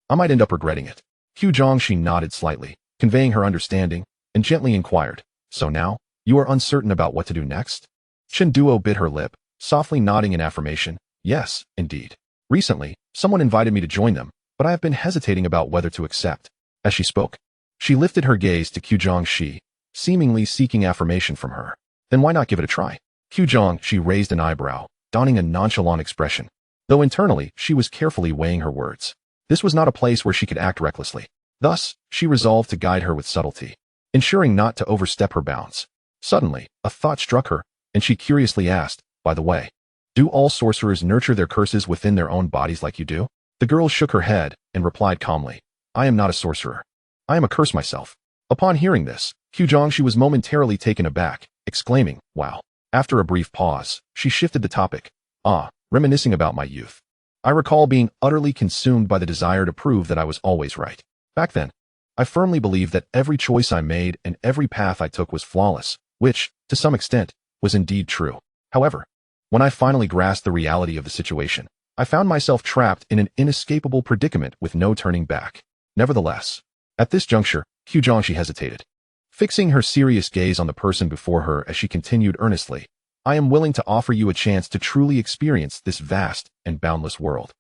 I might end up regretting it. Gion She nodded slightly, conveying her understanding, and gently inquired, so now, you are uncertain about what to do next? Shinduo bit her lip, softly nodding in affirmation. Yes, indeed. Recently, someone invited me to join them, but I have been hesitating about whether to accept. As she spoke, she lifted her gaze to Gion She, seemingly seeking affirmation from her. Then why not give it a try? Gion She raised an eyebrow, donning a nonchalant expression, though internally she was carefully weighing her words. This was not a place where she could act recklessly. Thus, she resolved to guide her with subtlety, ensuring not to overstep her bounds. Suddenly, a thought struck her, and she curiously asked, by the way, do all sorcerers nurture their curses within their own bodies like you do? The girl shook her head and replied calmly, I am not a sorcerer. I am a curse myself. Upon hearing this, Gion She was momentarily taken aback, exclaiming, wow. After a brief pause, she shifted the topic. Reminiscing about my youth. I recall being utterly consumed by the desire to prove that I was always right. Back then, I firmly believed that every choice I made and every path I took was flawless, which, to some extent, was indeed true. However, when I finally grasped the reality of the situation, I found myself trapped in an inescapable predicament with no turning back. Nevertheless, at this juncture, Gion She hesitated. Fixing her serious gaze on the person before her as she continued earnestly, I am willing to offer you a chance to truly experience this vast and boundless world.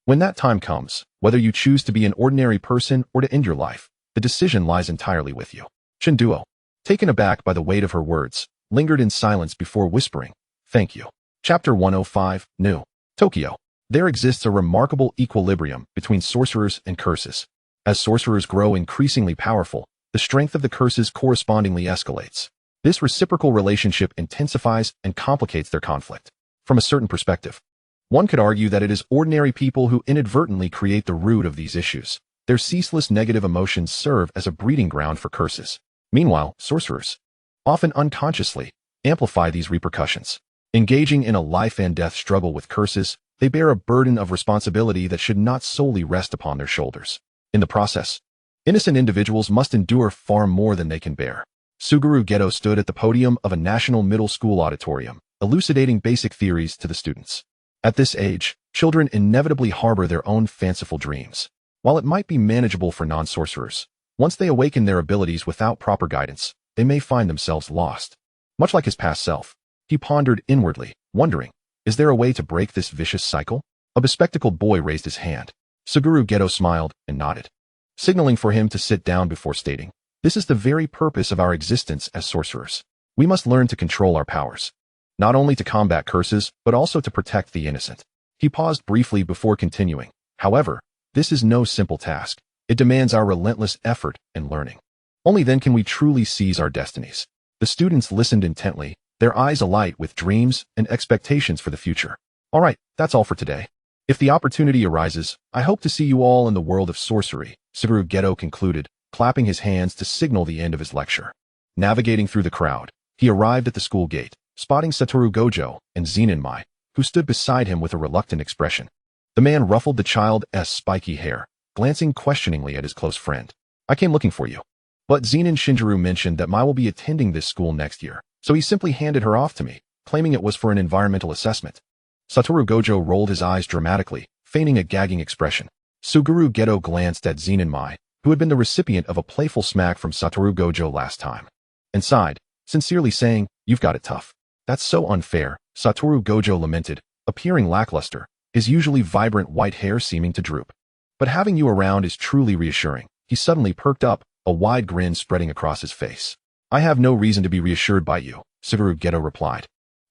When that time comes, whether you choose to be an ordinary person or to end your life, the decision lies entirely with you. Shinduo, taken aback by the weight of her words, lingered in silence before whispering, thank you. Chapter 105, New. Tokyo. There exists a remarkable equilibrium between sorcerers and curses. As sorcerers grow increasingly powerful, the strength of the curses correspondingly escalates. This reciprocal relationship intensifies and complicates their conflict. From a certain perspective, one could argue that it is ordinary people who inadvertently create the root of these issues. Their ceaseless negative emotions serve as a breeding ground for curses. Meanwhile, sorcerers, often unconsciously, amplify these repercussions. Engaging in a life-and-death struggle with curses, they bear a burden of responsibility that should not solely rest upon their shoulders. In the process, innocent individuals must endure far more than they can bear. Suguru Geto stood at the podium of a national middle school auditorium, elucidating basic theories to the students. At this age, children inevitably harbor their own fanciful dreams. While it might be manageable for non-sorcerers, once they awaken their abilities without proper guidance, they may find themselves lost. Much like his past self, he pondered inwardly, wondering, is there a way to break this vicious cycle? A bespectacled boy raised his hand. Suguru Geto smiled and nodded, signaling for him to sit down before stating, this is the very purpose of our existence as sorcerers. We must learn to control our powers, not only to combat curses, but also to protect the innocent. He paused briefly before continuing. However, this is no simple task. It demands our relentless effort and learning. Only then can we truly seize our destinies. The students listened intently, their eyes alight with dreams and expectations for the future. All right, that's all for today. If the opportunity arises, I hope to see you all in the world of sorcery, Suguru Geto concluded, clapping his hands to signal the end of his lecture. Navigating through the crowd, he arrived at the school gate, spotting Satoru Gojo and Zenin, who stood beside him with a reluctant expression. The man ruffled the child's spiky hair, glancing questioningly at his close friend. I came looking for you. But Zenin Shinjiro mentioned that Mai will be attending this school next year, so he simply handed her off to me, claiming it was for an environmental assessment. Satoru Gojo rolled his eyes dramatically, feigning a gagging expression. Suguru Geto glanced at Zenin, who had been the recipient of a playful smack from Satoru Gojo last time, and sighed, sincerely saying, "You've got it tough." "That's so unfair," Satoru Gojo lamented, appearing lackluster, his usually vibrant white hair seeming to droop. "But having you around is truly reassuring." He suddenly perked up, a wide grin spreading across his face. "I have no reason to be reassured by you," Suguru Geto replied.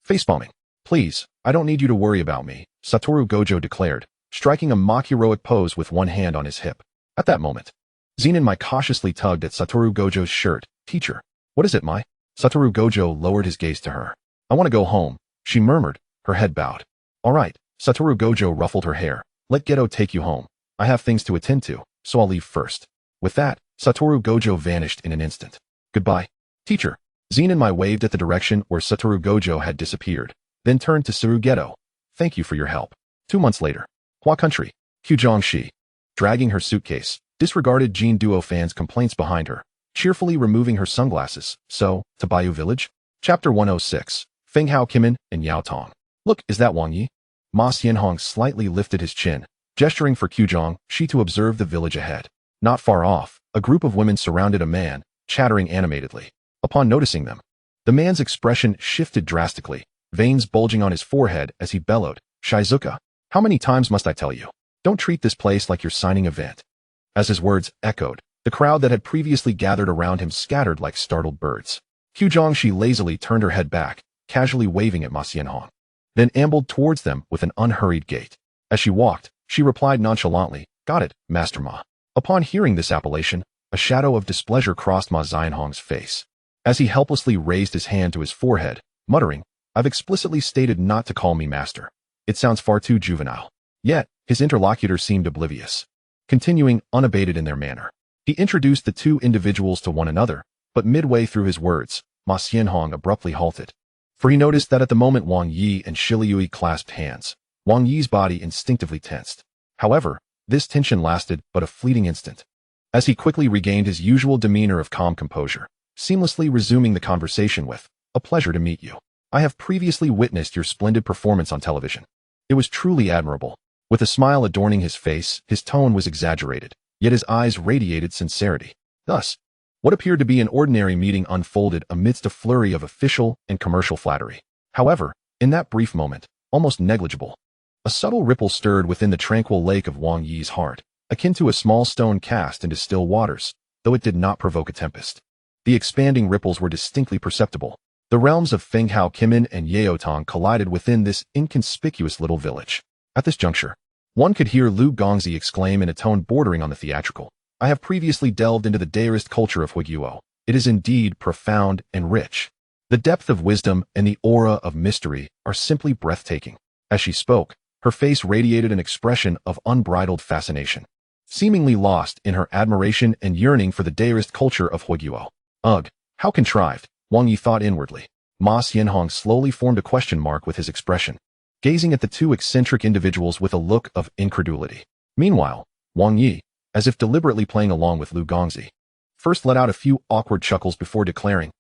Facepalming. "Please, I don't need you to worry about me," Satoru Gojo declared, striking a mock-heroic pose with one hand on his hip. At that moment, Zenin cautiously tugged at Satoru Gojo's shirt. "Teacher, what is it, Mai?" Satoru Gojo lowered his gaze to her. "I want to go home," she murmured, her head bowed. "All right," Satoru Gojo ruffled her hair. "Let Geto take you home. I have things to attend to, so I'll leave first." With that, Satoru Gojo vanished in an instant. "Goodbye, teacher." Zenin waved at the direction where Satoru Gojo had disappeared, then turned to Suguru Geto. "Thank you for your help." 2 months later, Hua Country, Gion Matsuri, dragging her suitcase, disregarded Jin Duo fans' complaints behind her, cheerfully removing her sunglasses. So, to Bayou Village? Chapter 106, Feng Hao Kimin and Yao Tong. "Look, is that Wang Yi?" Ma Xianhong slightly lifted his chin, gesturing for Gion Matsuri to observe the village ahead. Not far off, a group of women surrounded a man, chattering animatedly. Upon noticing them, the man's expression shifted drastically, veins bulging on his forehead as he bellowed, "Shizuka, how many times must I tell you? Don't treat this place like your signing event." As his words echoed, the crowd that had previously gathered around him scattered like startled birds. Gion Matsuri lazily turned her head back, casually waving at Ma Xianhong, then ambled towards them with an unhurried gait. As she walked, she replied nonchalantly, "Got it, Master Ma." Upon hearing this appellation, a shadow of displeasure crossed Ma Xianhong's face, as he helplessly raised his hand to his forehead, muttering, "I've explicitly stated not to call me master. It sounds far too juvenile." Yet, his interlocutor seemed oblivious. Continuing unabated in their manner, he introduced the two individuals to one another, but midway through his words, Ma Xianhong abruptly halted. For he noticed that at the moment Wang Yi and Shiliui clasped hands, Wang Yi's body instinctively tensed. However, this tension lasted but a fleeting instant, as he quickly regained his usual demeanor of calm composure, seamlessly resuming the conversation with, "A pleasure to meet you. I have previously witnessed your splendid performance on television. It was truly admirable." With a smile adorning his face, his tone was exaggerated, yet his eyes radiated sincerity. Thus, what appeared to be an ordinary meeting unfolded amidst a flurry of official and commercial flattery. However, in that brief moment, almost negligible, a subtle ripple stirred within the tranquil lake of Wang Yi's heart, akin to a small stone cast into still waters, though it did not provoke a tempest. The expanding ripples were distinctly perceptible. The realms of Feng Hao Kimin and Yao Tong collided within this inconspicuous little village. At this juncture, one could hear Lugong exclaim in a tone bordering on the theatrical, "I have previously delved into the Daoist culture of Huiguo. It is indeed profound and rich. The depth of wisdom and the aura of mystery are simply breathtaking." As she spoke, her face radiated an expression of unbridled fascination, seemingly lost in her admiration and yearning for the Daoist culture of Huiguo. Ugh, how contrived, Wang Yi thought inwardly. Ma Xianhong slowly formed a question mark with his expression, gazing at the two eccentric individuals with a look of incredulity. Meanwhile, Wang Yi, as if deliberately playing along with Lugong, first let out a few awkward chuckles before declaring,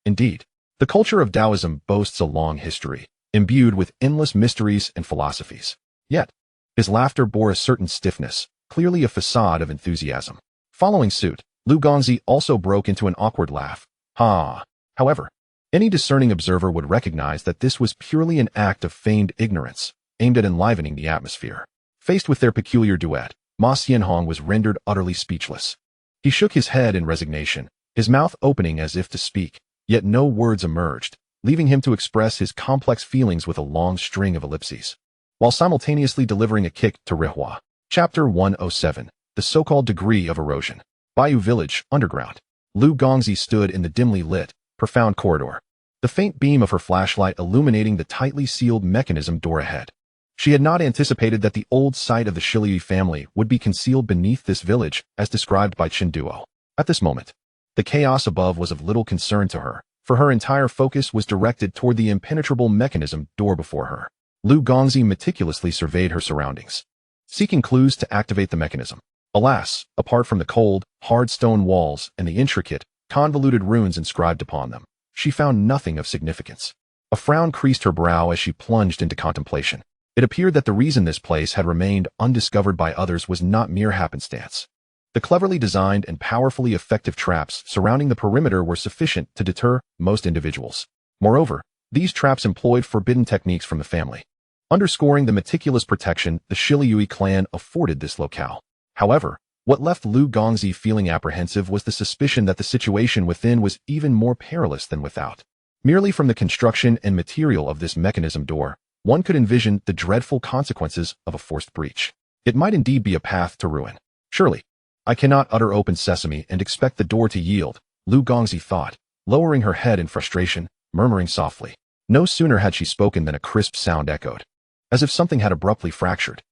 Indeed. The culture of Taoism boasts a long history, imbued with endless mysteries and philosophies. Yet, his laughter bore a certain stiffness, clearly a facade of enthusiasm. Following suit, Lugong also broke into an awkward laugh. However, any discerning observer would recognize that this was purely an act of feigned ignorance, aimed at enlivening the atmosphere. Faced with their peculiar duet, Ma Xianhong was rendered utterly speechless. He shook his head in resignation, his mouth opening as if to speak, yet no words emerged, leaving him to express his complex feelings with a long string of ellipses. while simultaneously delivering a kick to Rihua. Chapter 107. The so-called degree of erosion. Bayou Village, underground. Lugong stood in the dimly lit, profound corridor, the faint beam of her flashlight illuminating the tightly sealed mechanism door ahead. She had not anticipated that the old site of the Shibuya family would be concealed beneath this village, as described by Chinduo. At this moment, the chaos above was of little concern to her, for her entire focus was directed toward the impenetrable mechanism door before her. Lugong meticulously surveyed her surroundings, seeking clues to activate the mechanism. Alas, apart from the cold, hard stone walls and the intricate, convoluted runes inscribed upon them, she found nothing of significance. A frown creased her brow as she plunged into contemplation. It appeared that the reason this place had remained undiscovered by others was not mere happenstance. The cleverly designed and powerfully effective traps surrounding the perimeter were sufficient to deter most individuals. Moreover, these traps employed forbidden techniques from the family, underscoring the meticulous protection the Shibuya clan afforded this locale. However, what left Lugong feeling apprehensive was the suspicion that the situation within was even more perilous than without. Merely from the construction and material of this mechanism door, one could envision the dreadful consequences of a forced breach. It might indeed be a path to ruin. Surely, I cannot utter open sesame and expect the door to yield, Lugong thought, lowering her head in frustration, murmuring softly. No sooner had she spoken than a crisp sound echoed, as if something had abruptly fractured.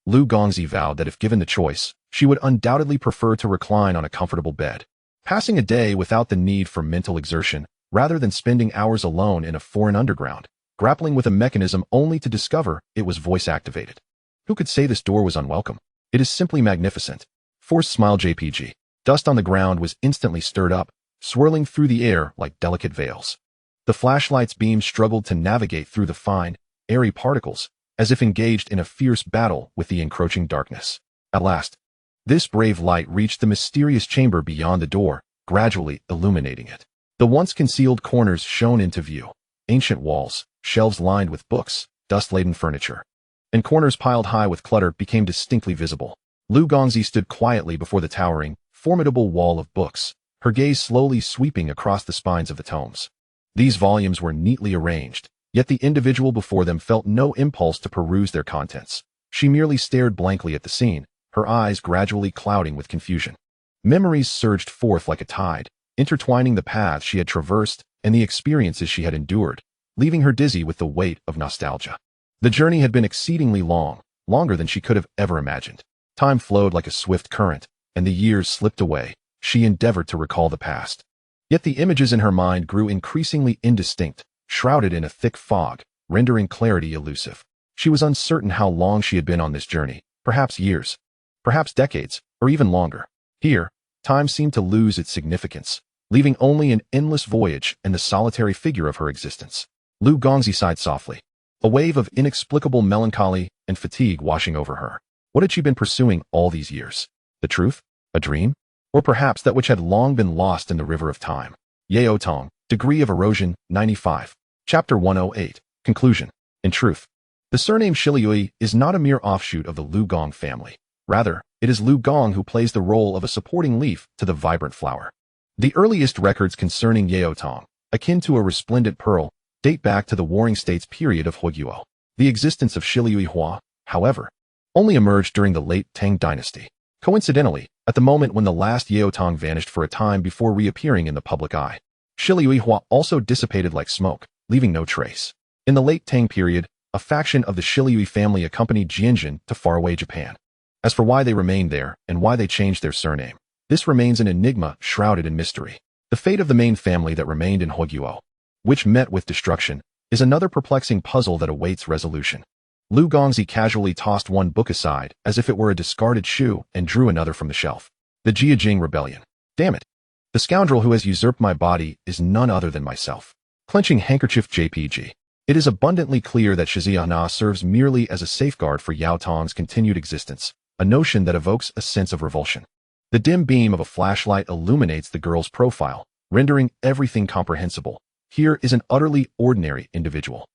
Lugong vowed that if given the choice, she would undoubtedly prefer to recline on a comfortable bed, passing a day without the need for mental exertion, rather than spending hours alone in a foreign underground, grappling with a mechanism only to discover it was voice-activated. Who could say this door was unwelcome? It is simply magnificent. Forced smile JPG. Dust on the ground was instantly stirred up, swirling through the air like delicate veils. The flashlight's beams struggled to navigate through the fine, airy particles, as if engaged in a fierce battle with the encroaching darkness. At last, this brave light reached the mysterious chamber beyond the door, gradually illuminating it. The once concealed corners shone into view. Ancient walls, shelves lined with books, dust-laden furniture, and corners piled high with clutter became distinctly visible. Lugong stood quietly before the towering, formidable wall of books, her gaze slowly sweeping across the spines of the tomes. These volumes were neatly arranged, yet the individual before them felt no impulse to peruse their contents. She merely stared blankly at the scene, her eyes gradually clouding with confusion. Memories surged forth like a tide, intertwining the paths she had traversed and the experiences she had endured, leaving her dizzy with the weight of nostalgia. The journey had been exceedingly long, longer than she could have ever imagined. Time flowed like a swift current, and the years slipped away. She endeavored to recall the past. Yet the images in her mind grew increasingly indistinct, shrouded in a thick fog, rendering clarity elusive. She was uncertain how long she had been on this journey, perhaps years, perhaps decades, or even longer. Here, time seemed to lose its significance, leaving only an endless voyage and the solitary figure of her existence. Lugong sighed softly, a wave of inexplicable melancholy and fatigue washing over her. What had she been pursuing all these years? The truth? A dream? Or perhaps that which had long been lost in the river of time? Yeo Tong, Degree of Erosion, 95. Chapter 108. Conclusion. In truth, the surname Shibuya is not a mere offshoot of the Lugong family. Rather, it is Lugong who plays the role of a supporting leaf to the vibrant flower. The earliest records concerning Yeo Tong, akin to a resplendent pearl, date back to the Warring States period of Hogyuo. The existence of Shibuya, however, only emerged during the late Tang dynasty. Coincidentally, at the moment when the last Yeo Tong vanished for a time before reappearing in the public eye, Shibuya also dissipated like smoke, leaving no trace. In the late Tang period, a faction of the Shibuya family accompanied Jianjin to faraway Japan. As for why they remained there and why they changed their surname, this remains an enigma shrouded in mystery. The fate of the main family that remained in Hogyuo, which met with destruction, is another perplexing puzzle that awaits resolution. Lugong casually tossed one book aside as if it were a discarded shoe and drew another from the shelf. The Jiajing Rebellion. Damn it. The scoundrel who has usurped my body is none other than myself. Clenching handkerchief JPG. It is abundantly clear that Shizuya serves merely as a safeguard for Yao Tong's continued existence, a notion that evokes a sense of revulsion. The dim beam of a flashlight illuminates the girl's profile, rendering everything comprehensible. Here is an utterly ordinary individual,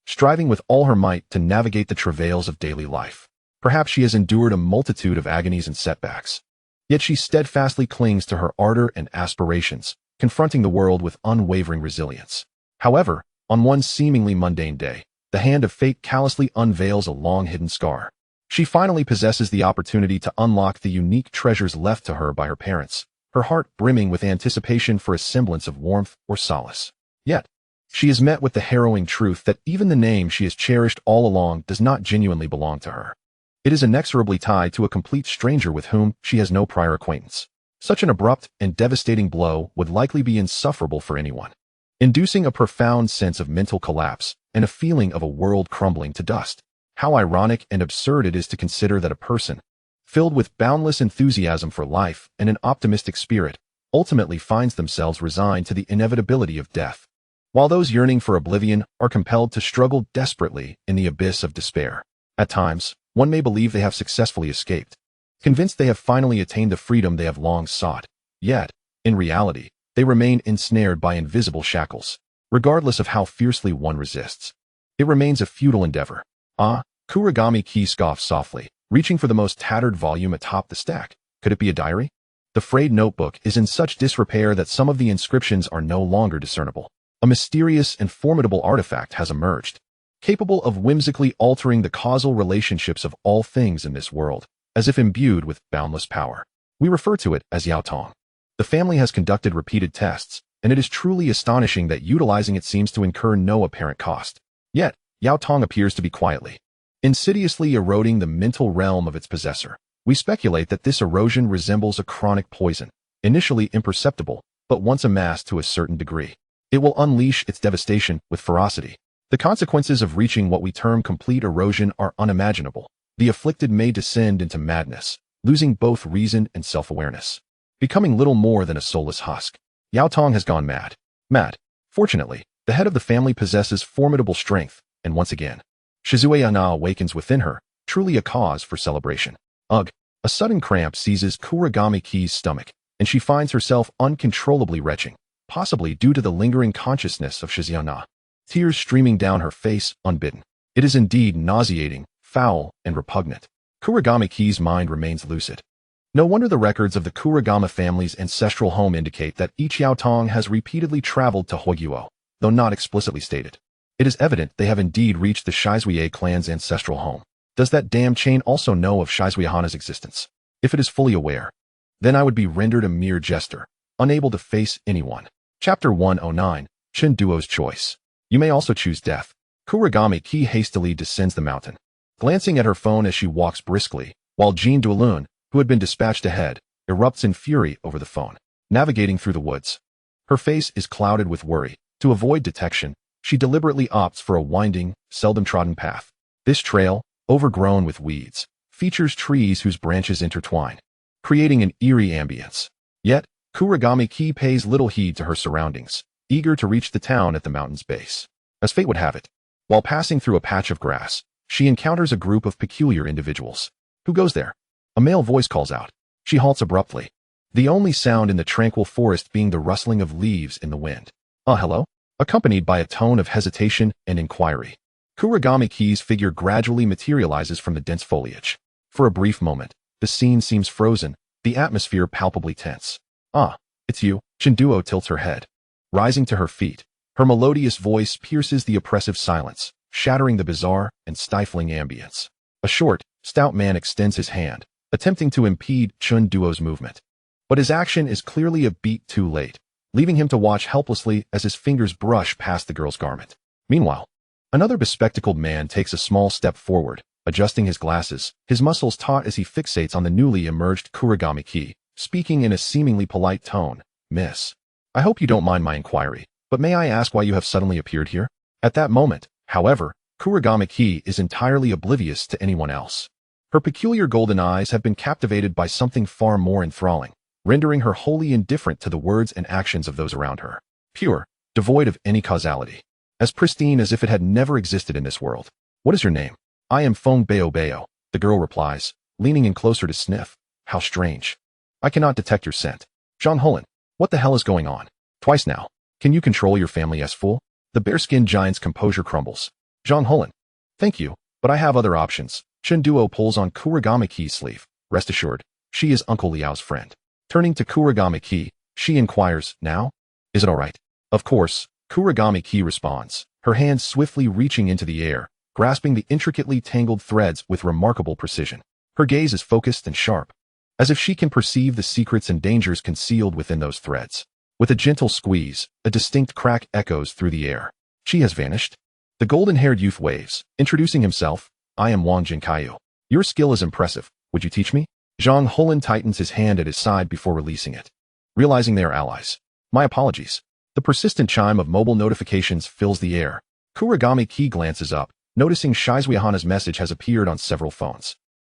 striving with all her might to navigate the travails of daily life. Perhaps she has endured a multitude of agonies and setbacks. Yet she steadfastly clings to her ardor and aspirations, confronting the world with unwavering resilience. However, on one seemingly mundane day, the hand of fate callously unveils a long-hidden scar. She finally possesses the opportunity to unlock the unique treasures left to her by her parents, her heart brimming with anticipation for a semblance of warmth or solace. Yet, she is met with the harrowing truth that even the name she has cherished all along does not genuinely belong to her. It is inexorably tied to a complete stranger with whom she has no prior acquaintance. Such an abrupt and devastating blow would likely be insufferable for anyone, inducing a profound sense of mental collapse and a feeling of a world crumbling to dust. How ironic and absurd it is to consider that a person, filled with boundless enthusiasm for life and an optimistic spirit, ultimately finds themselves resigned to the inevitability of death, while those yearning for oblivion are compelled to struggle desperately in the abyss of despair. At times, one may believe they have successfully escaped, convinced they have finally attained the freedom they have long sought. Yet, in reality, they remain ensnared by invisible shackles, regardless of how fiercely one resists. It remains a futile endeavor. Ah, Rugumi Xi scoffs softly, reaching for the most tattered volume atop the stack. Could it be a diary? The frayed notebook is in such disrepair that some of the inscriptions are no longer discernible. A mysterious and formidable artifact has emerged, capable of whimsically altering the causal relationships of all things in this world, as if imbued with boundless power. We refer to it as Yao Tong. The family has conducted repeated tests, and it is truly astonishing that utilizing it seems to incur no apparent cost. Yet, Yao Tong appears to be quietly, insidiously eroding the mental realm of its possessor. We speculate that this erosion resembles a chronic poison, initially imperceptible, but once amassed to a certain degree, it will unleash its devastation with ferocity. The consequences of reaching what we term complete erosion are unimaginable. The afflicted may descend into madness, losing both reason and self-awareness, becoming little more than a soulless husk. Yao Tong has gone mad. Mad. Fortunately, the head of the family possesses formidable strength, and once again, Shibuya awakens within her, truly a cause for celebration. Ugh! A sudden cramp seizes Rugumi Xi's stomach, and she finds herself uncontrollably retching, possibly due to the lingering consciousness of Shibuya. Tears streaming down her face, unbidden. It is indeed nauseating, foul, and repugnant. Rugumi Xi's mind remains lucid. No wonder the records of the Kurogama family's ancestral home indicate that each Yao Tong has repeatedly traveled to Hoyuo, though not explicitly stated. It is evident they have indeed reached the Shibuya clan's ancestral home. Does that damn chain also know of Shibuya-hana's existence? If it is fully aware, then I would be rendered a mere jester, unable to face anyone. Chapter 109, Chen Duo's Choice. You may also choose death. Rugumi Xi hastily descends the mountain, glancing at her phone as she walks briskly, while Jean Duolun, who had been dispatched ahead, erupts in fury over the phone, navigating through the woods. Her face is clouded with worry. To avoid detection, she deliberately opts for a winding, seldom trodden path. This trail, overgrown with weeds, features trees whose branches intertwine, creating an eerie ambience. Yet, Rugumi Xi pays little heed to her surroundings, eager to reach the town at the mountain's base. As fate would have it, while passing through a patch of grass, she encounters a group of peculiar individuals. Who goes there? A male voice calls out. She halts abruptly, the only sound in the tranquil forest being the rustling of leaves in the wind. Hello? Accompanied by a tone of hesitation and inquiry, Rugumi Xi's figure gradually materializes from the dense foliage. For a brief moment, the scene seems frozen, the atmosphere palpably tense. It's you. Chen Duo tilts her head. Rising to her feet, her melodious voice pierces the oppressive silence, shattering the bizarre and stifling ambience. A short, stout man extends his hand, attempting to impede Chen Duo's movement. But his action is clearly a beat too late, leaving him to watch helplessly as his fingers brush past the girl's garment. Meanwhile, another bespectacled man takes a small step forward, adjusting his glasses, his muscles taut as he fixates on the newly emerged Rugumi Xi, speaking in a seemingly polite tone. Miss, I hope you don't mind my inquiry, but may I ask why you have suddenly appeared here? At that moment, however, Rugumi Xi is entirely oblivious to anyone else. Her peculiar golden eyes have been captivated by something far more enthralling, rendering her wholly indifferent to the words and actions of those around her. Pure, devoid of any causality. As pristine as if it had never existed in this world. What is your name? I am Feng Bao Bao, the girl replies, leaning in closer to sniff. How strange. I cannot detect your scent. Zhang Hulan, what the hell is going on? Twice now. Can you control your family as fool? The bare-skinned giant's composure crumbles. Zhang Hulan, thank you, but I have other options. Chen Duo pulls on Rugumi Xi's sleeve. Rest assured, she is Uncle Liao's friend. Turning to Rugumi Xi, she inquires, now? Is it all right? Of course, Rugumi Xi responds, her hands swiftly reaching into the air, grasping the intricately tangled threads with remarkable precision. Her gaze is focused and sharp, as if she can perceive the secrets and dangers concealed within those threads. With a gentle squeeze, a distinct crack echoes through the air. She has vanished. The golden-haired youth waves, introducing himself. I am Wang Jinkayu. Your skill is impressive. Would you teach me? Zhang Hulin tightens his hand at his side before releasing it, realizing they are allies. My apologies. The persistent chime of mobile notifications fills the air. Kuragami Ki glances up, noticing Shizuya Hana's message has appeared on several phones.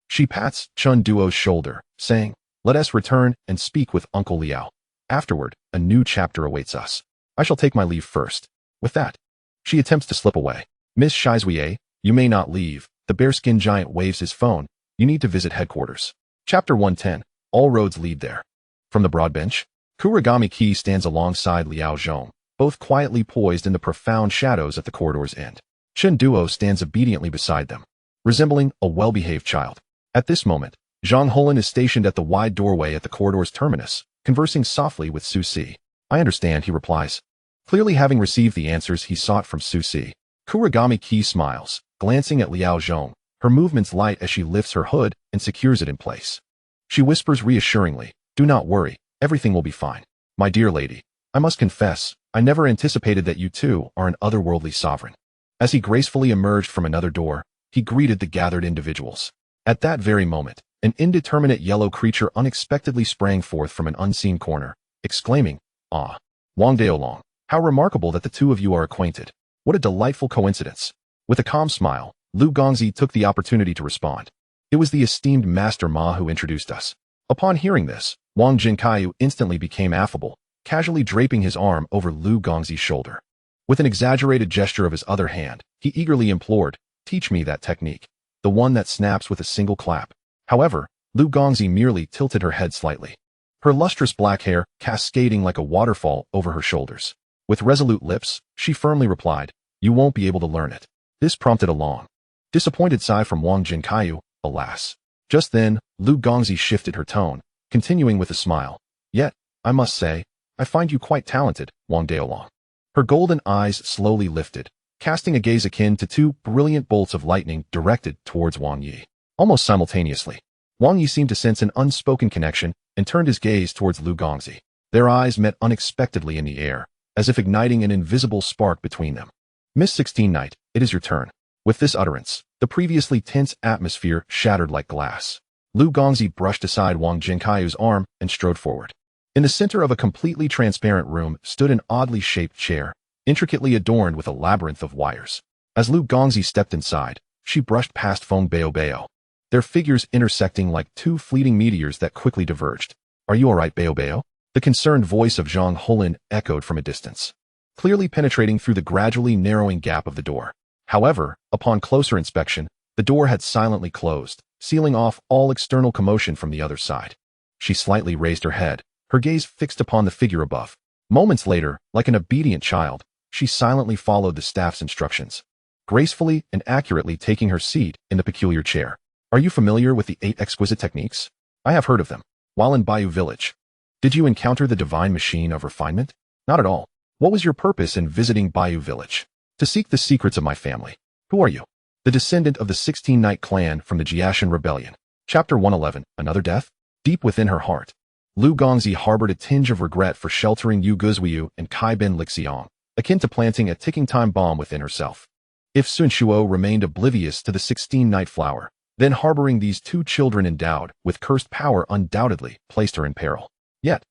She pats Chun Duo's shoulder, saying, "Let us return and speak with Uncle Liao. Afterward, a new chapter awaits us. I shall take my leave first." With that, she attempts to slip away. Miss Shizuya, you may not leave. The bearskin giant waves his phone. You need to visit headquarters. Chapter 110. All roads lead there. From the broad bench, Kuragami Ki stands alongside Liao Zhong, both quietly poised in the profound shadows at the corridor's end. Chun Duo stands obediently beside them, resembling a well-behaved child. At this moment, Zhang Hulin is stationed at the wide doorway at the corridor's terminus, conversing softly with Su Si. I understand, he replies, clearly having received the answers he sought from Su Si. Kuragami Ki smiles, glancing at Liao Zhong, her movements light as she lifts her hood and secures it in place. She whispers reassuringly, do not worry, everything will be fine. My dear lady, I must confess, I never anticipated that you too are an otherworldly sovereign. As he gracefully emerged from another door, he greeted the gathered individuals. At that very moment, an indeterminate yellow creature unexpectedly sprang forth from an unseen corner, exclaiming, Ah, Wang Daolong, how remarkable that the two of you are acquainted. What a delightful coincidence. With a calm smile, Lugong took the opportunity to respond. It was the esteemed Master Ma who introduced us. Upon hearing this, Wang Jinkayu instantly became affable, casually draping his arm over Lugong's shoulder. With an exaggerated gesture of his other hand, he eagerly implored, teach me that technique, the one that snaps with a single clap. However, Lugong merely tilted her head slightly, her lustrous black hair cascading like a waterfall over her shoulders. With resolute lips, she firmly replied, you won't be able to learn it. This prompted a long, disappointed sigh from Wang Jinkayu, alas. Just then, Lugong shifted her tone, continuing with a smile. Yet, I must say, I find you quite talented, Wang Daolong. Her golden eyes slowly lifted, casting a gaze akin to two brilliant bolts of lightning directed towards Wang Yi. Almost simultaneously, Wang Yi seemed to sense an unspoken connection and turned his gaze towards Lugong. Their eyes met unexpectedly in the air, as if igniting an invisible spark between them. Miss 16 Knight, it is your turn. With this utterance, the previously tense atmosphere shattered like glass. Lugong brushed aside Wang Jinkayu's arm and strode forward. In the center of a completely transparent room stood an oddly shaped chair, intricately adorned with a labyrinth of wires. As Lugong stepped inside, she brushed past Feng Baobao, their figures intersecting like two fleeting meteors that quickly diverged. Are you alright, Baobao? The concerned voice of Zhang Hulin echoed from a distance, clearly penetrating through the gradually narrowing gap of the door. However, upon closer inspection, the door had silently closed, sealing off all external commotion from the other side. She slightly raised her head, her gaze fixed upon the figure above. Moments later, like an obedient child, she silently followed the staff's instructions, gracefully and accurately taking her seat in the peculiar chair. Are you familiar with the 8 exquisite techniques? I have heard of them. While in Bayou Village, did you encounter the divine machine of refinement? Not at all. What was your purpose in visiting Bayou Village? To seek the secrets of my family. Who are you? The descendant of the 16 Knight clan from the Jiashan Rebellion. Chapter 111, Another Death? Deep within her heart, Lugong harbored a tinge of regret for sheltering Yu Guzwiu and Kai Ben Lixiong, akin to planting a ticking time bomb within herself. If Sun Shuo remained oblivious to the 16 Knight flower, then harboring these two children endowed with cursed power undoubtedly placed her in peril. Yet,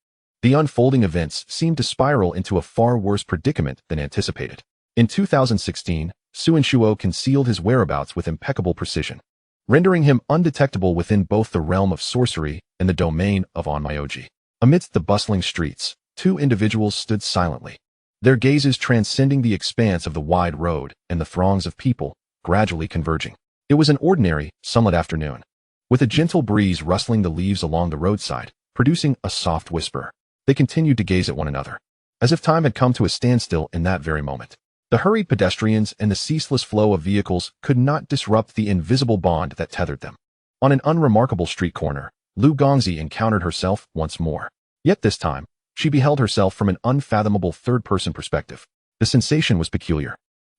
the unfolding events seemed to spiral into a far worse predicament than anticipated. In 2016, Sun Shuo concealed his whereabouts with impeccable precision, rendering him undetectable within both the realm of sorcery and the domain of Onmyoji. Amidst the bustling streets, two individuals stood silently, their gazes transcending the expanse of the wide road and the throngs of people, gradually converging. It was an ordinary, sunlit afternoon, with a gentle breeze rustling the leaves along the roadside, producing a soft whisper. They continued to gaze at one another, as if time had come to a standstill in that very moment. The hurried pedestrians and the ceaseless flow of vehicles could not disrupt the invisible bond that tethered them. On an unremarkable street corner, Lugong encountered herself once more. Yet this time, she beheld herself from an unfathomable third-person perspective. The sensation was peculiar,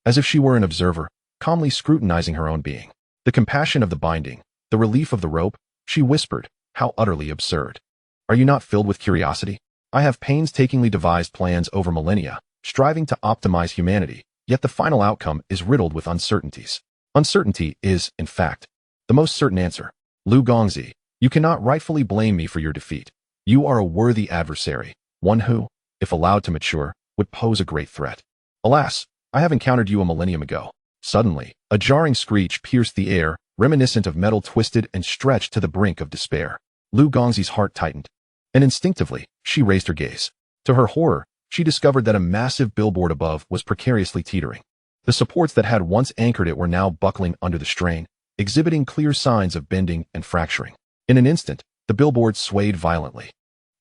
as if she were an observer, calmly scrutinizing her own being. The compassion of the binding, the relief of the rope, she whispered, how utterly absurd. Are you not filled with curiosity? I have painstakingly devised plans over millennia, striving to optimize humanity, yet the final outcome is riddled with uncertainties. Uncertainty is, in fact, the most certain answer. Lugong Xi, you cannot rightfully blame me for your defeat. You are a worthy adversary, one who, if allowed to mature, would pose a great threat. Alas, I have encountered you a millennium ago. Suddenly, a jarring screech pierced the air, reminiscent of metal twisted and stretched to the brink of despair. Lugong Xi's heart tightened, and instinctively, she raised her gaze. To her horror, she discovered that a massive billboard above was precariously teetering. The supports that had once anchored it were now buckling under the strain, exhibiting clear signs of bending and fracturing. In an instant, the billboard swayed violently,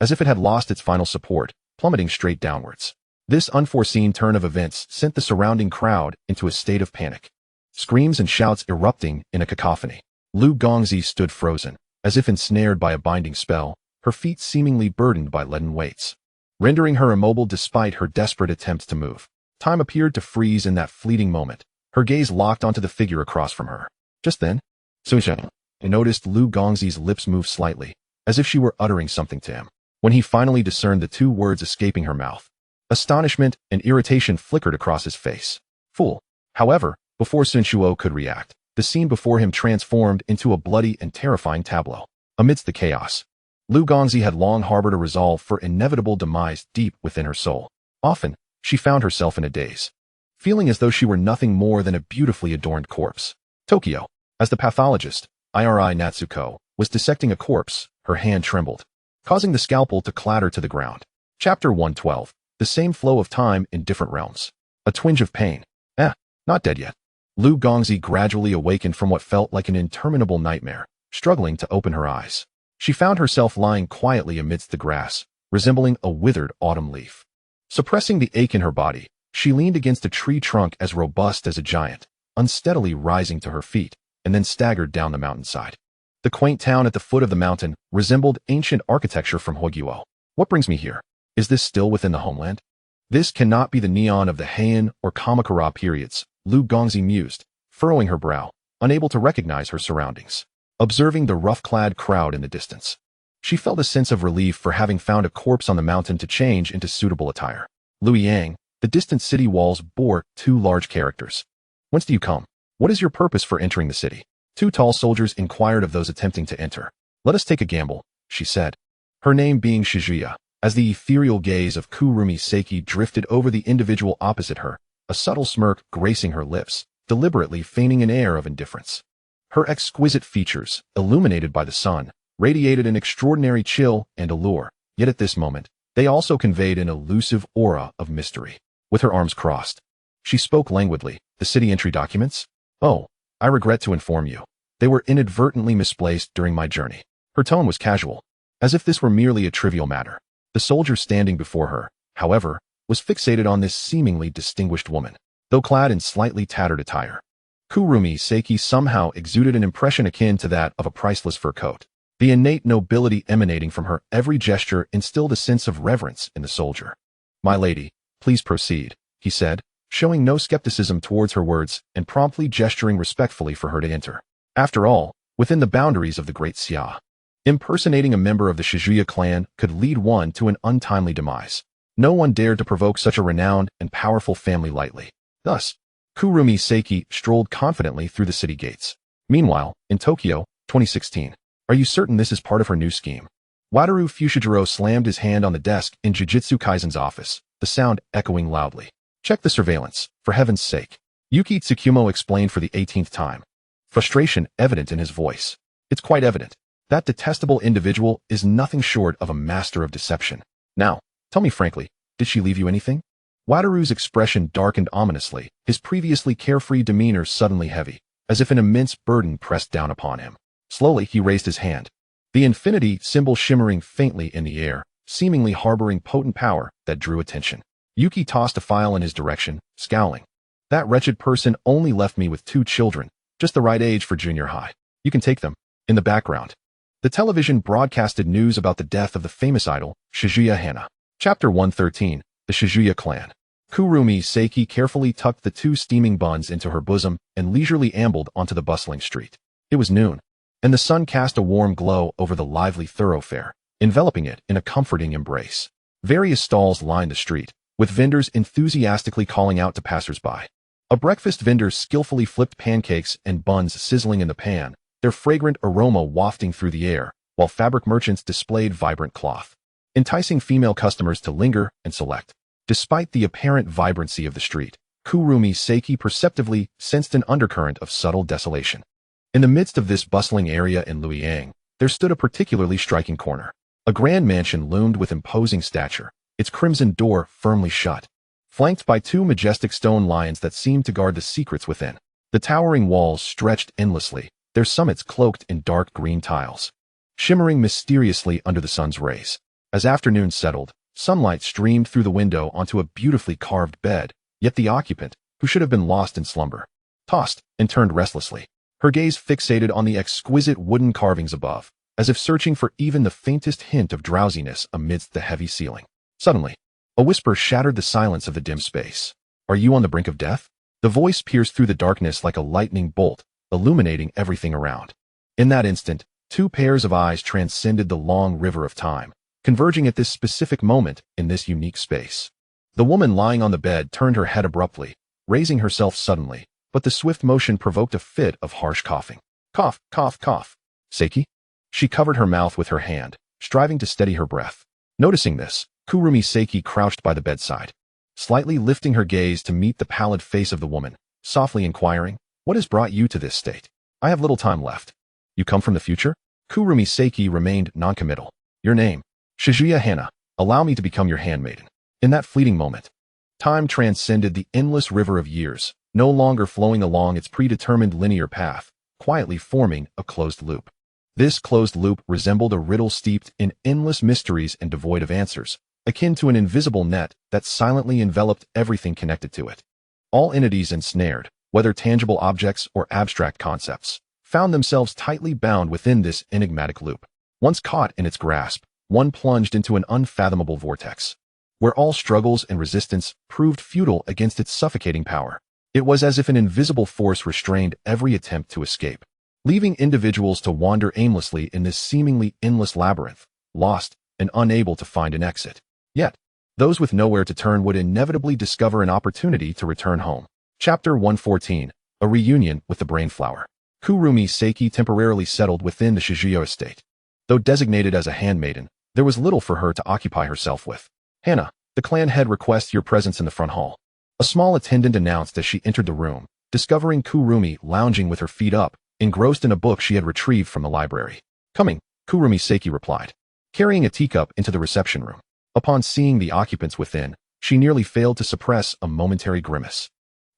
as if it had lost its final support, plummeting straight downwards. This unforeseen turn of events sent the surrounding crowd into a state of panic, screams and shouts erupting in a cacophony. Lugong Xi stood frozen, as if ensnared by a binding spell, her feet seemingly burdened by leaden weights, rendering her immobile despite her desperate attempts to move. Time appeared to freeze in that fleeting moment, her gaze locked onto the figure across from her. Just then, Sunsha noticed Lugong Xi's lips move slightly, as if she were uttering something to him. When he finally discerned the two words escaping her mouth, astonishment and irritation flickered across his face. Fool. However, before Sun Shuo could react, the scene before him transformed into a bloody and terrifying tableau. Amidst the chaos, Lugong Xi had long harbored a resolve for inevitable demise deep within her soul. Often, she found herself in a daze, feeling as though she were nothing more than a beautifully adorned corpse. Tokyo. As the pathologist, Iri Natsuko, was dissecting a corpse, her hand trembled, causing the scalpel to clatter to the ground. Chapter 112. The same flow of time in different realms. A twinge of pain. Not dead yet. Lugong Xi gradually awakened from what felt like an interminable nightmare, struggling to open her eyes. She found herself lying quietly amidst the grass, resembling a withered autumn leaf. Suppressing the ache in her body, she leaned against a tree trunk as robust as a giant, unsteadily rising to her feet, and then staggered down the mountainside. The quaint town at the foot of the mountain resembled ancient architecture from Hogyuo. What brings me here? Is this still within the homeland? This cannot be the Neon of the Heian or Kamakura periods, Lugong Xi mused, furrowing her brow, unable to recognize her surroundings. Observing the rough-clad crowd in the distance, she felt a sense of relief for having found a corpse on the mountain to change into suitable attire. Luoyang, the distant city walls bore two large characters. Whence do you come? What is your purpose for entering the city? Two tall soldiers inquired of those attempting to enter. Let us take a gamble, she said, her name being Shibuya. As the ethereal gaze of Rugumi Xi drifted over the individual opposite her, a subtle smirk gracing her lips, deliberately feigning an air of indifference. Her exquisite features, illuminated by the sun, radiated an extraordinary chill and allure, yet at this moment, they also conveyed an elusive aura of mystery. With her arms crossed, she spoke languidly. The city entry documents? Oh, I regret to inform you. They were inadvertently misplaced during my journey. Her tone was casual, as if this were merely a trivial matter. The soldier standing before her, however, was fixated on this seemingly distinguished woman, though clad in slightly tattered attire. Rugumi Xi somehow exuded an impression akin to that of a priceless fur coat. The innate nobility emanating from her every gesture instilled a sense of reverence in the soldier. My lady, please proceed, he said, showing no skepticism towards her words and promptly gesturing respectfully for her to enter. After all, within the boundaries of the Great Xia, impersonating a member of the Shibuya clan could lead one to an untimely demise. No one dared to provoke such a renowned and powerful family lightly. Thus, Rugumi Xi strolled confidently through the city gates. Meanwhile, in Tokyo, 2016. Are you certain this is part of her new scheme? Wataru Fushiguro slammed his hand on the desk in Jujutsu Kaisen's office, the sound echoing loudly. Check the surveillance, for heaven's sake. Yuki Tsukumo explained for the 18th time, frustration evident in his voice. It's quite evident. That detestable individual is nothing short of a master of deception. Now, tell me frankly, did she leave you anything? Wataru's expression darkened ominously, his previously carefree demeanor suddenly heavy, as if an immense burden pressed down upon him. Slowly, he raised his hand, the infinity symbol shimmering faintly in the air, seemingly harboring potent power that drew attention. Yuki tossed a file in his direction, scowling. That wretched person only left me with 2 children, just the right age for junior high. You can take them. In the background, the television broadcasted news about the death of the famous idol, Shibuya Hana. Chapter 113, The Shibuya Clan. Rugumi Xi carefully tucked the 2 steaming buns into her bosom and leisurely ambled onto the bustling street. It was noon, and the sun cast a warm glow over the lively thoroughfare, enveloping it in a comforting embrace. Various stalls lined the street, with vendors enthusiastically calling out to passers-by. A breakfast vendor skillfully flipped pancakes and buns sizzling in the pan, their fragrant aroma wafting through the air, while fabric merchants displayed vibrant cloth, enticing female customers to linger and select. Despite the apparent vibrancy of the street, Rugumi Xi perceptively sensed an undercurrent of subtle desolation. In the midst of this bustling area in Luoyang, there stood a particularly striking corner. A grand mansion loomed with imposing stature, its crimson door firmly shut, flanked by 2 majestic stone lions that seemed to guard the secrets within. The towering walls stretched endlessly, their summits cloaked in dark green tiles, shimmering mysteriously under the sun's rays. As afternoon settled, sunlight streamed through the window onto a beautifully carved bed, yet the occupant, who should have been lost in slumber, tossed and turned restlessly, her gaze fixated on the exquisite wooden carvings above, as if searching for even the faintest hint of drowsiness amidst the heavy ceiling. Suddenly, a whisper shattered the silence of the dim space. "Are you on the brink of death?" The voice pierced through the darkness like a lightning bolt, illuminating everything around. In that instant, 2 pairs of eyes transcended the long river of time, converging at this specific moment in this unique space. The woman lying on the bed turned her head abruptly, raising herself suddenly, but the swift motion provoked a fit of harsh coughing. Cough, cough, cough. "Seiki?" She covered her mouth with her hand, striving to steady her breath. Noticing this, Rugumi Xi crouched by the bedside, slightly lifting her gaze to meet the pallid face of the woman, softly inquiring, "What has brought you to this state?" "I have little time left." "You come from the future?" Rugumi Xi remained noncommittal. "Your name?" "Shibuya Hana. Allow me to become your handmaiden." In that fleeting moment, time transcended the endless river of years, no longer flowing along its predetermined linear path, quietly forming a closed loop. This closed loop resembled a riddle steeped in endless mysteries and devoid of answers, akin to an invisible net that silently enveloped everything connected to it. All entities ensnared, whether tangible objects or abstract concepts, found themselves tightly bound within this enigmatic loop. Once caught in its grasp, one plunged into an unfathomable vortex, where all struggles and resistance proved futile against its suffocating power. It was as if an invisible force restrained every attempt to escape, leaving individuals to wander aimlessly in this seemingly endless labyrinth, lost and unable to find an exit. Yet, those with nowhere to turn would inevitably discover an opportunity to return home. Chapter 114, A Reunion with the Brainflower. Rugumi Xi temporarily settled within the Shibuya estate. Though designated as a handmaiden, there was little for her to occupy herself with. "Hana, the clan head requests your presence in the front hall." A small attendant announced as she entered the room, discovering Rugumi lounging with her feet up, engrossed in a book she had retrieved from the library. "Coming," Rugumi Xi replied, carrying a teacup into the reception room. Upon seeing the occupants within, she nearly failed to suppress a momentary grimace.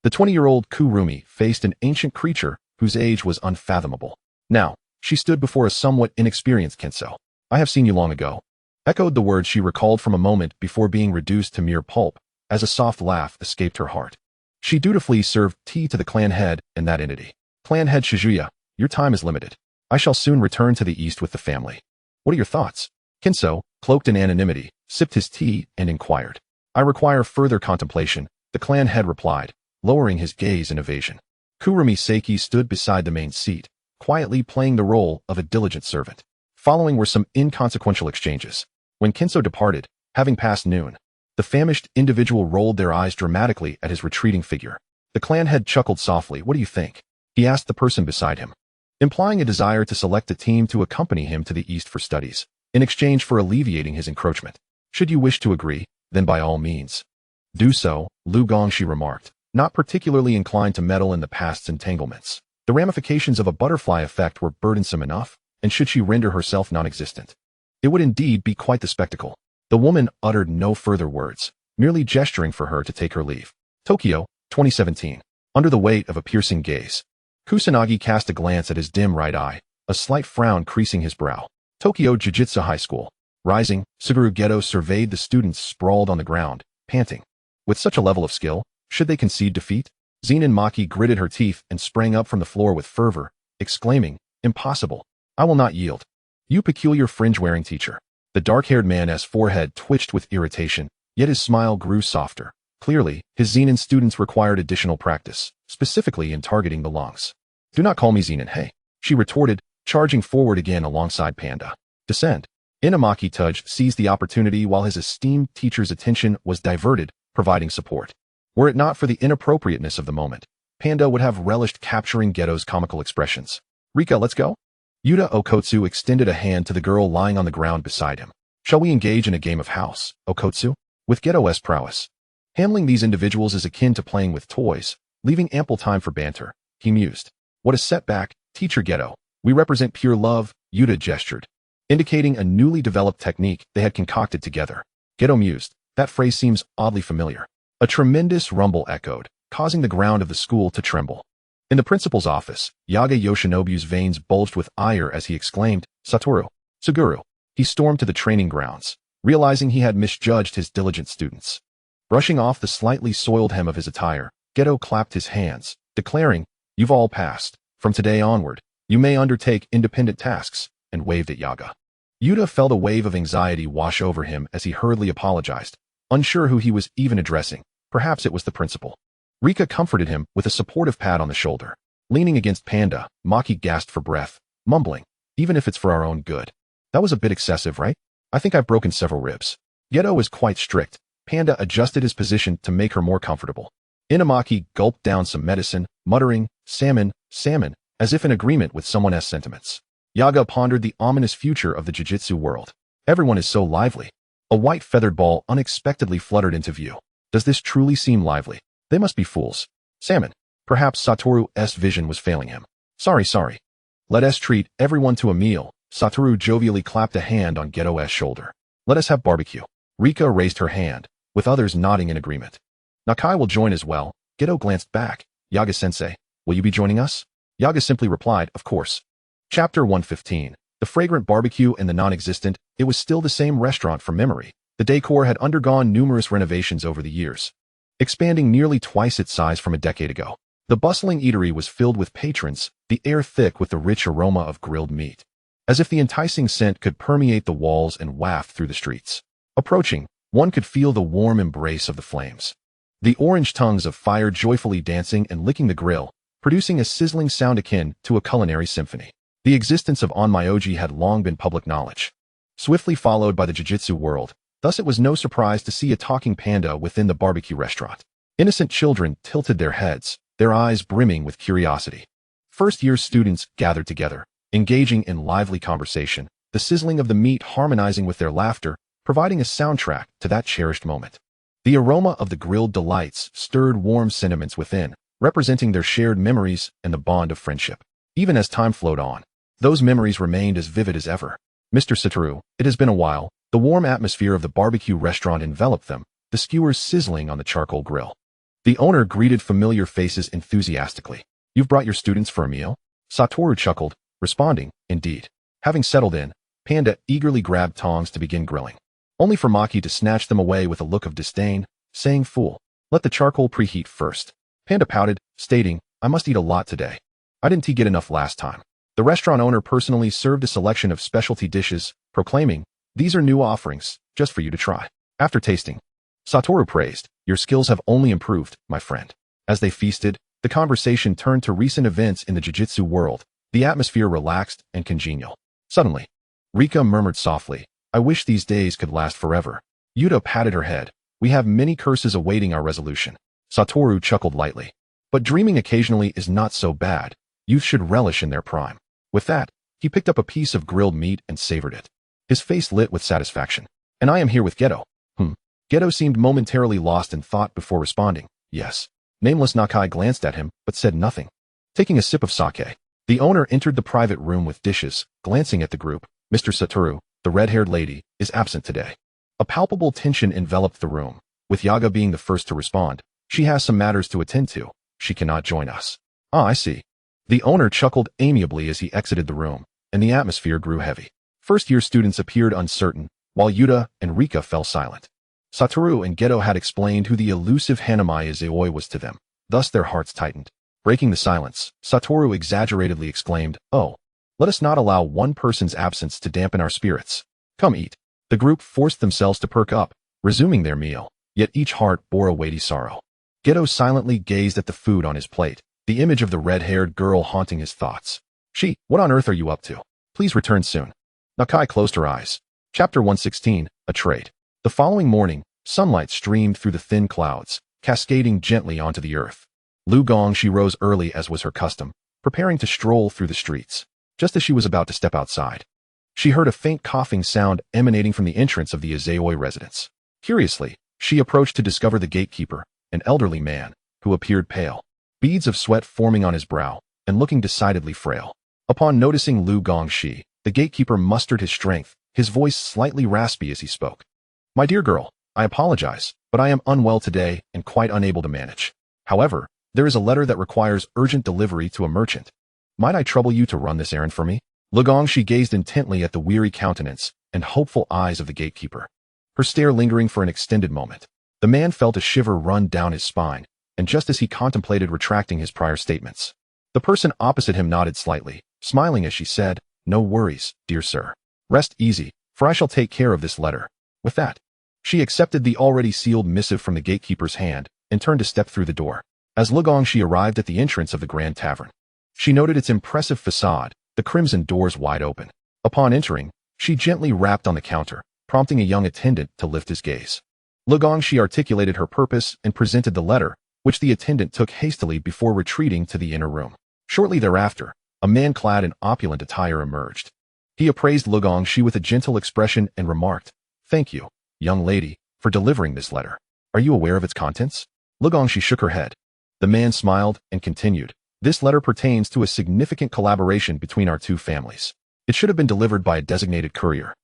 The 20-year-old Rugumi faced an ancient creature whose age was unfathomable. Now, she stood before a somewhat inexperienced Kinso. "I have seen you long ago," echoed the words she recalled from a moment before being reduced to mere pulp, as a soft laugh escaped her heart. She dutifully served tea to the clan head and that entity. "Clan head Shibuya, your time is limited. I shall soon return to the east with the family. What are your thoughts?" Kinso, cloaked in anonymity, sipped his tea and inquired. "I require further contemplation," the clan head replied, lowering his gaze in evasion. Rugumi Xi stood beside the main seat, quietly playing the role of a diligent servant. Following were some inconsequential exchanges. When Kinso departed, having passed noon, the famished individual rolled their eyes dramatically at his retreating figure. The clan head chuckled softly. "What do you think?" he asked the person beside him, implying a desire to select a team to accompany him to the east for studies, in exchange for alleviating his encroachment. "Should you wish to agree, then by all means do so," Lugong Xi remarked, not particularly inclined to meddle in the past's entanglements. The ramifications of a butterfly effect were burdensome enough, and should she render herself non-existent, it would indeed be quite the spectacle. The woman uttered no further words, merely gesturing for her to take her leave. Tokyo, 2017. Under the weight of a piercing gaze, Kusanagi cast a glance at his dim right eye, a slight frown creasing his brow. Tokyo Jiu-Jitsu High School. Rising, Suguru Geto surveyed the students sprawled on the ground, panting. With such a level of skill, should they concede defeat? Zenin Maki gritted her teeth and sprang up from the floor with fervor, exclaiming, "Impossible. I will not yield. You peculiar fringe-wearing teacher." The dark-haired man's forehead twitched with irritation, yet his smile grew softer, Clearly, his Zenin students required additional practice, specifically in targeting the lungs. Do not call me Zenin, hey, she retorted, charging forward again alongside Panda. Descend. Inamaki Tudge seized the opportunity while his esteemed teacher's attention was diverted, providing support. Were it not for the inappropriateness of the moment, Panda would have relished capturing Geto's comical expressions. Rika, let's go? Yuta Okotsu extended a hand to the girl lying on the ground beside him. Shall we engage in a game of house, Okotsu? With Geto's prowess. Handling these individuals is akin to playing with toys, leaving ample time for banter, he mused. What a setback, Teacher Geto. We represent pure love, Yuta gestured, indicating a newly developed technique they had concocted together. Geto mused. That phrase seems oddly familiar. A tremendous rumble echoed, causing the ground of the school to tremble. In the principal's office, Yaga Yoshinobu's veins bulged with ire as he exclaimed, Satoru, Suguru. He stormed to the training grounds, realizing he had misjudged his diligent students. Brushing off the slightly soiled hem of his attire, Geto clapped his hands, declaring, You've all passed. From today onward, you may undertake independent tasks, and waved at Yaga. Yuta felt a wave of anxiety wash over him as he hurriedly apologized, unsure who he was even addressing. Perhaps it was the principal. Rika comforted him with a supportive pat on the shoulder. Leaning against Panda, Maki gasped for breath, mumbling, even if it's for our own good. That was a bit excessive, right? I think I've broken several ribs. Geto is quite strict. Panda adjusted his position to make her more comfortable. Inamaki gulped down some medicine, muttering, salmon, salmon, as if in agreement with someone's sentiments. Yaga pondered the ominous future of the jiu-jitsu world. Everyone is so lively. A white feathered ball unexpectedly fluttered into view. Does this truly seem lively? They must be fools. Salmon. Perhaps Satoru's vision was failing him. Sorry. Let us treat everyone to a meal. Satoru jovially clapped a hand on Geto's shoulder. Let us have barbecue. Rika raised her hand, with others nodding in agreement. Nakai will join as well. Geto glanced back. Yaga-sensei, will you be joining us? Yaga simply replied, of course. Chapter 115. The fragrant barbecue and the non-existent. It was still the same restaurant from memory. The decor had undergone numerous renovations over the years, expanding nearly twice its size from a decade ago. The bustling eatery was filled with patrons, the air thick with the rich aroma of grilled meat, as if the enticing scent could permeate the walls and waft through the streets. Approaching, one could feel the warm embrace of the flames. The orange tongues of fire joyfully dancing and licking the grill, producing a sizzling sound akin to a culinary symphony. The existence of onmyoji had long been public knowledge, swiftly followed by the jiu-jitsu world. Thus it was no surprise to see a talking panda within the barbecue restaurant. Innocent children tilted their heads, their eyes brimming with curiosity. First-year students gathered together, engaging in lively conversation, the sizzling of the meat harmonizing with their laughter, providing a soundtrack to that cherished moment. The aroma of the grilled delights stirred warm sentiments within, representing their shared memories and the bond of friendship. Even as time flowed on, those memories remained as vivid as ever. Mr. Satoru, it has been a while. The warm atmosphere of the barbecue restaurant enveloped them, the skewers sizzling on the charcoal grill. The owner greeted familiar faces enthusiastically. You've brought your students for a meal? Satoru chuckled, responding, indeed. Having settled in, Panda eagerly grabbed tongs to begin grilling, only for Maki to snatch them away with a look of disdain, saying, Fool, let the charcoal preheat first. Panda pouted, stating, I must eat a lot today. I didn't get enough last time. The restaurant owner personally served a selection of specialty dishes, proclaiming, These are new offerings, just for you to try. After tasting, Satoru praised, Your skills have only improved, my friend. As they feasted, the conversation turned to recent events in the jiu-jitsu world, the atmosphere relaxed and congenial. Suddenly, Rika murmured softly, I wish these days could last forever. Yuta patted her head. We have many curses awaiting our resolution. Satoru chuckled lightly. But dreaming occasionally is not so bad. Youth should relish in their prime. With that, he picked up a piece of grilled meat and savored it. His face lit with satisfaction. And I am here with Geto. Geto seemed momentarily lost in thought before responding. Yes. Nameless Nakai glanced at him, but said nothing. Taking a sip of sake, the owner entered the private room with dishes, glancing at the group. Mr. Satoru, the red-haired lady, is absent today. A palpable tension enveloped the room, with Yaga being the first to respond. She has some matters to attend to. She cannot join us. Ah, I see. The owner chuckled amiably as he exited the room, and the atmosphere grew heavy. First-year students appeared uncertain, while Yuta and Rika fell silent. Satoru and Geto had explained who the elusive Hanamiya Zeoi was to them, thus their hearts tightened. Breaking the silence, Satoru exaggeratedly exclaimed, Oh, let us not allow one person's absence to dampen our spirits. Come eat. The group forced themselves to perk up, resuming their meal. yet each heart bore a weighty sorrow. Geto silently gazed at the food on his plate, the image of the red-haired girl haunting his thoughts. She, what on earth are you up to? Please return soon. Nakai closed her eyes. Chapter 116, A Trade. The following morning, sunlight streamed through the thin clouds, cascading gently onto the earth. Lugong Xi rose early as was her custom, preparing to stroll through the streets. Just as she was about to step outside, she heard a faint coughing sound emanating from the entrance of the Azaoi residence. Curiously, she approached to discover the gatekeeper, an elderly man, who appeared pale, beads of sweat forming on his brow, and looking decidedly frail. Upon noticing Lugong Xi, the gatekeeper mustered his strength, his voice slightly raspy as he spoke. My dear girl, I apologize, but I am unwell today and quite unable to manage. However, there is a letter that requires urgent delivery to a merchant. Might I trouble you to run this errand for me? Lugong Xi gazed intently at the weary countenance and hopeful eyes of the gatekeeper, her stare lingering for an extended moment. The man felt a shiver run down his spine, and just as he contemplated retracting his prior statements, the person opposite him nodded slightly, smiling as she said, No worries, dear sir. Rest easy, for I shall take care of this letter. With that, she accepted the already sealed missive from the gatekeeper's hand and turned to step through the door. As Lugong Xi arrived at the entrance of the Grand Tavern, she noted its impressive facade, the crimson doors wide open. Upon entering, she gently rapped on the counter, prompting a young attendant to lift his gaze. Lugong Xi articulated her purpose and presented the letter, which the attendant took hastily before retreating to the inner room. Shortly thereafter, a man clad in opulent attire emerged. He appraised Lugong Xi with a gentle expression and remarked, Thank you, young lady, for delivering this letter. Are you aware of its contents? Lugong Xi shook her head. The man smiled and continued, This letter pertains to a significant collaboration between our two families. It should have been delivered by a designated courier.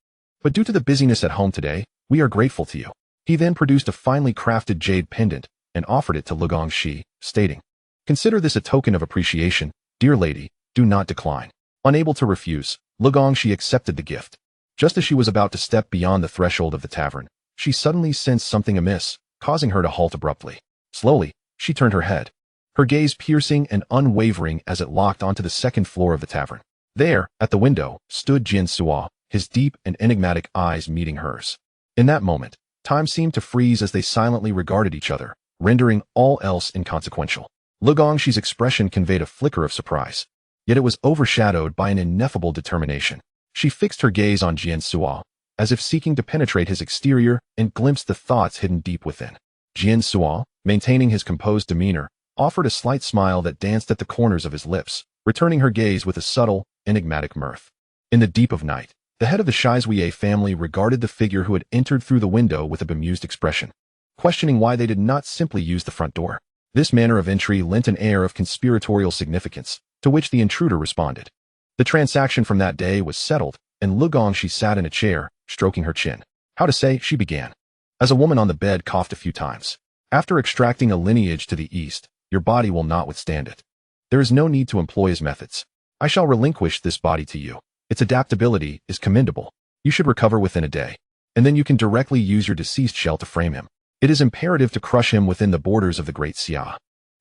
But due to the busyness at home today, we are grateful to you. He then produced a finely crafted jade pendant and offered it to Lugong Xi, stating, Consider this a token of appreciation, dear lady, do not decline. Unable to refuse, Lugong Xi accepted the gift. Just as she was about to step beyond the threshold of the tavern, she suddenly sensed something amiss, causing her to halt abruptly. Slowly, she turned her head, her gaze piercing and unwavering as it locked onto the second floor of the tavern. There, at the window, stood Jian Suo, his deep and enigmatic eyes meeting hers. In that moment, time seemed to freeze as they silently regarded each other, rendering all else inconsequential. Lugong Xi's expression conveyed a flicker of surprise, yet it was overshadowed by an ineffable determination. She fixed her gaze on Jian Suo, as if seeking to penetrate his exterior and glimpse the thoughts hidden deep within. Jian Suo, maintaining his composed demeanor, offered a slight smile that danced at the corners of his lips, returning her gaze with a subtle, enigmatic mirth. In the deep of night, the head of the Shibuya family regarded the figure who had entered through the window with a bemused expression, questioning why they did not simply use the front door. This manner of entry lent an air of conspiratorial significance, to which the intruder responded. The transaction from that day was settled, and Lugong Xi sat in a chair, stroking her chin. How to say, she began. As a woman on the bed coughed a few times. After extracting a lineage to the east, your body will not withstand it. There is no need to employ his methods. I shall relinquish this body to you. Its adaptability is commendable. You should recover within a day, and then you can directly use your deceased shell to frame him. It is imperative to crush him within the borders of the Great Xia,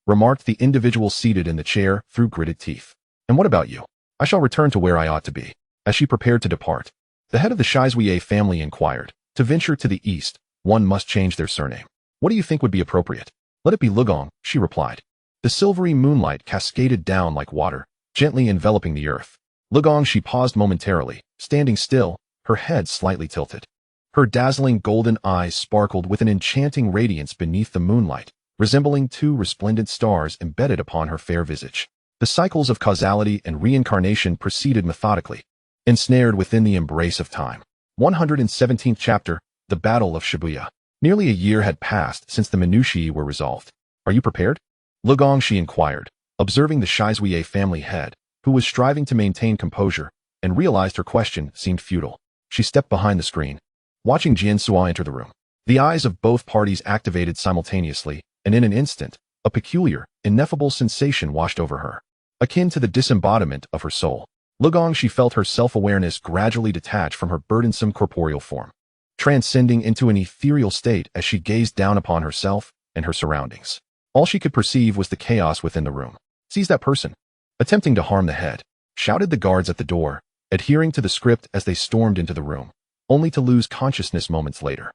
remarked the individual seated in the chair through gritted teeth. And what about you? I shall return to where I ought to be. As she prepared to depart, the head of the Shibuya family inquired, To venture to the east, one must change their surname. What do you think would be appropriate? Let it be Lugong, she replied. The silvery moonlight cascaded down like water, gently enveloping the earth. Lugong Xi paused momentarily, standing still, her head slightly tilted. Her dazzling golden eyes sparkled with an enchanting radiance beneath the moonlight, resembling two resplendent stars embedded upon her fair visage. The cycles of causality and reincarnation proceeded methodically, ensnared within the embrace of time. 117th chapter, The Battle of Shibuya. Nearly a year had passed since the minutiae were resolved. Are you prepared? Lugong Xi inquired, observing the Shibuya family head, who was striving to maintain composure, and realized her question seemed futile. She stepped behind the screen, watching Jian Suo enter the room. The eyes of both parties activated simultaneously, and in an instant, a peculiar, ineffable sensation washed over her, akin to the disembodiment of her soul. Lugong Xi felt her self-awareness gradually detach from her burdensome corporeal form, transcending into an ethereal state as she gazed down upon herself and her surroundings. All she could perceive was the chaos within the room. Seize that person! Attempting to harm the head, shouted the guards at the door, adhering to the script as they stormed into the room, only to lose consciousness moments later.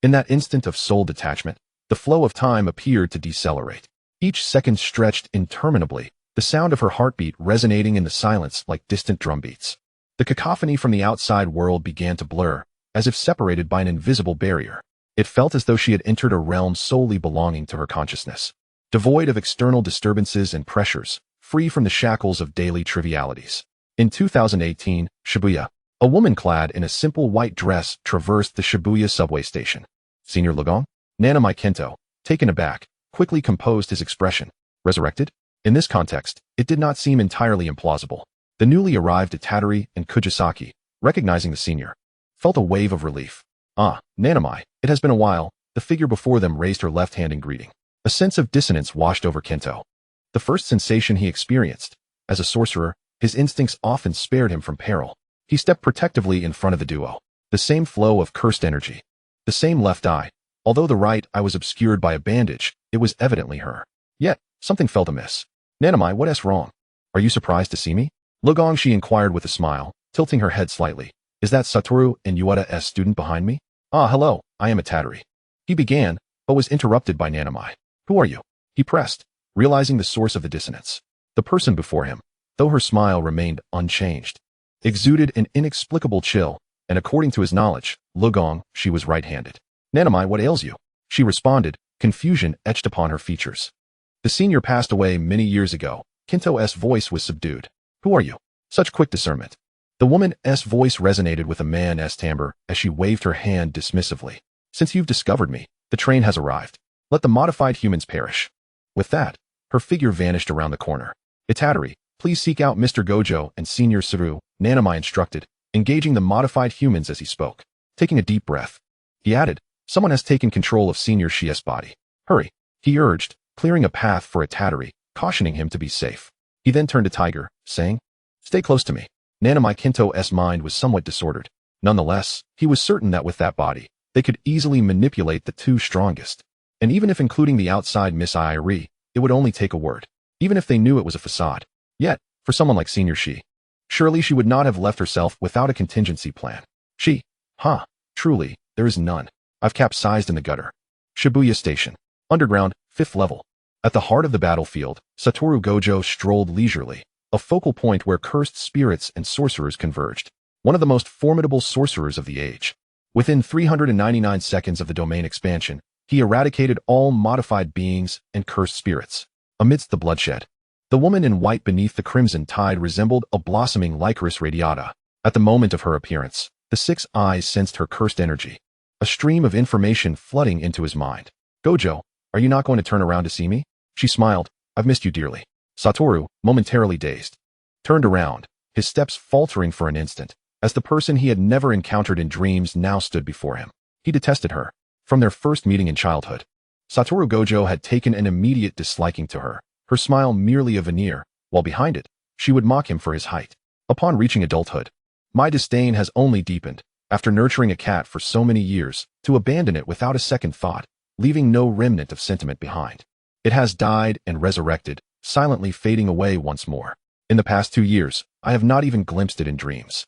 In that instant of soul detachment, the flow of time appeared to decelerate. Each second stretched interminably, the sound of her heartbeat resonating in the silence like distant drumbeats. The cacophony from the outside world began to blur, as if separated by an invisible barrier. It felt as though she had entered a realm solely belonging to her consciousness, devoid of external disturbances and pressures, free from the shackles of daily trivialities. In 2018, Shibuya, a woman clad in a simple white dress traversed the Shibuya subway station. Senior Lugong? Nanami Kento, taken aback, quickly composed his expression. Resurrected? In this context, it did not seem entirely implausible. The newly arrived Itadori and Kujisaki, recognizing the senior, felt a wave of relief. Ah, Nanami, it has been a while. The figure before them raised her left hand in greeting. A sense of dissonance washed over Kento. The first sensation he experienced. As a sorcerer, his instincts often spared him from peril. He stepped protectively in front of the duo. The same flow of cursed energy. The same left eye. Although the right eye was obscured by a bandage, it was evidently her. Yet, something felt amiss. Nanami, what's wrong? Are you surprised to see me? Lugong, she inquired with a smile, tilting her head slightly. Is that Satoru and Ueda's student behind me? Ah, hello, I am Itadori. He began, but was interrupted by Nanami. Who are you? He pressed, realizing the source of the dissonance. The person before him, though her smile remained unchanged, exuded an inexplicable chill, and according to his knowledge, Lugong, she was right-handed. Nanami, what ails you? She responded, confusion etched upon her features. The senior passed away many years ago. Kinto's voice was subdued. Who are you? Such quick discernment. The woman's voice resonated with a man's timbre as she waved her hand dismissively. Since you've discovered me, the train has arrived. Let the modified humans perish. With that, her figure vanished around the corner. Itadori, please seek out Mr. Gojo and Senior Saru, Nanami instructed, engaging the modified humans as he spoke. Taking a deep breath, he added, someone has taken control of Senior Shi's body. Hurry, he urged, clearing a path for Itadori, cautioning him to be safe. He then turned to Tiger, saying, stay close to me. Nanami Kinto's mind was somewhat disordered. Nonetheless, he was certain that with that body, they could easily manipulate the two strongest. And even if including the outside Miss Irie, it would only take a word. Even if they knew it was a facade. Yet, for someone like Senior Shi, surely she would not have left herself without a contingency plan. She, truly, there is none. I've capsized in the gutter. Shibuya Station. Underground, 5th level. At the heart of the battlefield, Satoru Gojo strolled leisurely, a focal point where cursed spirits and sorcerers converged. One of the most formidable sorcerers of the age. Within 399 seconds of the domain expansion, he eradicated all modified beings and cursed spirits. Amidst the bloodshed, the woman in white beneath the crimson tide resembled a blossoming Lycoris radiata. At the moment of her appearance, the 6 eyes sensed her cursed energy. A stream of information flooding into his mind. Gojo, are you not going to turn around to see me? She smiled. I've missed you dearly. Satoru, momentarily dazed, turned around, his steps faltering for an instant, as the person he had never encountered in dreams now stood before him. He detested her. From their first meeting in childhood, Satoru Gojo had taken an immediate disliking to her, her smile merely a veneer, while behind it, she would mock him for his height. Upon reaching adulthood, my disdain has only deepened, after nurturing a cat for so many years, to abandon it without a second thought, leaving no remnant of sentiment behind. It has died and resurrected, silently fading away once more. In the past 2 years, I have not even glimpsed it in dreams.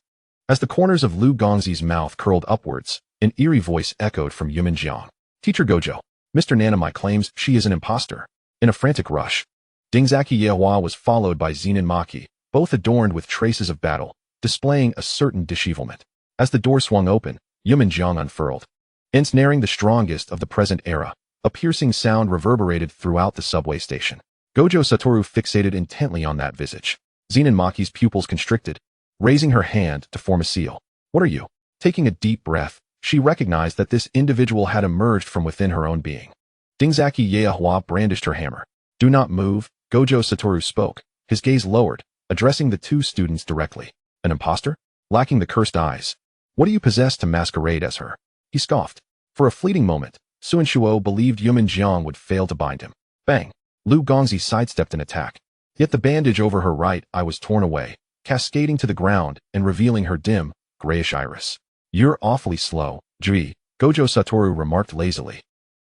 As the corners of Lu Gongzi's mouth curled upwards, an eerie voice echoed from Jiang. Teacher Gojo, Mr. Nanami claims she is an imposter. In a frantic rush, Dingzaki Yehua was followed by Zenin Maki, both adorned with traces of battle, displaying a certain dishevelment. As the door swung open, Jiang unfurled. Ensnaring the strongest of the present era, a piercing sound reverberated throughout the subway station. Gojo Satoru fixated intently on that visage. Zenin Maki's pupils constricted, raising her hand to form a seal. What are you? Taking a deep breath, she recognized that this individual had emerged from within her own being. Dingzaki Yehua brandished her hammer. Do not move, Gojo Satoru spoke, his gaze lowered, addressing the 2 students directly. An imposter? Lacking the cursed eyes. What do you possess to masquerade as her? He scoffed. For a fleeting moment, Sunshuo believed Jiang would fail to bind him. Bang! Lu Gongzi sidestepped an attack. Yet the bandage over her right eye was torn away, cascading to the ground and revealing her dim, grayish iris. You're awfully slow, Ji, Gojo Satoru remarked lazily.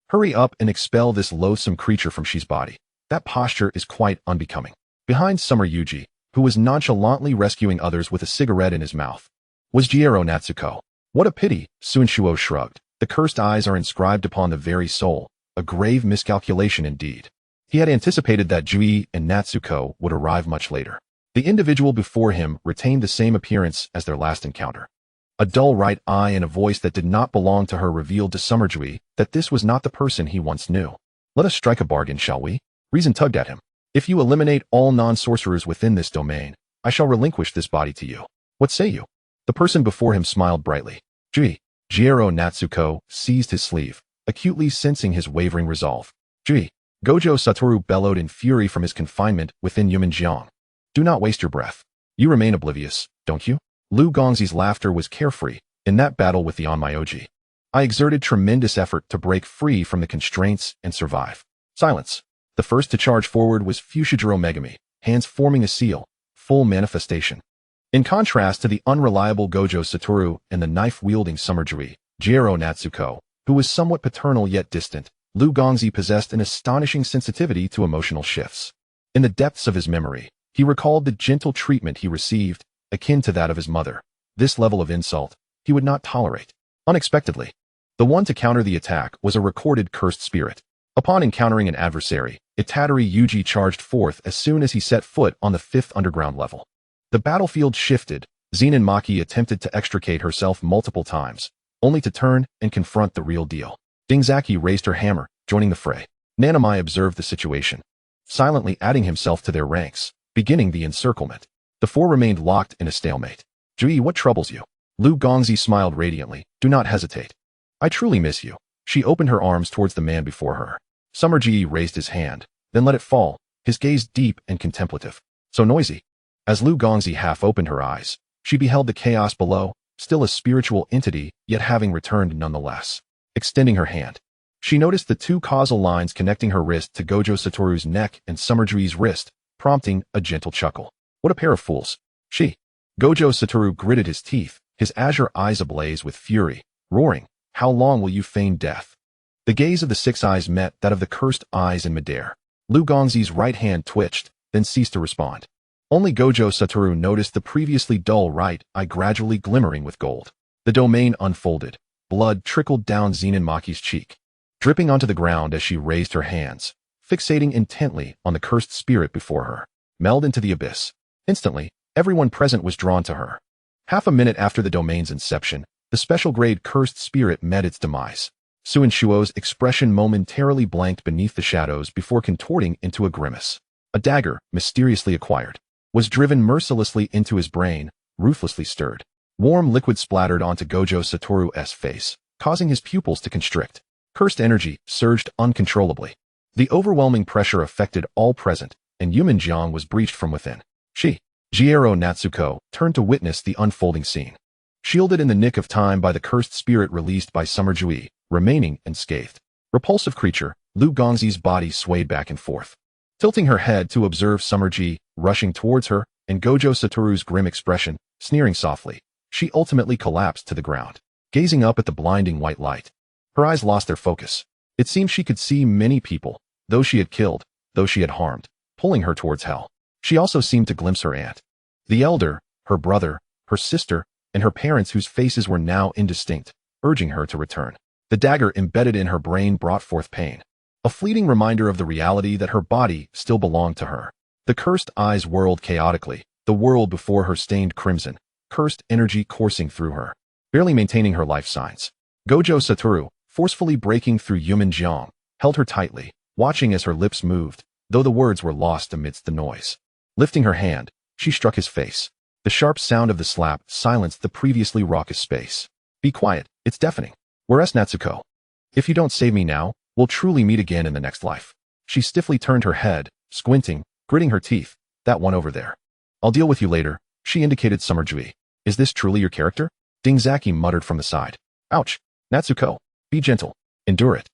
Hurry up and expel this loathsome creature from Shi's body. That posture is quite unbecoming. Behind Summer Yuji, who was nonchalantly rescuing others with a cigarette in his mouth, was Jiero Natsuko. What a pity, Sunshuo shrugged. The cursed eyes are inscribed upon the very soul, a grave miscalculation indeed. He had anticipated that Jui and Natsuko would arrive much later. The individual before him retained the same appearance as their last encounter. A dull right eye and a voice that did not belong to her revealed to Summerjui that this was not the person he once knew. Let us strike a bargain, shall we? Reason tugged at him. If you eliminate all non-sorcerers within this domain, I shall relinquish this body to you. What say you? The person before him smiled brightly. Jui. Jiro Natsuko seized his sleeve, acutely sensing his wavering resolve. Jui. Gojo Satoru bellowed in fury from his confinement within Unmentionable. Do not waste your breath. You remain oblivious, don't you? Lugong's laughter was carefree. In that battle with the Onmyoji, I exerted tremendous effort to break free from the constraints and survive. Silence. The first to charge forward was Fushiguro Megami, hands forming a seal, full manifestation. In contrast to the unreliable Gojo Satoru and the knife-wielding Summerjui, Jiro Natsuko, who was somewhat paternal yet distant, Lugong possessed an astonishing sensitivity to emotional shifts. In the depths of his memory, he recalled the gentle treatment he received, akin to that of his mother. This level of insult he would not tolerate. Unexpectedly, the one to counter the attack was a recorded cursed spirit. Upon encountering an adversary, Itadori Yuji charged forth as soon as he set foot on the 5th underground level. The battlefield shifted. Zenin Maki attempted to extricate herself multiple times, only to turn and confront the real deal. Dingzaki raised her hammer, joining the fray. Nanamai observed the situation, silently adding himself to their ranks, beginning the encirclement. The four remained locked in a stalemate. Jui, what troubles you? Lugong smiled radiantly. Do not hesitate. I truly miss you. She opened her arms towards the man before her. Summerjui raised his hand, then let it fall, his gaze deep and contemplative. So noisy. As Lugong half opened her eyes, she beheld the chaos below, still a spiritual entity, yet having returned nonetheless. Extending her hand, she noticed the two causal lines connecting her wrist to Gojo Satoru's neck and Summerjui's wrist, prompting a gentle chuckle. What a pair of fools. She. Gojo Satoru gritted his teeth, his azure eyes ablaze with fury, roaring, how long will you feign death? The gaze of the six eyes met that of the cursed eyes in midair. Lugong's right hand twitched, then ceased to respond. Only Gojo Satoru noticed the previously dull right eye gradually glimmering with gold. The domain unfolded. Blood trickled down Zenin Maki's cheek, dripping onto the ground as she raised her hands, fixating intently on the cursed spirit before her. Meld into the abyss. Instantly, everyone present was drawn to her. Half a minute after the domain's inception, the special-grade cursed spirit met its demise. Suin Shuo's expression momentarily blanked beneath the shadows before contorting into a grimace. A dagger, mysteriously acquired, was driven mercilessly into his brain, ruthlessly stirred. Warm liquid splattered onto Gojo Satoru's face, causing his pupils to constrict. Cursed energy surged uncontrollably. The overwhelming pressure affected all present, and Unmentionable was breached from within. Jiro Natsuko turned to witness the unfolding scene. Shielded in the nick of time by the cursed spirit released by Summerjui, remaining unscathed. Repulsive creature, Lugong's body swayed back and forth. Tilting her head to observe Summerjui rushing towards her, and Gojo Satoru's grim expression, sneering softly, she ultimately collapsed to the ground, gazing up at the blinding white light. Her eyes lost their focus. It seemed she could see many people, those she had killed, those she had harmed, pulling her towards hell. She also seemed to glimpse her aunt, the elder, her brother, her sister, and her parents whose faces were now indistinct, urging her to return. The dagger embedded in her brain brought forth pain, a fleeting reminder of the reality that her body still belonged to her. The cursed eyes whirled chaotically, the world before her stained crimson, cursed energy coursing through her, barely maintaining her life signs. Gojo Satoru, forcefully breaking through Unmentionable, held her tightly, watching as her lips moved, though the words were lost amidst the noise. Lifting her hand, she struck his face. The sharp sound of the slap silenced the previously raucous space. Be quiet, it's deafening. Whereas Natsuko? If you don't save me now, we'll truly meet again in the next life. She stiffly turned her head, squinting, gritting her teeth. That one over there. I'll deal with you later, she indicated Summerjui. Is this truly your character? Dingzaki muttered from the side. Ouch. Natsuko, be gentle. Endure it.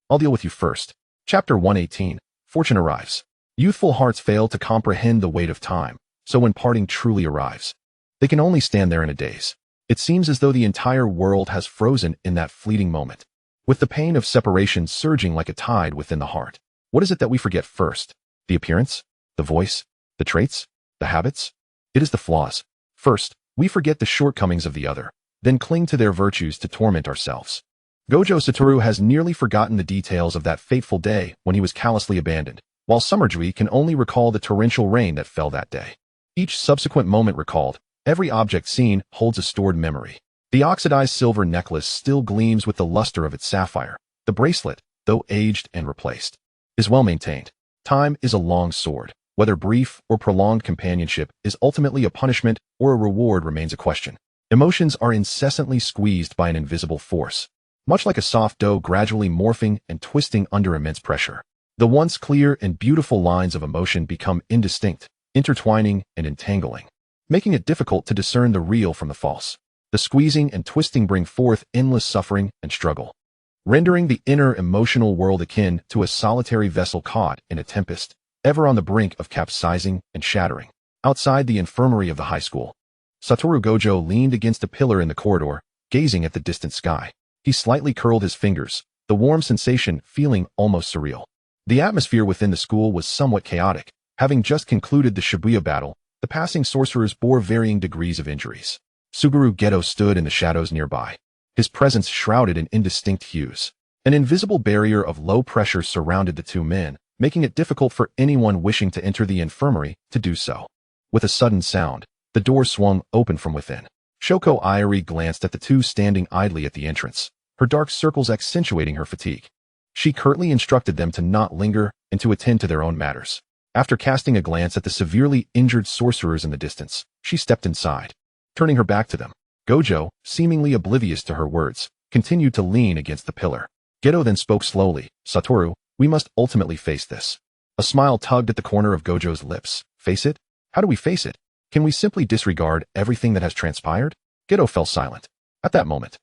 I'll deal with you first. Chapter 118. Fortune arrives. Youthful hearts fail to comprehend the weight of time, so when parting truly arrives, they can only stand there in a daze. It seems as though the entire world has frozen in that fleeting moment, with the pain of separation surging like a tide within the heart. What is it that we forget first? The appearance? The voice? The traits? The habits? It is the flaws. First, we forget the shortcomings of the other, then cling to their virtues to torment ourselves. Gojo Satoru has nearly forgotten the details of that fateful day when he was callously abandoned, while Summerjui can only recall the torrential rain that fell that day. Each subsequent moment recalled, every object seen holds a stored memory. The oxidized silver necklace still gleams with the luster of its sapphire. The bracelet, though aged and replaced, is well maintained. Time is a long sword. Whether brief or prolonged companionship is ultimately a punishment or a reward remains a question. Emotions are incessantly squeezed by an invisible force, much like a soft dough gradually morphing and twisting under immense pressure. The once clear and beautiful lines of emotion become indistinct, intertwining and entangling, making it difficult to discern the real from the false. The squeezing and twisting bring forth endless suffering and struggle, rendering the inner emotional world akin to a solitary vessel caught in a tempest, ever on the brink of capsizing and shattering. Outside the infirmary of the high school, Satoru Gojo leaned against a pillar in the corridor, gazing at the distant sky. He slightly curled his fingers, the warm sensation feeling almost surreal. The atmosphere within the school was somewhat chaotic. Having just concluded the Shibuya battle, the passing sorcerers bore varying degrees of injuries. Suguru Geto stood in the shadows nearby, his presence shrouded in indistinct hues. An invisible barrier of low pressure surrounded the two men, making it difficult for anyone wishing to enter the infirmary to do so. With a sudden sound, the door swung open from within. Shoko Iori glanced at the two standing idly at the entrance, her dark circles accentuating her fatigue. She curtly instructed them to not linger and to attend to their own matters. After casting a glance at the severely injured sorcerers in the distance, she stepped inside. Turning her back to them, Gojo, seemingly oblivious to her words, continued to lean against the pillar. Geto then spoke slowly, "Satoru, we must ultimately face this." A smile tugged at the corner of Gojo's lips. Face it? How do we face it? Can we simply disregard everything that has transpired? Geto fell silent. At that moment,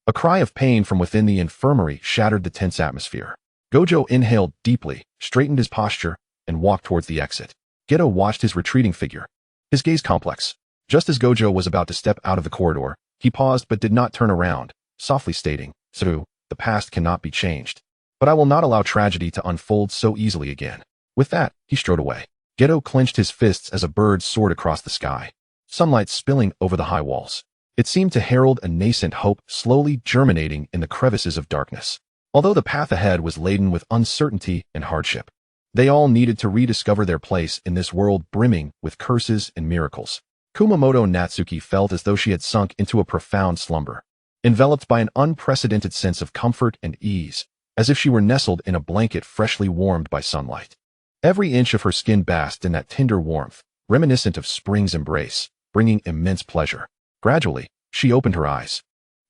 a cry of pain from within the infirmary shattered the tense atmosphere. Gojo inhaled deeply, straightened his posture, and walked towards the exit. Geto watched his retreating figure, his gaze complex. Just as Gojo was about to step out of the corridor, he paused but did not turn around, softly stating, "Satoru, the past cannot be changed. But I will not allow tragedy to unfold so easily again." With that, he strode away. Geto clenched his fists as a bird soared across the sky, sunlight spilling over the high walls. It seemed to herald a nascent hope slowly germinating in the crevices of darkness. Although the path ahead was laden with uncertainty and hardship, they all needed to rediscover their place in this world brimming with curses and miracles. Kumamoto Natsuki felt as though she had sunk into a profound slumber, enveloped by an unprecedented sense of comfort and ease, as if she were nestled in a blanket freshly warmed by sunlight. Every inch of her skin basked in that tender warmth, reminiscent of spring's embrace, bringing immense pleasure. Gradually, she opened her eyes,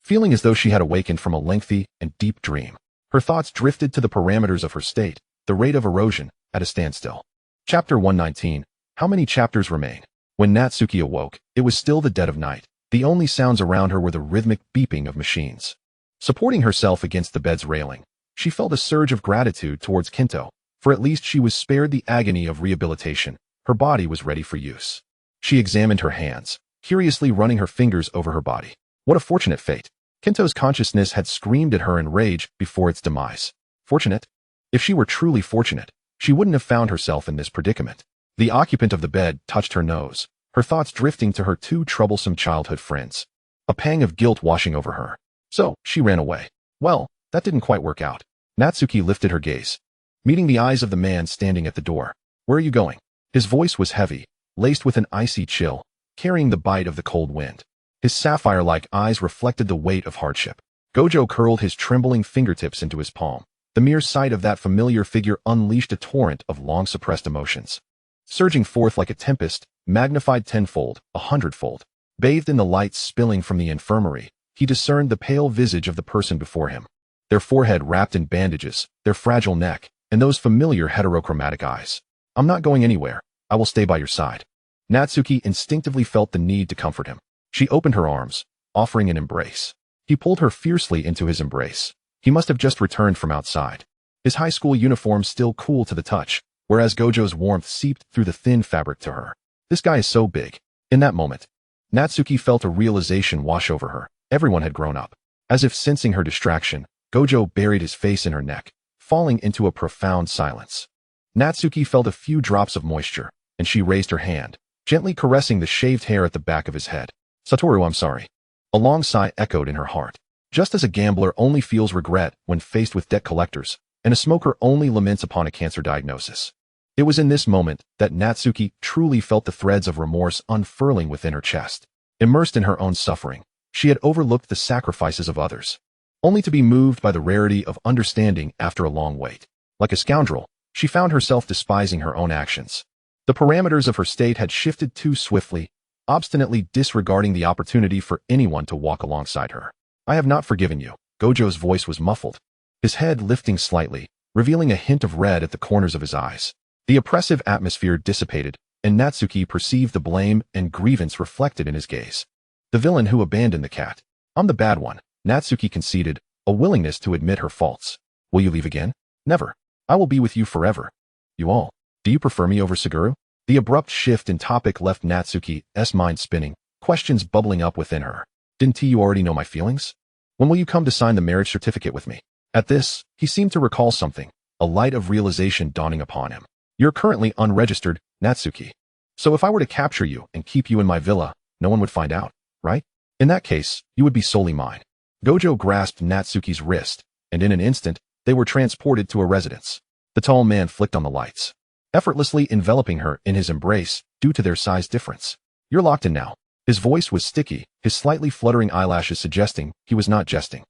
feeling as though she had awakened from a lengthy and deep dream. Her thoughts drifted to the parameters of her state, the rate of erosion, at a standstill. Chapter 119. How many chapters remain? When Natsuki awoke, it was still the dead of night. The only sounds around her were the rhythmic beeping of machines. Supporting herself against the bed's railing, she felt a surge of gratitude towards Kinto, for at least she was spared the agony of rehabilitation. Her body was ready for use. She examined her hands, curiously running her fingers over her body. What a fortunate fate. Kinto's consciousness had screamed at her in rage before its demise. Fortunate? If she were truly fortunate, she wouldn't have found herself in this predicament. The occupant of the bed touched her nose, her thoughts drifting to her two troublesome childhood friends. A pang of guilt washing over her. So, she ran away. Well, that didn't quite work out. Natsuki lifted her gaze, meeting the eyes of the man standing at the door. "Where are you going?" His voice was heavy, laced with an icy chill, carrying the bite of the cold wind. His sapphire-like eyes reflected the weight of hardship. Gojo curled his trembling fingertips into his palm. The mere sight of that familiar figure unleashed a torrent of long-suppressed emotions, surging forth like a tempest, magnified tenfold, 100-fold. Bathed in the light spilling from the infirmary, he discerned the pale visage of the person before him, their forehead wrapped in bandages, their fragile neck, and those familiar heterochromatic eyes. "I'm not going anywhere. I will stay by your side." Natsuki instinctively felt the need to comfort him. She opened her arms, offering an embrace. He pulled her fiercely into his embrace. He must have just returned from outside, his high school uniform still cool to the touch, whereas Gojo's warmth seeped through the thin fabric to her. This guy is so big. In that moment, Natsuki felt a realization wash over her. Everyone had grown up. As if sensing her distraction, Gojo buried his face in her neck, falling into a profound silence. Natsuki felt a few drops of moisture, and she raised her hand, gently caressing the shaved hair at the back of his head. "Satoru, I'm sorry." A long sigh echoed in her heart. Just as a gambler only feels regret when faced with debt collectors, and a smoker only laments upon a cancer diagnosis. It was in this moment that Natsuki truly felt the threads of remorse unfurling within her chest. Immersed in her own suffering, she had overlooked the sacrifices of others, only to be moved by the rarity of understanding after a long wait. Like a scoundrel, she found herself despising her own actions. The parameters of her state had shifted too swiftly, obstinately disregarding the opportunity for anyone to walk alongside her. I have not forgiven you. Gojo's voice was muffled, his head lifting slightly, revealing a hint of red at the corners of his eyes. The oppressive atmosphere dissipated, and Natsuki perceived the blame and grievance reflected in his gaze. The villain who abandoned the cat. I'm the bad one, Natsuki conceded, a willingness to admit her faults. Will you leave again? Never. I will be with you forever. You all. Do you prefer me over Suguru? The abrupt shift in topic left Natsuki's mind spinning, questions bubbling up within her. Didn't you already know my feelings? When will you come to sign the marriage certificate with me? At this, he seemed to recall something, a light of realization dawning upon him. You're currently unregistered, Natsuki. So if I were to capture you and keep you in my villa, no one would find out, right? In that case, you would be solely mine. Gojo grasped Natsuki's wrist, and in an instant, they were transported to a residence. The tall man flicked on the lights, effortlessly enveloping her in his embrace due to their size difference. You're locked in now. His voice was sticky, his slightly fluttering eyelashes suggesting he was not jesting.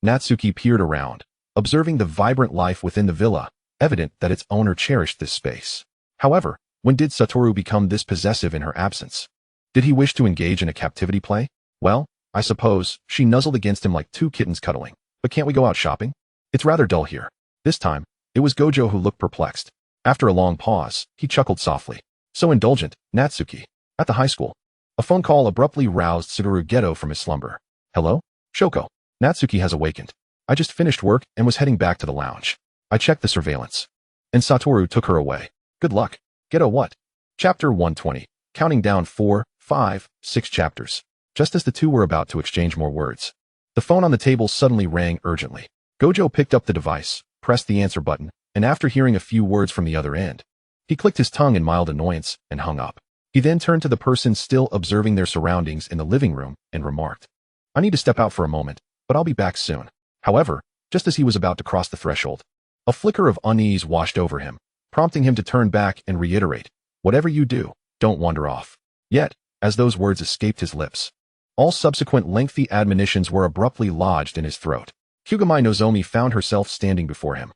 Natsuki peered around, observing the vibrant life within the villa, evident that its owner cherished this space. However, when did Satoru become this possessive in her absence? Did he wish to engage in a captivity play? Well, I suppose, she nuzzled against him like two kittens cuddling. But can't we go out shopping? It's rather dull here. This time, it was Gojo who looked perplexed. After a long pause, he chuckled softly. So indulgent, Natsuki. At the high school. A phone call abruptly roused Suguru Geto from his slumber. Hello? Shoko. Natsuki has awakened. I just finished work and was heading back to the lounge. I checked the surveillance. And Satoru took her away. Good luck. Geto what? Chapter 120. Counting down 4, 5, 6 chapters. Just as the two were about to exchange more words, the phone on the table suddenly rang urgently. Gojo picked up the device, pressed the answer button, and after hearing a few words from the other end, he clicked his tongue in mild annoyance and hung up. He then turned to the person still observing their surroundings in the living room and remarked, I need to step out for a moment, but I'll be back soon. However, just as he was about to cross the threshold, a flicker of unease washed over him, prompting him to turn back and reiterate, whatever you do, don't wander off. Yet, as those words escaped his lips, all subsequent lengthy admonitions were abruptly lodged in his throat. Kugami Nozomi found herself standing before him,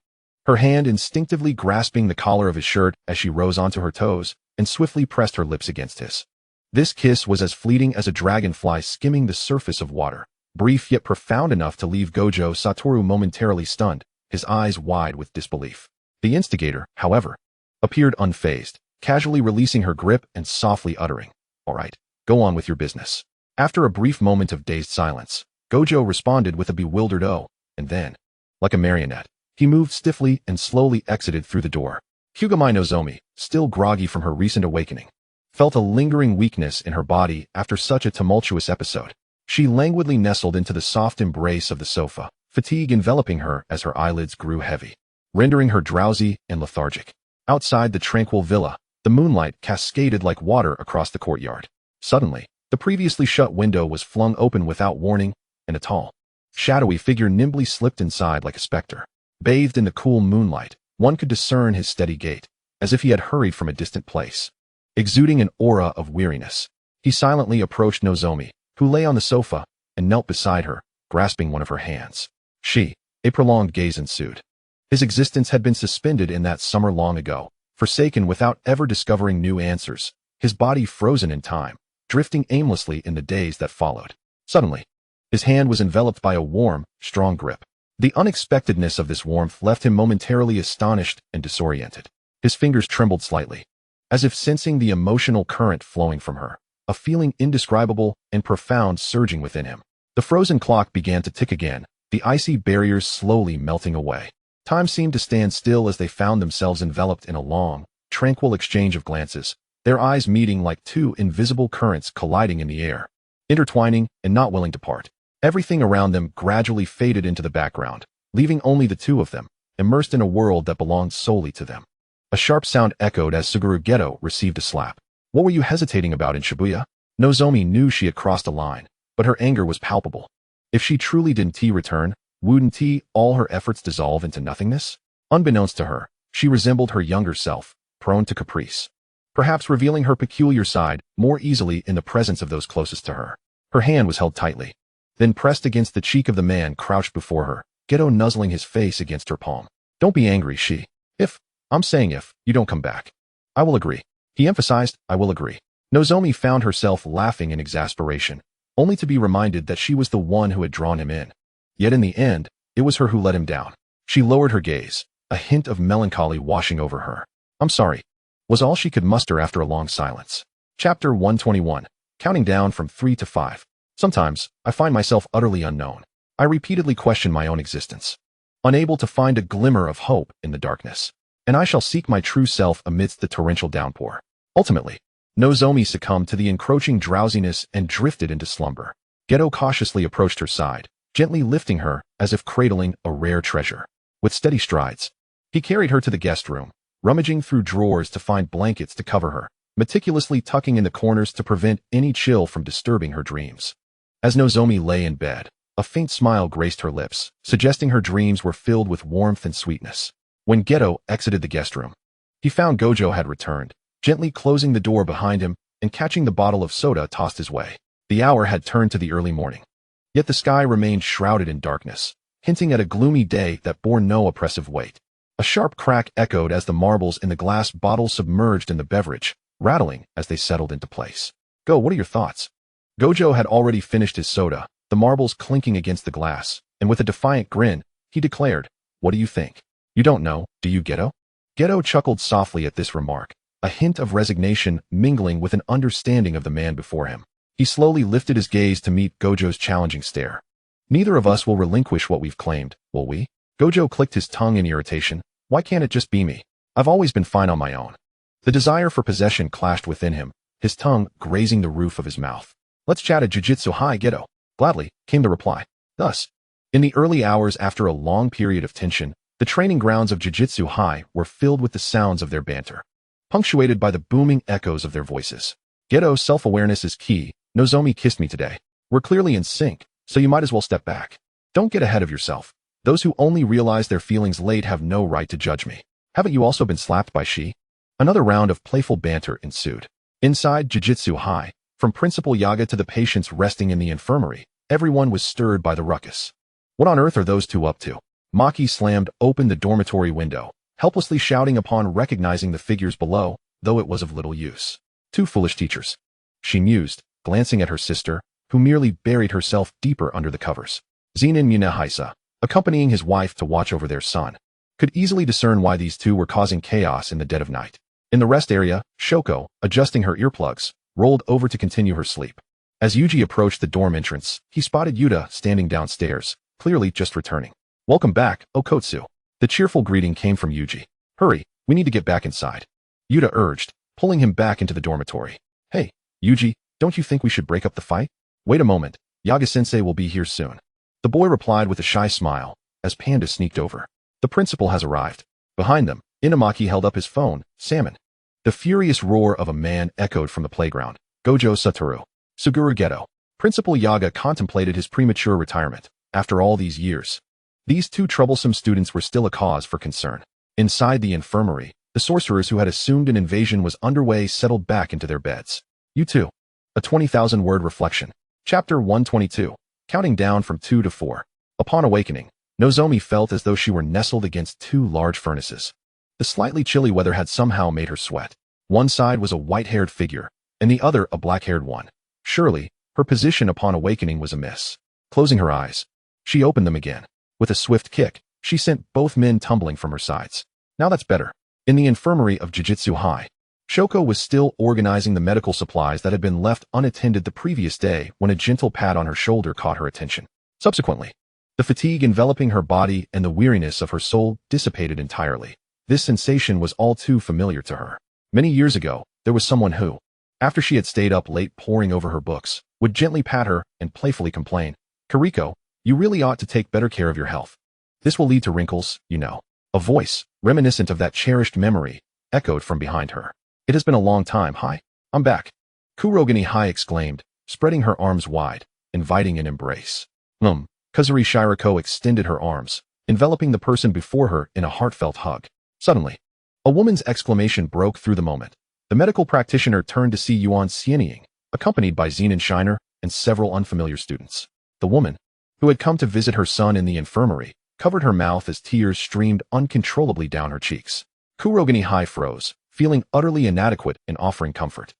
her hand instinctively grasping the collar of his shirt as she rose onto her toes and swiftly pressed her lips against his. This kiss was as fleeting as a dragonfly skimming the surface of water, brief yet profound enough to leave Gojo Satoru momentarily stunned, his eyes wide with disbelief. The instigator, however, appeared unfazed, casually releasing her grip and softly uttering, All right, go on with your business. After a brief moment of dazed silence, Gojo responded with a bewildered "oh," and then, like a marionette, he moved stiffly and slowly exited through the door. Kugami Nozomi, still groggy from her recent awakening, felt a lingering weakness in her body after such a tumultuous episode. She languidly nestled into the soft embrace of the sofa, fatigue enveloping her as her eyelids grew heavy, rendering her drowsy and lethargic. Outside the tranquil villa, the moonlight cascaded like water across the courtyard. Suddenly, the previously shut window was flung open without warning, and a tall, shadowy figure nimbly slipped inside like a specter. Bathed in the cool moonlight, one could discern his steady gait, as if he had hurried from a distant place. Exuding an aura of weariness, he silently approached Nozomi, who lay on the sofa, and knelt beside her, grasping one of her hands. A prolonged gaze ensued. His existence had been suspended in that summer long ago, forsaken without ever discovering new answers, his body frozen in time, drifting aimlessly in the days that followed. Suddenly, his hand was enveloped by a warm, strong grip. The unexpectedness of this warmth left him momentarily astonished and disoriented. His fingers trembled slightly, as if sensing the emotional current flowing from her, a feeling indescribable and profound surging within him. The frozen clock began to tick again, the icy barriers slowly melting away. Time seemed to stand still as they found themselves enveloped in a long, tranquil exchange of glances, their eyes meeting like two invisible currents colliding in the air, intertwining and not willing to part. Everything around them gradually faded into the background, leaving only the two of them, immersed in a world that belonged solely to them. A sharp sound echoed as Suguru Geto received a slap. What were you hesitating about in Shibuya? Nozomi knew she had crossed a line, but her anger was palpable. If she truly didn't return, wouldn't all her efforts dissolve into nothingness? Unbeknownst to her, she resembled her younger self, prone to caprice. Perhaps revealing her peculiar side more easily in the presence of those closest to her. Her hand was held tightly, then pressed against the cheek of the man crouched before her, Geto nuzzling his face against her palm. Don't be angry, Xi. I'm saying if, you don't come back. I will agree. He emphasized, I will agree. Nozomi found herself laughing in exasperation, only to be reminded that she was the one who had drawn him in. Yet in the end, it was her who let him down. She lowered her gaze, a hint of melancholy washing over her. I'm sorry, was all she could muster after a long silence. Chapter 121. Counting down from 3 to 5. Sometimes, I find myself utterly unknown. I repeatedly question my own existence, unable to find a glimmer of hope in the darkness. And I shall seek my true self amidst the torrential downpour. Ultimately, Nozomi succumbed to the encroaching drowsiness and drifted into slumber. Geto cautiously approached her side, gently lifting her as if cradling a rare treasure. With steady strides, he carried her to the guest room, rummaging through drawers to find blankets to cover her, meticulously tucking in the corners to prevent any chill from disturbing her dreams. As Nozomi lay in bed, a faint smile graced her lips, suggesting her dreams were filled with warmth and sweetness. When Geto exited the guest room, he found Gojo had returned, gently closing the door behind him and catching the bottle of soda tossed his way. The hour had turned to the early morning. Yet the sky remained shrouded in darkness, hinting at a gloomy day that bore no oppressive weight. A sharp crack echoed as the marbles in the glass bottle submerged in the beverage, rattling as they settled into place. Go, what are your thoughts? Gojo had already finished his soda, the marbles clinking against the glass, and with a defiant grin, he declared, what do you think? You don't know, do you, Geto? Geto chuckled softly at this remark, a hint of resignation mingling with an understanding of the man before him. He slowly lifted his gaze to meet Gojo's challenging stare. Neither of us will relinquish what we've claimed, will we? Gojo clicked his tongue in irritation. Why can't it just be me? I've always been fine on my own. The desire for possession clashed within him, his tongue grazing the roof of his mouth. Let's chat at Jujutsu High, Geto. Gladly, came the reply. Thus, in the early hours after a long period of tension, the training grounds of Jujutsu High were filled with the sounds of their banter, punctuated by the booming echoes of their voices. Geto's self-awareness is key. Nozomi kissed me today. We're clearly in sync, so you might as well step back. Don't get ahead of yourself. Those who only realize their feelings late have no right to judge me. Haven't you also been slapped by Xi? Another round of playful banter ensued. Inside Jujutsu High, from Principal Yaga to the patients resting in the infirmary, everyone was stirred by the ruckus. What on earth are those two up to? Maki slammed open the dormitory window, helplessly shouting upon recognizing the figures below, though it was of little use. Two foolish teachers, she mused, glancing at her sister, who merely buried herself deeper under the covers. Zenin Munehaisa, accompanying his wife to watch over their son, could easily discern why these two were causing chaos in the dead of night. In the rest area, Shoko, adjusting her earplugs, rolled over to continue her sleep. As Yuji approached the dorm entrance, he spotted Yuta standing downstairs, clearly just returning. Welcome back, Okotsu. The cheerful greeting came from Yuji. Hurry, we need to get back inside. Yuta urged, pulling him back into the dormitory. Hey, Yuji, don't you think we should break up the fight? Wait a moment, Yaga-sensei will be here soon. The boy replied with a shy smile, as Panda sneaked over. The principal has arrived. Behind them, Inamaki held up his phone, Salmon. The furious roar of a man echoed from the playground. Gojo Satoru. Suguru Geto. Principal Yaga contemplated his premature retirement. After all these years, these two troublesome students were still a cause for concern. Inside the infirmary, the sorcerers who had assumed an invasion was underway settled back into their beds. You too. A 20,000-word reflection. Chapter 122. Counting down from 2 to 4. Upon awakening, Nozomi felt as though she were nestled against two large furnaces. The slightly chilly weather had somehow made her sweat. One side was a white-haired figure, and the other a black-haired one. Surely, her position upon awakening was amiss. Closing her eyes, she opened them again. With a swift kick, she sent both men tumbling from her sides. Now that's better. In the infirmary of Jujutsu High, Shoko was still organizing the medical supplies that had been left unattended the previous day when a gentle pat on her shoulder caught her attention. Subsequently, the fatigue enveloping her body and the weariness of her soul dissipated entirely. This sensation was all too familiar to her. Many years ago, there was someone who, after she had stayed up late poring over her books, would gently pat her and playfully complain, Kariko, you really ought to take better care of your health. This will lead to wrinkles, you know. A voice, reminiscent of that cherished memory, echoed from behind her. It has been a long time, Hi. I'm back. Kurogane Hai exclaimed, spreading her arms wide, inviting an embrace. Kazuri Shirako extended her arms, enveloping the person before her in a heartfelt hug. Suddenly, a woman's exclamation broke through the moment. The medical practitioner turned to see Yuan Xianying, accompanied by Zenin Shiner and several unfamiliar students. The woman, who had come to visit her son in the infirmary, covered her mouth as tears streamed uncontrollably down her cheeks. Kurogane High froze, feeling utterly inadequate in offering comfort.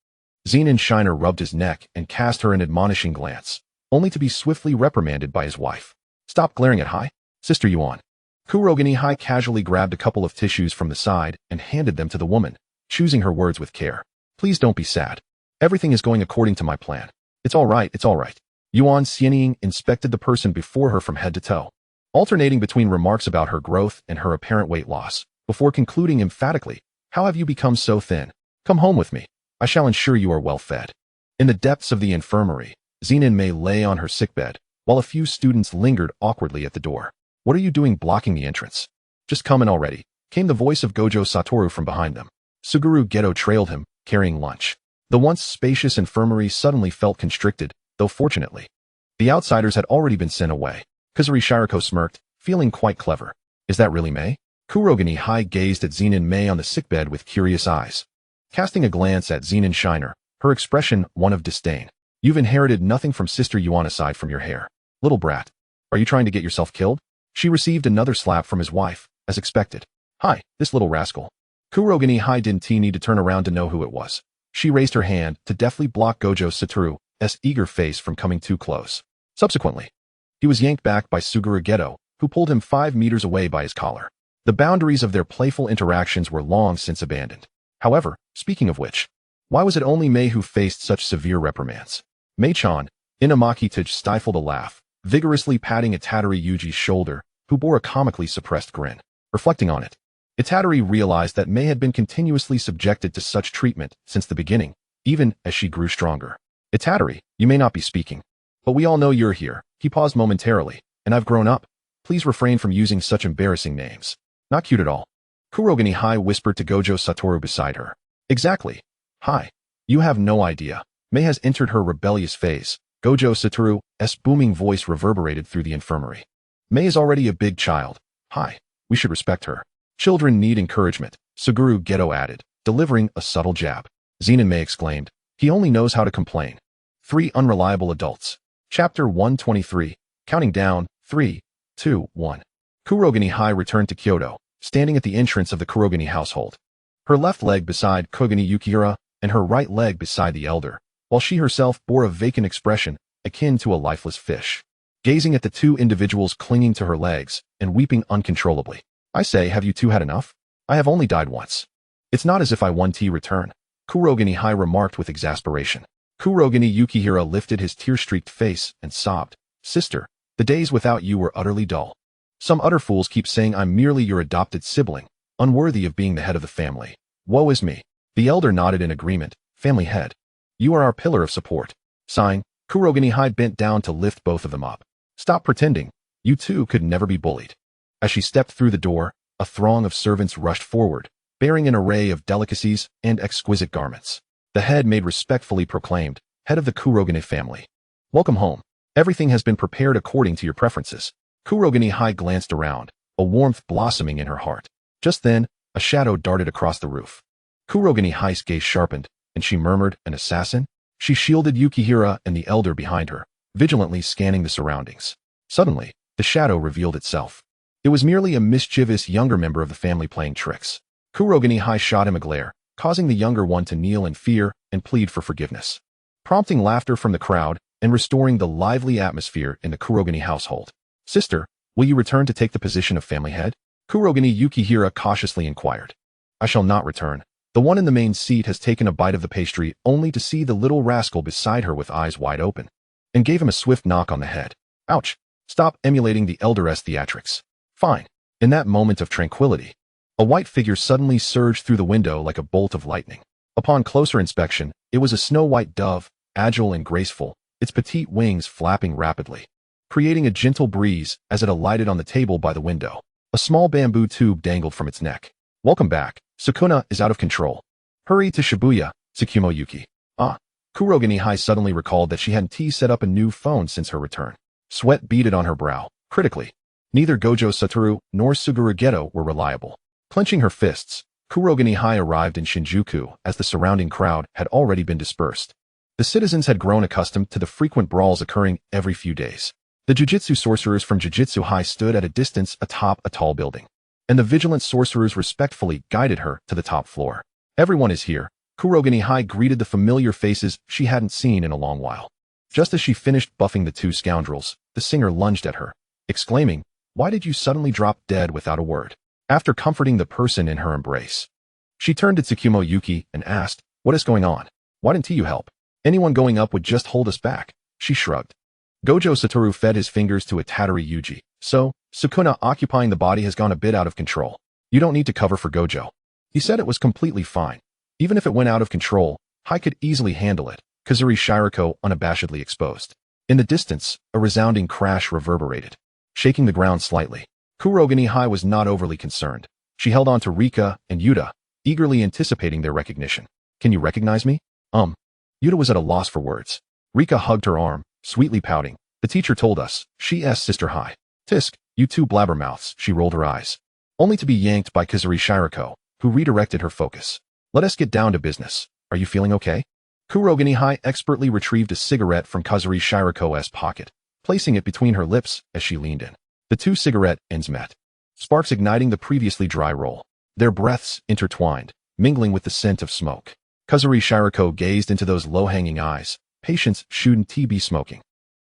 Zenin Shiner rubbed his neck and cast her an admonishing glance, only to be swiftly reprimanded by his wife. Stop glaring at High, Sister Yuan. Kurogane High casually grabbed a couple of tissues from the side and handed them to the woman, choosing her words with care. Please don't be sad. Everything is going according to my plan. It's all right, it's all right. Yuan Xianying inspected the person before her from head to toe, alternating between remarks about her growth and her apparent weight loss, before concluding emphatically, How have you become so thin? Come home with me. I shall ensure you are well fed. In the depths of the infirmary, Zenin Mei lay on her sickbed, while a few students lingered awkwardly at the door. What are you doing blocking the entrance? Just come in already, came the voice of Gojo Satoru from behind them. Suguru Geto trailed him, carrying lunch. The once spacious infirmary suddenly felt constricted, though fortunately, the outsiders had already been sent away. Kazuri Shirako smirked, feeling quite clever. Is that really Mei? Kurogane High gazed at Zenin Mei on the sickbed with curious eyes. Casting a glance at Zenin Shiner, her expression one of disdain. You've inherited nothing from Sister Yuan aside from your hair. Little brat. Are you trying to get yourself killed? She received another slap from his wife, as expected. Hi, this little rascal. Kurogane High didn't need to turn around to know who it was. She raised her hand to deftly block Gojo Satoru's eager face from coming too close. Subsequently, he was yanked back by Suguru Geto, who pulled him 5 meters away by his collar. The boundaries of their playful interactions were long since abandoned. However, speaking of which, why was it only Mei who faced such severe reprimands? Mei-chan, Inamaki stifled a laugh, vigorously patting Itadori Yuji's shoulder, who bore a comically suppressed grin. Reflecting on it, Itadori realized that Mei had been continuously subjected to such treatment since the beginning, even as she grew stronger. Itadori, you may not be speaking, but we all know you're here. He paused momentarily, and I've grown up. Please refrain from using such embarrassing names. Not cute at all. Kurogane High whispered to Gojo Satoru beside her. Exactly. Hi. You have no idea. Mei has entered her rebellious phase. Gojo Satoru's booming voice reverberated through the infirmary. Mei is already a big child. Hi. We should respect her. Children need encouragement, Suguru Geto added, delivering a subtle jab. Zenin Mei exclaimed. He only knows how to complain. 3 unreliable adults. Chapter 123. Counting down. 3, 2, 1. Kurogane High returned to Kyoto, standing at the entrance of the Kurogane household. Her left leg beside Kogane Yukihira and her right leg beside the elder, while she herself bore a vacant expression akin to a lifeless fish, gazing at the 2 individuals clinging to her legs and weeping uncontrollably. I say, have you 2 had enough? I have only died once. It's not as if I won return, Kurogane High remarked with exasperation. Kurogane Yukihira lifted his tear-streaked face and sobbed. Sister, the days without you were utterly dull. Some utter fools keep saying I'm merely your adopted sibling, unworthy of being the head of the family. Woe is me. The elder nodded in agreement. Family head. You are our pillar of support. Sighing, Kurogane High bent down to lift both of them up. Stop pretending. You 2 could never be bullied. As she stepped through the door, a throng of servants rushed forward, bearing an array of delicacies and exquisite garments. The head maid respectfully proclaimed, head of the Kurogane family. Welcome home. Everything has been prepared according to your preferences. Kurogane High glanced around, a warmth blossoming in her heart. Just then, a shadow darted across the roof. Kurogane High's gaze sharpened, and she murmured, an assassin? She shielded Yukihira and the elder behind her, vigilantly scanning the surroundings. Suddenly, the shadow revealed itself. It was merely a mischievous younger member of the family playing tricks. Kurogane High shot him a glare, causing the younger one to kneel in fear and plead for forgiveness, prompting laughter from the crowd and restoring the lively atmosphere in the Kurogane household. Sister, will you return to take the position of family head? Kurogane Yukihira cautiously inquired. I shall not return. The one in the main seat has taken a bite of the pastry only to see the little rascal beside her with eyes wide open, and gave him a swift knock on the head. Ouch! Stop emulating the elder's theatrics. Fine. In that moment of tranquility, a white figure suddenly surged through the window like a bolt of lightning. Upon closer inspection, it was a snow-white dove, agile and graceful, its petite wings flapping rapidly, creating a gentle breeze as it alighted on the table by the window. A small bamboo tube dangled from its neck. Welcome back. Sukuna is out of control. Hurry to Shibuya, Tsukumo Yuki. Kurogane High suddenly recalled that she hadn't set up a new phone since her return. Sweat beaded on her brow, critically. Neither Gojo Satoru nor Suguru Geto were reliable. Clenching her fists, Kurogane High arrived in Shinjuku as the surrounding crowd had already been dispersed. The citizens had grown accustomed to the frequent brawls occurring every few days. The jujitsu sorcerers from Jujutsu High stood at a distance atop a tall building, and the vigilant sorcerers respectfully guided her to the top floor. Everyone is here. Kurogane High greeted the familiar faces she hadn't seen in a long while. Just as she finished buffing the two scoundrels, the singer lunged at her, exclaiming, "Why did you suddenly drop dead without a word?" After comforting the person in her embrace, she turned to Tsukumo Yuki and asked, "What is going on? Why didn't you help? Anyone going up would just hold us back." She shrugged. Gojo Satoru fed his fingers to a Tatari Yuji. "So, Sukuna occupying the body has gone a bit out of control. You don't need to cover for Gojo." He said it was completely fine. Even if it went out of control, Hai could easily handle it. Kazuri Shirako unabashedly exposed. In the distance, a resounding crash reverberated, shaking the ground slightly. Kurogane High was not overly concerned. She held on to Rika and Yuta, eagerly anticipating their recognition. "Can you recognize me?" Yuta was at a loss for words. Rika hugged her arm, sweetly pouting. "The teacher told us, she's Sister Hai." "Tisk, you two blabbermouths," she rolled her eyes, only to be yanked by Kazuri Shirako, who redirected her focus. "Let us get down to business. Are you feeling okay?" Kurogane High expertly retrieved a cigarette from Kazuri Shirako's pocket, placing it between her lips as she leaned in. The two cigarette ends met, sparks igniting the previously dry roll. Their breaths intertwined, mingling with the scent of smoke. Kazuri Shirako gazed into those low-hanging eyes, patience shouldn't be smoking.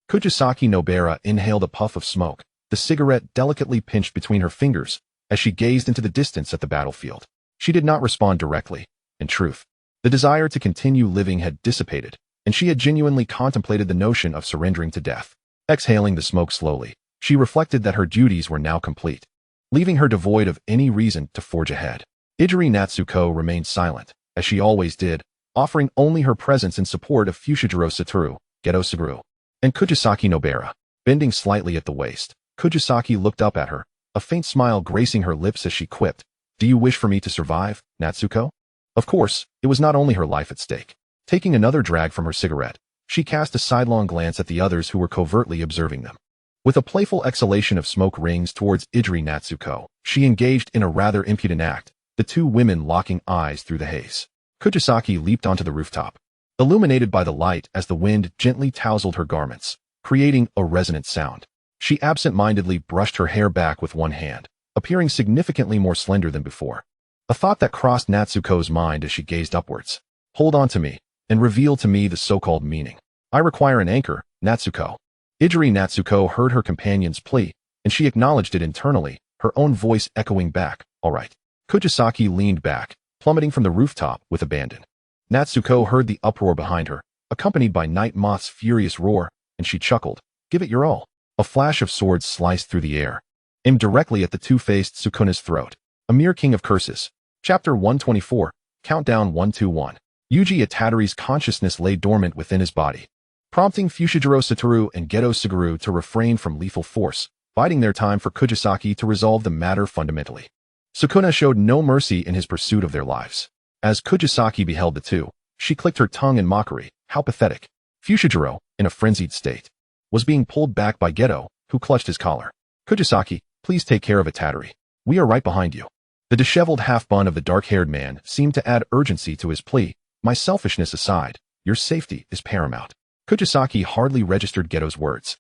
Kujisaki Nobara inhaled a puff of smoke, the cigarette delicately pinched between her fingers as she gazed into the distance at the battlefield. She did not respond directly. In truth, the desire to continue living had dissipated, and she had genuinely contemplated the notion of surrendering to death. Exhaling the smoke slowly, she reflected that her duties were now complete, leaving her devoid of any reason to forge ahead. Ijiri Natsuko remained silent, as she always did, offering only her presence in support of Fushiguro Satoru, Geto Suguru, and Kujisaki Nobara. Bending slightly at the waist, Kujisaki looked up at her, a faint smile gracing her lips as she quipped, "Do you wish for me to survive, Natsuko?" Of course, it was not only her life at stake. Taking another drag from her cigarette, she cast a sidelong glance at the others who were covertly observing them. With a playful exhalation of smoke rings towards Ijiri Natsuko, she engaged in a rather impudent act, the two women locking eyes through the haze. Kujisaki leaped onto the rooftop, illuminated by the light as the wind gently tousled her garments, creating a resonant sound. She absent-mindedly brushed her hair back with one hand, appearing significantly more slender than before. A thought that crossed Natsuko's mind as she gazed upwards. "Hold on to me, and reveal to me the so-called meaning. I require an anchor, Natsuko." Ijiri Natsuko heard her companion's plea, and she acknowledged it internally, her own voice echoing back, "All right." Kujisaki leaned back, plummeting from the rooftop with abandon. Natsuko heard the uproar behind her, accompanied by Night Moth's furious roar, and she chuckled. "Give it your all." A flash of swords sliced through the air, aimed directly at the two-faced Sukuna's throat. A mere king of curses. Chapter 124, Countdown 121. Yuji Itatori's consciousness lay dormant within his body, prompting Fushiguro Satoru and Geto Suguru to refrain from lethal force, biding their time for Kujisaki to resolve the matter fundamentally. Sukuna showed no mercy in his pursuit of their lives. As Kujisaki beheld the two, she clicked her tongue in mockery. How pathetic. Fushiguro, in a frenzied state, was being pulled back by Geto, who clutched his collar. "Kujisaki, please take care of Itatori. We are right behind you." The disheveled half-bun of the dark-haired man seemed to add urgency to his plea. "My selfishness aside, your safety is paramount." Kujisaki hardly registered Geto's words.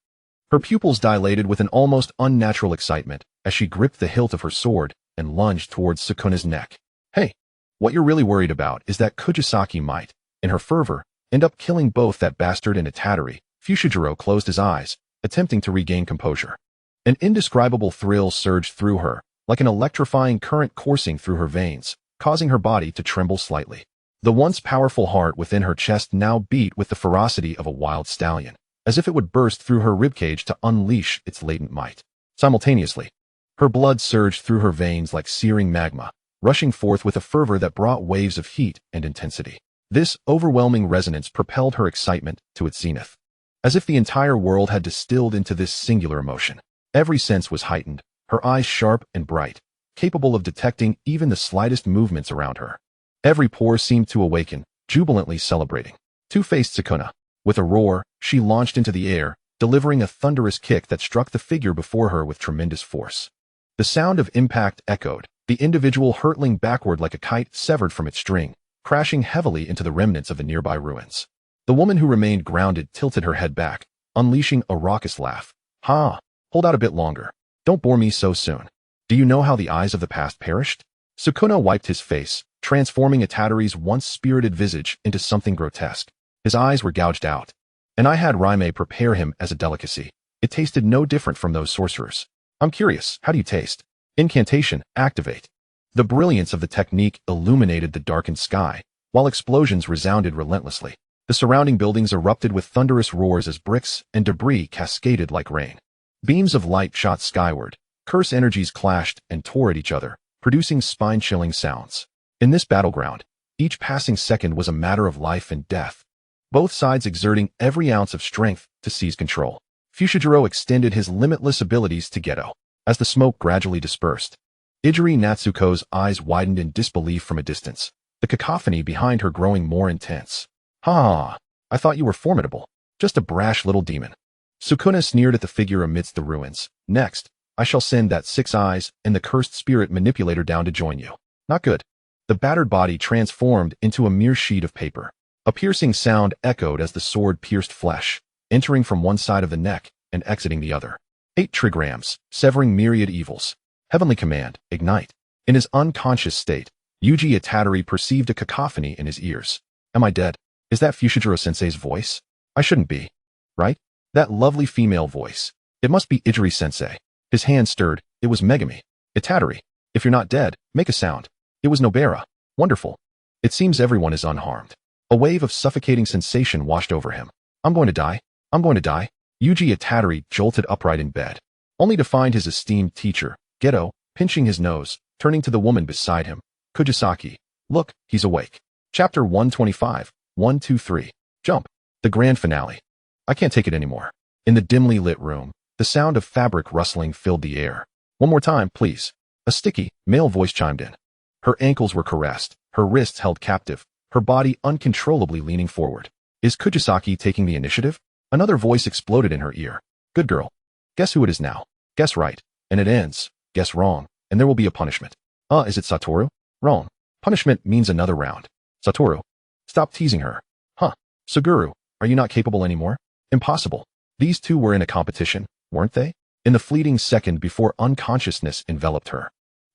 Her pupils dilated with an almost unnatural excitement as she gripped the hilt of her sword and lunged towards Sukuna's neck. "Hey, what you're really worried about is that Kujisaki might, in her fervor, end up killing both that bastard and Itatori." Fushiguro closed his eyes, attempting to regain composure. An indescribable thrill surged through her, like an electrifying current coursing through her veins, causing her body to tremble slightly. The once powerful heart within her chest now beat with the ferocity of a wild stallion, as if it would burst through her ribcage to unleash its latent might. Simultaneously, her blood surged through her veins like searing magma, rushing forth with a fervor that brought waves of heat and intensity. This overwhelming resonance propelled her excitement to its zenith, as if the entire world had distilled into this singular emotion. Every sense was heightened, her eyes sharp and bright, capable of detecting even the slightest movements around her. Every pore seemed to awaken, jubilantly celebrating. Two-faced Sukuna. With a roar, she launched into the air, delivering a thunderous kick that struck the figure before her with tremendous force. The sound of impact echoed, the individual hurtling backward like a kite severed from its string, crashing heavily into the remnants of the nearby ruins. The woman who remained grounded tilted her head back, unleashing a raucous laugh. Ha! Hold out a bit longer. Don't bore me so soon. Do you know how the eyes of the past perished? Sukuna wiped his face, transforming Itadori's once spirited visage into something grotesque. His eyes were gouged out. And I had Raime prepare him as a delicacy. It tasted no different from those sorcerers. I'm curious, how do you taste? Incantation, activate. The brilliance of the technique illuminated the darkened sky, while explosions resounded relentlessly. The surrounding buildings erupted with thunderous roars as bricks and debris cascaded like rain. Beams of light shot skyward, curse energies clashed and tore at each other, producing spine-chilling sounds. In this battleground, each passing second was a matter of life and death, both sides exerting every ounce of strength to seize control. Fushiguro extended his limitless abilities to Geto. As the smoke gradually dispersed, Ijiri Natsuko's eyes widened in disbelief from a distance, the cacophony behind her growing more intense. Ha! I thought you were formidable. Just a brash little demon. Sukuna sneered at the figure amidst the ruins. Next, I shall send that Six Eyes and the cursed spirit manipulator down to join you. Not good. The battered body transformed into a mere sheet of paper. A piercing sound echoed as the sword pierced flesh, entering from one side of the neck and exiting the other. 8 trigrams, severing myriad evils. Heavenly command, ignite. In his unconscious state, Yuji Itadori perceived a cacophony in his ears. Am I dead? Is that Fushiguro-sensei's voice? I shouldn't be. Right? That lovely female voice. It must be Ijiri-sensei. His hand stirred. It was Megami. Itadori, if you're not dead, make a sound. It was Nobara. Wonderful. It seems everyone is unharmed. A wave of suffocating sensation washed over him. I'm going to die. I'm going to die. Yuji Itadori jolted upright in bed, only to find his esteemed teacher, Geto, pinching his nose, turning to the woman beside him. Kujisaki, look, he's awake. Chapter 125, 123. Jump. The grand finale. I can't take it anymore. In the dimly lit room, the sound of fabric rustling filled the air. One more time, please. A sticky, male voice chimed in. Her ankles were caressed, her wrists held captive, her body uncontrollably leaning forward. Is Kujisaki taking the initiative? Another voice exploded in her ear. Good girl. Guess who it is now? Guess right. And it ends. Guess wrong. And there will be a punishment. Is it Satoru? Wrong. Punishment means another round. Satoru. Stop teasing her. Huh. Suguru, are you not capable anymore? Impossible. These two were in a competition, weren't they? In the fleeting second before unconsciousness enveloped her,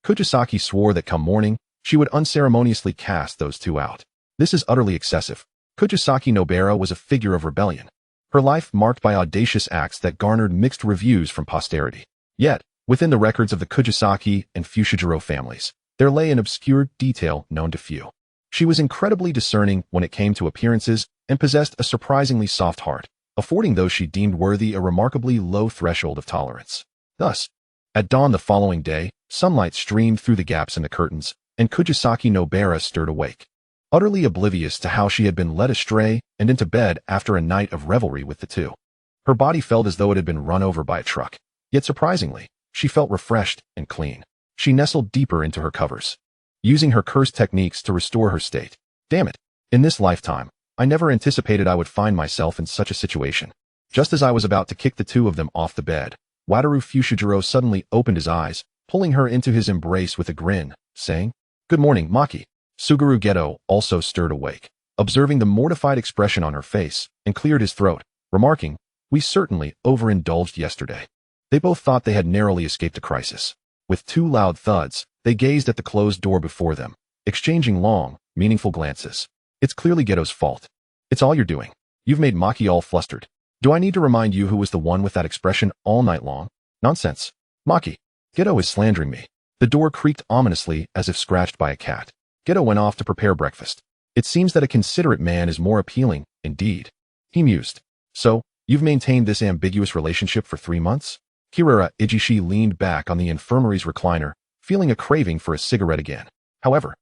Kujisaki swore that come morning, she would unceremoniously cast those two out. This is utterly excessive. Kujisaki Nobara was a figure of rebellion. Her life marked by audacious acts that garnered mixed reviews from posterity. Yet, within the records of the Kujisaki and Fushiguro families, there lay an obscure detail known to few. She was incredibly discerning when it came to appearances and possessed a surprisingly soft heart, affording those she deemed worthy a remarkably low threshold of tolerance. Thus, at dawn the following day, sunlight streamed through the gaps in the curtains, and Kujisaki Nobara stirred awake, utterly oblivious to how she had been led astray and into bed after a night of revelry with the two. Her body felt as though it had been run over by a truck. Yet surprisingly, she felt refreshed and clean. She nestled deeper into her covers, using her cursed techniques to restore her state. Damn it. In this lifetime, I never anticipated I would find myself in such a situation. Just as I was about to kick the two of them off the bed, Wataru Fushiguro suddenly opened his eyes, pulling her into his embrace with a grin, saying, Good morning, Maki. Suguru Geto also stirred awake, observing the mortified expression on her face, and cleared his throat, remarking, We certainly overindulged yesterday. They both thought they had narrowly escaped a crisis. With 2 loud thuds, they gazed at the closed door before them, exchanging long, meaningful glances. It's clearly Geto's fault. It's all you're doing. You've made Maki all flustered. Do I need to remind you who was the one with that expression all night long? Nonsense. Maki. Geto is slandering me. The door creaked ominously as if scratched by a cat. Geto went off to prepare breakfast. It seems that a considerate man is more appealing, indeed. He mused. So, you've maintained this ambiguous relationship for 3 months? Kirara Ijishi leaned back on the infirmary's recliner, feeling a craving for a cigarette again. However,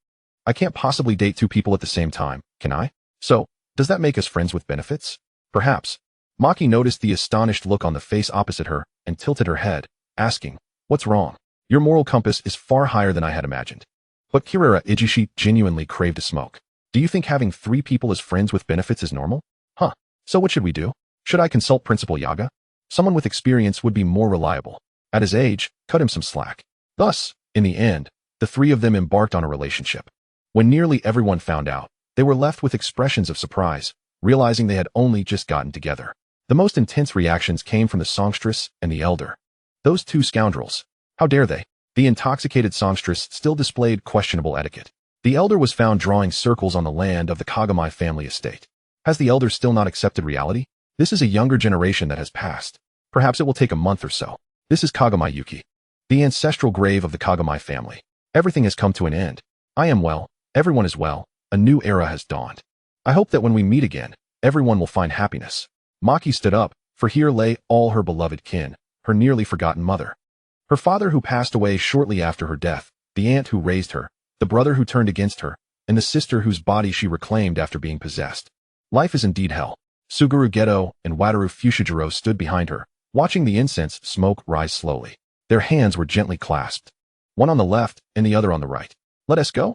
I can't possibly date 2 people at the same time, can I? So, does that make us friends with benefits? Perhaps. Maki noticed the astonished look on the face opposite her and tilted her head, asking, What's wrong? Your moral compass is far higher than I had imagined. But Kirara Ijishi genuinely craved a smoke. Do you think having 3 people as friends with benefits is normal? Huh. So what should we do? Should I consult Principal Yaga? Someone with experience would be more reliable. At his age, cut him some slack. Thus, in the end, the three of them embarked on a relationship. When nearly everyone found out, they were left with expressions of surprise, realizing they had only just gotten together. The most intense reactions came from the songstress and the elder. Those two scoundrels. How dare they? The intoxicated songstress still displayed questionable etiquette. The elder was found drawing circles on the land of the Kagami family estate. Has the elder still not accepted reality? This is a younger generation that has passed. Perhaps it will take a month or so. This is Kagami Yuki, the ancestral grave of the Kagami family. Everything has come to an end. I am well. Everyone is well. A new era has dawned. I hope that when we meet again, everyone will find happiness. Maki stood up, for here lay all her beloved kin, her nearly forgotten mother. Her father who passed away shortly after her death, the aunt who raised her, the brother who turned against her, and the sister whose body she reclaimed after being possessed. Life is indeed hell. Suguru Geto and Wataru Fushijiro stood behind her, watching the incense smoke rise slowly. Their hands were gently clasped. One on the left and the other on the right. Let us go?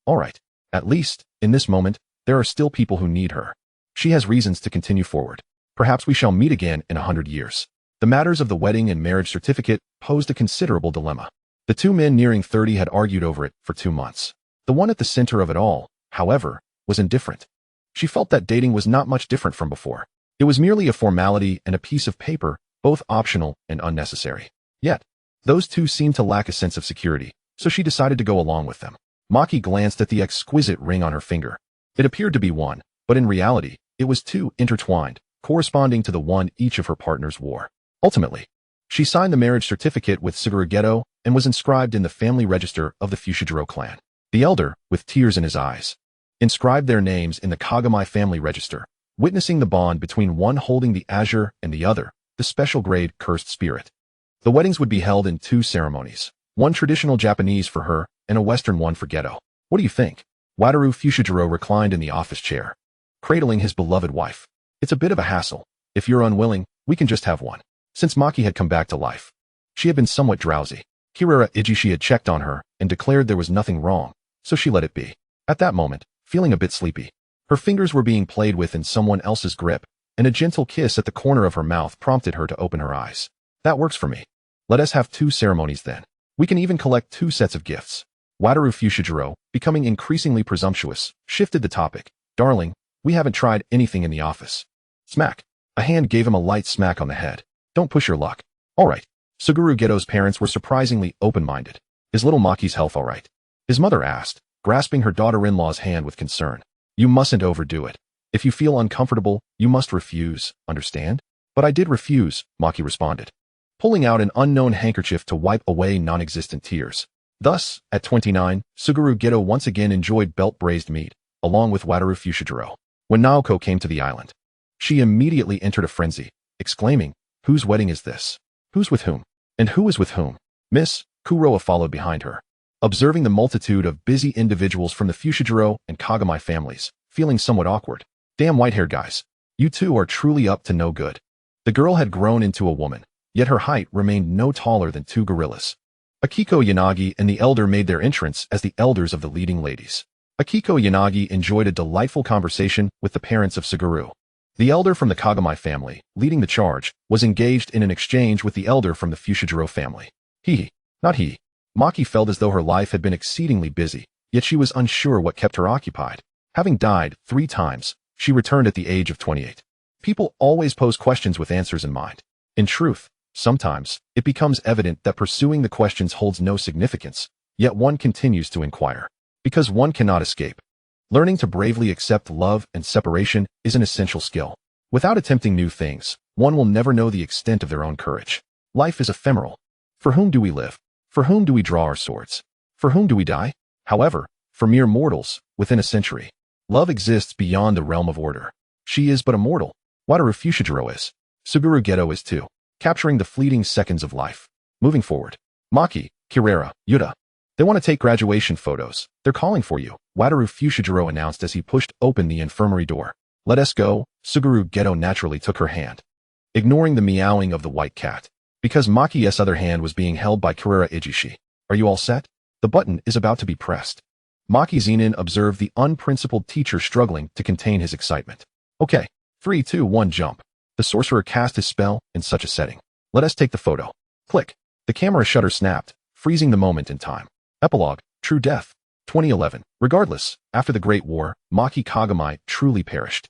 All right. At least, in this moment, there are still people who need her. She has reasons to continue forward. Perhaps we shall meet again in 100 years. The matters of the wedding and marriage certificate posed a considerable dilemma. The two men nearing 30 had argued over it for 2 months. The one at the center of it all, however, was indifferent. She felt that dating was not much different from before. It was merely a formality and a piece of paper, both optional and unnecessary. Yet, those two seemed to lack a sense of security, so she decided to go along with them. Maki glanced at the exquisite ring on her finger. It appeared to be one, but in reality, it was two intertwined, corresponding to the one each of her partners wore. Ultimately, she signed the marriage certificate with Suguru Geto and was inscribed in the family register of the Fushijiro clan. The elder, with tears in his eyes, inscribed their names in the Kagami family register, witnessing the bond between one holding the azure and the other, the special grade cursed spirit. The weddings would be held in 2 ceremonies, one traditional Japanese for her and a Western one for Geto. What do you think? Wataru Fushijiro reclined in the office chair, cradling his beloved wife. It's a bit of a hassle. If you're unwilling, we can just have one. Since Maki had come back to life, she had been somewhat drowsy. Kirara Ijishi had checked on her and declared there was nothing wrong, so she let it be. At that moment, feeling a bit sleepy, her fingers were being played with in someone else's grip, and a gentle kiss at the corner of her mouth prompted her to open her eyes. That works for me. Let us have 2 ceremonies then. We can even collect 2 sets of gifts. Wataru Fushijiro, becoming increasingly presumptuous, shifted the topic. Darling, we haven't tried anything in the office. Smack. A hand gave him a light smack on the head. Don't push your luck. All right. Suguru Geto's parents were surprisingly open-minded. Is little Maki's health all right? His mother asked, grasping her daughter-in-law's hand with concern. You mustn't overdo it. If you feel uncomfortable, you must refuse, understand? But I did refuse, Maki responded, pulling out an unknown handkerchief to wipe away non-existent tears. Thus, at 29, Suguru Geto once again enjoyed belt-braised meat, along with Wataru Fushijiro. When Naoko came to the island, she immediately entered a frenzy, exclaiming, whose wedding is this? Who's with whom? And who is with whom? Miss Kuroa followed behind her, observing the multitude of busy individuals from the Fushijiro and Kagami families, feeling somewhat awkward. Damn white-haired guys. You two are truly up to no good. The girl had grown into a woman, yet her height remained no taller than 2 gorillas. Akiko Yanagi and the elder made their entrance as the elders of the leading ladies. Akiko Yanagi enjoyed a delightful conversation with the parents of Suguru. The elder from the Kagami family, leading the charge, was engaged in an exchange with the elder from the Fushijiro family. Not he. Maki felt as though her life had been exceedingly busy, yet she was unsure what kept her occupied. Having died 3 times, she returned at the age of 28. People always pose questions with answers in mind. In truth, sometimes, it becomes evident that pursuing the questions holds no significance, yet one continues to inquire. Because one cannot escape. Learning to bravely accept love and separation is an essential skill. Without attempting new things, one will never know the extent of their own courage. Life is ephemeral. For whom do we live? For whom do we draw our swords? For whom do we die? However, for mere mortals, within a century, love exists beyond the realm of order. She is but a mortal. Wataru Fushijiro is. Suguru Geto is too. Capturing the fleeting seconds of life. Moving forward. Maki, Kirara, Yuta. They want to take graduation photos. They're calling for you, Wataru Fushijiro announced as he pushed open the infirmary door. Let us go. Suguru Geto naturally took her hand, ignoring the meowing of the white cat, because Maki's other hand was being held by Kirara Ijishi. Are you all set? The button is about to be pressed. Maki Zenin observed the unprincipled teacher struggling to contain his excitement. Okay, 3, 2, 1, jump. The sorcerer cast his spell in such a setting. Let us take the photo. Click. The camera shutter snapped, freezing the moment in time. Epilogue, True Death. 2011. Regardless, after the Great War, Maki Kagami truly perished.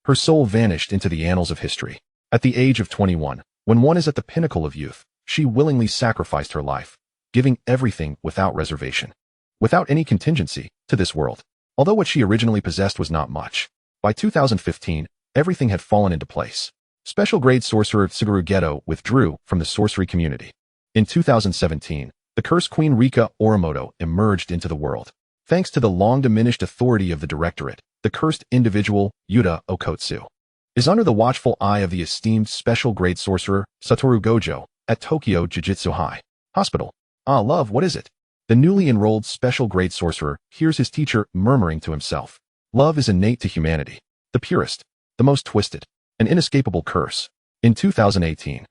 Her soul vanished into the annals of history. At the age of 21, when one is at the pinnacle of youth, she willingly sacrificed her life, giving everything without reservation, without any contingency, to this world. Although what she originally possessed was not much, by 2015, everything had fallen into place. Special grade sorcerer Suguru Geto withdrew from the sorcery community. In 2017, the Curse Queen Rika Orimoto emerged into the world. Thanks to the long-diminished authority of the Directorate, the cursed individual, Yuta Okotsu, is under the watchful eye of the esteemed special grade sorcerer, Satoru Gojo, at Tokyo Jujutsu High Hospital. Ah, love, what is it? The newly enrolled special grade sorcerer hears his teacher murmuring to himself. Love is innate to humanity, the purest, the most twisted, an inescapable curse. In 2018,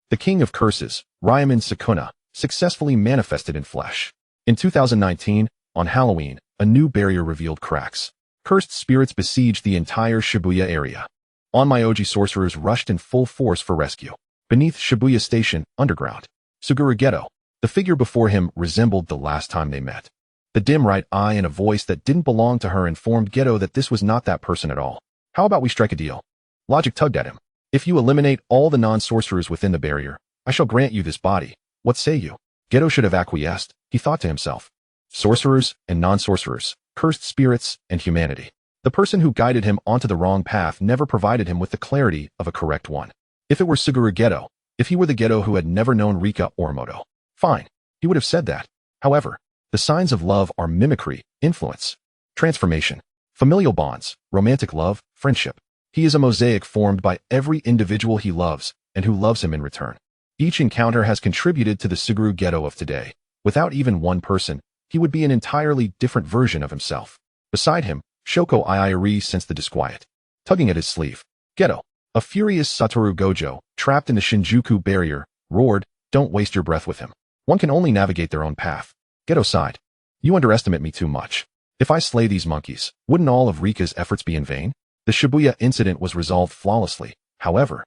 the king of curses, Ryaman Sukuna, successfully manifested in flesh. In 2019, on Halloween, a new barrier revealed cracks. Cursed spirits besieged the entire Shibuya area. Onmyoji sorcerers rushed in full force for rescue. Beneath Shibuya Station, underground, Suguru Geto, the figure before him, resembled the last time they met. The dim right eye and a voice that didn't belong to her informed Geto that this was not that person at all. How about we strike a deal? Logic tugged at him. If you eliminate all the non-sorcerers within the barrier, I shall grant you this body. What say you? Geto should have acquiesced, he thought to himself. Sorcerers and non-sorcerers, cursed spirits and humanity. The person who guided him onto the wrong path never provided him with the clarity of a correct one. If it were Suguru Geto, if he were the Geto who had never known Rika Orimoto, fine, he would have said that. However, the signs of love are mimicry, influence, transformation, familial bonds, romantic love, friendship. He is a mosaic formed by every individual he loves and who loves him in return. Each encounter has contributed to the Suguru Geto of today. Without even one person, he would be an entirely different version of himself. Beside him, Shoko Iiri sensed the disquiet. Tugging at his sleeve, Geto, a furious Satoru Gojo, trapped in the Shinjuku barrier, roared, "Don't waste your breath with him. One can only navigate their own path." Geto sighed. "You underestimate me too much. If I slay these monkeys, wouldn't all of Rika's efforts be in vain?" The Shibuya incident was resolved flawlessly. However,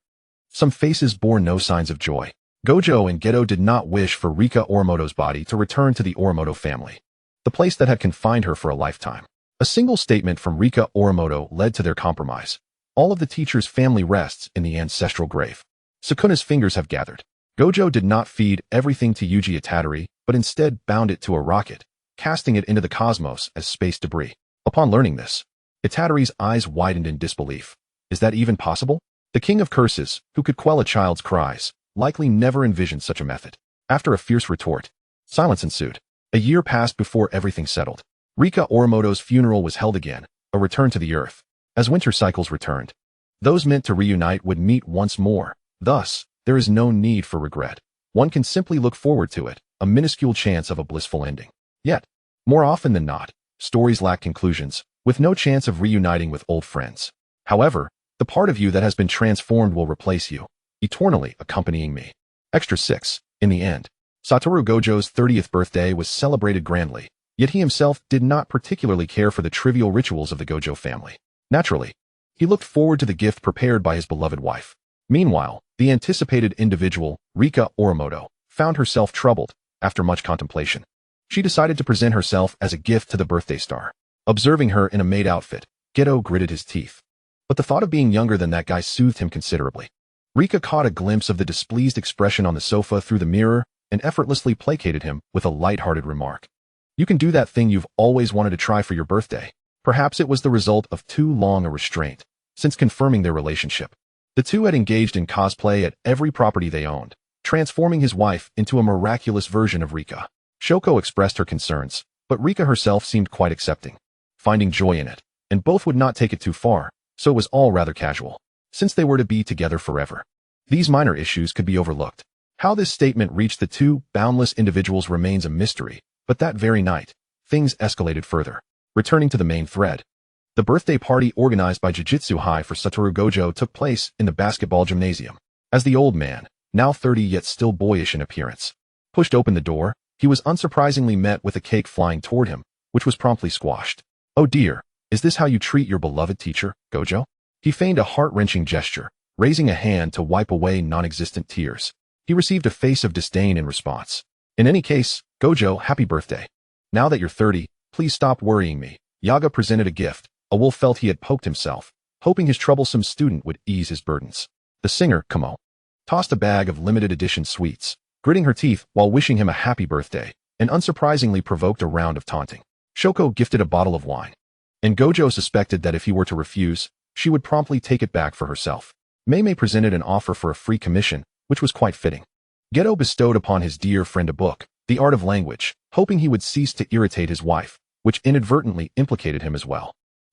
some faces bore no signs of joy. Gojo and Geto did not wish for Rika Orimoto's body to return to the Orimoto family, the place that had confined her for a lifetime. A single statement from Rika Orimoto led to their compromise. All of the teacher's family rests in the ancestral grave. Sukuna's fingers have gathered. Gojo did not feed everything to Yuji Itadori, but instead bound it to a rocket, casting it into the cosmos as space debris. Upon learning this, Itadori's eyes widened in disbelief. Is that even possible? The king of curses, who could quell a child's cries, likely never envisioned such a method. After a fierce retort, silence ensued. A year passed before everything settled. Rika Orimoto's funeral was held again, a return to the earth. As winter cycles returned, those meant to reunite would meet once more. Thus, there is no need for regret. One can simply look forward to it, a minuscule chance of a blissful ending. Yet, more often than not, stories lack conclusions, with no chance of reuniting with old friends. However, the part of you that has been transformed will replace you, eternally accompanying me. Extra 6. In the end, Satoru Gojo's 30th birthday was celebrated grandly, yet he himself did not particularly care for the trivial rituals of the Gojo family. Naturally, he looked forward to the gift prepared by his beloved wife. Meanwhile, the anticipated individual, Rika Orimoto, found herself troubled. After much contemplation, she decided to present herself as a gift to the birthday star. Observing her in a maid outfit, Geto gritted his teeth. But the thought of being younger than that guy soothed him considerably. Rika caught a glimpse of the displeased expression on the sofa through the mirror and effortlessly placated him with a light-hearted remark. "You can do that thing you've always wanted to try for your birthday." Perhaps it was the result of too long a restraint. Since confirming their relationship, the two had engaged in cosplay at every property they owned, transforming his wife into a miraculous version of Rika. Shoko expressed her concerns, but Rika herself seemed quite accepting, finding joy in it, and both would not take it too far, so it was all rather casual. Since they were to be together forever, these minor issues could be overlooked. How this statement reached the two boundless individuals remains a mystery, but that very night, things escalated further. Returning to the main thread, the birthday party organized by Jujutsu High for Satoru Gojo took place in the basketball gymnasium. As the old man, now 30 yet still boyish in appearance, pushed open the door, he was unsurprisingly met with a cake flying toward him, which was promptly squashed. "Oh dear, is this how you treat your beloved teacher, Gojo?" He feigned a heart-wrenching gesture, raising a hand to wipe away non-existent tears. He received a face of disdain in response. In any case, Gojo, happy birthday. Now that you're 30, please stop worrying me. Yaga presented a gift. A wolf felt he had poked himself, hoping his troublesome student would ease his burdens. The singer, Kamo, tossed a bag of limited edition sweets, gritting her teeth while wishing him a happy birthday, and unsurprisingly provoked a round of taunting. Shoko gifted a bottle of wine, and Gojo suspected that if he were to refuse, she would promptly take it back for herself. Mei presented an offer for a free commission, which was quite fitting. Geto bestowed upon his dear friend a book, The Art of Language, hoping he would cease to irritate his wife, which inadvertently implicated him as well.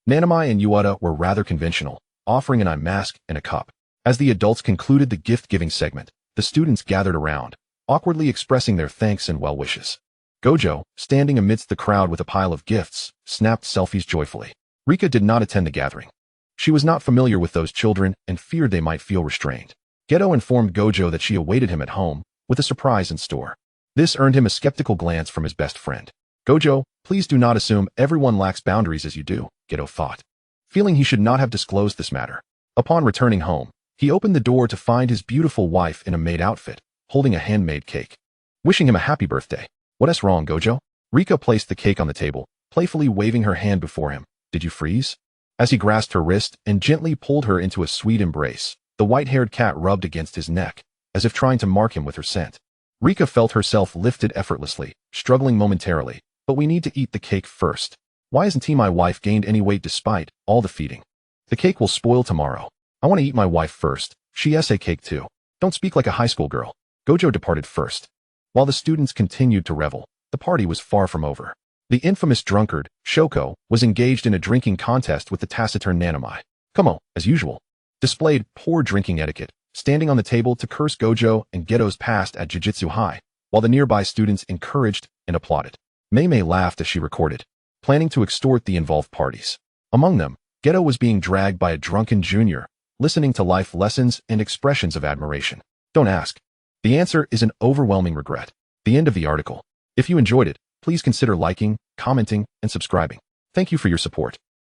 Nanami and Yuata were rather conventional, offering an eye mask and a cup. As the adults concluded the gift-giving segment, the students gathered around, awkwardly expressing their thanks and well wishes. Gojo, standing amidst the crowd with a pile of gifts, snapped selfies joyfully. Rika did not attend the gathering. She was not familiar with those children and feared they might feel restrained. Geto informed Gojo that she awaited him at home, with a surprise in store. This earned him a skeptical glance from his best friend. Gojo, please do not assume everyone lacks boundaries as you do, Geto thought. Feeling he should not have disclosed this matter. Upon returning home, he opened the door to find his beautiful wife in a maid outfit, holding a handmade cake. Wishing him a happy birthday. What's wrong, Gojo? Rika placed the cake on the table, playfully waving her hand before him. Did you freeze? As he grasped her wrist and gently pulled her into a sweet embrace, the white-haired cat rubbed against his neck, as if trying to mark him with her scent. Rika felt herself lifted effortlessly, struggling momentarily, but we need to eat the cake first. Why hasn't my wife gained any weight despite all the feeding? The cake will spoil tomorrow. I want to eat my wife first. She has a cake too. Don't speak like a high school girl. Gojo departed first. While the students continued to revel, the party was far from over. The infamous drunkard, Shoko, was engaged in a drinking contest with the taciturn Nanami. Kamo, as usual, displayed poor drinking etiquette, standing on the table to curse Gojo and Geto's past at Jujutsu High, while the nearby students encouraged and applauded. Mei laughed as she recorded, planning to extort the involved parties. Among them, Geto was being dragged by a drunken junior, listening to life lessons and expressions of admiration. Don't ask. The answer is an overwhelming regret. The end of the article. If you enjoyed it, please consider liking, commenting, and subscribing. Thank you for your support.